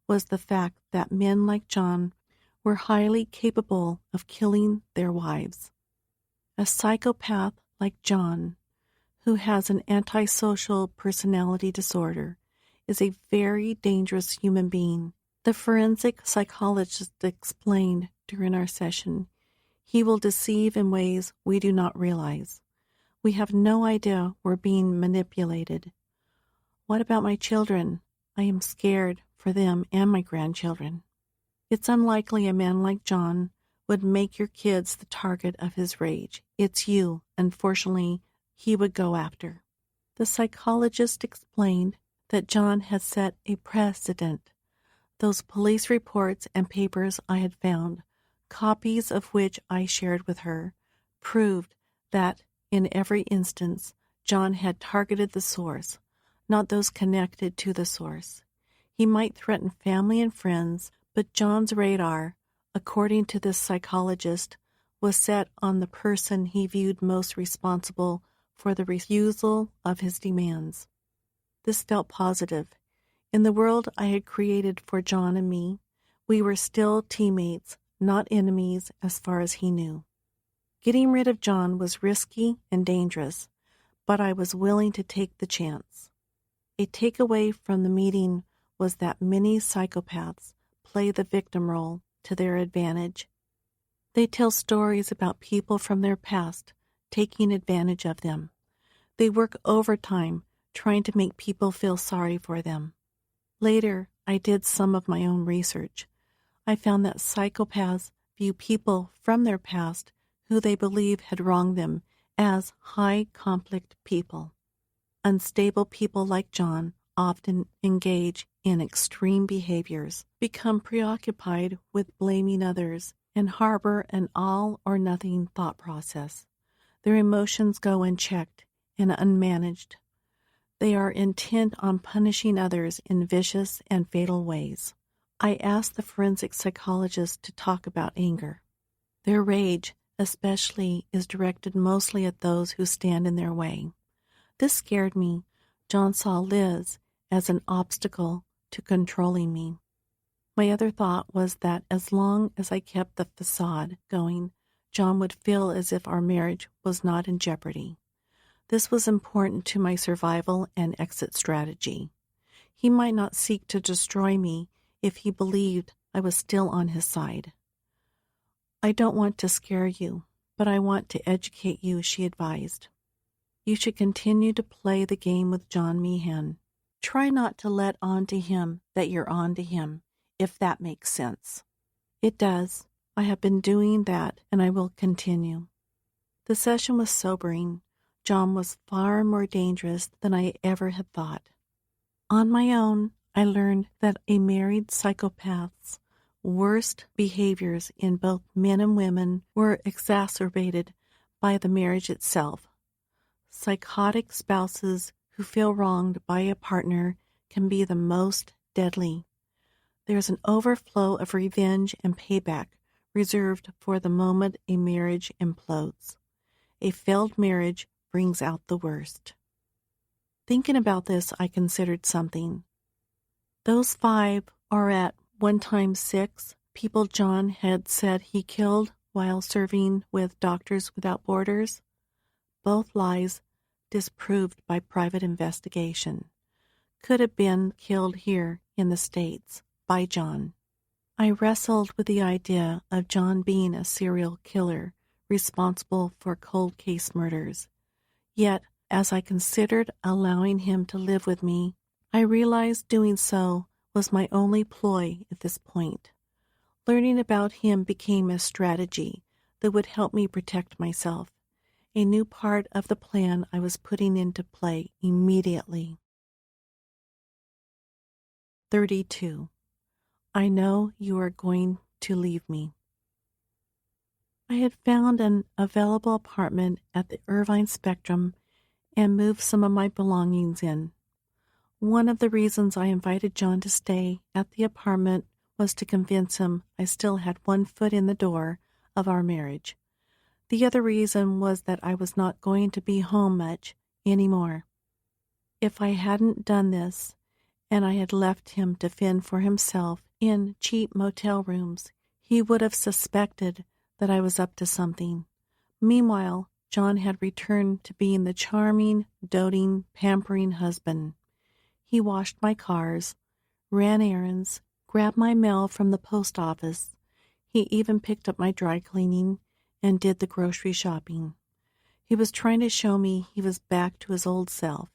was the fact that men like John were highly capable of killing their wives. A psychopath like John, who has an antisocial personality disorder, is a very dangerous human being. The forensic psychologist explained during our session, he will deceive in ways we do not realize. We have no idea we're being manipulated. What about my children? I am scared for them and my grandchildren. It's unlikely a man like John would make your kids the target of his rage. It's you, unfortunately, he would go after. The psychologist explained that John had set a precedent. Those police reports and papers I had found, copies of which I shared with her, proved that in every instance John had targeted the source, not those connected to the source. He might threaten family and friends, but John's radar, according to this psychologist, was set on the person he viewed most responsible for the refusal of his demands. This felt positive. In the world I had created for John and me, we were still teammates, not enemies as far as he knew. Getting rid of John was risky and dangerous, but I was willing to take the chance. A takeaway from the meeting was that many psychopaths play the victim role to their advantage. They tell stories about people from their past taking advantage of them. They work overtime trying to make people feel sorry for them. Later, I did some of my own research. I found that psychopaths view people from their past who they believe had wronged them as high-conflict people. Unstable people like John often engage in extreme behaviors, become preoccupied with blaming others, and harbor an all-or-nothing thought process. Their emotions go unchecked and unmanaged. They are intent on punishing others in vicious and fatal ways. I asked the forensic psychologist to talk about anger. Their rage, especially, is directed mostly at those who stand in their way. This scared me. John saw Liz as an obstacle to controlling me. My other thought was that as long as I kept the facade going, John would feel as if our marriage was not in jeopardy. This was important to my survival and exit strategy. He might not seek to destroy me if he believed I was still on his side. I don't want to scare you, but I want to educate you, she advised. You should continue to play the game with John Meehan. Try not to let on to him that you're on to him, if that makes sense. It does. I have been doing that, and I will continue. The session was sobering. John was far more dangerous than I ever had thought. On my own, I learned that a married psychopath's worst behaviors in both men and women were exacerbated by the marriage itself. Psychotic spouses who feel wronged by a partner can be the most deadly. There's an overflow of revenge and payback reserved for the moment a marriage implodes. A failed marriage brings out the worst. Thinking about this, I considered something. Those 5 are at one time 6 people John had said he killed while serving with Doctors Without Borders. Both lies disproved by private investigation. Could have been killed here in the States by John. I wrestled with the idea of John being a serial killer responsible for cold case murders. Yet, as I considered allowing him to live with me, I realized doing so was my only ploy at this point. Learning about him became a strategy that would help me protect myself, a new part of the plan I was putting into play immediately. 32. I know you are going to leave me. I had found an available apartment at the Irvine Spectrum and moved some of my belongings in. One of the reasons I invited John to stay at the apartment was to convince him I still had one foot in the door of our marriage. The other reason was that I was not going to be home much anymore. If I hadn't done this, and I had left him to fend for himself in cheap motel rooms, he would have suspected that I was up to something. Meanwhile, John had returned to being the charming, doting, pampering husband. He washed my cars, ran errands, grabbed my mail from the post office. He even picked up my dry cleaning and did the grocery shopping. He was trying to show me he was back to his old self.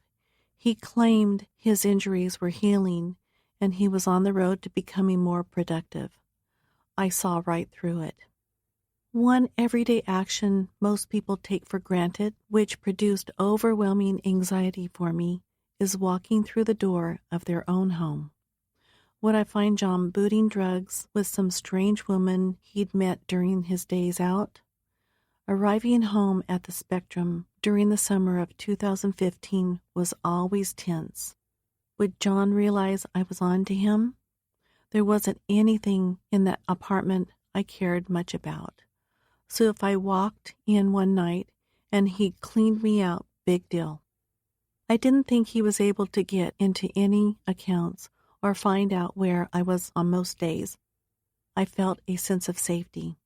He claimed his injuries were healing, and he was on the road to becoming more productive. I saw right through it. One everyday action most people take for granted, which produced overwhelming anxiety for me, is walking through the door of their own home. Would I find John booting drugs with some strange woman he'd met during his days out? Arriving home at the Spectrum during the summer of 2015 was always tense. Would John realize I was on to him? There wasn't anything in that apartment I cared much about. So if I walked in one night and he cleaned me out, big deal. I didn't think he was able to get into any accounts or find out where I was on most days. I felt a sense of safety.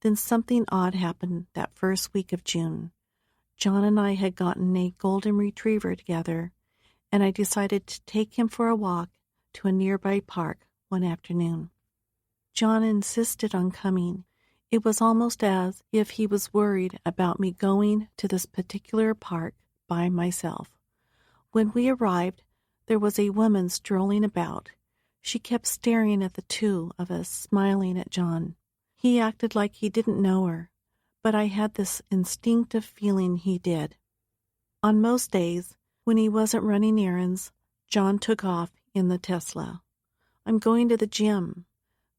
Then something odd happened that first week of June. John and I had gotten a golden retriever together, and I decided to take him for a walk to a nearby park one afternoon. John insisted on coming. It was almost as if he was worried about me going to this particular park by myself. When we arrived, there was a woman strolling about. She kept staring at the two of us, smiling at John. He acted like he didn't know her, but I had this instinctive feeling he did. On most days, when he wasn't running errands, John took off in the Tesla. I'm going to the gym.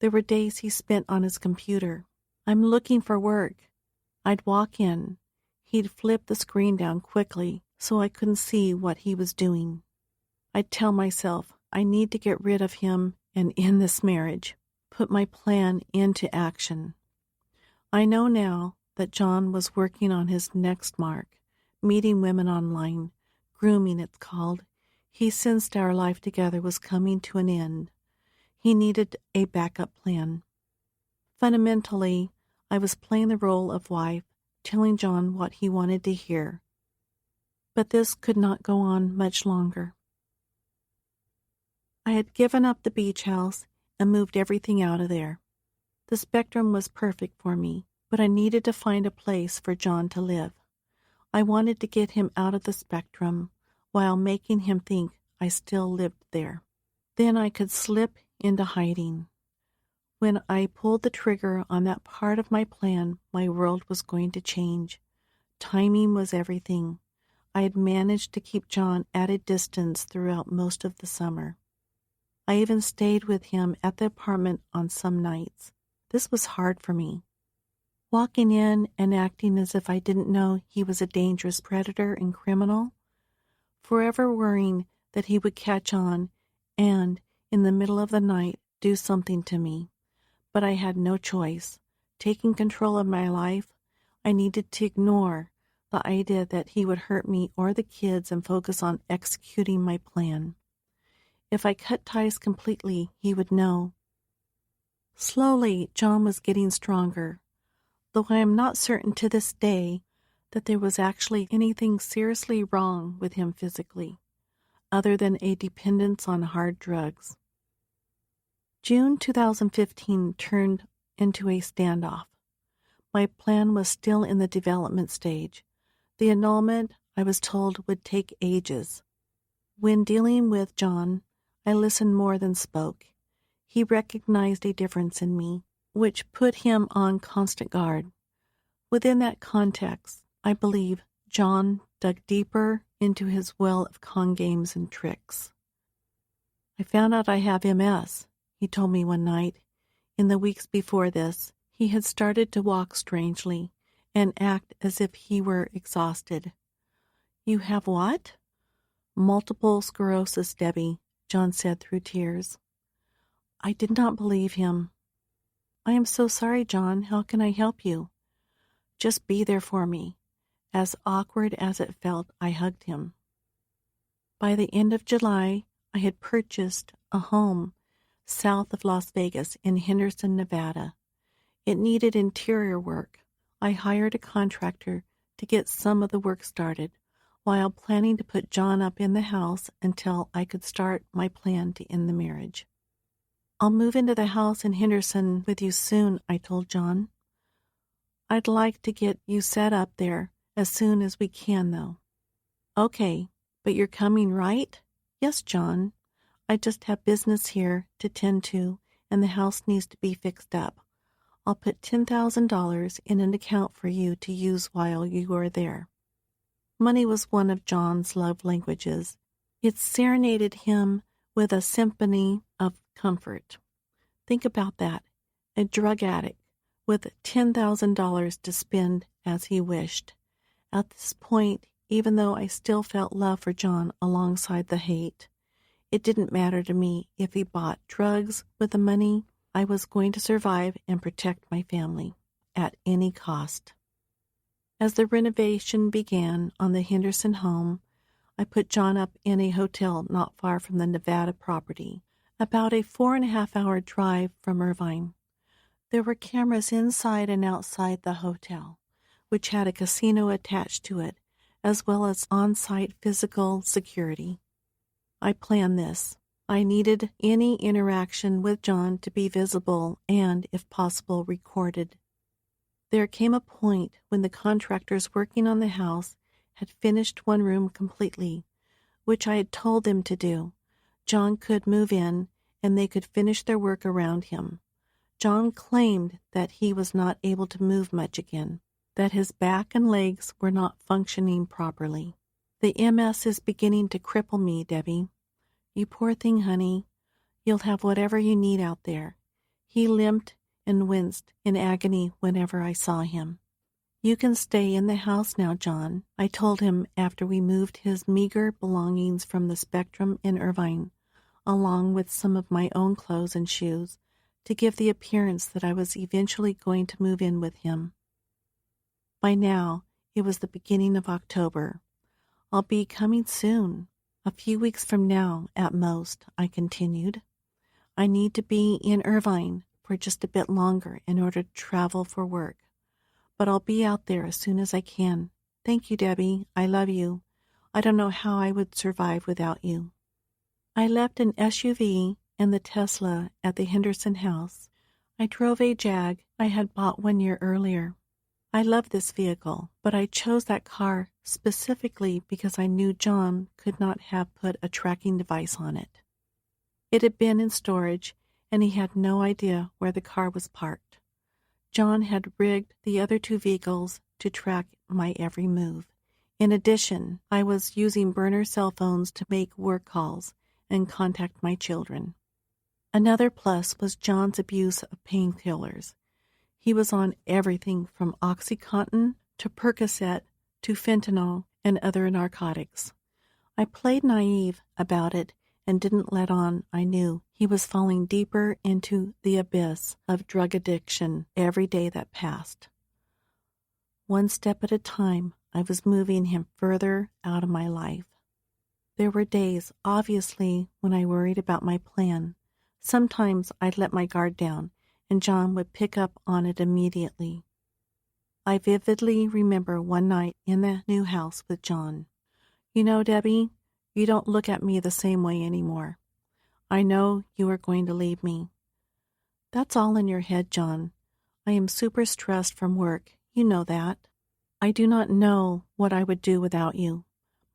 There were days he spent on his computer. I'm looking for work. I'd walk in. He'd flip the screen down quickly, so I couldn't see what he was doing. I'd tell myself I need to get rid of him and end this marriage, put my plan into action. I know now that John was working on his next mark, meeting women online, grooming it's called. He sensed our life together was coming to an end. He needed a backup plan. Fundamentally, I was playing the role of wife, telling John what he wanted to hear. But this could not go on much longer. I had given up the beach house and moved everything out of there. The spectrum was perfect for me, but I needed to find a place for John to live. I wanted to get him out of the spectrum while making him think I still lived there. Then I could slip into hiding. When I pulled the trigger on that part of my plan, my world was going to change. Timing was everything. I had managed to keep John at a distance throughout most of the summer. I even stayed with him at the apartment on some nights. This was hard for me. Walking in and acting as if I didn't know he was a dangerous predator and criminal, forever worrying that he would catch on and, in the middle of the night, do something to me. But I had no choice. Taking control of my life, I needed to ignore the idea that he would hurt me or the kids and focus on executing my plan. If I cut ties completely, he would know. Slowly, John was getting stronger, though I am not certain to this day that there was actually anything seriously wrong with him physically, other than a dependence on hard drugs. June 2015 turned into a standoff. My plan was still in the development stage. The annulment, I was told, would take ages. When dealing with John, I listened more than spoke. He recognized a difference in me, which put him on constant guard. Within that context, I believe John dug deeper into his well of con games and tricks. I found out I have MS, he told me one night. In the weeks before this, he had started to walk strangely and act as if he were exhausted. You have what? Multiple sclerosis, Debbie, John said through tears. I did not believe him. I am so sorry, John. How can I help you? Just be there for me. As awkward as it felt, I hugged him. By the end of July, I had purchased a home south of Las Vegas in Henderson, Nevada. It needed interior work. I hired a contractor to get some of the work started, while planning to put John up in the house until I could start my plan to end the marriage. I'll move into the house in Henderson with you soon, I told John. I'd like to get you set up there as soon as we can, though. Okay, but you're coming, right? Yes, John. I just have business here to tend to, and the house needs to be fixed up. I'll put $10,000 in an account for you to use while you are there. Money was one of John's love languages. It serenaded him with a symphony of comfort. Think about that. A drug addict with $10,000 to spend as he wished. At this point, even though I still felt love for John alongside the hate, it didn't matter to me if he bought drugs with the money. I was going to survive and protect my family at any cost. As the renovation began on the Henderson home, I put John up in a hotel not far from the Nevada property, about a 4.5-hour drive from Irvine. There were cameras inside and outside the hotel, which had a casino attached to it, as well as on-site physical security. I planned this. I needed any interaction with John to be visible and, if possible, recorded. There came a point when the contractors working on the house had finished one room completely, which I had told them to do. John could move in, and they could finish their work around him. John claimed that he was not able to move much again, that his back and legs were not functioning properly. The MS is beginning to cripple me, Debbie. You poor thing, honey. You'll have whatever you need out there. He limped and winced in agony whenever I saw him. You can stay in the house now, John, I told him after we moved his meager belongings from the Spectrum in Irvine, along with some of my own clothes and shoes, to give the appearance that I was eventually going to move in with him. By now, it was the beginning of October. I'll be coming soon, a few weeks from now at most, I continued. I need to be in Irvine for just a bit longer in order to travel for work. But I'll be out there as soon as I can. Thank you, Debbie. I love you. I don't know how I would survive without you. I left an SUV and the Tesla at the Henderson house. I drove a Jag I had bought 1 year earlier. I love this vehicle, but I chose that car specifically because I knew John could not have put a tracking device on it. It had been in storage, and he had no idea where the car was parked. John had rigged the other 2 vehicles to track my every move. In addition, I was using burner cell phones to make work calls and contact my children. Another plus was John's abuse of painkillers. He was on everything from OxyContin to Percocet to fentanyl and other narcotics. I played naive about it and didn't let on I knew he was falling deeper into the abyss of drug addiction every day that passed. One step at a time, I was moving him further out of my life. There were days, obviously, when I worried about my plan. Sometimes I'd let my guard down, and John would pick up on it immediately. I vividly remember one night in the new house with John. You know, Debbie, you don't look at me the same way anymore. I know you are going to leave me. That's all in your head, John. I am super stressed from work. You know that. I do not know what I would do without you.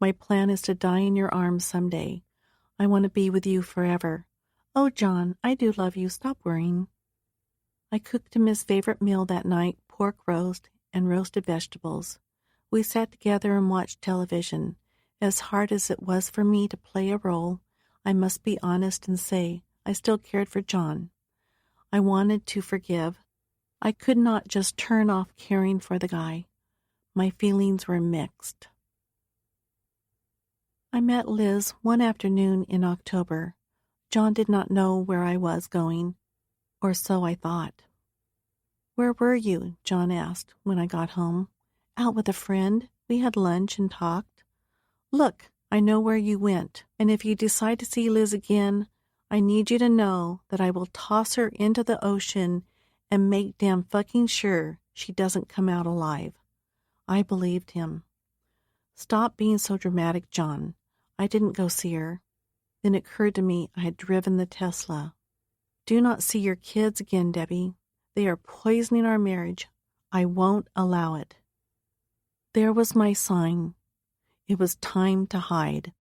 My plan is to die in your arms someday. I want to be with you forever. Oh, John, I do love you. Stop worrying. I cooked him his favorite meal that night, pork roast and roasted vegetables. We sat together and watched television. As hard as it was for me to play a role, I must be honest and say I still cared for John. I wanted to forgive. I could not just turn off caring for the guy. My feelings were mixed. I met Liz one afternoon in October. John did not know where I was going, or so I thought. Where were you? John asked when I got home. Out with a friend. We had lunch and talked. Look, I know where you went, and if you decide to see Liz again, I need you to know that I will toss her into the ocean and make damn fucking sure she doesn't come out alive. I believed him. Stop being so dramatic, John. I didn't go see her. Then it occurred to me I had driven the Tesla. Do not see your kids again, Debbie. They are poisoning our marriage. I won't allow it. There was my sign. It was time to hide.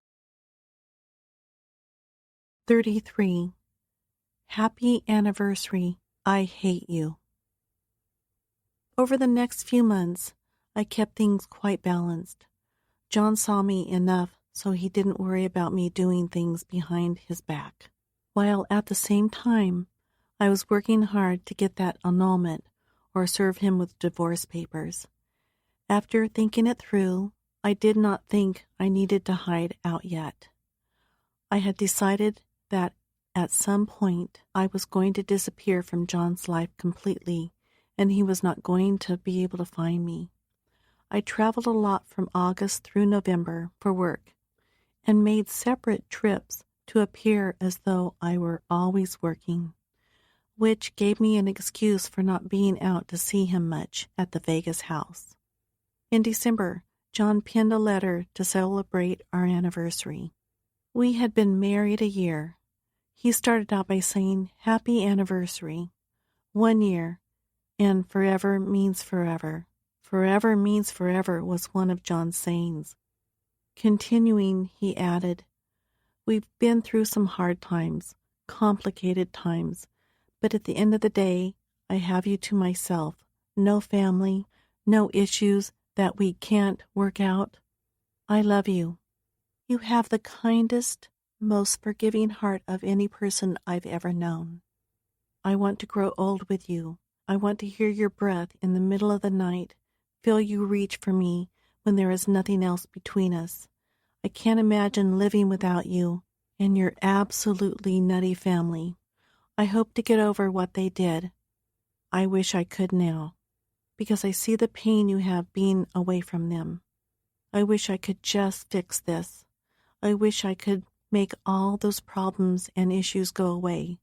33. Happy anniversary. I hate you. Over the next few months, I kept things quite balanced. John saw me enough so he didn't worry about me doing things behind his back, while at the same time, I was working hard to get that annulment or serve him with divorce papers. After thinking it through, I did not think I needed to hide out yet. I had decided that at some point I was going to disappear from John's life completely, and he was not going to be able to find me. I traveled a lot from August through November for work and made separate trips to appear as though I were always working, which gave me an excuse for not being out to see him much at the Vegas house. In December, John penned a letter to celebrate our anniversary. We had been married a year. He started out by saying, "Happy anniversary. 1 year, and forever means forever." Forever means forever was one of John's sayings. Continuing, he added, "We've been through some hard times, complicated times, but at the end of the day, I have you to myself. No family, no issues that we can't work out. I love you. You have the kindest, most forgiving heart of any person I've ever known. I want to grow old with you. I want to hear your breath in the middle of the night, feel you reach for me when there is nothing else between us. I can't imagine living without you and your absolutely nutty family. I hope to get over what they did. I wish I could now, because I see the pain you have being away from them. I wish I could just fix this. I wish I could make all those problems and issues go away.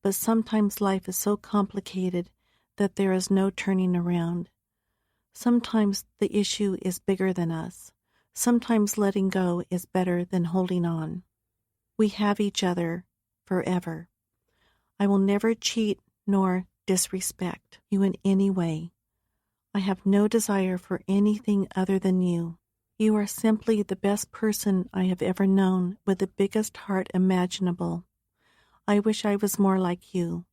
But sometimes life is so complicated that there is no turning around. Sometimes the issue is bigger than us. Sometimes letting go is better than holding on. We have each other forever. I will never cheat nor disrespect you in any way. I have no desire for anything other than you. You are simply the best person I have ever known, with the biggest heart imaginable. I wish I was more like you.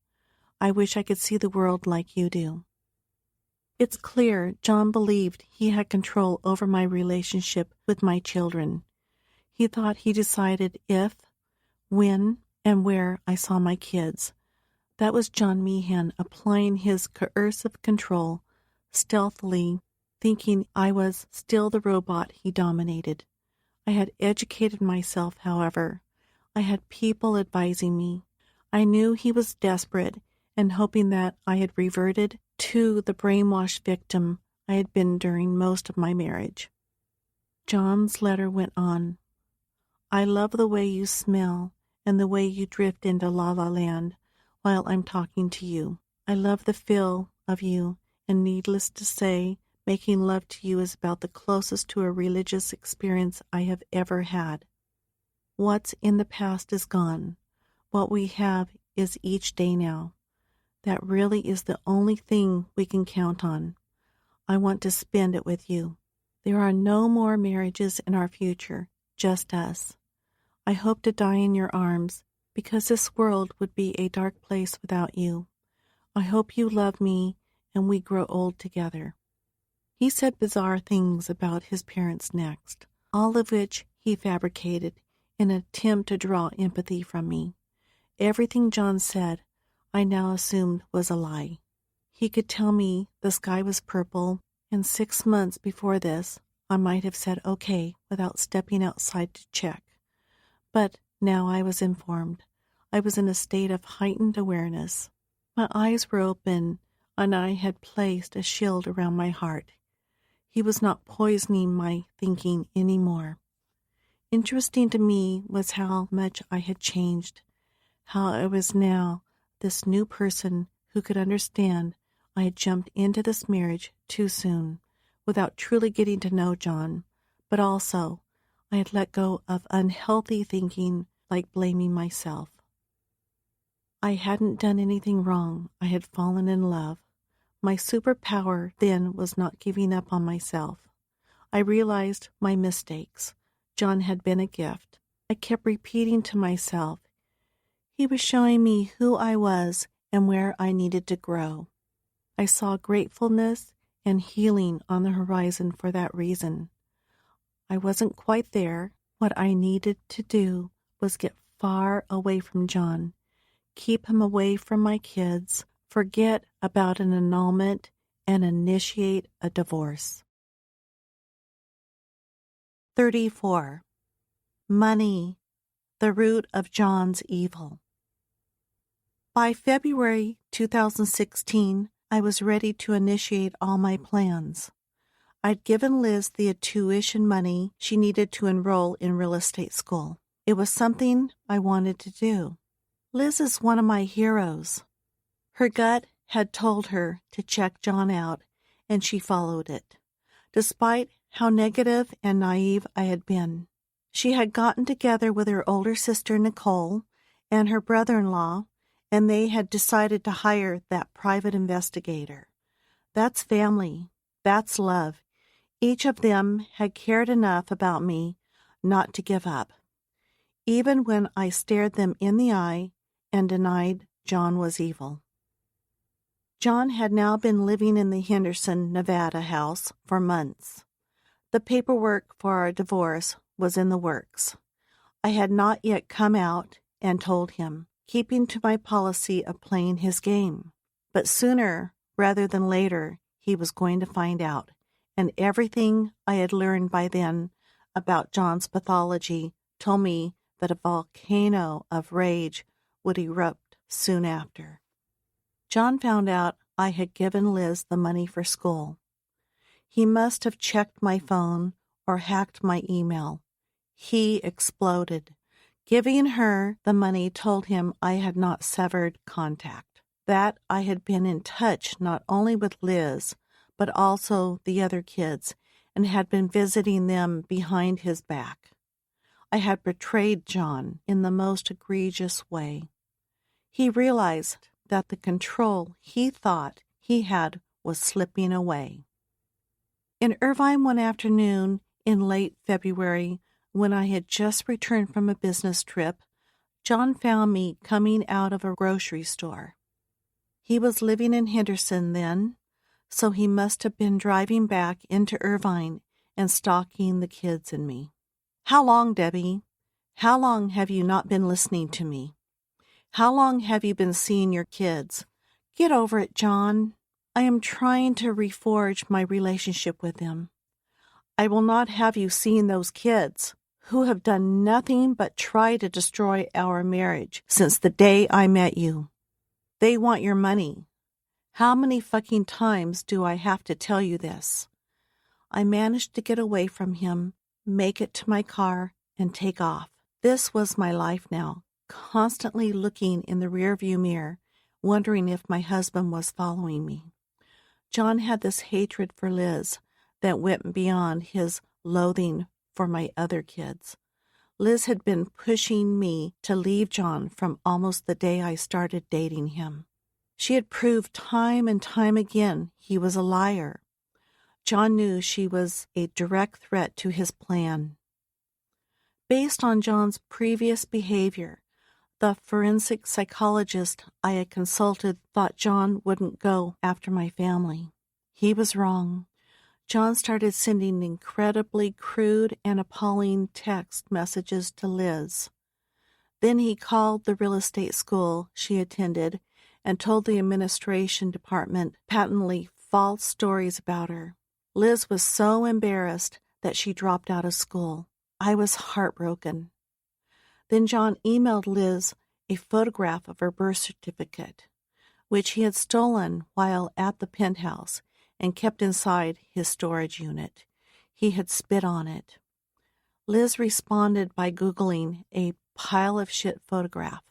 I wish I could see the world like you do. It's clear John believed he had control over my relationship with my children. He thought he decided if, when, and where I saw my kids. That was John Meehan applying his coercive control, stealthily, thinking I was still the robot he dominated. I had educated myself, however. I had people advising me. I knew he was desperate and hoping that I had reverted to the brainwashed victim I had been during most of my marriage. John's letter went on. I love the way you smell and the way you drift into La La Land while I'm talking to you. I love the feel of you, and needless to say, making love to you is about the closest to a religious experience I have ever had. What's in the past is gone. What we have is each day now. That really is the only thing we can count on. I want to spend it with you. There are no more marriages in our future, just us. I hope to die in your arms, because this world would be a dark place without you. I hope you love me and we grow old together. He said bizarre things about his parents next, all of which he fabricated in an attempt to draw empathy from me. Everything John said, I now assumed was a lie. He could tell me the sky was purple, and 6 months before this, I might have said okay without stepping outside to check. But now I was informed. I was in a state of heightened awareness. My eyes were open, and I had placed a shield around my heart. He was not poisoning my thinking anymore. Interesting to me was how much I had changed, how I was now this new person who could understand I had jumped into this marriage too soon, without truly getting to know John, but also I had let go of unhealthy thinking like blaming myself. I hadn't done anything wrong. I had fallen in love. My superpower then was not giving up on myself. I realized my mistakes. John had been a gift. I kept repeating to myself, he was showing me who I was and where I needed to grow. I saw gratefulness and healing on the horizon for that reason. I wasn't quite there. What I needed to do was get far away from John, keep him away from my kids, forget about an annulment, and initiate a divorce. 34. Money, the root of John's evil. By February 2016, I was ready to initiate all my plans. I'd given Liz the tuition money she needed to enroll in real estate school. It was something I wanted to do. Liz is one of my heroes. Her gut had told her to check John out, and she followed it, despite how negative and naive I had been. She had gotten together with her older sister Nicole and her brother-in-law, and they had decided to hire that private investigator. That's family. That's love. Each of them had cared enough about me not to give up, even when I stared them in the eye and denied John was evil. John had now been living in the Henderson, Nevada house for months. The paperwork for our divorce was in the works. I had not yet come out and told him, keeping to my policy of playing his game. But sooner rather than later, he was going to find out, and everything I had learned by then about John's pathology told me that a volcano of rage would erupt soon after. John found out I had given Liz the money for school. He must have checked my phone or hacked my email. He exploded. Giving her the money told him I had not severed contact, that I had been in touch not only with Liz, but also the other kids, and had been visiting them behind his back. I had betrayed John in the most egregious way. He realized that the control he thought he had was slipping away. In Irvine one afternoon in late February, when I had just returned from a business trip, John found me coming out of a grocery store. He was living in Henderson then, so he must have been driving back into Irvine and stalking the kids and me. "How long, Debbie? How long have you not been listening to me? How long have you been seeing your kids? Get over it, John. I am trying to reforge my relationship with them. I will not have you seeing those kids, who have done nothing but try to destroy our marriage since the day I met you. They want your money. How many fucking times do I have to tell you this?" I managed to get away from him, make it to my car, and take off. This was my life now, constantly looking in the rearview mirror, wondering if my husband was following me. John had this hatred for Liz that went beyond his loathing for my other kids. Liz had been pushing me to leave John from almost the day I started dating him. She had proved time and time again he was a liar. John knew she was a direct threat to his plan. Based on John's previous behavior, the forensic psychologist I had consulted thought John wouldn't go after my family. He was wrong. John started sending incredibly crude and appalling text messages to Liz. Then he called the real estate school she attended and told the administration department patently false stories about her. Liz was so embarrassed that she dropped out of school. I was heartbroken. Then John emailed Liz a photograph of her birth certificate, which he had stolen while at the penthouse and kept inside his storage unit. He had spit on it. Liz responded by Googling a pile of shit photograph.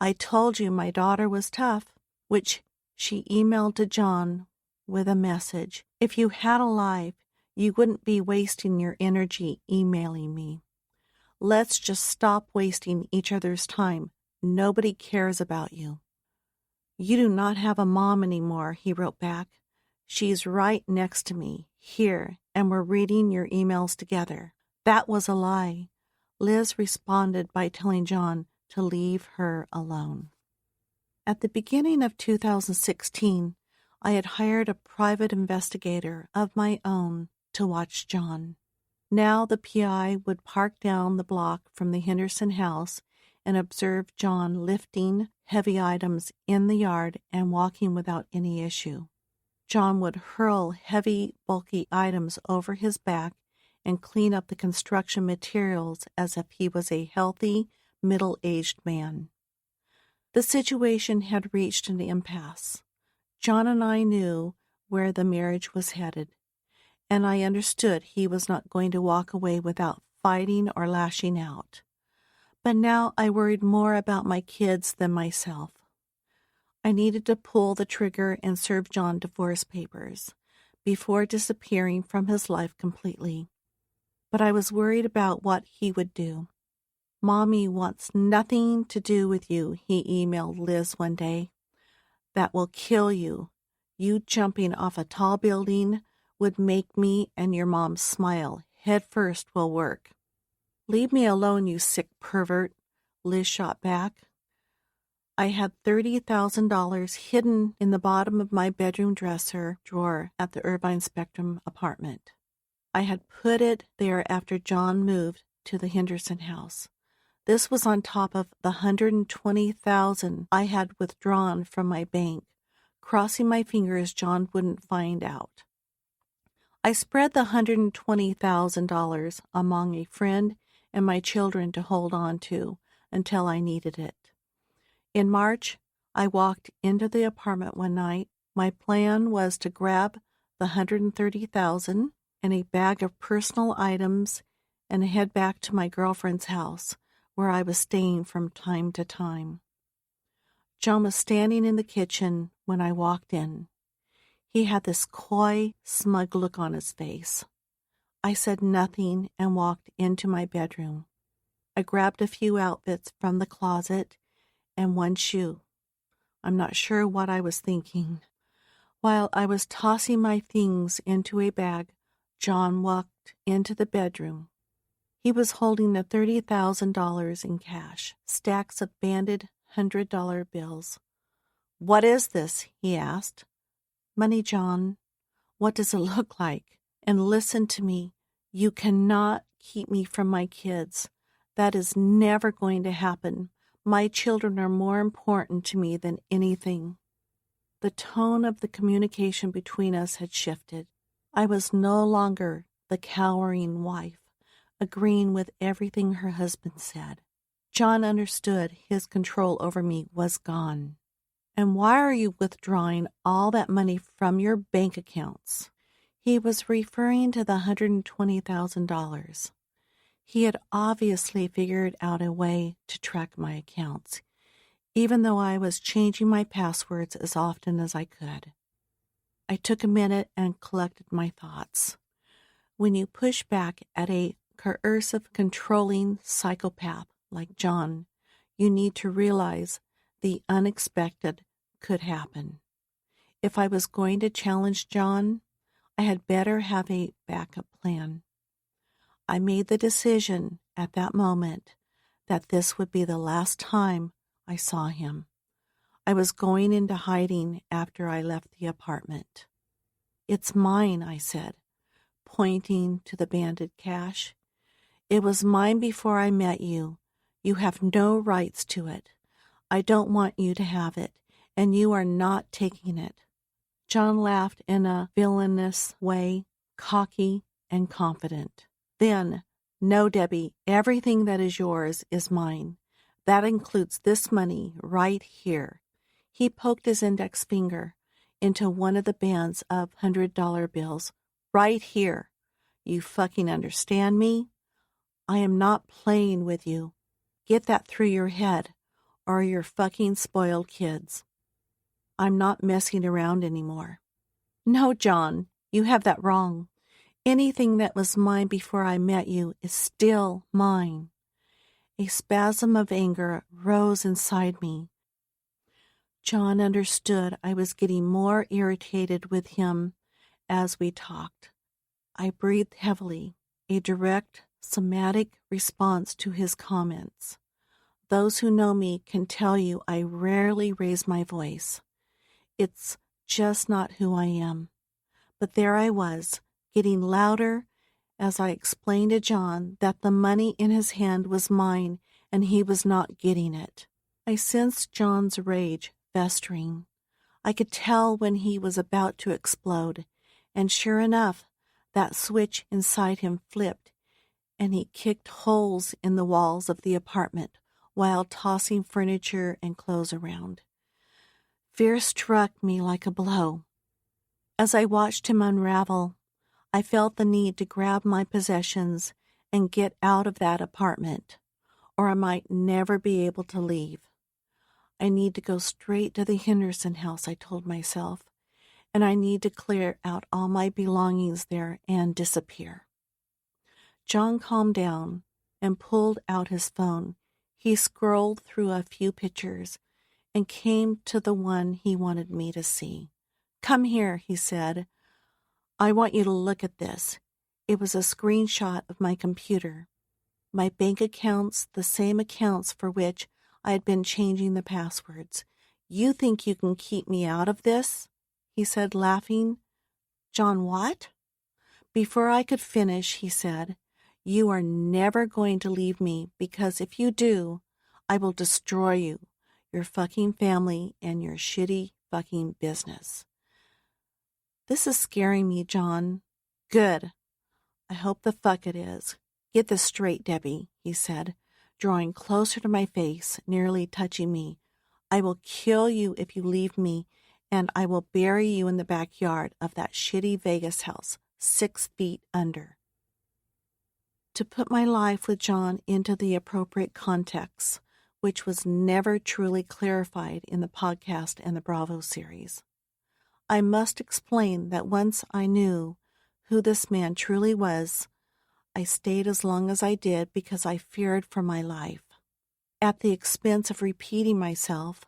"I told you my daughter was tough," which she emailed to John with a message. "If you had a life, you wouldn't be wasting your energy emailing me. Let's just stop wasting each other's time. Nobody cares about you." "You do not have a mom anymore," he wrote back. "She's right next to me, here, and we're reading your emails together." That was a lie. Liz responded by telling John to leave her alone. At the beginning of 2016, I had hired a private investigator of my own to watch John. Now the PI would park down the block from the Henderson house and observe John lifting heavy items in the yard and walking without any issue. John would hurl heavy, bulky items over his back and clean up the construction materials as if he was a healthy, middle-aged man. The situation had reached an impasse. John and I knew where the marriage was headed, and I understood he was not going to walk away without fighting or lashing out. But now I worried more about my kids than myself. I needed to pull the trigger and serve John divorce papers before disappearing from his life completely. But I was worried about what he would do. "Mommy wants nothing to do with you," he emailed Liz one day. "That will kill you. You jumping off a tall building would make me and your mom smile. Head first will work." "Leave me alone, you sick pervert," Liz shot back. I had $30,000 hidden in the bottom of my bedroom dresser drawer at the Irvine Spectrum apartment. I had put it there after John moved to the Henderson house. This was on top of the $120,000 I had withdrawn from my bank, crossing my fingers John wouldn't find out. I spread the $120,000 among a friend and my children to hold on to until I needed it. In March, I walked into the apartment one night. My plan was to grab the $130,000 and a bag of personal items and head back to my girlfriend's house, where I was staying from time to time. John was standing in the kitchen when I walked in. He had this coy, smug look on his face. I said nothing and walked into my bedroom. I grabbed a few outfits from the closet and one shoe. I'm not sure what I was thinking. While I was tossing my things into a bag, John walked into the bedroom. He was holding the $30,000 in cash, stacks of banded $100 bills. "What is this?" he asked. "Money, John. What does it look like? And listen to me. You cannot keep me from my kids. That is never going to happen. My children are more important to me than anything." The tone of the communication between us had shifted. I was no longer the cowering wife, agreeing with everything her husband said. John understood his control over me was gone. "And why are you withdrawing all that money from your bank accounts?" He was referring to the $120,000. He had obviously figured out a way to track my accounts, even though I was changing my passwords as often as I could. I took a minute and collected my thoughts. When you push back at a coercive, controlling psychopath like John, you need to realize the unexpected could happen. If I was going to challenge John, I had better have a backup plan. I made the decision at that moment that this would be the last time I saw him. I was going into hiding after I left the apartment. "It's mine," I said, pointing to the banded cash. "It was mine before I met you. You have no rights to it. I don't want you to have it, and you are not taking it." John laughed in a villainous way, cocky and confident. "Then, no, Debbie, everything that is yours is mine. That includes this money right here." He poked his index finger into one of the bands of $100 bills. "Right here. You fucking understand me? I am not playing with you. Get that through your head, or you're fucking spoiled kids. I'm not messing around anymore." "No, John, you have that wrong. Anything that was mine before I met you is still mine." A spasm of anger rose inside me. John understood I was getting more irritated with him as we talked. I breathed heavily, a direct, somatic response to his comments. Those who know me can tell you I rarely raise my voice. It's just not who I am. But there I was, getting louder as I explained to John that the money in his hand was mine and he was not getting it. I sensed John's rage festering. I could tell when he was about to explode, and sure enough, that switch inside him flipped, and he kicked holes in the walls of the apartment while tossing furniture and clothes around. Fear struck me like a blow. As I watched him unravel, I felt the need to grab my possessions and get out of that apartment, or I might never be able to leave. I need to go straight to the Henderson house, I told myself, and I need to clear out all my belongings there and disappear. John calmed down and pulled out his phone. He scrolled through a few pictures and came to the one he wanted me to see. "Come here," he said. "I want you to look at this." It was a screenshot of my computer. My bank accounts, the same accounts for which I had been changing the passwords. "You think you can keep me out of this?" he said, laughing. "John, what?" Before I could finish, he said, "You are never going to leave me, because if you do, I will destroy you, your fucking family, and your shitty fucking business." "This is scaring me, John. Good. I hope the fuck it is. Get this straight, Debbie, he said, drawing closer to my face, nearly touching me. I will kill you if you leave me, and I will bury you in the backyard of that shitty Vegas house, 6 feet under. To put my life with John into the appropriate context, which was never truly clarified in the podcast and the Bravo series, I must explain that once I knew who this man truly was, I stayed as long as I did because I feared for my life. At the expense of repeating myself,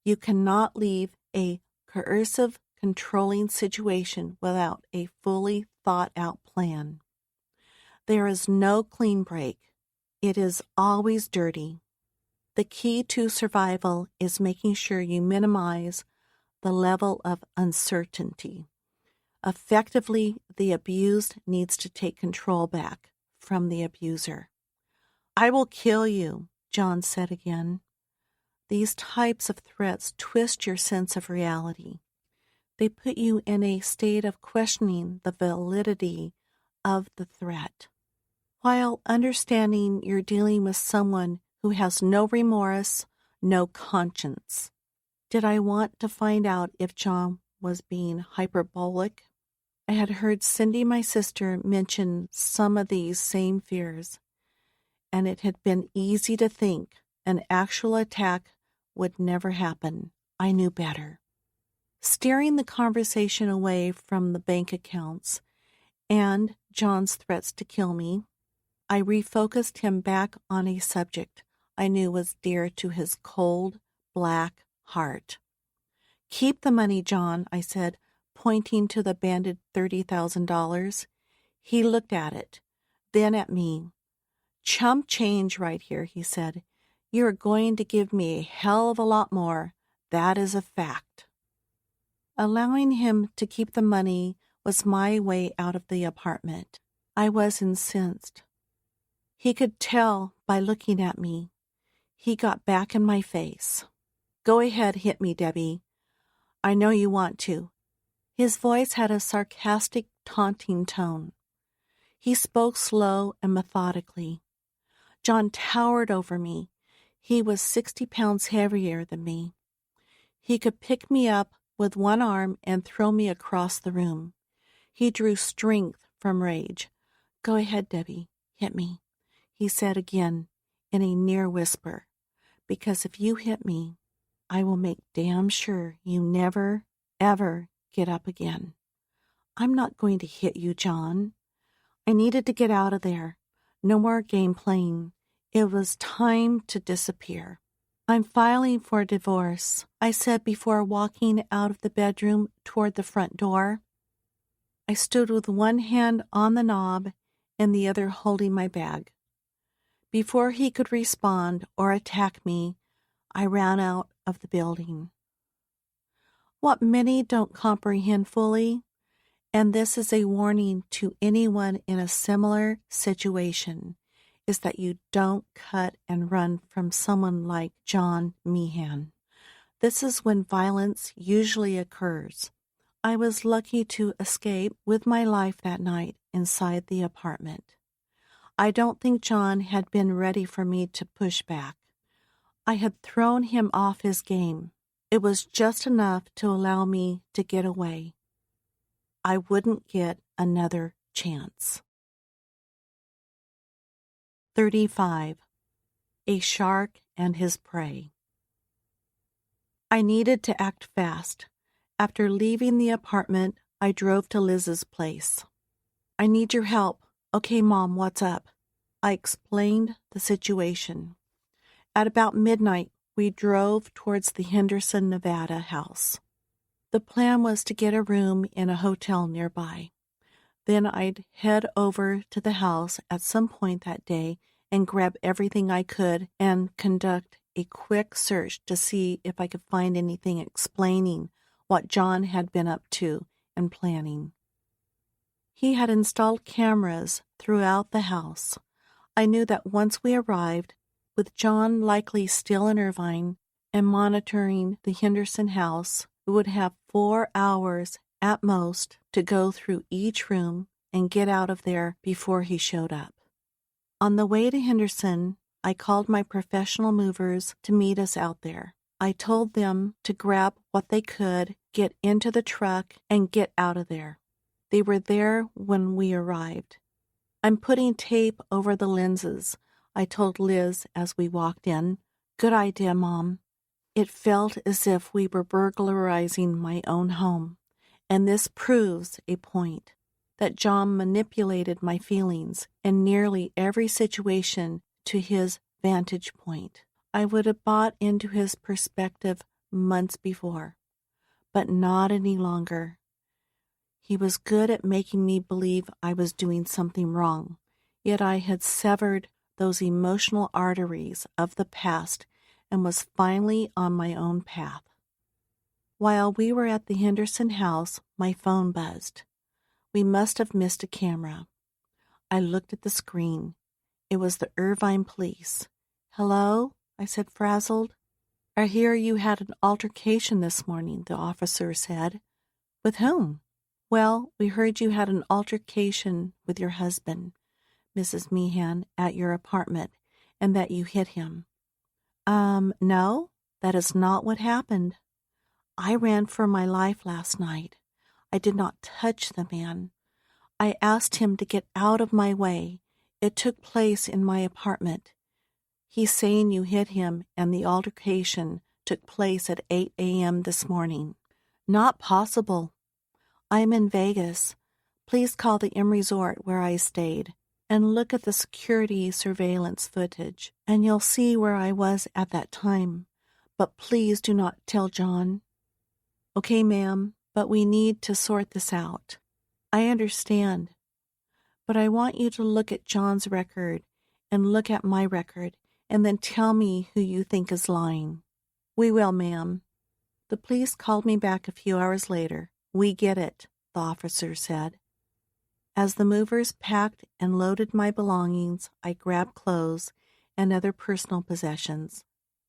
you cannot leave a coercive, controlling situation without a fully thought-out plan. There is no clean break. It is always dirty. The key to survival is making sure you minimize the level of uncertainty. Effectively, the abused needs to take control back from the abuser. I will kill you, John said again. These types of threats twist your sense of reality. They put you in a state of questioning the validity of the threat, while understanding you're dealing with someone who has no remorse, no conscience. Did I want to find out if John was being hyperbolic? I had heard Cindy, my sister, mention some of these same fears, and it had been easy to think an actual attack would never happen. I knew better. Steering the conversation away from the bank accounts and John's threats to kill me, I refocused him back on a subject I knew was dear to his cold, black heart. Keep the money, John, I said, pointing to the banded $30,000. He looked at it, then at me. Chump change right here, he said. You are going to give me a hell of a lot more. That is a fact. Allowing him to keep the money was my way out of the apartment. I was incensed. He could tell by looking at me. He got back in my face. Go ahead, hit me, Debbie. I know you want to. His voice had a sarcastic, taunting tone. He spoke slow and methodically. John towered over me. He was 60 pounds heavier than me. He could pick me up with one arm and throw me across the room. He drew strength from rage. Go ahead, Debbie, hit me, he said again in a near whisper, because if you hit me, I will make damn sure you never, ever get up again. I'm not going to hit you, John. I needed to get out of there. No more game playing. It was time to disappear. I'm filing for divorce, I said before walking out of the bedroom toward the front door. I stood with one hand on the knob and the other holding my bag. Before he could respond or attack me, I ran out of the building. What many don't comprehend fully, and this is a warning to anyone in a similar situation, is that you don't cut and run from someone like John Meehan. This is when violence usually occurs. I was lucky to escape with my life that night inside the apartment. I don't think John had been ready for me to push back. I had thrown him off his game. It was just enough to allow me to get away. I wouldn't get another chance. 35. A Shark and His Prey. I needed to act fast. After leaving the apartment, I drove to Liz's place. I need your help. Okay, Mom, what's up? I explained the situation. At about midnight, we drove towards the Henderson, Nevada house. The plan was to get a room in a hotel nearby. Then I'd head over to the house at some point that day and grab everything I could and conduct a quick search to see if I could find anything explaining what John had been up to and planning. He had installed cameras throughout the house. I knew that once we arrived, with John likely still in Irvine and monitoring the Henderson house, we would have 4 hours at most to go through each room, and get out of there before he showed up. On the way to Henderson, I called my professional movers to meet us out there. I told them to grab what they could, get into the truck, and get out of there. They were there when we arrived. I'm putting tape over the lenses, I told Liz as we walked in. Good idea, Mom. It felt as if we were burglarizing my own home, and this proves a point, that John manipulated my feelings in nearly every situation to his vantage point. I would have bought into his perspective months before, but not any longer. He was good at making me believe I was doing something wrong, yet I had severed those emotional arteries of the past and was finally on my own path. While we were at the Henderson house, my phone buzzed. We must have missed a camera. I looked at the screen. It was the Irvine police. Hello? I said, frazzled. I hear you had an altercation this morning, the officer said. With whom? Well, we heard you had an altercation with your husband, Mrs. Meehan, at your apartment, and that you hit him. No, that is not what happened. I ran for my life last night. I did not touch the man. I asked him to get out of my way. It took place in my apartment. He's saying you hit him and the altercation took place at 8 a.m. this morning. Not possible. I'm in Vegas. Please call the M Resort where I stayed and look at the security surveillance footage, and you'll see where I was at that time. But please do not tell John. Okay, ma'am, but we need to sort this out. I understand. But I want you to look at John's record and look at my record and then tell me who you think is lying. We will, ma'am. The police called me back a few hours later. We get it, the officer said. As the movers packed and loaded my belongings, I grabbed clothes and other personal possessions.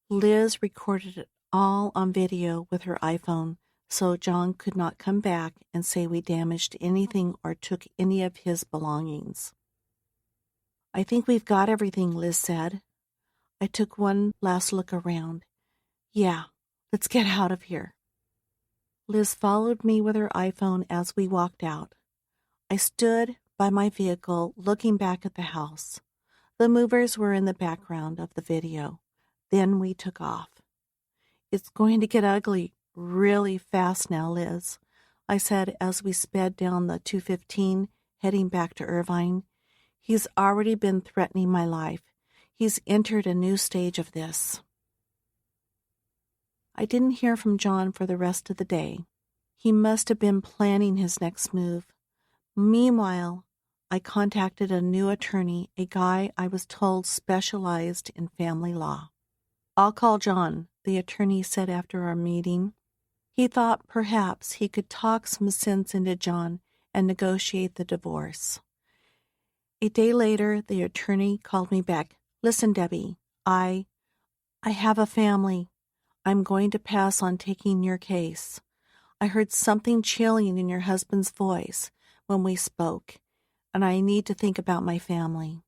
Liz recorded it all on video with her iPhone, so John could not come back and say we damaged anything or took any of his belongings. I think we've got everything, Liz said. I took one last look around. Yeah, let's get out of here. Liz followed me with her iPhone as we walked out. I stood by my vehicle looking back at the house. The movers were in the background of the video. Then we took off. It's going to get ugly really fast now, Liz, I said as we sped down the 215, heading back to Irvine. He's already been threatening my life. He's entered a new stage of this. I didn't hear from John for the rest of the day. He must have been planning his next move. Meanwhile, I contacted a new attorney, a guy I was told specialized in family law. I'll call John, the attorney said after our meeting. He thought perhaps he could talk some sense into John and negotiate the divorce. A day later, the attorney called me back. Listen, Debbie, I have a family. I'm going to pass on taking your case. I heard something chilling in your husband's voice when we spoke, and I need to think about my family.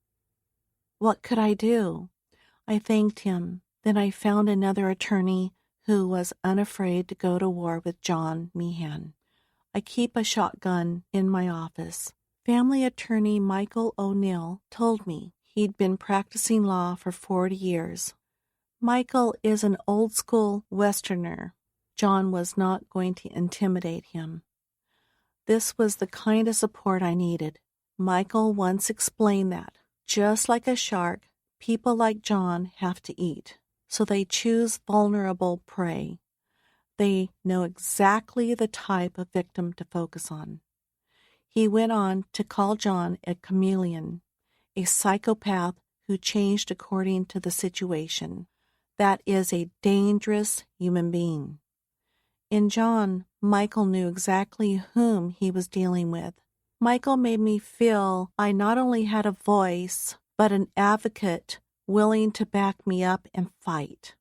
What could I do? I thanked him. Then I found another attorney who was unafraid to go to war with John Meehan. I keep a shotgun in my office. Family attorney Michael O'Neill told me he'd been practicing law for 40 years. Michael is an old-school Westerner. John was not going to intimidate him. This was the kind of support I needed. Michael once explained that, just like a shark, people like John have to eat, so they choose vulnerable prey. They know exactly the type of victim to focus on. He went on to call John a chameleon, a psychopath who changed according to the situation. That is a dangerous human being. In John, Michael knew exactly whom he was dealing with. Michael made me feel I not only had a voice, but an advocate willing to back me up and fight.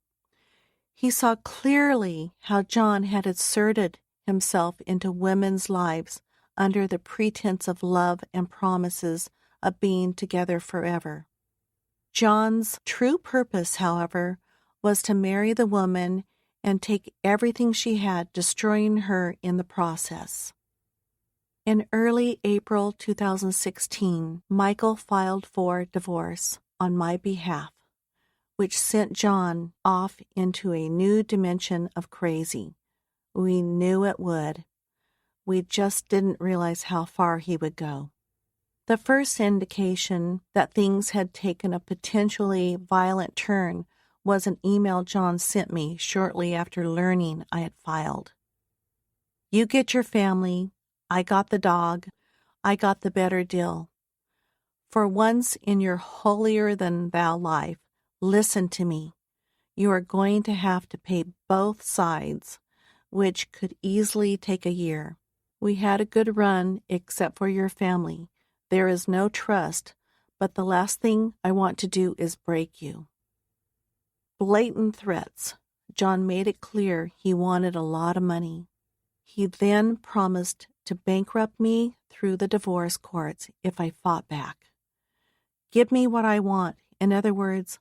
He saw clearly how John had inserted himself into women's lives under the pretense of love and promises of being together forever. John's true purpose, however, was to marry the woman and take everything she had, destroying her in the process. In early April 2016, Michael filed for divorce on my behalf, which sent John off into a new dimension of crazy. We knew it would. We just didn't realize how far he would go. The first indication that things had taken a potentially violent turn was an email John sent me shortly after learning I had filed. You get your family, I got the dog, I got the better deal. For once in your holier-than-thou life, listen to me. You are going to have to pay both sides, which could easily take a year. We had a good run except for your family. There is no trust, but the last thing I want to do is break you. Blatant threats. John made it clear he wanted a lot of money. He then promised to bankrupt me through the divorce courts if I fought back. Give me what I want. In other words,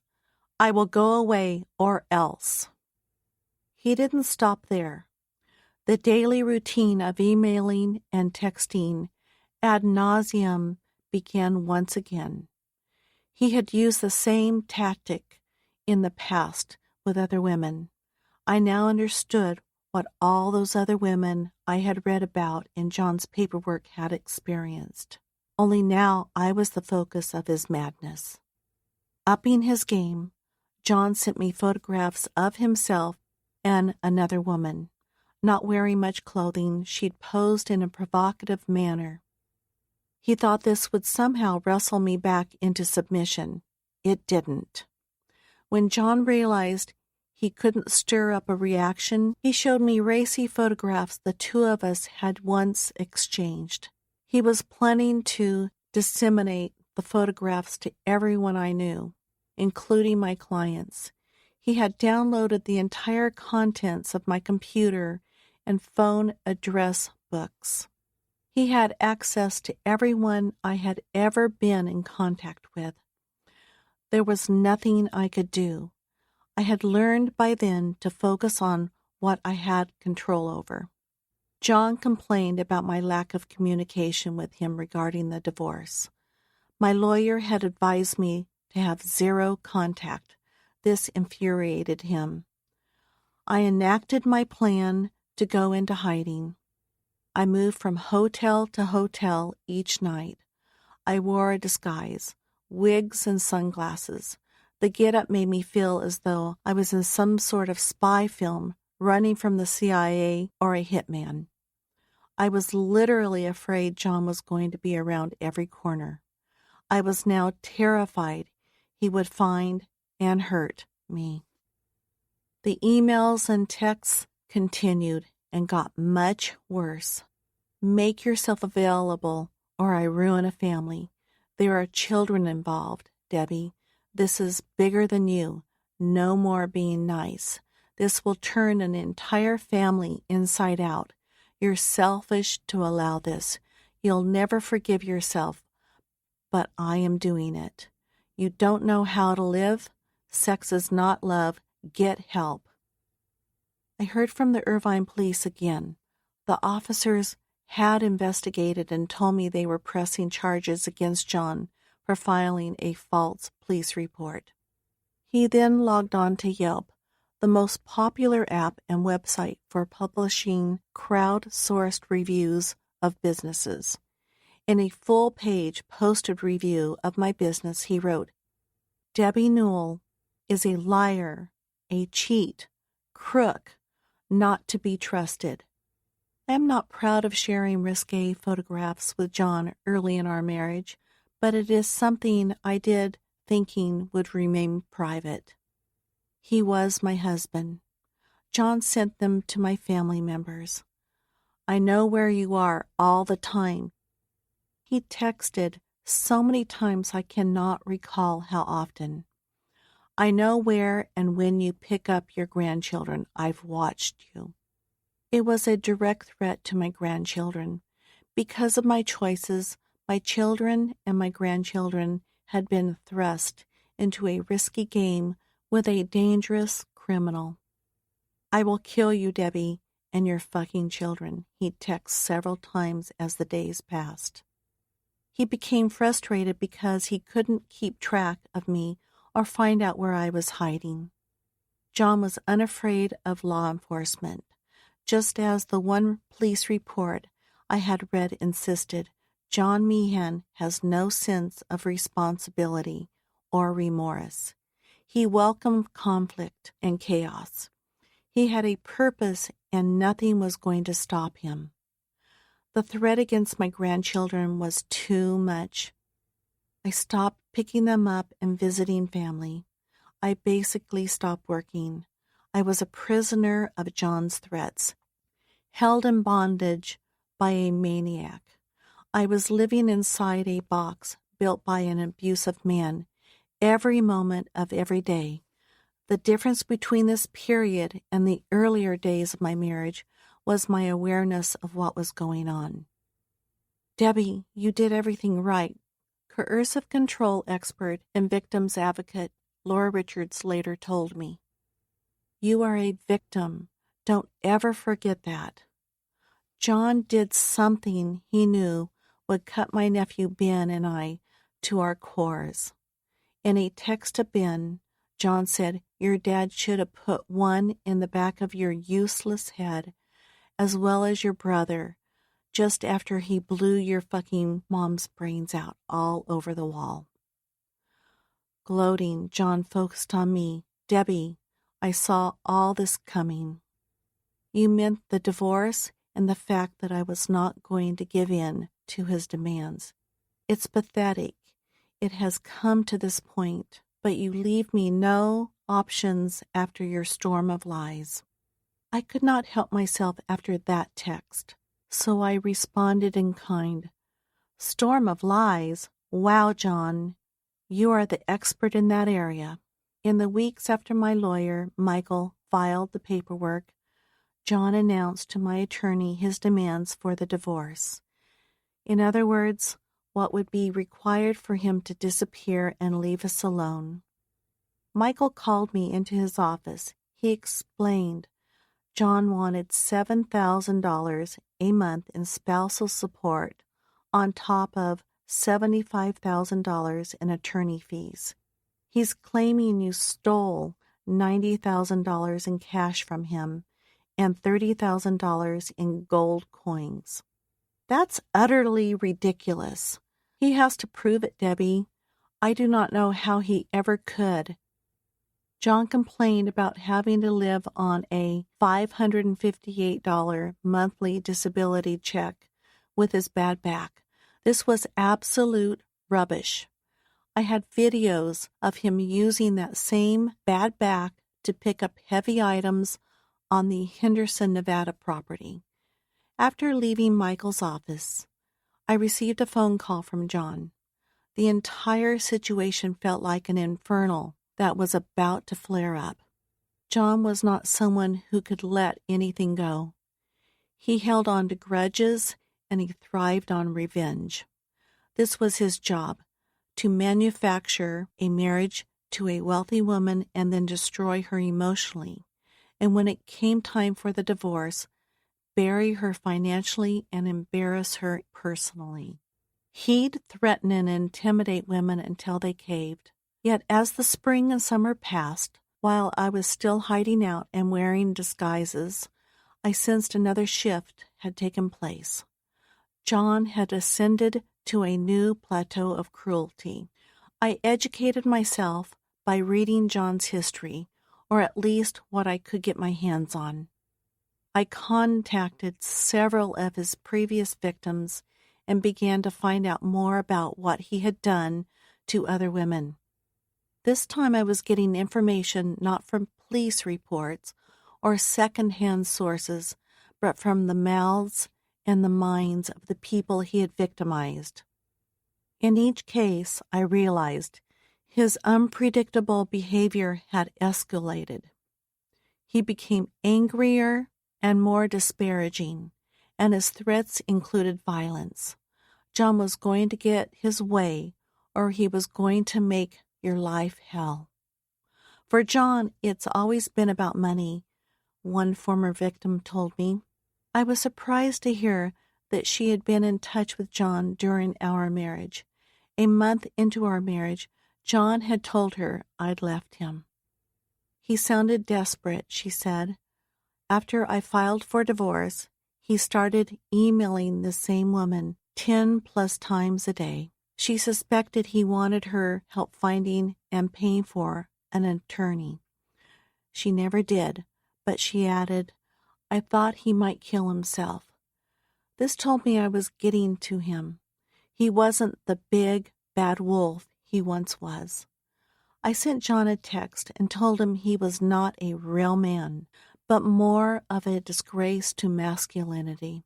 I will go away or else. He didn't stop there. The daily routine of emailing and texting ad nauseum began once again. He had used the same tactic in the past with other women. I now understood what all those other women I had read about in John's paperwork had experienced. Only now I was the focus of his madness. Upping his game, John sent me photographs of himself and another woman. Not wearing much clothing, she'd posed in a provocative manner. He thought this would somehow wrestle me back into submission. It didn't. When John realized he couldn't stir up a reaction, he showed me racy photographs the two of us had once exchanged. He was planning to disseminate the photographs to everyone I knew, including my clients. He had downloaded the entire contents of my computer and phone address books. He had access to everyone I had ever been in contact with. There was nothing I could do. I had learned by then to focus on what I had control over. John complained about my lack of communication with him regarding the divorce. My lawyer had advised me to have zero contact. This infuriated him. I enacted my plan to go into hiding. I moved from hotel to hotel each night. I wore a disguise, wigs and sunglasses. The get-up made me feel as though I was in some sort of spy film, running from the CIA or a hitman. I was literally afraid John was going to be around every corner. I was now terrified he would find and hurt me. The emails and texts continued and got much worse. Make yourself available or I ruin a family. There are children involved, Debbie. This is bigger than you. No more being nice. This will turn an entire family inside out. You're selfish to allow this. You'll never forgive yourself, but I am doing it. You don't know how to live? Sex is not love. Get help. I heard from the Irvine police again. The officers had investigated and told me they were pressing charges against John for filing a false police report. He then logged on to Yelp, the most popular app and website for publishing crowd-sourced reviews of businesses. In a full-page posted review of my business, he wrote, Debbie Newell is a liar, a cheat, crook, not to be trusted. I am not proud of sharing risque photographs with John early in our marriage, but it is something I did thinking would remain private. He was my husband. John sent them to my family members. I know where you are all the time. He texted so many times I cannot recall how often. I know where and when you pick up your grandchildren. I've watched you. It was a direct threat to my grandchildren, Because of my choices, my children and my grandchildren had been thrust into a risky game with a dangerous criminal. "I will kill you, Debbie, and your fucking children," he'd text several times as the days passed. He became frustrated because he couldn't keep track of me or find out where I was hiding. John was unafraid of law enforcement, just as the one police report I had read insisted. John Meehan has no sense of responsibility or remorse. He welcomed conflict and chaos. He had a purpose and nothing was going to stop him. The threat against my grandchildren was too much. I stopped picking them up and visiting family. I basically stopped working. I was a prisoner of John's threats, held in bondage by a maniac. I was living inside a box built by an abusive man every moment of every day. The difference between this period and the earlier days of my marriage was my awareness of what was going on. "Debbie, you did everything right," coercive control expert and victims advocate Laura Richards later told me. "You are a victim. Don't ever forget that." John did something he knew would cut my nephew Ben and I to our cores. In a text to Ben, John said, "Your dad should have put one in the back of your useless head, as well as your brother, just after he blew your fucking mom's brains out all over the wall." Gloating, John focused on me. "Debbie, I saw all this coming. You meant the divorce and the fact that I was not going to give in to his demands. It's pathetic. It has come to this point, but you leave me no options after your storm of lies." I could not help myself after that text, so I responded in kind. "Storm of lies? Wow, John. You are the expert in that area." In the weeks after my lawyer, Michael, filed the paperwork, John announced to my attorney his demands for the divorce. In other words, what would be required for him to disappear and leave us alone. Michael called me into his office. He explained John wanted $7,000 a month in spousal support on top of $75,000 in attorney fees. He's claiming you stole $90,000 in cash from him and $30,000 in gold coins. That's utterly ridiculous. He has to prove it, Debbie. I do not know how he ever could. John complained about having to live on a $558 monthly disability check with his bad back. This was absolute rubbish. I had videos of him using that same bad back to pick up heavy items on the Henderson, Nevada property. After leaving Michael's office, I received a phone call from John. The entire situation felt like an inferno that was about to flare up. John was not someone who could let anything go. He held on to grudges and he thrived on revenge. This was his job, to manufacture a marriage to a wealthy woman and then destroy her emotionally. And when it came time for the divorce, bury her financially and embarrass her personally. He'd threaten and intimidate women until they caved. Yet as the spring and summer passed, while I was still hiding out and wearing disguises, I sensed another shift had taken place. John had ascended to a new plateau of cruelty. I educated myself by reading John's history, or at least what I could get my hands on. I contacted several of his previous victims and began to find out more about what he had done to other women. This time I was getting information not from police reports or second-hand sources, but from the mouths and the minds of the people he had victimized. In each case, I realized his unpredictable behavior had escalated. He became angrier and more disparaging, and his threats included violence. John was going to get his way, or he was going to make your life hell. For John, it's always been about money, one former victim told me. I was surprised to hear that she had been in touch with John during our marriage. A month into our marriage, John had told her I'd left him. He sounded desperate, she said. After I filed for divorce, he started emailing the same woman 10+ times a day. She suspected he wanted her help finding and paying for an attorney. She never did, but she added, I thought he might kill himself. This told me I was getting to him. He wasn't the big, bad wolf he once was. I sent John a text and told him he was not a real man, but more of a disgrace to masculinity.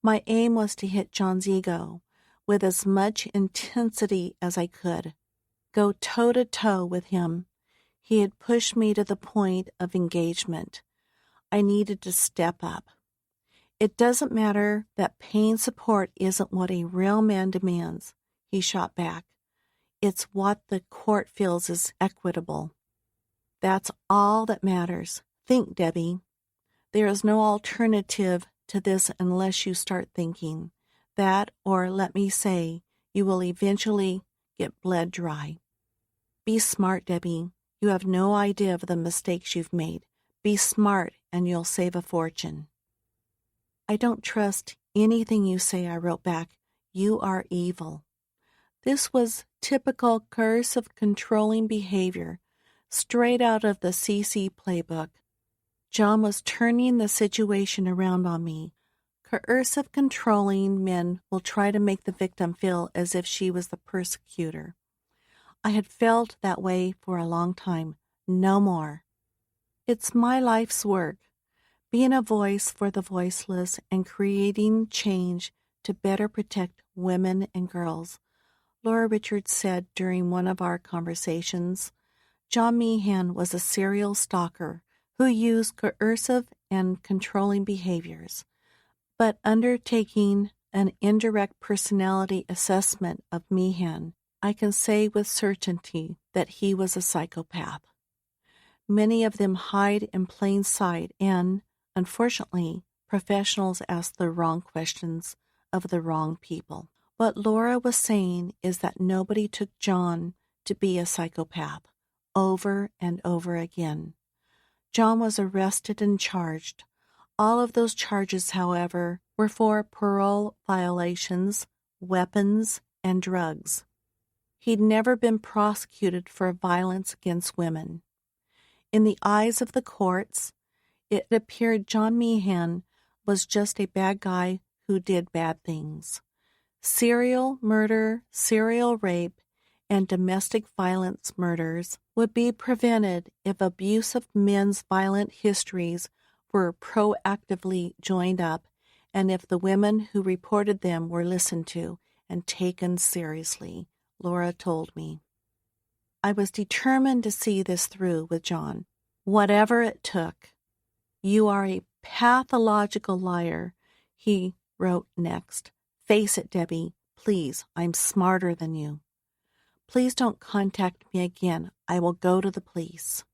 My aim was to hit John's ego with as much intensity as I could, go toe-to-toe with him. He had pushed me to the point of engagement. I needed to step up. It doesn't matter that paying support isn't what a real man demands, he shot back. It's what the court feels is equitable. That's all that matters. Think, Debbie. There is no alternative to this unless you start thinking. That, or let me say, you will eventually get bled dry. Be smart, Debbie. You have no idea of the mistakes you've made. Be smart and you'll save a fortune. I don't trust anything you say, I wrote back. You are evil. This was typical coercive controlling behavior, straight out of the CC playbook. John was turning the situation around on me. Coercive controlling men will try to make the victim feel as if she was the persecutor. I had felt that way for a long time. No more. It's my life's work, being a voice for the voiceless and creating change to better protect women and girls. Laura Richards said during one of our conversations, John Meehan was a serial stalker who used coercive and controlling behaviors. But undertaking an indirect personality assessment of Meehan, I can say with certainty that he was a psychopath. Many of them hide in plain sight and, unfortunately, professionals ask the wrong questions of the wrong people. What Laura was saying is that nobody took John to be a psychopath over and over again. John was arrested and charged. All of those charges, however, were for parole violations, weapons, and drugs. He'd never been prosecuted for violence against women. In the eyes of the courts, it appeared John Meehan was just a bad guy who did bad things. Serial murder, serial rape, and domestic violence murders would be prevented if abusive men's violent histories were proactively joined up and if the women who reported them were listened to and taken seriously, Laura told me. I was determined to see this through with John, whatever it took. You are a pathological liar, he wrote next. Face it, Debbie. Please, I'm smarter than you. Please don't contact me again. I will go to the police.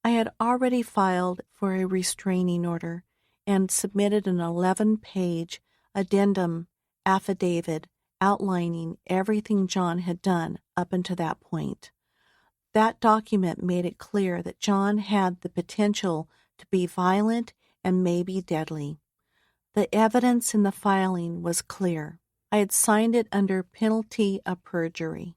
I had already filed for a restraining order and submitted an 11-page addendum affidavit outlining everything John had done up until that point. That document made it clear that John had the potential to be violent and maybe deadly. The evidence in the filing was clear. I had signed it under penalty of perjury.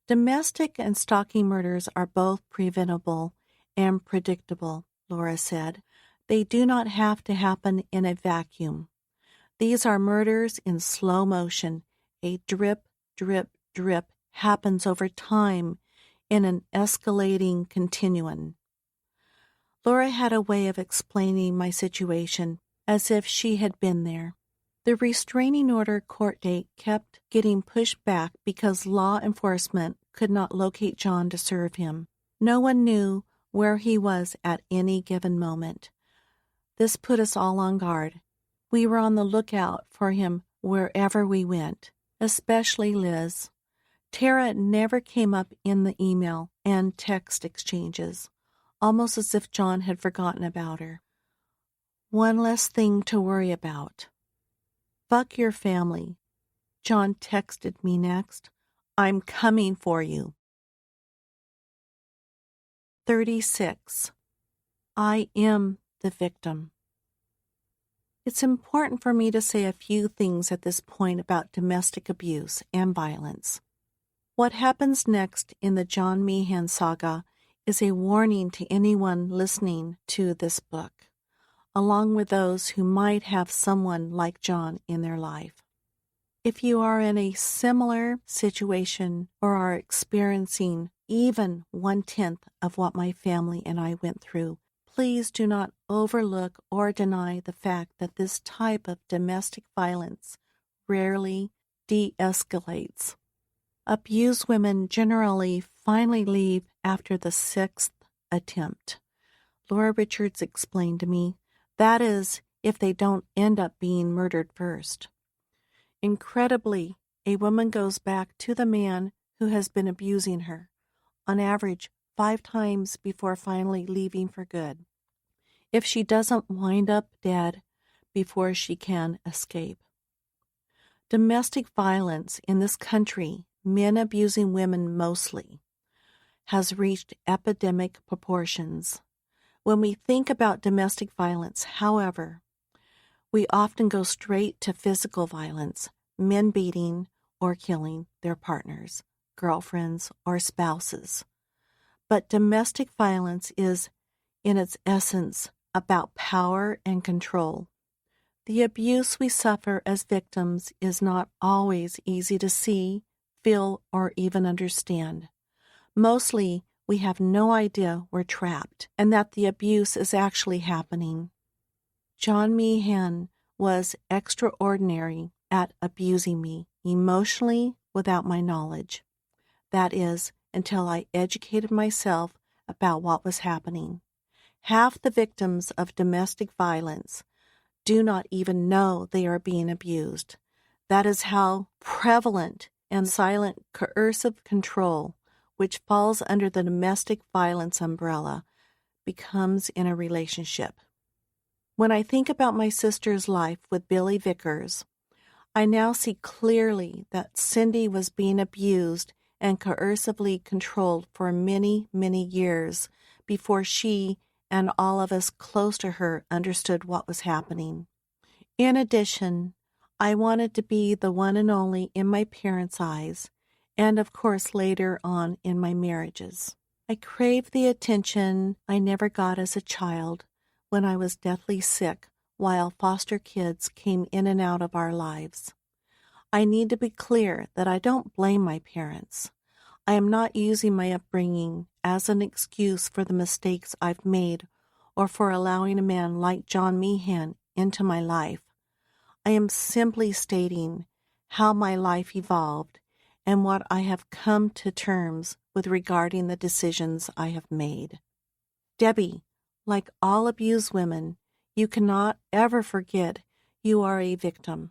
Domestic and stalking murders are both preventable and predictable, Laura said. They do not have to happen in a vacuum. These are murders in slow motion. A drip, drip, drip happens over time in an escalating continuum. Laura had a way of explaining my situation as if she had been there. The restraining order court date kept getting pushed back because law enforcement could not locate John to serve him. No one knew where he was at any given moment. This put us all on guard. We were on the lookout for him wherever we went, especially Liz. Tara never came up in the email and text exchanges, almost as if John had forgotten about her. One less thing to worry about. Fuck your family. John texted me next. I'm coming for you. 36. I am the victim. It's important for me to say a few things at this point about domestic abuse and violence. What happens next in the John Meehan saga is a warning to anyone listening to this book, along with those who might have someone like John in their life. If you are in a similar situation or are experiencing even 1/10 of what my family and I went through, please do not overlook or deny the fact that this type of domestic violence rarely de-escalates. Abused women generally finally leave after the 6th attempt. Laura Richards explained to me, that is, if they don't end up being murdered first. Incredibly, a woman goes back to the man who has been abusing her, on average 5 times before finally leaving for good, if she doesn't wind up dead before she can escape. Domestic violence in this country, men abusing women mostly, has reached epidemic proportions. When we think about domestic violence, however, we often go straight to physical violence, men beating or killing their partners, girlfriends, or spouses. But domestic violence is, in its essence, about power and control. The abuse we suffer as victims is not always easy to see, feel, or even understand. Mostly, we have no idea we're trapped and that the abuse is actually happening. John Meehan was extraordinary at abusing me emotionally without my knowledge. That is, until I educated myself about what was happening. Half the victims of domestic violence do not even know they are being abused. That is how prevalent and silent coercive control, which falls under the domestic violence umbrella, becomes in a relationship. When I think about my sister's life with Billy Vickers, I now see clearly that Cindy was being abused and coercively controlled for many, many years before she and all of us close to her understood what was happening. In addition, I wanted to be the one and only in my parents' eyes, and of course later on in my marriages. I craved the attention I never got as a child when I was deathly sick while foster kids came in and out of our lives. I need to be clear that I don't blame my parents. I am not using my upbringing as an excuse for the mistakes I've made or for allowing a man like John Meehan into my life. I am simply stating how my life evolved and what I have come to terms with regarding the decisions I have made. Debbie, like all abused women, you cannot ever forget you are a victim.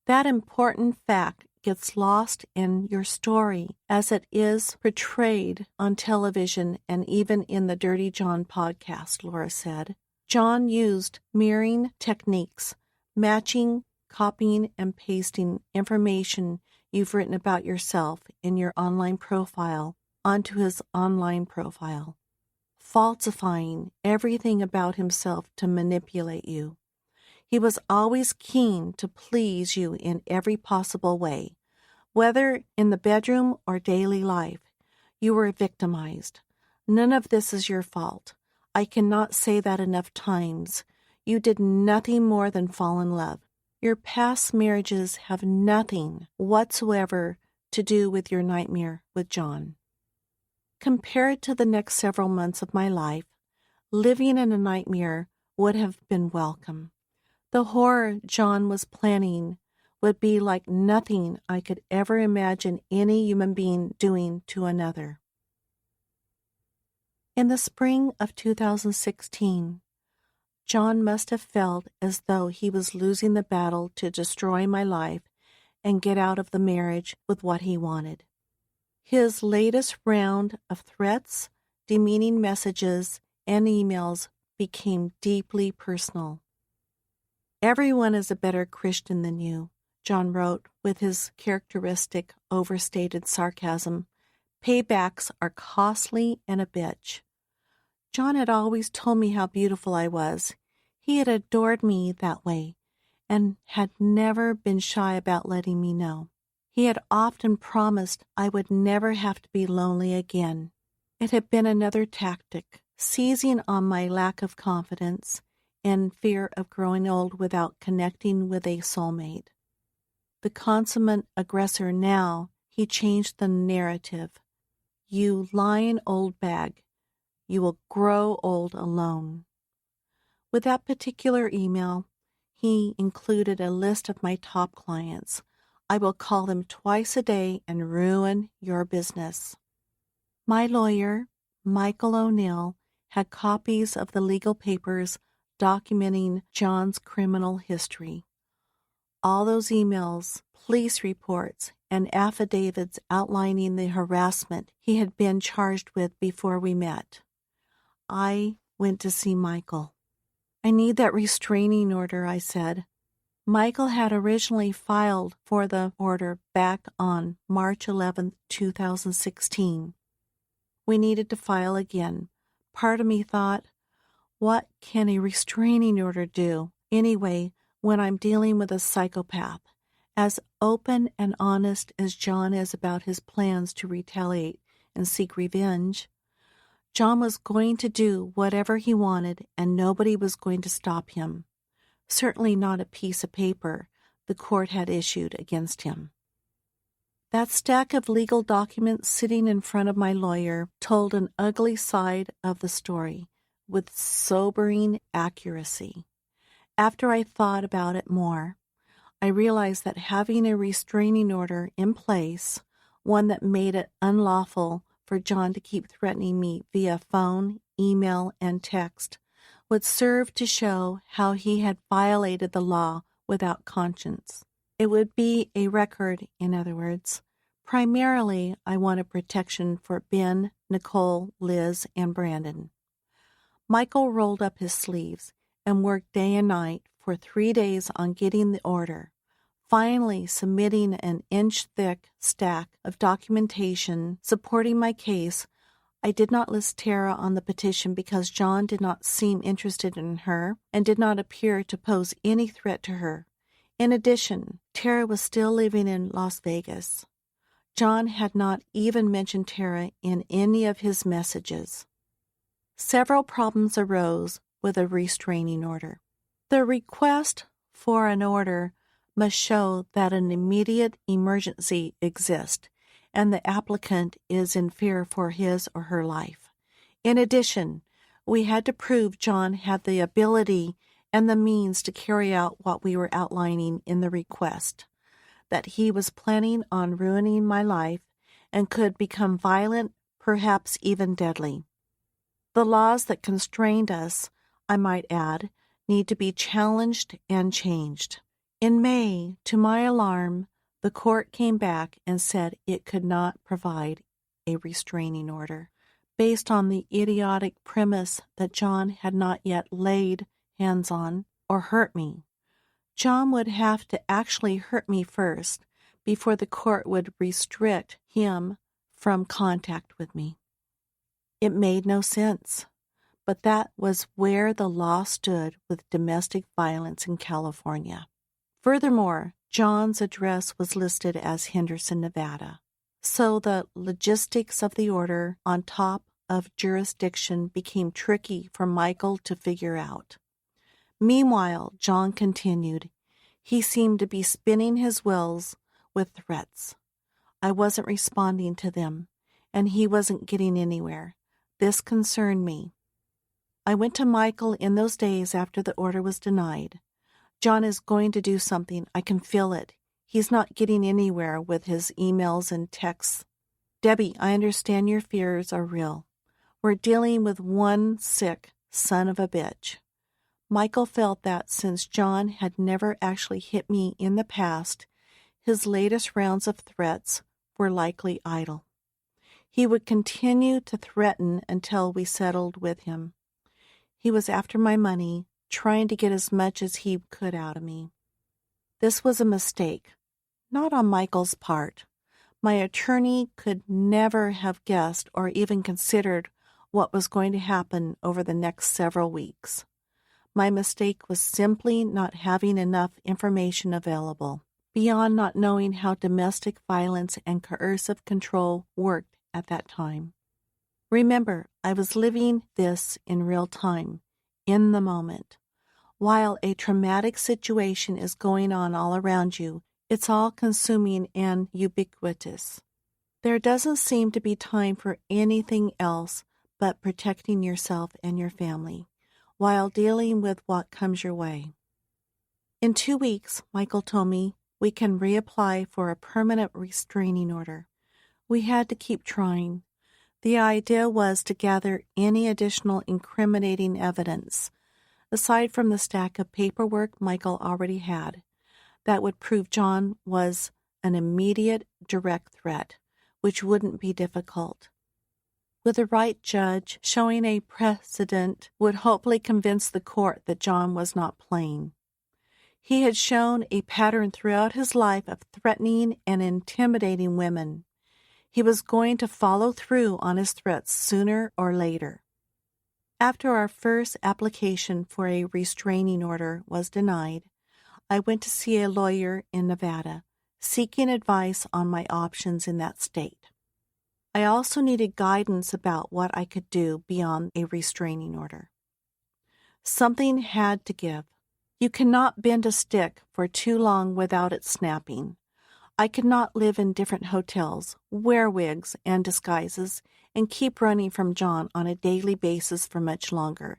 That important fact gets lost in your story as it is portrayed on television and even in the Dirty John podcast, Laura said. John used mirroring techniques, matching, copying, and pasting information you've written about yourself in your online profile onto his online profile, falsifying everything about himself to manipulate you. He was always keen to please you in every possible way. Whether in the bedroom or daily life, you were victimized. None of this is your fault. I cannot say that enough times. You did nothing more than fall in love. Your past marriages have nothing whatsoever to do with your nightmare with John. Compared to the next several months of my life, living in a nightmare would have been welcome. The horror John was planning would be like nothing I could ever imagine any human being doing to another. In the spring of 2016, John must have felt as though he was losing the battle to destroy my life and get out of the marriage with what he wanted. His latest round of threats, demeaning messages, and emails became deeply personal. "Everyone is a better Christian than you," John wrote with his characteristic overstated sarcasm. "Paybacks are costly and a bitch." John had always told me how beautiful I was. He had adored me that way and had never been shy about letting me know. He had often promised I would never have to be lonely again. It had been another tactic, seizing on my lack of confidence and fear of growing old without connecting with a soulmate. The consummate aggressor now, he changed the narrative. "You lying old bag. You will grow old alone." With that particular email, he included a list of my top clients. "I will call them twice a day and ruin your business." My lawyer, Michael O'Neill, had copies of the legal papers documenting John's criminal history. All those emails, police reports, and affidavits outlining the harassment he had been charged with before we met. I went to see Michael. "I need that restraining order," I said. Michael had originally filed for the order back on March 11, 2016. We needed to file again. Part of me thought, what can a restraining order do, anyway, when I'm dealing with a psychopath? As open and honest as John is about his plans to retaliate and seek revenge, John was going to do whatever he wanted, and nobody was going to stop him. Certainly not a piece of paper the court had issued against him. That stack of legal documents sitting in front of my lawyer told an ugly side of the story with sobering accuracy. After I thought about it more, I realized that having a restraining order in place, one that made it unlawful for John to keep threatening me via phone, email, and text, would serve to show how he had violated the law without conscience. It would be a record, in other words. Primarily, I wanted protection for Ben, Nicole, Liz, and Brandon. Michael rolled up his sleeves and worked day and night for 3 days on getting the order, finally submitting an inch-thick stack of documentation supporting my case. I did not list Tara on the petition because John did not seem interested in her and did not appear to pose any threat to her. In addition, Tara was still living in Las Vegas. John had not even mentioned Tara in any of his messages. Several problems arose with a restraining order. The request for an order must show that an immediate emergency exists and the applicant is in fear for his or her life. In addition, we had to prove John had the ability and the means to carry out what we were outlining in the request, that he was planning on ruining my life and could become violent, perhaps even deadly. The laws that constrained us, I might add, need to be challenged and changed. In May, to my alarm, the court came back and said it could not provide a restraining order, based on the idiotic premise that John had not yet laid hands on or hurt me. John would have to actually hurt me first before the court would restrict him from contact with me. It made no sense, but that was where the law stood with domestic violence in California. Furthermore, John's address was listed as Henderson, Nevada, so the logistics of the order on top of jurisdiction became tricky for Michael to figure out. Meanwhile, John continued. He seemed to be spinning his wheels with threats. I wasn't responding to them, and he wasn't getting anywhere. This concerned me. I went to Michael in those days after the order was denied. John is going to do something. I can feel it. He's not getting anywhere with his emails and texts. Debbie, I understand your fears are real. We're dealing with one sick son of a bitch. Michael felt that since John had never actually hit me in the past, his latest rounds of threats were likely idle. He would continue to threaten until we settled with him. He was after my money, trying to get as much as he could out of me. This was a mistake, not on Michael's part. My attorney could never have guessed or even considered what was going to happen over the next several weeks. My mistake was simply not having enough information available, beyond not knowing how domestic violence and coercive control worked at that time. Remember, I was living this in real time, in the moment. While a traumatic situation is going on all around you, it's all-consuming and ubiquitous. There doesn't seem to be time for anything else but protecting yourself and your family, while dealing with what comes your way. In 2 weeks, Michael told me, we can reapply for a permanent restraining order. We had to keep trying. The idea was to gather any additional incriminating evidence, aside from the stack of paperwork Michael already had, that would prove John was an immediate, direct threat, which wouldn't be difficult. With the right judge, showing a precedent would hopefully convince the court that John was not playing. He had shown a pattern throughout his life of threatening and intimidating women. He was going to follow through on his threats sooner or later. After our first application for a restraining order was denied, I went to see a lawyer in Nevada, seeking advice on my options in that state. I also needed guidance about what I could do beyond a restraining order. Something had to give. You cannot bend a stick for too long without it snapping. I could not live in different hotels, wear wigs and disguises, and keep running from John on a daily basis for much longer.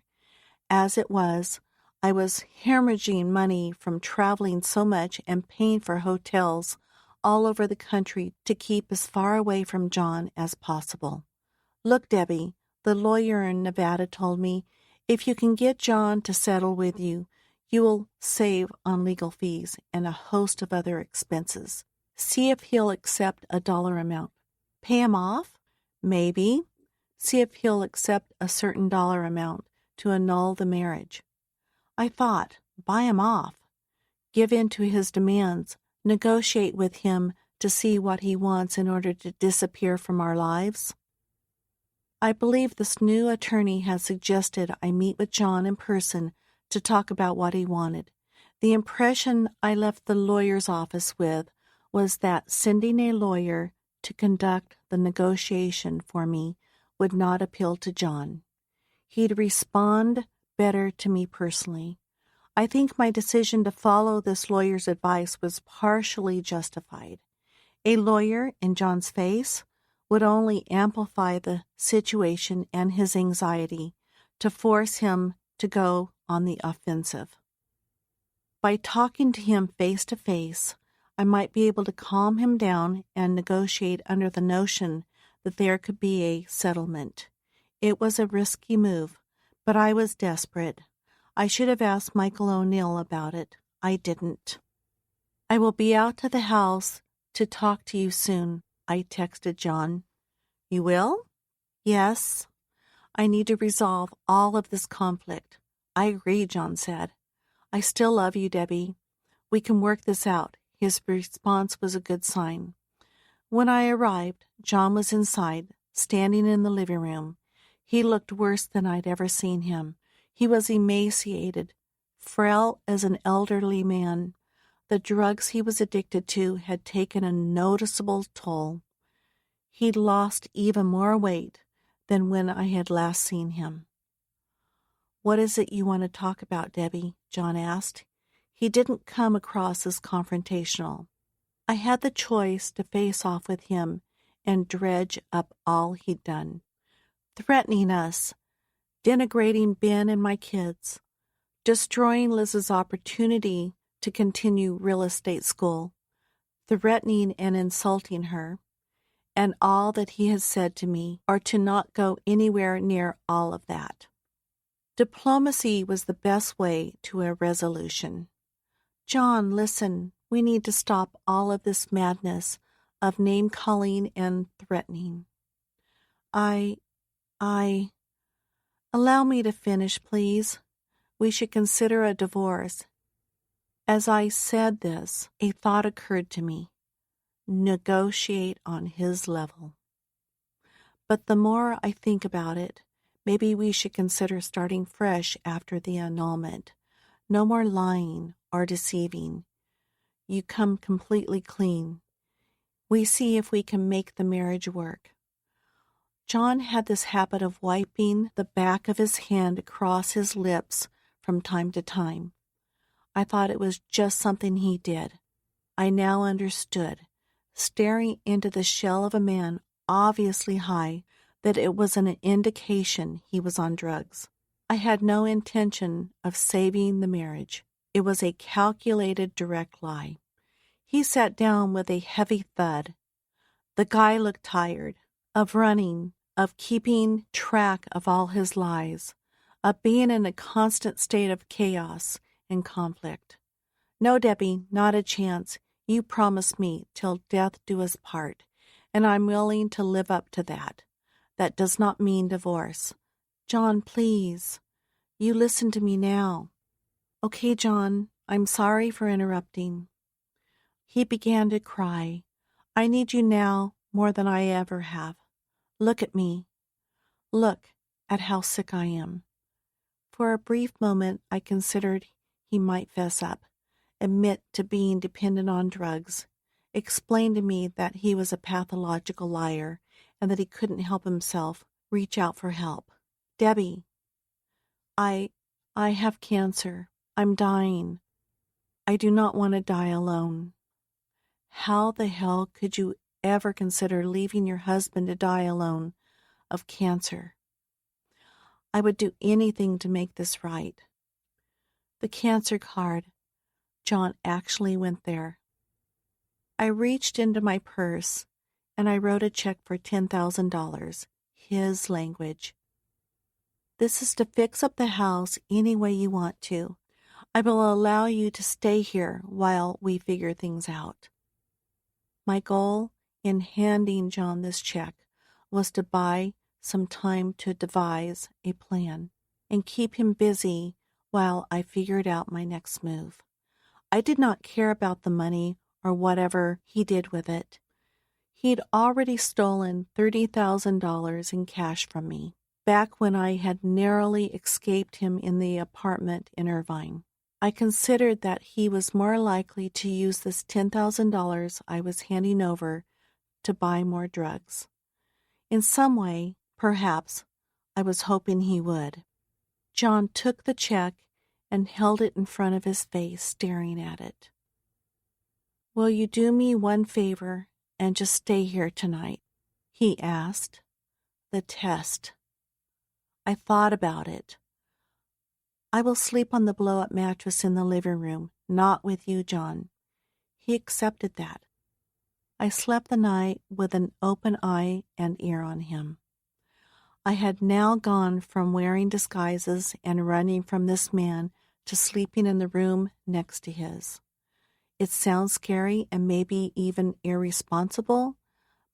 As it was, I was hemorrhaging money from traveling so much and paying for hotels all over the country to keep as far away from John as possible. Look, Debbie, the lawyer in Nevada told me, if you can get John to settle with you, you will save on legal fees and a host of other expenses. See if he'll accept a dollar amount. Pay him off? Maybe. See if he'll accept a certain dollar amount to annul the marriage. I thought, buy him off. Give in to his demands. Negotiate with him to see what he wants in order to disappear from our lives. I believe this new attorney has suggested I meet with John in person to talk about what he wanted. The impression I left the lawyer's office with was that sending a lawyer to conduct the negotiation for me would not appeal to John. He'd respond better to me personally. I think my decision to follow this lawyer's advice was partially justified. A lawyer in John's face would only amplify the situation and his anxiety to force him to go on the offensive. By talking to him face to face, I might be able to calm him down and negotiate under the notion that there could be a settlement. It was a risky move, but I was desperate. I should have asked Michael O'Neill about it. I didn't. I will be out to the house to talk to you soon, I texted John. You will? Yes. I need to resolve all of this conflict. I agree, John said. I still love you, Debbie. We can work this out. His response was a good sign. When I arrived, John was inside, standing in the living room. He looked worse than I'd ever seen him. He was emaciated, frail as an elderly man. The drugs he was addicted to had taken a noticeable toll. He'd lost even more weight than when I had last seen him. What is it you want to talk about, Debbie? John asked. He didn't come across as confrontational. I had the choice to face off with him and dredge up all he'd done. Threatening us, denigrating Ben and my kids, destroying Liz's opportunity to continue real estate school, threatening and insulting her, and all that he has said to me, or to not go anywhere near all of that. Diplomacy was the best way to a resolution. John, listen, we need to stop all of this madness of name-calling and threatening. I... Allow me to finish, please. We should consider a divorce. As I said this, a thought occurred to me. Negotiate on his level. But the more I think about it, maybe we should consider starting fresh after the annulment. No more lying or deceiving. You come completely clean. We see if we can make the marriage work. John had this habit of wiping the back of his hand across his lips from time to time. I thought it was just something he did. I now understood, staring into the shell of a man obviously high, that it was an indication he was on drugs. I had no intention of saving the marriage. It was a calculated, direct lie. He sat down with a heavy thud. The guy looked tired, of running, of keeping track of all his lies, of being in a constant state of chaos and conflict. No, Debbie, not a chance. You promised me till death do us part, and I'm willing to live up to that. That does not mean divorce. John, please. You listen to me now. Okay, John, I'm sorry for interrupting. He began to cry. I need you now more than I ever have. Look at me. Look at how sick I am. For a brief moment, I considered he might fess up, admit to being dependent on drugs, explain to me that he was a pathological liar and that he couldn't help himself, reach out for help. Debbie, I have cancer. I'm dying. I do not want to die alone. How the hell could you ever consider leaving your husband to die alone of cancer? I would do anything to make this right. The cancer card. John actually went there. I reached into my purse and I wrote a check for $10,000, his language. This is to fix up the house any way you want to. I will allow you to stay here while we figure things out. My goal in handing John this check was to buy some time to devise a plan and keep him busy while I figured out my next move. I did not care about the money or whatever he did with it. He'd already stolen $30,000 in cash from me, back when I had narrowly escaped him in the apartment in Irvine. I considered that he was more likely to use this $10,000 I was handing over to buy more drugs. In some way, perhaps, I was hoping he would. John took the check and held it in front of his face, staring at it. Will you do me one favor and just stay here tonight? He asked. The test. I thought about it. I will sleep on the blow-up mattress in the living room, not with you, John. He accepted that. I slept the night with an open eye and ear on him. I had now gone from wearing disguises and running from this man to sleeping in the room next to his. It sounds scary and maybe even irresponsible,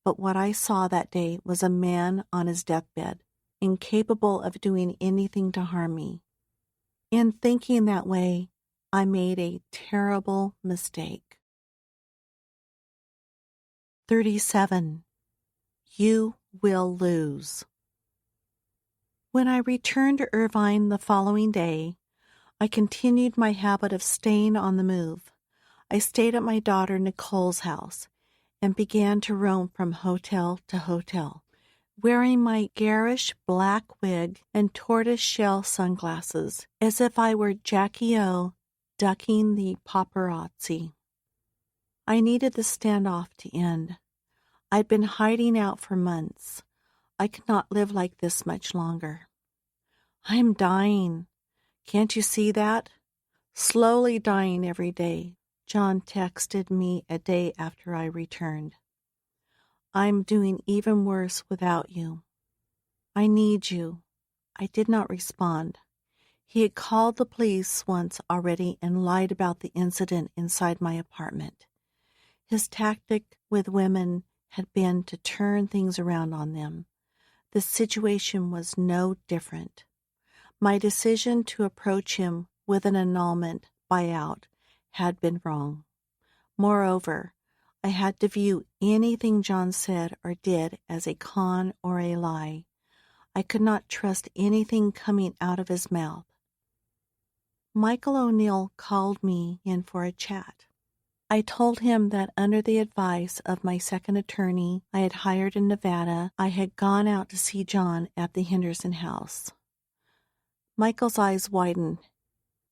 but what I saw that day was a man on his deathbed, incapable of doing anything to harm me. In thinking that way, I made a terrible mistake. 37. You will lose. When I returned to Irvine the following day, I continued my habit of staying on the move. I stayed at my daughter Nicole's house and began to roam from hotel to hotel, wearing my garish black wig and tortoise-shell sunglasses, as if I were Jackie O ducking the paparazzi. I needed the standoff to end. I'd been hiding out for months. I could not live like this much longer. I'm dying. Can't you see that? Slowly dying every day. John texted me a day after I returned. I'm doing even worse without you. I need you. I did not respond. He had called the police once already and lied about the incident inside my apartment. His tactic with women had been to turn things around on them. The situation was no different. My decision to approach him with an annulment buyout had been wrong. Moreover, I had to view anything John said or did as a con or a lie. I could not trust anything coming out of his mouth. Michael O'Neill called me in for a chat. I told him that under the advice of my second attorney I had hired in Nevada, I had gone out to see John at the Henderson house. Michael's eyes widened.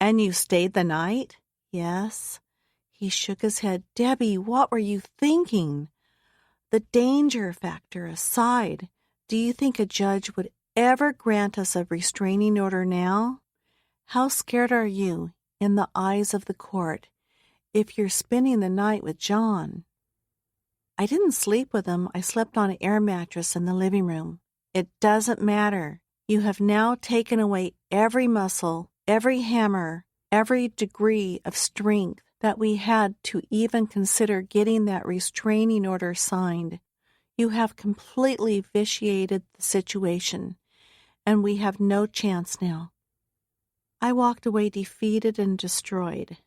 "And you stayed the night?" "Yes." He shook his head. "Debbie, what were you thinking? The danger factor aside, do you think a judge would ever grant us a restraining order now? How scared are you, in the eyes of the court, if you're spending the night with John?" "I didn't sleep with him. I slept on an air mattress in the living room." "It doesn't matter. You have now taken away every muscle, every hammer, every degree of strength that we had to even consider getting that restraining order signed. You have completely vitiated the situation, and we have no chance now." I walked away defeated and destroyed.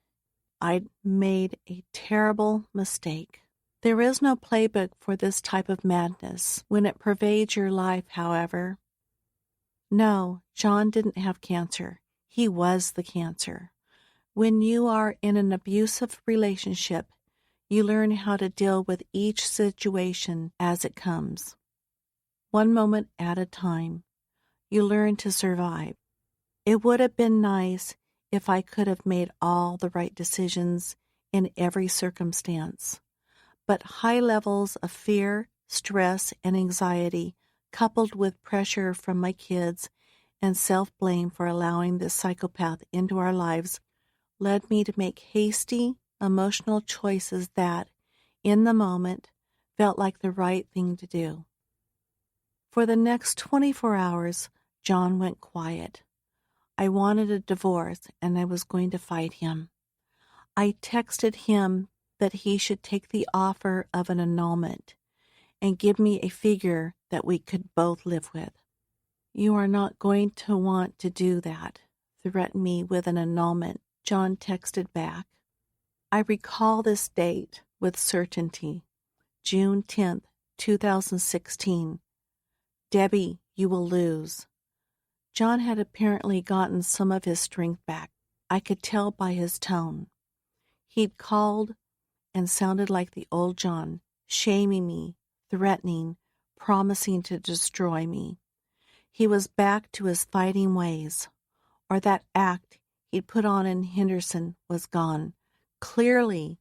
I'd made a terrible mistake. There is no playbook for this type of madness when it pervades your life, however. No, John didn't have cancer. He was the cancer. When you are in an abusive relationship, you learn how to deal with each situation as it comes. One moment at a time. You learn to survive. It would have been nice if I could have made all the right decisions in every circumstance. But high levels of fear, stress, and anxiety, coupled with pressure from my kids and self-blame for allowing this psychopath into our lives, led me to make hasty, emotional choices that, in the moment, felt like the right thing to do. For the next 24 hours, John went quiet. I wanted a divorce, and I was going to fight him. I texted him that he should take the offer of an annulment and give me a figure that we could both live with. "You are not going to want to do that. Threaten me with an annulment," John texted back. I recall this date with certainty. June 10th, 2016. "Debbie, you will lose." John had apparently gotten some of his strength back. I could tell by his tone. He'd called and sounded like the old John, shaming me, threatening, promising to destroy me. He was back to his fighting ways, or that act he'd put on in Henderson was gone. Clearly,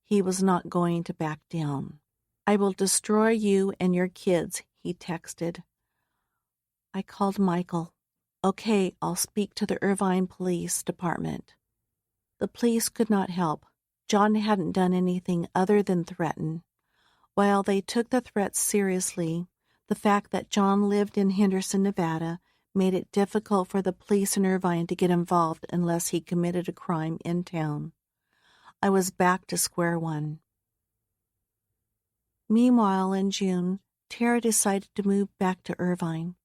he was not going to back down. "I will destroy you and your kids," he texted. I called Michael. "Okay, I'll speak to the Irvine Police Department." The police could not help. John hadn't done anything other than threaten. While they took the threats seriously, the fact that John lived in Henderson, Nevada, made it difficult for the police in Irvine to get involved unless he committed a crime in town. I was back to square one. Meanwhile, in June, Tara decided to move back to Irvine.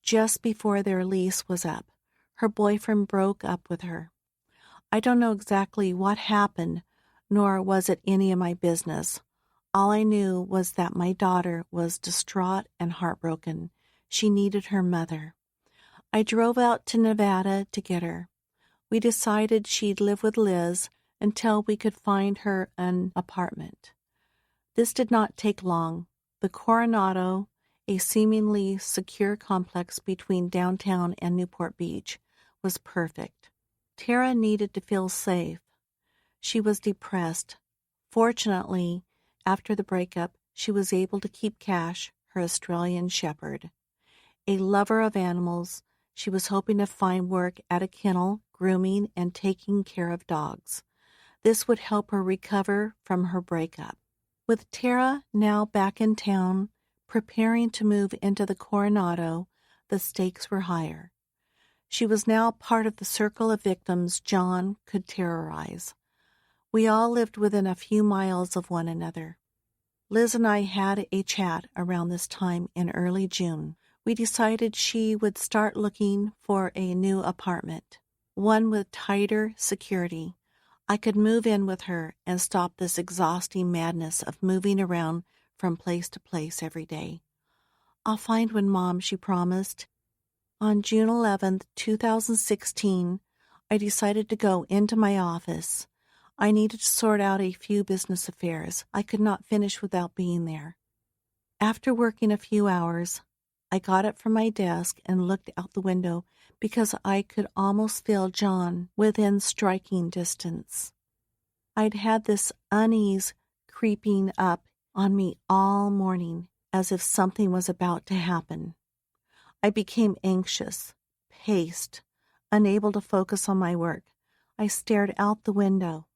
Just before their lease was up, her boyfriend broke up with her. I don't know exactly what happened, nor was it any of my business. All I knew was that my daughter was distraught and heartbroken. She needed her mother. I drove out to Nevada to get her. We decided she'd live with Liz until we could find her an apartment. This did not take long. The Coronado, a seemingly secure complex between downtown and Newport Beach, was perfect. Tara needed to feel safe. She was depressed. Fortunately, after the breakup, she was able to keep Cash, her Australian shepherd. A lover of animals, she was hoping to find work at a kennel, grooming, and taking care of dogs. This would help her recover from her breakup. With Tara now back in town, preparing to move into the Coronado, the stakes were higher. She was now part of the circle of victims John could terrorize. We all lived within a few miles of one another. Liz and I had a chat around this time in early June. We decided she would start looking for a new apartment, one with tighter security. I could move in with her and stop this exhausting madness of moving around from place to place every day. "I'll find one, Mom," she promised. On June 11th, 2016, I decided to go into my office. I needed to sort out a few business affairs I could not finish without being there. After working a few hours, I got up from my desk and looked out the window because I could almost feel John within striking distance. I'd had this unease creeping up on me all morning, as if something was about to happen. I became anxious, paced, unable to focus on my work. I stared out the window.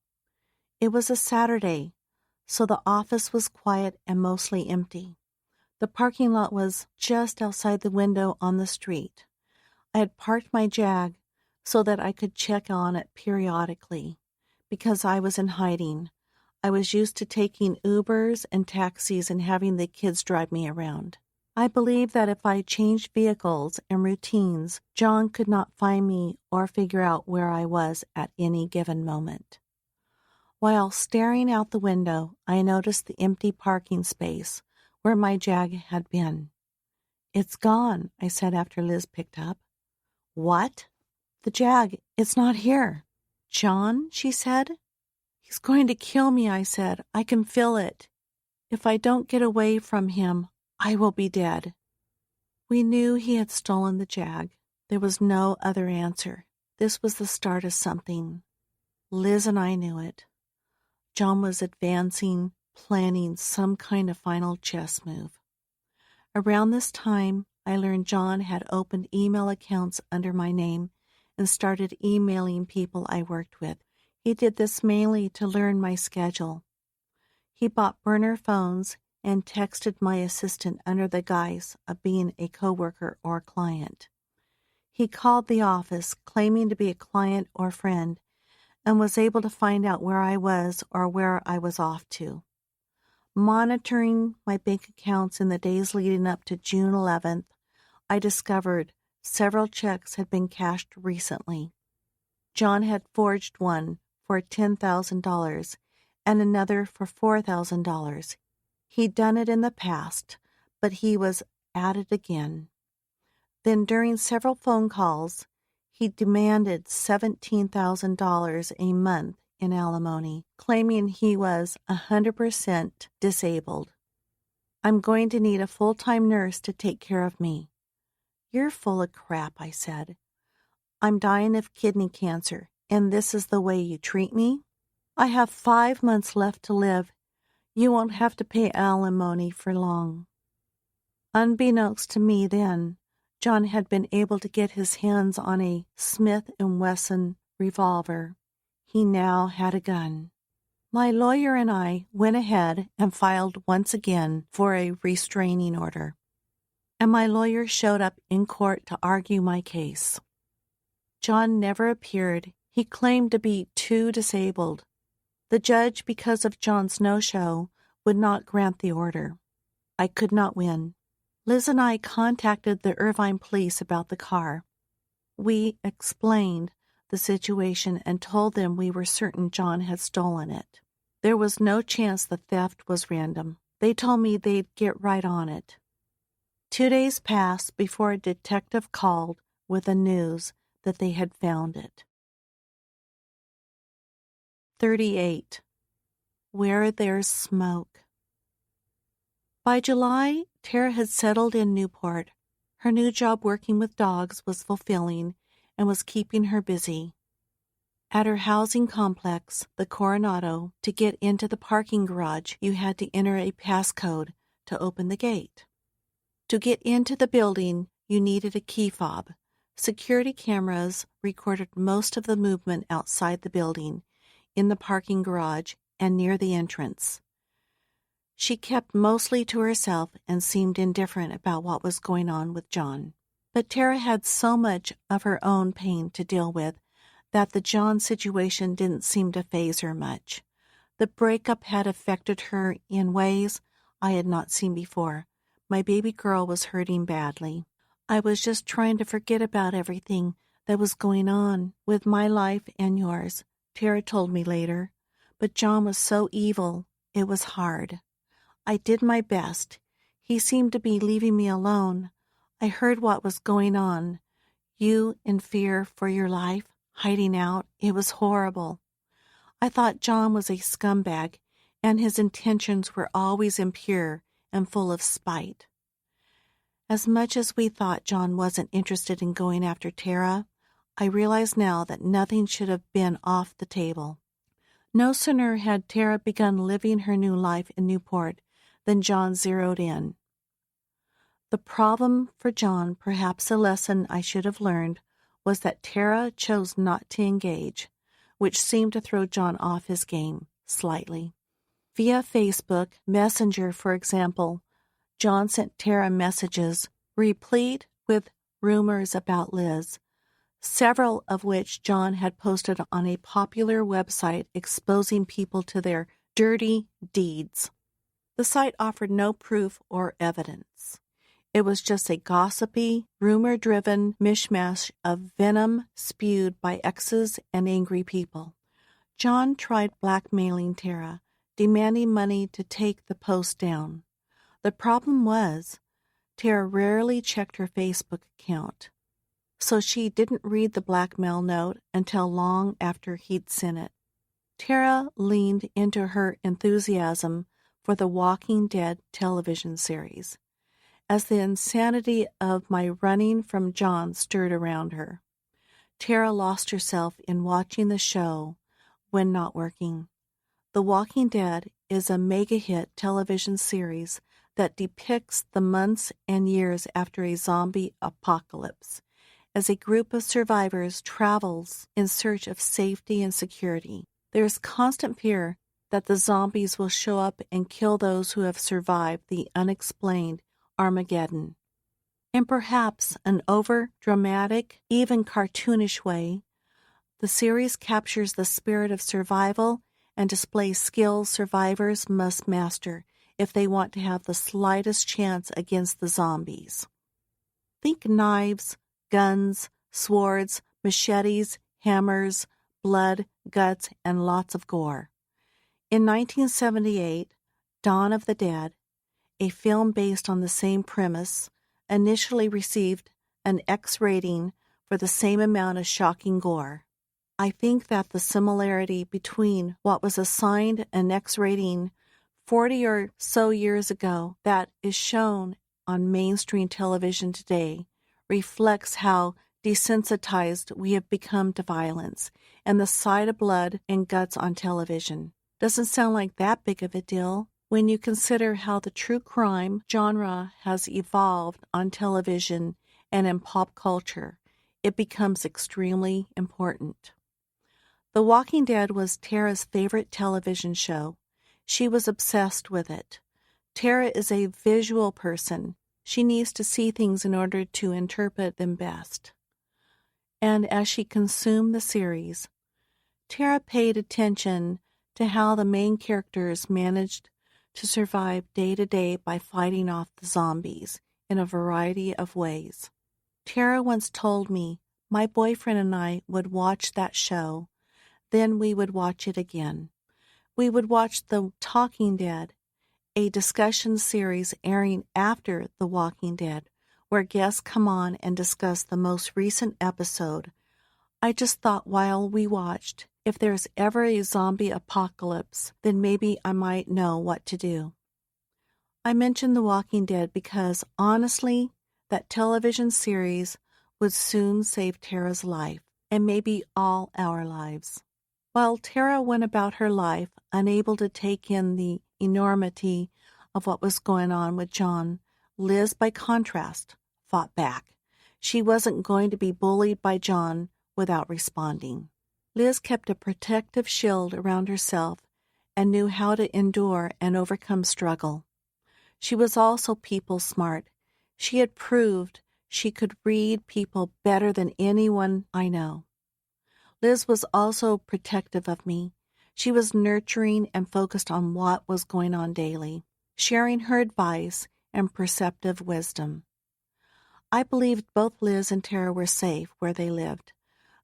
It was a Saturday, so the office was quiet and mostly empty. The parking lot was just outside the window on the street. I had parked my Jag so that I could check on it periodically. Because I was in hiding, I was used to taking Ubers and taxis and having the kids drive me around. I believed that if I changed vehicles and routines, John could not find me or figure out where I was at any given moment. While staring out the window, I noticed the empty parking space where my Jag had been. "It's gone," I said after Liz picked up. "What?" "The Jag, it's not here." "John," she said. "He's going to kill me," I said. "I can feel it. If I don't get away from him, I will be dead." We knew he had stolen the Jag. There was no other answer. This was the start of something. Liz and I knew it. John was advancing, planning some kind of final chess move. Around this time, I learned John had opened email accounts under my name and started emailing people I worked with. He did this mainly to learn my schedule. He bought burner phones and texted my assistant under the guise of being a coworker or client. He called the office claiming to be a client or friend and was able to find out where I was or where I was off to. Monitoring my bank accounts in the days leading up to June 11th, I discovered several checks had been cashed recently. John had forged one for $10,000 and another for $4,000. He'd done it in the past, but he was at it again. Then during several phone calls, he demanded $17,000 a month in alimony, claiming he was 100% disabled. "I'm going to need a full-time nurse to take care of me." "You're full of crap," I said. "I'm dying of kidney cancer, and this is the way you treat me? I have 5 months left to live. You won't have to pay alimony for long." Unbeknownst to me then, John had been able to get his hands on a Smith & Wesson revolver. He now had a gun. My lawyer and I went ahead and filed once again for a restraining order, and my lawyer showed up in court to argue my case. John never appeared. He claimed to be too disabled. The judge, because of John's no-show, would not grant the order. I could not win. Liz and I contacted the Irvine police about the car. We explained the situation and told them we were certain John had stolen it. There was no chance the theft was random. They told me they'd get right on it. 2 days passed before a detective called with the news that they had found it. 38. Where There's Smoke. By July, Tara had settled in Newport. Her new job working with dogs was fulfilling and was keeping her busy. At her housing complex, the Coronado, to get into the parking garage, you had to enter a passcode to open the gate. To get into the building, you needed a key fob. Security cameras recorded most of the movement outside the building, in the parking garage, and near the entrance. She kept mostly to herself and seemed indifferent about what was going on with John. But Tara had so much of her own pain to deal with that the John situation didn't seem to faze her much. The breakup had affected her in ways I had not seen before. My baby girl was hurting badly. I was just trying to forget about everything that was going on with my life and yours, Tara told me later. But John was so evil, it was hard. I did my best. He seemed to be leaving me alone. I heard what was going on. You in fear for your life, hiding out. It was horrible. I thought John was a scumbag, and his intentions were always impure and full of spite. As much as we thought John wasn't interested in going after Tara, I realize now that nothing should have been off the table. No sooner had Tara begun living her new life in Newport than John zeroed in. The problem for John, perhaps a lesson I should have learned, was that Tara chose not to engage, which seemed to throw John off his game slightly. Via Facebook Messenger, for example, John sent Tara messages replete with rumors about Liz, several of which John had posted on a popular website exposing people to their dirty deeds. The site offered no proof or evidence. It was just a gossipy, rumor-driven mishmash of venom spewed by exes and angry people. John tried blackmailing Tara, demanding money to take the post down. The problem was, Tara rarely checked her Facebook account, so she didn't read the blackmail note until long after he'd sent it. Tara leaned into her enthusiasm for the Walking Dead television series, as the insanity of my running from John stirred around her. Tara lost herself in watching the show when not working. The Walking Dead is a mega-hit television series that depicts the months and years after a zombie apocalypse, as a group of survivors travels in search of safety and security. There is constant fear that the zombies will show up and kill those who have survived the unexplained Armageddon. In perhaps an over-dramatic, even cartoonish way, the series captures the spirit of survival and displays skills survivors must master if they want to have the slightest chance against the zombies. Think knives, guns, swords, machetes, hammers, blood, guts, and lots of gore. In 1978, Dawn of the Dead, a film based on the same premise, initially received an X rating for the same amount of shocking gore. I think that the similarity between what was assigned an X rating 40 or so years ago that is shown on mainstream television today reflects how desensitized we have become to violence and the sight of blood and guts on television. Doesn't sound like that big of a deal when you consider how the true crime genre has evolved on television and in pop culture. It becomes extremely important. The Walking Dead was Tara's favorite television show. She was obsessed with it. Tara is a visual person. She needs to see things in order to interpret them best. And as she consumed the series, Tara paid attention to how the main characters managed to survive day to day by fighting off the zombies in a variety of ways. Tara once told me my boyfriend and I would watch that show, then we would watch it again. We would watch The Talking Dead, a discussion series airing after The Walking Dead, where guests come on and discuss the most recent episode. I just thought while we watched, if there's ever a zombie apocalypse, then maybe I might know what to do. I mentioned The Walking Dead because, honestly, that television series would soon save Tara's life, and maybe all our lives. While Tara went about her life, unable to take in the enormity of what was going on with John, Liz, by contrast, fought back. She wasn't going to be bullied by John without responding. Liz kept a protective shield around herself and knew how to endure and overcome struggle. She was also people smart. She had proved she could read people better than anyone I know. Liz was also protective of me. She was nurturing and focused on what was going on daily, sharing her advice and perceptive wisdom. I believed both Liz and Tara were safe where they lived.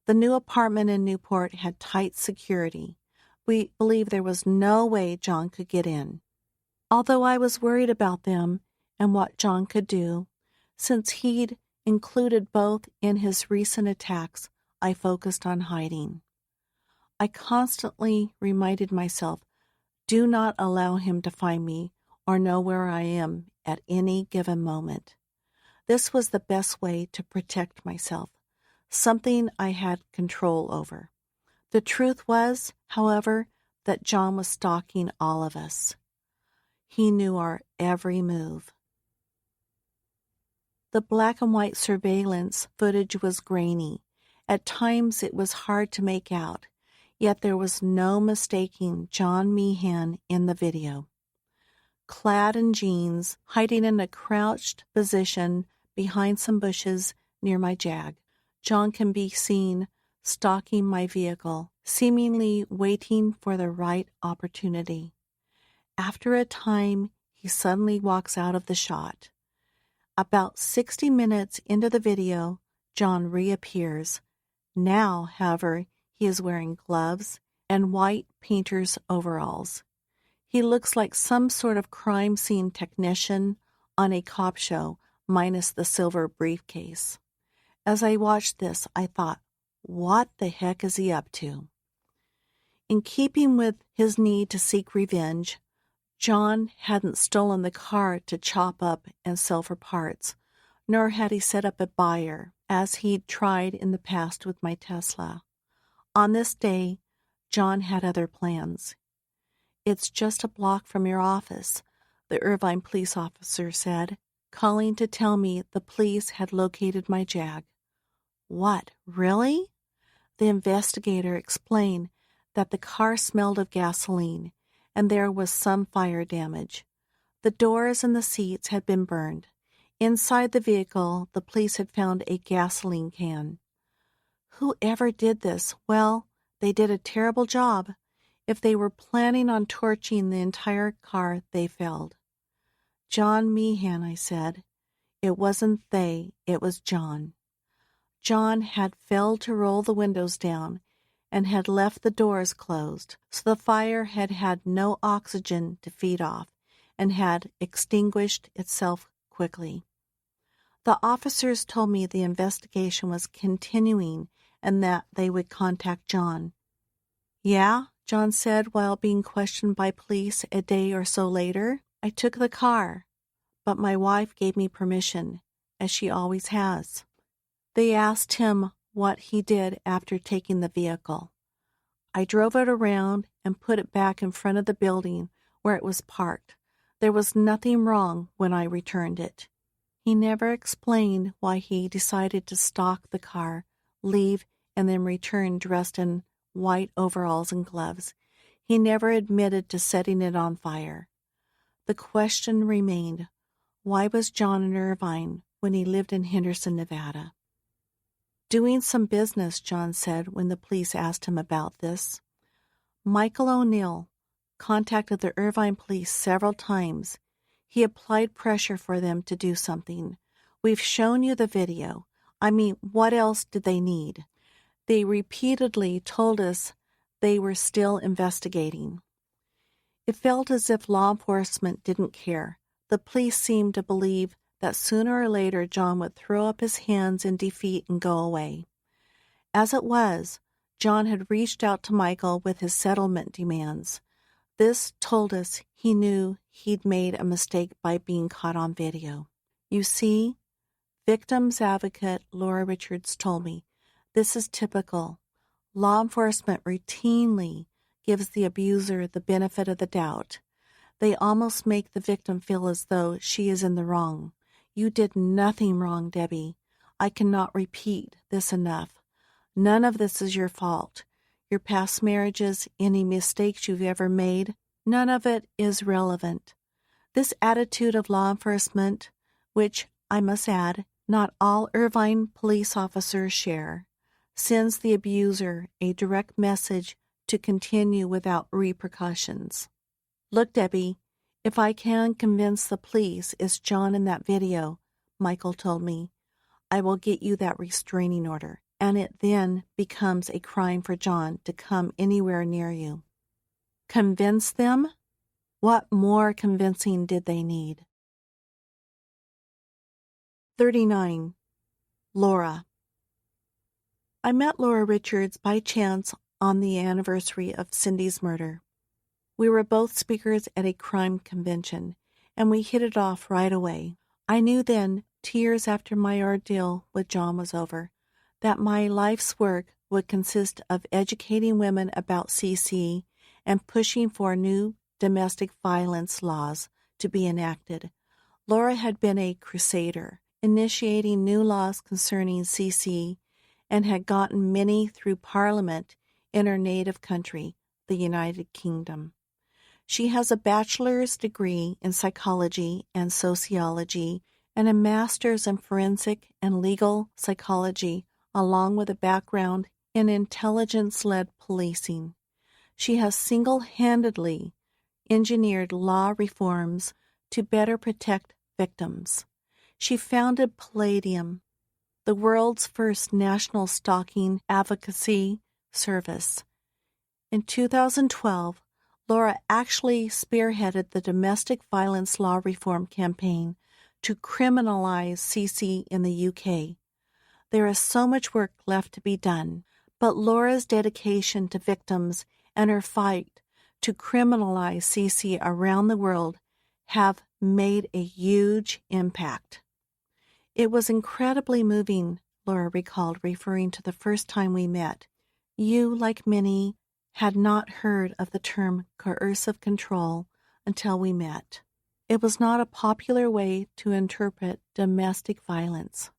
The new apartment in Newport had tight security. We believed there was no way John could get in. Although I was worried about them and what John could do, since he'd included both in his recent attacks, I focused on hiding. I constantly reminded myself, do not allow him to find me or know where I am at any given moment. This was the best way to protect myself, something I had control over. The truth was, however, that John was stalking all of us. He knew our every move. The black and white surveillance footage was grainy. At times it was hard to make out, yet there was no mistaking John Meehan in the video. Clad in jeans, hiding in a crouched position behind some bushes near my Jag, John can be seen stalking my vehicle, seemingly waiting for the right opportunity. After a time, he suddenly walks out of the shot. About 60 minutes into the video, John reappears. Now, however, he is wearing gloves and white painter's overalls. He looks like some sort of crime scene technician on a cop show, minus the silver briefcase. As I watched this, I thought, what the heck is he up to? In keeping with his need to seek revenge, John hadn't stolen the car to chop up and sell for parts, nor had he set up a buyer, as he'd tried in the past with my Tesla. On this day, John had other plans. It's just a block from your office, the Irvine police officer said, calling to tell me the police had located my Jag. What, really? The investigator explained that the car smelled of gasoline, and there was some fire damage. The doors and the seats had been burned. Inside the vehicle, the police had found a gasoline can. Whoever did this, well, they did a terrible job. If they were planning on torching the entire car, they failed. John Meehan, I said. It wasn't they, it was John. John had failed to roll the windows down and had left the doors closed, so the fire had had no oxygen to feed off and had extinguished itself quickly. The officers told me the investigation was continuing and that they would contact John. Yeah, John said while being questioned by police a day or so later. I took the car, but my wife gave me permission, as she always has. They asked him what he did after taking the vehicle. I drove it around and put it back in front of the building where it was parked. There was nothing wrong when I returned it. He never explained why he decided to stalk the car, leave, and then return dressed in white overalls and gloves. He never admitted to setting it on fire. The question remained, why was John in Irvine when he lived in Henderson, Nevada? Doing some business, John said when the police asked him about this. Michael O'Neill contacted the Irvine police several times. He applied pressure for them to do something. We've shown you the video. I mean, what else did they need? They repeatedly told us they were still investigating. It felt as if law enforcement didn't care. The police seemed to believe that sooner or later John would throw up his hands in defeat and go away. As it was, John had reached out to Michael with his settlement demands. This told us he knew he'd made a mistake by being caught on video. You see, victims advocate Laura Richards told me, this is typical. Law enforcement routinely gives the abuser the benefit of the doubt. They almost make the victim feel as though she is in the wrong. You did nothing wrong, Debbie. I cannot repeat this enough. None of this is your fault. Your past marriages, any mistakes you've ever made, none of it is relevant. This attitude of law enforcement, which, I must add, not all Irvine police officers share, sends the abuser a direct message to continue without repercussions. Look, Debbie, if I can convince the police it's John in that video, Michael told me, I will get you that restraining order, and it then becomes a crime for John to come anywhere near you. Convince them? What more convincing did they need? 39. Laura. I met Laura Richards by chance on the anniversary of Cindy's murder. We were both speakers at a crime convention, and we hit it off right away. I knew then, 2 years after my ordeal with John was over, that my life's work would consist of educating women about CC and pushing for new domestic violence laws to be enacted. Laura had been a crusader, initiating new laws concerning CC, and had gotten many through Parliament in her native country, the United Kingdom. She has a bachelor's degree in psychology and sociology and a master's in forensic and legal psychology, along with a background in intelligence-led policing. She has single-handedly engineered law reforms to better protect victims. She founded Palladium, the world's first national stalking advocacy service. In 2012, Laura actually spearheaded the domestic violence law reform campaign to criminalize CC in the UK. There is so much work left to be done, but Laura's dedication to victims and her fight to criminalize CC around the world have made a huge impact. It was incredibly moving, Laura recalled, referring to the first time we met. You, like many, had not heard of the term coercive control until we met. It was not a popular way to interpret domestic violence.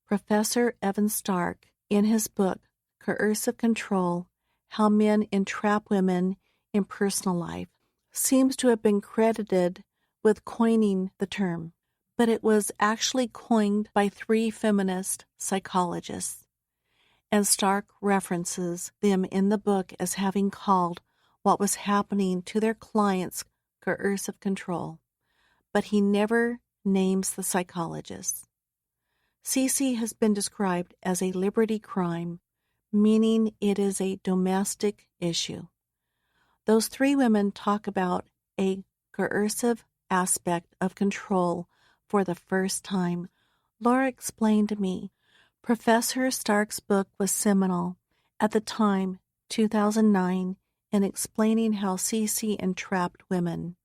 Professor Evan Stark, in his book, Coercive Control, How Men Entrap Women in Personal Life, seems to have been credited with coining the term, but it was actually coined by 3 feminist psychologists, and Stark references them in the book as having called what was happening to their clients coercive control, but he never names the psychologists. CC has been described as a liberty crime, meaning it is a domestic issue. Those 3 women talk about a coercive aspect of control for the first time. Laura explained to me, Professor Stark's book was seminal at the time, 2009, in explaining how CC entrapped women.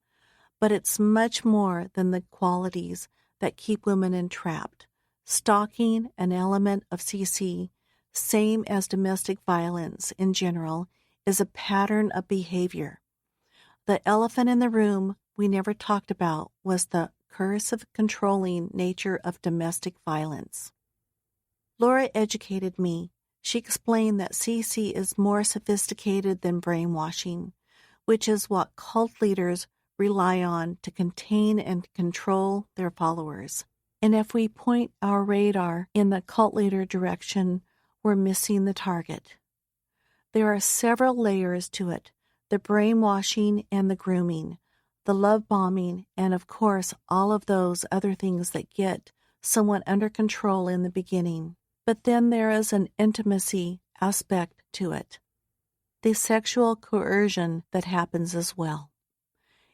But it's much more than the qualities that keep women entrapped. Stalking, an element of CC, same as domestic violence in general, is a pattern of behavior. The elephant in the room we never talked about was the coercive controlling nature of domestic violence. Laura educated me. She explained that CC is more sophisticated than brainwashing, which is what cult leaders rely on to contain and control their followers. And if we point our radar in the cult leader direction, we're missing the target. There are several layers to it, the brainwashing and the grooming, the love bombing, and of course all of those other things that get someone under control in the beginning. But then there is an intimacy aspect to it, the sexual coercion that happens as well.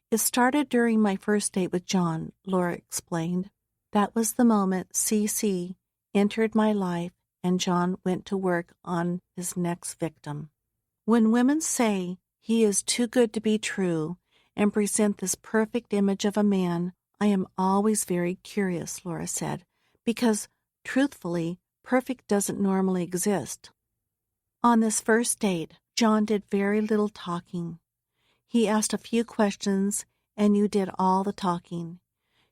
It started during my first date with John, Laura explained. That was the moment CC entered my life and John went to work on his next victim. When women say he is too good to be true and present this perfect image of a man, I am always very curious, Laura said, because, truthfully, perfect doesn't normally exist. On this first date, John did very little talking. He asked a few questions, and you did all the talking.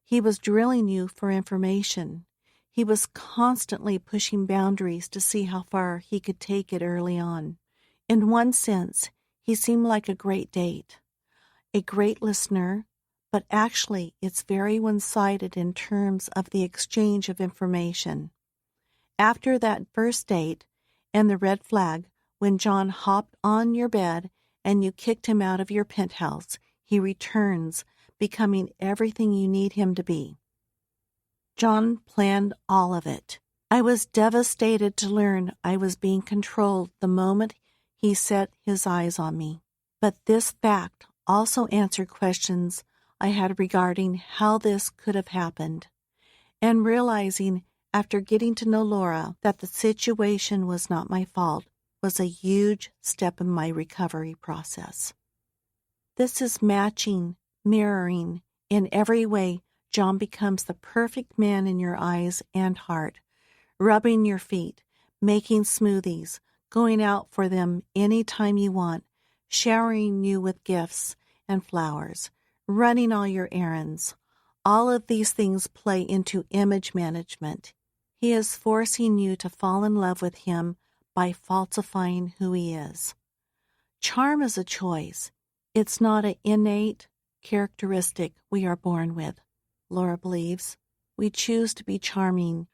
He was drilling you for information. He was constantly pushing boundaries to see how far he could take it early on. In one sense, he seemed like a great date, a great listener, but actually it's very one-sided in terms of the exchange of information. After that first date and the red flag, when John hopped on your bed and you kicked him out of your penthouse, he returns, becoming everything you need him to be. John planned all of it. I was devastated to learn I was being controlled the moment he set his eyes on me. But this fact also answered questions I had regarding how this could have happened, and realizing after getting to know Laura that the situation was not my fault was a huge step in my recovery process. This is matching, mirroring. In every way, John becomes the perfect man in your eyes and heart, rubbing your feet, making smoothies, going out for them any time you want, showering you with gifts and flowers, running all your errands. All of these things play into image management. He is forcing you to fall in love with him by falsifying who he is. Charm is a choice. It's not an innate characteristic we are born with, Laura believes. We choose to be charming,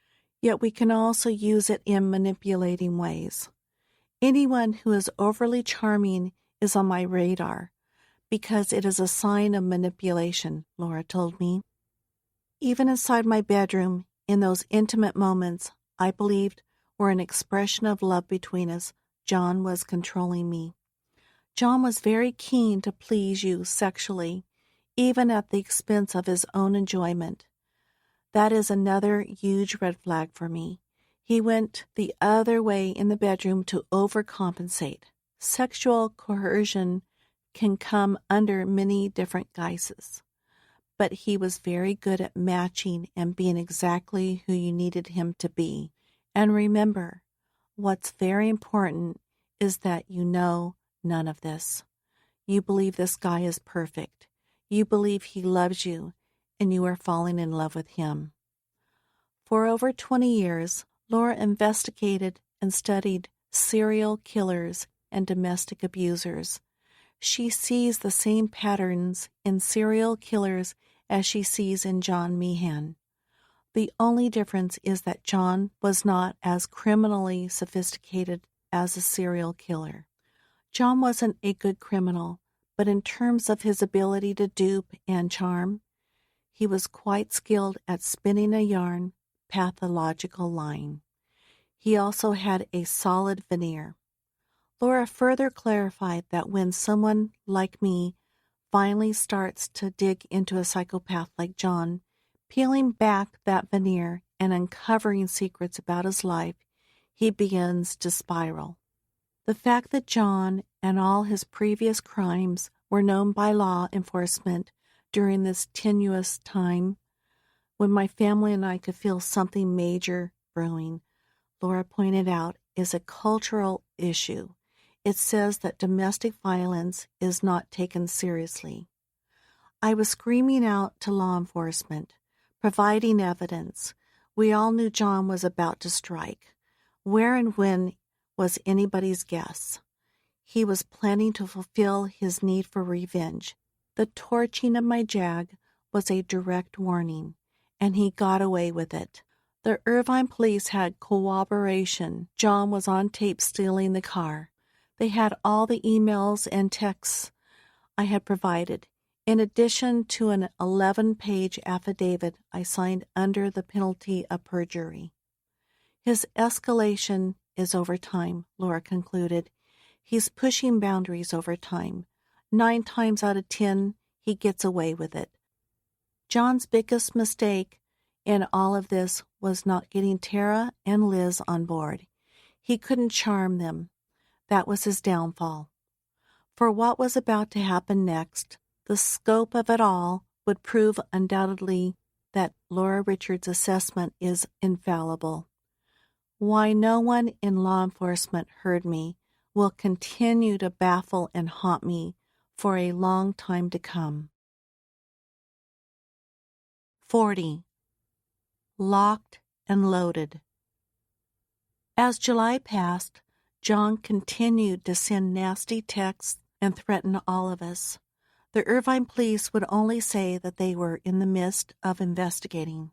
yet we can also use it in manipulating ways. Anyone who is overly charming is on my radar, because it is a sign of manipulation, Laura told me. Even inside my bedroom, in those intimate moments I believed were an expression of love between us, John was controlling me. John was very keen to please you sexually, even at the expense of his own enjoyment. That is another huge red flag for me. He went the other way in the bedroom to overcompensate. Sexual coercion can come under many different guises, but he was very good at matching and being exactly who you needed him to be. And remember, what's very important is that you know none of this. You believe this guy is perfect. You believe he loves you, and you are falling in love with him. For over 20 years, Laura investigated and studied serial killers and domestic abusers. She sees the same patterns in serial killers as she sees in John Meehan. The only difference is that John was not as criminally sophisticated as a serial killer. John wasn't a good criminal, but in terms of his ability to dupe and charm, he was quite skilled at spinning a yarn, pathological line. He also had a solid veneer. Laura further clarified that when someone like me finally starts to dig into a psychopath like John, peeling back that veneer and uncovering secrets about his life, he begins to spiral. The fact that John and all his previous crimes were known by law enforcement during this tenuous time, when my family and I could feel something major brewing, Laura pointed out, is a cultural issue. It says that domestic violence is not taken seriously. I was screaming out to law enforcement, providing evidence. We all knew John was about to strike. Where and when was anybody's guess. He was planning to fulfill his need for revenge. The torching of my Jag was a direct warning, and he got away with it. The Irvine police had corroboration. John was on tape stealing the car. They had all the emails and texts I had provided, in addition to an 11-page affidavit I signed under the penalty of perjury. His escalation is over time, Laura concluded. He's pushing boundaries over time. 9 times out of 10, he gets away with it. John's biggest mistake in all of this was not getting Tara and Liz on board. He couldn't charm them. That was his downfall. For what was about to happen next, the scope of it all would prove undoubtedly that Laura Richards' assessment is infallible. Why no one in law enforcement heard me will continue to baffle and haunt me for a long time to come. 40. Locked and loaded. As July passed, John continued to send nasty texts and threaten all of us. The Irvine police would only say that they were in the midst of investigating.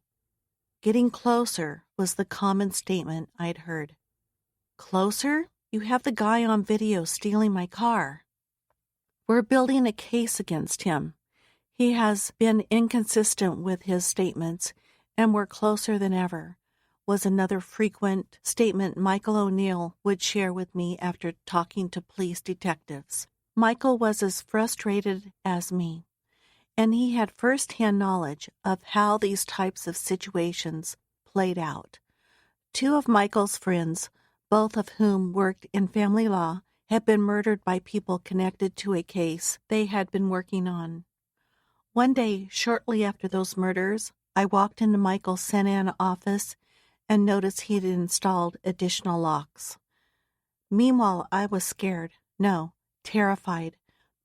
Getting closer was the common statement I'd heard. Closer? You have the guy on video stealing my car. We're building a case against him. He has been inconsistent with his statements, and we're closer than ever, was another frequent statement Michael O'Neill would share with me after talking to police detectives. Michael was as frustrated as me, and he had first-hand knowledge of how these types of situations played out. Two of Michael's friends, both of whom worked in family law, had been murdered by people connected to a case they had been working on. One day, shortly after those murders, I walked into Michael's Santa Ana office and noticed he had installed additional locks. Meanwhile, I was scared, no, terrified,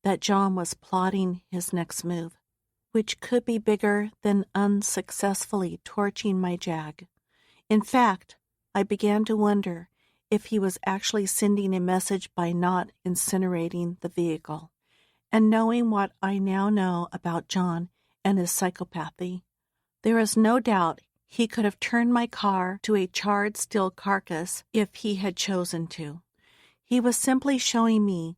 that John was plotting his next move, which could be bigger than unsuccessfully torching my Jag. In fact, I began to wonder if he was actually sending a message by not incinerating the vehicle. And knowing what I now know about John and his psychopathy, there is no doubt he could have turned my car to a charred steel carcass if he had chosen to. He was simply showing me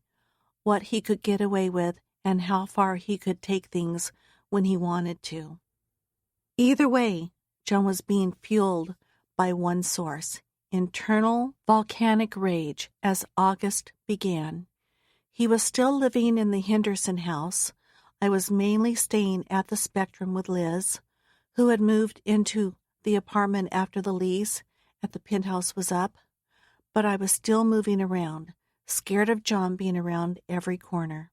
what he could get away with and how far he could take things when he wanted to. Either way, John was being fueled by one source, internal volcanic rage, as August began. He was still living in the Henderson house. I was mainly staying at the Spectrum with Liz, who had moved into the apartment after the lease at the penthouse was up, but I was still moving around, scared of John being around every corner.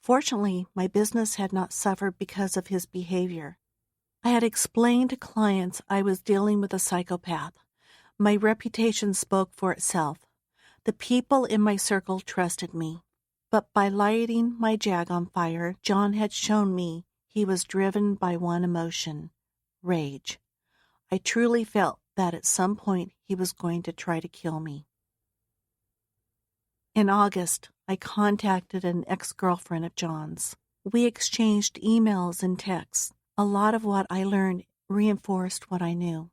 Fortunately, my business had not suffered because of his behavior. I had explained to clients I was dealing with a psychopath. My reputation spoke for itself. The people in my circle trusted me. But by lighting my Jag on fire, John had shown me he was driven by one emotion, rage. I truly felt that at some point he was going to try to kill me. In August, I contacted an ex-girlfriend of John's. We exchanged emails and texts. A lot of what I learned reinforced what I knew.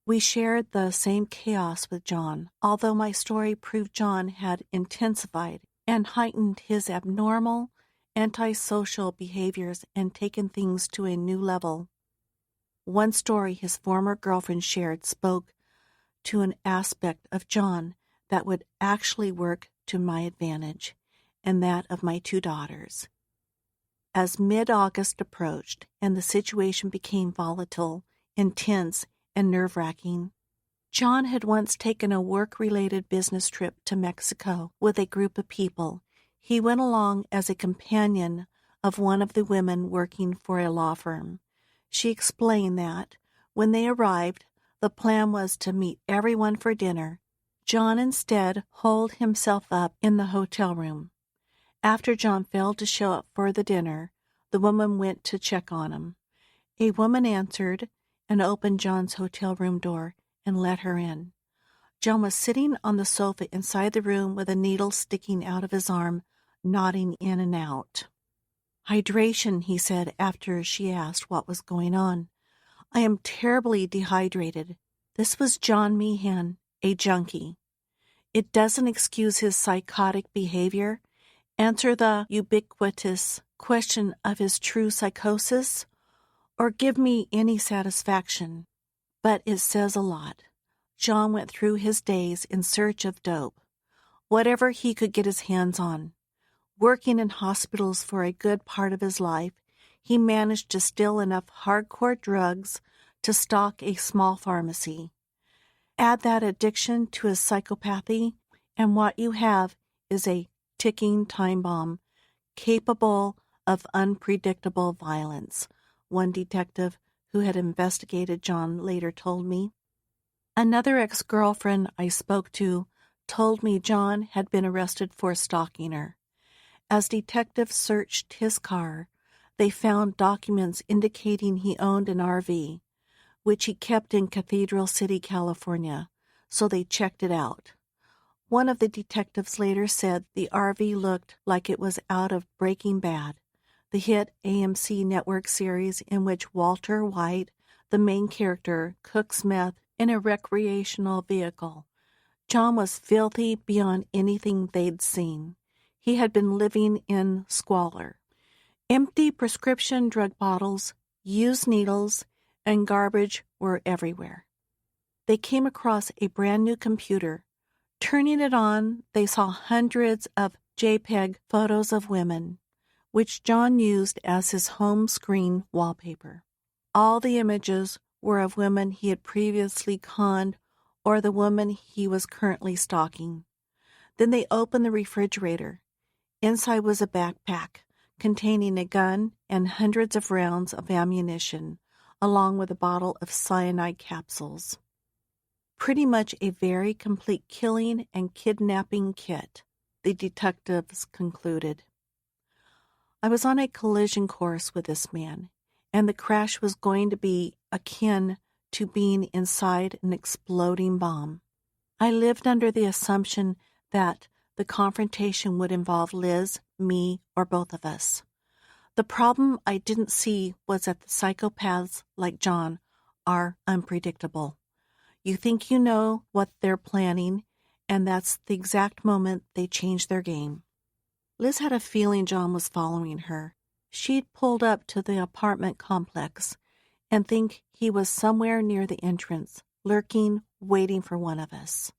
We shared the same chaos with John, although my story proved John had intensified and heightened his abnormal, antisocial behaviors and taken things to a new level. One story his former girlfriend shared spoke to an aspect of John that would actually work to my advantage and that of my two daughters. As mid-August approached and the situation became volatile, intense, and nerve-wracking, John had once taken a work-related business trip to Mexico with a group of people. He went along as a companion of one of the women working for a law firm. She explained that, when they arrived, the plan was to meet everyone for dinner. John instead holed himself up in the hotel room. After John failed to show up for the dinner, the woman went to check on him. A woman answered and opened John's hotel room door and let her in. John was sitting on the sofa inside the room with a needle sticking out of his arm, nodding in and out. "Hydration," he said after she asked what was going on. "I am terribly dehydrated." This was John Meehan, a junkie. It doesn't excuse his psychotic behavior, answer the ubiquitous question of his true psychosis, or give me any satisfaction, but it says a lot. John went through his days in search of dope, whatever he could get his hands on. Working in hospitals for a good part of his life, he managed to steal enough hardcore drugs to stock a small pharmacy. Add that addiction to his psychopathy, and what you have is a ticking time bomb capable of unpredictable violence, one detective who had investigated John later told me. Another ex-girlfriend I spoke to told me John had been arrested for stalking her. As detectives searched his car, they found documents indicating he owned an RV, which he kept in Cathedral City, California, so they checked it out. One of the detectives later said the RV looked like it was out of Breaking Bad. the hit AMC network series in which Walter White, the main character, cooks meth in a recreational vehicle. John was filthy beyond anything they'd seen. He had been living in squalor. Empty prescription drug bottles, used needles, and garbage were everywhere. They came across a brand new computer. Turning it on, they saw hundreds of JPEG photos of women, which John used as his home screen wallpaper. All the images were of women he had previously conned or the woman he was currently stalking. Then they opened the refrigerator. Inside was a backpack containing a gun and hundreds of rounds of ammunition, along with a bottle of cyanide capsules. Pretty much a very complete killing and kidnapping kit, the detectives concluded. I was on a collision course with this man, and the crash was going to be akin to being inside an exploding bomb. I lived under the assumption that the confrontation would involve Liz, me, or both of us. The problem I didn't see was that the psychopaths like John are unpredictable. You think you know what they're planning, and that's the exact moment they change their game. Liz had a feeling John was following her. She'd pulled up to the apartment complex and think he was somewhere near the entrance, lurking, waiting for one of us.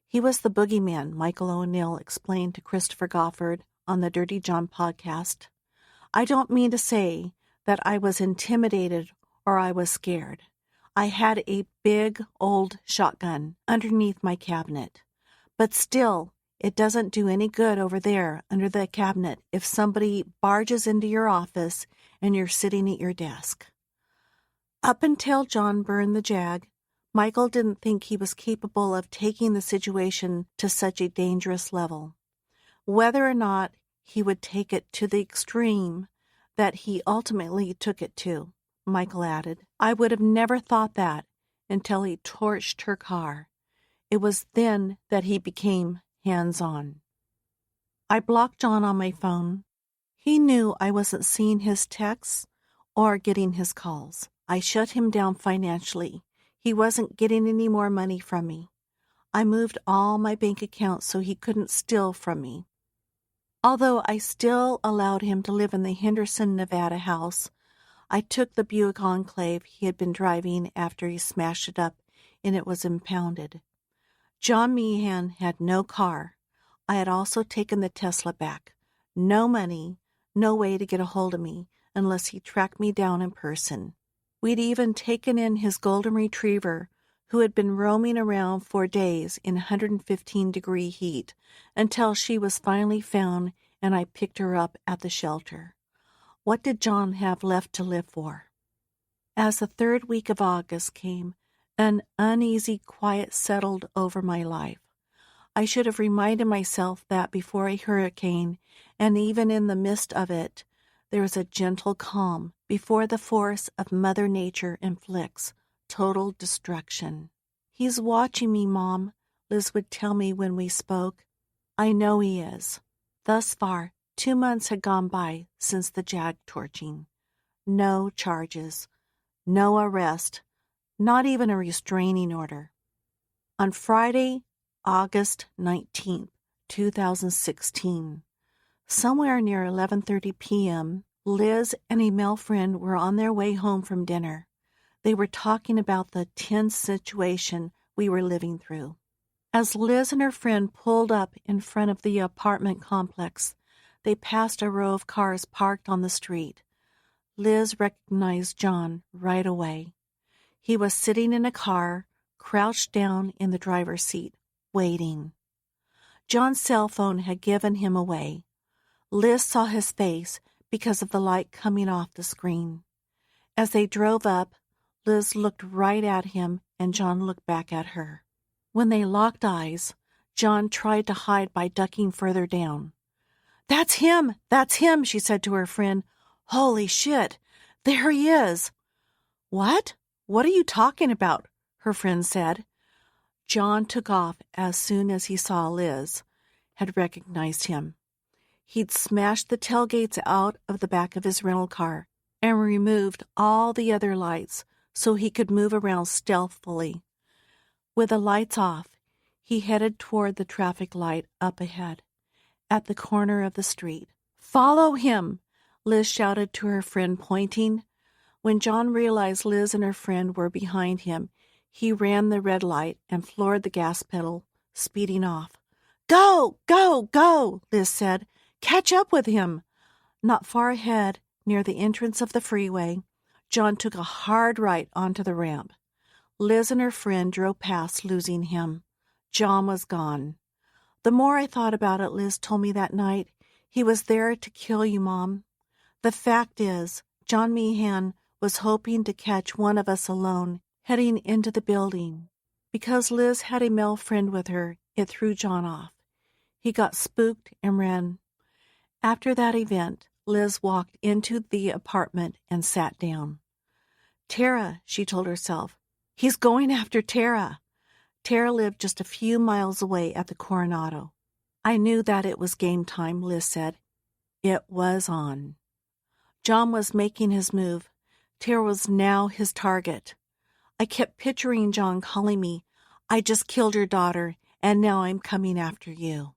He was the boogeyman, Michael O'Neill explained to Christopher Goffard on the Dirty John podcast. I don't mean to say that I was intimidated or I was scared. I had a big old shotgun underneath my cabinet. But still, it doesn't do any good over there under the cabinet if somebody barges into your office and you're sitting at your desk. Up until John burned the Jag, Michael didn't think he was capable of taking the situation to such a dangerous level. Whether or not he would take it to the extreme that he ultimately took it to, Michael added, I would have never thought that until he torched her car. It was then that he became hands-on. I blocked John on my phone. He knew I wasn't seeing his texts or getting his calls. I shut him down financially. He wasn't getting any more money from me. I moved all my bank accounts so he couldn't steal from me. Although I still allowed him to live in the Henderson, Nevada house, I took the Buick Enclave he had been driving after he smashed it up and it was impounded. John Meehan had no car. I had also taken the Tesla back. No money, no way to get a hold of me unless he tracked me down in person. We'd even taken in his golden retriever, who had been roaming around for days in 115-degree heat until she was finally found and I picked her up at the shelter. What did John have left to live for? As the third week of August came, an uneasy quiet settled over my life. I should have reminded myself that before a hurricane, and even in the midst of it, there is a gentle calm before the force of Mother Nature inflicts total destruction. He's watching me, Mom, Liz would tell me when we spoke. I know he is. Thus far, 2 months had gone by since the Jag torching. No charges, no arrest, not even a restraining order. On Friday, August 19th, 2016, somewhere near 11:30 p.m., Liz and a male friend were on their way home from dinner. They were talking about the tense situation we were living through. As Liz and her friend pulled up in front of the apartment complex, they passed a row of cars parked on the street. Liz recognized John right away. He was sitting in a car, crouched down in the driver's seat, waiting. John's cell phone had given him away. Liz saw his face because of the light coming off the screen. As they drove up, Liz looked right at him and John looked back at her. When they locked eyes, John tried to hide by ducking further down. That's him, she said to her friend. Holy shit, there he is. What? What are you talking about? Her friend said. John took off as soon as he saw Liz, had recognized him. He'd smashed the tailgates out of the back of his rental car and removed all the other lights so he could move around stealthily. With the lights off, he headed toward the traffic light up ahead, at the corner of the street. "Follow him!" Liz shouted to her friend, pointing. When John realized Liz and her friend were behind him, he ran the red light and floored the gas pedal, speeding off. "Go, go, go," Liz said. "Catch up with him." Not far ahead, near the entrance of the freeway, John took a hard right onto the ramp. Liz and her friend drove past, losing him. John was gone. "The more I thought about it," Liz told me that night, "he was there to kill you, Mom. The fact is, John Meehan was hoping to catch one of us alone heading into the building. Because Liz had a male friend with her, it threw John off. He got spooked and ran." After that event, Liz walked into the apartment and sat down. "Tara," she told herself. "He's going after Tara." Tara lived just a few miles away at the Coronado. "I knew that it was game time," Liz said. It was on. John was making his move. Tara was now his target. "I kept picturing John calling me, 'I just killed your daughter, and now I'm coming after you.'"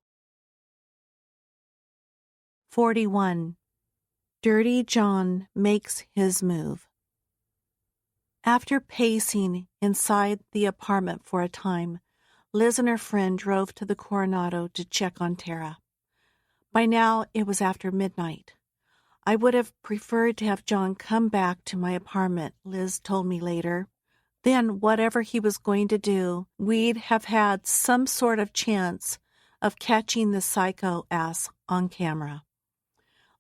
41. Dirty John makes his move. After pacing inside the apartment for a time, Liz and her friend drove to the Coronado to check on Tara. By now, it was after midnight. "I would have preferred to have John come back to my apartment," Liz told me later. "Then whatever he was going to do, we'd have had some sort of chance of catching the psycho ass on camera."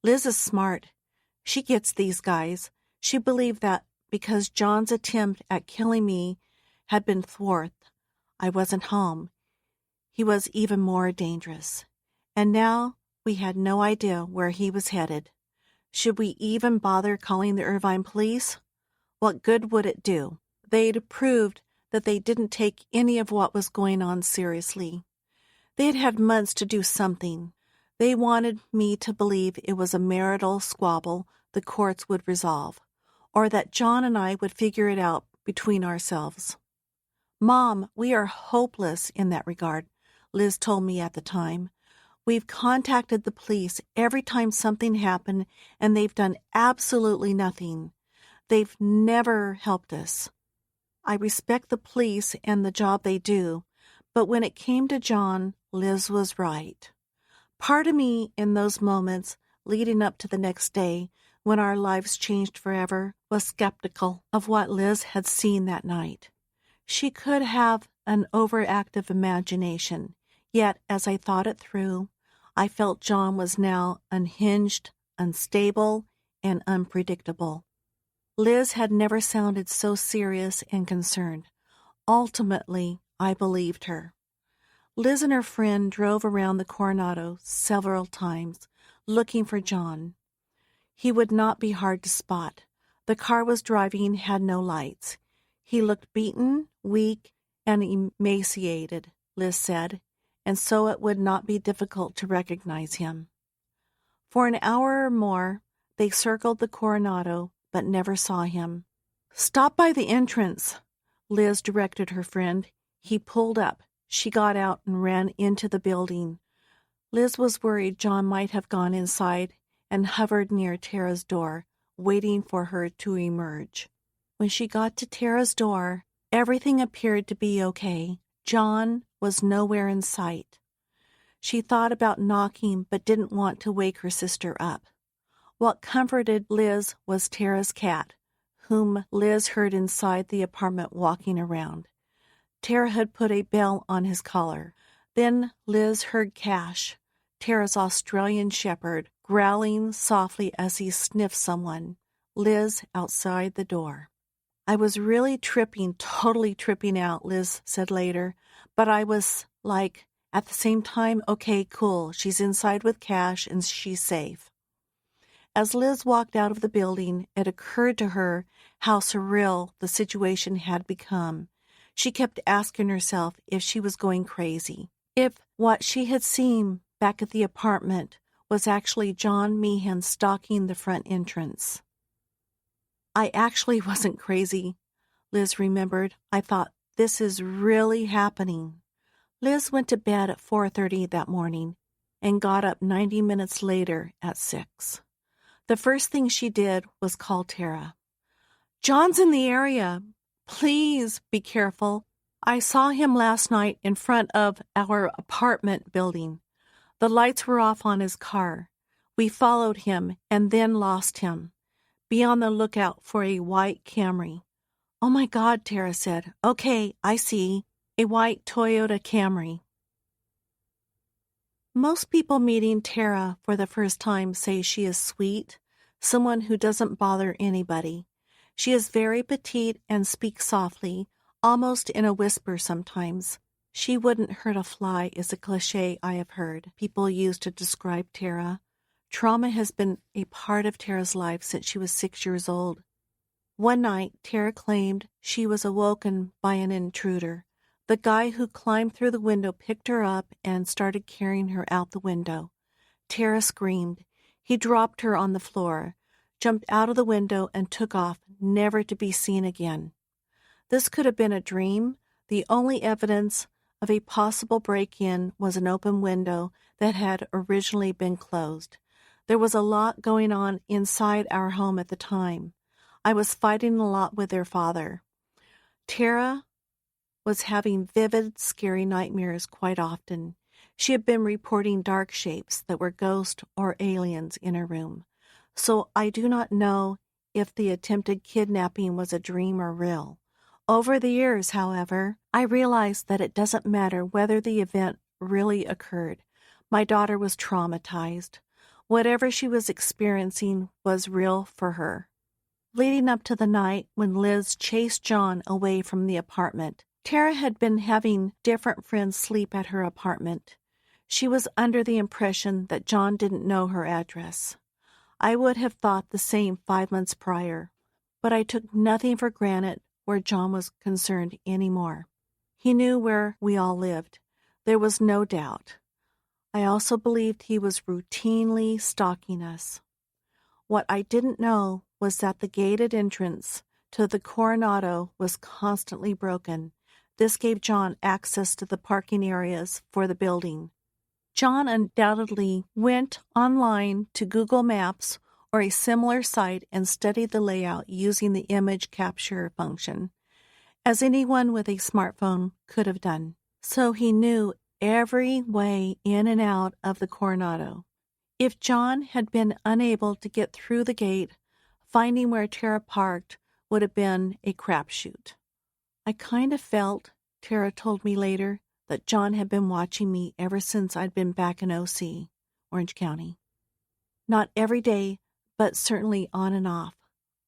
Liz is smart. She gets these guys. She believed that because John's attempt at killing me had been thwarted, I wasn't home, he was even more dangerous. And now we had no idea where he was headed. Should we even bother calling the Irvine police? What good would it do? They'd proved that they didn't take any of what was going on seriously. They'd had months to do something. They wanted me to believe it was a marital squabble the courts would resolve, or that John and I would figure it out between ourselves. "Mom, we are hopeless in that regard," Liz told me at the time. "We've contacted the police every time something happened, and they've done absolutely nothing. They've never helped us. I respect the police and the job they do, but when it came to John, Liz was right." Part of me in those moments leading up to the next day, when our lives changed forever, was skeptical of what Liz had seen that night. She could have an overactive imagination, yet as I thought it through, I felt John was now unhinged, unstable, and unpredictable. Liz had never sounded so serious and concerned. Ultimately, I believed her. Liz and her friend drove around the Coronado several times, looking for John. He would not be hard to spot. The car was driving had no lights. He looked beaten, weak, and emaciated, Liz said, and so it would not be difficult to recognize him. For an hour or more, they circled the Coronado, but never saw him. "Stop by the entrance," Liz directed her friend. He pulled up. She got out and ran into the building. Liz was worried John might have gone inside and hovered near Tara's door, waiting for her to emerge. When she got to Tara's door, everything appeared to be okay. John was nowhere in sight. She thought about knocking but didn't want to wake her sister up. What comforted Liz was Tara's cat, whom Liz heard inside the apartment walking around. Tara had put a bell on his collar. Then Liz heard Cash, Tara's Australian shepherd, growling softly as he sniffed someone. Liz outside the door. "I was really totally tripping out," Liz said later, "but I was like, at the same time, okay, cool, she's inside with Cash and she's safe." As Liz walked out of the building, it occurred to her how surreal the situation had become. She kept asking herself if she was going crazy, if what she had seen back at the apartment was actually John Meehan stalking the front entrance. I actually wasn't crazy, Liz remembered. I thought, this is really happening. Liz went to bed at 4:30 that morning and got up 90 minutes later at 6. The first thing she did was call Tara. John's in the area. Please be careful. I saw him last night in front of our apartment building. The lights were off on his car. We followed him and then lost him. Be on the lookout for a white Camry. Oh my God, Tara said. Okay, I see. A white Toyota Camry. Most people meeting Tara for the first time say she is sweet, someone who doesn't bother anybody. She is very petite and speaks softly, almost in a whisper sometimes. She wouldn't hurt a fly is a cliche I have heard people use to describe Tara. Trauma has been a part of Tara's life since she was 6 years old. One night, Tara claimed she was awoken by an intruder. The guy who climbed through the window picked her up and started carrying her out the window. Tara screamed. He dropped her on the floor, jumped out of the window, and took off, never to be seen again. This could have been a dream. The only evidence of a possible break-in was an open window that had originally been closed. There was a lot going on inside our home at the time. I was fighting a lot with their father. Tara was having vivid, scary nightmares quite often. She had been reporting dark shapes that were ghosts or aliens in her room. So I do not know if the attempted kidnapping was a dream or real. Over the years, however, I realized that it doesn't matter whether the event really occurred. My daughter was traumatized. Whatever she was experiencing was real for her. Leading up to the night when Liz chased John away from the apartment, Tara had been having different friends sleep at her apartment. She was under the impression that John didn't know her address. I would have thought the same 5 months prior, but I took nothing for granted where John was concerned anymore. He knew where we all lived. There was no doubt. I also believed he was routinely stalking us. What I didn't know was that the gated entrance to the Coronado was constantly broken. This gave John access to the parking areas for the building. John undoubtedly went online to Google Maps or a similar site and studied the layout using the image capture function, as anyone with a smartphone could have done. So he knew every way in and out of the Coronado. If John had been unable to get through the gate, finding where Tara parked would have been a crapshoot. I kind of felt, Tara told me later, that John had been watching me ever since I'd been back in OC, Orange County. Not every day, but certainly on and off.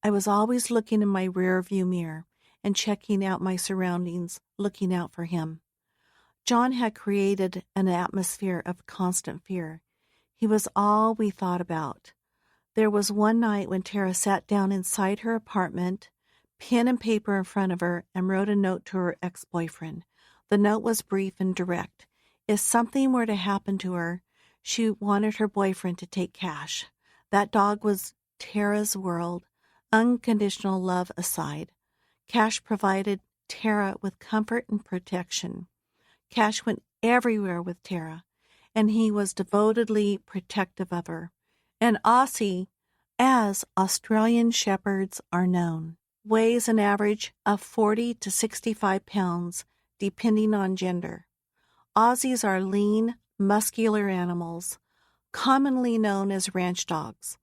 I was always looking in my rear view mirror and checking out my surroundings, looking out for him. John had created an atmosphere of constant fear. He was all we thought about. There was one night when Tara sat down inside her apartment, pen and paper in front of her, and wrote a note to her ex-boyfriend. The note was brief and direct. If something were to happen to her, she wanted her boyfriend to take Cash. That dog was Tara's world, unconditional love aside. Cash provided Tara with comfort and protection. Cash went everywhere with Tara, and he was devotedly protective of her. An Aussie, as Australian Shepherds are known, weighs an average of 40 to 65 pounds, depending on gender. Aussies are lean, muscular animals, commonly known as ranch dogs.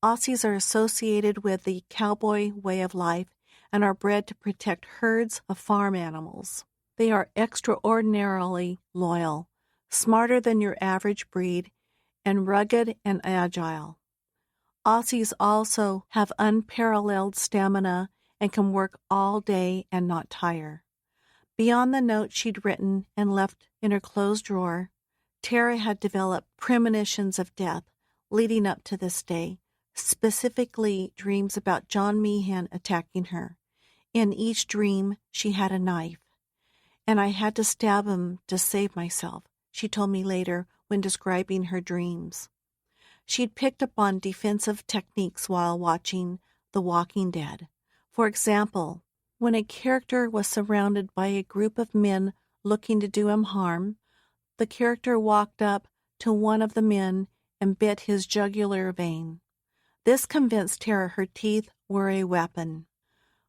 Aussies are associated with the cowboy way of life and are bred to protect herds of farm animals. They are extraordinarily loyal, smarter than your average breed, and rugged and agile. Aussies also have unparalleled stamina and can work all day and not tire. Beyond the note she'd written and left in her closed drawer, Tara had developed premonitions of death leading up to this day, specifically dreams about John Meehan attacking her. In each dream, she had a knife, and I had to stab him to save myself, she told me later when describing her dreams. She'd picked up on defensive techniques while watching The Walking Dead. For example, when a character was surrounded by a group of men looking to do him harm, the character walked up to one of the men and bit his jugular vein. This convinced Tara her teeth were a weapon.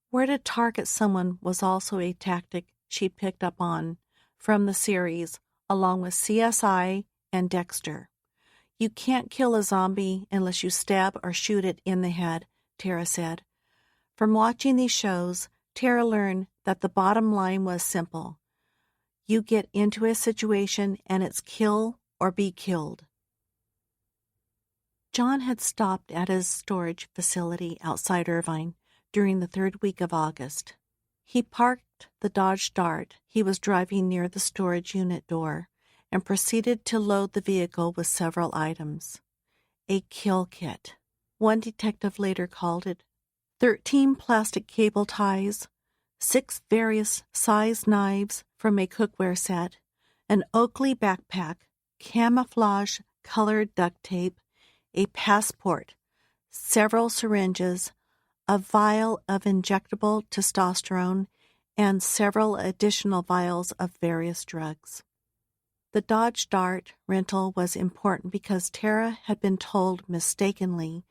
Where to target someone was also a tactic she picked up on from the series, along with CSI and Dexter. You can't kill a zombie unless you stab or shoot it in the head, Tara said. From watching these shows, Tara learned that the bottom line was simple. You get into a situation and it's kill or be killed. John had stopped at his storage facility outside Irvine during the third week of August. He parked the Dodge Dart he was driving near the storage unit door and proceeded to load the vehicle with several items. A kill kit. One detective later called it. 13 plastic cable ties, 6 various size knives from a cookware set, an Oakley backpack, camouflage colored duct tape, a passport, several syringes, a vial of injectable testosterone, and several additional vials of various drugs. The Dodge Dart rental was important because Tara had been told mistakenly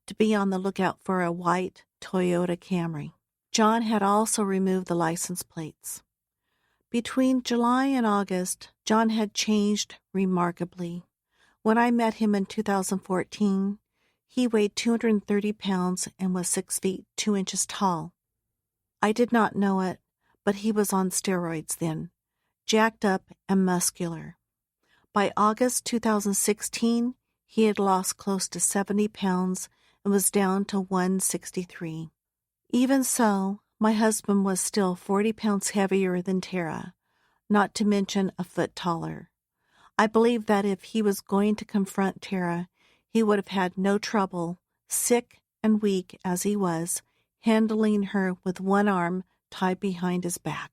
to be on the lookout for a white Toyota Camry. John had also removed the license plates. Between July and August, John had changed remarkably. When I met him in 2014, he weighed 230 pounds and was 6 feet 2 inches tall. I did not know it, but he was on steroids then, jacked up and muscular. By August 2016, he had lost close to 70 pounds and was down to 163. Even so, my husband was still 40 pounds heavier than Tara, not to mention a foot taller. I believe that if he was going to confront Tara, he would have had no trouble, sick and weak as he was, handling her with one arm tied behind his back.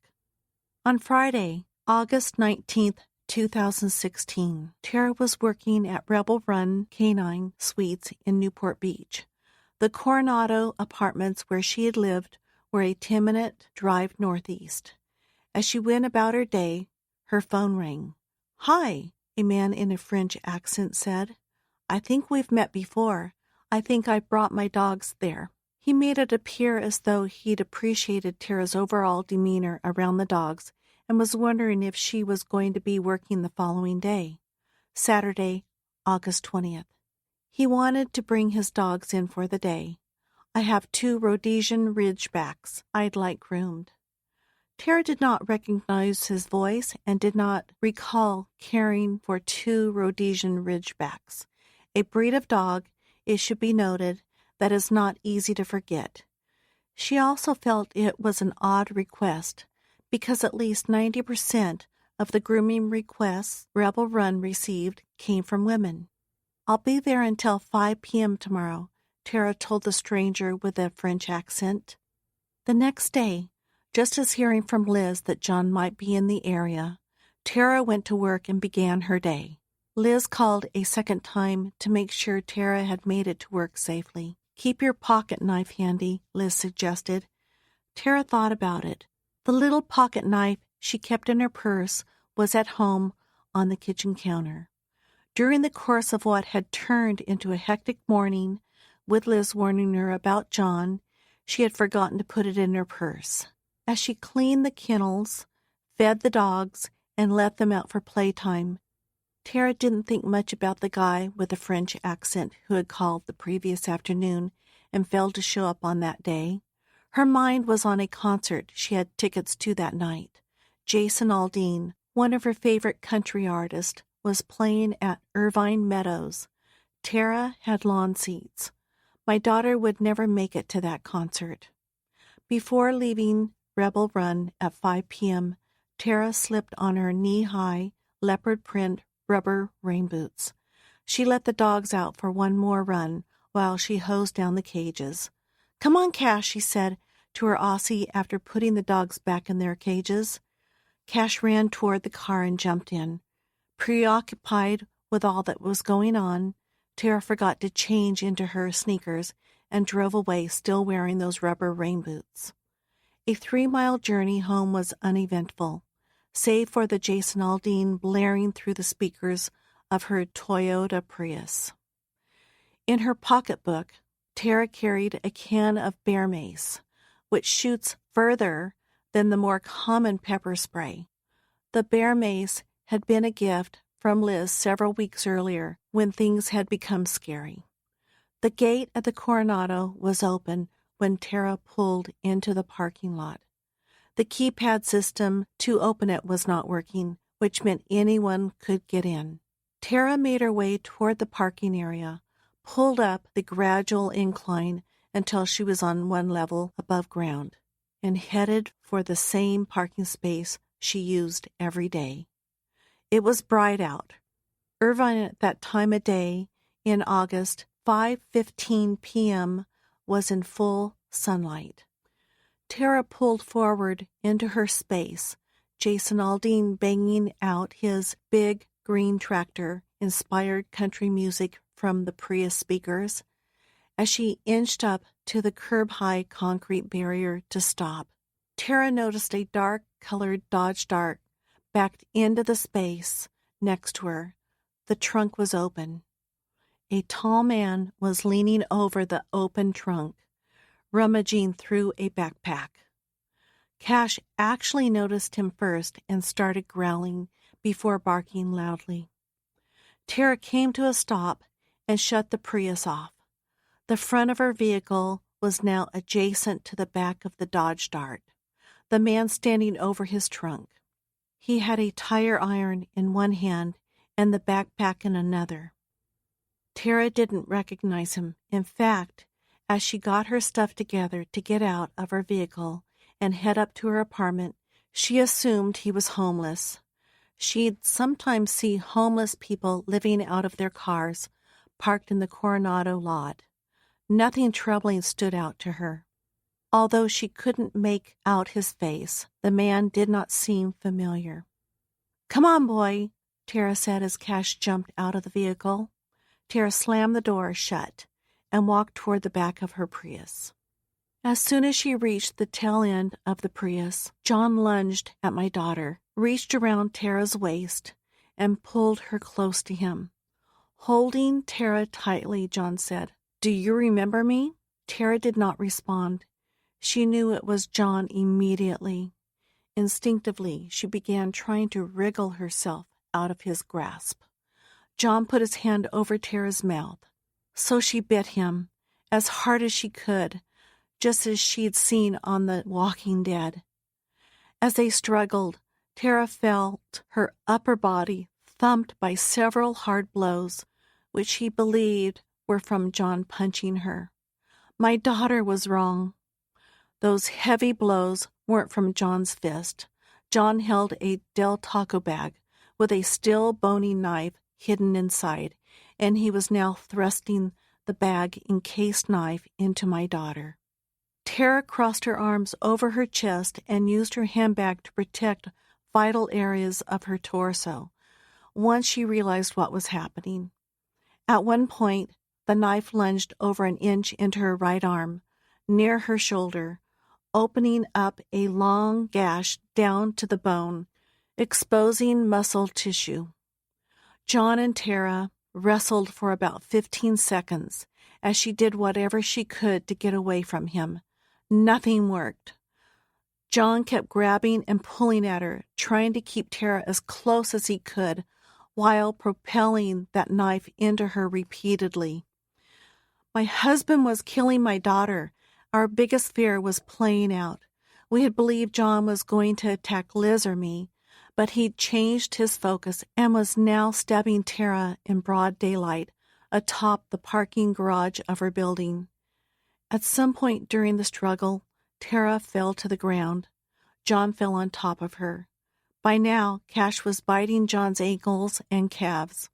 On Friday, August 19th, 2016, Tara was working at Rebel Run Canine Suites in Newport Beach. The Coronado apartments where she had lived were a 10-minute drive northeast. As she went about her day, her phone rang. "Hi," a man in a French accent said. "I think we've met before. I think I brought my dogs there." He made it appear as though he'd appreciated Tara's overall demeanor around the dogs and was wondering if she was going to be working the following day, Saturday, August 20th. He wanted to bring his dogs in for the day. "I have 2 Rhodesian Ridgebacks I'd like groomed." Tara did not recognize his voice and did not recall caring for 2 Rhodesian Ridgebacks, a breed of dog, it should be noted, that is not easy to forget. She also felt it was an odd request, because at least 90% of the grooming requests Rebel Run received came from women. "I'll be there until 5 p.m. tomorrow," Tara told the stranger with a French accent. The next day, just as hearing from Liz that John might be in the area, Tara went to work and began her day. Liz called a second time to make sure Tara had made it to work safely. "Keep your pocket knife handy," Liz suggested. Tara thought about it. The little pocket knife she kept in her purse was at home on the kitchen counter. During the course of what had turned into a hectic morning, with Liz warning her about John, she had forgotten to put it in her purse. As she cleaned the kennels, fed the dogs, and let them out for playtime, Tara didn't think much about the guy with the French accent who had called the previous afternoon and failed to show up on that day. Her mind was on a concert she had tickets to that night. Jason Aldean, one of her favorite country artists, was playing at Irvine Meadows. Tara had lawn seats. My daughter would never make it to that concert. Before leaving Rebel Run at 5 p.m., Tara slipped on her knee-high, leopard print rubber rain boots. She let the dogs out for one more run while she hosed down the cages. "Come on, Cash," she said to her Aussie after putting the dogs back in their cages. Cash ran toward the car and jumped in. Preoccupied with all that was going on, Tara forgot to change into her sneakers and drove away still wearing those rubber rain boots. A 3-mile journey home was uneventful, save for the Jason Aldean blaring through the speakers of her Toyota Prius. In her pocketbook, Tara carried a can of bear mace, which shoots further than the more common pepper spray. The bear mace had been a gift from Liz several weeks earlier when things had become scary. The gate at the Coronado was open when Tara pulled into the parking lot. The keypad system to open it was not working, which meant anyone could get in. Tara made her way toward the parking area, pulled up the gradual incline until she was on one level above ground, and headed for the same parking space she used every day. It was bright out. Irvine at that time of day, in August, 5:15 p.m., was in full sunlight. Tara pulled forward into her space, Jason Aldean banging out his big green tractor-inspired country music from the Prius speakers, as she inched up to the curb-high concrete barrier to stop. Tara noticed a dark-colored Dodge Dart backed into the space next to her. The trunk was open. A tall man was leaning over the open trunk, rummaging through a backpack. Cash actually noticed him first and started growling before barking loudly. Tara came to a stop and shut the Prius off. The front of her vehicle was now adjacent to the back of the Dodge Dart, the man standing over his trunk. He had a tire iron in one hand and the backpack in another. Tara didn't recognize him. In fact, as she got her stuff together to get out of her vehicle and head up to her apartment, she assumed he was homeless. She'd sometimes see homeless people living out of their cars, parked in the Coronado lot. Nothing troubling stood out to her. Although she couldn't make out his face, the man did not seem familiar. "Come on, boy," Tara said as Cash jumped out of the vehicle. Tara slammed the door shut and walked toward the back of her Prius. As soon as she reached the tail end of the Prius, John lunged at my daughter, reached around Tara's waist, and pulled her close to him. Holding Tara tightly, John said, "Do you remember me?" Tara did not respond. She knew it was John immediately. Instinctively, she began trying to wriggle herself out of his grasp. John put his hand over Tara's mouth. So she bit him, as hard as she could, just as she'd seen on The Walking Dead. As they struggled, Tara felt her upper body thumped by several hard blows, which she believed were from John punching her. My daughter was wrong. Those heavy blows weren't from John's fist. John held a Del Taco bag with a still bony knife hidden inside, and he was now thrusting the bag-encased knife into my daughter. Tara crossed her arms over her chest and used her handbag to protect vital areas of her torso, once she realized what was happening. At one point, the knife lunged over an inch into her right arm, near her shoulder, opening up a long gash down to the bone, exposing muscle tissue. John and Tara wrestled for about 15 seconds as she did whatever she could to get away from him. Nothing worked. John kept grabbing and pulling at her, trying to keep Tara as close as he could, while propelling that knife into her repeatedly. My husband was killing my daughter. Our biggest fear was playing out. We had believed John was going to attack Liz or me, but he'd changed his focus and was now stabbing Tara in broad daylight atop the parking garage of her building. At some point during the struggle, Tara fell to the ground. John fell on top of her. By now, Cash was biting John's ankles and calves.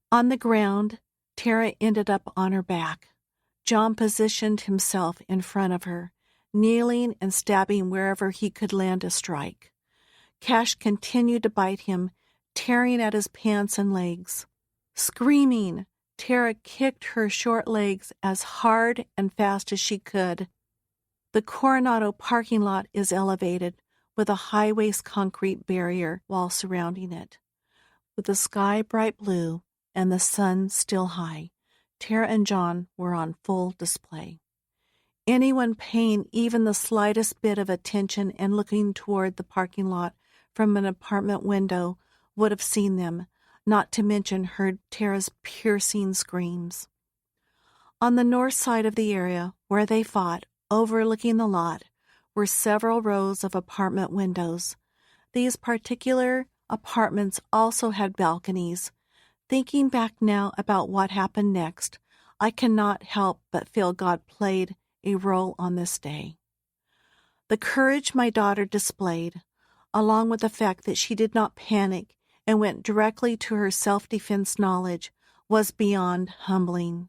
On the ground, Tara ended up on her back. John positioned himself in front of her, kneeling and stabbing wherever he could land a strike. Cash continued to bite him, tearing at his pants and legs. Screaming, Tara kicked her short legs as hard and fast as she could. The Coronado parking lot is elevated, with a high-waist concrete barrier wall surrounding it. With the sky bright blue and the sun still high, Tara and John were on full display. Anyone paying even the slightest bit of attention and looking toward the parking lot from an apartment window would have seen them, not to mention heard Tara's piercing screams. On the north side of the area where they fought, overlooking the lot, were several rows of apartment windows. These particular apartments also had balconies. Thinking back now about what happened next, I cannot help but feel God played a role on this day. The courage my daughter displayed, along with the fact that she did not panic and went directly to her self-defense knowledge, was beyond humbling.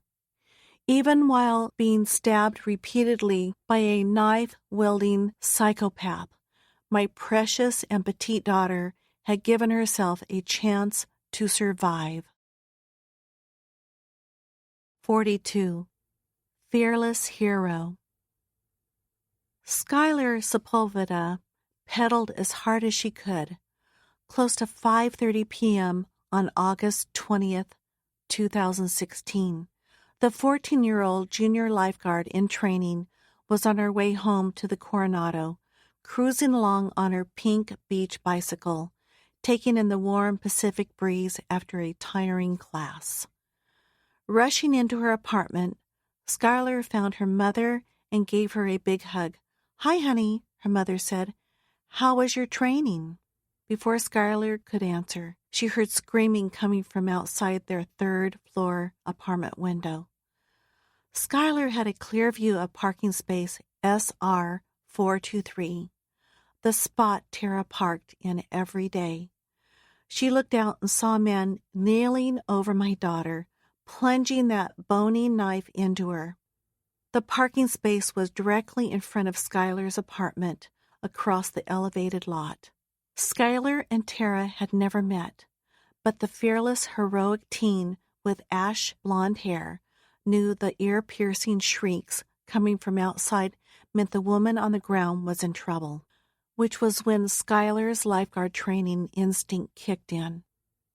Even while being stabbed repeatedly by a knife-wielding psychopath, my precious and petite daughter had given herself a chance to survive. 42. Fearless Hero. Skylar Sepulveda pedaled as hard as she could. Close to 5:30 p.m. on August 20th, 2016, the 14-year-old junior lifeguard in training was on her way home to the Coronado, cruising along on her pink beach bicycle, taking in the warm Pacific breeze after a tiring class. Rushing into her apartment, Skylar found her mother and gave her a big hug. "Hi, honey," her mother said. "How was your training?" Before Skylar could answer, she heard screaming coming from outside their third-floor apartment window. Skylar had a clear view of parking space SR 423, the spot Tara parked in every day. She looked out and saw a man kneeling over my daughter, plunging that bony knife into her. The parking space was directly in front of Skylar's apartment, across the elevated lot. Skylar and Tara had never met, but the fearless, heroic teen with ash blonde hair knew the ear-piercing shrieks coming from outside meant the woman on the ground was in trouble, which was when Skylar's lifeguard training instinct kicked in.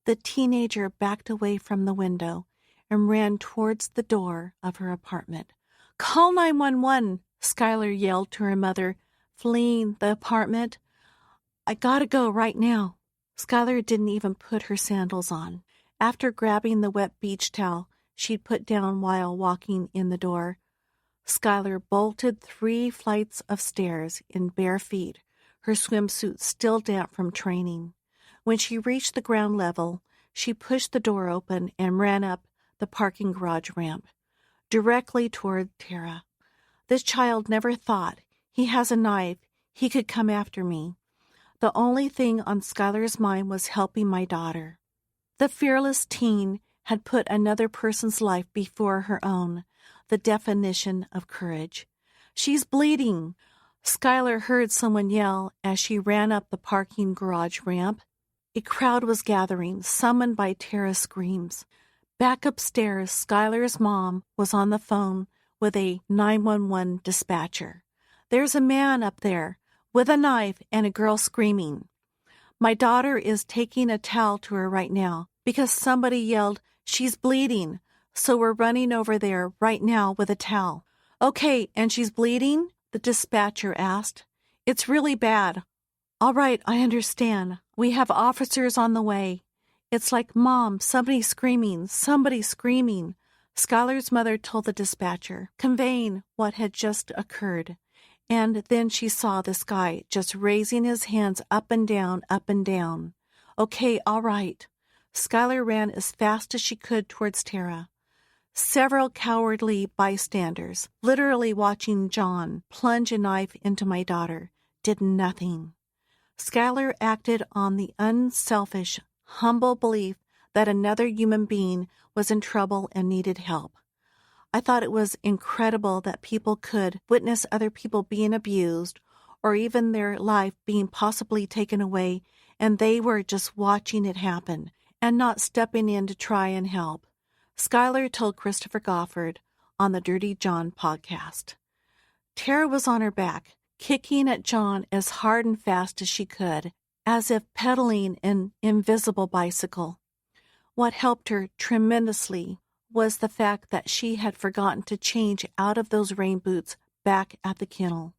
The teenager backed away from the window and ran towards the door of her apartment. "Call 911!" Skylar yelled to her mother, fleeing the apartment. "I gotta go right now." Skylar didn't even put her sandals on. After grabbing the wet beach towel she'd put down while walking in the door, Skylar bolted 3 flights of stairs in bare feet, her swimsuit still damp from training. When she reached the ground level, she pushed the door open and ran up the parking garage ramp, directly toward Tara. This child never thought, "He has a knife, he could come after me." The only thing on Skylar's mind was helping my daughter. The fearless teen had put another person's life before her own, the definition of courage. "She's bleeding!" Skylar heard someone yell as she ran up the parking garage ramp. A crowd was gathering, summoned by Tara's screams. Back upstairs, Skylar's mom was on the phone with a 911 dispatcher. "There's a man up there with a knife and a girl screaming. My daughter is taking a towel to her right now because somebody yelled, 'She's bleeding,' so we're running over there right now with a towel." "Okay, and she's bleeding?" the dispatcher asked. "It's really bad." "All right, I understand. We have officers on the way." "It's like, Mom, somebody's screaming, somebody's screaming," Skylar's mother told the dispatcher, conveying what had just occurred. And then she saw this guy just raising his hands up and down, up and down. "Okay, all right." Skylar ran as fast as she could towards Tara. Several cowardly bystanders, literally watching John plunge a knife into my daughter, did nothing. Skylar acted on the unselfish, humble belief that another human being was in trouble and needed help. I thought it was incredible that people could witness other people being abused or even their life being possibly taken away, and they were just watching it happen and not stepping in to try and help. Skylar told Christopher Goffard on the Dirty John podcast. Tara was on her back, kicking at John as hard and fast as she could, as if pedaling an invisible bicycle. What helped her tremendously was the fact that she had forgotten to change out of those rain boots back at the kennel.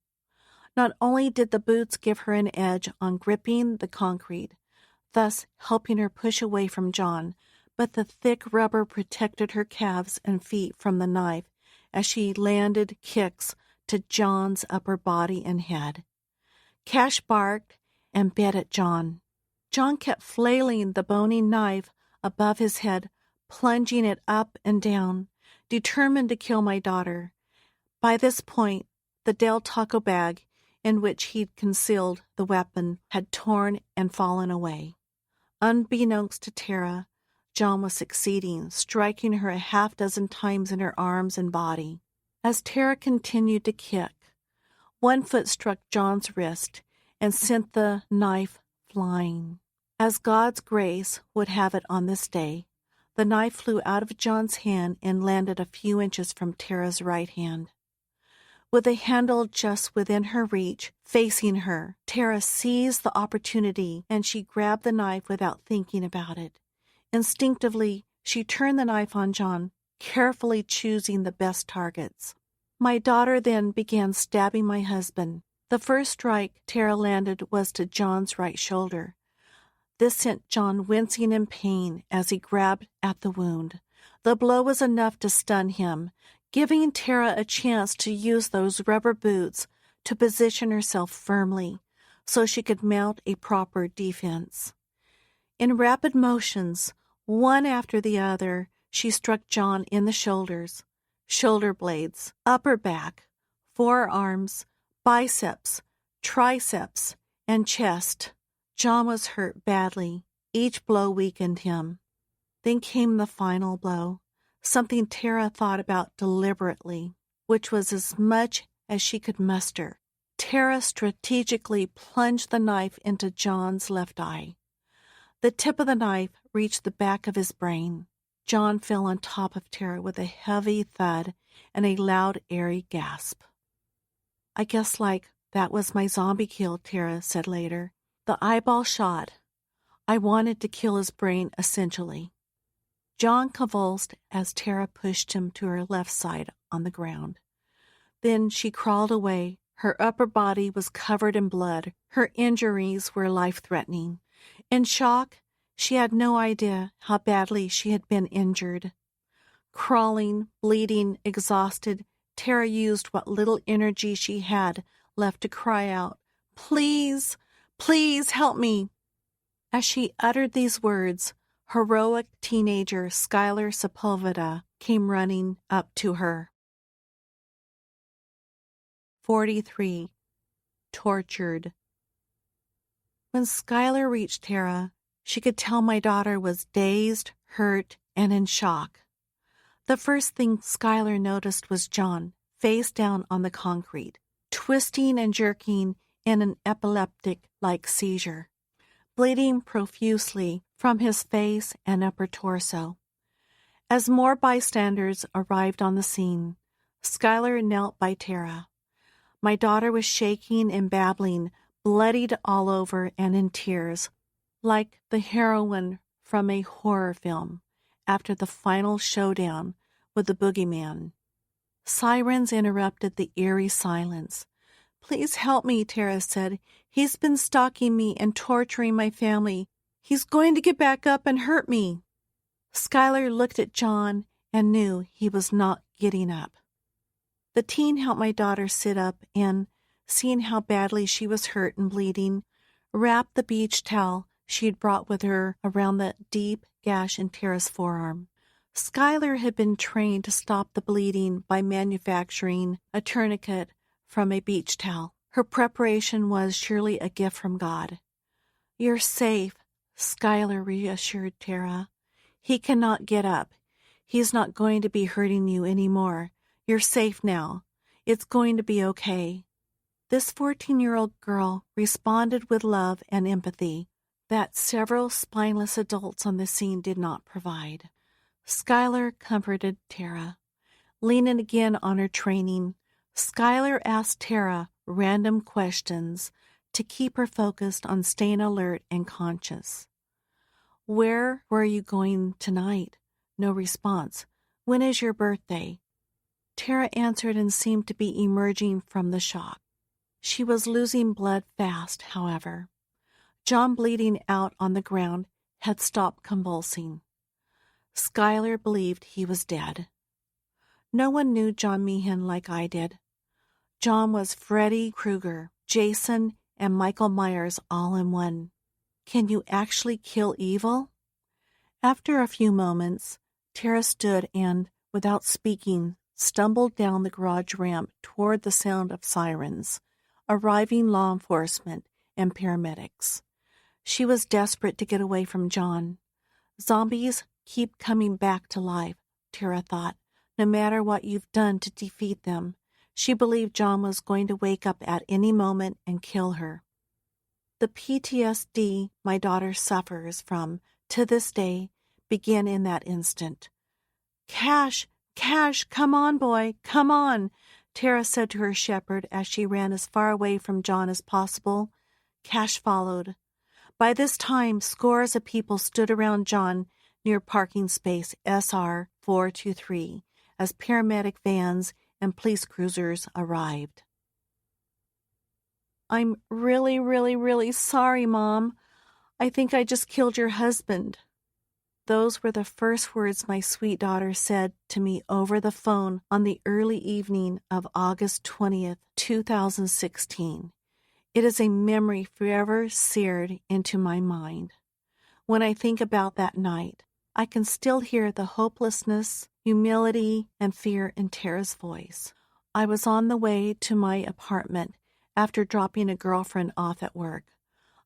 Not only did the boots give her an edge on gripping the concrete, thus helping her push away from John, but the thick rubber protected her calves and feet from the knife as she landed kicks to John's upper body and head. Cash barked and bit at John. John kept flailing the bony knife above his head, plunging it up and down, determined to kill my daughter. By this point, the Del Taco bag in which he'd concealed the weapon had torn and fallen away. Unbeknownst to Tara, John was succeeding, striking her a half-dozen times in her arms and body. As Tara continued to kick, one foot struck John's wrist and sent the knife flying. As God's grace would have it on this day, the knife flew out of John's hand and landed a few inches from Tara's right hand. With the handle just within her reach, facing her, Tara seized the opportunity and she grabbed the knife without thinking about it. Instinctively, she turned the knife on John, carefully choosing the best targets. My daughter then began stabbing my husband. The first strike Tara landed was to John's right shoulder. This sent John wincing in pain as he grabbed at the wound. The blow was enough to stun him, giving Tara a chance to use those rubber boots to position herself firmly so she could mount a proper defense. In rapid motions, one after the other, she struck John in the shoulders, shoulder blades, upper back, forearms, biceps, triceps, and chest. John was hurt badly. Each blow weakened him. Then came the final blow, something Tara thought about deliberately, which was as much as she could muster. Tara strategically plunged the knife into John's left eye. The tip of the knife reached the back of his brain. John fell on top of Tara with a heavy thud and a loud, airy gasp. I guess that was my zombie kill, Tara said later. The eyeball shot. I wanted to kill his brain, essentially. John convulsed as Tara pushed him to her left side on the ground. Then she crawled away. Her upper body was covered in blood. Her injuries were life-threatening. In shock, she had no idea how badly she had been injured. Crawling, bleeding, exhausted, Tara used what little energy she had left to cry out, "Please, please help me." As she uttered these words, heroic teenager Skylar Sepulveda came running up to her. 43. Tortured. When Skylar reached Tara, she could tell my daughter was dazed, hurt, and in shock. The first thing Skylar noticed was John, face down on the concrete, twisting and jerking in an epileptic-like seizure, bleeding profusely from his face and upper torso. As more bystanders arrived on the scene, Skylar knelt by Tara. My daughter was shaking and babbling, bloodied all over and in tears, like the heroine from a horror film after the final showdown with the boogeyman. Sirens interrupted the eerie silence. "Please help me," Tara said. "He's been stalking me and torturing my family. He's going to get back up and hurt me." Skylar looked at John and knew he was not getting up. The teen helped my daughter sit up and, seeing how badly she was hurt and bleeding, wrapped the beach towel she had brought with her around the deep gash in Tara's forearm. Skylar had been trained to stop the bleeding by manufacturing a tourniquet from a beach towel. Her preparation was surely a gift from God. "You're safe," Skylar reassured Tara. "He cannot get up. He's not going to be hurting you anymore. You're safe now. It's going to be okay." This 14-year-old girl responded with love and empathy that several spineless adults on the scene did not provide. Skylar comforted Tara. Leaning again on her training, Skylar asked Tara random questions to keep her focused on staying alert and conscious. Where were you going tonight? No response. When is your birthday? Tara answered and seemed to be emerging from the shock. She was losing blood fast, however. John, bleeding out on the ground, had stopped convulsing. Skylar believed he was dead. No one knew John Meehan like I did. John was Freddy Krueger, Jason, and Michael Myers all in one. Can you actually kill evil? After a few moments, Tara stood and, without speaking, stumbled down the garage ramp toward the sound of sirens, arriving law enforcement and paramedics. She was desperate to get away from John. Zombies keep coming back to life, Tara thought, no matter what you've done to defeat them. She believed John was going to wake up at any moment and kill her. The PTSD my daughter suffers from, to this day, began in that instant. Cash, come on, boy, come on, Tara said to her shepherd as she ran as far away from John as possible. Cash followed. By this time, scores of people stood around John near parking space SR 423 as paramedic vans and police cruisers arrived. I'm really sorry, Mom. I think I just killed your husband. Those were the first words my sweet daughter said to me over the phone on the early evening of August 20th, 2016. It is a memory forever seared into my mind. When I think about that night, I can still hear the hopelessness, humility, and fear in Tara's voice. I was on the way to my apartment after dropping a girlfriend off at work.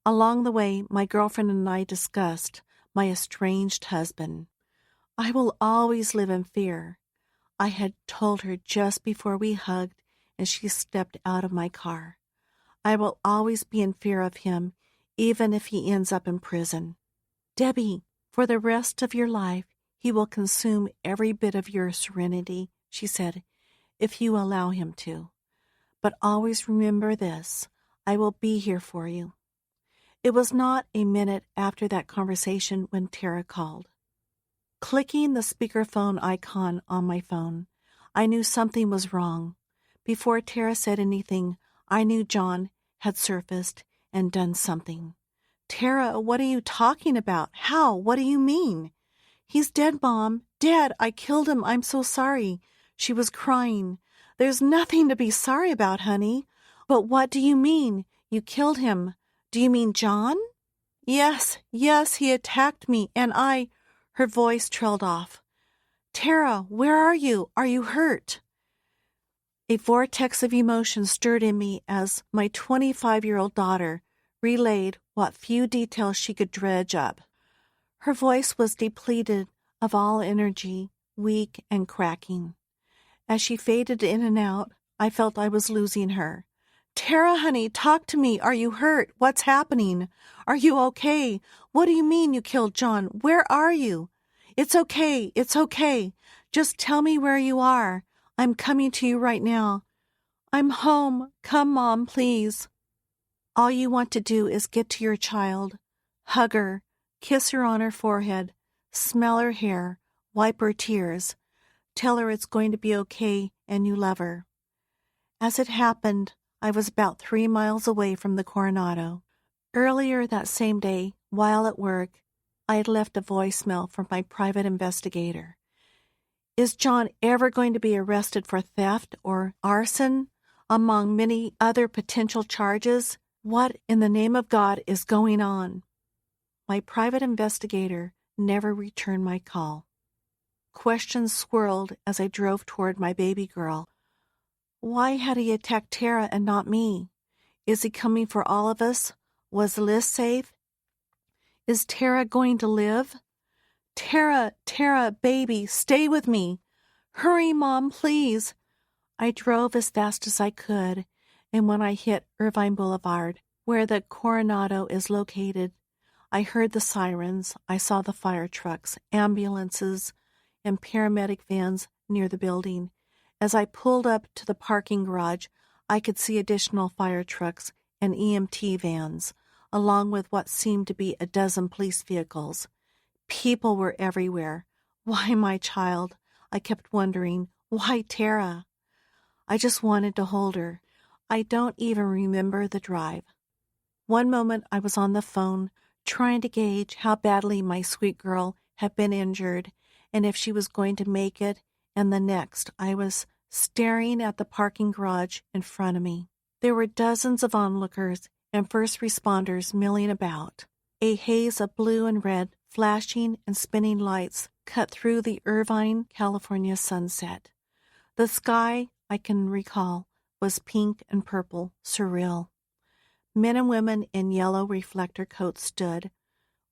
Along the way, my girlfriend and I discussed my estranged husband. I will always live in fear, I had told her just before we hugged and she stepped out of my car. I will always be in fear of him, even if he ends up in prison. Debbie, for the rest of your life, he will consume every bit of your serenity, she said, if you allow him to. But always remember this, I will be here for you. It was not a minute after that conversation when Tara called. Clicking the speakerphone icon on my phone, I knew something was wrong. Before Tara said anything, I knew John had surfaced and done something. Tara, what are you talking about? How? What do you mean? He's dead, Mom. Dead. I killed him. I'm so sorry. She was crying. There's nothing to be sorry about, honey. But what do you mean? You killed him. Do you mean John? Yes, he attacked me, and I... Her voice trailed off. Tara, where are you? Are you hurt? A vortex of emotion stirred in me as my 25-year-old daughter relayed what few details she could dredge up. Her voice was depleted of all energy, weak and cracking. As she faded in and out, I felt I was losing her. Tara, honey, talk to me. Are you hurt? What's happening? Are you okay? What do you mean you killed John? Where are you? It's okay. Just tell me where you are. I'm coming to you right now. I'm home. Come, Mom, please. All you want to do is get to your child. Hug her. Kiss her on her forehead. Smell her hair. Wipe her tears. Tell her it's going to be okay and you love her. As it happened, I was about 3 miles away from the Coronado. Earlier that same day, while at work, I had left a voicemail from my private investigator. Is John ever going to be arrested for theft or arson, among many other potential charges? What in the name of God is going on? My private investigator never returned my call. Questions swirled as I drove toward my baby girl. Why had he attacked Tara and not me? Is he coming for all of us? Was Liz safe? Is Tara going to live? Tara, baby, stay with me. Hurry, Mom, please. I drove as fast as I could, and when I hit Irvine Boulevard, where the Coronado is located, I heard the sirens, I saw the fire trucks, ambulances, and paramedic vans near the building. As I pulled up to the parking garage, I could see additional fire trucks and EMT vans, along with what seemed to be a dozen police vehicles. People were everywhere. Why my child? I kept wondering. Why Tara? I just wanted to hold her. I don't even remember the drive. One moment I was on the phone, trying to gauge how badly my sweet girl had been injured and if she was going to make it, and the next I was staring at the parking garage in front of me. There were dozens of onlookers and first responders milling about. A haze of blue and red, flashing and spinning lights cut through the Irvine, California sunset. The sky, I can recall, was pink and purple, surreal. Men and women in yellow reflector coats stood,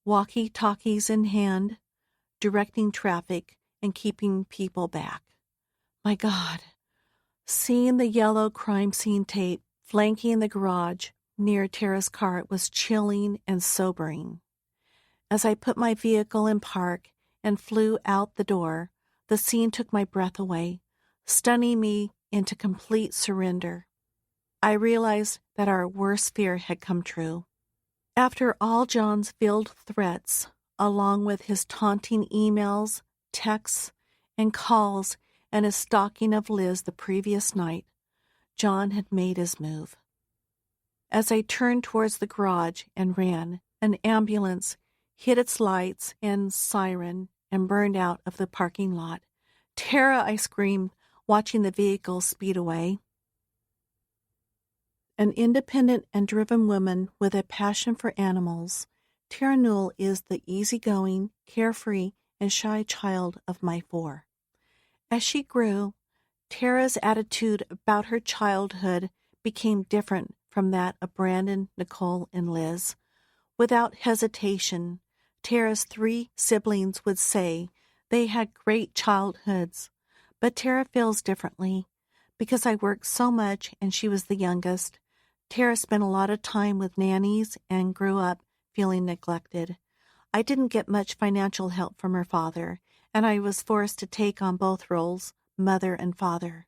walkie-talkies in hand, directing traffic and keeping people back. My God, seeing the yellow crime scene tape flanking the garage near Tara's car was chilling and sobering. As I put my vehicle in park and flew out the door, the scene took my breath away, stunning me into complete surrender. I realized that our worst fear had come true. After all John's veiled threats, along with his taunting emails, texts, and calls, and his stalking of Liz the previous night, John had made his move. As I turned towards the garage and ran, an ambulance hit its lights and siren and burned out of the parking lot. "Tara!" I screamed, watching the vehicle speed away. An independent and driven woman with a passion for animals, Debra Newell is the easygoing, carefree, and shy child of my four. As she grew, Tara's attitude about her childhood became different from that of Brandon, Nicole, and Liz. Without hesitation, Tara's 3 siblings would say they had great childhoods, but Tara feels differently. Because I worked so much and she was the youngest, Tara spent a lot of time with nannies and grew up feeling neglected. I didn't get much financial help from her father, and I was forced to take on both roles, mother and father.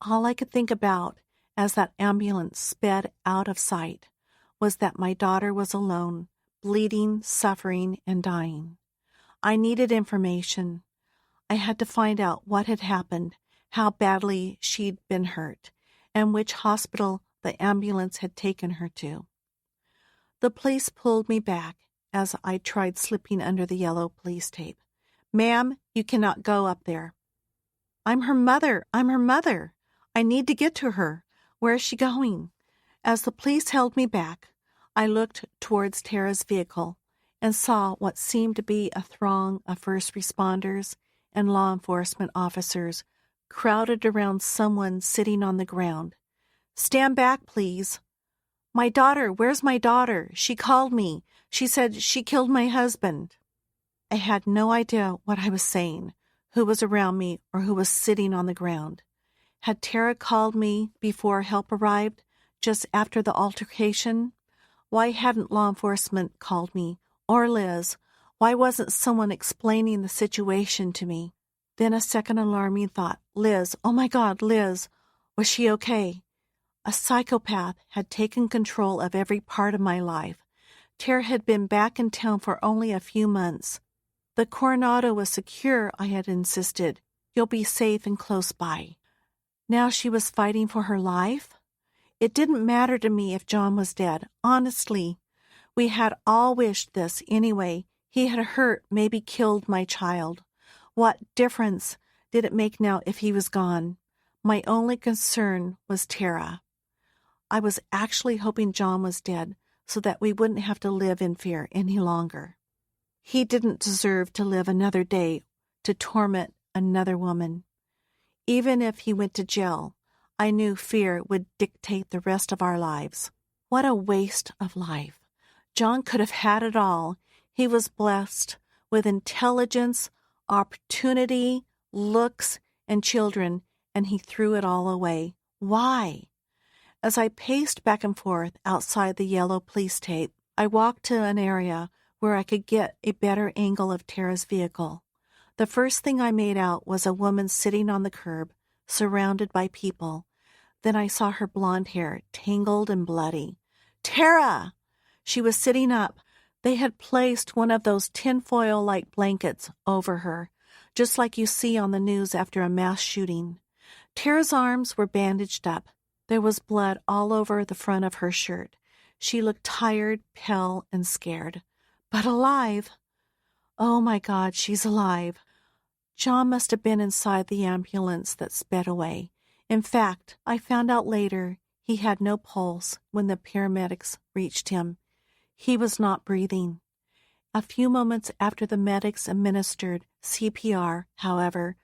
All I could think about as that ambulance sped out of sight was that my daughter was alone, bleeding, suffering, and dying. I needed information. I had to find out what had happened, how badly she'd been hurt, and which hospital the ambulance had taken her to. The police pulled me back as I tried slipping under the yellow police tape. "Ma'am, you cannot go up there." I'm her mother. I need to get to her. Where is she going?" As the police held me back, I looked towards Tara's vehicle and saw what seemed to be a throng of first responders and law enforcement officers crowded around someone sitting on the ground. "Stand back, please." "My daughter, where's my daughter? She called me. She said she killed my husband." I had no idea what I was saying, who was around me, or who was sitting on the ground. Had Tara called me before help arrived, just after the altercation? Why hadn't law enforcement called me, or Liz? Why wasn't someone explaining the situation to me? Then a second alarming thought. Liz, oh my God, Liz, was she okay? A psychopath had taken control of every part of my life. Tara had been back in town for only a few months. The Coronado was secure, I had insisted. You'll be safe and close by. Now she was fighting for her life? It didn't matter to me if John was dead, honestly. We had all wished this anyway. He had hurt, maybe killed my child. What difference did it make now if he was gone? My only concern was Tara. I was actually hoping John was dead so that we wouldn't have to live in fear any longer. He didn't deserve to live another day to torment another woman. Even if he went to jail, I knew fear would dictate the rest of our lives. What a waste of life. John could have had it all. He was blessed with intelligence, opportunity, looks, and children, and he threw it all away. Why? As I paced back and forth outside the yellow police tape, I walked to an area where I could get a better angle of Tara's vehicle. The The first thing I made out was a woman sitting on the curb, surrounded by people. Then I saw her blonde hair, tangled and bloody. Tara! She was sitting up. They had placed one of those tinfoil-like blankets over her, just like you see on the news after a mass shooting. Tara's arms were bandaged up. There was blood all over the front of her shirt. She looked tired, pale, and scared. But alive! Oh my God, she's alive. John must have been inside the ambulance that sped away. In fact, I found out later he had no pulse when the paramedics reached him. He was not breathing. A few moments after the medics administered CPR, however,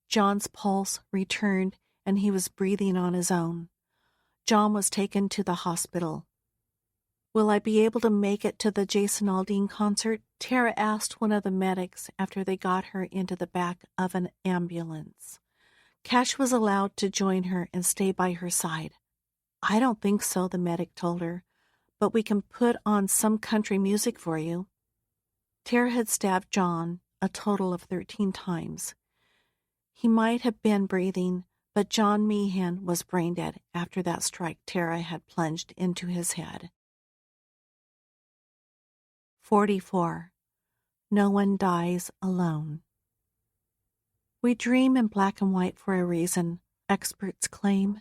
John's pulse returned and he was breathing on his own. John was taken to the hospital. Will I be able to make it to the Jason Aldean concert? Tara asked one of the medics after they got her into the back of an ambulance. Cash was allowed to join her and stay by her side. I don't think so, the medic told her, but we can put on some country music for you. Tara had stabbed John a total of 13 times. He might have been breathing, but John Meehan was brain dead after that strike Tara had plunged into his head. 44. No one dies alone. We dream in black and white for a reason, experts claim.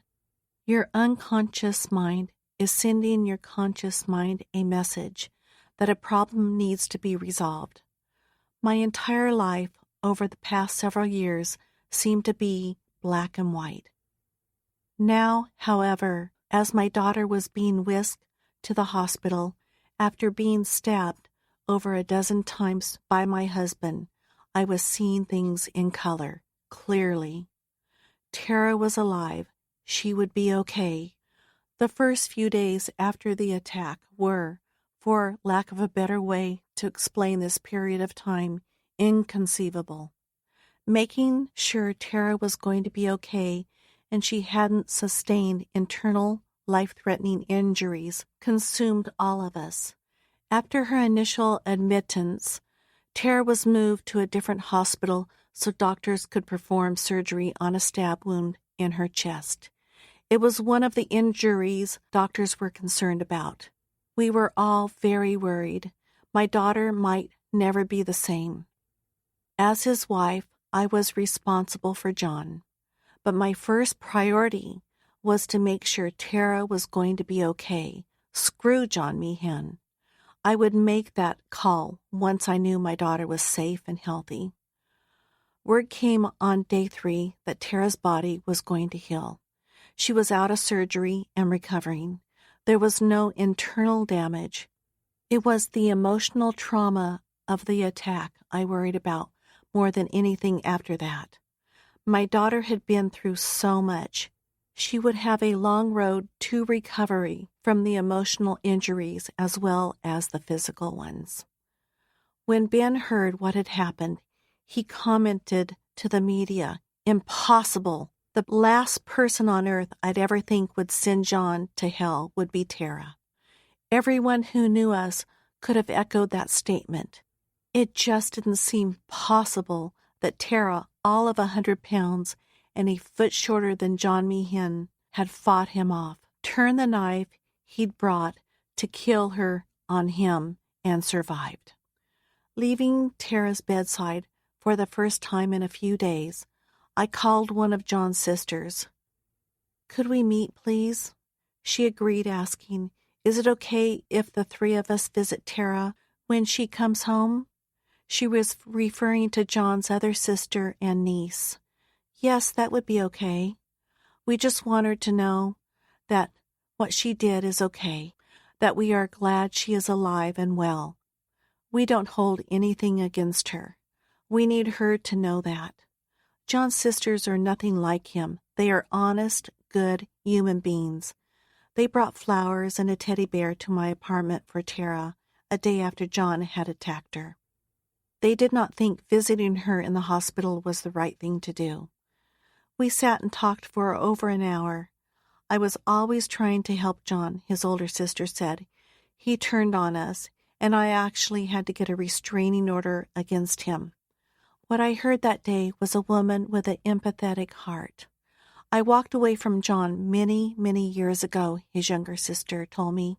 Your unconscious mind is sending your conscious mind a message that a problem needs to be resolved. My entire life over the past several years seemed to be black and white. Now, however, as my daughter was being whisked to the hospital after being stabbed over a dozen times by my husband, I was seeing things in color, clearly. Tara was alive. She would be okay. The first few days after the attack were, for lack of a better way to explain this period of time, inconceivable. Making sure Tara was going to be okay and she hadn't sustained internal, life-threatening injuries consumed all of us. After her initial admittance, Tara was moved to a different hospital so doctors could perform surgery on a stab wound in her chest. It was one of the injuries doctors were concerned about. We were all very worried. My daughter might never be the same. As his wife, I was responsible for John, but my first priority was to make sure Tara was going to be okay. Screw John Meehan. I would make that call once I knew my daughter was safe and healthy. Word came on day 3 that Tara's body was going to heal. She was out of surgery and recovering. There was no internal damage. It was the emotional trauma of the attack I worried about more than anything after that. My daughter had been through so much. She would have a long road to recovery from the emotional injuries as well as the physical ones. When Ben heard what had happened, he commented to the media, "Impossible. The last person on earth I'd ever think would send John to hell would be Tara." Everyone who knew us could have echoed that statement. It just didn't seem possible that Tara, all of 100 pounds and a foot shorter than John Meehan, had fought him off, turned the knife he'd brought to kill her on him, and survived. Leaving Tara's bedside for the first time in a few days, I called one of John's sisters. "Could we meet, please?" She agreed, asking, "Is it okay if the 3 of us visit Tara when she comes home?" She was referring to John's other sister and niece. "Yes, that would be okay. We just want her to know that what she did is okay, that we are glad she is alive and well. We don't hold anything against her. We need her to know that. John's sisters are nothing like him. They are honest, good human beings. They brought flowers and a teddy bear to my apartment for Tara a day after John had attacked her. They did not think visiting her in the hospital was the right thing to do. We sat and talked for over an hour. I was always trying to help John," his older sister said. "He turned on us, and I actually had to get a restraining order against him. What I heard that day was a woman with an empathetic heart. I walked away from John many, many years ago, his younger sister told me.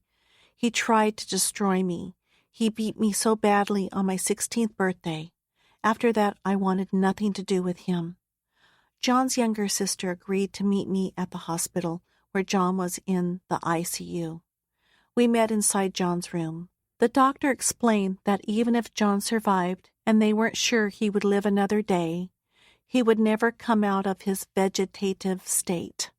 He tried to destroy me. He beat me so badly on my 16th birthday. After that, I wanted nothing to do with him. John's younger sister agreed to meet me at the hospital where John was in the ICU. We met inside John's room. The doctor explained that even if John survived and they weren't sure he would live another day, he would never come out of his vegetative state.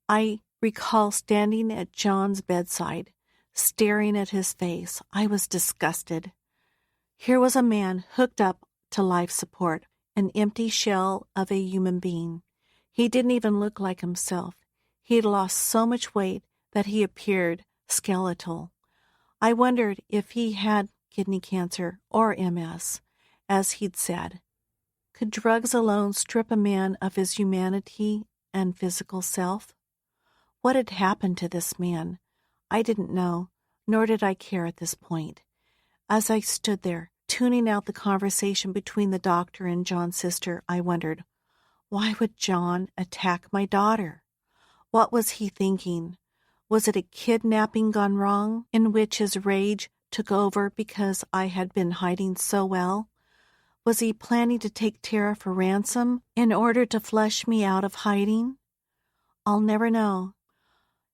I recall standing at John's bedside, staring at his face. I was disgusted. Here was a man hooked up to life support, an empty shell of a human being. He didn't even look like himself. He had lost so much weight that he appeared skeletal. I wondered if he had kidney cancer or MS, as he'd said. Could drugs alone strip a man of his humanity and physical self? What had happened to this man? I didn't know, nor did I care at this point. As I stood there, tuning out the conversation between the doctor and John's sister, I wondered, why would John attack my daughter? What was he thinking? Was it a kidnapping gone wrong, in which his rage took over because I had been hiding so well? Was he planning to take Tara for ransom in order to flush me out of hiding? I'll never know.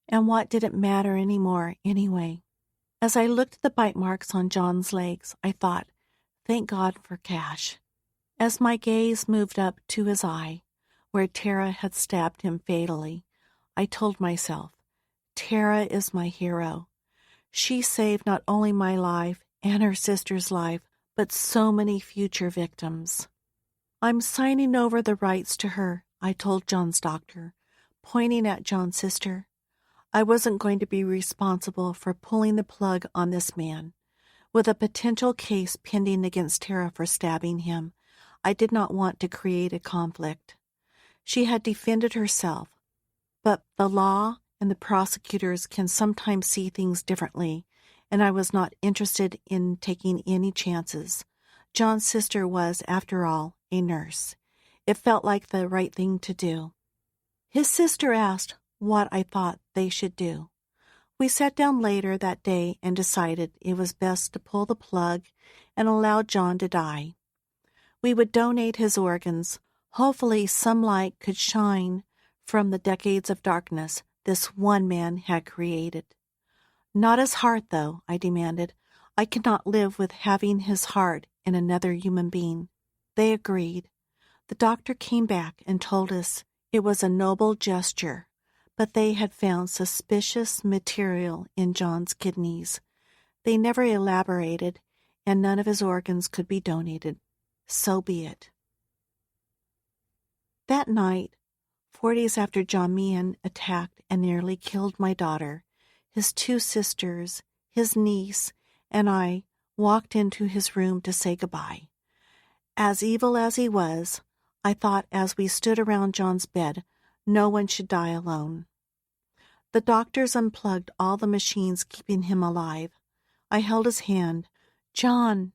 And what did it matter anymore, anyway? As I looked at the bite marks on John's legs, I thought, thank God for Cash. As my gaze moved up to his eye, where Tara had stabbed him fatally, I told myself, Tara is my hero. She saved not only my life and her sister's life, but so many future victims. I'm signing over the rights to her, I told John's doctor, pointing at John's sister. I wasn't going to be responsible for pulling the plug on this man. With a potential case pending against Tara for stabbing him, I did not want to create a conflict. She had defended herself, but the law and the prosecutors can sometimes see things differently, and I was not interested in taking any chances. John's sister was, after all, a nurse. It felt like the right thing to do. His sister asked what I thought they should do. We sat down later that day and decided it was best to pull the plug and allow John to die. We would donate his organs. Hopefully some light could shine from the decades of darkness this one man had created. Not his heart, though, I demanded. I cannot live with having his heart in another human being. They agreed. The doctor came back and told us it was a noble gesture, but they had found suspicious material in John's kidneys. They never elaborated, and none of his organs could be donated. So be it. That night, 4 days after John Meehan attacked and nearly killed my daughter, his 2 sisters, his niece, and I walked into his room to say goodbye. As evil as he was, I thought as we stood around John's bed, no one should die alone. The doctors unplugged all the machines keeping him alive. I held his hand. John,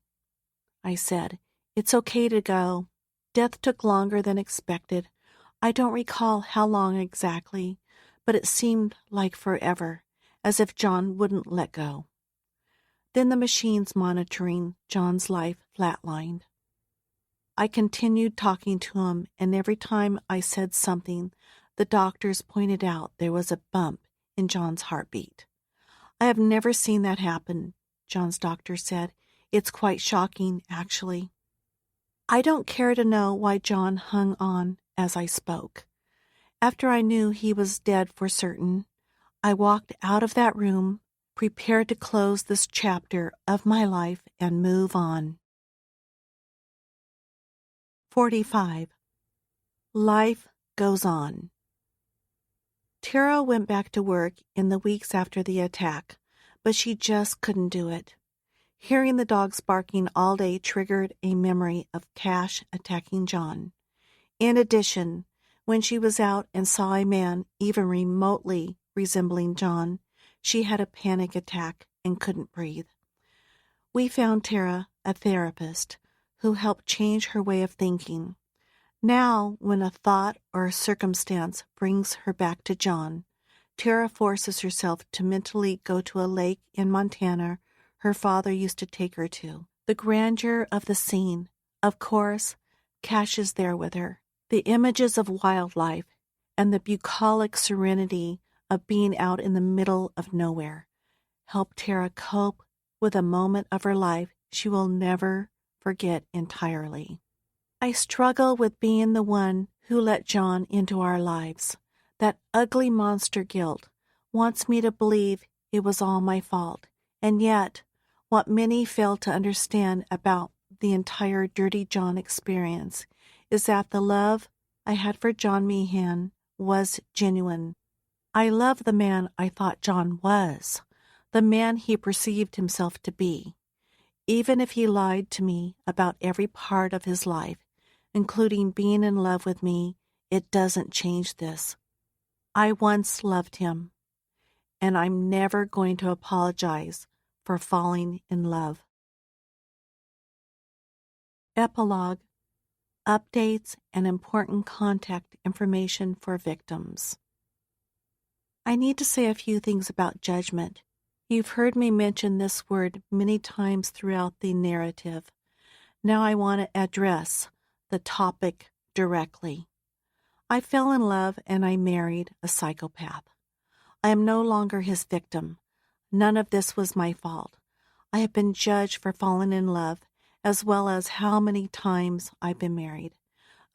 I said, it's okay to go. Death took longer than expected. I don't recall how long exactly, but it seemed like forever, as if John wouldn't let go. Then the machines monitoring John's life flatlined. I continued talking to him, and every time I said something, the doctors pointed out there was a bump in John's heartbeat. I have never seen that happen, John's doctor said. It's quite shocking, actually. I don't care to know why John hung on as I spoke. After I knew he was dead for certain, I walked out of that room, prepared to close this chapter of my life and move on. 45. Life goes on. Tara went back to work in the weeks after the attack, but she just couldn't do it. Hearing the dogs barking all day triggered a memory of Cash attacking John. In addition, when she was out and saw a man even remotely resembling John, she had a panic attack and couldn't breathe. We found Tara a therapist who helped change her way of thinking. Now, when a thought or a circumstance brings her back to John, Tara forces herself to mentally go to a lake in Montana her father used to take her to. The grandeur of the scene, of course, caches there with her. The images of wildlife and the bucolic serenity of being out in the middle of nowhere help Tara cope with a moment of her life she will never forget entirely. I struggle with being the one who let John into our lives. That ugly monster guilt wants me to believe it was all my fault, and yet, what many fail to understand about the entire Dirty John experience is that the love I had for John Meehan was genuine. I love the man I thought John was, the man he perceived himself to be. Even if he lied to me about every part of his life, including being in love with me, it doesn't change this. I once loved him, and I'm never going to apologize for falling in love. Epilogue. Updates and important contact information for victims. I need to say a few things about judgment. You've heard me mention this word many times throughout the narrative. Now I want to address the topic directly. I fell in love and I married a psychopath. I am no longer his victim. None of this was my fault. I have been judged for falling in love, as well as how many times I've been married.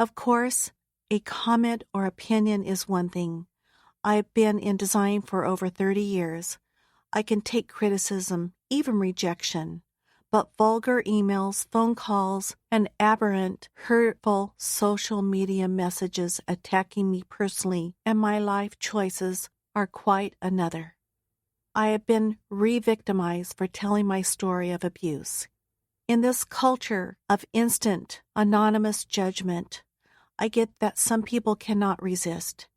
Of course, a comment or opinion is one thing. I have been in design for over 30 years. I can take criticism, even rejection. But vulgar emails, phone calls, and aberrant, hurtful social media messages attacking me personally and my life choices are quite another. I have been re-victimized for telling my story of abuse. In this culture of instant, anonymous judgment, I get that some people cannot resist.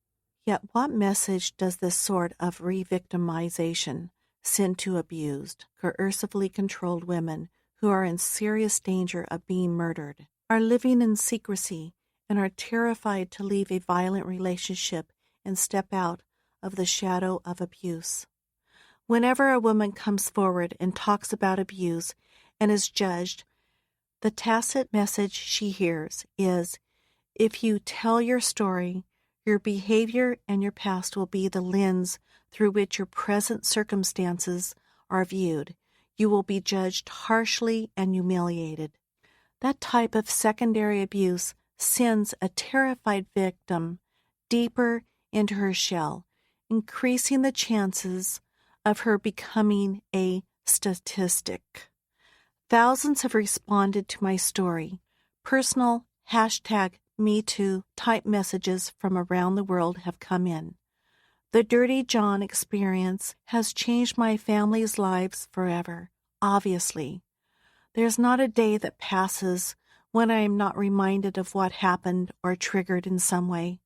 Yet what message does this sort of re-victimization send to abused, coercively controlled women who are in serious danger of being murdered, are living in secrecy, and are terrified to leave a violent relationship and step out of the shadow of abuse? Whenever a woman comes forward and talks about abuse and is judged, the tacit message she hears is, if you tell your story, your behavior and your past will be the lens through which your present circumstances are viewed. You will be judged harshly and humiliated. That type of secondary abuse sends a terrified victim deeper into her shell, increasing the chances of her becoming a statistic. Thousands have responded to my story. Personal #MeToo type messages from around the world have come in. The Dirty John experience has changed my family's lives forever, obviously. There's not a day that passes when I am not reminded of what happened or triggered in some way.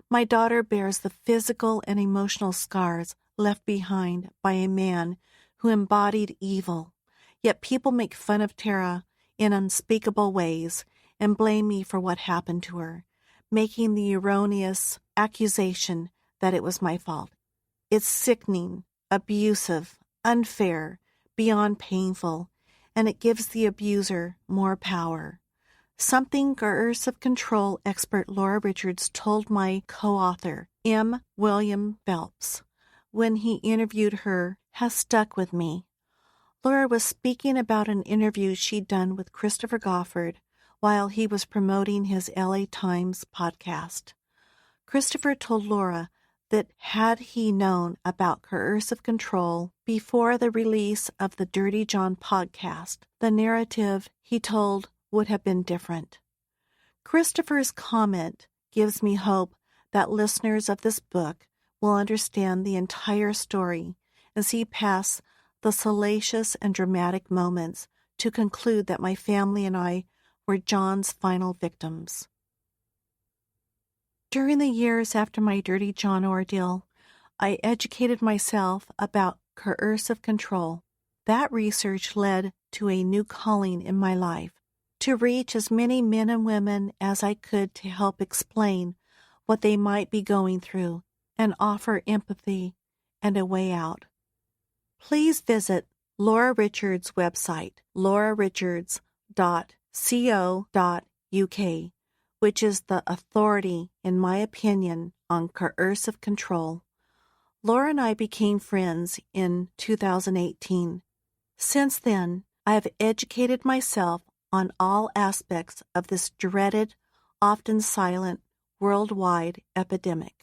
My daughter bears the physical and emotional scars left behind by a man who embodied evil. Yet people make fun of Tara in unspeakable ways and blame me for what happened to her, making the erroneous accusation that it was my fault. It's sickening, abusive, unfair, beyond painful, and it gives the abuser more power. Something coercive control expert Laura Richards told my co-author, M. William Phelps, when he interviewed her, has stuck with me. Laura was speaking about an interview she'd done with Christopher Goffard while he was promoting his LA Times podcast. Christopher told Laura that had he known about coercive control before the release of the Dirty John podcast, the narrative, he told, would have been different. Christopher's comment gives me hope that listeners of this book will understand the entire story and see past the salacious and dramatic moments to conclude that my family and I were John's final victims. During the years after my Dirty John ordeal, I educated myself about coercive control. That research led to a new calling in my life, to reach as many men and women as I could to help explain what they might be going through and offer empathy and a way out. Please visit Laura Richards' website, laurarichards.co.uk, which is the authority, in my opinion, on coercive control. Laura and I became friends in 2018. Since then, I have educated myself on all aspects of this dreaded, often silent, worldwide epidemic.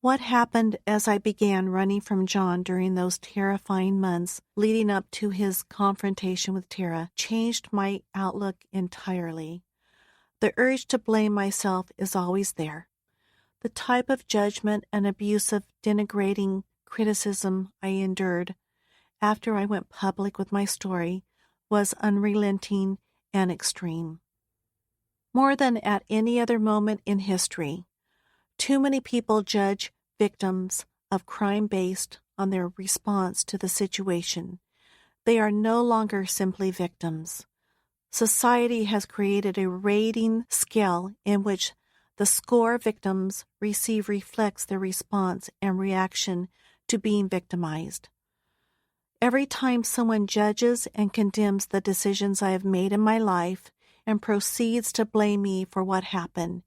What happened as I began running from John during those terrifying months leading up to his confrontation with Tara changed my outlook entirely. The urge to blame myself is always there. The type of judgment and abusive, denigrating criticism I endured after I went public with my story was unrelenting and extreme. More than at any other moment in history, too many people judge victims of crime based on their response to the situation. They are no longer simply victims. Society has created a rating scale in which the score victims receive reflects their response and reaction to being victimized. Every time someone judges and condemns the decisions I have made in my life and proceeds to blame me for what happened,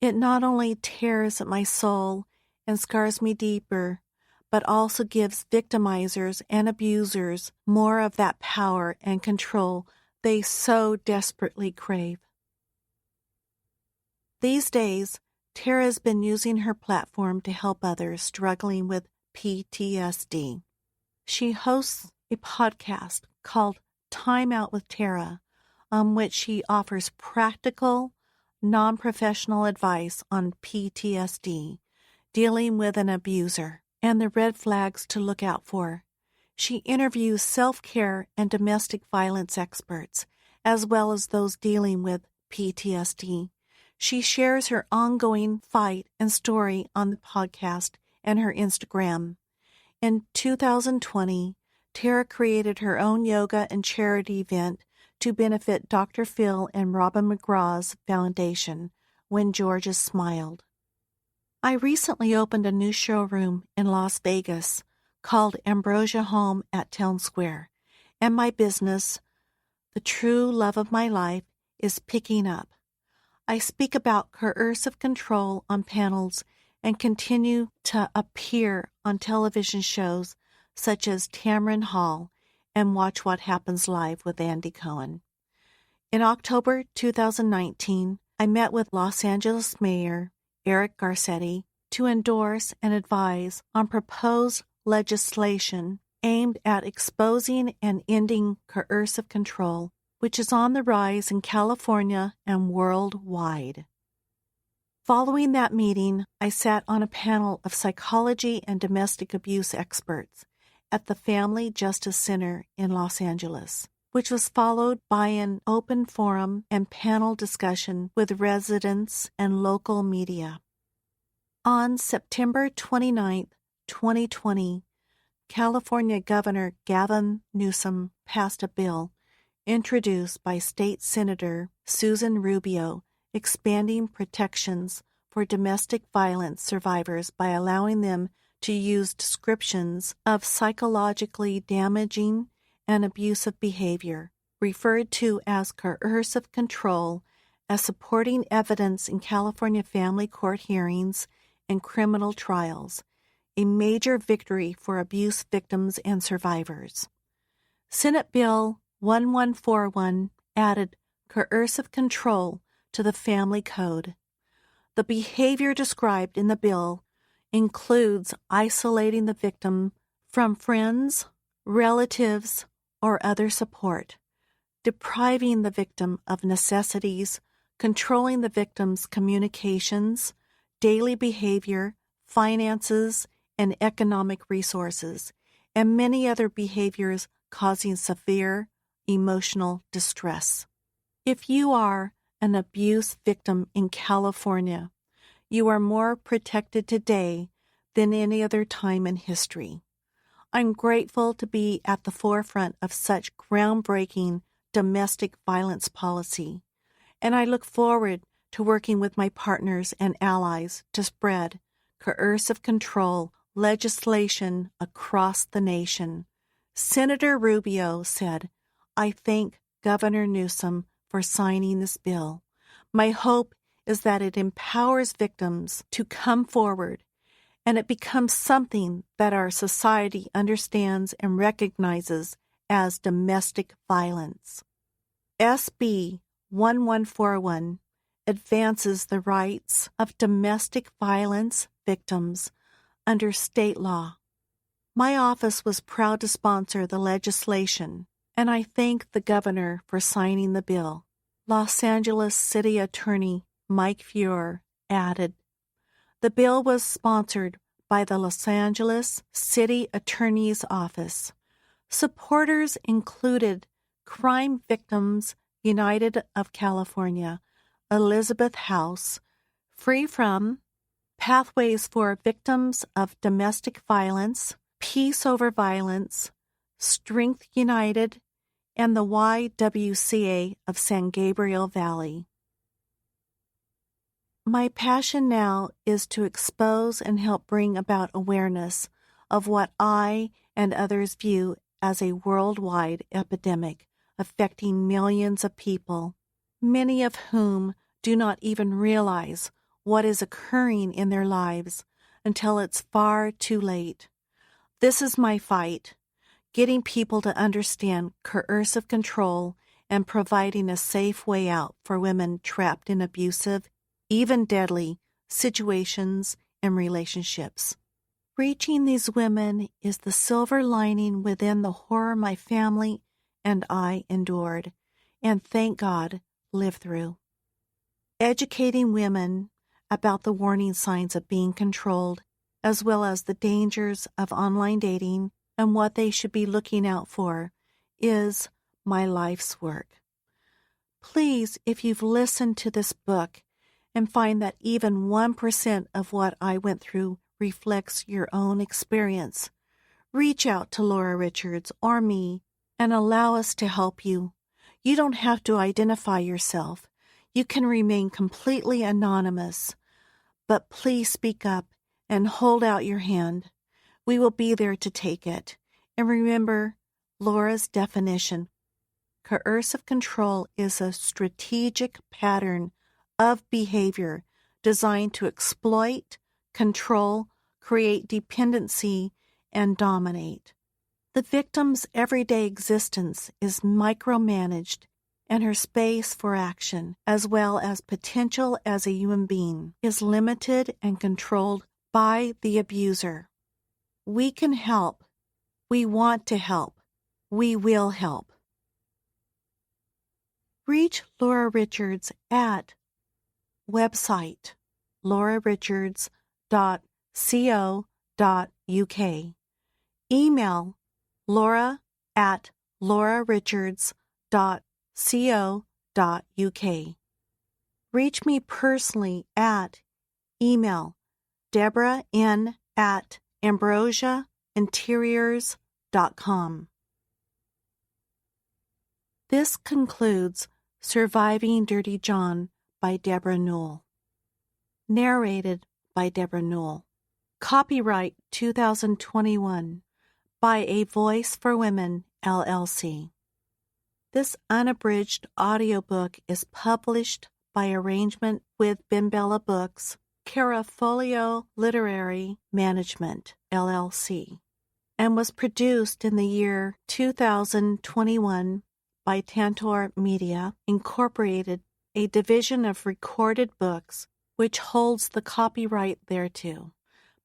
it not only tears at my soul and scars me deeper, but also gives victimizers and abusers more of that power and control they so desperately crave. These days, Tara has been using her platform to help others struggling with PTSD. She hosts a podcast called Time Out with Tara, on which she offers practical, non-professional advice on PTSD, dealing with an abuser, and the red flags to look out for. She interviews self-care and domestic violence experts, as well as those dealing with PTSD. She shares her ongoing fight and story on the podcast and her Instagram. In 2020, Tara created her own yoga and charity event to benefit Dr. Phil and Robin McGraw's foundation, When Georgia Smiled. I recently opened a new showroom in Las Vegas called Ambrosia Home at Town Square, and my business, the true love of my life, is picking up. I speak about coercive control on panels and continue to appear on television shows such as Tamron Hall and Watch What Happens Live with Andy Cohen. In October 2019, I met with Los Angeles Mayor Eric Garcetti to endorse and advise on proposed legislation aimed at exposing and ending coercive control, which is on the rise in California and worldwide. Following that meeting, I sat on a panel of psychology and domestic abuse experts at the Family Justice Center in Los Angeles, which was followed by an open forum and panel discussion with residents and local media. On September 29, 2020, California Governor Gavin Newsom passed a bill introduced by State Senator Susan Rubio, expanding protections for domestic violence survivors by allowing them to use descriptions of psychologically damaging and abusive behavior, referred to as coercive control, as supporting evidence in California family court hearings and criminal trials, a major victory for abuse victims and survivors. Senate Bill 1141 added coercive control to the family code. The behavior described in the bill includes isolating the victim from friends, relatives, or other support, depriving the victim of necessities, controlling the victim's communications, daily behavior, finances, and economic resources, and many other behaviors causing severe emotional distress. If you are an abuse victim in California, you are more protected today than any other time in history. I'm grateful to be at the forefront of such groundbreaking domestic violence policy, and I look forward to working with my partners and allies to spread coercive control legislation across the nation. Senator Rubio said, "I thank Governor Newsom for signing this bill. My hope is that it empowers victims to come forward and it becomes something that our society understands and recognizes as domestic violence." SB 1141 advances the rights of domestic violence victims under state law. My office was proud to sponsor the legislation, and I thank the governor for signing the bill. Los Angeles City Attorney Mike Feuer added, "The bill was sponsored by the Los Angeles City Attorney's Office. Supporters included Crime Victims United of California, Elizabeth House, Free From, Pathways for Victims of Domestic Violence, Peace Over Violence, Strength United, and the YWCA of San Gabriel Valley." My passion now is to expose and help bring about awareness of what I and others view as a worldwide epidemic affecting millions of people, many of whom do not even realize what is occurring in their lives until it's far too late. This is my fight, getting people to understand coercive control and providing a safe way out for women trapped in abusive, even deadly, situations and relationships. Reaching these women is the silver lining within the horror my family and I endured, and thank God, lived through. Educating women about the warning signs of being controlled, as well as the dangers of online dating and what they should be looking out for, is my life's work. Please, if you've listened to this book and find that even 1% of what I went through reflects your own experience, reach out to Laura Richards or me and allow us to help you. You don't have to identify yourself. You can remain completely anonymous, but please speak up and hold out your hand. We will be there to take it. And remember Laura's definition. Coercive control is a strategic pattern of behavior designed to exploit, control, create dependency, and dominate. The victim's everyday existence is micromanaged, and her space for action, as well as potential as a human being, is limited and controlled by the abuser. We can help. We want to help. We will help. Reach Laura Richards at website laurarichards.co.uk. Email laura@laurarichards.co.uk. Reach me personally at email debraN@ambrosiainteriors.com. This concludes Surviving Dirty John by Debra Newell. Narrated by Debra Newell. Copyright 2021 by A Voice for Women, LLC. This unabridged audiobook is published by arrangement with Bimbella Books, Carafolio Literary Management, LLC, and was produced in the year 2021 by Tantor Media, Incorporated, a division of Recorded Books, which holds the copyright thereto.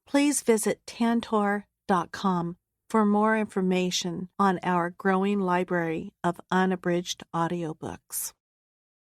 Please visit tantor.com for more information on our growing library of unabridged audiobooks.